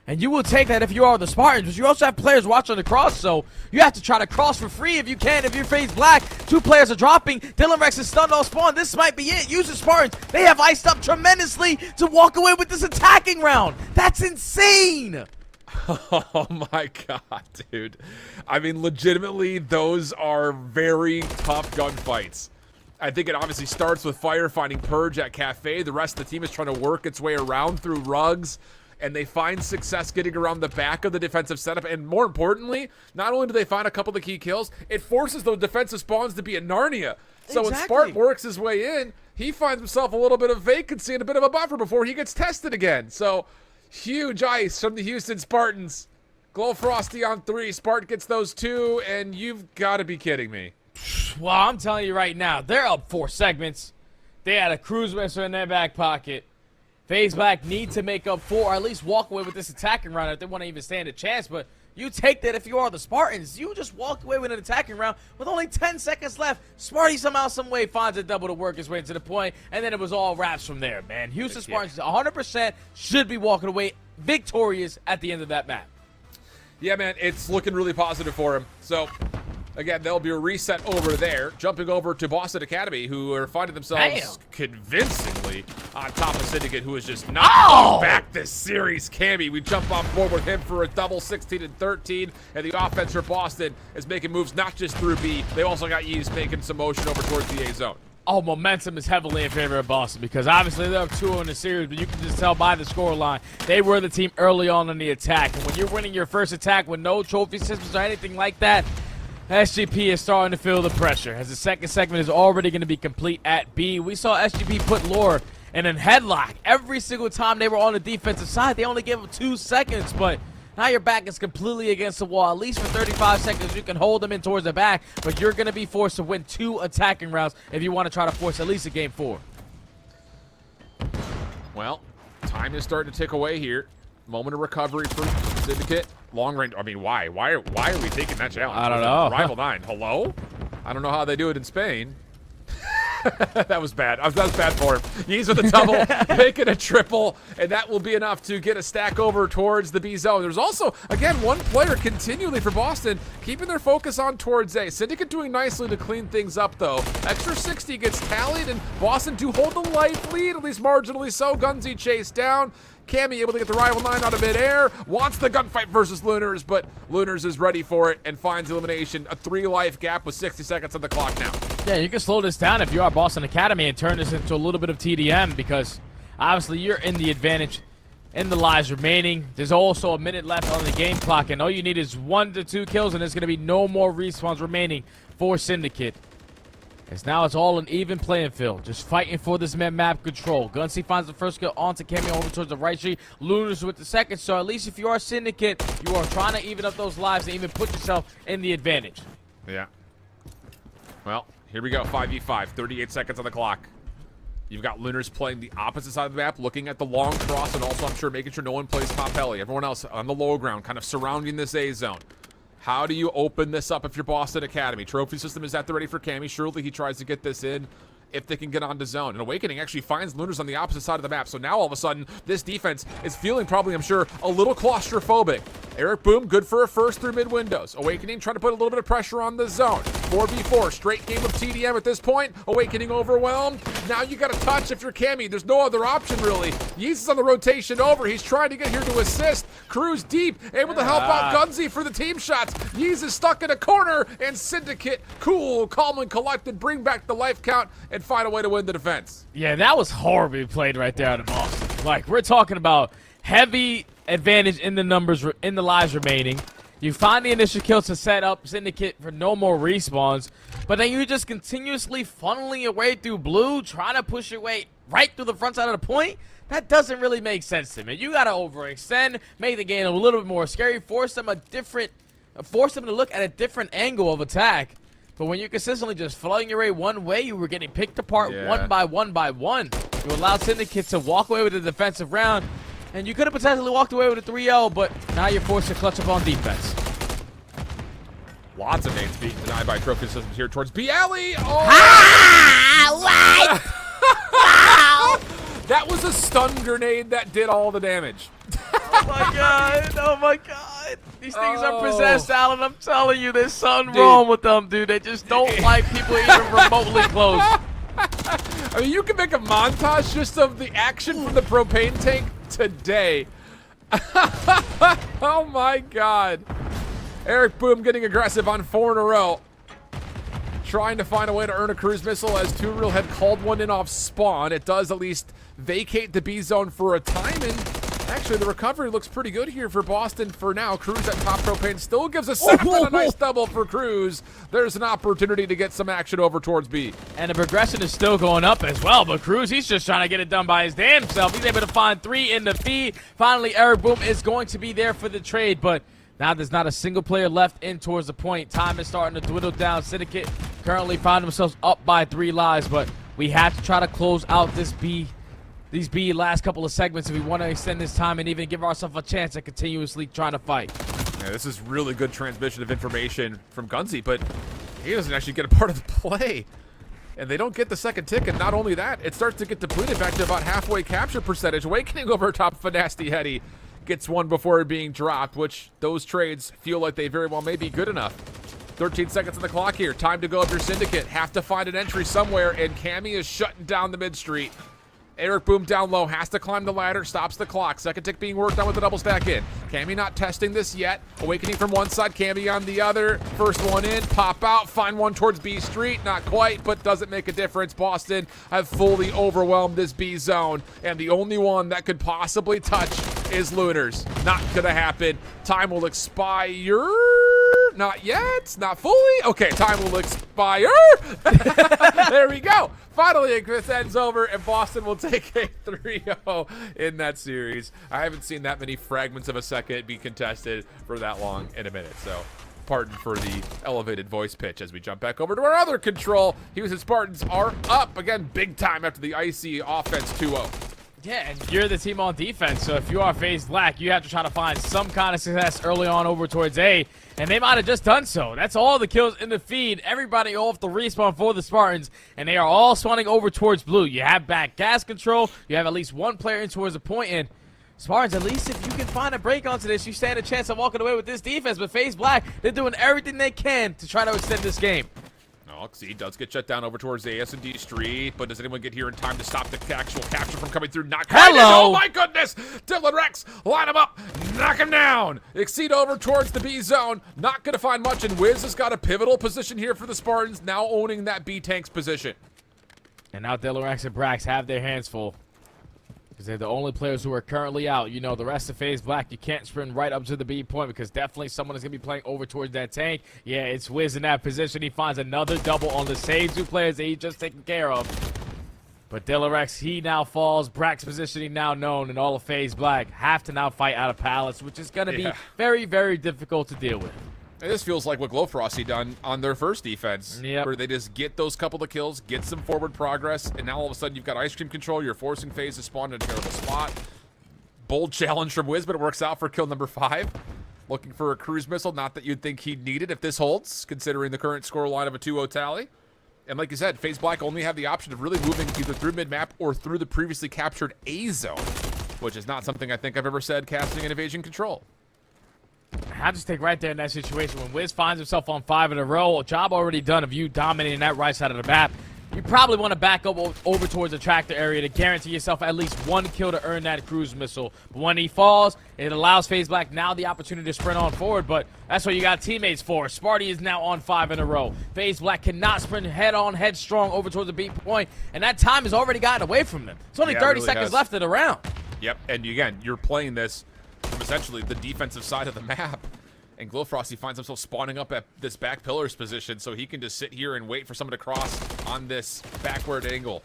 And you will take that if you are the Spartans, but you also have players watching the cross, so you have to try to cross for free if you can. If your face black, 2 players are dropping. Dylan Rex is stunned off spawn. This might be it. Use the Spartans. They have iced up tremendously to walk away with this attacking round. That's insane. Oh my god, dude. I mean, legitimately, those are very tough gunfights. I think it obviously starts with Fire finding Purge at Cafe. The rest of the team is trying to work its way around through rugs, and they find success getting around the back of the defensive setup. And more importantly, not only do they find a couple of the key kills, it forces those defensive spawns to be in Narnia. So when Spart works his way in, he finds himself a little bit of vacancy and a bit of a buffer before he gets tested again. So huge ice from the Houston Spartans. Glowfrosty on 3. Spart gets those 2, and you've got to be kidding me. Well, I'm telling you right now, they're up 4 segments. They had a cruise missile in their back pocket. FaZe Black need to make up 4, or at least walk away with this attacking round if they want to even stand a chance. But you take that if you are the Spartans. You just walk away with an attacking round with only 10 seconds left. Smarty somehow, some way finds a double to work his way into the point, and then it was all wraps from there, man. Houston Spartans 100% should be walking away victorious at the end of that map. Yeah, man, it's looking really positive for him. So again, there'll be a reset over there. Jumping over to Boston Academy, who are finding themselves convincingly on top of Syndicate, who is just not back this series. Cammy, we jump on board with him for a double 16 and 13. And the offense for Boston is making moves not just through B. They also got Yeez making some motion over towards the A zone. Oh, momentum is heavily in favor of Boston because obviously they're up 2 in the series, but you can just tell by the scoreline they were the team early on in the attack. And when you're winning your first attack with no trophy systems or anything like that, SGP is starting to feel the pressure as the second segment is already going to be complete at B. We saw SGP put Lore in a headlock every single time they were on the defensive side. They only gave him 2 seconds, but now your back is completely against the wall. At least for 35 seconds, you can hold them in towards the back, but you're going to be forced to win 2 attacking rounds if you want to try to force at least a game 4. Well, time is starting to tick away here. Moment of recovery for Syndicate. Long range. I mean, why? Why are we taking that challenge? I don't know. Rival 9. Hello? I don't know how they do it in Spain. That was bad. That was bad for him. Yeez with a double, making a triple, and that will be enough to get a stack over towards the B zone. There's also, again, 1 player continually for Boston, keeping their focus on towards A. Syndicate doing nicely to clean things up, though. Extra 60 gets tallied, and Boston do hold the life lead, at least marginally so. Gunzy chased down. Cammy able to get the rival 9 out of midair. Wants the gunfight versus Lunars, but Lunars is ready for it and finds elimination. A 3-life gap with 60 seconds on the clock now. Yeah, you can slow this down if you are Boston Academy and turn this into a little bit of TDM because obviously you're in the advantage in the lives remaining. There's also a minute left on the game clock, and all you need is 1 to 2 kills, and there's going to be no more respawns remaining for Syndicate. As now it's all an even playing field. Just fighting for this map control. Gunsy finds the first kill onto Cammy over towards the right street. Lunars with the second. So at least if you are Syndicate, you are trying to even up those lives and even put yourself in the advantage. Yeah. Well, here we go. 5v5. 38 seconds on the clock. You've got Lunars playing the opposite side of the map, looking at the long cross, and also, I'm sure, making sure no one plays top heli. Everyone else on the low ground, kind of surrounding this A zone. How do you open this up if you're Boston Academy? Trophy system is at the ready for Cammy. Surely he tries to get this in if they can get onto zone. And Awakening actually finds Lunars on the opposite side of the map. So now all of a sudden, this defense is feeling probably, I'm sure, a little claustrophobic. Eric Boom, good for a first through mid windows. Awakening trying to put a little bit of pressure on the zone. 4v4, straight game of TDM at this point. Awakening overwhelmed. Now you got to touch if you're Cammy. There's no other option, really. Yeez is on the rotation over. He's trying to get here to assist. Cruz deep, able to help out Gunzy for the team shots. Yeez is stuck in a corner, and Syndicate, cool, calm and collected, bring back the life count and find a way to win the defense. Yeah, that was horribly played right there out of Boston. Like, we're talking about heavy advantage in the numbers, in the lives remaining. You find the initial kill to set up Syndicate for no more respawns, but then you're just continuously funneling your way through blue, trying to push your way right through the front side of the point. That doesn't really make sense to me. You got to overextend, make the game a little bit more scary, force them a different forced them to look at a different angle of attack. But when you're consistently just flooding your way one way, you were getting picked apart one by one by one. You allowed Syndicate to walk away with a defensive round, and you could have potentially walked away with a 3-0, but now you're forced to clutch up on defense. Lots of names being denied by Trophy Systems here towards B Alley. Oh! What? Wow! That was a stun grenade that did all the damage. Oh my god! Oh my god! These things are possessed, Alan. I'm telling you, there's something wrong with them, dude. They just don't like people even remotely close. I mean, you can make a montage just of the action from the propane tank today. Oh my god. Eric Boom getting aggressive on 4 in a row. Trying to find a way to earn a cruise missile as Two-Real had called one in off spawn. It does at least vacate the B zone for a time, and actually the recovery looks pretty good here for Boston for now. Cruz at top propane still gives a set and a nice double for Cruz. There's an opportunity to get some action over towards B. And the progression is still going up as well, but Cruz, he's just trying to get it done by his damn self. He's able to find 3 in the feed. Finally, Eric Boom is going to be there for the trade, but now there's not a single player left in towards the point. Time is starting to dwindle down. Syndicate currently find themselves up by 3 lives, but we have to try to close out these B last couple of segments if we want to extend this time and even give ourselves a chance at continuously trying to fight. Yeah, this is really good transmission of information from Gunsy, but he doesn't actually get a part of the play. And they don't get the second tick, and not only that, it starts to get depleted back to about halfway capture percentage. Awakening over top of a Nasty Hetty gets one before being dropped, which those trades feel like they very well may be good enough. 13 seconds on the clock here. Time to go up your Syndicate. Have to find an entry somewhere, and Cammy is shutting down the mid-street. Eric Boom down low, has to climb the ladder, stops the clock. Second tick being worked on with the double stack in. Cammy not testing this yet. Awakening from one side, Cammy on the other. First one in, pop out, find one towards B Street. Not quite, but doesn't make a difference. Boston have fully overwhelmed this B zone, and the only one that could possibly touch is Lunars. Not gonna happen. Time will expire. Not yet, not fully. Okay, time will expire. There we go. Finally, this ends over, and Boston will take a 3-0 in that series. I haven't seen that many fragments of a second be contested for that long in a minute, so pardon for the elevated voice pitch as we jump back over to our other control. Houston Spartans are up again big time after the icy offense 2-0. Yeah, and you're the team on defense, so if you are FaZe Black, you have to try to find some kind of success early on over towards A, and they might have just done so. That's all the kills in the feed. Everybody off the respawn for the Spartans, and they are all spawning over towards blue. You have back gas control. You have at least one player in towards the point, and Spartans, at least if you can find a break onto this, you stand a chance of walking away with this defense. But FaZe Black, they're doing everything they can to try to extend this game. See, does get shut down over towards the S&D Street, but does anyone get here in time to stop the actual capture from coming through? Not quite. Hello! Oh my goodness! Dylan Rex, line him up, knock him down. Exceed over towards the B zone. Not gonna find much, and Wiz has got a pivotal position here for the Spartans, now owning that B tank's position. And now Dylan Rex and Brax have their hands full, because they're the only players who are currently out. You know, the rest of FaZe Black, you can't sprint right up to the B point because definitely someone is going to be playing over towards that tank. Yeah, it's Wiz in that position. He finds another double on the same 2 players that he just taken care of. But Dylan Rex, he now falls. Brax's positioning now known, and all of FaZe Black have to now fight out of Palace, which is going to be very, very difficult to deal with. And this feels like what Glowfrosty done on their first defense, where they just get those couple of kills, get some forward progress, and now all of a sudden you've got Ice Cream Control. You're forcing FaZe to spawn in a terrible spot. Bold challenge from Wiz, but it works out for kill number 5. Looking for a cruise missile, not that you'd think he'd need it if this holds, considering the current score line of a 2-0 tally. And like you said, FaZe Black only have the option of really moving either through mid-map or through the previously captured A zone, which is not something I think I've ever said casting an Evasion Control. I just think right there in that situation, when Wiz finds himself on 5 in a row, a job already done of you dominating that right side of the map, you probably want to back up over towards the tractor area to guarantee yourself at least 1 kill to earn that cruise missile. But when he falls, it allows FaZe Black now the opportunity to sprint on forward, but that's what you got teammates for. Sparty is now on 5 in a row. FaZe Black cannot sprint head-on, headstrong over towards the B point, and that time has already gotten away from them. It's only 30 seconds left in the round. Yep, and again, you're playing this from essentially the defensive side of the map. And Glowfrosty finds himself spawning up at this back pillar's position, so he can just sit here and wait for someone to cross on this backward angle.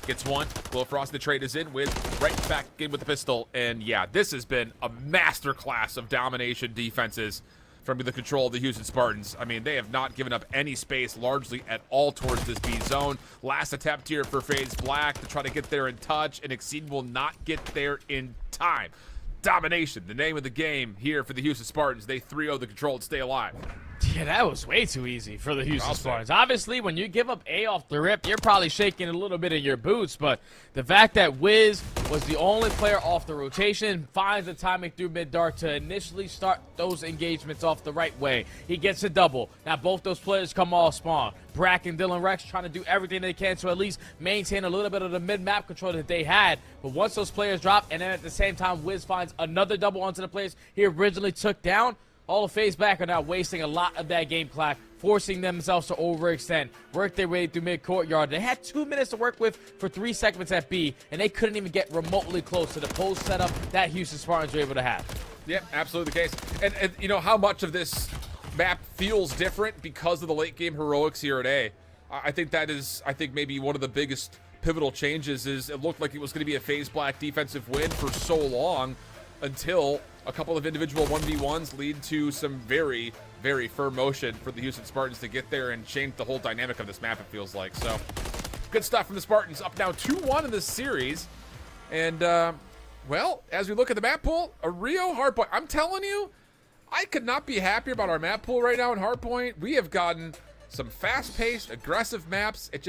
Gets one. Glowfrosty, the trade is in with right back in with the pistol. And yeah, this has been a masterclass of domination defenses from the control of the Houston Spartans. I mean, they have not given up any space largely at all towards this B zone. Last attempt here for FaZe Black to try to get there in touch, and Exceed will not get there in time. Domination, the name of the game here for the Houston Spartans. They 3-0 the control and stay alive. Yeah, that was way too easy for the Houston Spartans. Obviously, when you give up A off the rip, you're probably shaking a little bit in your boots, but the fact that Wiz was the only player off the rotation, finds the timing through mid-dark to initially start those engagements off the right way. He gets a double. Now both those players come off spawn. Brack and Dylan Rex trying to do everything they can to at least maintain a little bit of the mid-map control that they had, but once those players drop, and then at the same time, Wiz finds another double onto the players he originally took down, all of FaZe Black are now wasting a lot of that game clock, forcing themselves to overextend, work their way through mid-courtyard. They had 2 minutes to work with for 3 segments at B, and they couldn't even get remotely close to the post setup that Houston Spartans were able to have. Yep, absolutely the case. And you know how much of this map feels different because of the late game heroics here at A. I think that is, maybe one of the biggest pivotal changes is it looked like it was going to be a FaZe Black defensive win for so long until a couple of individual 1v1s lead to some very, very firm motion for the Houston Spartans to get there and change the whole dynamic of this map, it feels like. So, good stuff from the Spartans. Up now 2-1 in this series. And, well, as we look at the map pool, a Rio Hardpoint. I'm telling you, I could not be happier about our map pool right now in Hardpoint. We have gotten some fast-paced, aggressive maps. It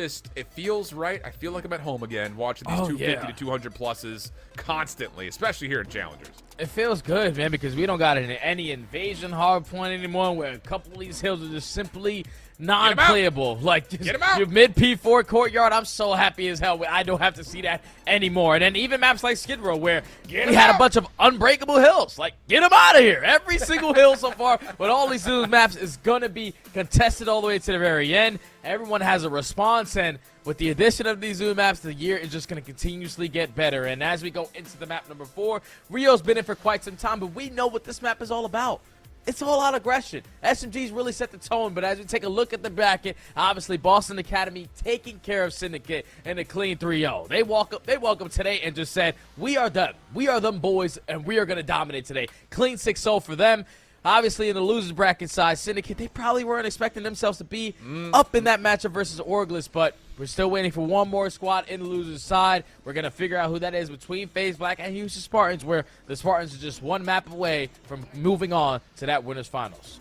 feels right. I feel like I'm at home again, watching these 250 to 200 pluses constantly, especially here in Challengers. It feels good, man, because we don't got any invasion hardpoint anymore, where a couple of these hills are just simply non-playable. Like, your mid P4 courtyard, I'm so happy as hell. I don't have to see that anymore. And then even maps like Skid Row, where we had a bunch of unbreakable hills. Like, get them out of here. Every single hill so far with all these new maps is going to be contested all the way to the very end. Everyone has a response, and with the addition of these new maps, the year is just going to continuously get better. And as we go into the map number 4, Rio's been in for quite some time, but we know what this map is all about. It's all out aggression. SMG's really set the tone, but as we take a look at the bracket, obviously Boston Academy taking care of Syndicate in a clean 3-0. They woke up today and just said, we are them. We are them boys, and we are going to dominate today. Clean 6-0 for them. Obviously, in the losers bracket side, Syndicate, they probably weren't expecting themselves to be up in that matchup versus Orglis, but we're still waiting for one more squad in the losers side. We're going to figure out who that is between FaZe Black and Houston Spartans, where the Spartans are just one map away from moving on to that winners finals.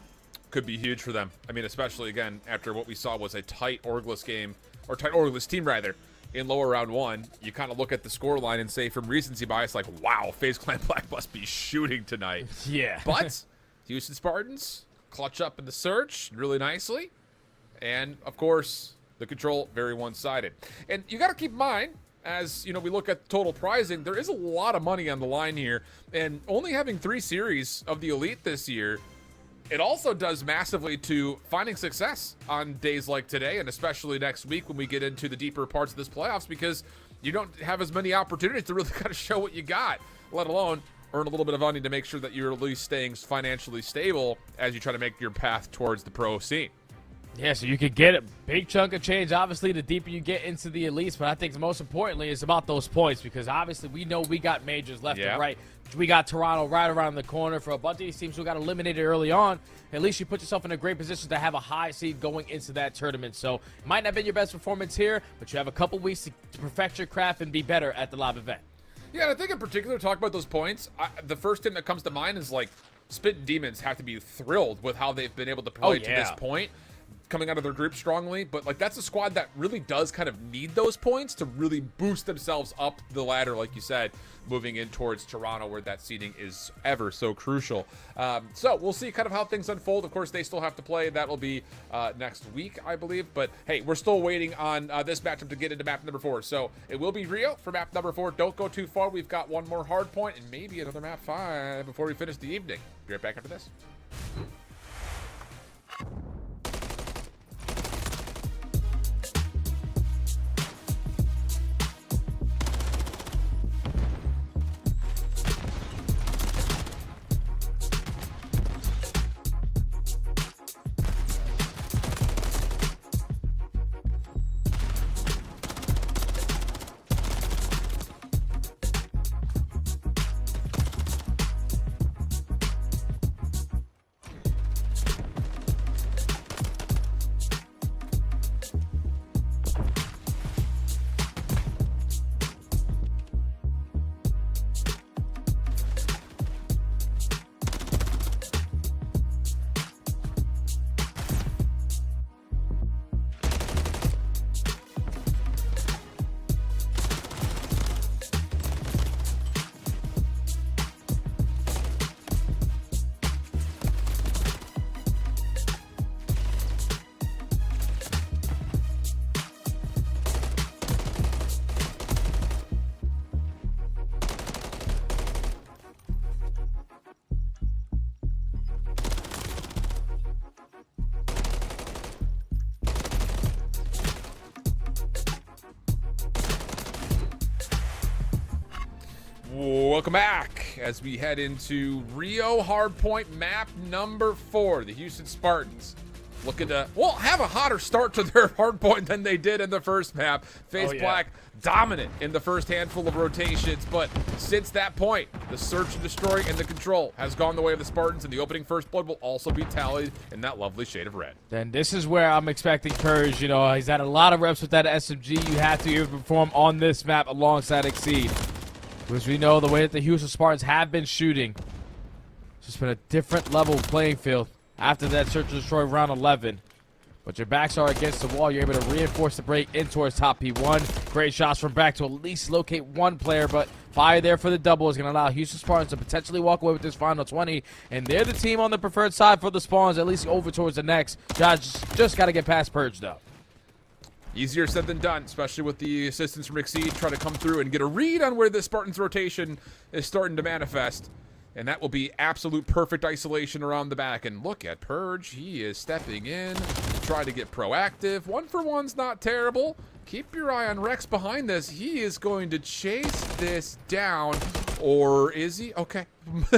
Could be huge for them. I mean, especially, again, after what we saw was a tight Orglis game, or tight Orglis team, rather, in lower round 1. You kind of look at the scoreline and say, from recency bias, like, wow, FaZe Clan Black must be shooting tonight. Yeah. But Houston Spartans clutch up in the search really nicely. And, of course, the control very one-sided. And you got to keep in mind, as you know, we look at total prizing, there is a lot of money on the line here. And only having 3 series of the Elite this year, it also does massively to finding success on days like today, and especially next week when we get into the deeper parts of this playoffs, because you don't have as many opportunities to really kind of show what you got, let alone earn a little bit of money to make sure that you're at least staying financially stable as you try to make your path towards the pro scene. Yeah, so you could get a big chunk of change, obviously, the deeper you get into the elites, but I think most importantly it's about those points, because obviously we know we got majors left and right. We got Toronto right around the corner. For a bunch of these teams who got eliminated early on, at least you put yourself in a great position to have a high seed going into that tournament. So it might not have been your best performance here, but you have a couple weeks to perfect your craft and be better at the live event. Yeah, and I think in particular, talk about those points, the first thing that comes to mind is, like, Spit Demons have to be thrilled with how they've been able to play to this point, coming out of their group strongly. But, like, that's a squad that really does kind of need those points to really boost themselves up the ladder, like you said, moving in towards Toronto, where that seeding is ever so crucial. So we'll see kind of how things unfold. Of course, they still have to play. That'll be next week, I believe. But, hey, we're still waiting on this matchup to get into map number 4. So it will be Rio for map number 4. Don't go too far. We've got one more Hardpoint and maybe another map 5 before we finish the evening. Be right back after this. Welcome back as we head into Rio Hardpoint map number 4. The Houston Spartans looking to, well, have a hotter start to their hardpoint than they did in the first map. FaZe Black dominant in the first handful of rotations, but since that point, the search and destroy and the control has gone the way of the Spartans, and the opening first blood will also be tallied in that lovely shade of red. And this is where I'm expecting Purge. You know, he's had a lot of reps with that SMG. You have to even perform on this map alongside Exceed. Because we know the way that the Houston Spartans have been shooting, it's just been a different level playing field after that search and destroy round 11. But your backs are against the wall. You're able to reinforce the break in towards top P1. Great shots from back to at least locate one player, but fire there for the double is going to allow Houston Spartans to potentially walk away with this final 20. And they're the team on the preferred side for the spawns, at least over towards the next. Just got to get past Purge, though. Easier said than done, especially with the assistance from Exceed trying to come through and get a read on where the Spartans rotation is starting to manifest. And that will be absolute perfect isolation around the back. And look at Purge. He is stepping in, trying to get proactive. 1-for-1's not terrible. Keep your eye on Rex behind this. He is going to chase this down. Or is he? Okay.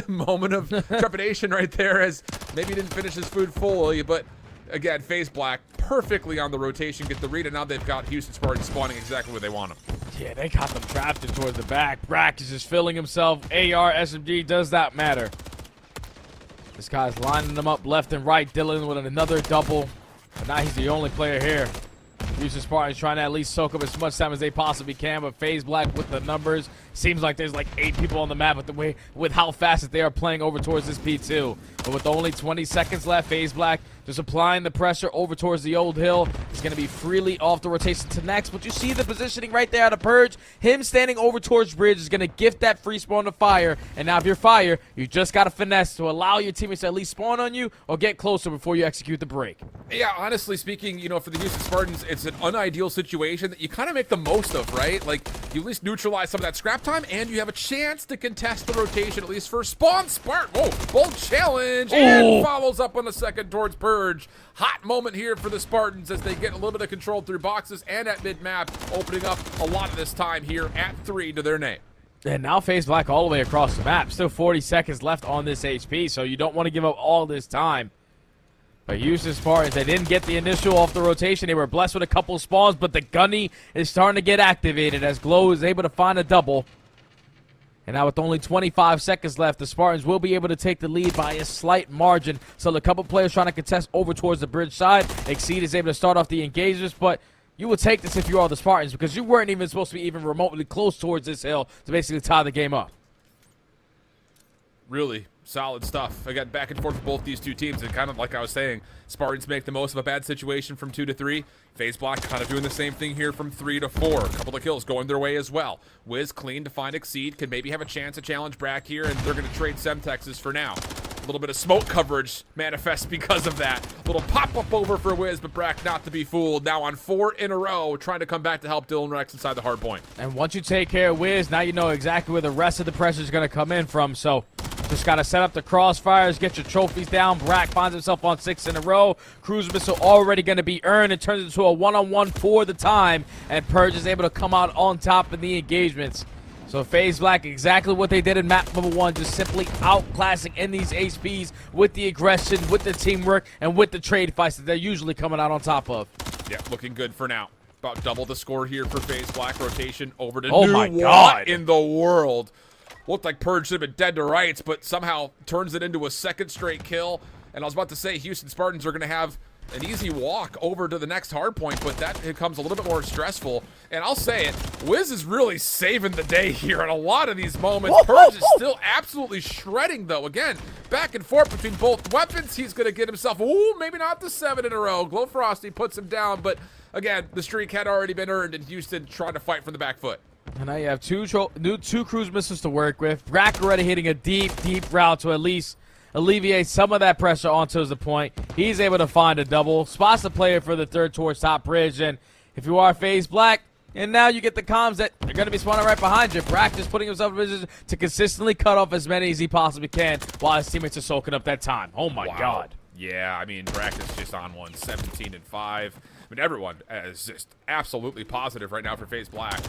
Moment of trepidation right there, as maybe he didn't finish his food fully. But again, FaZe Black perfectly on the rotation, get the read, and now they've got Houston Spartans spawning exactly where they want them. Yeah, they got them trapped in towards the back. Brack is just filling himself. AR, SMG, does that matter? This guy's lining them up left and right. Dylan with another double. But now he's the only player here. Houston Spartans trying to at least soak up as much time as they possibly can, but FaZe Black with the numbers. Seems like there's like 8 people on the map with how fast that they are playing over towards this P2. But with only 20 seconds left, FaZe Black just applying the pressure over towards the old hill. It's going to be freely off the rotation to next, but you see the positioning right there out of Purge. Him standing over towards bridge is going to gift that free spawn to fire. And now if you're fire, you just got to finesse to allow your teammates to at least spawn on you or get closer before you execute the break. Yeah, honestly speaking, you know, for the Houston Spartans, it's an unideal situation that you kind of make the most of, right? Like, you at least neutralize some of that scrap time, and you have a chance to contest the rotation, at least for spawn. Spartan, whoa, bold challenge, and follows up on the second towards Purge. Hot moment here for the Spartans as they get a little bit of control through boxes and at mid-map, opening up a lot of this time here at 3 to their name. And now FaZe Black all the way across the map. Still 40 seconds left on this HP, so you don't want to give up all this time. But Houston Spartans, they didn't get the initial off the rotation. They were blessed with a couple spawns, but the gunny is starting to get activated as Glow is able to find a double. And now with only 25 seconds left, the Spartans will be able to take the lead by a slight margin. So a couple players trying to contest over towards the bridge side. Exceed is able to start off the engagements, but you will take this if you are the Spartans because you weren't even supposed to be even remotely close towards this hill to basically tie the game up. Really solid stuff. I got back and forth with both these two teams, and kind of like I was saying, Spartans make the most of a bad situation from 2 to 3. FaZe Black kind of doing the same thing here from 3 to 4. A couple of kills going their way as well. Wiz clean to find Exceed. Could maybe have a chance to challenge Brack here, and they're going to trade Semtexes for now. A little bit of smoke coverage manifests because of that. A little pop-up over for Wiz, but Brack not to be fooled. Now on 4 in a row, trying to come back to help Dylan Rex inside the hard point. And once you take care of Wiz, now you know exactly where the rest of the pressure is going to come in from. So just got to set up the crossfires, get your trophies down. Brack finds himself on 6 in a row. Cruise missile already going to be earned. It turns into a one-on-one for the time, and Purge is able to come out on top in the engagements. So FaZe Black, exactly what they did in map number 1, just simply outclassing in these HPs with the aggression, with the teamwork, and with the trade fights that they're usually coming out on top of. Yeah, looking good for now. About double the score here for FaZe Black. Rotation over to Oh New. my What God. in the world? Looked like Purge should have been dead to rights, but somehow turns it into a second straight kill. And I was about to say, Houston Spartans are going to have an easy walk over to the next hard point, but that becomes a little bit more stressful. And I'll say it, Wiz is really saving the day here in a lot of these moments. Purge is still absolutely shredding, though. Again, back and forth between both weapons. He's going to get himself, ooh, maybe not the 7 in a row. Glow Frosty puts him down, but again, the streak had already been earned, and Houston trying to fight from the back foot. And now you have two cruise missiles to work with. Brack already hitting a deep route to at least alleviate some of that pressure onto the point. He's able to find a double. Spots the player for the third towards top bridge. And if you are FaZe Black, and now you get the comms that they're going to be spawning right behind you. Brack just putting himself in position to consistently cut off as many as he possibly can while his teammates are soaking up that time. Oh, my God. Yeah, I mean, Brack is just on one, 17 and 5. I mean, everyone is just absolutely positive right now for FaZe Black.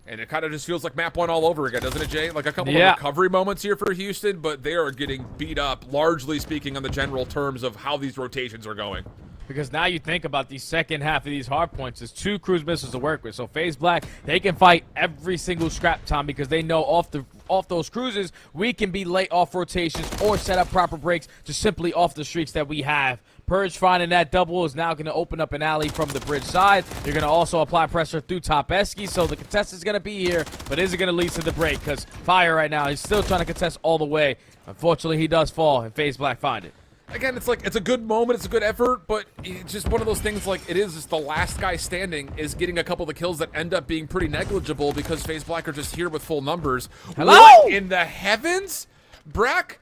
And it kind of just feels like map 1 all over again, doesn't it, Jay? Like a couple of recovery moments here for Houston, but they are getting beat up, largely speaking on the general terms of how these rotations are going. Because now you think about the second half of these hard points, there's 2 cruise missiles to work with. So FaZe Black, they can fight every single scrap time because they know off those cruises, we can be late off rotations or set up proper breaks to simply off the streaks that we have. Purge finding that double is now going to open up an alley from the bridge side. You're going to also apply pressure through top Esky, so the contest is going to be here, but is it going to lead to the break? Because Fire right now, he's still trying to contest all the way. Unfortunately, he does fall, and FaZe Black find it. Again, it's like, it's a good moment, it's a good effort, but it's just one of those things like it is just the last guy standing is getting a couple of the kills that end up being pretty negligible because FaZe Black are just here with full numbers. Hello? What in the heavens? Brack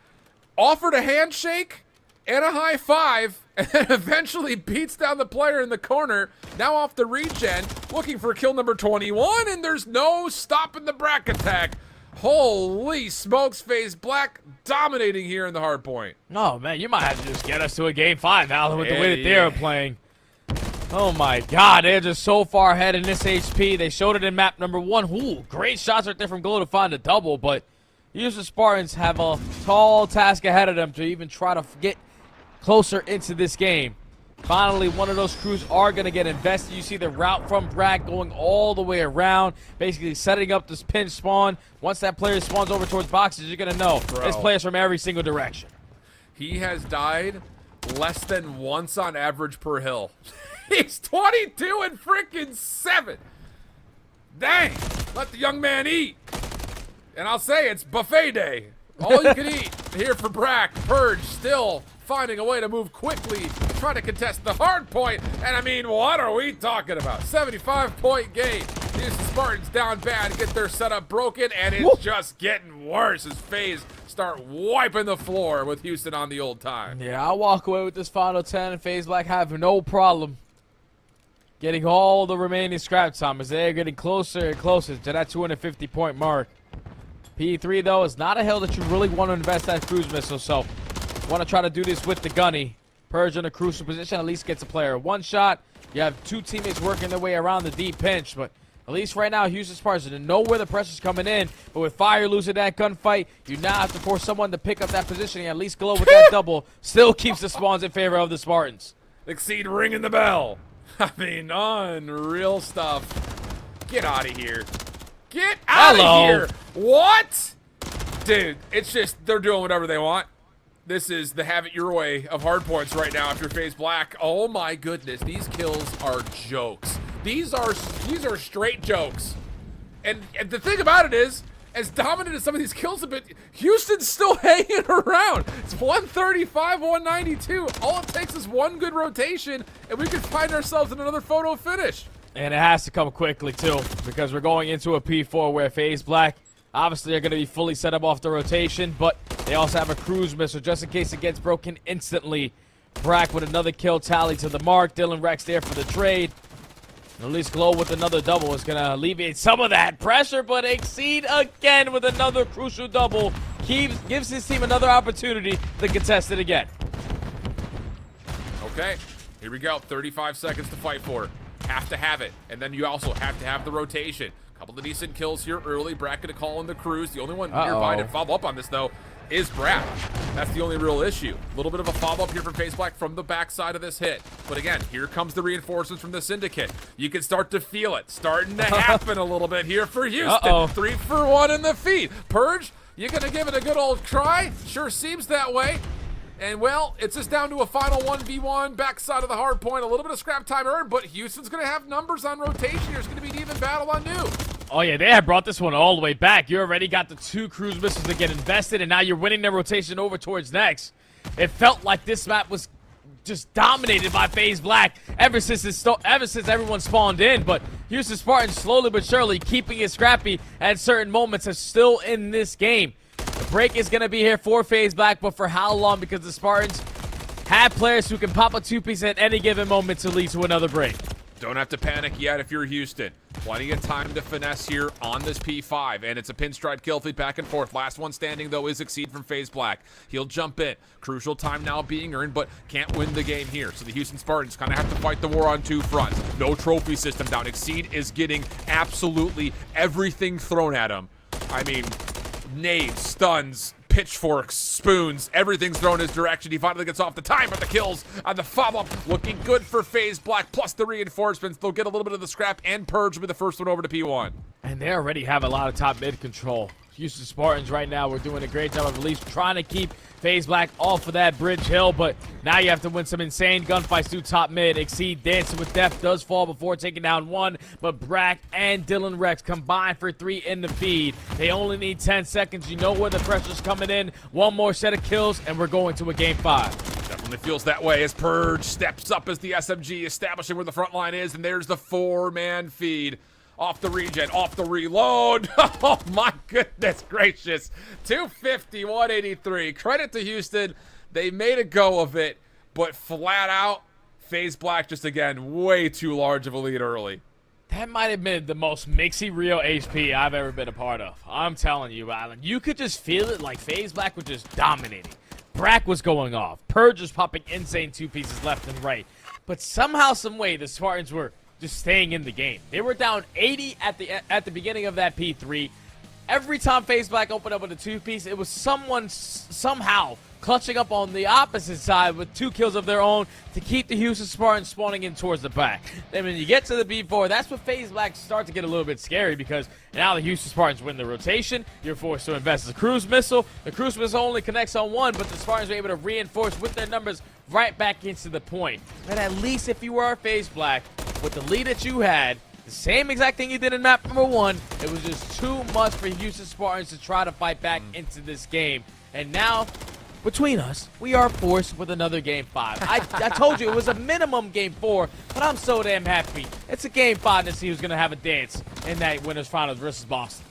offered a handshake and a high five and then eventually beats down the player in the corner. Now off the regen, looking for kill number 21, and there's no stopping the Brack attack. Holy smokes, FaZe Black dominating here in the hard point. Oh, man, you might have to just get us to a game 5 now with the way that they're playing. Oh, my God. They're just so far ahead in this HP. They showed it in map number 1. Ooh, great shots right there from Glow to find a double, but Houston Spartans have a tall task ahead of them to even try to get closer into this game. Finally, one of those crews are going to get invested. You see the route from Bragg going all the way around, basically setting up this pin spawn. Once that player spawns over towards boxes, you're going to know this player's from every single direction. He has died less than once on average per hill. He's 22 and freaking 7. Dang, let the young man eat. And I'll say it's buffet day. All you can eat here for Brack. Purge still finding a way to move quickly, trying to contest the hard point. And I mean, what are we talking about? 75-point game. Houston Spartans down bad, get their setup broken, and it's just getting worse as FaZe start wiping the floor with Houston on the old time. Yeah, I'll walk away with this final 10, and FaZe Black have no problem getting all the remaining scrap time as they're getting closer and closer to that 250-point mark. P3, though, is not a hill that you really want to invest that cruise missile, so want to try to do this with the gunny. Purge in a crucial position, at least gets a player one shot. You have 2 teammates working their way around the deep pinch, but at least right now, Houston Spartans know where the pressure's coming in, but with Fire losing that gunfight, you now have to force someone to pick up that position, and at least Glow with that double still keeps the spawns in favor of the Spartans. Exceed ringing the bell. I mean, unreal stuff. Get out of here. Get out of here. What? Dude, it's just, they're doing whatever they want. This is the have it your way of hard points right now after FaZe Black. Oh my goodness, these kills are jokes. These are straight jokes. And the thing about it is, as dominant as some of these kills have been, Houston's still hanging around. It's 135, 192. All it takes is one good rotation, and we could find ourselves in another photo finish. And it has to come quickly, too, because we're going into a P4 where FaZe Black obviously are going to be fully set up off the rotation, but they also have a cruise missile just in case it gets broken instantly. Brack with another kill tally to the mark. Dylan Rex there for the trade. And at least Glow with another double is going to alleviate some of that pressure, but Exceed again with another crucial double. Gives his team another opportunity to contest it again. Okay, here we go. 35 seconds to fight for. Have to have it. And then you also have to have the rotation. A couple of decent kills here early. Brack gonna call in the cruise. The only one nearby to follow up on this, though, is Brack. That's the only real issue. A little bit of a follow-up here from FaZe Black from the backside of this hit. But again, here comes the reinforcements from the Syndicate. You can start to feel it. Starting to happen a little bit here for Houston. 3 for 1 in the feed. Purge, you gonna give it a good old try? Sure seems that way. And, well, it's just down to a final 1v1, backside of the hard point. A little bit of scrap time earned, but Houston's going to have numbers on rotation. There's going to be an even battle on new. Oh, yeah, they have brought this one all the way back. You already got the 2 cruise missiles that get invested, and now you're winning their rotation over towards next. It felt like this map was just dominated by FaZe Black ever since everyone spawned in, but Houston Spartans slowly but surely keeping it scrappy at certain moments are still in this game. The break is going to be here for FaZe Black, but for how long? Because the Spartans have players who can pop a 2-piece at any given moment to lead to another break. Don't have to panic yet if you're Houston. Plenty of time to finesse here on this P5, and it's a pinstripe kill feed back and forth. Last one standing, though, is Exceed from FaZe Black. He'll jump in. Crucial time now being earned, but can't win the game here. So the Houston Spartans kind of have to fight the war on 2 fronts. No trophy system down. Exceed is getting absolutely everything thrown at him. I mean, nades, stuns, pitchforks, spoons, everything's thrown his direction. He finally gets off the timer, the kills, and the follow-up looking good for FaZe Black, plus the reinforcements. They'll get a little bit of the scrap, and Purge will be the first one over to P1. And they already have a lot of top mid control. Houston Spartans right now, we're doing a great job of at least trying to keep FaZe Black off of that bridge hill, but now you have to win some insane gunfights through top mid. Exceed dancing with death does fall before taking down one, but Brack and Dylan Rex combined for 3 in the feed. They only need 10 seconds. You know where the pressure's coming in. One more set of kills, and we're going to a game 5. Definitely feels that way as Purge steps up as the SMG, establishing where the front line is, and there's the 4-man feed. Off the regen, off the reload. Oh my goodness gracious. 250, 183. Credit to Houston. They made a go of it, but flat out, FaZe Black just again, way too large of a lead early. That might have been the most mixy real HP I've ever been a part of. I'm telling you, Alan. You could just feel it like FaZe Black was just dominating. Brack was going off. Purge was popping insane 2 pieces left and right. But somehow, some way, the Spartans were just staying in the game. They were down 80 at the beginning of that P3. Every time FaZe Black opened up with a 2-piece, it was someone somehow clutching up on the opposite side with 2 kills of their own to keep the Houston Spartans spawning in towards the back. Then when you get to the B4, that's when FaZe Black start to get a little bit scary, because now the Houston Spartans win the rotation. You're forced to invest the cruise missile. The cruise missile only connects on one, but the Spartans are able to reinforce with their numbers right back into the point. But at least if you were FaZe Black, with the lead that you had, the same exact thing you did in map number 1, it was just too much for Houston Spartans to try to fight back into this game. And now, between us, we are forced with another game 5. I told you it was a minimum game 4, but I'm so damn happy. It's a game 5 to see who's going to have a dance in that winners finals versus Boston.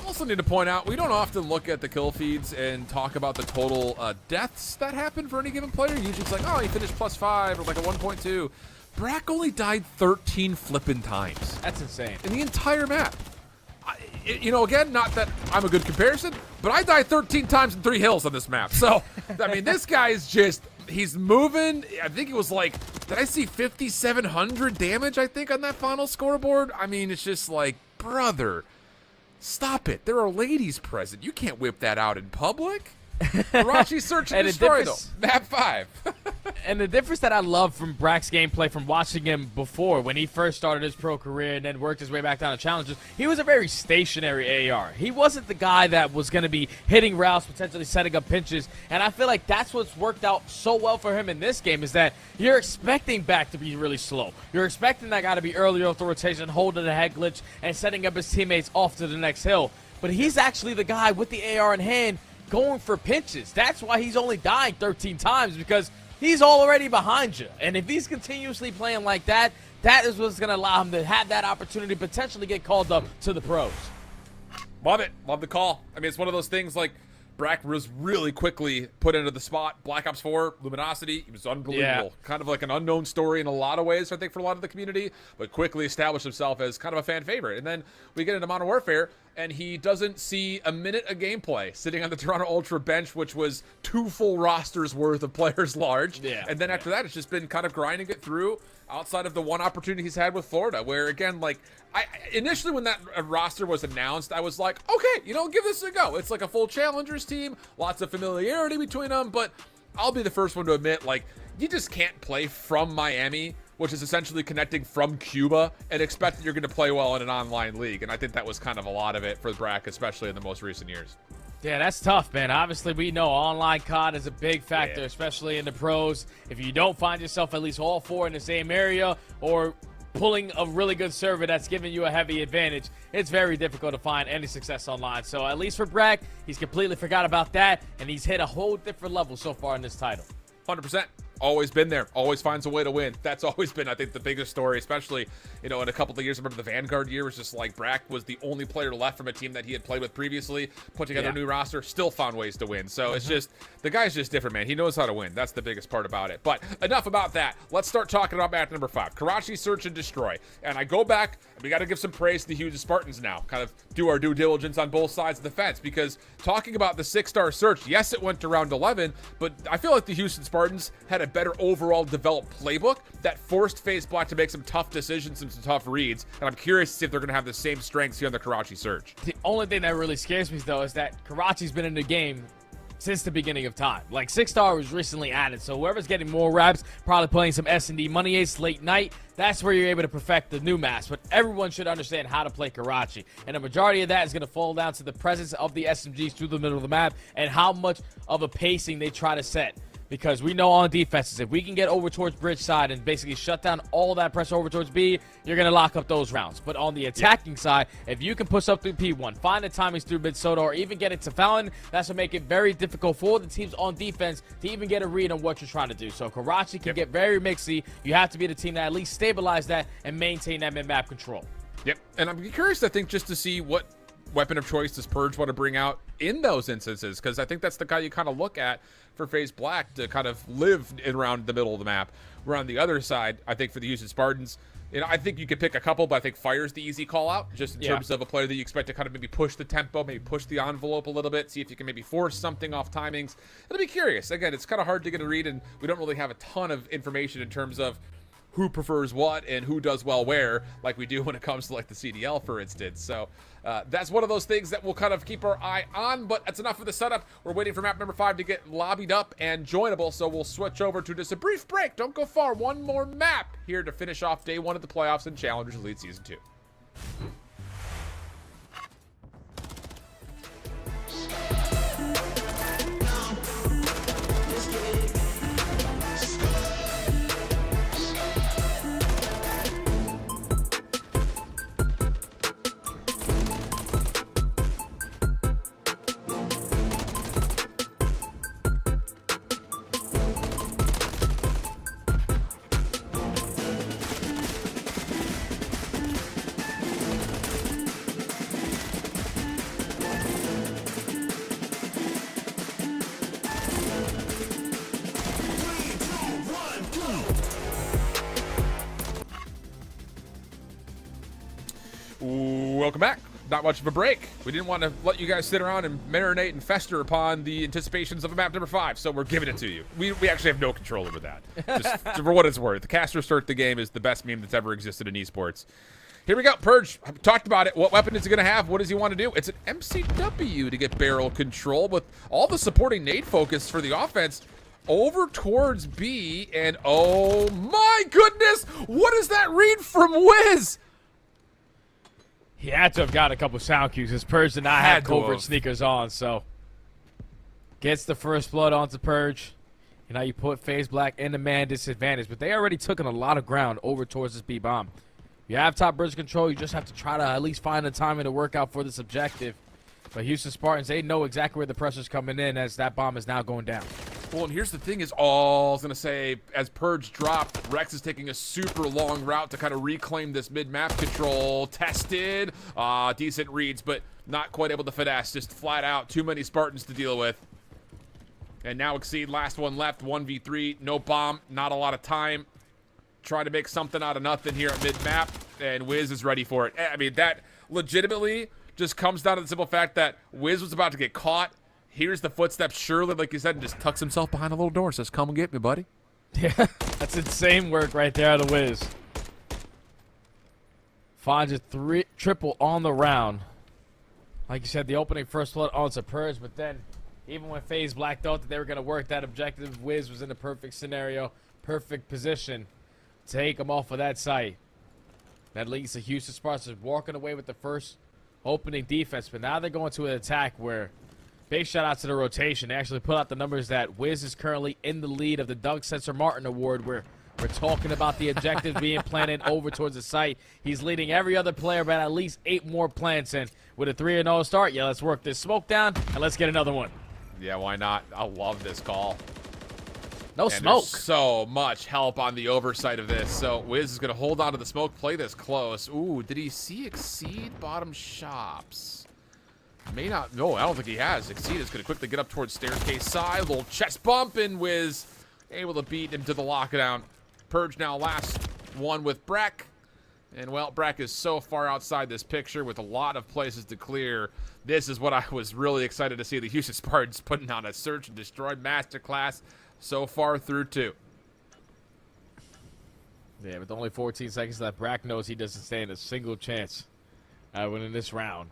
Also need to point out, we don't often look at the kill feeds and talk about the total deaths that happen for any given player. Usually it's like, oh, he finished +5 or like a 1.2. Brack only died 13 flipping times. That's insane. In the entire map. You know, again, not that I'm a good comparison, but I died 13 times in 3 hills on this map. So, I mean, this guy's just, he's moving. I think it was like, did I see 5,700 damage, I think, on that final scoreboard? I mean, it's just like, brother, stop it. There are ladies present. You can't whip that out in public. Karachi Search and Destroy, though. Map 5. And the difference that I love from Brack's gameplay from watching him before, when he first started his pro career and then worked his way back down to challenges, he was a very stationary AR. He wasn't the guy that was going to be hitting routes, potentially setting up pinches. And I feel like that's what's worked out so well for him in this game, is that you're expecting Brack to be really slow. You're expecting that guy to be earlier off the rotation, holding the head glitch, and setting up his teammates off to the next hill. But he's actually the guy with the AR in hand going for pinches. That's why he's only dying 13 times, because he's already behind you. And if he's continuously playing like that, that is what's going to allow him to have that opportunity to potentially get called up to the pros. Love it. Love the call. I mean, it's one of those things like Brack was really quickly put into the spot. Black Ops 4, Luminosity, he was unbelievable. Yeah. Kind of like an unknown story in a lot of ways, I think, for a lot of the community, but quickly established himself as kind of a fan favorite. And then we get into Modern Warfare, and he doesn't see a minute of gameplay sitting on the Toronto Ultra bench, which was 2 full rosters worth of players large. Yeah. And then after that, it's just been kind of grinding it through outside of the one opportunity he's had with Florida, where, again, like, initially when that roster was announced, I was like, okay, you know, give this a go. It's like a full challengers team, lots of familiarity between them, but I'll be the first one to admit, like, you just can't play from Miami, which is essentially connecting from Cuba, and expect that you're going to play well in an online league. And I think that was kind of a lot of it for Brack, especially in the most recent years. Yeah, that's tough, man. Obviously, we know online COD is a big factor, especially in the pros. If you don't find yourself at least all 4 in the same area, or pulling a really good server that's giving you a heavy advantage, it's very difficult to find any success online. So at least for Brack, he's completely forgot about that, and he's hit a whole different level so far in this title. 100%. Always been there. Always finds a way to win. That's always been, I think, the biggest story, especially, you know, in a couple of years. Remember the Vanguard year was just like Brack was the only player left from a team that he had played with previously, put together a new roster, still found ways to win. So it's just, the guy's just different, man. He knows how to win. That's the biggest part about it. But enough about that. Let's start talking about map number 5, Karachi Search and Destroy. And I go back, and we got to give some praise to the Houston Spartans now, kind of do our due diligence on both sides of the fence, because talking about the 6-star search, yes, it went to round 11, but I feel like the Houston Spartans had a a better overall developed playbook that forced FaZe Black to make some tough decisions and some tough reads. And I'm curious to see if they're going to have the same strengths here on the Karachi Surge. The only thing that really scares me, though, is that Karachi's been in the game since the beginning of time. Like, 6-star was recently added, so whoever's getting more reps, probably playing some SND Money Ace late night, that's where you're able to perfect the new maps. But everyone should understand how to play Karachi, and the majority of that is going to fall down to the presence of the SMGs through the middle of the map and how much of a pacing they try to set. Because we know on defenses, if we can get over towards bridge side and basically shut down all that pressure over towards B, you're going to lock up those rounds. But on the attacking side, if you can push up through P1, find the timings through mid-soda, or even get it to Fallon, that's going to make it very difficult for the teams on defense to even get a read on what you're trying to do. So Karachi can get very mixy. You have to be the team that at least stabilize that and maintain that mid-map control. Yep, and I'm curious, I think, just to see what weapon of choice does Purge want to bring out in those instances, because I think that's the guy you kind of look at for FaZe Black to kind of live around the middle of the map. Where on the other side, I think for the Houston Spartans, you know, I think you could pick a couple, but I think Fire's the easy call out, just in terms of a player that you expect to kind of maybe push the tempo, maybe push the envelope a little bit, see if you can maybe force something off timings. It'll be curious. Again, it's kind of hard to get a read, and we don't really have a ton of information in terms of who prefers what and who does well where, like we do when it comes to like the CDL, for instance. So that's one of those things that we'll kind of keep our eye on, but that's enough for the setup. We're waiting for map number 5 to get lobbied up and joinable, so we'll switch over to just a brief break. Don't go far. One more map here to finish off day 1 of the playoffs and Challengers Elite Season 2. Welcome back. Not much of a break. We didn't want to let you guys sit around and marinate and fester upon the anticipations of a map number 5, so we're giving it to you. We actually have no control over that. Just for what it's worth. The caster start the game is the best meme that's ever existed in esports. Here we go. Purge, I've talked about it. What weapon is he going to have? What does he want to do? It's an MCW to get barrel control with all the supporting nade focus for the offense over towards B. And oh my goodness, what is that read from Wiz? He had to have got a couple sound cues. His Purge did not have covert sneakers on, so gets the first blood onto Purge. You know, you put FaZe Black in the man disadvantage, but they already took in a lot of ground over towards this B bomb. You have top bridge control. You just have to try to at least find the timing to work out for this objective. But Houston Spartans, they know exactly where the pressure's coming in as that bomb is now going down. Well, and here's the thing is, I was going to say, as Purge dropped, Rex is taking a super long route to kind of reclaim this mid-map control. Tested, decent reads, but not quite able to finesse. Just flat out, too many Spartans to deal with. And now Exceed, last one left, 1v3, no bomb, not a lot of time. Trying to make something out of nothing here at mid-map, and Wiz is ready for it. I mean, that legitimately just comes down to the simple fact that Wiz was about to get caught. Here's the footsteps, surely, like you said, and just tucks himself behind a little door. Says, come and get me, buddy. Yeah, that's insane work right there out of Wiz. Finds a triple on the round. Like you said, the opening first blood onto Purge, but then even when FaZe Black thought that they were going to work that objective, Wiz was in the perfect scenario, perfect position to take him off of that site. That leads to Houston Spartans walking away with the first opening defense, but now they're going to an attack where, big shout out to the rotation. They actually put out the numbers that Wiz is currently in the lead of the Doug Sensor Martin Award, where we're talking about the objective being planted over towards the site. He's leading every other player by at least 8 more plants, and with a 3-0 start, yeah, let's work this smoke down and let's get another one. Yeah, why not? I love this call. No and smoke. There's so much help on the oversight of this. So Wiz is going to hold on to the smoke, play this close. Ooh, did he see Exceed bottom shops? May not. No, I don't think he has. Exceed is going to quickly get up towards staircase side. Little chest bump, and Wiz able to beat him to the lockdown. Purge now last one with Breck. And, well, Breck is so far outside this picture with a lot of places to clear. This is what I was really excited to see. The Houston Spartans putting on a search and destroy masterclass so far through 2. Yeah, with only 14 seconds left, Brack knows he doesn't stand a single chance winning this round.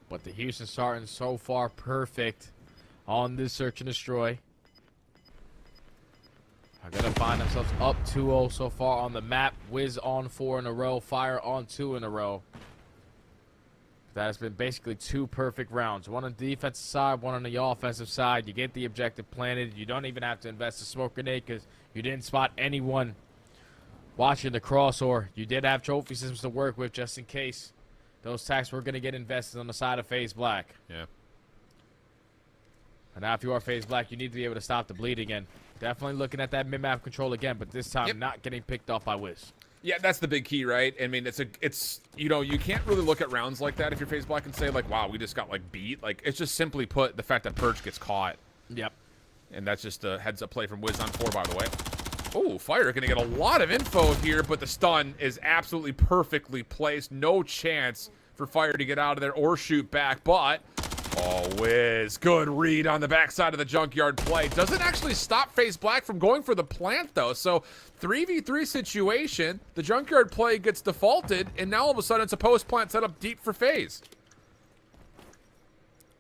But the Houston Spartans so far perfect on this search and destroy. Are going to find themselves up 2-0 so far on the map. Wiz on 4 in a row. Fire on 2 in a row. That has been basically 2 perfect rounds. One on the defensive side, one on the offensive side. You get the objective planted. You don't even have to invest a smoke grenade because you didn't spot anyone watching the cross, or you did have trophy systems to work with just in case those attacks were going to get invested on the side of FaZe Black. Yeah. And now if you are FaZe Black, you need to be able to stop the bleed again. Definitely looking at that mid-map control again, but this time not getting picked off by Wiz. Yeah, that's the big key, right? I mean, it's you know, you can't really look at rounds like that if you're FaZe Black and say, like, wow, we just got, like, beat. Like, it's just simply put the fact that Purge gets caught. Yep. And that's just a heads-up play from Wiz on 4, by the way. Oh, Fire going to get a lot of info here, but the stun is absolutely perfectly placed. No chance for Fire to get out of there or shoot back, but... Oh, Wiz. Good read on the backside of the Junkyard play. Doesn't actually stop FaZe Black from going for the plant, though. So, 3v3 situation. The Junkyard play gets defaulted, and now all of a sudden it's a post-plant set up deep for FaZe.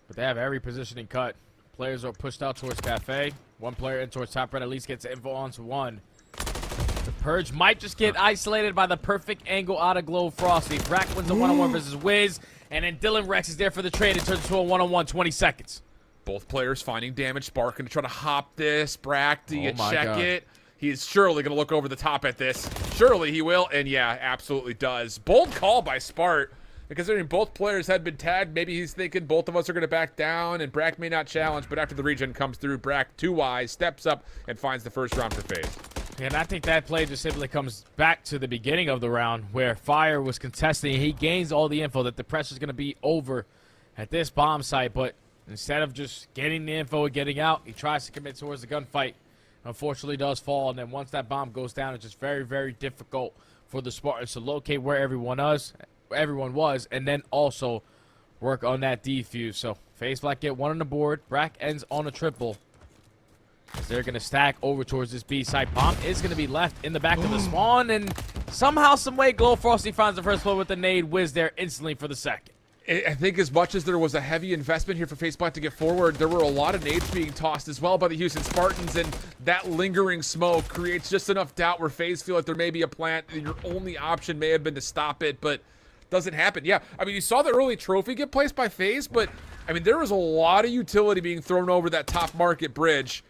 But they have every positioning cut. Players are pushed out towards Cafe. One player in towards top red at least gets info onto one. The Purge might just get isolated by the perfect angle out of Glow Frosty. Brack wins the one-on-one versus Wiz. And then Dylan Rex is there for the trade. It turns into a one-on-one, 20 seconds. Both players finding damage. Spark going to try to hop this. Brack, do you check God. it? He's surely going to look over the top at this. Surely he will. And yeah, absolutely does. Bold call by Spart. Considering both players had been tagged, maybe he's thinking both of us are going to back down, and Brack may not challenge, but after the regen comes through, Brack, 2 wise, steps up, and finds the first round for FaZe. And I think that play just simply comes back to the beginning of the round where Fire was contesting. He gains all the info that the pressure's going to be over at this bomb site, but instead of just getting the info and getting out, he tries to commit towards the gunfight. Unfortunately, does fall, and then once that bomb goes down, it's just very, very difficult for the Spartans to locate where everyone was, and then also work on that defuse. So FaZe Black get 1 on the board. Brack ends on a triple. As they're going to stack over towards this B site. Bomb is going to be left in the back of the spawn, and somehow, some way, Glow Frosty finds the first blow with the nade. Wiz there instantly for the second. I think as much as there was a heavy investment here for FaZe Black to get forward, there were a lot of nades being tossed as well by the Houston Spartans, and that lingering smoke creates just enough doubt where FaZe feel like there may be a plant, and your only option may have been to stop it, but doesn't happen. Yeah, I mean, you saw the early trophy get placed by FaZe, but, I mean, there was a lot of utility being thrown over that top market bridge,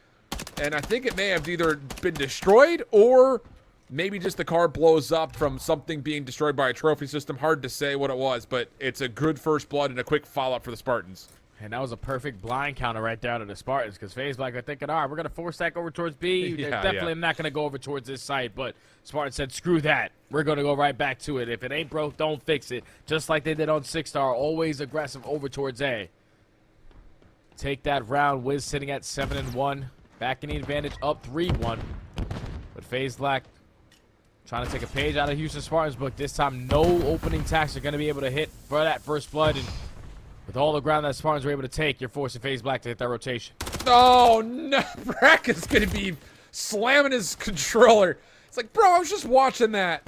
and I think it may have either been destroyed or maybe just the car blows up from something being destroyed by a trophy system. Hard to say what it was, but it's a good first blood and a quick follow-up for the Spartans. And that was a perfect blind counter right down to the Spartans, because FaZe Black are thinking, all right, we're going to force stack over towards B. They're definitely not going to go over towards this site, but Spartans said, screw that. We're going to go right back to it. If it ain't broke, don't fix it. Just like they did on 6-star, always aggressive over towards A. Take that round. Wiz sitting at 7-1. Back in the advantage, up 3-1. But FaZe Black trying to take a page out of Houston Spartans' book. This time, no opening attacks are going to be able to hit for that first blood. And with all the ground that Spartans were able to take, you're forcing FaZe Black to hit that rotation. Oh, no. Brack is going to be slamming his controller. It's like, bro, I was just watching that.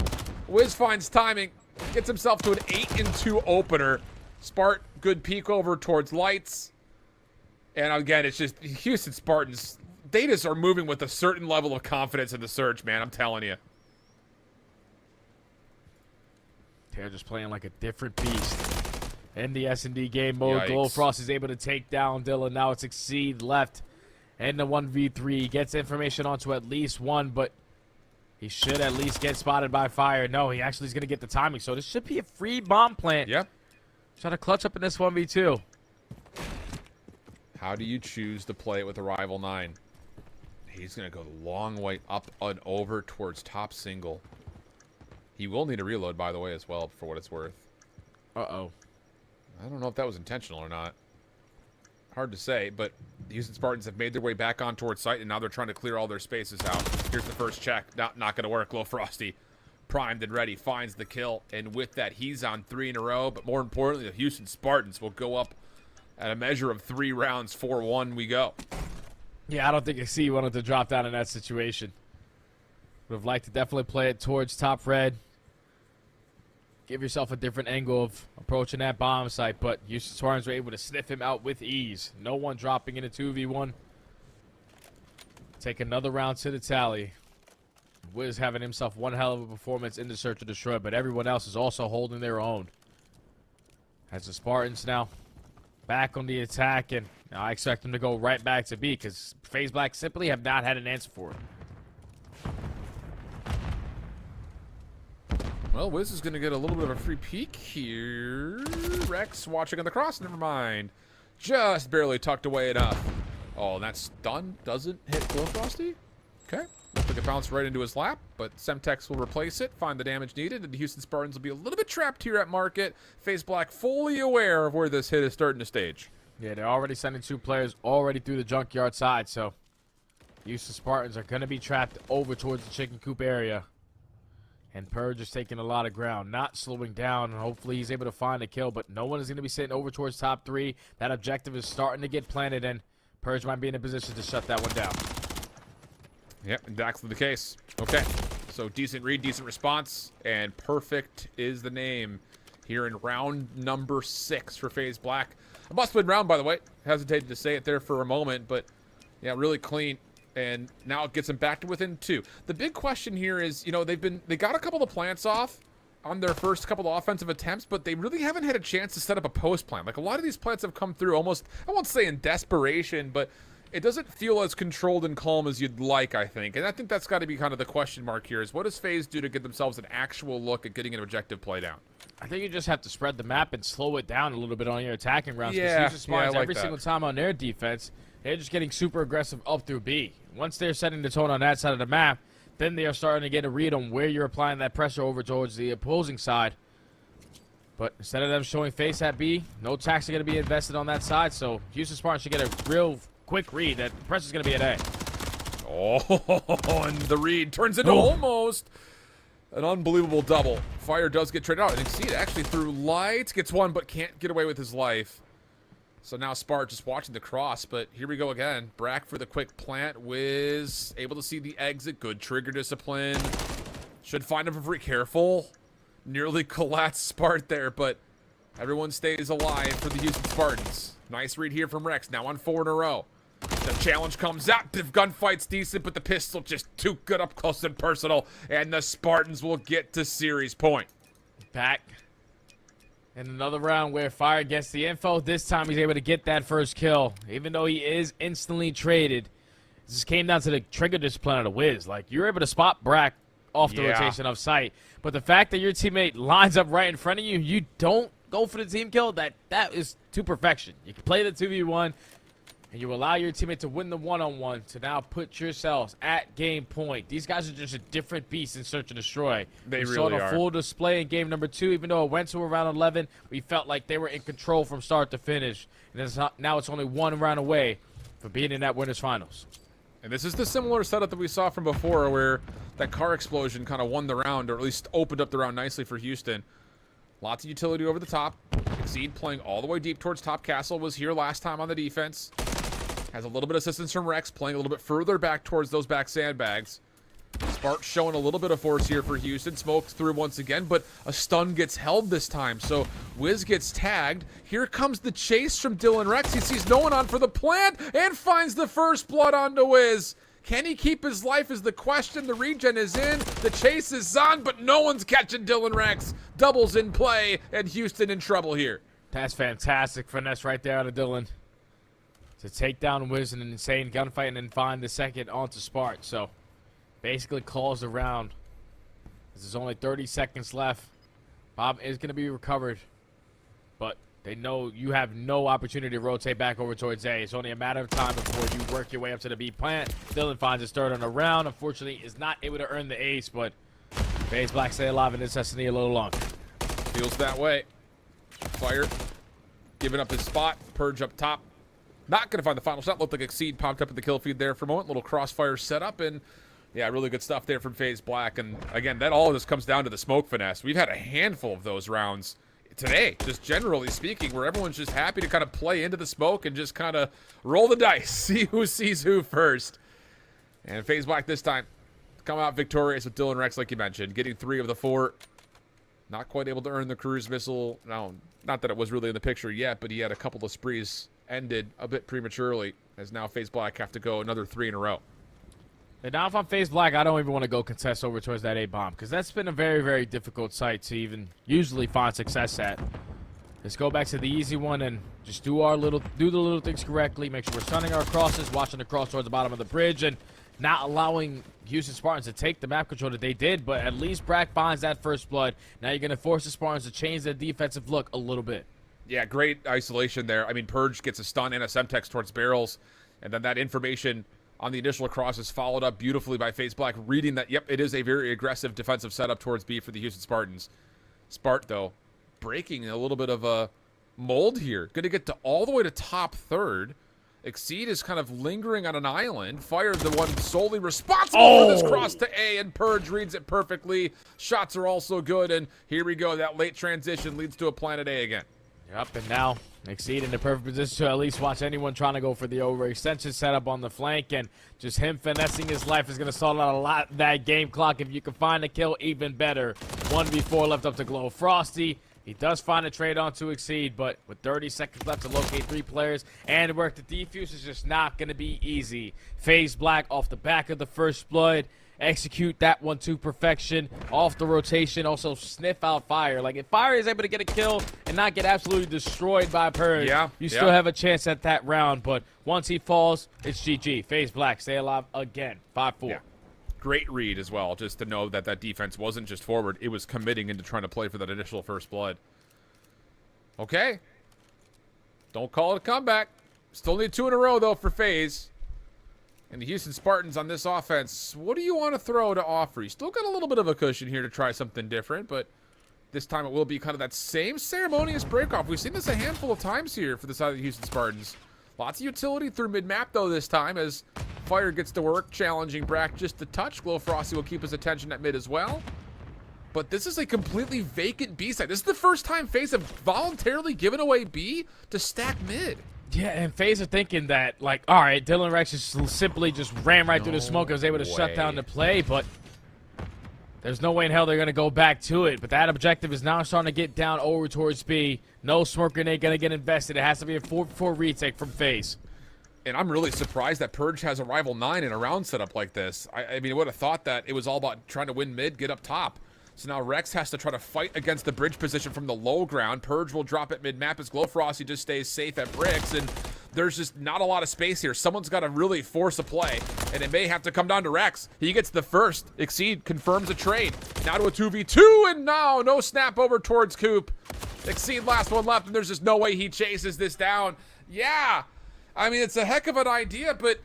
Wiz finds timing. Gets himself to an 8-2 opener. Spart, good peek over towards lights. And again, it's just Houston Spartans. They just are moving with a certain level of confidence in the search, man. I'm telling you. They're just playing like a different beast. In the SND game mode, Yikes. Glow Frost is able to take down Dylan. Now it's Exceed left in the 1v3. Gets information onto at least one, but he should at least get spotted by Fire. No, he actually is going to get the timing. So this should be a free bomb plant. Yep. Try to clutch up in this 1v2. How do you choose to play it with a rival 9? He's going to go the long way up and over towards top single. He will need a reload, by the way, as well, for what it's worth. Uh-oh. I don't know if that was intentional or not. Hard to say, but the Houston Spartans have made their way back on towards site, and now they're trying to clear all their spaces out. Here's the first check. Not going to work. Glow Frosty, primed and ready, finds the kill, and with that, he's on 3 in a row. But more importantly, the Houston Spartans will go up at a measure of 3 rounds. 4-1 we go. Yeah, I don't think Exceed wanted to drop down in that situation. Would have liked to definitely play it towards top red. Give yourself a different angle of approaching that bomb site, but Houston Spartans were able to sniff him out with ease. No one dropping in a 2v1. Take another round to the tally. Wiz having himself one hell of a performance in the search and destroy, but everyone else is also holding their own. As the Spartans now back on the attack, and I expect them to go right back to B because FaZe Black simply have not had an answer for it. Well, Wiz is going to get a little bit of a free peek here. Rex watching on the cross. Never mind. Just barely tucked away enough. Oh, and that stun doesn't hit Glow Frosty. Okay. Looks like it bounced right into his lap, but Semtex will replace it, find the damage needed, and the Houston Spartans will be a little bit trapped here at market. FaZe Black fully aware of where this hit is starting to stage. Yeah, they're already sending 2 players already through the junkyard side, so Houston Spartans are going to be trapped over towards the chicken coop area. And Purge is taking a lot of ground, not slowing down, and hopefully he's able to find a kill, but no one is going to be sitting over towards top 3. That objective is starting to get planted, and Purge might be in a position to shut that one down. Yep, exactly the case. Okay, so decent read, decent response, and perfect is the name here in round number 6 for FaZe Black. A must-win round, by the way. Hesitated to say it there for a moment, but yeah, really clean. And now it gets them back to within 2. The big question here is, you know, they got a couple of plants off on their first couple of offensive attempts, but they really haven't had a chance to set up a post plan. Like, a lot of these plants have come through almost, I won't say in desperation, but it doesn't feel as controlled and calm as you'd like, I think. And I think that's got to be kind of the question mark here is what does FaZe do to get themselves an actual look at getting an objective play down? I think you just have to spread the map and slow it down a little bit on your attacking rounds. Yeah, Like every single time on their defense, they're just getting super aggressive up through B. Once they're setting the tone on that side of the map, then they are starting to get a read on where you're applying that pressure over towards the opposing side. But instead of them showing face at B, no tax are going to be invested on that side, so Houston Spartans should get a real quick read that the pressure's going to be at A. Oh, and the read turns into almost an unbelievable double. Fire does get traded out, and Exceed actually through light gets one, but can't get away with his life. So now Spart just watching the cross, but here we go again. Brack for the quick plant. Wiz able to see the exit. Good trigger discipline. Should find him for free. Careful. Nearly collapsed Spart there, but everyone stays alive for the Houston Spartans. Nice read here from Rex. Now on 4 in a row. The challenge comes out. The gunfight's decent, but the pistol just too good up close and personal. And the Spartans will get to series point. Back. In another round where Fire gets the info. This time he's able to get that first kill. Even though he is instantly traded. This just came down to the trigger discipline of the Wiz. Like, you're able to spot Brack off the rotation of sight. But the fact that your teammate lines up right in front of you, you don't go for the team kill, that is to perfection. You can play the 2v1, and you allow your teammate to win the one-on-one to now put yourselves at game point. These guys are just a different beast in Search and Destroy. They we really saw the are. full display in game number 2. Even though it went to around 11, we felt like they were in control from start to finish. And now it's only 1 round away from being in that winners finals. And this is the similar setup that we saw from before where that car explosion kind of won the round, or at least opened up the round nicely for Houston. Lots of utility over the top. Exceed playing all the way deep towards top castle was here last time on the defense. Has a little bit of assistance from Rex, playing a little bit further back towards those back sandbags. Spark showing a little bit of force here for Houston. Smokes through once again, but a stun gets held this time. So Wiz gets tagged. Here comes the chase from Dylan Rex. He sees no one on for the plant and finds the first blood onto Wiz. Can he keep his life is the question. The regen is in. The chase is on, but no one's catching Dylan Rex. Doubles in play, and Houston in trouble here. That's fantastic finesse right there out of Dylan. To take down Wiz in an insane gunfight and then find the second onto Spark. So basically calls the round. There's only 30 seconds left. Bob is going to be recovered. But they know you have no opportunity to rotate back over towards A. It's only a matter of time before you work your way up to the B plant. Dylan finds his third on the round. Unfortunately, is not able to earn the ace, but FaZe Black stay alive in this SND a little longer. Feels that way. Fire giving up his spot. Purge up top. Not going to find the final shot. Looked like Exceed popped up in the kill feed there for a moment. Little crossfire setup, and yeah, really good stuff there from FaZe Black. And again, that all just comes down to the smoke finesse. We've had a handful of those rounds today, just generally speaking, where everyone's just happy to kind of play into the smoke and just kind of roll the dice, see who sees who first. And FaZe Black this time come out victorious with Dylan Rex, like you mentioned, getting 3 of the 4. Not quite able to earn the cruise missile. No, not that it was really in the picture yet, but he had a couple of sprees ended a bit prematurely, as now FaZe Black have to go another 3 in a row. And now if I'm FaZe Black, I don't even want to go contest over towards that A-bomb, because that's been a very, very difficult site to even usually find success at. Let's go back to the easy one and just do the little things correctly. Make sure we're stunning our crosses, watching the cross towards the bottom of the bridge, and not allowing Houston Spartans to take the map control that they did. But at least Brack finds that first blood. Now you're going to force the Spartans to change their defensive look a little bit. Yeah, great isolation there. I mean, Purge gets a stun and a Semtex towards barrels, and then that information on the initial cross is followed up beautifully by FaZe Black, reading that, yep, it is a very aggressive defensive setup towards B for the Houston Spartans. Spart, though, breaking a little bit of a mold here. Going to get to all the way to top 3rd. Exceed is kind of lingering on an island. Fire the one solely responsible for this cross to A, and Purge reads it perfectly. Shots are also good, and here we go. That late transition leads to a Planet A again. Yep, and now Exceed in the perfect position to at least watch anyone trying to go for the overextension setup on the flank, and just him finessing his life is going to stall out a lot that game clock. If you can find a kill, even better. 1v4 left up to Glow Frosty. He does find a trade on to Exceed, but with 30 seconds left to locate 3 players and work the defuse is just not going to be easy. FaZe Black off the back of the first blood. Execute that one to perfection. Off the rotation, also sniff out Fire. Like, if Fire is able to get a kill and not get absolutely destroyed by Purge, you still have a chance at that round. But once he falls, it's GG. FaZe Black stay alive again. 5-4. Yeah. Great read as well, just to know that that defense wasn't just forward. It was committing into trying to play for that initial first blood. Okay. Don't call it a comeback. Still need 2 in a row, though, for FaZe. And the Houston Spartans on this offense, what do you want to throw to offer? You still got a little bit of a cushion here to try something different, but this time it will be kind of that same ceremonious breakoff. We've seen this a handful of times here for the side of the Houston Spartans. Lots of utility through mid-map, though, this time, as Fire gets to work, challenging Brack just a touch. Glow Frosty will keep his attention at mid as well. But this is a completely vacant B side. This is the first time FaZe have voluntarily given away B to stack mid. Yeah, and FaZe are thinking that, like, all right, Dylan Rex just simply just ran right through the smoke and was able to shut down the play, but there's no way in hell they're going to go back to it. But that objective is now starting to get down over towards B. No smoke grenade going to get invested. It has to be a 4-4 retake from FaZe. And I'm really surprised that Purge has a rival 9 in a round setup like this. I mean, I would have thought that it was all about trying to win mid, get up top. So now Rex has to try to fight against the bridge position from the low ground. Purge will drop at mid-map as Glow Frosty just stays safe at bricks, and there's just not a lot of space here. Someone's got to really force a play, and it may have to come down to Rex. He gets the first. Exceed confirms a trade. Now to a 2v2, and now no snap over towards Coop. Exceed last one left, and there's just no way he chases this down. Yeah, I mean, it's a heck of an idea, but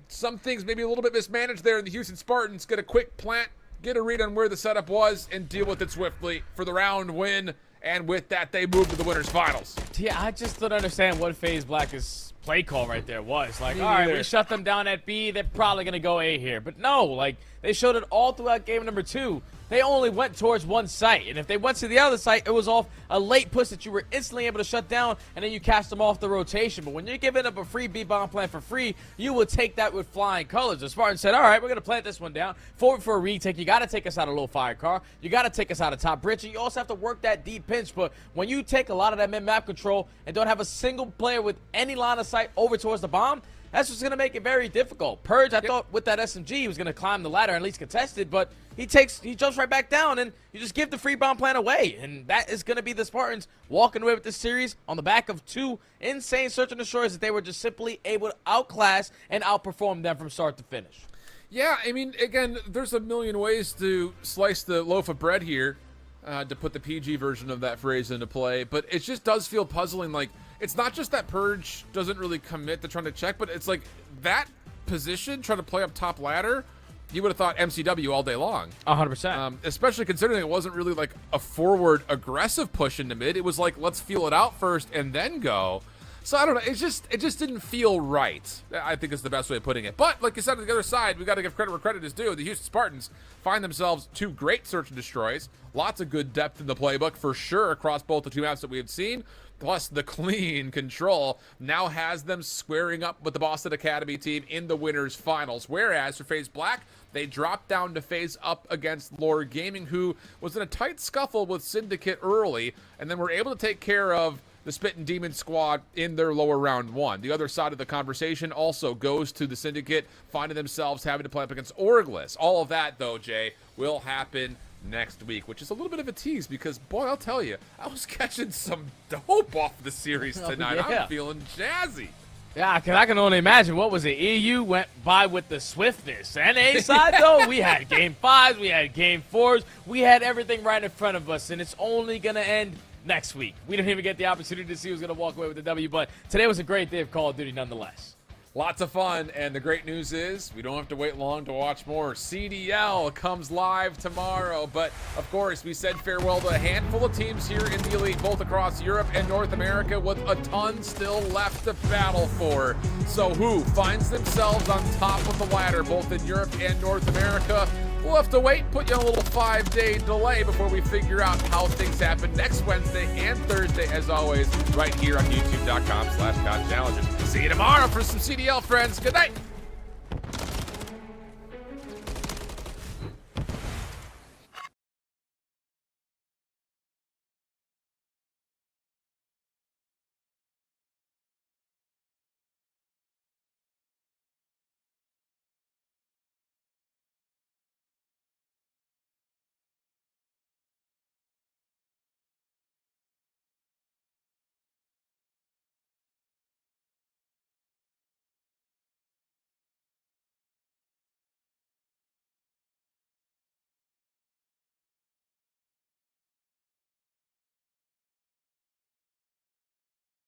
some things maybe a little bit mismanaged there, and the Houston Spartans get a quick plant, get a read on where the setup was, and deal with it swiftly for the round win. And with that, they move to the winners finals. Yeah, I just don't understand what FaZe Black's play call right there was. Like, all right, we shut them down at B. They're probably going to go A here. But no, like, they showed it all throughout game number 2. They only went towards one site. And if they went to the other site, it was off a late push that you were instantly able to shut down, and then you cast them off the rotation. But when you're giving up a free B-bomb plan for free, you will take that with flying colors. The Spartans said, all right, we're going to plant this one down. Forward for a retake. You got to take us out of low fire car. You got to take us out of top bridge. And you also have to work that deep pinch. But when you take a lot of that mid-map control and don't have a single player with any line of sight over towards the bomb, that's what's going to make it very difficult. Purge, I thought with that SMG, he was going to climb the ladder and at least contest it, but he jumps right back down, and you just give the free bomb plan away. And that is going to be the Spartans walking away with this series on the back of 2 insane search and destroys that they were just simply able to outclass and outperform them from start to finish. Yeah, I mean, again, there's a million ways to slice the loaf of bread here, to put the PG version of that phrase into play, but it just does feel puzzling. Like, it's not just that Purge doesn't really commit to trying to check, but it's like that position, trying to play up top ladder, you would have thought MCW all day long. 100%. Especially considering it wasn't really like a forward aggressive push into mid. It was like, let's feel it out first and then go. So I don't know. It just didn't feel right, I think is the best way of putting it. But like you said, on the other side, we got to give credit where credit is due. The Houston Spartans find themselves 2 great search and destroys. Lots of good depth in the playbook for sure across both the 2 maps that we have seen. Plus, the clean control now has them squaring up with the Boston Academy team in the winners finals. Whereas for FaZe Black, they dropped down to face up against Lore Gaming, who was in a tight scuffle with Syndicate early, and then were able to take care of the Spittin' Demon squad in their lower round 1. The other side of the conversation also goes to the Syndicate finding themselves having to play up against Orglis. All of that, though, Jay, will happen next week, which is a little bit of a tease because, boy, I'll tell you, I was catching some dope off the series tonight. I'm feeling jazzy. Yeah, because I can only imagine. What was it? EU went by with the swiftness. NA side, though, we had game 5s, we had game 4s, we had everything right in front of us, and it's only going to end next week. We didn't even get the opportunity to see who's going to walk away with the W, but today was a great day of Call of Duty nonetheless. Lots of fun, and the great news is we don't have to wait long to watch more. CDL comes live tomorrow, but of course we said farewell to a handful of teams here in the Elite, both across Europe and North America, with a ton still left to battle for. So who finds themselves on top of the ladder, both in Europe and North America? We'll have to wait, put you on a little 5-day delay before we figure out how things happen next Wednesday and Thursday, as always, right here on youtube.com/CODChallenges. See you tomorrow for some CDL, friends. Good night.